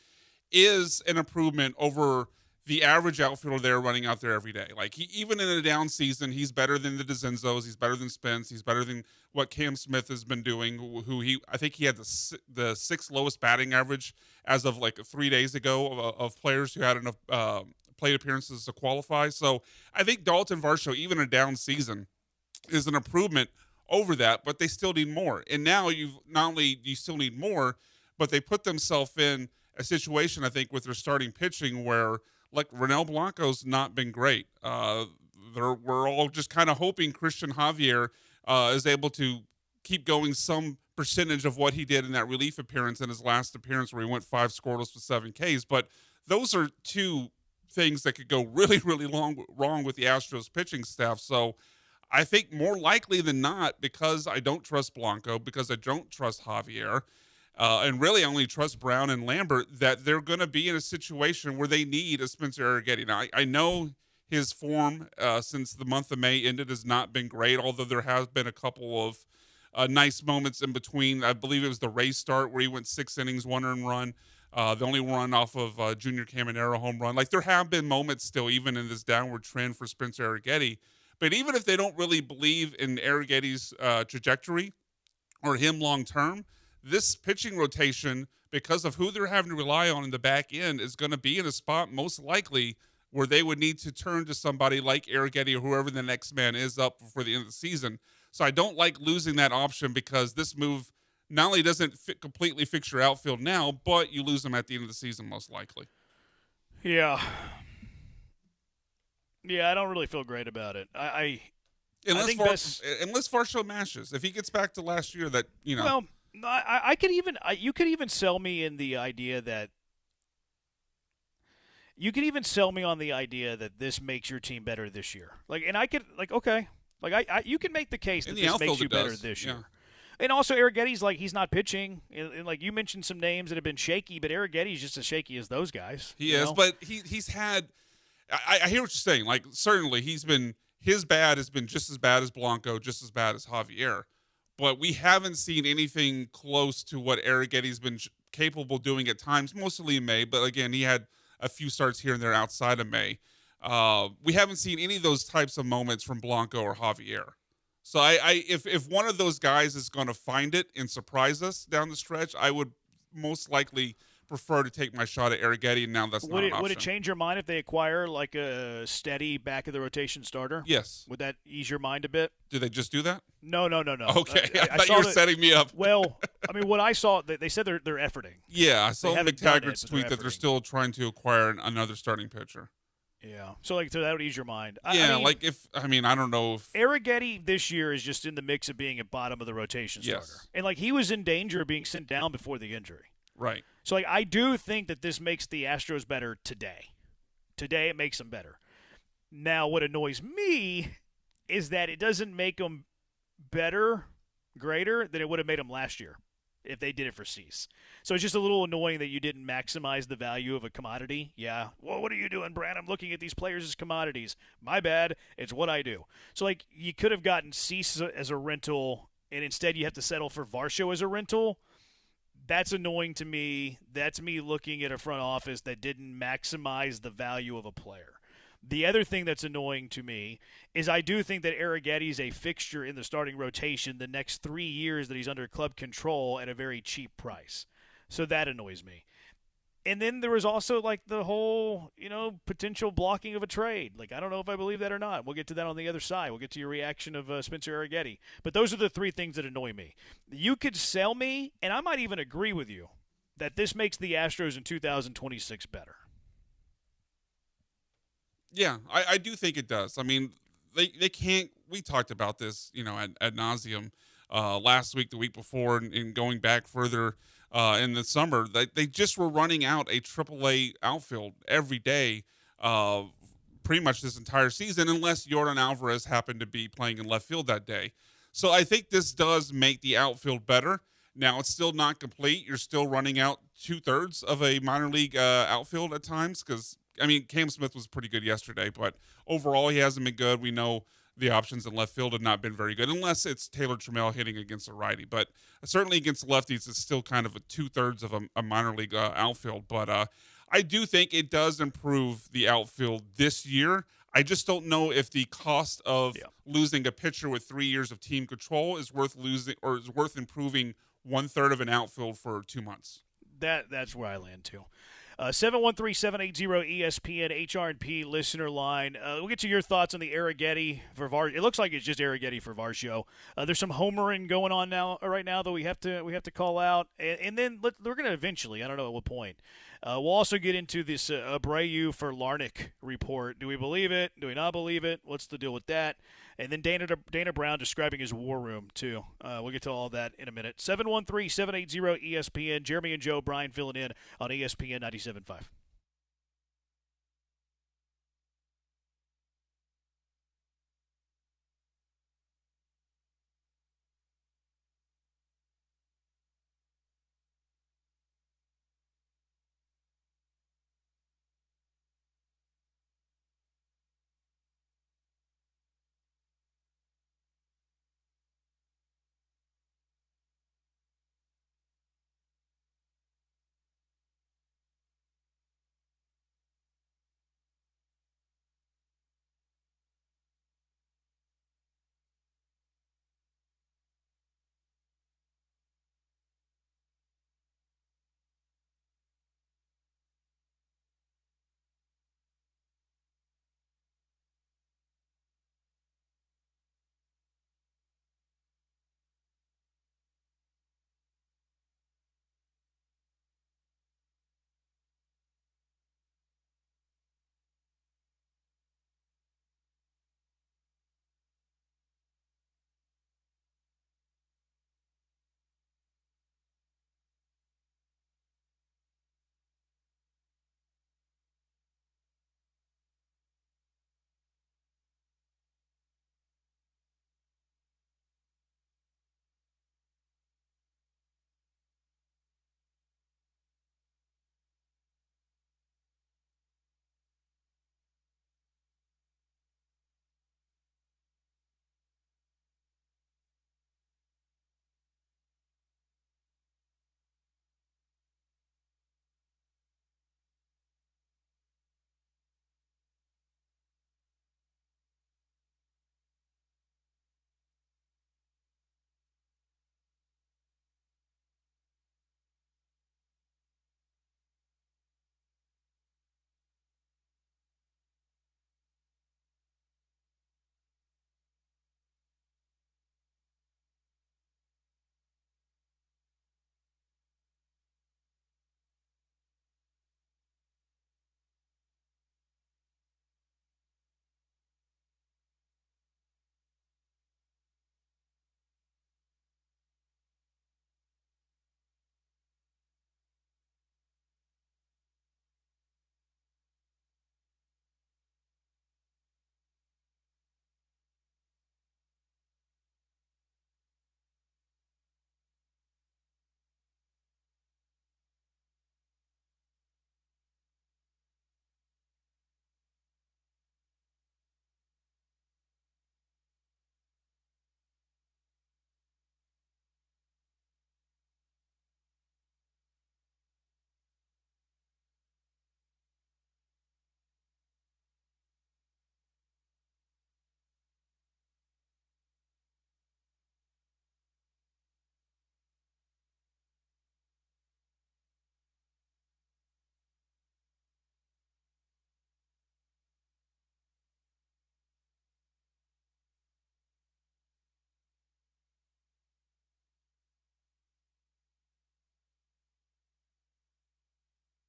is an improvement over the average outfielder they're running out there every day. Like, even in a down season, he's better than the DeZenzos, he's better than Spence, he's better than what Cam Smith has been doing, I think he had the sixth lowest batting average as of 3 days ago of players who had enough plate appearances to qualify. So I think Dalton Varsho, even in a down season, is an improvement over that, but they still need more. And now you still need more, but they put themselves in a situation, I think, with their starting pitching where, Ronel Blanco's not been great. We're all just kind of hoping Christian Javier is able to keep going some percentage of what he did in that relief appearance in his last appearance where he went 5 scoreless with 7 Ks. But those are two things that could go really, really wrong with the Astros pitching staff. So I think more likely than not, because I don't trust Blanco, because I don't trust Javier, and really only trust Brown and Lambert, that they're going to be in a situation where they need a Spencer Arrighetti. Now, I know his form since the month of May ended has not been great, although there has been a couple of nice moments in between. I believe it was the Rays start where he went 6 innings, 1 earned run, the only run off of Junior Caminero home run. Like, there have been moments still, even in this downward trend for Spencer Arrighetti. But even if they don't really believe in Arrighetti's trajectory or him long term, this pitching rotation, because of who they're having to rely on in the back end, is going to be in a spot most likely where they would need to turn to somebody like Arrighetti or whoever the next man is up before the end of the season. So I don't like losing that option because this move not only doesn't completely fix your outfield now, but you lose them at the end of the season most likely. Yeah. Yeah, I don't really feel great about it. Unless Varsho mashes. If he gets back to last year, that, Well, I could even you could even sell me in the idea that this makes your team better this year. You can make the case that this makes you better this year. And also, Arrighetti's he's not pitching. And you mentioned some names that have been shaky, but Arrighetti's just as shaky as those guys. He is, but he's had. I hear what you're saying. Certainly, his bad has been just as bad as Blanco, just as bad as Javier. But we haven't seen anything close to what Arrighetti's been capable of doing at times, mostly in May. But again, he had a few starts here and there outside of May. We haven't seen any of those types of moments from Blanco or Javier. So if one of those guys is going to find it and surprise us down the stretch, I would most likely prefer to take my shot at Arrighetti, and now that's not an option. Would it change your mind if they acquire like a steady back of the rotation starter? Yes. Would that ease your mind a bit? Do they just do that? No. Okay, I thought you were setting me up. Well, I mean, what I saw, they said they're efforting. Yeah, I saw McTaggart's tweet that they're efforting. still trying to acquire another starting pitcher. Yeah, so that would ease your mind. Yeah, I mean, I don't know if Arrighetti this year is just in the mix of being at bottom of the rotation starter, and like he was in danger of being sent down before the injury. Right. So like I do think that this makes the Astros better today. Today it makes them better. Now what annoys me is that it doesn't make them better, greater than it would have made them last year if they did it for Cease. So it's just a little annoying that you didn't maximize the value of a commodity. Yeah. Well, what are you doing, Brad? I'm looking at these players as commodities. My bad. It's what I do. So like you could have gotten Cease as a rental, and instead you have to settle for Varsho as a rental. That's annoying to me. That's me looking at a front office that didn't maximize the value of a player. The other thing that's annoying to me is I do think that Arrighetti's a fixture in the starting rotation the next 3 years that he's under club control at a very cheap price. So that annoys me. And then there was also like the whole, potential blocking of a trade. Like, I don't know if I believe that or not. We'll get to that on the other side. We'll get to your reaction of Spencer Arrighetti. But those are the three things that annoy me. You could sell me, and I might even agree with you, that this makes the Astros in 2026 better. Yeah, I do think it does. I mean, they can't. We talked about this, ad nauseum last week, the week before, and going back further in the summer. They just were running out a AAA outfield every day, pretty much this entire season, unless Yordan Alvarez happened to be playing in left field that day. So I think this does make the outfield better. Now, it's still not complete. You're still running out 2/3 of a minor league outfield at times because, Cam Smith was pretty good yesterday, but overall he hasn't been good. We know the options in left field have not been very good, unless it's Taylor Trammell hitting against a righty. But certainly against the lefties, it's still kind of a 2/3 of a minor league outfield. But I do think it does improve the outfield this year. I just don't know if the cost of losing a pitcher with 3 years of team control is worth losing or is worth improving 1/3 of an outfield for 2 months. That's where I land too. 713-780-ESPN HR&P listener line. We'll get to your thoughts on the Arrighetti for Varsho. It looks like it's just Arrighetti for Varsho. There's some homering going on right now that we have to call out, and then we're going to eventually. I don't know at what point. We'll also get into this Abreu for Larnach report. Do we believe it? Do we not believe it? What's the deal with that? And then Dana Brown describing his war room, too. We'll get to all that in a minute. 713-780-ESPN. Jeremy and Joe, Brian filling in on ESPN 97.5.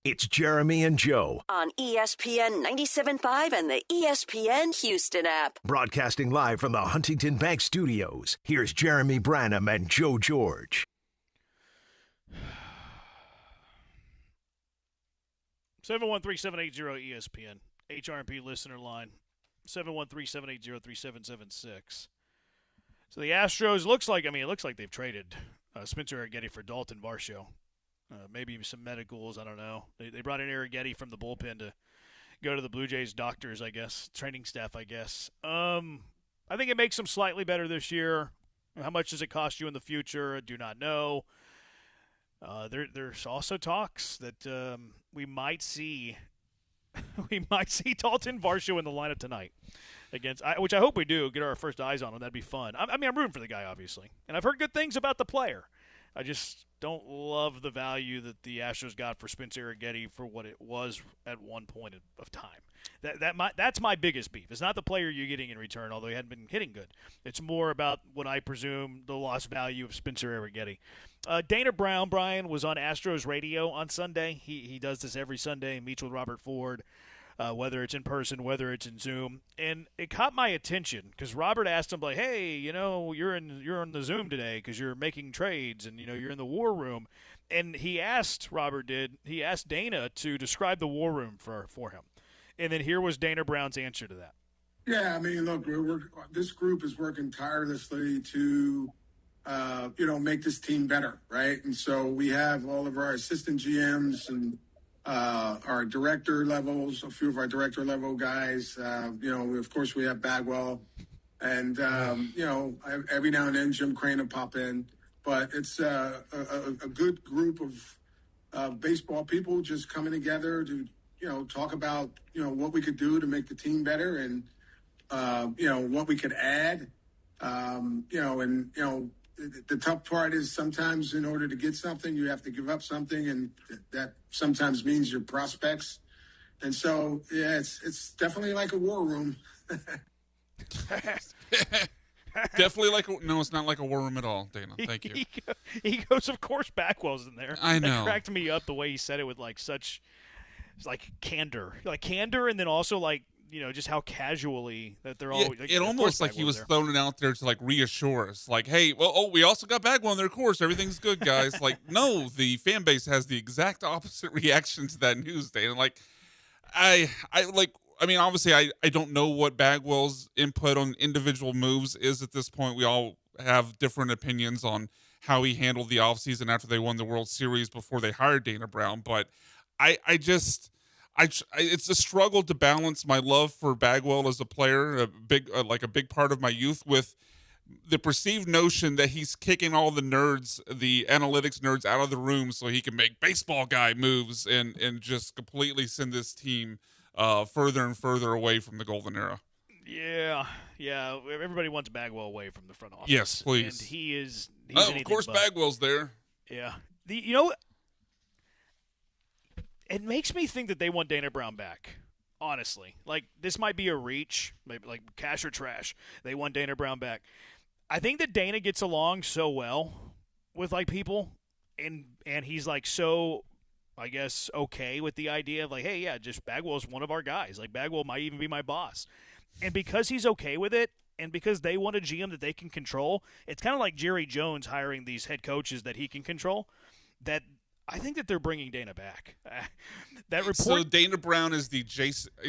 It's Jeremy and Joe, On ESPN 97.5 and the ESPN Houston app. broadcasting live from the Huntington Bank Studios. Here's Jeremy Branham and Joe George. 713-780-ESPN. HRP listener line. 713-780-3776. So the Astros looks like they've traded Spencer Arrighetti for Dalton Varsho. Maybe some medicals, I don't know. They brought in Arrighetti from the bullpen to go to the Blue Jays doctors, I guess, training staff, I guess. I think it makes them slightly better this year. How much does it cost you in the future? I do not know. There's also talks that we might see Dalton Varsho in the lineup tonight which I hope we do. Get our first eyes on him. That'd be fun. I'm rooting for the guy, obviously, and I've heard good things about the player. I just don't love the value that the Astros got for Spencer Arrighetti for what it was at one point of time. That's my biggest beef. It's not the player you're getting in return, although he hadn't been hitting good. It's more about what I presume the lost value of Spencer Arrighetti. Dana Brown, Brian, was on Astros radio on Sunday. He does this every Sunday, meets with Robert Ford, whether it's in person, whether it's in Zoom. And it caught my attention because Robert asked him, like, hey, you're on the Zoom today because you're making trades and, you're in the war room. And he asked Dana to describe the war room for him. And then here was Dana Brown's answer to that. Yeah, look, this group is working tirelessly to, make this team better, right? And so we have all of our assistant GMs and our director levels, a few of our director level guys. Of course, we have Bagwell, and every now and then Jim Crane will pop in. But it's a good group of baseball people just coming together to talk about what we could do to make the team better and what we could add. The tough part is sometimes in order to get something, you have to give up something, and that sometimes means your prospects. And so, yeah, it's definitely like a war room. Definitely no, it's not like a war room at all, Dana. Thank you. He goes, of course, Bagwell's in there. I know. That cracked me up the way he said it with such candor, and then also just how casually that they're all. It almost like he was throwing it out there to reassure us, hey, we also got Bagwell in there. Of course, everything's good, guys. No, the fan base has the exact opposite reaction to that news, Dana. Obviously, I don't know what Bagwell's input on individual moves is at this point. We all have different opinions on how he handled the offseason after they won the World Series before they hired Dana Brown. But it's a struggle to balance my love for Bagwell as a player, a big part of my youth, with the perceived notion that he's kicking all the nerds, the analytics nerds, out of the room so he can make baseball guy moves and just completely send this team further and further away from the golden era. Yeah. Everybody wants Bagwell away from the front office. Yes, please. And he's of course, Bagwell's there. Yeah. It makes me think that they want Dana Brown back. Honestly, this might be a reach, maybe cash or trash. They want Dana Brown back. I think that Dana gets along so well with people, and he's so, I guess, okay with the idea of hey, yeah, just Bagwell's one of our guys. Bagwell might even be my boss, and because he's okay with it, and because they want a GM that they can control, it's kind of like Jerry Jones hiring these head coaches that he can control. That I think that they're bringing Dana back. That report. So Dana Brown is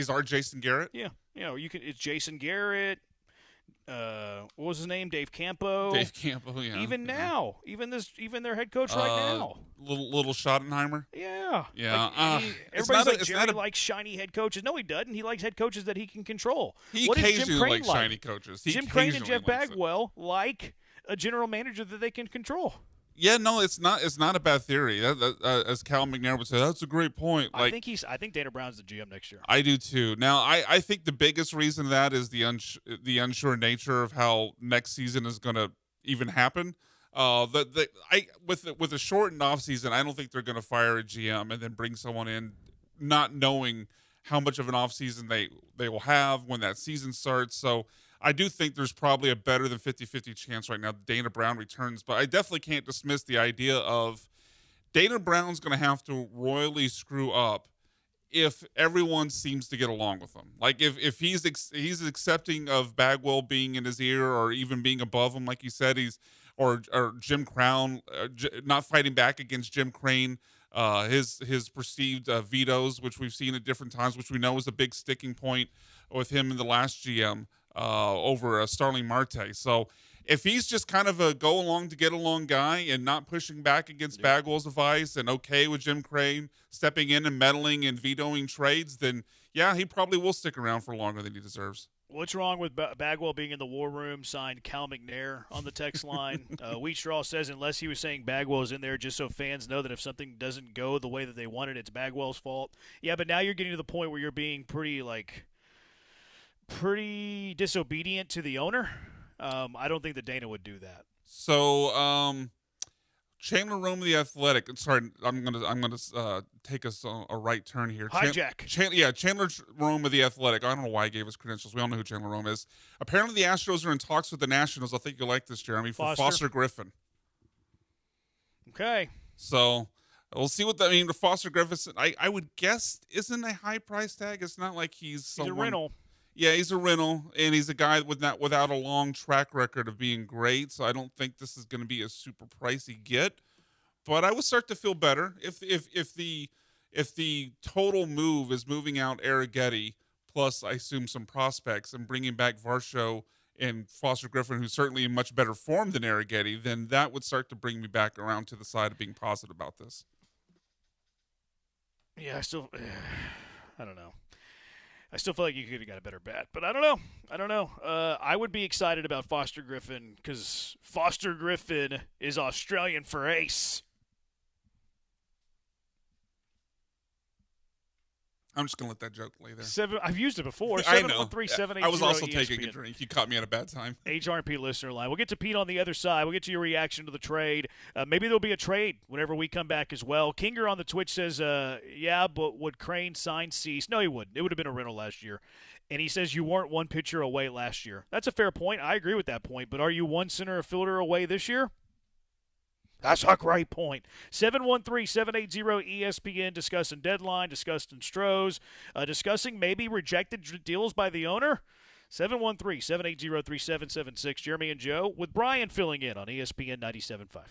our Jason Garrett. Yeah, it's Jason Garrett. What was his name? Dave Campo. Yeah. Even now, even their head coach right now. Little Schottenheimer. Yeah. Yeah. Everybody's Jerry likes shiny head coaches. No, he doesn't. He likes head coaches that he can control. He occasionally likes shiny coaches. Jim Crane and Jeff Bagwell like a general manager that they can control. Yeah, no, it's not a bad theory. That as Cal McNair would say, that's a great point. I think Dana Brown's the GM next year. I do too. Now, I think the biggest reason that is the unsure nature of how next season is going to even happen. With a shortened offseason, I don't think they're going to fire a GM and then bring someone in, not knowing how much of an offseason they will have when that season starts. So I do think there's probably a better than 50-50 chance right now that Dana Brown returns, but I definitely can't dismiss the idea of Dana Brown's going to have to royally screw up if everyone seems to get along with him. Like if he's accepting of Bagwell being in his ear or even being above him, like you said, or Jim Crown not fighting back against Jim Crane, his perceived vetoes, which we've seen at different times, which we know is a big sticking point with him in the last GM over Starling Marte. So if he's just kind of a go along to get along guy and not pushing back against Bagwell's advice and okay with Jim Crane stepping in and meddling and vetoing trades, then yeah, he probably will stick around for longer than he deserves. What's wrong with Bagwell being in the war room? Signed Cal McNair on the text line. Wheatstraw says unless he was saying Bagwell is in there just so fans know that if something doesn't go the way that they wanted, it's Bagwell's fault. Yeah, but now you're getting to the point where you're being pretty disobedient to the owner. I don't think that Dana would do that. So, Chandler Rome of the Athletic. Sorry, I'm gonna take us a right turn here. Hijack. Chandler Rome of the Athletic. I don't know why he gave us credentials. We all know who Chandler Rome is. Apparently, the Astros are in talks with the Nationals. I think you'll like this, Jeremy, for Foster Griffin. Okay. So we'll see what that means for Foster Griffin. I would guess isn't a high price tag. It's not like he's a rental. Yeah, he's a rental, and he's a guy without a long track record of being great. So I don't think this is going to be a super pricey get. But I would start to feel better if the total move is moving out Arrighetti plus I assume some prospects and bringing back Varsho and Foster Griffin, who's certainly in much better form than Arrighetti. Then that would start to bring me back around to the side of being positive about this. Yeah, I don't know. I still feel like you could have got a better bat, but I don't know. I would be excited about Foster Griffin because Foster Griffin is Australian for ace. I'm just going to let that joke lay there. I've used it before. I know. 713-780-ESPN. I was also taking a drink. You caught me at a bad time. HRP listener line. We'll get to Pete on the other side. We'll get to your reaction to the trade. Maybe there'll be a trade whenever we come back as well. Kinger on the Twitch says, yeah, but would Crane sign Cease? No, he wouldn't. It would have been a rental last year. And he says you weren't one pitcher away last year. That's a fair point. I agree with that point. But are you one center fielder away this year? That's a great point. 713-780-ESPN discussing deadline, discussing Strohs, discussing maybe rejected deals by the owner. 713-780-3776. Jeremy and Joe with Brian filling in on ESPN 97.5.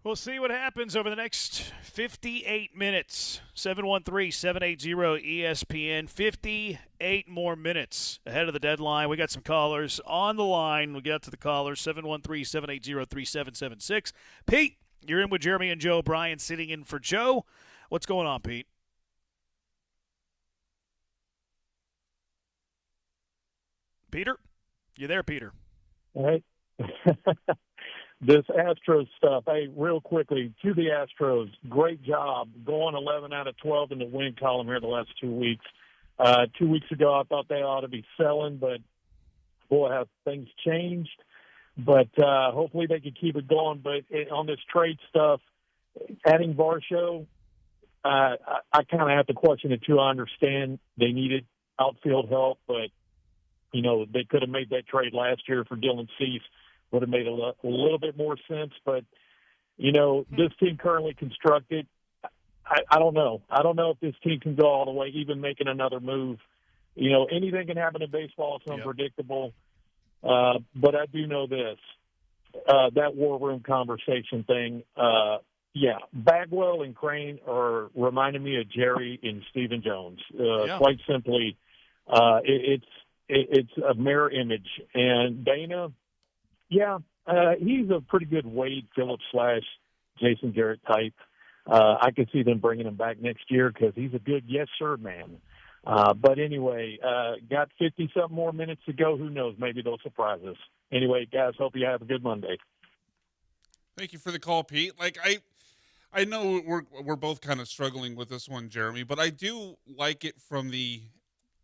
We'll see what happens over the next 58 minutes. 713-780-ESPN. 58 more minutes ahead of the deadline. We got some callers on the line. We'll get to the callers. 713-780-3776. Pete, you're in with Jeremy and Joe. Brian sitting in for Joe. What's going on, Pete? Peter? You there, Peter? All right. This Astros stuff, hey, real quickly, to the Astros, great job going 11 out of 12 in the win column here the last 2 weeks. 2 weeks ago, I thought they ought to be selling, but boy, have things changed. But hopefully they can keep it going. But on this trade stuff, adding Varsho, I kind of have to question it too. I understand they needed outfield help, but, you know, they could have made that trade last year for Dylan Cease. Would have made a little bit more sense. But, you know, this team currently constructed, I don't know. I don't know if this team can go all the way, even making another move. You know, anything can happen in baseball. It's unpredictable. But I do know this, that war room conversation thing, Bagwell and Crane are reminding me of Jerry and Stephen Jones. Quite simply, it's a mirror image. And Dana, he's a pretty good Wade Phillips / Jason Garrett type. I could see them bringing him back next year because he's a good yes sir man. But anyway, got 50-something more minutes to go. Who knows? Maybe they'll surprise us. Anyway, guys, hope you have a good Monday. Thank you for the call, Pete. Like I know we're both kind of struggling with this one, Jeremy, but I do like it from the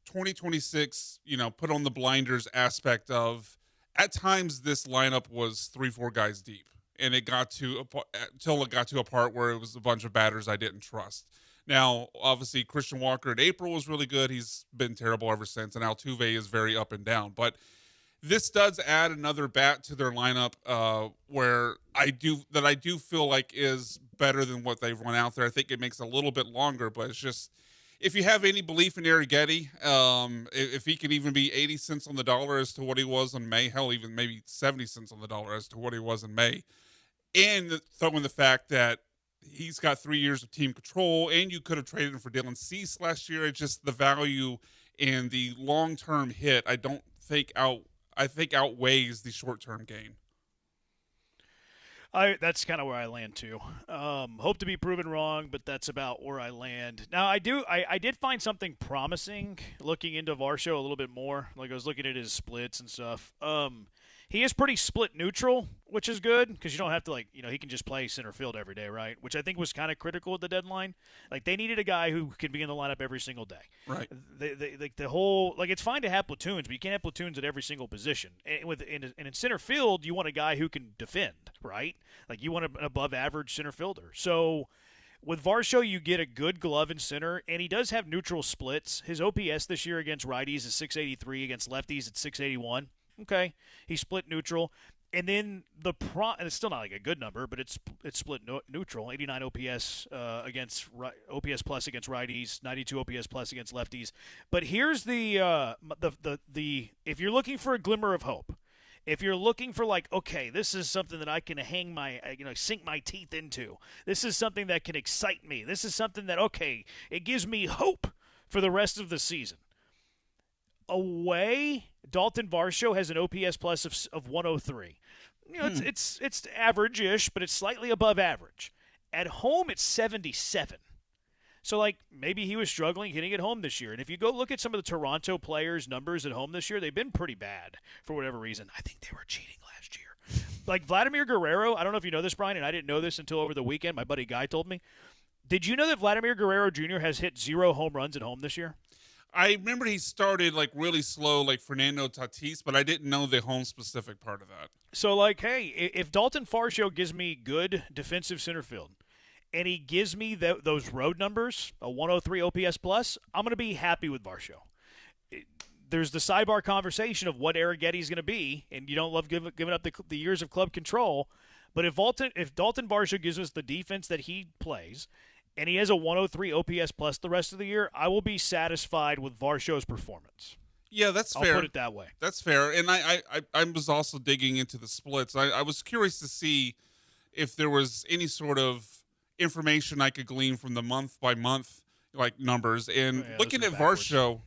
2026, put on the blinders aspect of, at times this lineup was 3-4 guys deep, and it got to until it got to a part where it was a bunch of batters I didn't trust. Now, obviously, Christian Walker in April was really good. He's been terrible ever since, and Altuve is very up and down. But this does add another bat to their lineup where I do feel like is better than what they've run out there. I think it makes it a little bit longer, but it's just, if you have any belief in Arrighetti, if he can even be 80 cents on the dollar as to what he was in May, hell, even maybe 70 cents on the dollar as to what he was in May, and throw in the fact that he's got 3 years of team control, and you could have traded him for Dylan Cease last year. It's just the value and the long-term hit I think outweighs the short-term gain. That's kind of where I land too. Hope to be proven wrong, but that's about where I land. Now, I did find something promising looking into Varsho a little bit more. Like, I was looking at his splits and stuff. He is pretty split neutral, which is good because you don't have to, he can just play center field every day, right? Which I think was kind of critical at the deadline. Like, they needed a guy who can be in the lineup every single day. Right. It's fine to have platoons, but you can't have platoons at every single position. And in center field, you want a guy who can defend, right? Like, you want an above-average center fielder. So with Varsho, you get a good glove in center, and he does have neutral splits. His OPS this year against righties is 683, against lefties it's 681. Okay, he split neutral, and then and it's still not like a good number, but it's split neutral. 89 OPS against OPS plus against righties, 92 OPS plus against lefties. But here's the if you're looking for a glimmer of hope, if you're looking for okay, this is something that I can hang my sink my teeth into. This is something that can excite me. This is something that it gives me hope for the rest of the season. Away, Dalton Varsho has an OPS plus of 103. It's average-ish, but it's slightly above average. At home, it's 77. So, maybe he was struggling hitting at home this year. And if you go look at some of the Toronto players' numbers at home this year, they've been pretty bad for whatever reason. I think they were cheating last year. Like Vladimir Guerrero, I don't know if you know this, Brian, and I didn't know this until over the weekend. My buddy Guy told me. Did you know that Vladimir Guerrero Jr. has hit 0 home runs at home this year? I remember he started really slow, like Fernando Tatis, but I didn't know the home specific part of that. So hey, if Dalton Varsho gives me good defensive center field, and he gives me those road numbers, a 103 OPS plus, I'm going to be happy with Varsho. There's the sidebar conversation of what Arrighetti's going to be, and you don't love giving up the years of club control. But if Dalton Varsho gives us the defense that he plays, and he has a 103 OPS plus the rest of the year, I will be satisfied with Varsho's performance. Yeah, that's fair. I'll put it that way. That's fair. And I was also digging into the splits. I was curious to see, if there was any sort of information I could glean from the month by month like numbers. And looking at Varsho,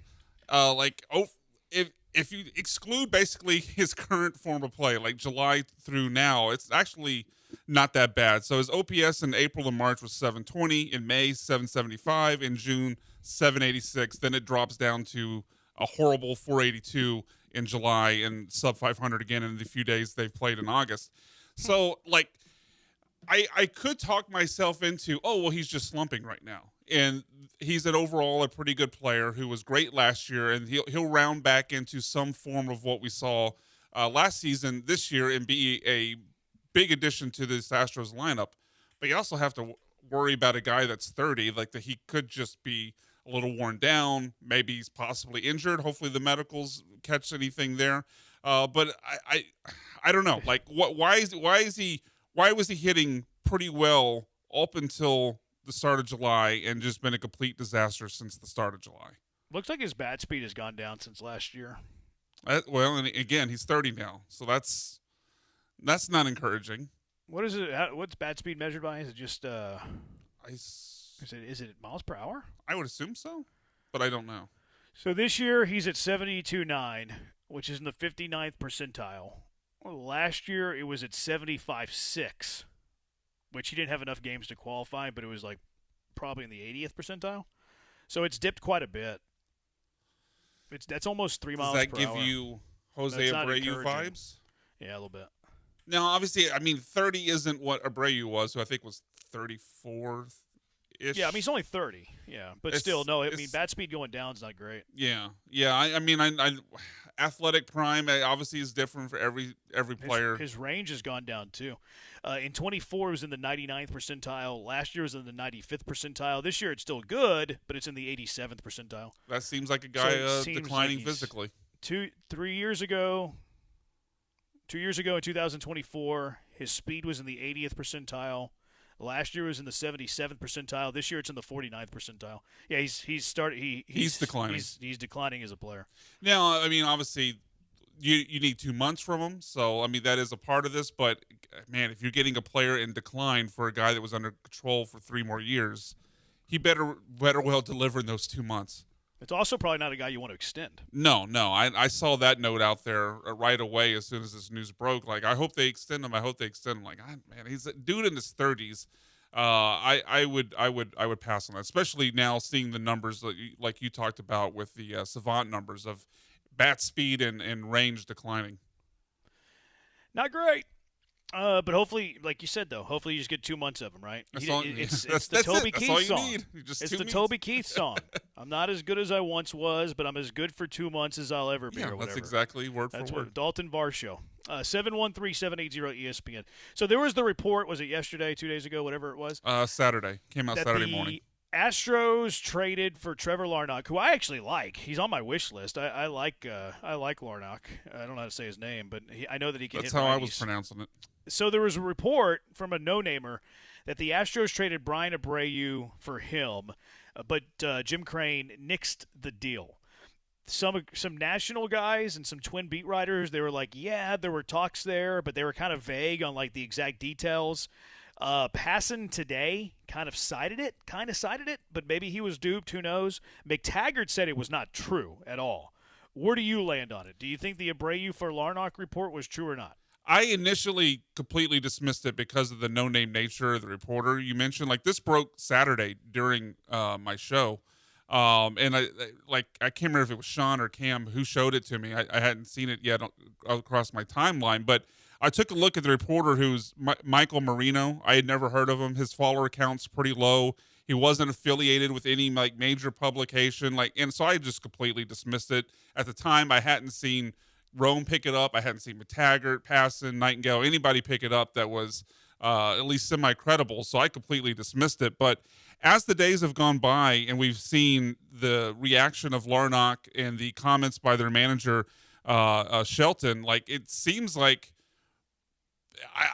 if you exclude basically his current form of play, like July through now, it's actually not that bad. So his OPS in April and March was 720, in May 775, in June 786. Then it drops down to a horrible 482 in July and sub 500 again in the few days they've played in August. So like I could talk myself into, oh, well, he's just slumping right now. And he's overall a pretty good player who was great last year, and he'll round back into some form of what we saw last season this year and be a big addition to this Astros lineup. But you also have to worry about a guy that's 30, like that he could just be a little worn down. Maybe he's possibly injured. Hopefully the medicals catch anything there. But I don't know. Like why was he hitting pretty well up until the start of July and just been a complete disaster since the start of July? Looks like his bat speed has gone down since last year. Well, and again, he's 30 now, so that's not encouraging. What is it? What's bat speed measured by? Is it just is it miles per hour? I would assume so, but I don't know. So this year he's at 72.9, which is in the 59th percentile. Well, last year it was at 75.6, which he didn't have enough games to qualify, but it was like probably in the 80th percentile. So it's dipped quite a bit. That's almost 3 miles per hour. Does that give you Jose Abreu vibes? Yeah, a little bit. Now, obviously, I mean, 30 isn't what Abreu was, who I think was 34-ish. Yeah, I mean, he's only 30. Yeah, but still, no. I mean, bat speed going down is not great. Yeah. I mean, athletic prime obviously is different for every player. His range has gone down too. In 24, it was in the 99th percentile. Last year was in the 95th percentile. This year it's still good, but it's in the 87th percentile. That seems like a guy declining like physically. 2 years ago in 2024, his speed was in the 80th percentile. Last year was in the 77th percentile. This year it's in the 49th percentile. Yeah, he's declining. He's declining as a player. Now, I mean, obviously, you need 2 months from him, so I mean that is a part of this. But man, if you're getting a player in decline for a guy that was under control for 3 more years, he better well deliver in those 2 months. It's also probably not a guy you want to extend. No. I saw that note out there right away as soon as this news broke. Like, I hope they extend him. Like, man, he's a dude in his 30s. I would pass on that, especially now seeing the numbers like you talked about with the Savant numbers of bat speed and range declining. Not great. But hopefully, like you said, though, hopefully you just get 2 months of him, right? It's the Toby Keith song. It's the Toby Keith song. I'm not as good as I once was, but I'm as good for 2 months as I'll ever be. Yeah, or whatever. That's exactly word for word. Dalton Varsho, 713-780 ESPN. So there was the report. Was it yesterday, 2 days ago, whatever it was? Saturday. Came out Saturday morning. Astros traded for Trevor Larnach, who I actually like. He's on my wish list. I like Larnach. I don't know how to say his name, but I know that he can hit righties. That's how I was pronouncing it. So there was a report from a no-namer that the Astros traded Brian Abreu for him, but Jim Crane nixed the deal. Some national guys and some Twin beat writers, they were like, yeah, there were talks there, but they were kind of vague on like the exact details. Passan today kind of cited it, but maybe he was duped. Who knows? McTaggart said it was not true at all. Where do you land on it? Do you think the Abreu for Larnach report was true or not? I initially completely dismissed it because of the no-name nature of the reporter you mentioned. Like, this broke Saturday during my show, and I can't remember if it was Sean or Cam who showed it to me. I hadn't seen it yet across my timeline, but I took a look at the reporter, who's Michael Marino. I had never heard of him. His follower count's pretty low. He wasn't affiliated with any like major publication, and so I just completely dismissed it. At the time, I hadn't seen Rome pick it up. I hadn't seen McTaggart, Passan, Nightingale, anybody pick it up that was at least semi-credible, so I completely dismissed it. But as the days have gone by and we've seen the reaction of Larnach and the comments by their manager, Shelton, like, it seems like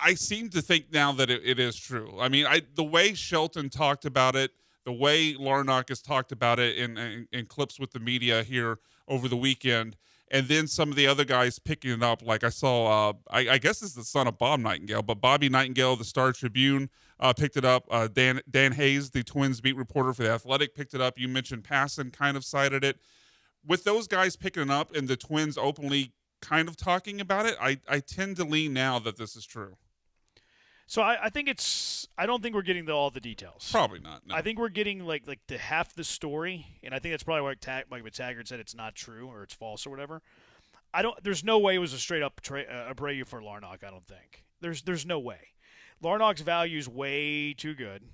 I seem to think now that it is true. I mean, the way Shelton talked about it, the way Larnach has talked about it in clips with the media here over the weekend, and then some of the other guys picking it up. Like I saw, I guess it's the son of Bob Nightingale, but Bobby Nightingale, the Star Tribune, picked it up. Dan Hayes, the Twins beat reporter for The Athletic, picked it up. You mentioned Passan kind of cited it. With those guys picking it up and the Twins openly kind of talking about it, I tend to lean now that this is true. So I think I don't think we're getting all the details. Probably not. No. I think we're getting like the half the story, and I think that's probably why Mike McTaggart said it's not true or it's false or whatever. There's no way it was a straight up Abreu for Larnach. I don't think. There's no way. Larnach's value is way too good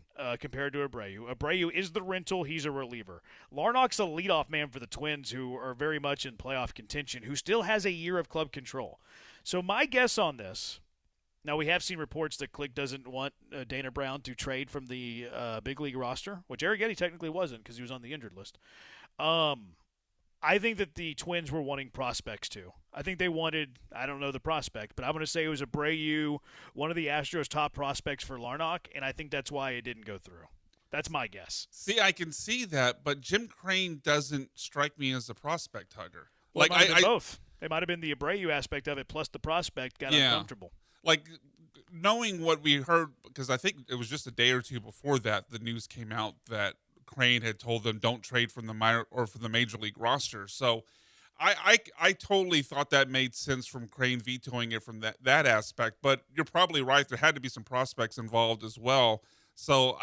compared to Abreu. Abreu is the rental. He's a reliever. Larnach's a leadoff man for the Twins, who are very much in playoff contention, who still has a year of club control. So my guess on this. Now, we have seen reports that Click doesn't want Dana Brown to trade from the big league roster, which Eric Getty technically wasn't because he was on the injured list. I think that the Twins were wanting prospects too. I think they wanted, I don't know the prospect, but I'm going to say it was Abreu, one of the Astros' top prospects for Larnach, and I think that's why it didn't go through. That's my guess. See, I can see that, but Jim Crane doesn't strike me as a prospect hugger. Well, like both. It might have been the Abreu aspect of it plus the prospect got uncomfortable. Like, knowing what we heard, because I think it was just a day or two before that, the news came out that Crane had told them don't trade from the minor or from the major league roster. So I totally thought that made sense from Crane vetoing it from that aspect. But you're probably right. There had to be some prospects involved as well. So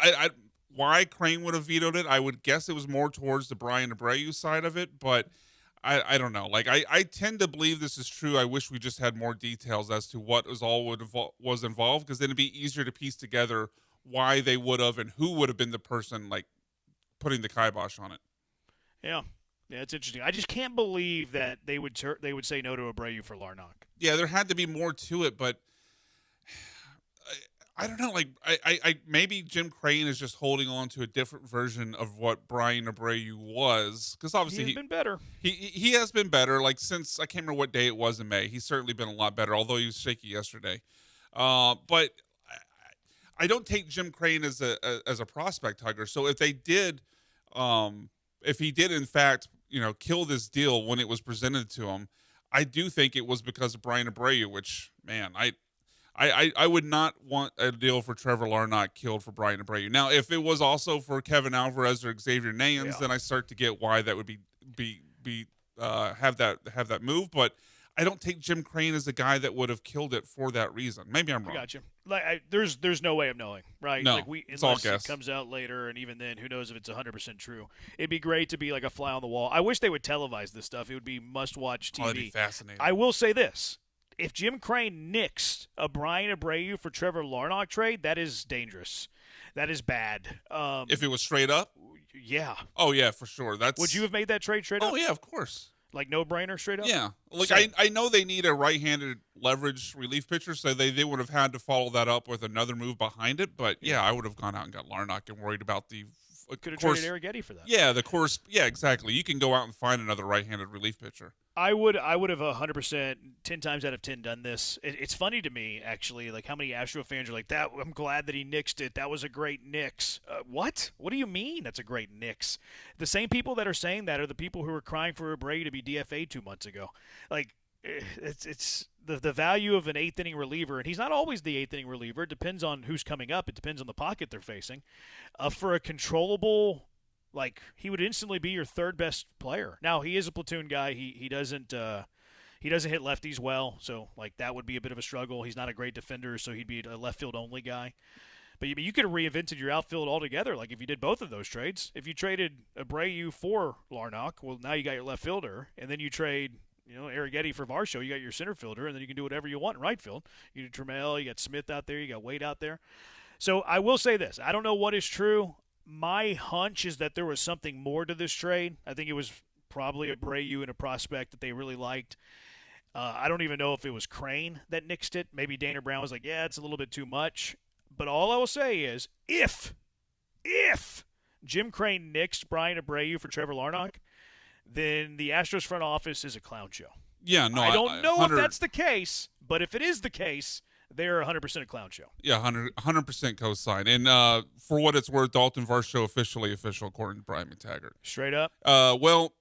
why Crane would have vetoed it, I would guess it was more towards the Brian Abreu side of it, but I don't know. Like, I tend to believe this is true. I wish we just had more details as to what was involved, because then it'd be easier to piece together why they would have and who would have been the person, like, putting the kibosh on it. Yeah, it's interesting. I just can't believe that they would say no to Abreu for Larnach. Yeah, there had to be more to it, but I don't know. Like, I maybe Jim Crane is just holding on to a different version of what Brian Abreu was, because obviously he's been better. He has been better. Like, since I can't remember what day it was in May, he's certainly been a lot better. Although he was shaky yesterday, but I don't take Jim Crane as a prospect hugger. So if they did, if he did in fact, kill this deal when it was presented to him, I do think it was because of Brian Abreu. Which, man, I would not want a deal for Trevor Larnach killed for Brian Abreu. Now, if it was also for Kevin Alvarez or Xavier Nayans, then I start to get why that would have that move. But I don't take Jim Crane as a guy that would have killed it for that reason. Maybe I'm wrong. I got you. Like, there's no way of knowing, right? No, like it's all unless guess. It comes out later, and even then, who knows if it's 100% true. It'd be great to be like a fly on the wall. I wish they would televise this stuff. It would be must-watch TV. Oh, that'd be fascinating. I will say this. If Jim Crane nixed a Brian Abreu for Trevor Larnach trade, that is dangerous. That is bad. If it was straight up? Yeah. Oh, yeah, for sure. Would you have made that trade straight up? Oh, yeah, of course. Like no-brainer straight up? Yeah. Like, I know they need a right-handed leverage relief pitcher, so they would have had to follow that up with another move behind it. But, yeah, I would have gone out and got Larnach and worried about the could have traded Eric Getty for that. Yeah, the course. Yeah, exactly. You can go out and find another right-handed relief pitcher. I would have 100%, 10 times out of 10 done this. It's funny to me, actually, like how many Astro fans are like, "That I'm glad that he nixed it. That was a great nix." What? What do you mean that's a great nix? The same people that are saying that are the people who were crying for Abreu to be DFA'd 2 months ago. Like, it's the value of an eighth-inning reliever, and he's not always the eighth-inning reliever. It depends on who's coming up. It depends on the pocket they're facing. For a controllable... Like, he would instantly be your third best player. Now, he is a platoon guy. He doesn't hit lefties well, so like that would be a bit of a struggle. He's not a great defender, so he'd be a left field only guy. But you could have reinvented your outfield altogether. Like if you did both of those trades, if you traded Abreu for Larnach, well now you got your left fielder, and then you trade Eric Getty for Varsho, you got your center fielder, and then you can do whatever you want in right field. You do Trammell, you got Smith out there, you got Wade out there. So I will say this: I don't know what is true. My hunch is that there was something more to this trade. I think it was probably Abreu and a prospect that they really liked. I don't even know if it was Crane that nixed it. Maybe Dana Brown was like, yeah, it's a little bit too much. But all I will say is if Jim Crane nixed Brian Abreu for Trevor Larnach, then the Astros front office is a clown show. Yeah, no, I don't know if that's the case, but if it is the case, they're 100% a clown show. Yeah, 100% co-sign. And for what it's worth, Dalton Varsho official according to Brian McTaggart. Straight up? Well,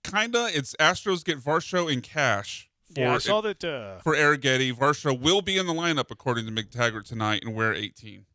kinda. It's Astros get Varsho in cash. Yeah, I saw that. For Arrighetti. Varsho will be in the lineup, according to McTaggart, tonight and wear 18.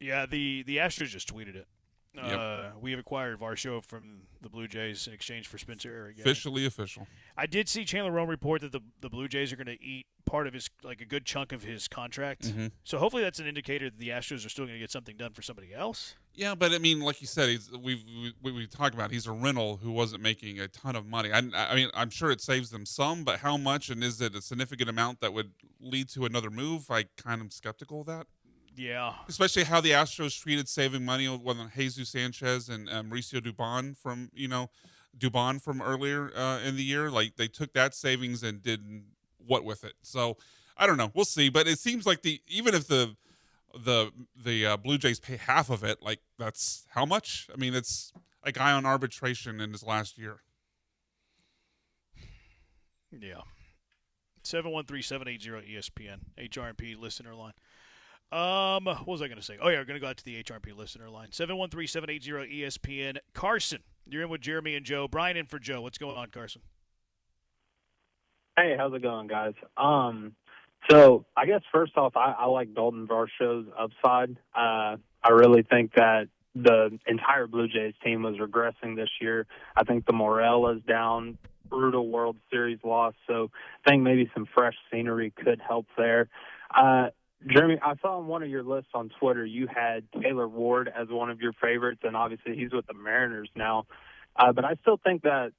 Yeah, the Astros just tweeted it. Yep. We have acquired Varsho from the Blue Jays in exchange for Spencer Arrighetti. Officially official. I did see Chandler Rome report that the Blue Jays are going to eat part of his, like a good chunk of his contract. Mhm. So hopefully that's an indicator that the Astros are still going to get something done for somebody else. Yeah, but I mean, like you said, we talked about he's a rental who wasn't making a ton of money. I mean, I'm sure it saves them some, but how much, and is it a significant amount that would lead to another move? I kind of skeptical of that. Yeah. Especially how the Astros treated saving money when Jesus Sanchez and Mauricio Dubon from earlier in the year. Like, they took that savings and did what with it. So I don't know. We'll see. But it seems like even if the Blue Jays pay half of it, like, that's how much? I mean, it's a guy on arbitration in his last year. Yeah. 713-780-ESPN, HRP listener line. What was I going to say? Oh, yeah, we're going to go out to the HRP listener line. 713-780-ESPN. Carson, you're in with Jeremy and Joe. Brian in for Joe. What's going on, Carson? Hey, how's it going, guys? So I guess first off, I like Dalton Varsho's upside. I really think that the entire Blue Jays team was regressing this year. I think the morale is down, brutal World Series loss, so I think maybe some fresh scenery could help there. Jeremy, I saw on one of your lists on Twitter you had Taylor Ward as one of your favorites, and obviously he's with the Mariners now. But I still think that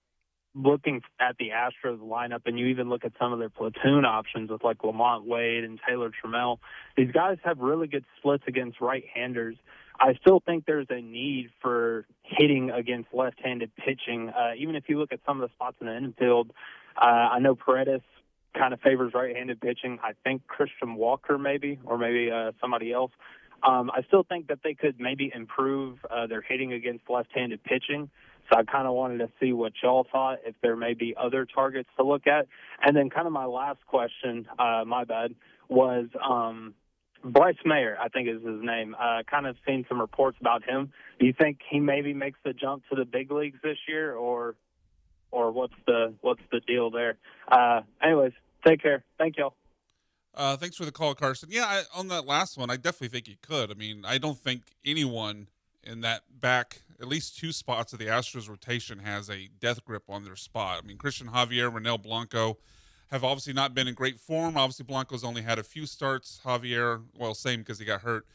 looking at the Astros lineup, and you even look at some of their platoon options with like Lamont Wade and Taylor Trammell, these guys have really good splits against right-handers. I still think there's a need for hitting against left-handed pitching. Even if you look at some of the spots in the infield, I know Paredes kind of favors right-handed pitching. I think Christian Walker maybe, or maybe somebody else. I still think that they could maybe improve their hitting against left-handed pitching. So I kind of wanted to see what y'all thought, if there may be other targets to look at. And then kind of my last question, my bad, was Bryce Mayer, I think is his name. Kind of seen some reports about him. Do you think he maybe makes the jump to the big leagues this year, or what's the deal there? Anyways, take care. Thank y'all. Thanks for the call, Carson. Yeah, on that last one, I definitely think he could. I mean, I don't think anyone in that back, at least two spots of the Astros rotation, has a death grip on their spot. I mean, Christian Javier, Renel Blanco have obviously not been in great form. Obviously, Blanco's only had a few starts. Javier, well, same because he got hurt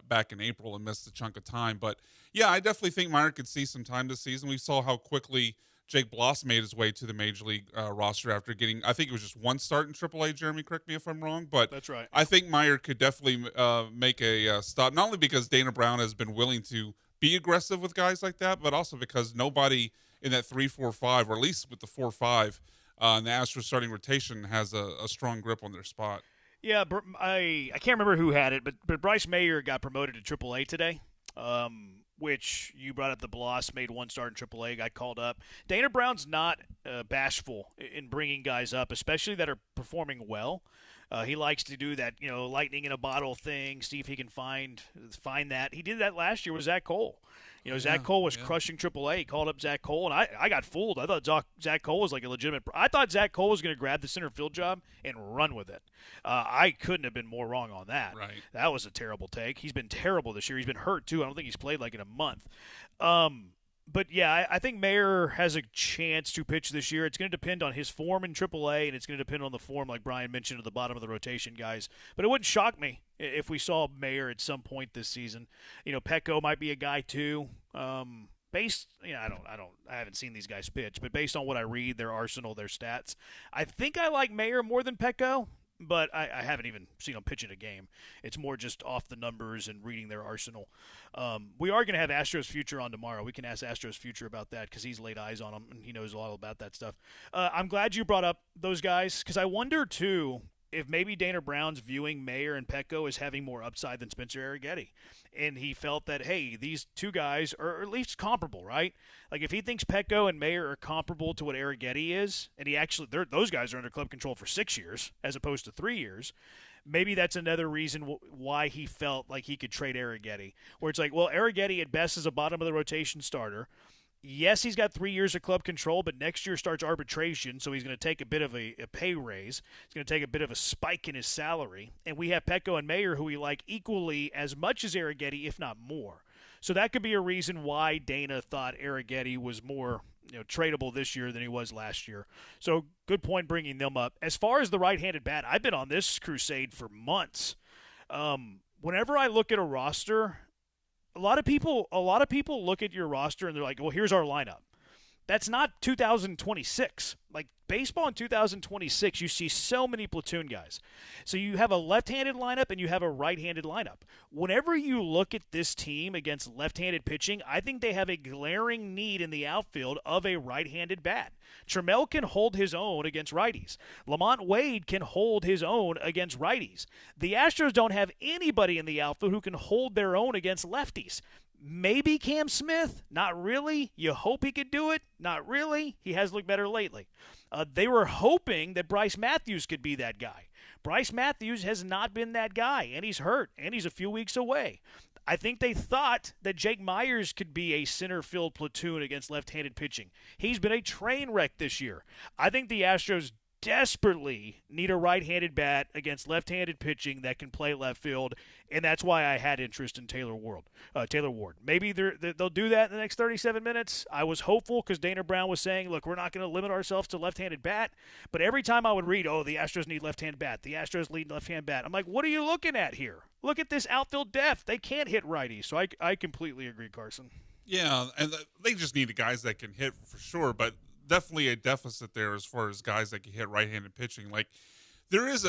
back in April and missed a chunk of time. But, yeah, I definitely think Meyer could see some time this season. We saw how quickly Jake Bloss made his way to the Major League roster after getting, I think it was just one start in AAA. Jeremy, correct me if I'm wrong. But that's right. I think Meyer could definitely make a stop, not only because Dana Brown has been willing to be aggressive with guys like that, but also because nobody in that 3-4-5, or at least with the 4-5, in the Astros starting rotation has a strong grip on their spot. Yeah, I can't remember who had it, but Bryce Mayer got promoted to AAA today. Which you brought up, the Bloss made one start in AAA, got called up. Dana Brown's not bashful in bringing guys up, especially that are performing well. He likes to do that, lightning in a bottle thing, see if he can find that. He did that last year with Zach Cole. Zach Cole was crushing AAA. He called up Zach Cole, and I got fooled. I thought Zach Cole was like a legitimate – I thought Zach Cole was going to grab the center field job and run with it. I couldn't have been more wrong on that. Right. That was a terrible take. He's been terrible this year. He's been hurt, too. I don't think he's played like in a month. But, yeah, I think Mayer has a chance to pitch this year. It's going to depend on his form in AAA, and it's going to depend on the form, like Brian mentioned, at the bottom of the rotation guys. But it wouldn't shock me if we saw Mayer at some point this season. Petco might be a guy, too. I haven't seen these guys pitch, but based on what I read, their arsenal, their stats, I think I like Mayer more than Petco. But I haven't even seen them pitch in a game. It's more just off the numbers and reading their arsenal. We are going to have Astros Future on tomorrow. We can ask Astros Future about that because he's laid eyes on them and he knows a lot about that stuff. I'm glad you brought up those guys because I wonder, too, if maybe Dana Brown's viewing Mayer and Petco as having more upside than Spencer Arrighetti. And he felt that, hey, these two guys are at least comparable, right? Like if he thinks Petco and Mayer are comparable to what Arrighetti is, and those guys are under club control for 6 years as opposed to 3 years, maybe that's another reason why he felt like he could trade Arrighetti. Where it's like, well, Arrighetti at best is a bottom of the rotation starter. Yes, he's got 3 years of club control, but next year starts arbitration, so he's going to take a bit of a pay raise. He's going to take a bit of a spike in his salary. And we have Petco and Mayer, who we like equally as much as Arrighetti, if not more. So that could be a reason why Dana thought Arrighetti was more tradable this year than he was last year. So good point bringing them up. As far as the right-handed bat, I've been on this crusade for months. Whenever I look at a roster, a lot of people look at your roster and they're like, well, here's our lineup. That's not 2026. Like baseball in 2026, you see so many platoon guys. So you have a left-handed lineup and you have a right-handed lineup. Whenever you look at this team against left-handed pitching, I think they have a glaring need in the outfield of a right-handed bat. Trammell can hold his own against righties. Lamont Wade can hold his own against righties. The Astros don't have anybody in the outfield who can hold their own against lefties. Maybe Cam Smith? Not really. You hope he could do it? Not really. He has looked better lately. They were hoping that Bryce Matthews could be that guy. Bryce Matthews has not been that guy, and he's hurt, and he's a few weeks away. I think they thought that Jake Myers could be a center field platoon against left-handed pitching. He's been a train wreck this year. I think the Astros desperately need a right-handed bat against left-handed pitching that can play left field, and that's why I had interest in Taylor Ward. Maybe they'll do that in the next 37 minutes. I was hopeful because Dana Brown was saying, look, we're not going to limit ourselves to left-handed bat, but every time I would read, the Astros need left-hand bat, the Astros need left-hand bat, I'm like, what are you looking at here? Look at this outfield depth. They can't hit righties, so I completely agree, Carson. Yeah, and they just need guys that can hit for sure, but definitely a deficit there as far as guys that can hit right-handed pitching. Like there is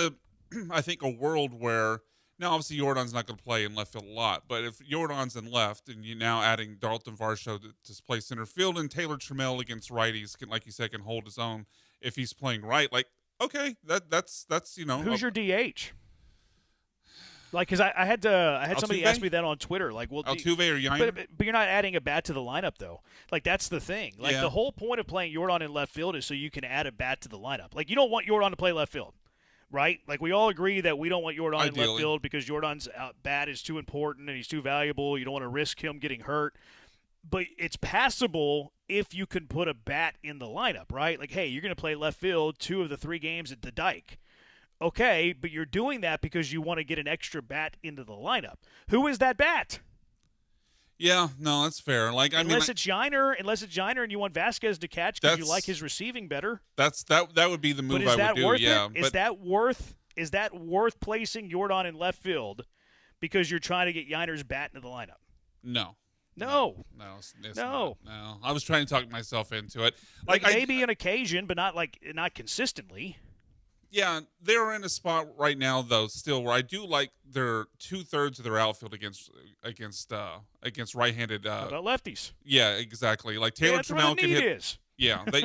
I think a world where now obviously Jordan's not going to play in left field a lot, but if Jordan's in left and you're now adding Dalton Varsho to play center field and Taylor Trammell against righties can, like you said, can hold his own if he's playing right. Like okay, that's who's your DH? Like, because I had somebody ask me that on Twitter. Like, well, Altuve or Yanni? But you're not adding a bat to the lineup, though. Like, that's the thing. Like, the whole point of playing Jordan in left field is so you can add a bat to the lineup. Like, you don't want Jordan to play left field, right? Like, we all agree that we don't want Jordan in left field because Jordan's bat is too important and he's too valuable. You don't want to risk him getting hurt. But it's passable if you can put a bat in the lineup, right? Like, hey, you're going to play left field 2 of the 3 games at the Dike. Okay, but you're doing that because you want to get an extra bat into the lineup. Who is that bat? Yeah, no, that's fair. Like, unless it's Yiner and you want Vasquez to catch because you like his receiving better. That would be the move I would do. Yeah, is that worth placing Jordan in left field because you're trying to get Yiner's bat into the lineup? No. No. It's not. No. I was trying to talk myself into it. Like maybe an occasion, but not consistently. Yeah, they're in a spot right now, though, still where I do like their 2/3 of their outfield against right-handed. About lefties. Yeah, exactly. Like Taylor Trammell can hit. Is. Yeah, they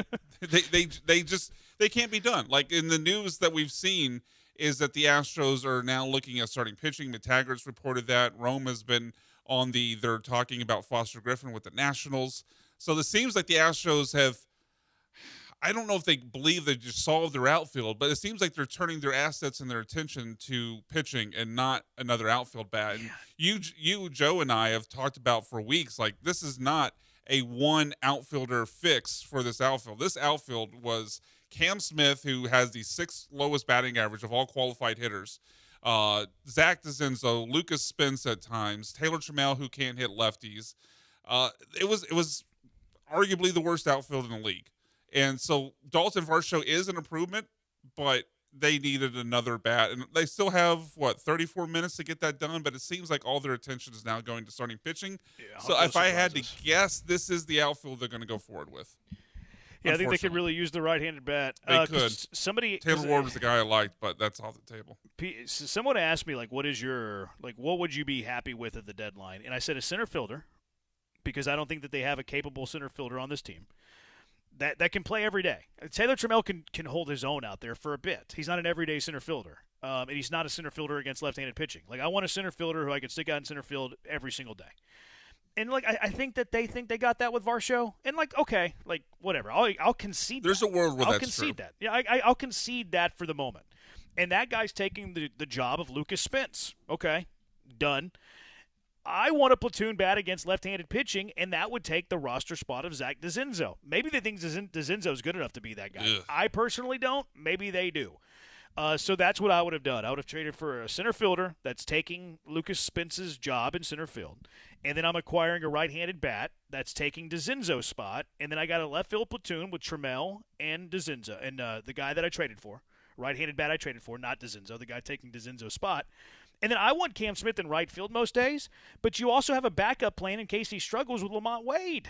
can't be done. Like in the news that we've seen is that the Astros are now looking at starting pitching. McTaggart's reported that. Rome has been on they're talking about Foster Griffin with the Nationals. So it seems like the Astros have. I don't know if they believe they just solved their outfield, but it seems like they're turning their assets and their attention to pitching and not another outfield bat. And you, Joe, and I have talked about for weeks, like this is not a one outfielder fix for this outfield. This outfield was Cam Smith, who has the 6th lowest batting average of all qualified hitters. Zach DeCenzo, Lucas Spence at times, Taylor Trammell, who can't hit lefties. It was arguably the worst outfield in the league. And so Dalton Varsho is an improvement, but they needed another bat. And they still have, 34 minutes to get that done, but it seems like all their attention is now going to starting pitching. Yeah, so if I had to guess, this is the outfield they're going to go forward with. Yeah, I think they could really use the right-handed bat. They could. Taylor Ward was the guy I liked, but that's off the table. Someone asked me, what would you be happy with at the deadline? And I said a center fielder, because I don't think that they have a capable center fielder on this team. That can play every day. Taylor Trammell can hold his own out there for a bit. He's not an everyday center fielder, and he's not a center fielder against left-handed pitching. Like I want a center fielder who I can stick out in center field every single day. And I think that they think they got that with Varsho. And okay, whatever. I'll concede. There's a world where I'll that's concede true. that. Yeah, I'll concede that for the moment. And that guy's taking the job of Lucas Spence. Okay, done. I want a platoon bat against left-handed pitching, and that would take the roster spot of Zach DeZenzo. Maybe they think DeZenzo is good enough to be that guy. Ugh. I personally don't. Maybe they do. So that's what I would have done. I would have traded for a center fielder that's taking Lucas Spence's job in center field. And then I'm acquiring a right-handed bat that's taking DeZenzo's spot. And then I got a left field platoon with Trammell and DeZenzo. And the guy that I traded for, right-handed bat I traded for, not DeZenzo, the guy taking DeZenzo's spot. And then I want Cam Smith in right field most days. But you also have a backup plan in case he struggles with Lamont Wade.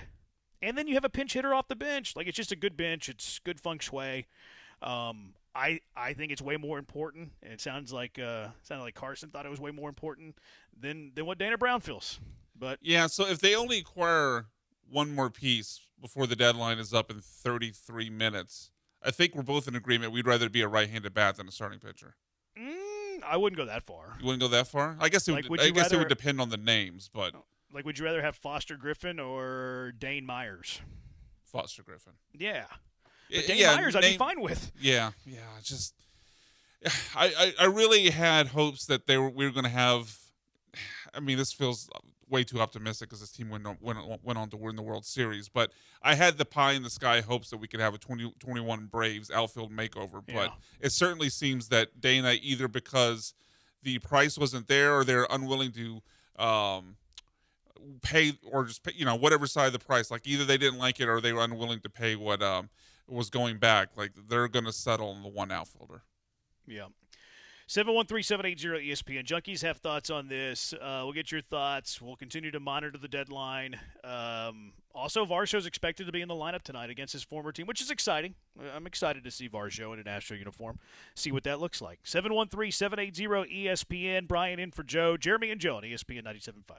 And then you have a pinch hitter off the bench. Like, it's just a good bench. It's good feng shui. I think it's way more important, and it sounded like Carson thought it was way more important than what Dana Brown feels. But yeah, so if they only acquire one more piece before the deadline is up in 33 minutes, I think we're both in agreement. We'd rather be a right-handed bat than a starting pitcher. I wouldn't go that far. You wouldn't go that far? I guess it would depend on the names, but like, would you rather have Foster Griffin or Dane Myers? Foster Griffin. Yeah. But Dane Myers, I'd be fine with. Yeah. Just, I really had hopes that we were going to have. I mean, this feels way too optimistic because this team went on to win the World Series. But I had the pie in the sky hopes that we could have a 2021 Braves outfield makeover. But it certainly seems that Dana, either because the price wasn't there or they're unwilling to pay, or just pay, whatever side of the price. Like, either they didn't like it or they were unwilling to pay what was going back. Like, they're going to settle on the one outfielder. Yeah. 713-780 ESPN. Junkies have thoughts on this. We'll get your thoughts. We'll continue to monitor the deadline. Also, Varsho's expected to be in the lineup tonight against his former team, which is exciting. I'm excited to see Varsho in an Astro uniform, see what that looks like. 713-780 ESPN. Brian in for Joe. Jeremy and Joe on ESPN 97.5.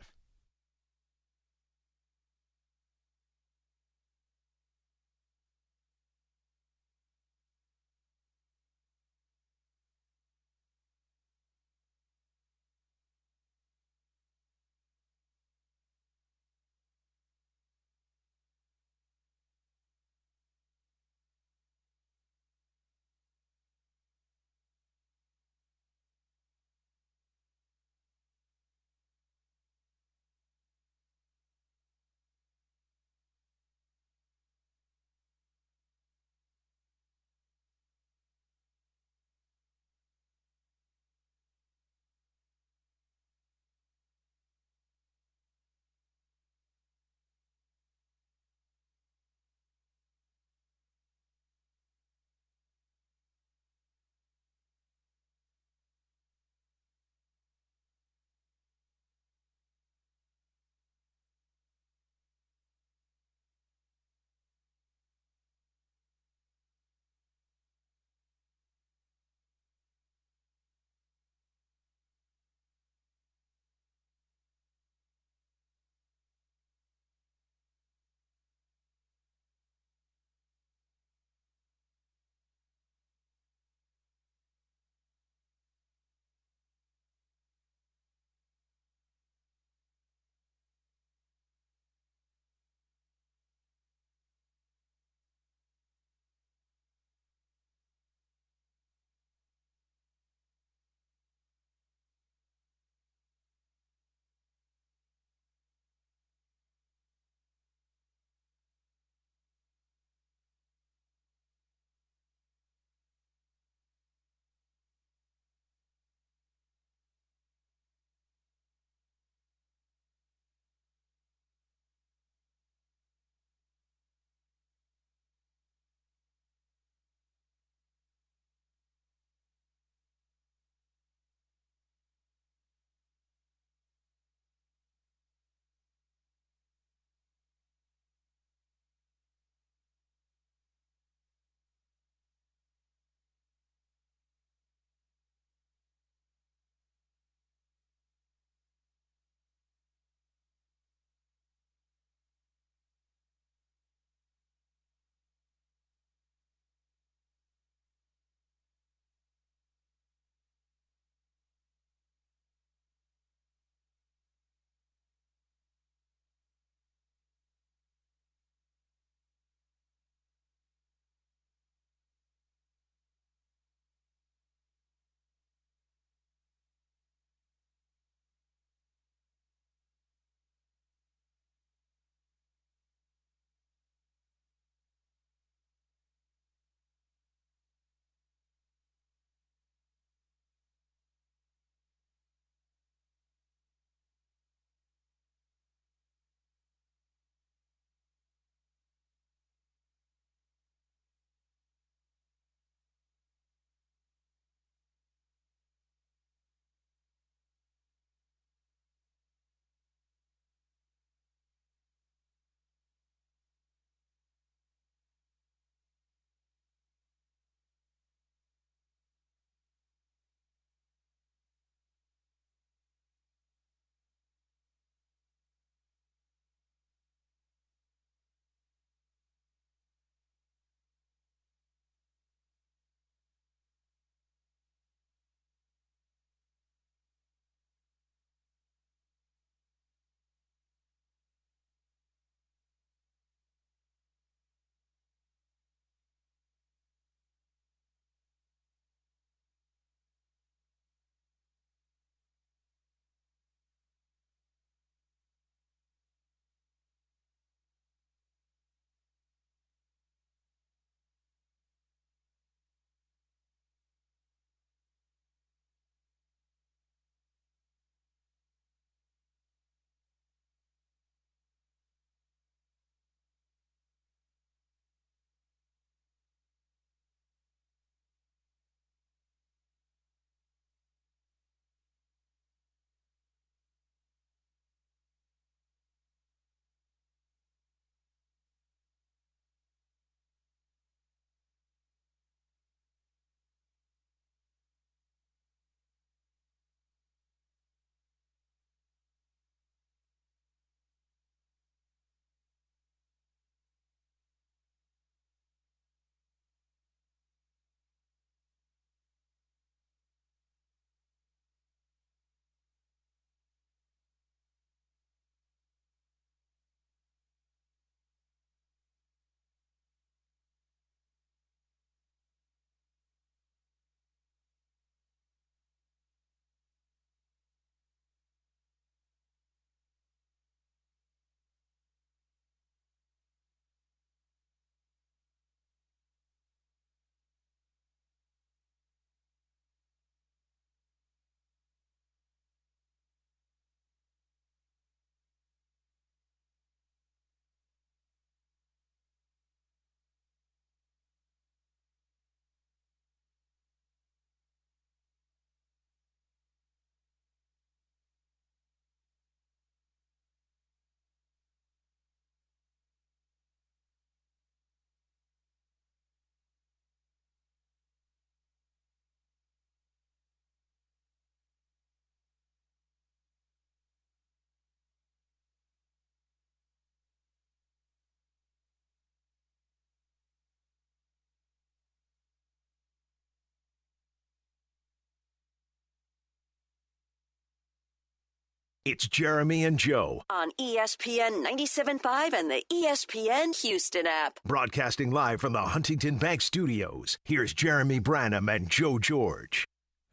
It's Jeremy and Joe, On ESPN 97.5 and the ESPN Houston app. broadcasting live from the Huntington Bank Studios. Here's Jeremy Branham and Joe George.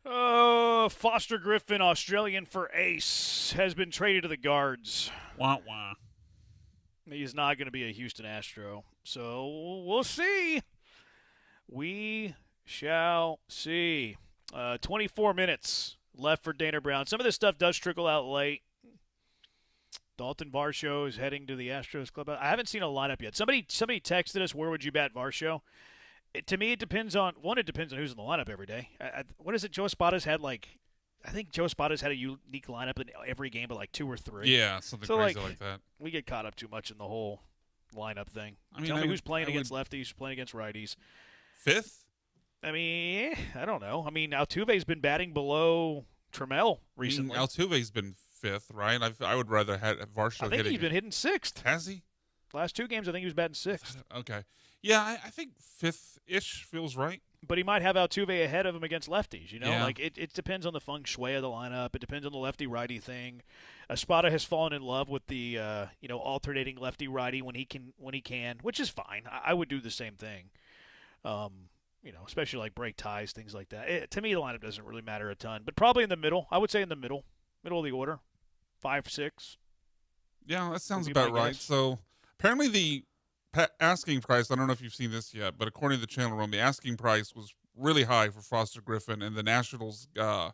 Foster Griffin, Australian for ace, has been traded to the Guards. Wah, wah. He's not going to be a Houston Astro. So we'll see. We shall see. 24 minutes left for Dana Brown. Some of this stuff does trickle out late. Dalton Varsho is heading to the Astros club. I haven't seen a lineup yet. Somebody texted us, where would you bat Varsho? To me, it depends on who's in the lineup every day. What is it? Joe Espada's had I think Joe Espada's had a unique lineup in every game, but like 2 or 3. Yeah, something crazy like that. We get caught up too much in the whole lineup thing. I mean, Tell me who's playing against lefties, who's playing against righties. Fifth? I mean, I don't know. I mean, Altuve's been batting below Trammell recently. Altuve's been fifth, right? I would rather have Varsho hitting. I think he's been hitting sixth. Has he? Last 2 games, I think he was batting sixth. Okay. Yeah, I think fifth-ish feels right. But he might have Altuve ahead of him against lefties, Yeah. Like, it depends on the feng shui of the lineup. It depends on the lefty-righty thing. Espada has fallen in love with the, alternating lefty-righty when he can, which is fine. I would do the same thing. Especially like break ties, things like that. To me, the lineup doesn't really matter a ton. But probably in the middle. I would say in the middle of the order. 5, 6. Yeah, that sounds about right. So apparently the asking price, I don't know if you've seen this yet, but according to the channel room, the asking price was really high for Foster Griffin, and the Nationals got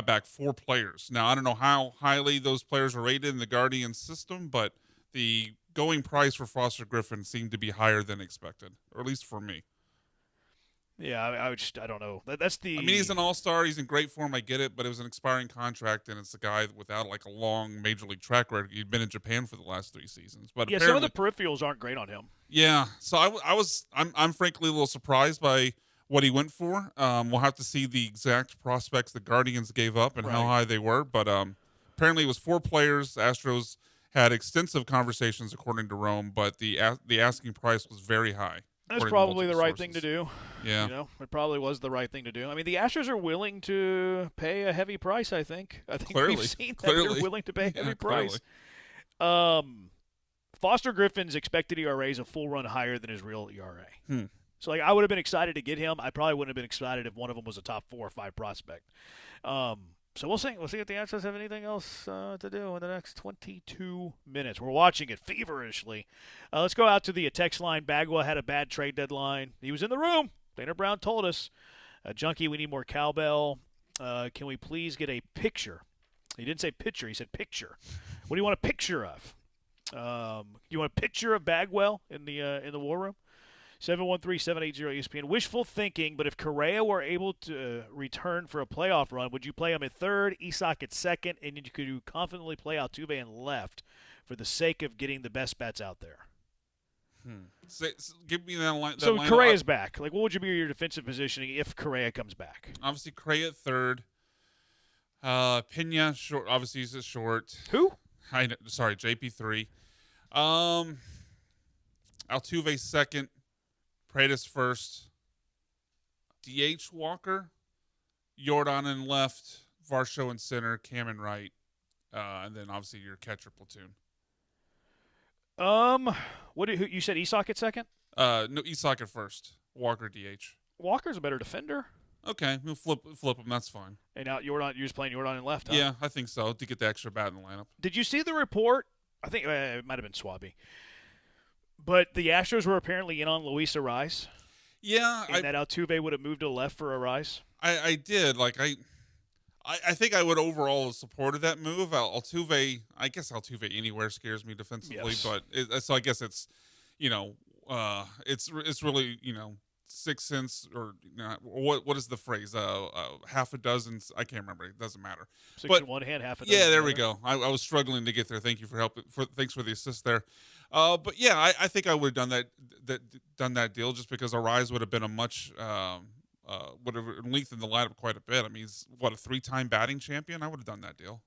back 4 players. Now, I don't know how highly those players are rated in the Guardian system, but the going price for Foster Griffin seemed to be higher than expected, or at least for me. Yeah, I don't know. That's the. I mean, he's an all-star. He's in great form. I get it, but it was an expiring contract, and it's a guy without like a long major league track record. He'd been in Japan for the last 3 seasons, but some of the peripherals aren't great on him. Yeah, so I'm frankly a little surprised by what he went for. We'll have to see the exact prospects the Guardians gave up and how high they were, but apparently it was 4 players. Astros had extensive conversations, according to Rome, but the asking price was very high. That's probably the right thing to do. Yeah. It probably was the right thing to do. I mean, the Astros are willing to pay a heavy price, I think. Clearly. We've seen that they're willing to pay a heavy price. Foster Griffin's expected ERA is a full run higher than his real ERA. So, I would have been excited to get him. I probably wouldn't have been excited if one of them was a top 4 or 5 prospect. So we'll see. We'll see if the Astros have anything else to do in the next 22 minutes. We're watching it feverishly. Let's go out to the text line. Bagwell had a bad trade deadline. He was in the room. Dana Brown told us, Junkie, we need more cowbell. Can we please get a picture? He didn't say picture. He said picture. What do you want a picture of? You want a picture of Bagwell in the war room? 713-780-ESPN. Wishful thinking, but if Correa were able to return for a playoff run, would you play him at third, Isak at second, and could you confidently play Altuve in left for the sake of getting the best bats out there? So give me that line. So Correa's back. What would you be your defensive positioning if Correa comes back? Obviously, Correa at third. Pena short. Obviously, he's a short. Who? Sorry, JP3. Altuve second. Paredes first. DH Walker. Jordan in left. Varsho in center. Cam in right. And then obviously your catcher platoon. You said Isak at second? No, Isak at first. Walker DH. Walker's a better defender. Okay, we'll flip him. That's fine. And now you're just playing Jordan in left, huh? Yeah, I think so, to get the extra bat in the lineup. Did you see the report? I think it might have been Swaby. But the Astros were apparently in on Luis Arraez. Yeah. And that Altuve would have moved to left for Arraez. I did. I think I would overall have supported that move. Altuve, I guess Altuve anywhere scares me defensively, yes. But so I guess it's, it's really, 6 cents or what is the phrase? Half a dozen. I can't remember. It doesn't matter. 6 in one hand, half a dozen. Yeah, there we go. I was struggling to get there. Thank you for help. Thanks for the assist there. But yeah, I think I would have done that deal just because Arraez would have been a much would have lengthened the lineup quite a bit. I mean, he's a 3-time batting champion. I would have done that deal,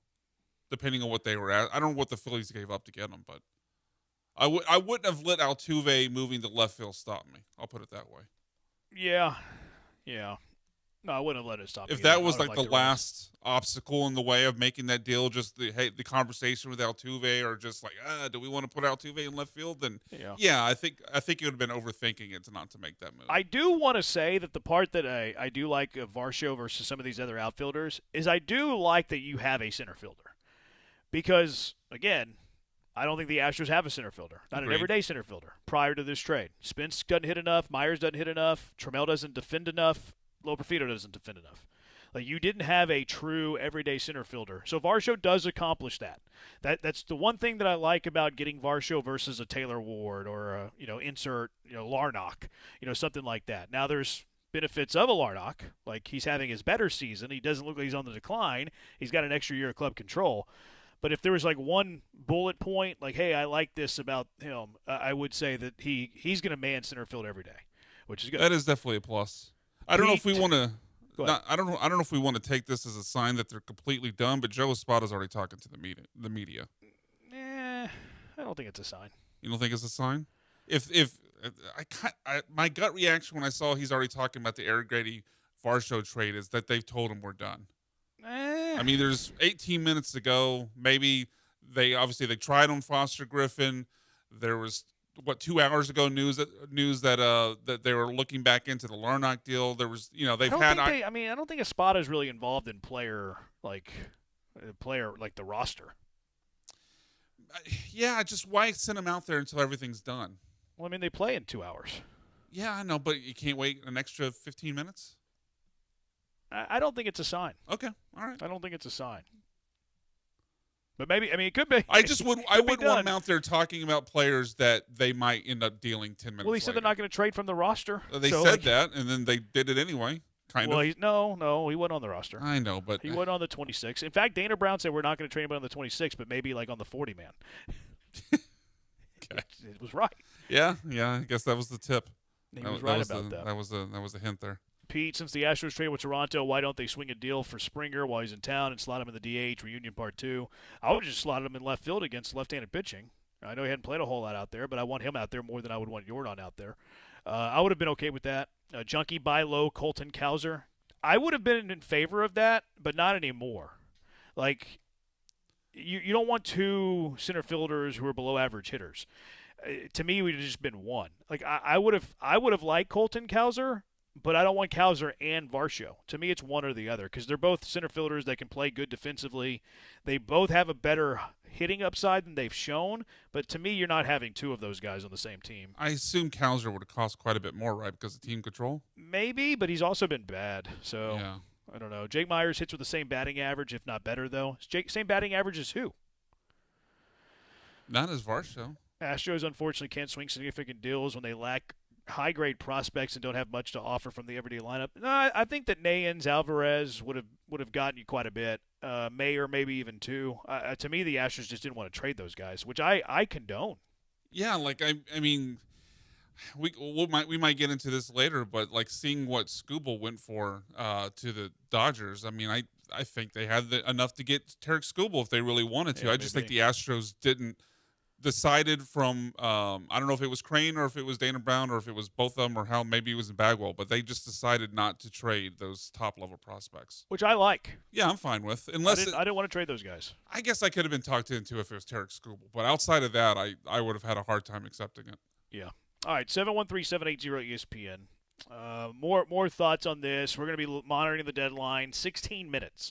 depending on what they were at. I don't know what the Phillies gave up to get him, but I wouldn't have let Altuve moving to left field stop me. I'll put it that way. Yeah. No, I wouldn't have let it stop. If either. that I was would've like liked the to run it. last obstacle in the way of making that deal, just the conversation with Altuve, or just like, do we want to put Altuve in left field? Then yeah, I think it would have been overthinking it not to make that move. I do want to say that the part that I do like of Varsho versus some of these other outfielders is I do like that you have a center fielder. Because, again, I don't think the Astros have a center fielder. Not Agreed. an everyday center fielder prior to this trade. Spence doesn't hit enough. Myers doesn't hit enough. Trammell doesn't defend enough. Loperfido doesn't defend enough. Like, you didn't have a true everyday center fielder. So Varsho does accomplish that. That's the one thing that I like about getting Varsho versus a Taylor Ward or a, insert, Larnach, something like that. Now there's benefits of a Larnach. Like, he's having his better season. He doesn't look like he's on the decline. He's got an extra year of club control. But if there was like one bullet point, like, hey, I like this about him, I would say that he's going to man center field every day, which is good. That is definitely a plus. I don't know if we want to. Go ahead. I don't know if we want to take this as a sign that they're completely done. But Joe Espada's already talking to the media. I don't think it's a sign. You don't think it's a sign? My gut reaction when I saw he's already talking about the Eric Grady Varsho trade is that they've told him we're done. I mean, there's 18 minutes to go. Maybe they tried on Foster Griffin. There was 2 hours ago news that they were looking back into the Larnach deal. There was I don't think Espada is really involved in player like the roster. Yeah, just why send him out there until everything's done? Well, I mean, they play in 2 hours. Yeah, I know, but you can't wait an extra 15 minutes? I don't think it's a sign. Okay, all right. I don't think it's a sign. But maybe, it could be. I wouldn't want him out there talking about players that they might end up dealing 10 minutes Well, he said later. they're not going to trade from the roster. They said that, and then they did it anyway, kind of. No, he wasn't on the roster. I know, but he wasn't on the 26. In fact, Dana Brown said we're not going to trade him on the 26, but maybe like on the 40-man. Okay. It was right. Yeah, I guess that was the tip. He was right about that. That was a hint there. Pete, since the Astros trade with Toronto, why don't they swing a deal for Springer while he's in town and slot him in the DH, reunion part 2? I would just slot him in left field against left-handed pitching. I know he hadn't played a whole lot out there, but I want him out there more than I would want Jordan out there. I would have been okay with that. Junkie buy low, Colton Cowser. I would have been in favor of that, but not anymore. Like, you don't want 2 center fielders who are below average hitters. To me, it would have just been one. Like, I would have liked Colton Cowser, but I don't want Cowser and Varsho. To me, it's one or the other because they're both center fielders that can play good defensively. They both have a better hitting upside than they've shown, but to me, you're not having 2 of those guys on the same team. I assume Cowser would have cost quite a bit more, right, because of team control? Maybe, but he's also been bad, so yeah. I don't know. Jake Myers hits with the same batting average, if not better, though. Same batting average as who? Not as Varsho. Astros, unfortunately, can't swing significant deals when they lack high-grade prospects and don't have much to offer from the everyday lineup. No, I think that Nayens, Alvarez would have gotten you quite a bit. Mayer, maybe even 2. To me, the Astros just didn't want to trade those guys, which I condone. Yeah, like I mean, we might get into this later, but like seeing what Skubal went for to the Dodgers, I mean, I think they had enough to get Tarek Skubal if they really wanted to. Yeah, I just think the Astros decided from I don't know if it was Crane or if it was Dana Brown or if it was both of them or how maybe it was in Bagwell, but they just decided not to trade those top level prospects, which I like. Yeah, I'm fine with. I didn't want to trade those guys. I guess I could have been talked into if it was Tarek Skubal, but outside of that, I would have had a hard time accepting it. Yeah. All right, 713-780-ESPN. More thoughts on this. We're going to be monitoring the deadline. 16 minutes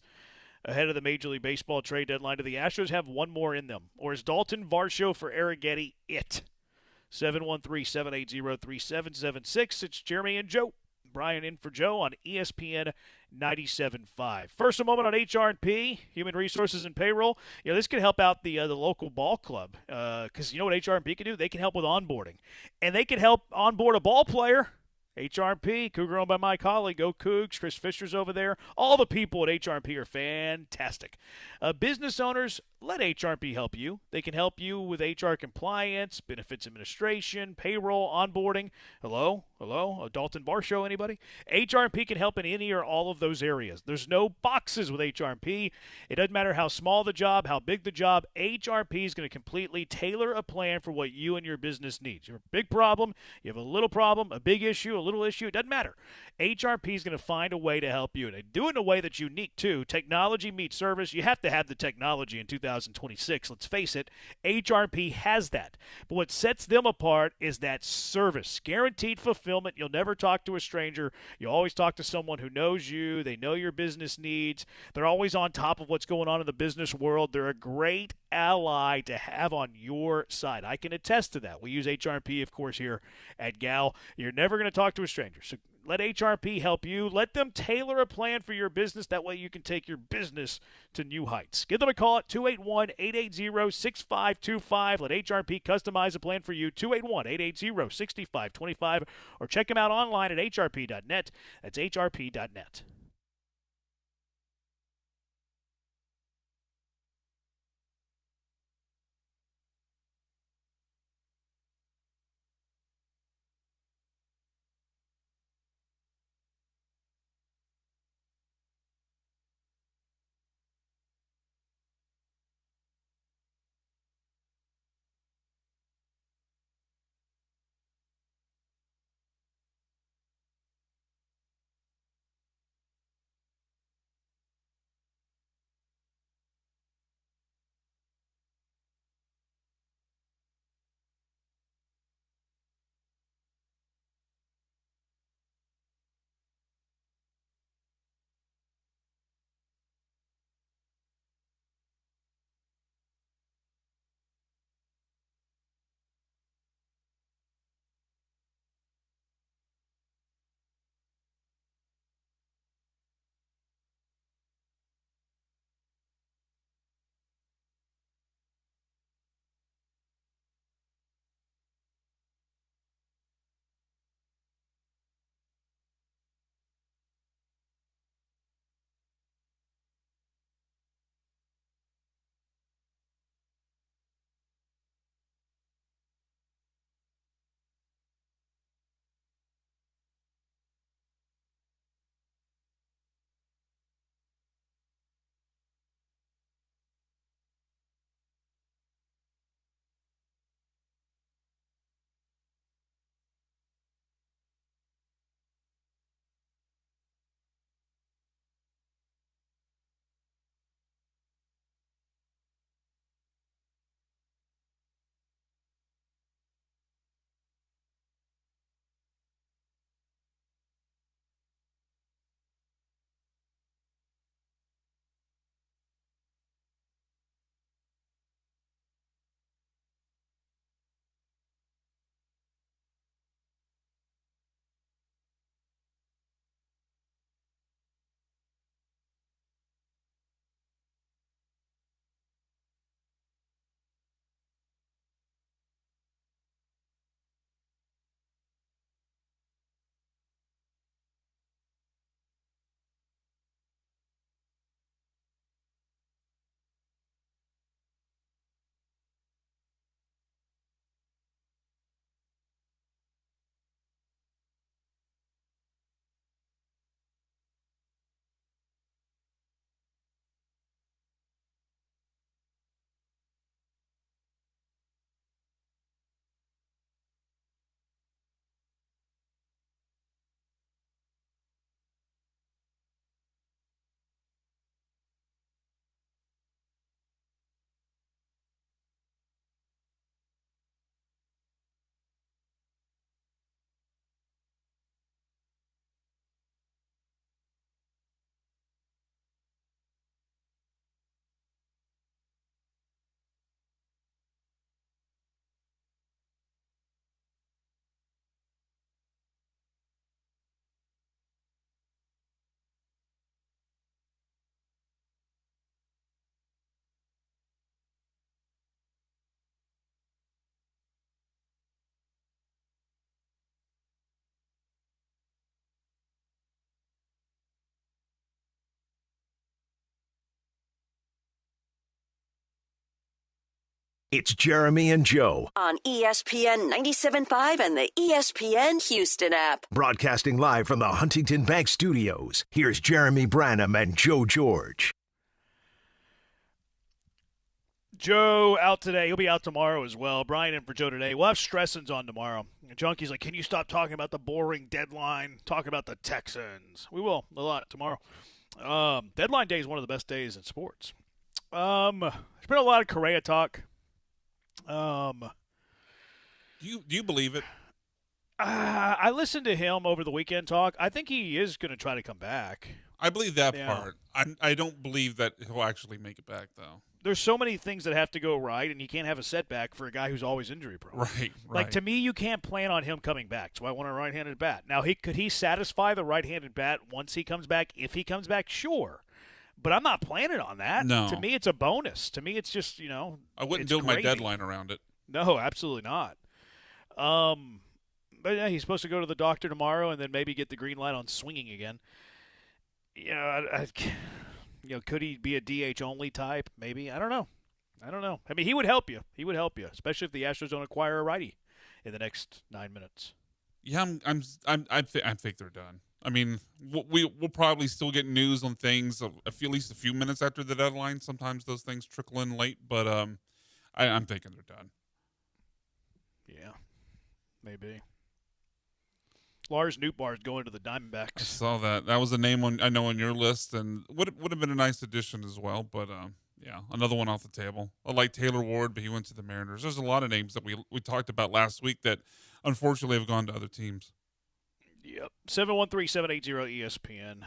ahead of the Major League Baseball trade deadline. Do the Astros have one more in them? Or is Dalton Varsho for Arrighetti it? 713-780-3776. It's Jeremy and Joe. Brian in for Joe on ESPN 97.5. First, a moment on HR&P, Human Resources and Payroll. This can help out the local ball club because you know what HR&P can do? They can help with onboarding. And they can help onboard a ball player. HR&P, Cougar owned by my colleague, Go Cougs. Chris Fisher's over there. All the people at HR&P are fantastic. Business owners, let HRP help you. They can help you with HR compliance, benefits administration, payroll, onboarding. Hello? Hello? A Dalton Bar Show, anybody? HRP can help in any or all of those areas. There's no boxes with HRP. It doesn't matter how small the job, how big the job. HRP is going to completely tailor a plan for what you and your business needs. You have a big problem, you have a little problem, a big issue, a little issue, it doesn't matter. HRP is going to find a way to help you, and they do it in a way that's unique too. Technology meets service. You have to have the technology in 2026. Let's face it, HRP has that. But what sets them apart is that service, guaranteed fulfillment. You'll never talk to a stranger. You always talk to someone who knows you. They know your business needs. They're always on top of what's going on in the business world. They're a great ally to have on your side. I can attest to that. We use HRP, of course, here at Gal. You're never going to talk to a stranger. So let HRP help you. Let them tailor a plan for your business. That way you can take your business to new heights. Give them a call at 281-880-6525. Let HRP customize a plan for you, 281-880-6525. Or check them out online at hrp.net. That's hrp.net. It's Jeremy and Joe, On ESPN 97.5 and the ESPN Houston app. broadcasting live from the Huntington Bank Studios. Here's Jeremy Branham and Joe George. Joe out today. He'll be out tomorrow as well. Brian in for Joe today. We'll have Stressens on tomorrow. Junkie's like, can you stop talking about the boring deadline? Talk about the Texans. We will a lot tomorrow. Deadline day is one of the best days in sports. There's been a lot of Correa talk. Do you believe it? I listened to him over the weekend talk. I think he is going to try to come back. I believe that part. I don't believe that he'll actually make it back, though. There's so many things that have to go right, and you can't have a setback for a guy who's always injury prone. Right. Like, to me, you can't plan on him coming back. So I want a right-handed bat. Now, could he satisfy the right-handed bat once he comes back? If he comes back, sure. But I'm not planning on that. No. To me, it's a bonus. To me, it's just, I wouldn't it's build my gravy. deadline around it. No, absolutely not. But yeah, he's supposed to go to the doctor tomorrow and then maybe get the green light on swinging again. Could he be a DH only type? Maybe. I don't know. I mean, he would help you. Especially if the Astros don't acquire a righty in the next 9 minutes. Yeah, I think they're done. I mean, we'll probably still get news on things at least a few minutes after the deadline. Sometimes those things trickle in late, but I'm thinking they're done. Yeah, maybe. Lars Nootbaar is going to the Diamondbacks. I saw that. That was a name on your list, and would have been a nice addition as well. But yeah, another one off the table. I like Taylor Ward, but he went to the Mariners. There's a lot of names that we talked about last week that unfortunately have gone to other teams. Yep. 713-780-ESPN.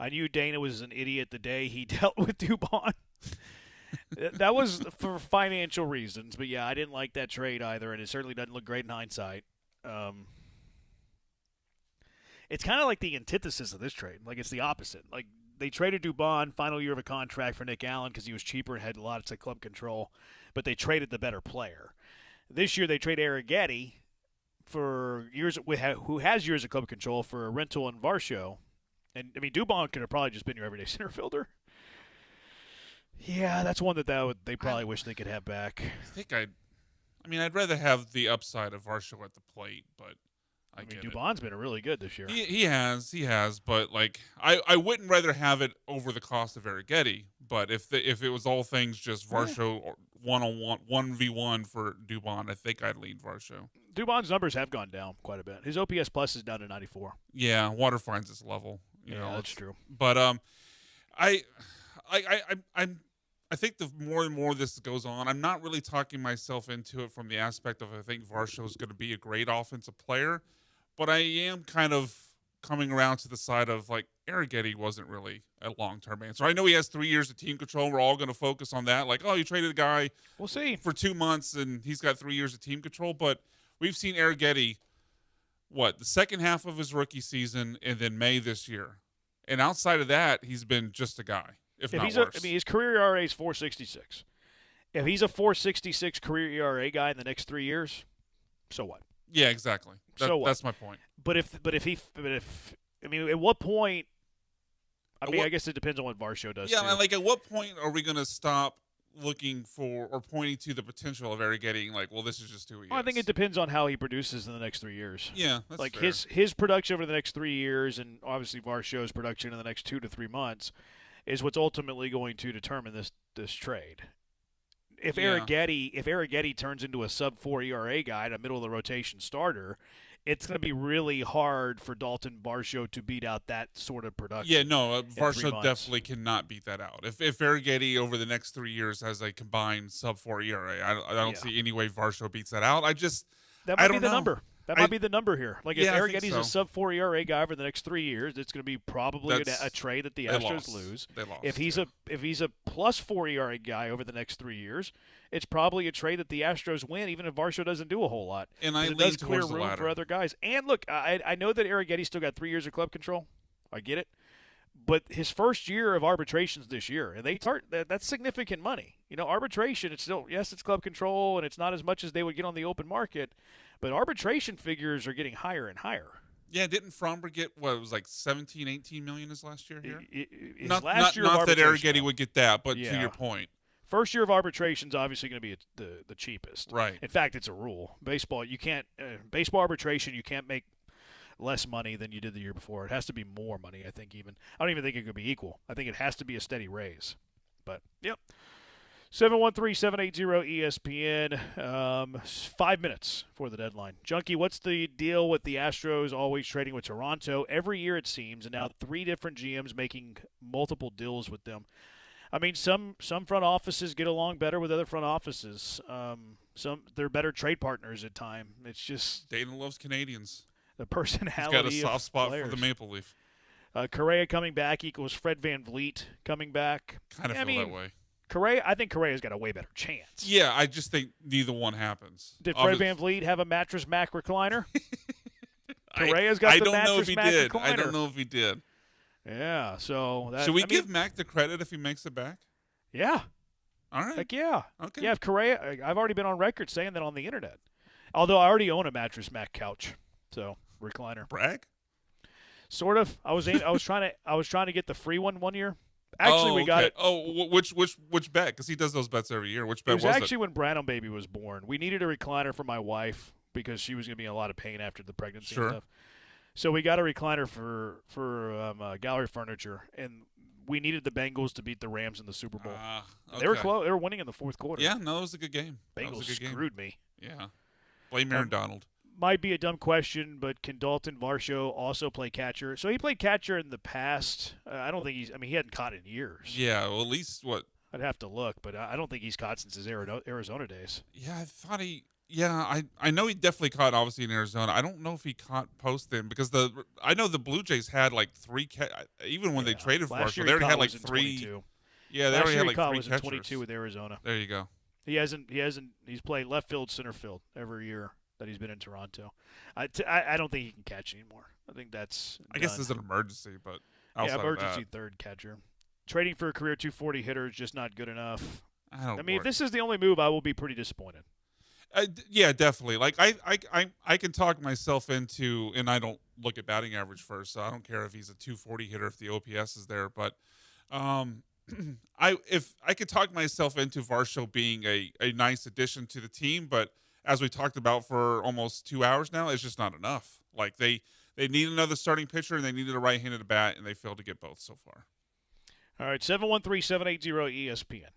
I knew Dana was an idiot the day he dealt with Dubon. That was for financial reasons, but yeah, I didn't like that trade either, and it certainly doesn't look great in hindsight. It's kind of like the antithesis of this trade. Like, it's the opposite. Like, they traded Dubon, final year of a contract for Nick Allen because he was cheaper and had lots of club control, but they traded the better player. This year they trade Arrighetti for years, who has years of club control, for a rental and Varsho. And, I mean, Dubon could have probably just been your everyday center fielder. Yeah, that's one they probably wish they could have back. I'd rather have the upside of Varsho at the plate, but I mean, Dubon's been really good this year. He has, but like I wouldn't rather have it over the cost of Arrighetti. But if it was all things just Varsho 1-on-1, 1v1 for Dubon, I think I'd lean Varsho. Dubon's numbers have gone down quite a bit. His OPS plus is down to 94. Yeah, water finds its level. That's true. But I think the more and more this goes on, I'm not really talking myself into it from the aspect of I think Varsho is going to be a great offensive player, but I am kind of coming around to the side of like Arrighetti wasn't really a long-term answer. I know he has 3 years of team control. We're all going to focus on that. Like, oh, you traded a guy we'll see for 2 months and he's got 3 years of team control, but we've seen Arrighetti, the second half of his rookie season and then May this year. And outside of that, he's been just a guy. If not he's worse. his career ERA is 4.66. If he's a 4.66 career ERA guy in the next 3 years, so what? Yeah, exactly. So what? That's my point. But at what point? I guess it depends on what Varsho does. Yeah, too. like at what point are we going to stop looking for or pointing to the potential of Arrighetti? Like, well, this is just who he is. I think it depends on how he produces in the next 3 years. Yeah, that's like fair. his production over the next 3 years, and obviously Varsho's production in the next 2 to 3 months, is what's ultimately going to determine this trade. If Arrighetti turns into a sub-4 ERA guy, a middle of the rotation starter, it's going to be really hard for Dalton Varsho to beat out that sort of production. Yeah, no, Varsho definitely cannot beat that out. If Arrighetti over the next 3 years has a combined sub-4 ERA, I don't see any way Varsho beats that out. That might be the number. That might be the number here. Like, if Arrighetti's a sub-4 ERA guy for the next 3 years, it's going to be probably a trade that the Astros lose. They lost. If he's a plus 4 ERA guy over the next 3 years, it's probably a trade that the Astros win, even if Varsho doesn't do a whole lot. And I it lean does clear towards the room latter. for other guys. And look, I know that Arrighetti's still got 3 years of club control. I get it. But his first year of arbitration's this year, and that's significant money. Arbitration, it's still, yes, it's club control, and it's not as much as they would get on the open market, but arbitration figures are getting higher and higher. Yeah, didn't Fromber get, it was like 17, 18 million his last year here? His Not last year of that arbitration, Arrighetti would get that, but to your point. First year of arbitration is obviously going to be the cheapest. Right. In fact, it's a rule. Baseball, you can't baseball arbitration. You can't make less money than you did the year before. It has to be more money. I don't even think it could be equal. I think it has to be a steady raise. But yep. 713-780-ESPN. 5 minutes for the deadline. Junkie, what's the deal with the Astros always trading with Toronto? Every year it seems, and now 3 different GMs making multiple deals with them. I mean, some front offices get along better with other front offices. They're better trade partners at time. It's just Dayton loves Canadians. The personality. He's got a soft spot players. for the Maple Leaf. Correa coming back equals Fred VanVleet coming back. Kind of feel that way. I think Correa's got a way better chance. Yeah, I just think neither one happens. Did Fred VanVleet have a mattress Mac recliner? Correa's got the mattress Mac recliner. I don't know if he did. Yeah, so should we give Mac the credit if he makes it back? Yeah. All right. Heck yeah. Okay. Yeah, if Correa, I've already been on record saying that on the internet. Although I already own a mattress Mac couch, so recliner. Brag. Sort of. I was trying to get the free one year. Actually, we got it. Oh, which bet? Because he does those bets every year. Which bet was actually when Branham Baby was born. We needed a recliner for my wife because she was going to be in a lot of pain after the pregnancy and stuff. So we got a recliner for gallery furniture, and we needed the Bengals to beat the Rams in the Super Bowl. Okay. They were close. They were winning in the fourth quarter. Yeah, no, it was a good game. Bengals screwed me. Yeah. Blame Aaron Donald. Might be a dumb question, but can Dalton Varsho also play catcher? So he played catcher in the past. I don't think he hadn't caught in years. Yeah, well, at least what? I'd have to look, but I don't think he's caught since his Arizona days. Yeah, I thought he. Yeah, I know he definitely caught obviously in Arizona. I don't know if he caught post then because I know the Blue Jays had like 3 even when they traded for Varsho, they already had like 3. Yeah, they already had like 3 was catchers. In 22 with Arizona. There you go. He's played left field, center field every year that he's been in Toronto. I don't think he can catch anymore. I think that's I guess it's an emergency, but outside emergency of that. third catcher. Trading for a career 240 hitter is just not good enough. I mean, if this is the only move, I will be pretty disappointed. Yeah, definitely. Like I can talk myself into, and I don't look at batting average first, so I don't care if he's a 240 hitter if the OPS is there. But if I could talk myself into Varsho being a nice addition to the team, but as we talked about for almost 2 hours now, it's just not enough. Like they need another starting pitcher and they needed a right-handed bat, and they failed to get both so far. All right, 713-780-ESPN.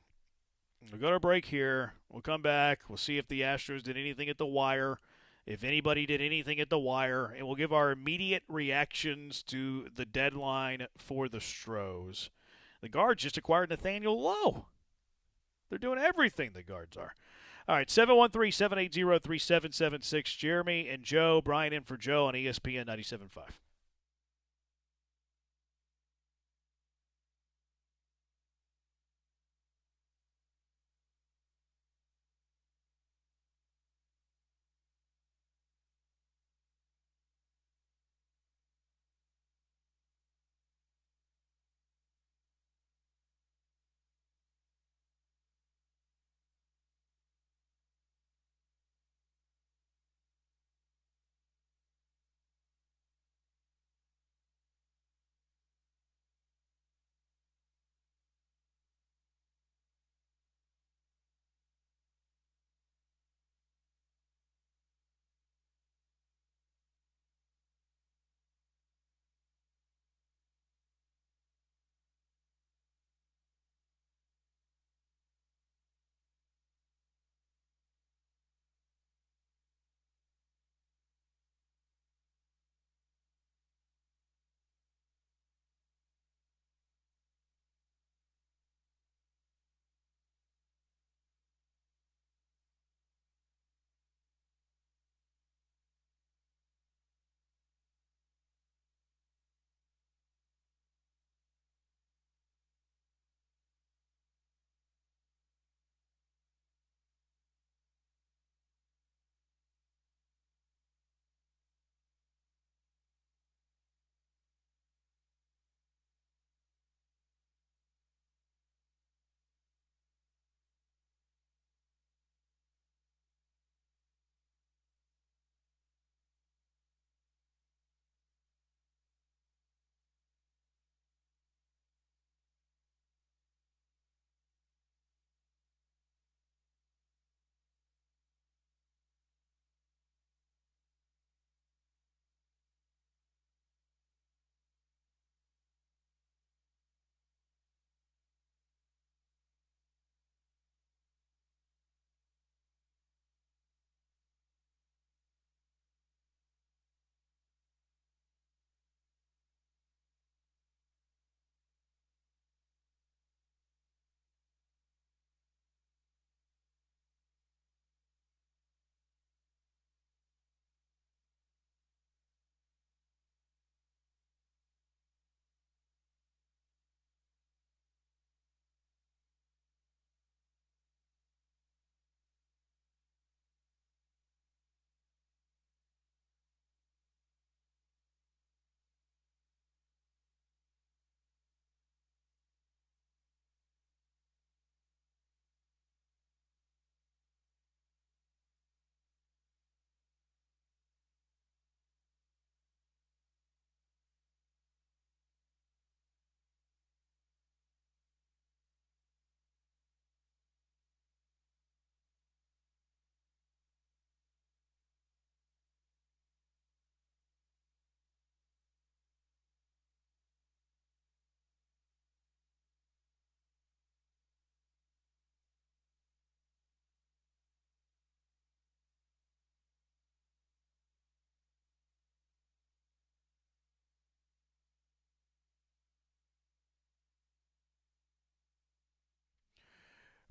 We'll go to a break here. We'll come back. We'll see if the Astros did anything at the wire, if anybody did anything at the wire, and we'll give our immediate reactions to the deadline for the Stros. The Guards just acquired Nathaniel Lowe. They're doing everything, the Guards are. All right, 713-780-3776. Jeremy and Joe. Brian in for Joe on ESPN 97.5.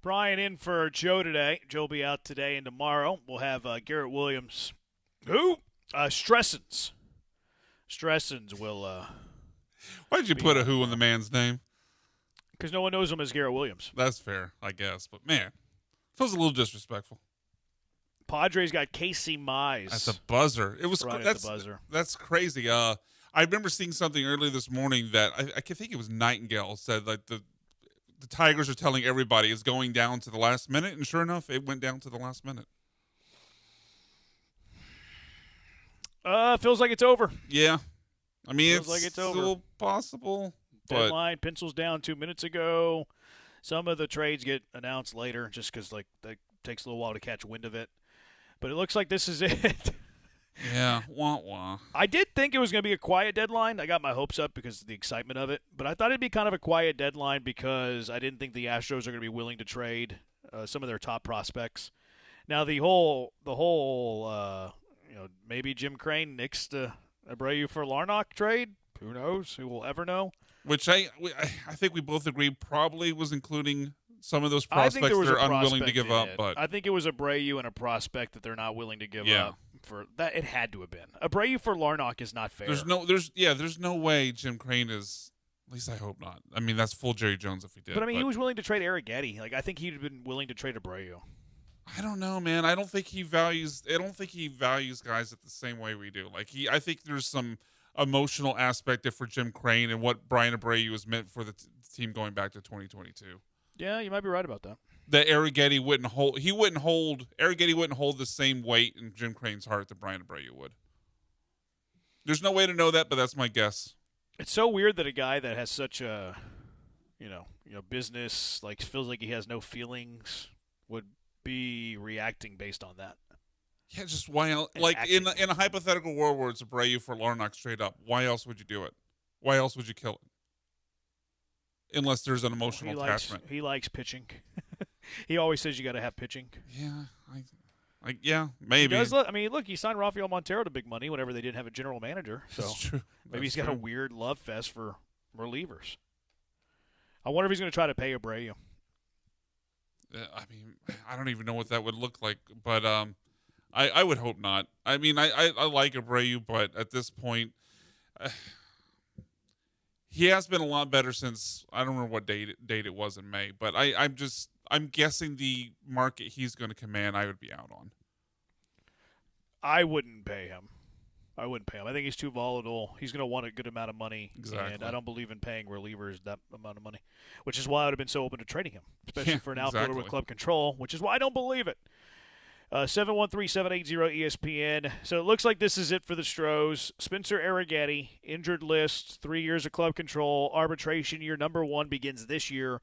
Brian in for Joe today. Joe will be out today and tomorrow. We'll have Garrett Williams. Who? Stressens. Stressens will. Why'd you put a who in the man's name? Because no one knows him as Garrett Williams. That's fair, I guess. But, man, feels a little disrespectful. Padres got Casey Mize. That's a buzzer. It was right that's at the buzzer. That's crazy. I remember seeing something earlier this morning that I think it was Nightingale said like the Tigers are telling everybody it's going down to the last minute, and sure enough, it went down to the last minute. Feels like it's over. Yeah, I mean Feels like it's still over. possible. But Deadline pencils down 2 minutes ago. Some of the trades get announced later, just because like that takes a little while to catch wind of it. But it looks like this is it. yeah, wah wah. I did think it was going to be a quiet deadline. I got my hopes up because of the excitement of it. But I thought it'd be kind of a quiet deadline because I didn't think the Astros are going to be willing to trade some of their top prospects. Now the whole maybe Jim Crane nixed Abreu for Larnach trade. Who knows? Who will ever know? Which I think we both agree probably was including some of those prospects they're unwilling to give up. But I think it was Abreu and a prospect that they're not willing to give up for that. It had to have been Abreu for Larnach is not fair. There's no way Jim Crane is. At least I hope not. I mean, that's full Jerry Jones if he did. But I mean, he was willing to trade Eric Getty. Like I think he'd have been willing to trade Abreu. I don't know, man. I don't think he values guys at the same way we do. Like I think there's some emotional aspect for Jim Crane and what Brian Abreu was meant for the team going back to 2022. Yeah, you might be right about that. That Eric Getty wouldn't hold. Eric Getty wouldn't hold the same weight in Jim Crane's heart that Brian Abreu would. There's no way to know that, but that's my guess. It's so weird that a guy that has such a, business like feels like he has no feelings would be reacting based on that. Yeah, just why else? Like in a hypothetical world where it's Abreu for Larnach straight up, why else would you do it? Why else would you kill it? Unless there's an emotional attachment. He likes pitching. He always says you got to have pitching. Yeah, yeah, maybe. He does look, he signed Rafael Montero to big money whenever they didn't have a general manager. So that's true. Maybe he's got a weird love fest for relievers. I wonder if he's going to try to pay Abreu. I mean, I don't even know what that would look like, but I would hope not. I mean, I like Abreu, but at this point, he has been a lot better since I don't remember what date it was in May. But I'm guessing the market he's going to command, I would be out on. I wouldn't pay him. I think he's too volatile. He's going to want a good amount of money. Exactly. And I don't believe in paying relievers that amount of money, which is why I would have been so open to trading him, especially for an outfielder with club control, which is why I don't believe it. 713-780-ESPN. So it looks like this is it for the Stros. Spencer Arrighetti, injured list, 3 years of club control. Arbitration year number 1 begins this year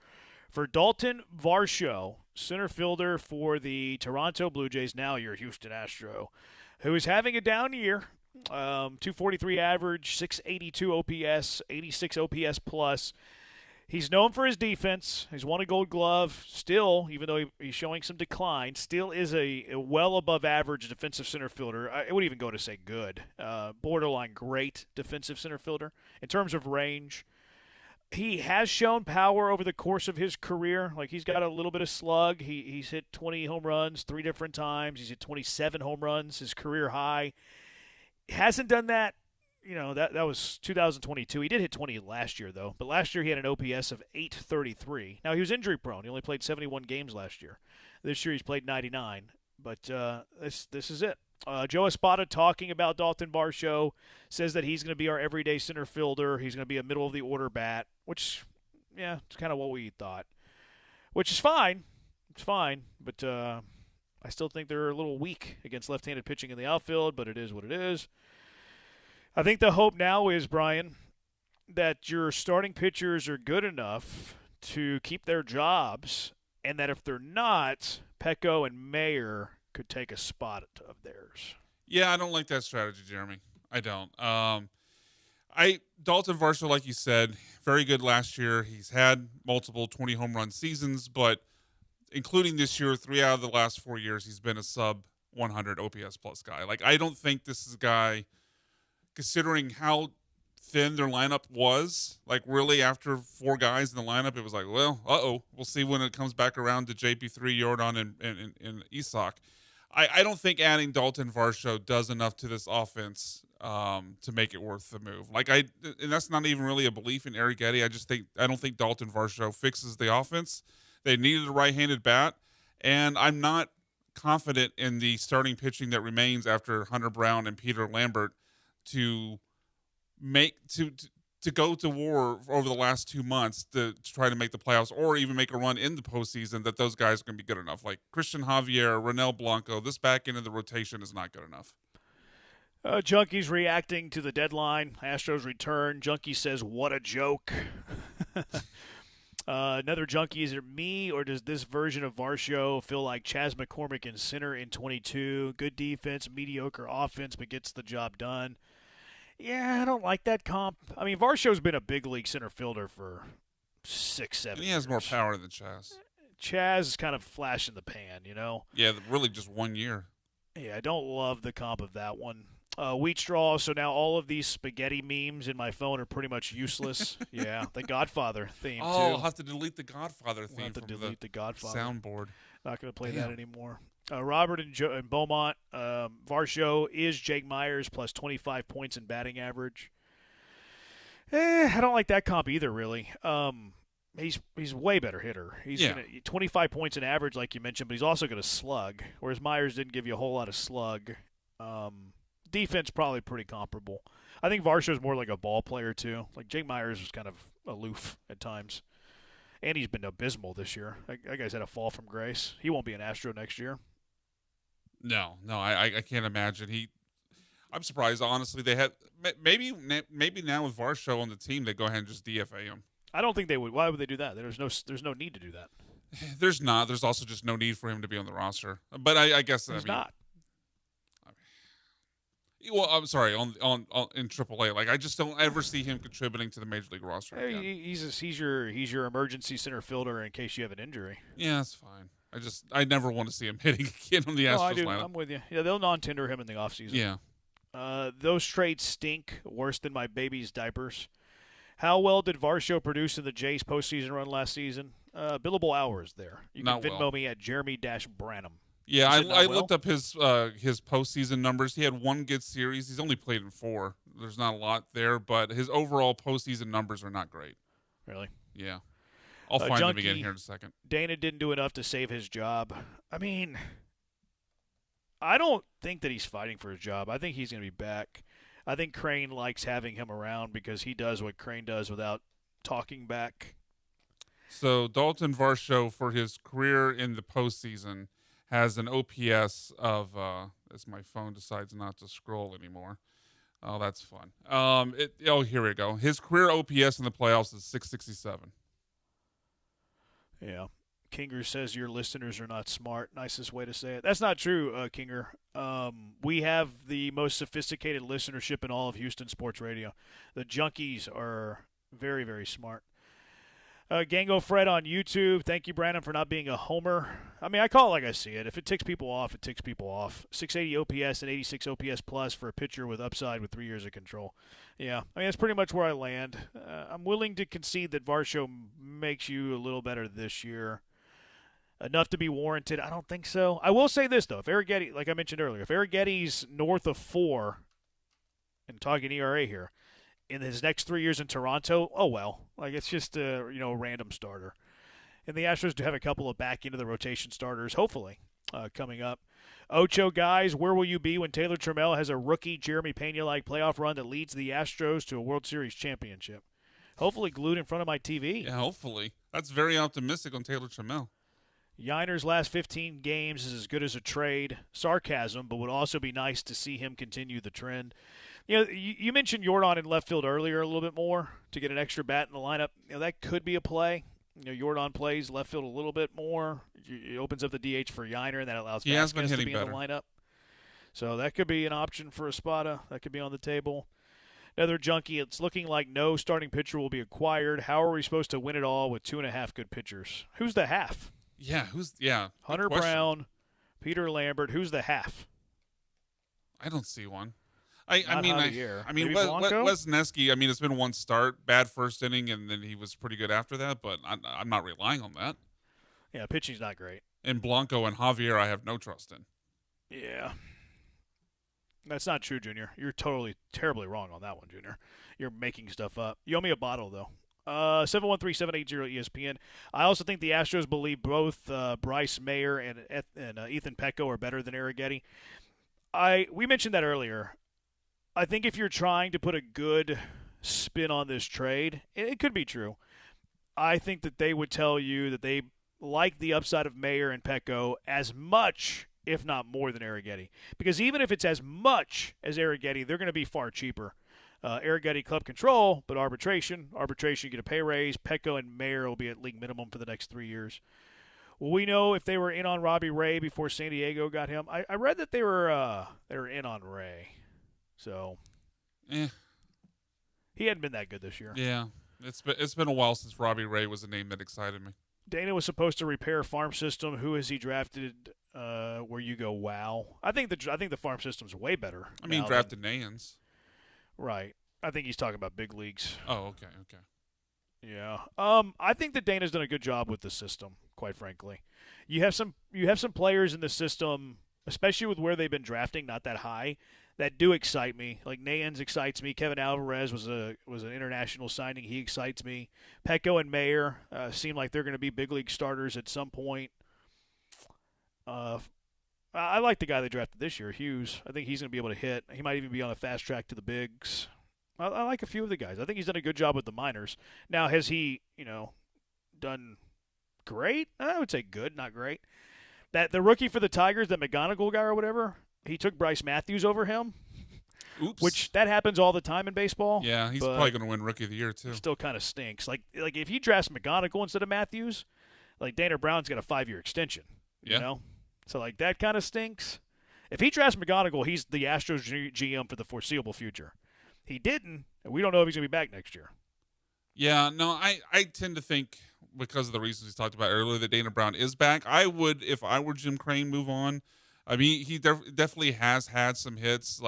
for Dalton Varsho, center fielder for the Toronto Blue Jays, now your Houston Astro, who is having a down year. 243 average, 682 OPS, 86 OPS plus. He's known for his defense. He's won a Gold Glove. Still, even though he's showing some decline, still is a well above average defensive center fielder. I wouldn't even go to say good. Borderline great defensive center fielder. In terms of range, he has shown power over the course of his career. Like, he's got a little bit of slug. He's hit 20 home runs 3 different times. He's hit 27 home runs, his career high. Hasn't done that. That was 2022. He did hit 20 last year, though. But last year he had an OPS of 833. Now, he was injury-prone. He only played 71 games last year. This year he's played 99. But this is it. Joe Espada talking about Dalton Varsho says that he's going to be our everyday center fielder. He's going to be a middle-of-the-order bat, which, yeah, it's kind of what we thought, which is fine. It's fine, but I still think they're a little weak against left-handed pitching in the outfield, but it is what it is. I think the hope now is, Brian, that your starting pitchers are good enough to keep their jobs, and that if they're not, Pecco and Mayer could take a spot of theirs. Yeah, I don't like that strategy, Jeremy. I don't. Dalton Varsho, like you said, very good last year. He's had multiple 20 home run seasons, but including this year, 3 out of the last 4 years, he's been a sub 100 OPS plus guy. Like, I don't think this is a guy, considering how thin their lineup was. Like, really, after 4 guys in the lineup, it was like, well, we'll see when it comes back around to JP3, Jordan, and Isak. I don't think adding Dalton Varsho does enough to this offense to make it worth the move. And that's not even really a belief in Eric Getty. I don't think Dalton Varsho fixes the offense. They needed a right-handed bat, and I'm not confident in the starting pitching that remains after Hunter Brown and Peter Lambert to go to war over the last 2 months to try to make the playoffs or even make a run in the postseason, that those guys are going to be good enough. Like Christian Javier, Ronel Blanco, this back end of the rotation is not good enough. Junkies reacting to the deadline. Astros return. Junkie says, what a joke. Another junkie, is it me or does this version of Varsho feel like Chas McCormick in center in 22? Good defense, mediocre offense, but gets the job done. Yeah, I don't like that comp. I mean, Varsho's been a big league center fielder for 6, 7 years. He has more power than Chas. Chas is kind of flash in the pan, you know? Yeah, really just 1 year. Yeah, I don't love the comp of that one. Wheat straw, so now all of these spaghetti memes in my phone are pretty much useless. Yeah, the Godfather theme, too. I'll have to delete the Godfather theme from the Godfather soundboard. Not going to play that anymore. Robert and Beaumont, Varsho is Jake Myers plus 25 points in batting average. I don't like that comp either, really. He's a way better hitter. He's gonna, 25 points in average, like you mentioned, but he's also going to slug, whereas Myers didn't give you a whole lot of slug. Defense probably pretty comparable. I think Varsho's more like a ball player, too. Like Jake Myers was kind of aloof at times. And he's been abysmal this year. That guy's had a fall from grace. He won't be an Astro next year. No, I can't imagine. I'm surprised, honestly. They had maybe now with Varsho on the team, they go ahead and just DFA him. I don't think they would. Why would they do that? There's no need to do that. There's not. There's also just no need for him to be on the roster. But I guess he's not. Well, I'm sorry. On in AAA, like I just don't ever see him contributing to the major league roster. Again. He's your emergency center fielder in case you have an injury. Yeah, that's fine. I never want to see him hitting again on the Astros I do. lineup. I'm with you. Yeah, they'll non-tender him in the offseason. Yeah. Those trades stink worse than my baby's diapers. How well did Varsho produce in the Jays postseason run last season? Billable hours there. You can Venmo me at Jeremy-Branham. Yeah, I looked up his postseason numbers. He had 1 good series. He's only played in 4. There's not a lot there, but his overall postseason numbers are not great. Really? Yeah. I'll find them again here in a second. Dana didn't do enough to save his job. I mean, I don't think that he's fighting for his job. I think he's going to be back. I think Crane likes having him around because he does what Crane does without talking back. So Dalton Varsho, for his career in the postseason, has an OPS of as my phone decides not to scroll anymore. Oh, that's fun. Here we go. His career OPS in the playoffs is 667. Yeah. Kinger says your listeners are not smart. Nicest way to say it. That's not true, Kinger. We have the most sophisticated listenership in all of Houston sports radio. The junkies are very, very smart. Gango Fred on YouTube. Thank you, Brandon, for not being a homer. I mean, I call it like I see it. If it ticks people off, it ticks people off. 680 OPS and 86 OPS plus for a pitcher with upside with 3 years of control. Yeah, I mean, that's pretty much where I land. I'm willing to concede that Varsho makes you a little better this year. Enough to be warranted? I don't think so. I will say this, though. If Eric Getty, like I mentioned earlier, if Eric Getty's north of 4, and talking ERA here, in his next 3 years in Toronto, oh well. Like, it's just a random starter. And the Astros do have a couple of back into the rotation starters, hopefully, coming up. Ocho, guys, where will you be when Taylor Trammell has a rookie Jeremy Pena-like playoff run that leads the Astros to a World Series championship? Hopefully glued in front of my TV. Yeah, hopefully. That's very optimistic on Taylor Trammell. Yiner's last 15 games is as good as a trade. Sarcasm, but would also be nice to see him continue the trend. You mentioned Jordan in left field earlier a little bit more to get an extra bat in the lineup. That could be a play. Jordan plays left field a little bit more. It opens up the DH for Yiner, and that allows Vasquez to be in the lineup. So that could be an option for Espada. That could be on the table. Another junkie, it's looking like no starting pitcher will be acquired. How are we supposed to win it all with 2.5 good pitchers? Who's the half? Yeah, Hunter Brown, Peter Lambert. Who's the half? I don't see one. I Not mean, Javier. I mean, Maybe Blanco? Wesneski. I mean, it's been one start, bad first inning, and then he was pretty good after that. But I'm not relying on that. Yeah, pitching's not great. And Blanco and Javier, I have no trust in. Yeah. That's not true, Junior. You're terribly wrong on that one, Junior. You're making stuff up. You owe me a bottle, though. 713-780-ESPN. I also think the Astros believe both Bryce Mayer and Ethan Petco are better than Arrighetti. We mentioned that earlier. I think if you're trying to put a good spin on this trade, it could be true. I think that they would tell you that they like the upside of Mayer and Petco as much, if not more, than Arrighetti. Because even if it's as much as Arrighetti, they're going to be far cheaper. Arrighetti club control, but arbitration. Arbitration, you get a pay raise. Petco and Mayer will be at league minimum for the next 3 years. Will we know if they were in on Robbie Ray before San Diego got him? I read that they were in on Ray. So, he hadn't been that good this year. Yeah, it's been a while since Robbie Ray was a name that excited me. Dana was supposed to repair farm system. Who has he drafted? Where you go, wow. I think the farm system's way better. I mean, drafted Nayans. Right. I think he's talking about big leagues. Oh, okay. Yeah. I think that Dana's done a good job with the system, quite frankly. You have some players in the system, especially with where they've been drafting, not that high, that do excite me. Like Nayans excites me. Kevin Alvarez was an international signing. He excites me. Petco and Mayer seem like they're going to be big league starters at some point. I like the guy they drafted this year, Hughes. I think he's going to be able to hit. He might even be on a fast track to the bigs. I like a few of the guys. I think he's done a good job with the minors. Now, has he, done great? I would say good, not great. That the rookie for the Tigers, that McGonigal guy or whatever, he took Bryce Matthews over him. Oops. Which that happens all the time in baseball. Yeah, he's probably going to win Rookie of the Year too. Still kind of stinks. Like if he drafts McGonigal instead of Matthews, like Dana Brown's got a 5-year extension. You know? So, like, that kind of stinks. If he drafts McGonigal, he's the Astros GM for the foreseeable future. He didn't, and we don't know if he's going to be back next year. Yeah, no, I tend to think, because of the reasons we talked about earlier, that Dana Brown is back. I would, if I were Jim Crane, move on. I mean, he definitely has had some hits.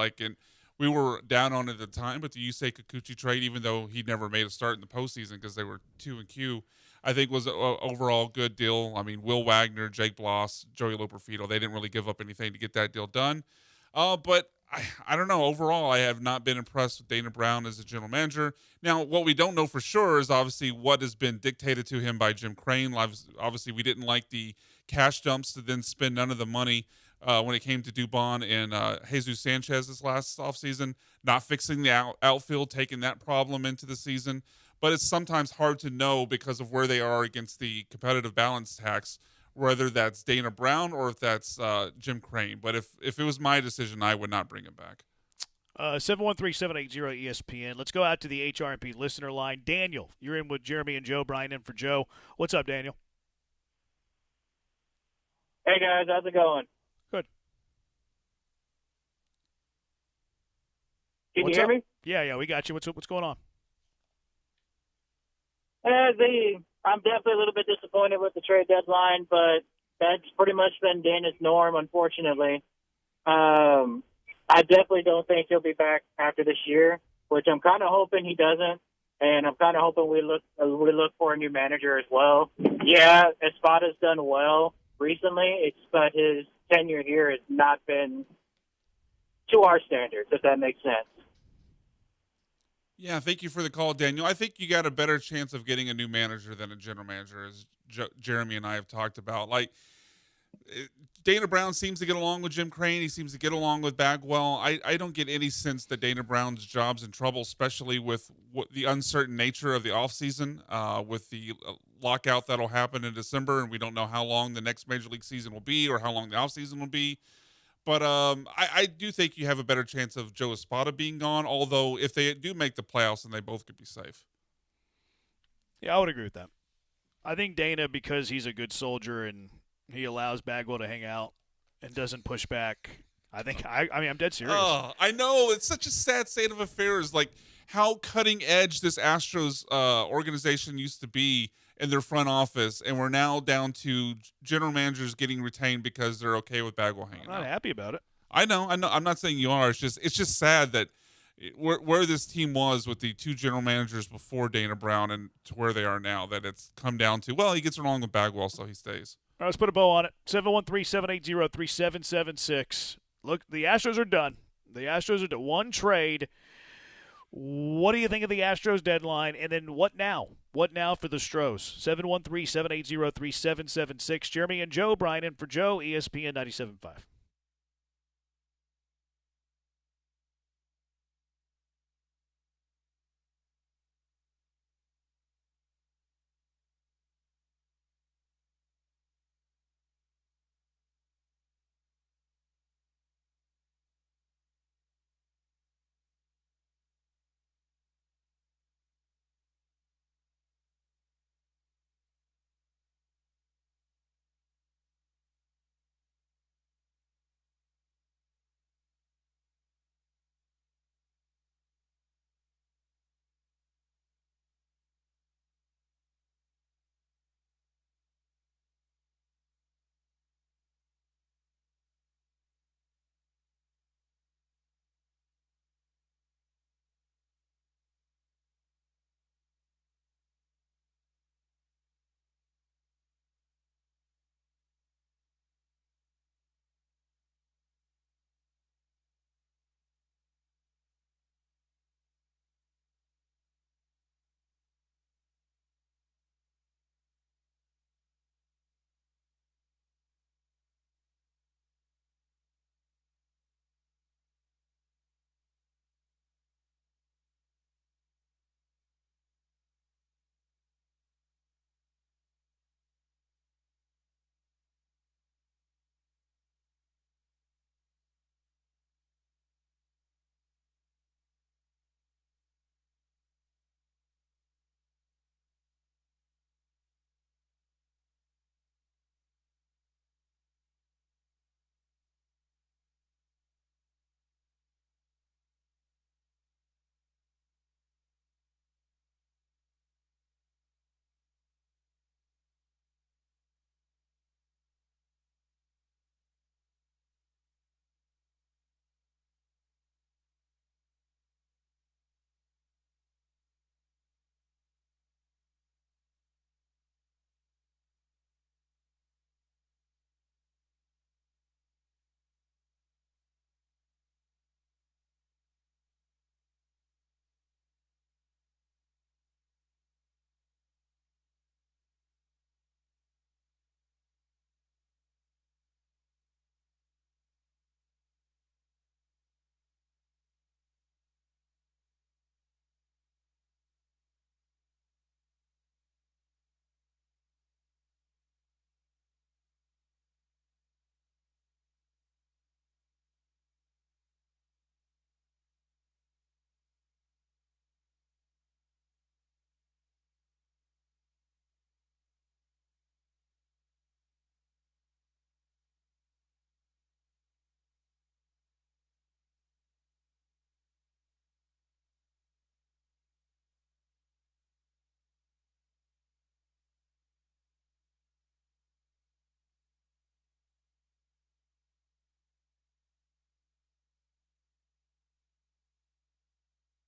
We were down on it at the time, but the Yusei Kikuchi trade, even though he never made a start in the postseason because they were 2-Q, I think was an overall good deal. I mean, Will Wagner, Jake Bloss, Joey Loperfido, they didn't really give up anything to get that deal done. But I don't know. Overall, I have not been impressed with Dana Brown as a general manager. Now, what we don't know for sure is obviously what has been dictated to him by Jim Crane. Obviously, we didn't like the cash dumps to then spend none of the money when it came to Dubon and Jesus Sanchez this last offseason, not fixing the outfield, taking that problem into the season. But it's sometimes hard to know because of where they are against the competitive balance tax, whether that's Dana Brown or if that's Jim Crane. But if it was my decision, I would not bring him back. 713-780-ESPN. Let's go out to the HRMP listener line. Daniel, you're in with Jeremy and Joe. Brian in for Joe. What's up, Daniel? Hey, guys. How's it going? Good. Can you hear me? Yeah, we got you. What's going on? I'm definitely a little bit disappointed with the trade deadline, but that's pretty much been Dana's norm, unfortunately. I definitely don't think he'll be back after this year, which I'm kind of hoping he doesn't, and I'm kind of hoping we look for a new manager as well. Yeah, Espada's done well recently, but his tenure here has not been to our standards, if that makes sense. Yeah, thank you for the call, Daniel. I think you got a better chance of getting a new manager than a general manager, as Jeremy and I have talked about. Dana Brown seems to get along with Jim Crane. He seems to get along with Bagwell. I don't get any sense that Dana Brown's job's in trouble, especially with the uncertain nature of the offseason, with the lockout that'll happen in December, and we don't know how long the next Major League season will be or how long the offseason will be. But I do think you have a better chance of Joe Espada being gone, although if they do make the playoffs, then they both could be safe. Yeah, I would agree with that. I think Dana, because he's a good soldier and he allows Bagwell to hang out and doesn't push back, I mean, I'm dead serious. Oh, I know. It's such a sad state of affairs. Like how cutting edge this Astros organization used to be in their front office, and we're now down to general managers getting retained because they're okay with Bagwell hanging out. I'm not happy about it. I know. I'm not saying you are. It's just sad that where this team was with the two general managers before Dana Brown and to where they are now, that it's come down to, well, he gets along with Bagwell, so he stays. All right, let's put a bow on it. 713-780-3776. Look, the Astros are done. The Astros are done. One trade. What do you think of the Astros deadline? And then what now? What now for the Stros? 713-780-3776. Jeremy and Joe, Brian in for Joe, ESPN 97.5.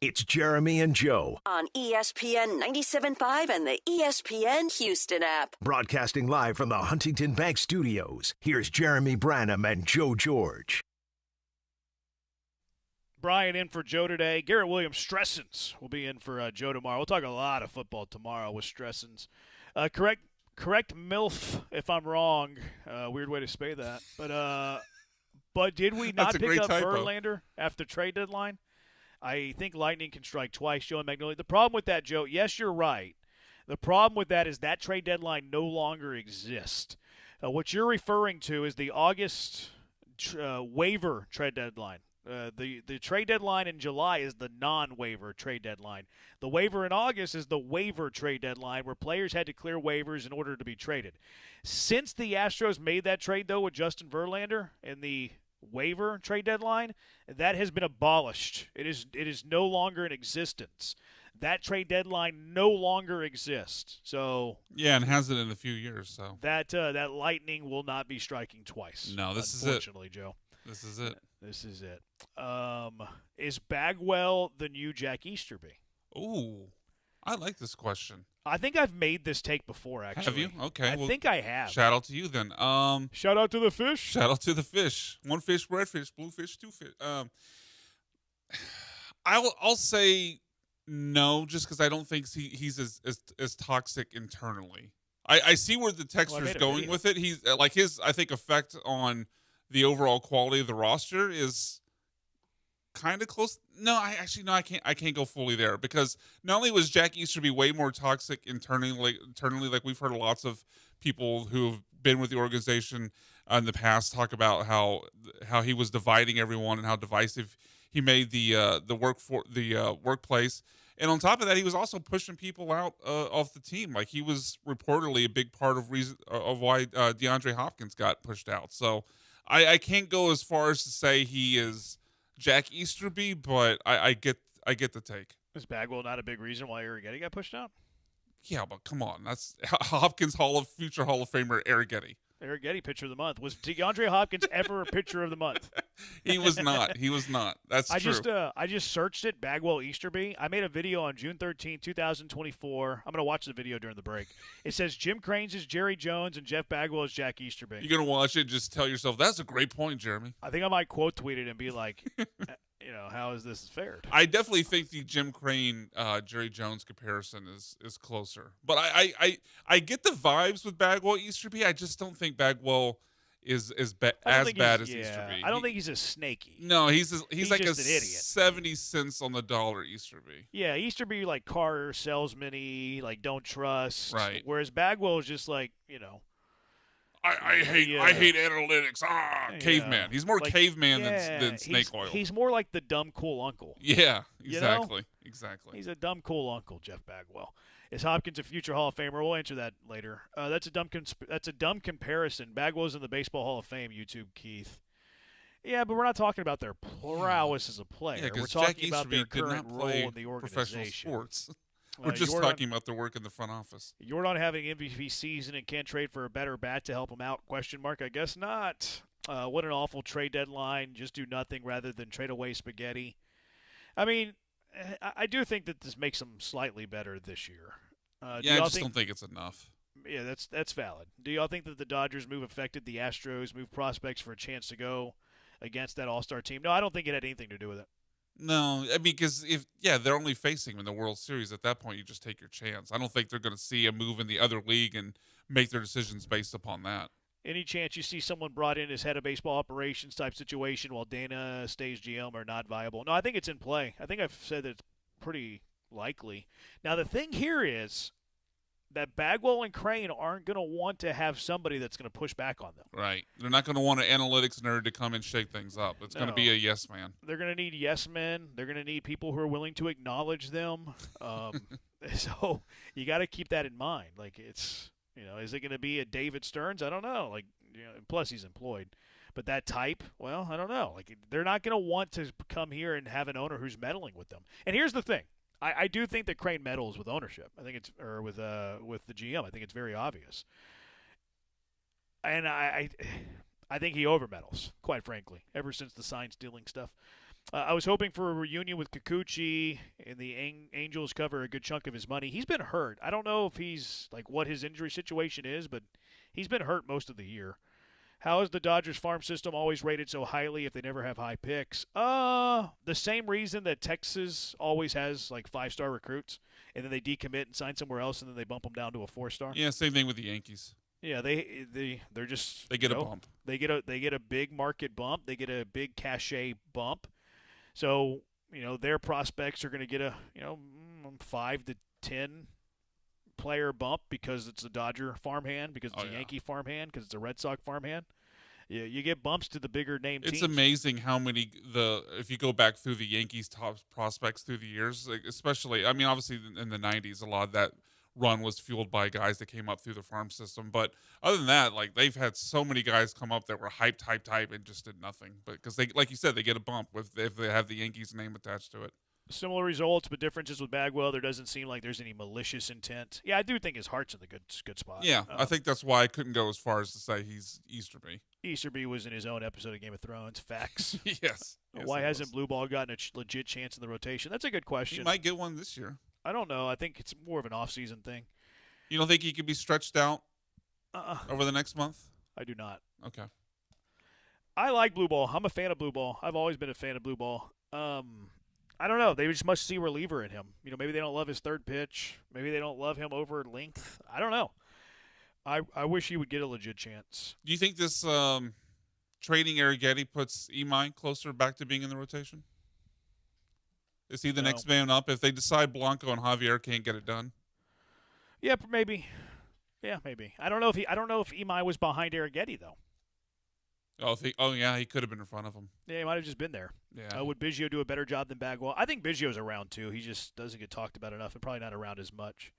It's Jeremy and Joe, On ESPN 97.5 and the ESPN Houston app. broadcasting live from the Huntington Bank Studios. Here's Jeremy Branham and Joe George. Brian in for Joe today. Garrett Williams Stressens will be in for Joe tomorrow. We'll talk a lot of football tomorrow with Stressens. Correct MILF if I'm wrong. Weird way to say that. But did we not pick up Verlander after trade deadline? I think lightning can strike twice, Joe and Magnolia. The problem with that, Joe, yes, you're right. The problem with that is that trade deadline no longer exists. What you're referring to is the August waiver trade deadline. The trade deadline in July is the non-waiver trade deadline. The waiver in August is the waiver trade deadline where players had to clear waivers in order to be traded. Since the Astros made that trade, though, with Justin Verlander in the waiver trade deadline, that has been abolished. It is no longer in existence. That trade deadline no longer exists. So yeah, and hasn't in a few years. So that lightning will not be striking twice. No, this is it. Unfortunately, Joe. This is it. This is it. Is Bagwell the new Jack Easterby? Ooh, I like this question. I think I've made this take before, actually. Have you? Okay. I think I have. Shout out to you then. Shout out to the fish. Shout out to the fish. One fish, red fish, blue fish, two fish. I'll say no, just because I don't think he's as toxic internally. I see where the texter's going with it. He's like his, I think, effect on the overall quality of the roster is kind of close. No, I can't go fully there, because not only was Jack Easterby way more toxic internally, like we've heard lots of people who've been with the organization in the past talk about how he was dividing everyone and how divisive he made the workplace. And on top of that, he was also pushing people out off the team. Like, he was reportedly a big part of why DeAndre Hopkins got pushed out. So I can't go as far as to say he is Jack Easterby, but I get the take. Is Bagwell not a big reason why Arrighetti got pushed out? Yeah, but come on, that's Hopkins future Hall of Famer Arrighetti. Arrighetti pitcher of the month. Was DeAndre Hopkins ever a pitcher of the month? He was not. He was not. That's true. I just searched it, Bagwell Easterby. I made a video on June 13, 2024. I'm going to watch the video during the break. It says Jim Cranes is Jerry Jones and Jeff Bagwell is Jack Easterby. You're going to watch it and just tell yourself, that's a great point, Jeremy. I think I might quote tweet it and be like, how is this fared? I definitely think the Jim Crane, Jerry Jones comparison is closer. But I get the vibes with Bagwell Easterby. I just don't think Bagwell is as bad as Easterby. I don't think he's as snaky. No, he's like just a an idiot. 70 cents on the dollar Easterby. Yeah, Easterby like car salesman-y, like don't trust. Right. Whereas Bagwell is just like, I hate analytics. Caveman. He's more like, caveman than snake oil. He's more like the dumb cool uncle. Yeah, exactly. Exactly. He's a dumb cool uncle, Jeff Bagwell. Is Hopkins a future Hall of Famer? We'll answer that later. That's a dumb comparison. Bagwell's in the Baseball Hall of Fame, YouTube, Keith. Yeah, but we're not talking about their prowess as a player. Yeah, we're talking Jack about their Easterby did current not role play in the organization. professional sports. We're just talking about their work in the front office. Jordan having MVP season and can't trade for a better bat to help him out? Question mark. I guess not. What an awful trade deadline. Just do nothing rather than trade away spaghetti. I mean, I do think that this makes them slightly better this year. I just don't think it's enough. Yeah, that's valid. Do y'all think that the Dodgers' move affected the Astros' move prospects for a chance to go against that All-Star team? No, I don't think it had anything to do with it. No, I mean, because they're only facing him in the World Series. At that point, you just take your chance. I don't think they're going to see a move in the other league and make their decisions based upon that. Any chance you see someone brought in as head of baseball operations type situation while Dana stays GM are not viable? No, I think it's in play. I think I've said that it's pretty likely. Now, the thing here is that Bagwell and Crane aren't going to want to have somebody that's going to push back on them. Right. They're not going to want an analytics nerd to come and shake things up. It's going to be a yes man. They're going to need yes men. They're going to need people who are willing to acknowledge them. So you got to keep that in mind. Like, it's, is it going to be a David Stearns? I don't know. Like, plus he's employed. But that type, well, I don't know. Like, they're not going to want to come here and have an owner who's meddling with them. And here's the thing. I do think that Crane meddles with ownership. I think it's with the GM. I think it's very obvious, and I think he overmeddles, quite frankly. Ever since the sign stealing stuff, I was hoping for a reunion with Kikuchi, and the Angels cover a good chunk of his money. He's been hurt. I don't know if he's like what his injury situation is, but he's been hurt most of the year. How is the Dodgers farm system always rated so highly if they never have high picks? The same reason that Texas always has like 5-star recruits, and then they decommit and sign somewhere else, and then they bump them down to a 4-star. Yeah, same thing with the Yankees. Yeah, they're just they get a bump. They get a big market bump. They get a big cachet bump. So their prospects are going to get a 5 to 10 player bump because it's a Dodger farmhand, because it's a Yankee farmhand, because it's a Red Sox farmhand. Yeah, you get bumps to the bigger name teams. It's amazing how many if you go back through the Yankees' top prospects through the years, like especially, I mean, obviously in the 90s, a lot of that run was fueled by guys that came up through the farm system. But other than that, like they've had so many guys come up that were hype, and just did nothing. But because they, like you said, they get a bump if they have the Yankees name attached to it. Similar results, but differences with Bagwell. There doesn't seem like there's any malicious intent. Yeah, I do think his heart's in the good spot. Yeah, I think that's why I couldn't go as far as to say he's Easterby. Easterby was in his own episode of Game of Thrones. Facts. Yes. Why hasn't Blue Ball gotten a legit chance in the rotation? That's a good question. He might get one this year. I don't know. I think it's more of an off-season thing. You don't think he could be stretched out over the next month? I do not. Okay. I like Blue Ball. I'm a fan of Blue Ball. I've always been a fan of Blue Ball. I don't know. They just must see reliever in him. Maybe they don't love his third pitch. Maybe they don't love him over length. I don't know. I wish he would get a legit chance. Do you think this trading Arrighetti puts Imai closer back to being in the rotation? Is he the next man up if they decide Blanco and Javier can't get it done? Yeah, maybe. Yeah, maybe. I don't know if Imai was behind Arrighetti though. Oh, yeah, he could have been in front of him. Yeah, he might have just been there. Yeah. Would Biggio do a better job than Bagwell? I think Biggio's around too. He just doesn't get talked about enough and probably not around as much.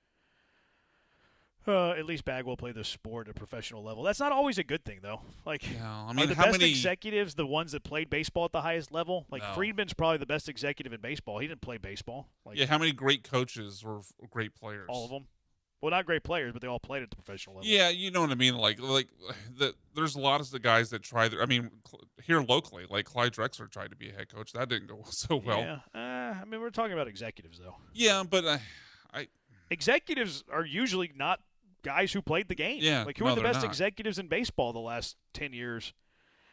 At least Bagwell played the sport at a professional level. That's not always a good thing, though. Like, I mean, are the how best many executives the ones that played baseball at the highest level? Like, No. Friedman's probably the best executive in baseball. He didn't play baseball. Like, yeah, how many great coaches were great players? all of them. Well, not great players, but they all played at the professional level. Yeah, you know what I mean. There's a lot of the guys that try. Here locally, like Clyde Drexler tried to be a head coach. That didn't go so well. Yeah. I mean, we're talking about executives, though. Yeah, but executives are usually not guys who played the game. Yeah, Like, who no, are the they're best not. executives in baseball the last 10 years?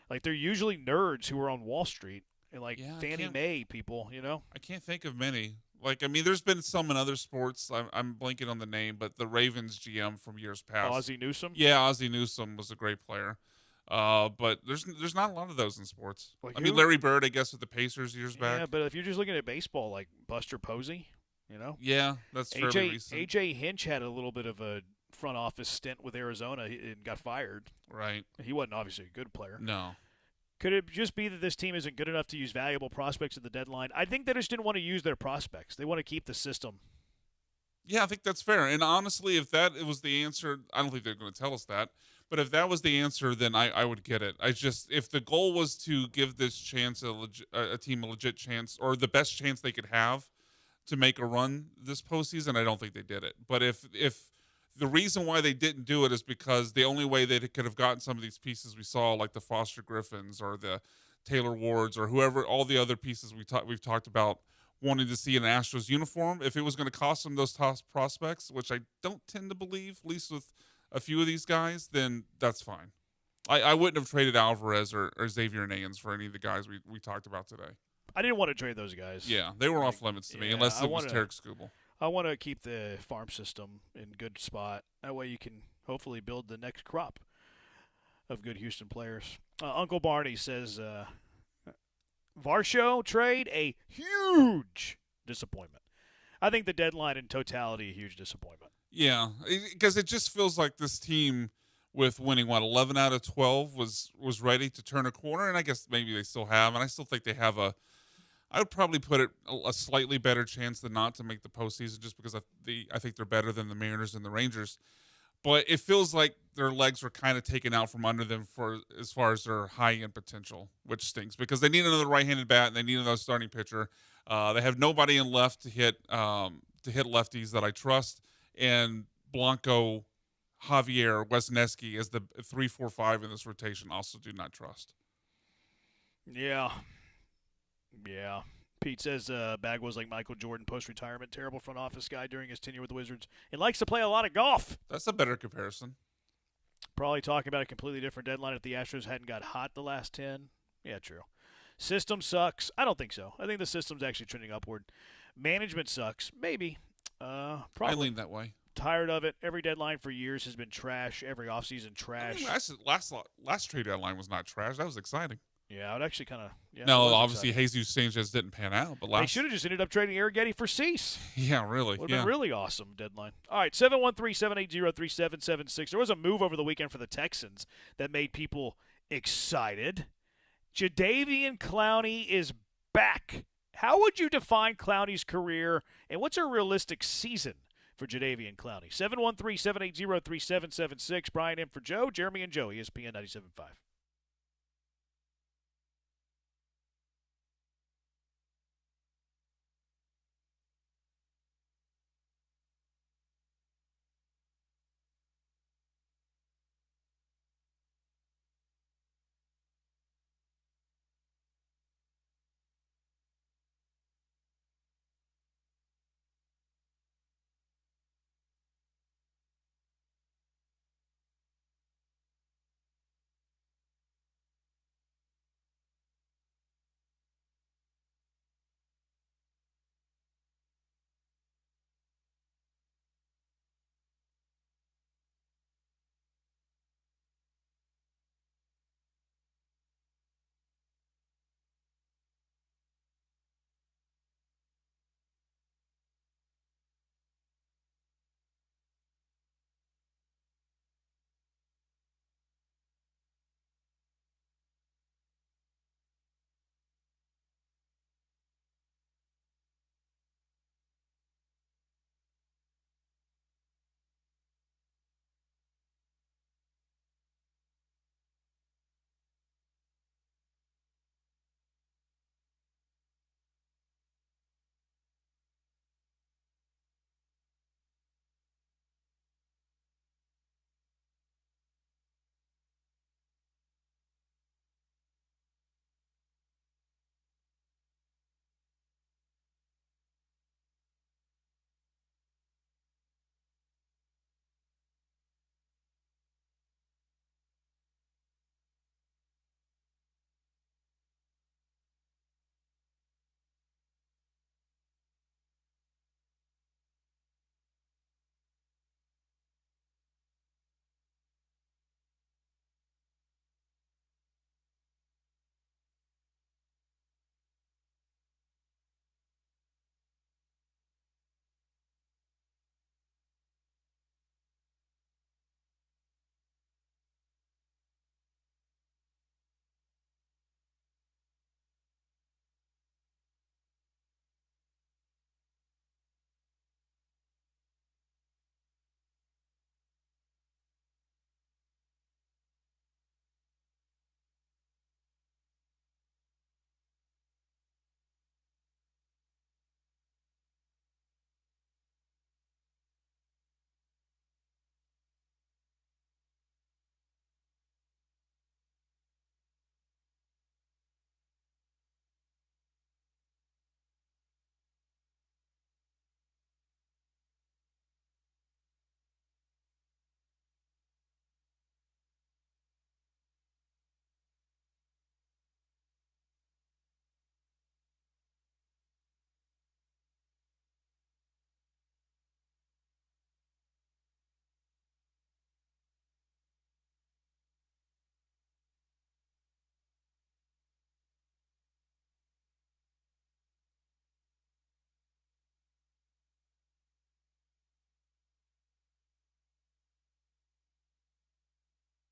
Like, they're usually nerds who are on Wall Street and, like, Fannie Mae people, I can't think of many. Like, I mean, there's been some in other sports. I'm blanking on the name, but the Ravens GM from years past. Ozzie Newsome? Yeah, Ozzie Newsome was a great player. But there's not a lot of those in sports. Like I mean, Larry Bird, I guess, with the Pacers years back. Yeah, but if you're just looking at baseball, like Buster Posey, Yeah, that's fairly recent. A.J. Hinch had a little bit of a front office stint with Arizona and got fired. Right. He wasn't obviously a good player. No. Could it just be that this team isn't good enough to use valuable prospects at the deadline? I think they just didn't want to use their prospects. They want to keep the system. Yeah, I think that's fair. And honestly, if that was the answer, I don't think they're going to tell us that. But if that was the answer, then I would get it. If the goal was to give this chance a team a legit chance, or the best chance they could have to make a run this postseason, I don't think they did it. But if the reason why they didn't do it is because the only way they could have gotten some of these pieces we saw, like the Foster Griffins or the Taylor Wards or whoever, all the other pieces we've talked about wanting to see an Astros uniform, if it was going to cost them those top prospects, which I don't tend to believe, at least with a few of these guys, then that's fine. I wouldn't have traded Alvarez or Xavier Nayans for any of the guys we talked about today. I didn't want to trade those guys. Yeah, they were off limits to me, unless it was Tarek Skubal. I want to keep the farm system in good spot. That way you can hopefully build the next crop of good Houston players. Uncle Barney says, Varsho trade, a huge disappointment. I think the deadline in totality, a huge disappointment. Yeah, because it just feels like this team with winning, 11 out of 12 was ready to turn a corner, and I guess maybe they still have, and I still think they have I would probably put it a slightly better chance than not to make the postseason, just because I think they're better than the Mariners and the Rangers. But it feels like their legs were kind of taken out from under them as far as their high-end potential, which stinks because they need another right-handed bat and they need another starting pitcher. They have nobody in left to hit lefties that I trust, and Blanco, Javier, Wesneski as the 3, 4, 5 in this rotation also do not trust. Yeah. Pete says Bagwell's like Michael Jordan post-retirement, terrible front office guy during his tenure with the Wizards, and likes to play a lot of golf. That's a better comparison. Probably talking about a completely different deadline if the Astros hadn't got hot the last 10. Yeah, true. System sucks. I don't think so. I think the system's actually trending upward. Management sucks. Maybe. Probably. I lean that way. Tired of it. Every deadline for years has been trash. Every offseason trash. I mean, last trade deadline was not trash. That was exciting. Yeah, it actually kind of. Yeah, no, obviously Jesus Sanchez didn't pan out, but they should have just ended up trading Arrighetti for Cease. Yeah, really. Would have been really awesome deadline. All right, 713-780-3776. There was a move over the weekend for the Texans that made people excited. Jadeveon Clowney is back. How would you define Clowney's career, and what's a realistic season for Jadeveon Clowney? 713-780-3776. Brian in for Joe, Jeremy and Joe, ESPN 97.5.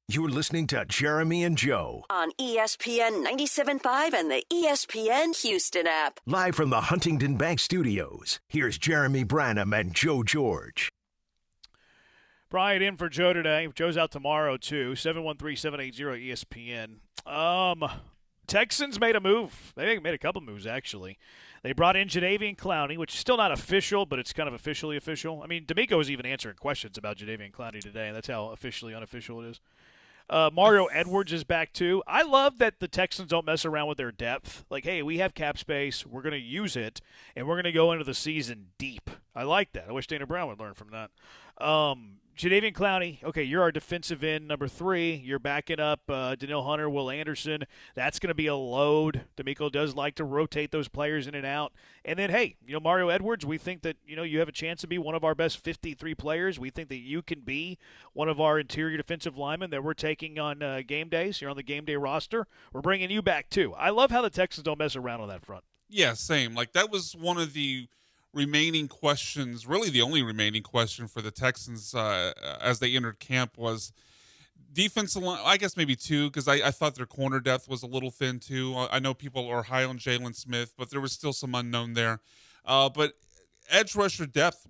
You're listening to Jeremy and Joe, On ESPN 97.5 and the ESPN Houston app. live from the Huntington Bank Studios. Here's Jeremy Branham and Joe George. Brian in for Joe today. Joe's out tomorrow, too. 713-780-ESPN. Texans made a move. They made a couple moves, actually. They brought in Jadeveon Clowney, which is still not official, but it's kind of officially official. I mean, D'Amico was even answering questions about Jadeveon Clowney today, and that's how officially unofficial it is. Mario Edwards is back, too. I love that the Texans don't mess around with their depth. Like, hey, we have cap space. We're going to use it, and we're going to go into the season deep. I like that. I wish Dana Brown would learn from that. Jadeveon Clowney, okay, you're our defensive end number 3. You're backing up Danielle Hunter, Will Anderson. That's going to be a load. D'Amico does like to rotate those players in and out. And then, hey, Mario Edwards, we think that, you have a chance to be one of our best 53 players. We think that you can be one of our interior defensive linemen that we're taking on game days. You're on the game day roster. We're bringing you back, too. I love how the Texans don't mess around on that front. Yeah, same. Like, that was one of the remaining questions, really the only remaining question for the Texans as they entered camp was defensive line. I guess maybe 2, because I thought their corner depth was a little thin too. I know people are high on Jalen Smith, but there was still some unknown there. But edge rusher depth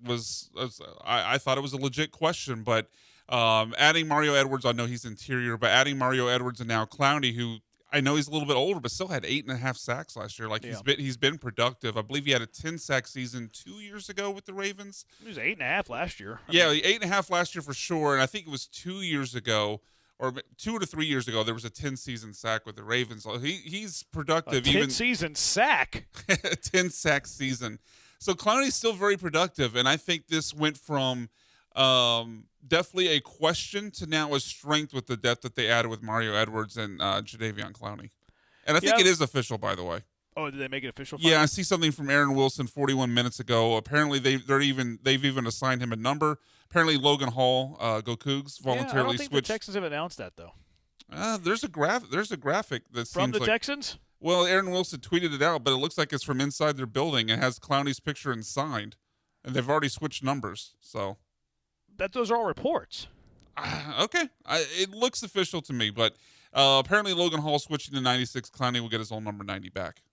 I thought it was a legit question. But adding Mario Edwards, I know he's interior, but adding Mario Edwards and now Clowney, who I know he's a little bit older, but still had 8.5 sacks last year. Like, he's been productive. I believe he had a 10-sack season 2 years ago with the Ravens. He was 8.5 last year. 8.5 last year for sure. And I think it was 2 years ago, or 2 to 3 years ago, there was a 10-season sack with the Ravens. He's productive. A 10-season sack? 10-sack season. So Clowney's still very productive, and I think this went from definitely a question to now a strength with the depth that they added with Mario Edwards and Jadeveon Clowney. And I think it is official, by the way. Oh, did they make it official? Yeah, I see something from Aaron Wilson 41 minutes ago. Apparently, they've even assigned him a number. Apparently, Logan Hall, go Cougs, voluntarily I don't think switched. the Texans have announced that, though. There's a graphic that from seems the like, Texans. Well, Aaron Wilson tweeted it out, but it looks like it's from inside their building. It has Clowney's picture and signed, and they've already switched numbers. So those are all reports. Okay, it looks official to me, but apparently Logan Hall switching to 96. Clowney will get his old number 90 back.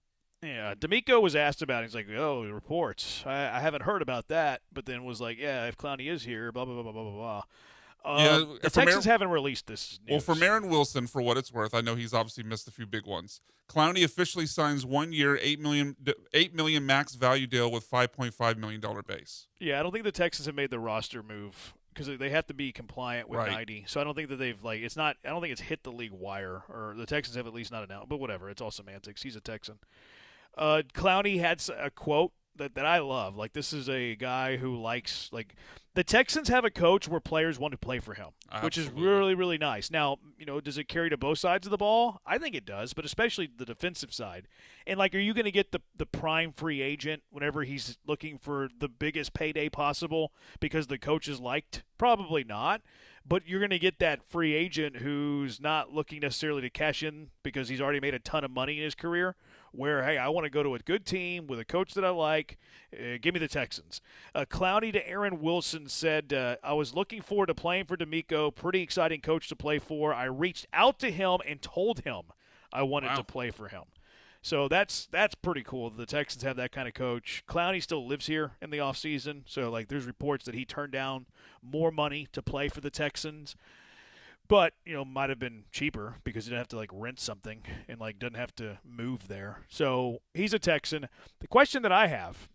Yeah, D'Amico was asked about it. He's like, oh, reports. I haven't heard about that, but then was like, yeah, if Clowney is here, blah, blah, blah, blah, blah, blah. The Texans haven't released this news. Well, from Aaron Wilson, for what it's worth, I know he's obviously missed a few big ones. Clowney officially signs 1 year, $8 million max value deal with $5.5 million base. Yeah, I don't think the Texans have made the roster move because they have to be compliant with 90. So I don't think that they've I don't think it's hit the league wire, or the Texans have at least not announced. But whatever, it's all semantics. He's a Texan. Clowney had a quote that I love. Like, this is a guy who likes, like, the Texans have a coach where players want to play for him, which is really, really nice. Now, does it carry to both sides of the ball? I think it does, but especially the defensive side. And, like, are you going to get the prime free agent whenever he's looking for the biggest payday possible because the coach is liked? Probably not. But you're going to get that free agent who's not looking necessarily to cash in because he's already made a ton of money in his career, where, hey, I want to go to a good team with a coach that I like. Give me the Texans. Clowney to Aaron Wilson said, I was looking forward to playing for D'Amico. Pretty exciting coach to play for. I reached out to him and told him I wanted to play for him. So that's pretty cool. The Texans have that kind of coach. Clowney still lives here in the offseason, so like there's reports that he turned down more money to play for the Texans. But, might have been cheaper because he didn't have to, like, rent something and, like, doesn't have to move there. So he's a Texan. The question that I have,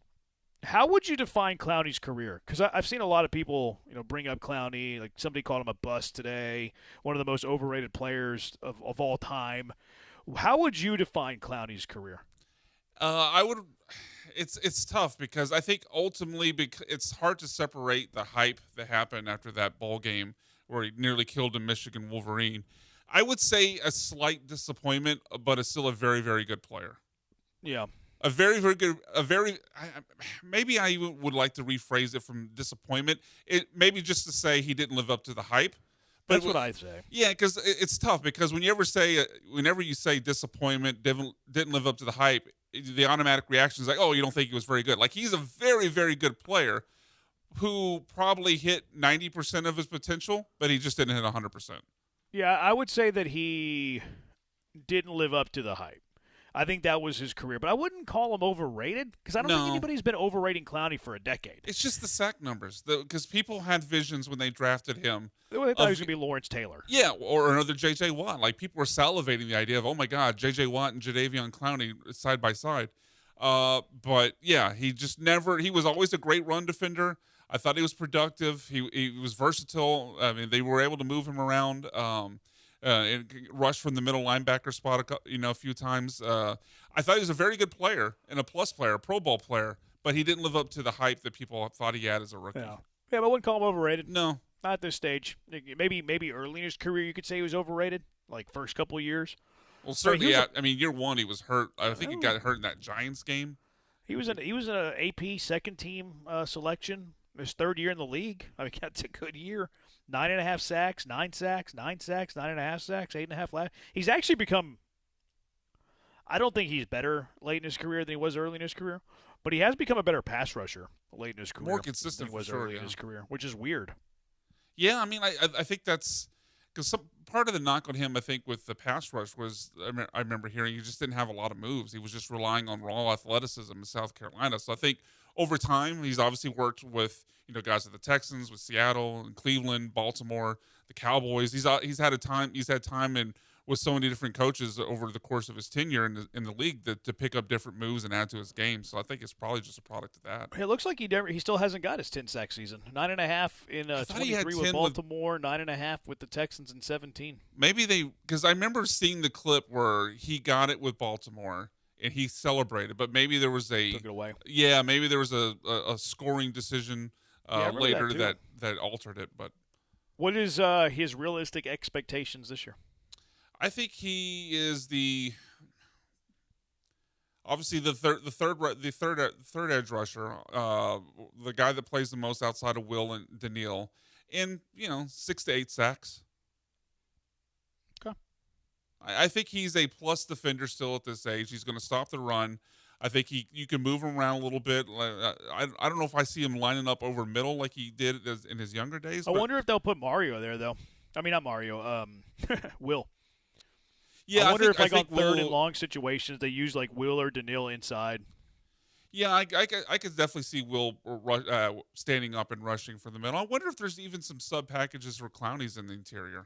how would you define Clowney's career? Because I've seen a lot of people, bring up Clowney. Like, somebody called him a bust today, one of the most overrated players of all time. How would you define Clowney's career? I would. It's tough because I think ultimately it's hard to separate the hype that happened after that bowl game where he nearly killed a Michigan Wolverine. I would say a slight disappointment, but it's still a very, very good player. Yeah. A very, very good, maybe I even would like to rephrase it from disappointment. Maybe just to say he didn't live up to the hype. But that's what I say. Yeah, because it's tough because whenever you say disappointment, didn't live up to the hype, the automatic reaction is like, oh, you don't think he was very good. Like, he's a very, very good player who probably hit 90% of his potential, but he just didn't hit 100%. Yeah, I would say that he didn't live up to the hype. I think that was his career, but I wouldn't call him overrated because I don't think anybody's been overrating Clowney for a decade. It's just the sack numbers, because people had visions when they drafted him. They thought he was going to be Lawrence Taylor. Yeah, or another J.J. Watt. Like, people were salivating the idea of, oh my God, J.J. Watt and Jadeveon Clowney side by side. But yeah, he just never. He was always a great run defender. I thought he was productive. He was versatile. I mean, they were able to move him around. And rush from the middle linebacker spot, a few times. I thought he was a very good player and a plus player, a Pro Bowl player, but he didn't live up to the hype that people thought he had as a rookie. Yeah, but I wouldn't call him overrated. No, not at this stage. Maybe early in his career you could say he was overrated, like first couple of years. Well, certainly, year one he was hurt. I think he got hurt in that Giants game. He was an AP second team selection. His third year in the league. I mean, that's a good year. 9.5 sacks, 9 sacks, 9 sacks, 9.5 sacks, 8.5 last. He's actually become. I don't think he's better late in his career than he was early in his career, but he has become a better pass rusher late in his career. More consistent than he was for sure, early in his career, which is weird. Yeah, I mean, I think that's because some part of the knock on him, I think, with the pass rush was I remember hearing he just didn't have a lot of moves. He was just relying on raw athleticism in South Carolina. So I think over time he's obviously worked with guys at the Texans, with Seattle and Cleveland, Baltimore, the Cowboys. He's had time and with so many different coaches over the course of his tenure in the league to pick up different moves and add to his game. So I think it's probably just a product of that. It looks like he still hasn't got his 10-sack season. 9.5 in 23 with Baltimore, 9.5 with the Texans in 17. Maybe because I remember seeing the clip where he got it with Baltimore and he celebrated, but maybe there was took it away. Yeah, maybe there was a scoring decision later that altered it. But what is his realistic expectations this year? I think he is obviously the third edge rusher, the guy that plays the most outside of Will and Daniil, and 6 to 8 sacks. Okay. I think he's a plus defender still at this age. He's going to stop the run. I think you can move him around a little bit. I don't know if I see him lining up over middle like he did in his younger days. I wonder if they'll put Mario there, though. I mean, not Mario. Will. Yeah, I wonder if on third Will, and long situations they use like Will or Daniil inside. Yeah, I could definitely see Will standing up and rushing for the middle. I wonder if there's even some sub packages for Clowney's in the interior.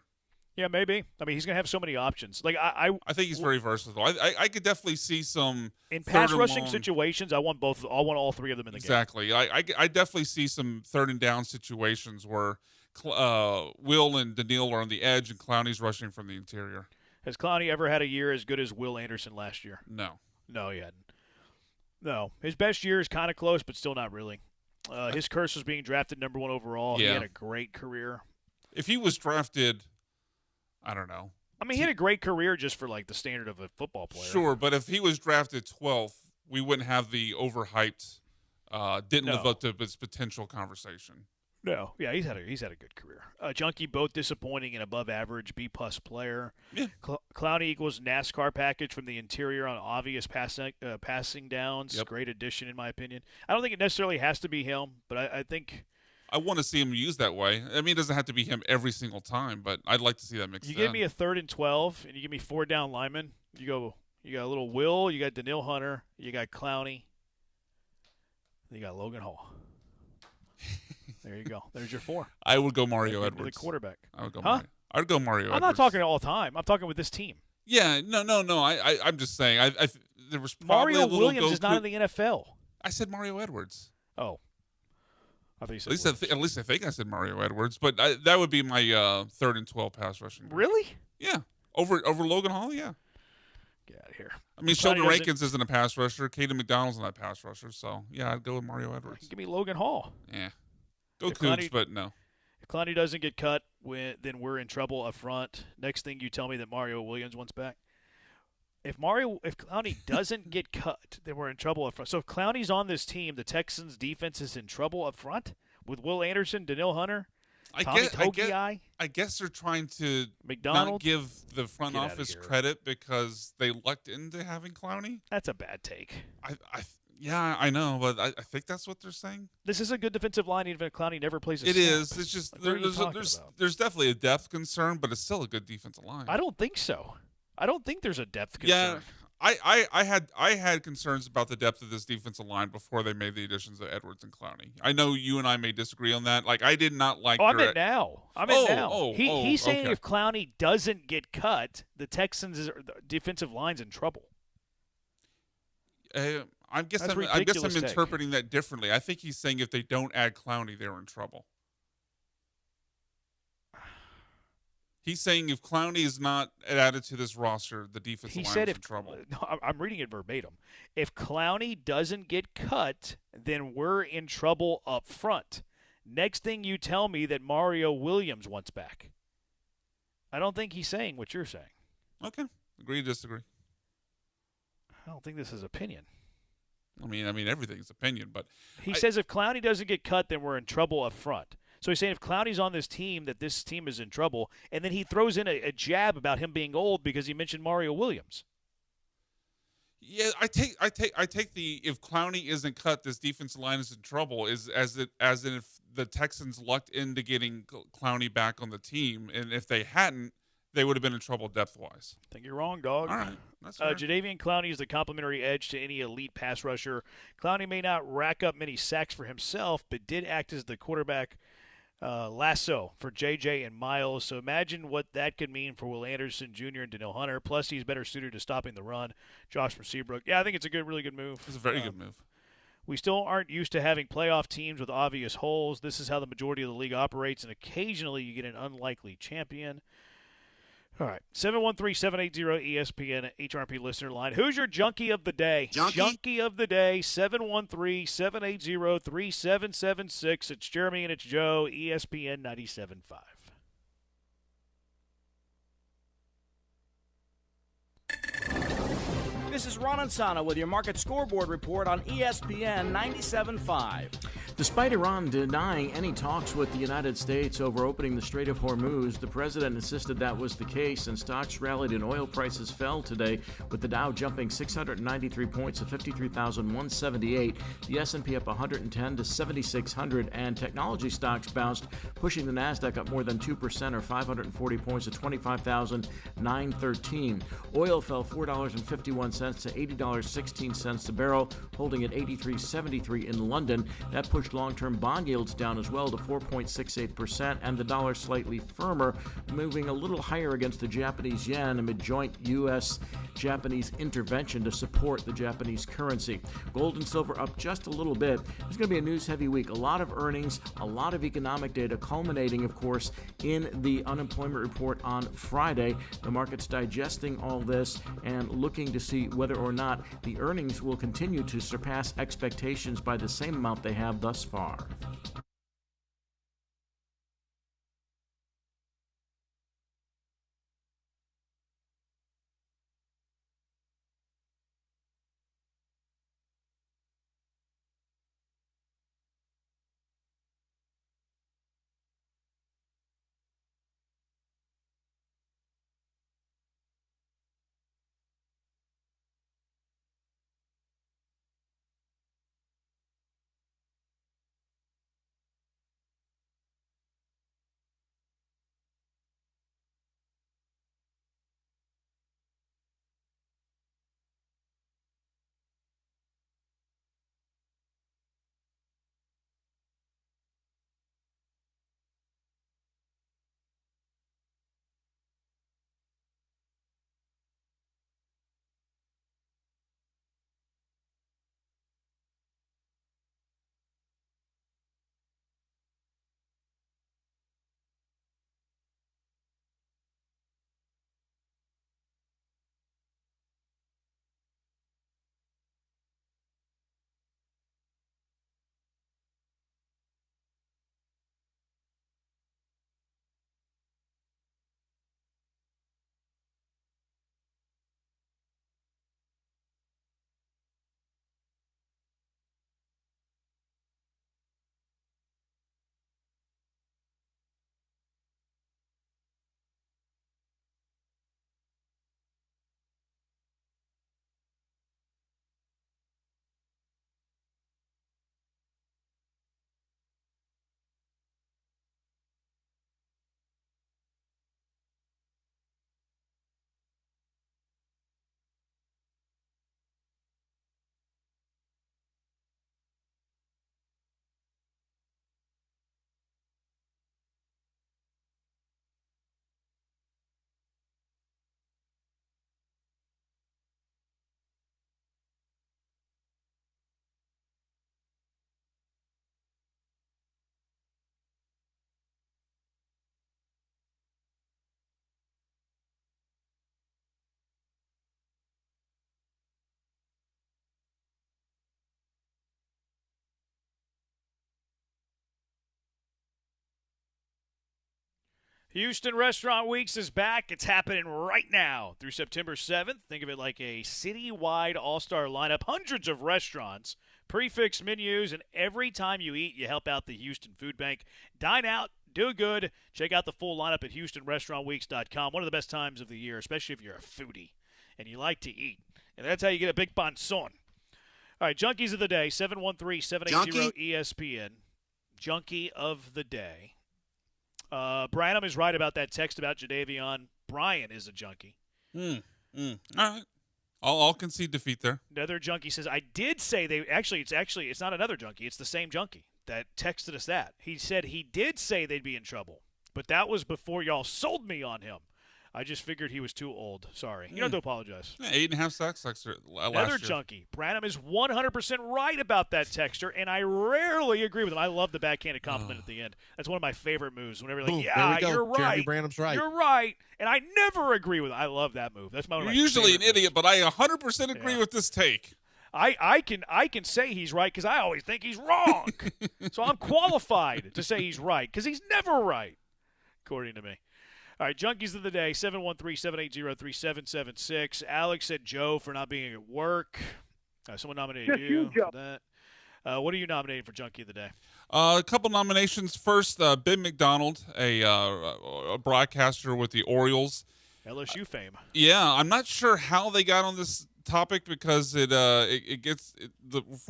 Yeah, maybe. I mean, he's going to have so many options. Like I think he's very versatile. I could definitely see some in pass rushing situations. I want all three of them in the game. Exactly. I definitely see some third and down situations where Will and Daniil are on the edge and Clowney's rushing from the interior. Has Clowney ever had a year as good as Will Anderson last year? No. No, he hadn't. No. His best year is kind of close, but still not really. His curse was being drafted number 1 overall. Yeah. He had a great career. If he was drafted, I don't know. I mean, he had a great career just for, like, the standard of a football player. Sure, but if he was drafted 12th, we wouldn't have the overhyped, didn't live up to his potential conversation. No, yeah, he's had a good career. Junkie, both disappointing and above average, B+ player. Yeah. Clowney equals NASCAR package from the interior on obvious passing downs. Yep. Great addition, in my opinion. I don't think it necessarily has to be him, but I think I want to see him used that way. I mean, it doesn't have to be him every single time, but I'd like to see that mixed in. You give me a 3rd and 12, and you give me 4 down linemen. You got a little Will, you got Daniil Hunter, you got Clowney, you got Logan Hall. There you go. There's your 4. I would go Mario Edwards. The quarterback. I would go Mario. I would go Mario Edwards. I'm not talking all the time. I'm talking with this team. Yeah, no. I'm just saying. There was probably Mario a little Williams is not in the NFL. I said Mario Edwards. Oh, I thought you said at least I think I said Mario Edwards, but that would be my 3rd and 12 pass rushing. Really? Yeah. Over Logan Hall. Yeah. Get out of here. I mean, Sheldon Rankins isn't a pass rusher. Caden McDonald's not a pass rusher. So yeah, I'd go with Mario Edwards. Give me Logan Hall. Yeah. Go Cougs, but no. If Clowney doesn't get cut, then we're in trouble up front. Next thing you tell me that Mario Williams wants back. If Clowney doesn't get cut, then we're in trouble up front. So if Clowney's on this team, the Texans' defense is in trouble up front with Will Anderson, Daniil Hunter, Tommy Togiai. I guess they're trying to McDonald? not give the front office credit because they lucked into having Clowney. That's a bad take. Yeah, I know, but I think that's what they're saying. This is a good defensive line, even if Clowney never plays a It snap. is. It's just Like, what are you talking about? there's definitely a depth concern, but it's still a good defensive line. I don't think so. I don't think there's a depth concern. Yeah, I had concerns about the depth of this defensive line before they made the additions of Edwards and Clowney. I know you and I may disagree on that. Like I did not like. Oh, I'm in now. He's saying okay. if Clowney doesn't get cut, the Texans' defensive line's in trouble. I guess I'm ridiculous take. interpreting that differently. I think he's saying if they don't add Clowney, they're in trouble. He's saying if Clowney is not added to this roster, the defensive line is in trouble. No, I'm reading it verbatim. If Clowney doesn't get cut, then we're in trouble up front. Next thing you tell me that Mario Williams wants back. I don't think he's saying what you're saying. Okay. Agree to disagree. I don't think this is opinion. I mean everything's opinion, but he says if Clowney doesn't get cut, then we're in trouble up front. So he's saying if Clowney's on this team, that this team is in trouble, and then he throws in a jab about him being old because he mentioned Mario Williams. Yeah, I take the if Clowney isn't cut, this defensive line is in trouble. Is as in if the Texans lucked into getting Clowney back on the team, and if they hadn't, they would have been in trouble depth-wise. I think you're wrong, dog. All right. That's fair. Jadeveon Clowney is the complementary edge to any elite pass rusher. Clowney may not rack up many sacks for himself, but did act as the quarterback lasso for JJ and Miles. So imagine what that could mean for Will Anderson Jr. and Danielle Hunter. Plus, he's better suited to stopping the run. Josh Seabrook. Yeah, I think it's a really good move. It's a very good move. We still aren't used to having playoff teams with obvious holes. This is how the majority of the league operates, and occasionally you get an unlikely champion. All right, 713-780-ESPN HRP listener line. Who's your junkie of the day? Junkie of the day, 713-780-3776. It's Jeremy and it's Joe, ESPN 97.5. This is Ron Ansana with your market scoreboard report on ESPN 97.5. Despite Iran denying any talks with the United States over opening the Strait of Hormuz, the president insisted that was the case, and stocks rallied and oil prices fell today, with the Dow jumping 693 points to 53,178, the S&P up 110 to 7,600, and technology stocks bounced, pushing the Nasdaq up more than 2% or 540 points to 25,913. Oil fell $4.51 to $80.16 a barrel, holding at 83.73 in London. That pushed long-term bond yields down as well to 4.68%, and the dollar slightly firmer, moving a little higher against the Japanese yen amid joint U.S.-Japanese intervention to support the Japanese currency. Gold and silver up just a little bit. It's going to be a news-heavy week. A lot of earnings, a lot of economic data, culminating, of course, in the unemployment report on Friday. The market's digesting all this and looking to see whether or not the earnings will continue to surpass expectations by the same amount they have thus far. Houston Restaurant Weeks is back. It's happening right now through September 7th. Think of it like a citywide all-star lineup, hundreds of restaurants, prefix menus, and every time you eat, you help out the Houston Food Bank. Dine out, do good. Check out the full lineup at HoustonRestaurantWeeks.com. One of the best times of the year, especially if you're a foodie and you like to eat. And that's how you get a big panzon. All right, Junkies of the Day, 713-780-ESPN. Junkie of the Day. Branham is right about that text about Jadeveon. Brian is a junkie. All right. I'll concede defeat there. Another junkie says, I did say they – it's not another junkie. It's the same junkie that texted us that. He said he did say they'd be in trouble, but that was before y'all sold me on him. I just figured he was too old. Sorry. You don't have to apologize. Yeah, 8.5 sacks last Another year. junkie. Branham is 100% right about that texter, and I rarely agree with him. I love the backhanded compliment at the end. That's one of my favorite moves. Whenever you're like, Boom, yeah, there we go. you're right. Jeremy Branham's right. You're right. And I never agree with him. I love that move. That's one of my You're usually an favorite idiot, but I 100% agree with this take. I can say he's right because I always think he's wrong. So I'm qualified to say he's right because he's never right, according to me. All right, Junkies of the Day, 713-780-3776. Alex said Joe for not being at work. Someone nominated Just you, Joe. for that. What are you nominating for Junkie of the Day? A couple nominations. First, Ben McDonald, a broadcaster with the Orioles. LSU fame. Yeah, I'm not sure how they got on this topic because from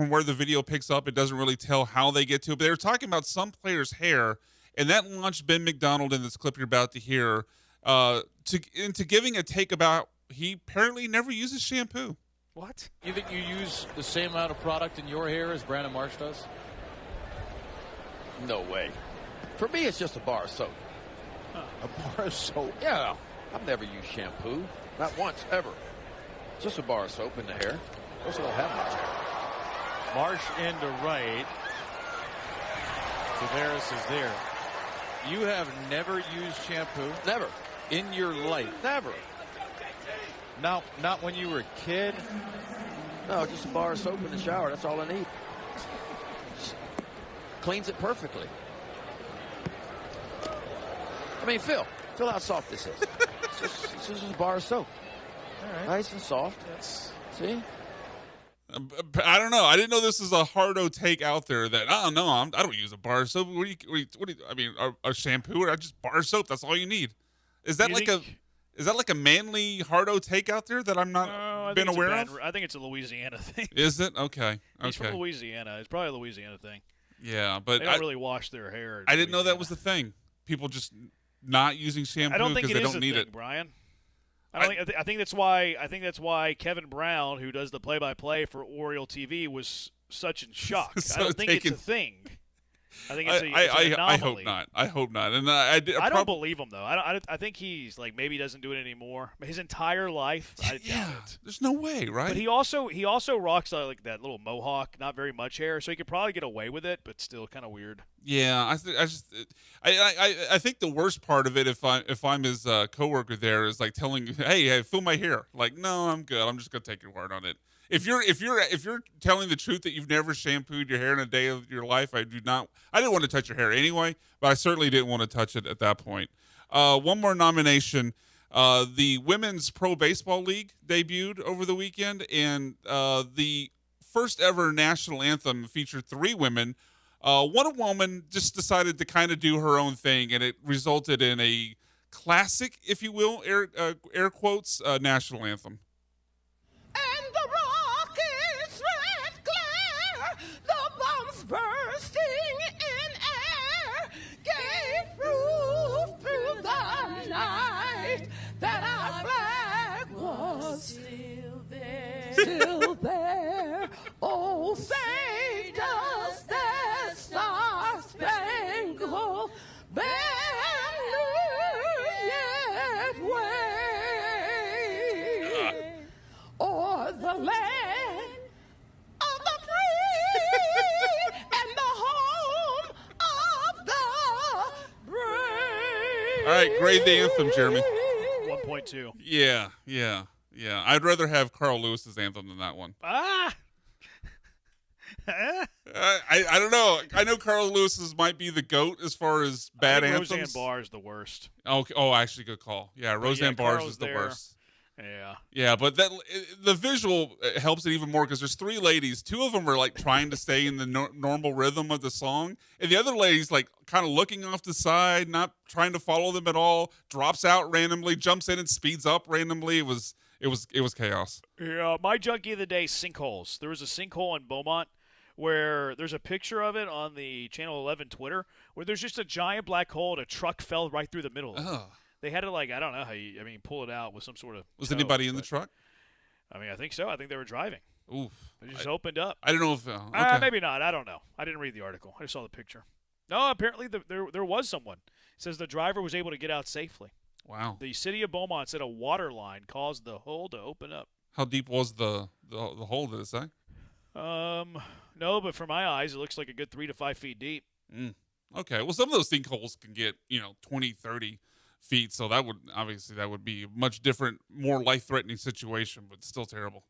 where the video picks up, it doesn't really tell how they get to it. But they were talking about some players' hair, and that launched Ben McDonald in this clip you're about to hear into giving a take about he apparently never uses shampoo. What? You think you use the same amount of product in your hair as Brandon Marsh does? No way. For me, it's just a bar of soap. A bar of soap? Yeah. I've never used shampoo. Not once, ever. Just a bar of soap in the hair. Also don't have much hair. Marsh into right. Tavares is there. You have never used shampoo? Never. In your life? Never. Not when you were a kid? No, just a bar of soap in the shower. That's all I need. Cleans it perfectly. I mean, feel how soft this is. It's just a bar of soap. All right. Nice and soft. See? I don't know. I didn't know this was a hardo take out there that, I don't use a bar of soap. What do you I mean, a shampoo or just bar of soap? That's all you need. Is that like a manly hardo take out there that I'm not been aware of? I think it's a Louisiana thing. Is it? Okay. He's from Louisiana. It's probably a Louisiana thing. Yeah, but they don't really wash their hair. I didn't know that was the thing. People just not using shampoo because they don't need it. Brian. I think that's why Kevin Brown, who does the play-by-play for Oriole TV, was such in shock. So I don't think it's a thing. I think it's an I anomaly. I hope not. And I don't believe him though. I think he's like maybe he doesn't do it anymore. His entire life, I doubt it. There's no way, right? But he also rocks like that little mohawk, not very much hair, so he could probably get away with it, but still kind of weird. Yeah, I think the worst part of it, if I'm his coworker there, is like telling, hey, fill my hair. Like, no, I'm good. I'm just gonna take your word on it. If you're telling the truth that you've never shampooed your hair in a day of your life, I didn't want to touch your hair anyway, but I certainly didn't want to touch it at that point. One more nomination. The Women's Pro Baseball League debuted over the weekend, and the first ever national anthem featured 3 women. One woman just decided to kind of do her own thing, and it resulted in a classic, if you will, air quotes, national anthem. And the rocket's red glare, the bombs bursting in air, gave proof through the night that our flag was still there. Still there. Oh, say does that star-spangled banner yet wave? Or the land of the free and the home of the brave. All right, grade the anthem, Jeremy. 1.2. Yeah. I'd rather have Carl Lewis's anthem than that one. I don't know. I know Carl Lewis's might be the GOAT as far as bad anthems. Roseanne Barr is the worst. Okay. Oh, actually, good call. Yeah, Roseanne Barr is the worst. Yeah. Yeah, but the visual helps it even more because there's three ladies. Two of them are like trying to stay in the normal rhythm of the song, and the other lady's like kind of looking off the side, not trying to follow them at all. Drops out randomly, jumps in and speeds up randomly. It was chaos. Yeah, my junkie of the day: sinkholes. There was a sinkhole in Beaumont where there's a picture of it on the Channel 11 Twitter where there's just a giant black hole and a truck fell right through the middle of it. Oh. They had to, I don't know how you, pull it out with some sort of Was tow, anybody in the truck? I mean, I think so. I think they were driving. Oof. They just opened up. I don't know if... okay. Maybe not. I don't know. I didn't read the article. I just saw the picture. No, apparently there was someone. It says the driver was able to get out safely. Wow. The city of Beaumont said a water line caused the hole to open up. How deep was the hole, did it say? No, but from my eyes, it looks like a good 3 to 5 feet deep. Okay. Well, some of those sinkholes can get, 20, 30 feet, so that would be a much different, more life-threatening situation, but still terrible.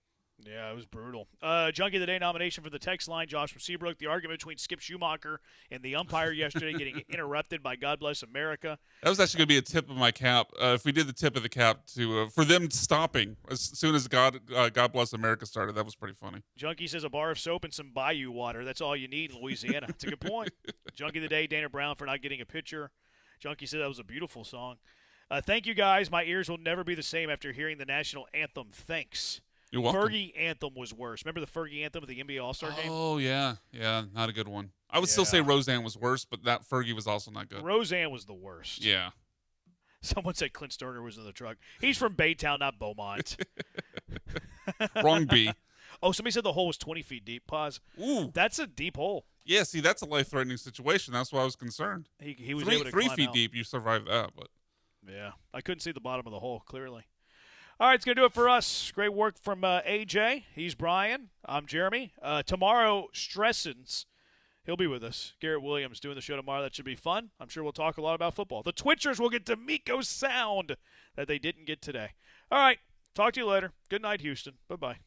Yeah, it was brutal. Junkie of the Day nomination for the text line, Josh from Seabrook. The argument between Skip Schumacher and the umpire yesterday getting interrupted by God Bless America. That was actually going to be a tip of my cap. If we did the tip of the cap for them stopping as soon as God Bless America started, that was pretty funny. Junkie says a bar of soap and some bayou water. That's all you need in Louisiana. That's a good point. Junkie of the Day, Dana Brown for not getting a picture. Junkie said that was a beautiful song. Thank you, guys. My ears will never be the same after hearing the national anthem. Thanks. You're welcome. Fergie anthem was worse. Remember the Fergie anthem of the NBA All-Star game? Oh, yeah. Yeah, not a good one. I would still say Roseanne was worse, but that Fergie was also not good. Roseanne was the worst. Yeah. Someone said Clint Sterner was in the truck. He's from Baytown, not Beaumont. Wrong B. Oh, somebody said the hole was 20 feet deep. Pause. Ooh. That's a deep hole. Yeah, see, that's a life-threatening situation. That's why I was concerned. He was able to 3 climb feet out. deep, you survived that. But yeah, I couldn't see the bottom of the hole, clearly. All right, it's going to do it for us. Great work from AJ. He's Brian. I'm Jeremy. Tomorrow, Stressens. He'll be with us. Garrett Williams doing the show tomorrow. That should be fun. I'm sure we'll talk a lot about football. The Twitchers will get D'Amico sound that they didn't get today. All right, talk to you later. Good night, Houston. Bye-bye.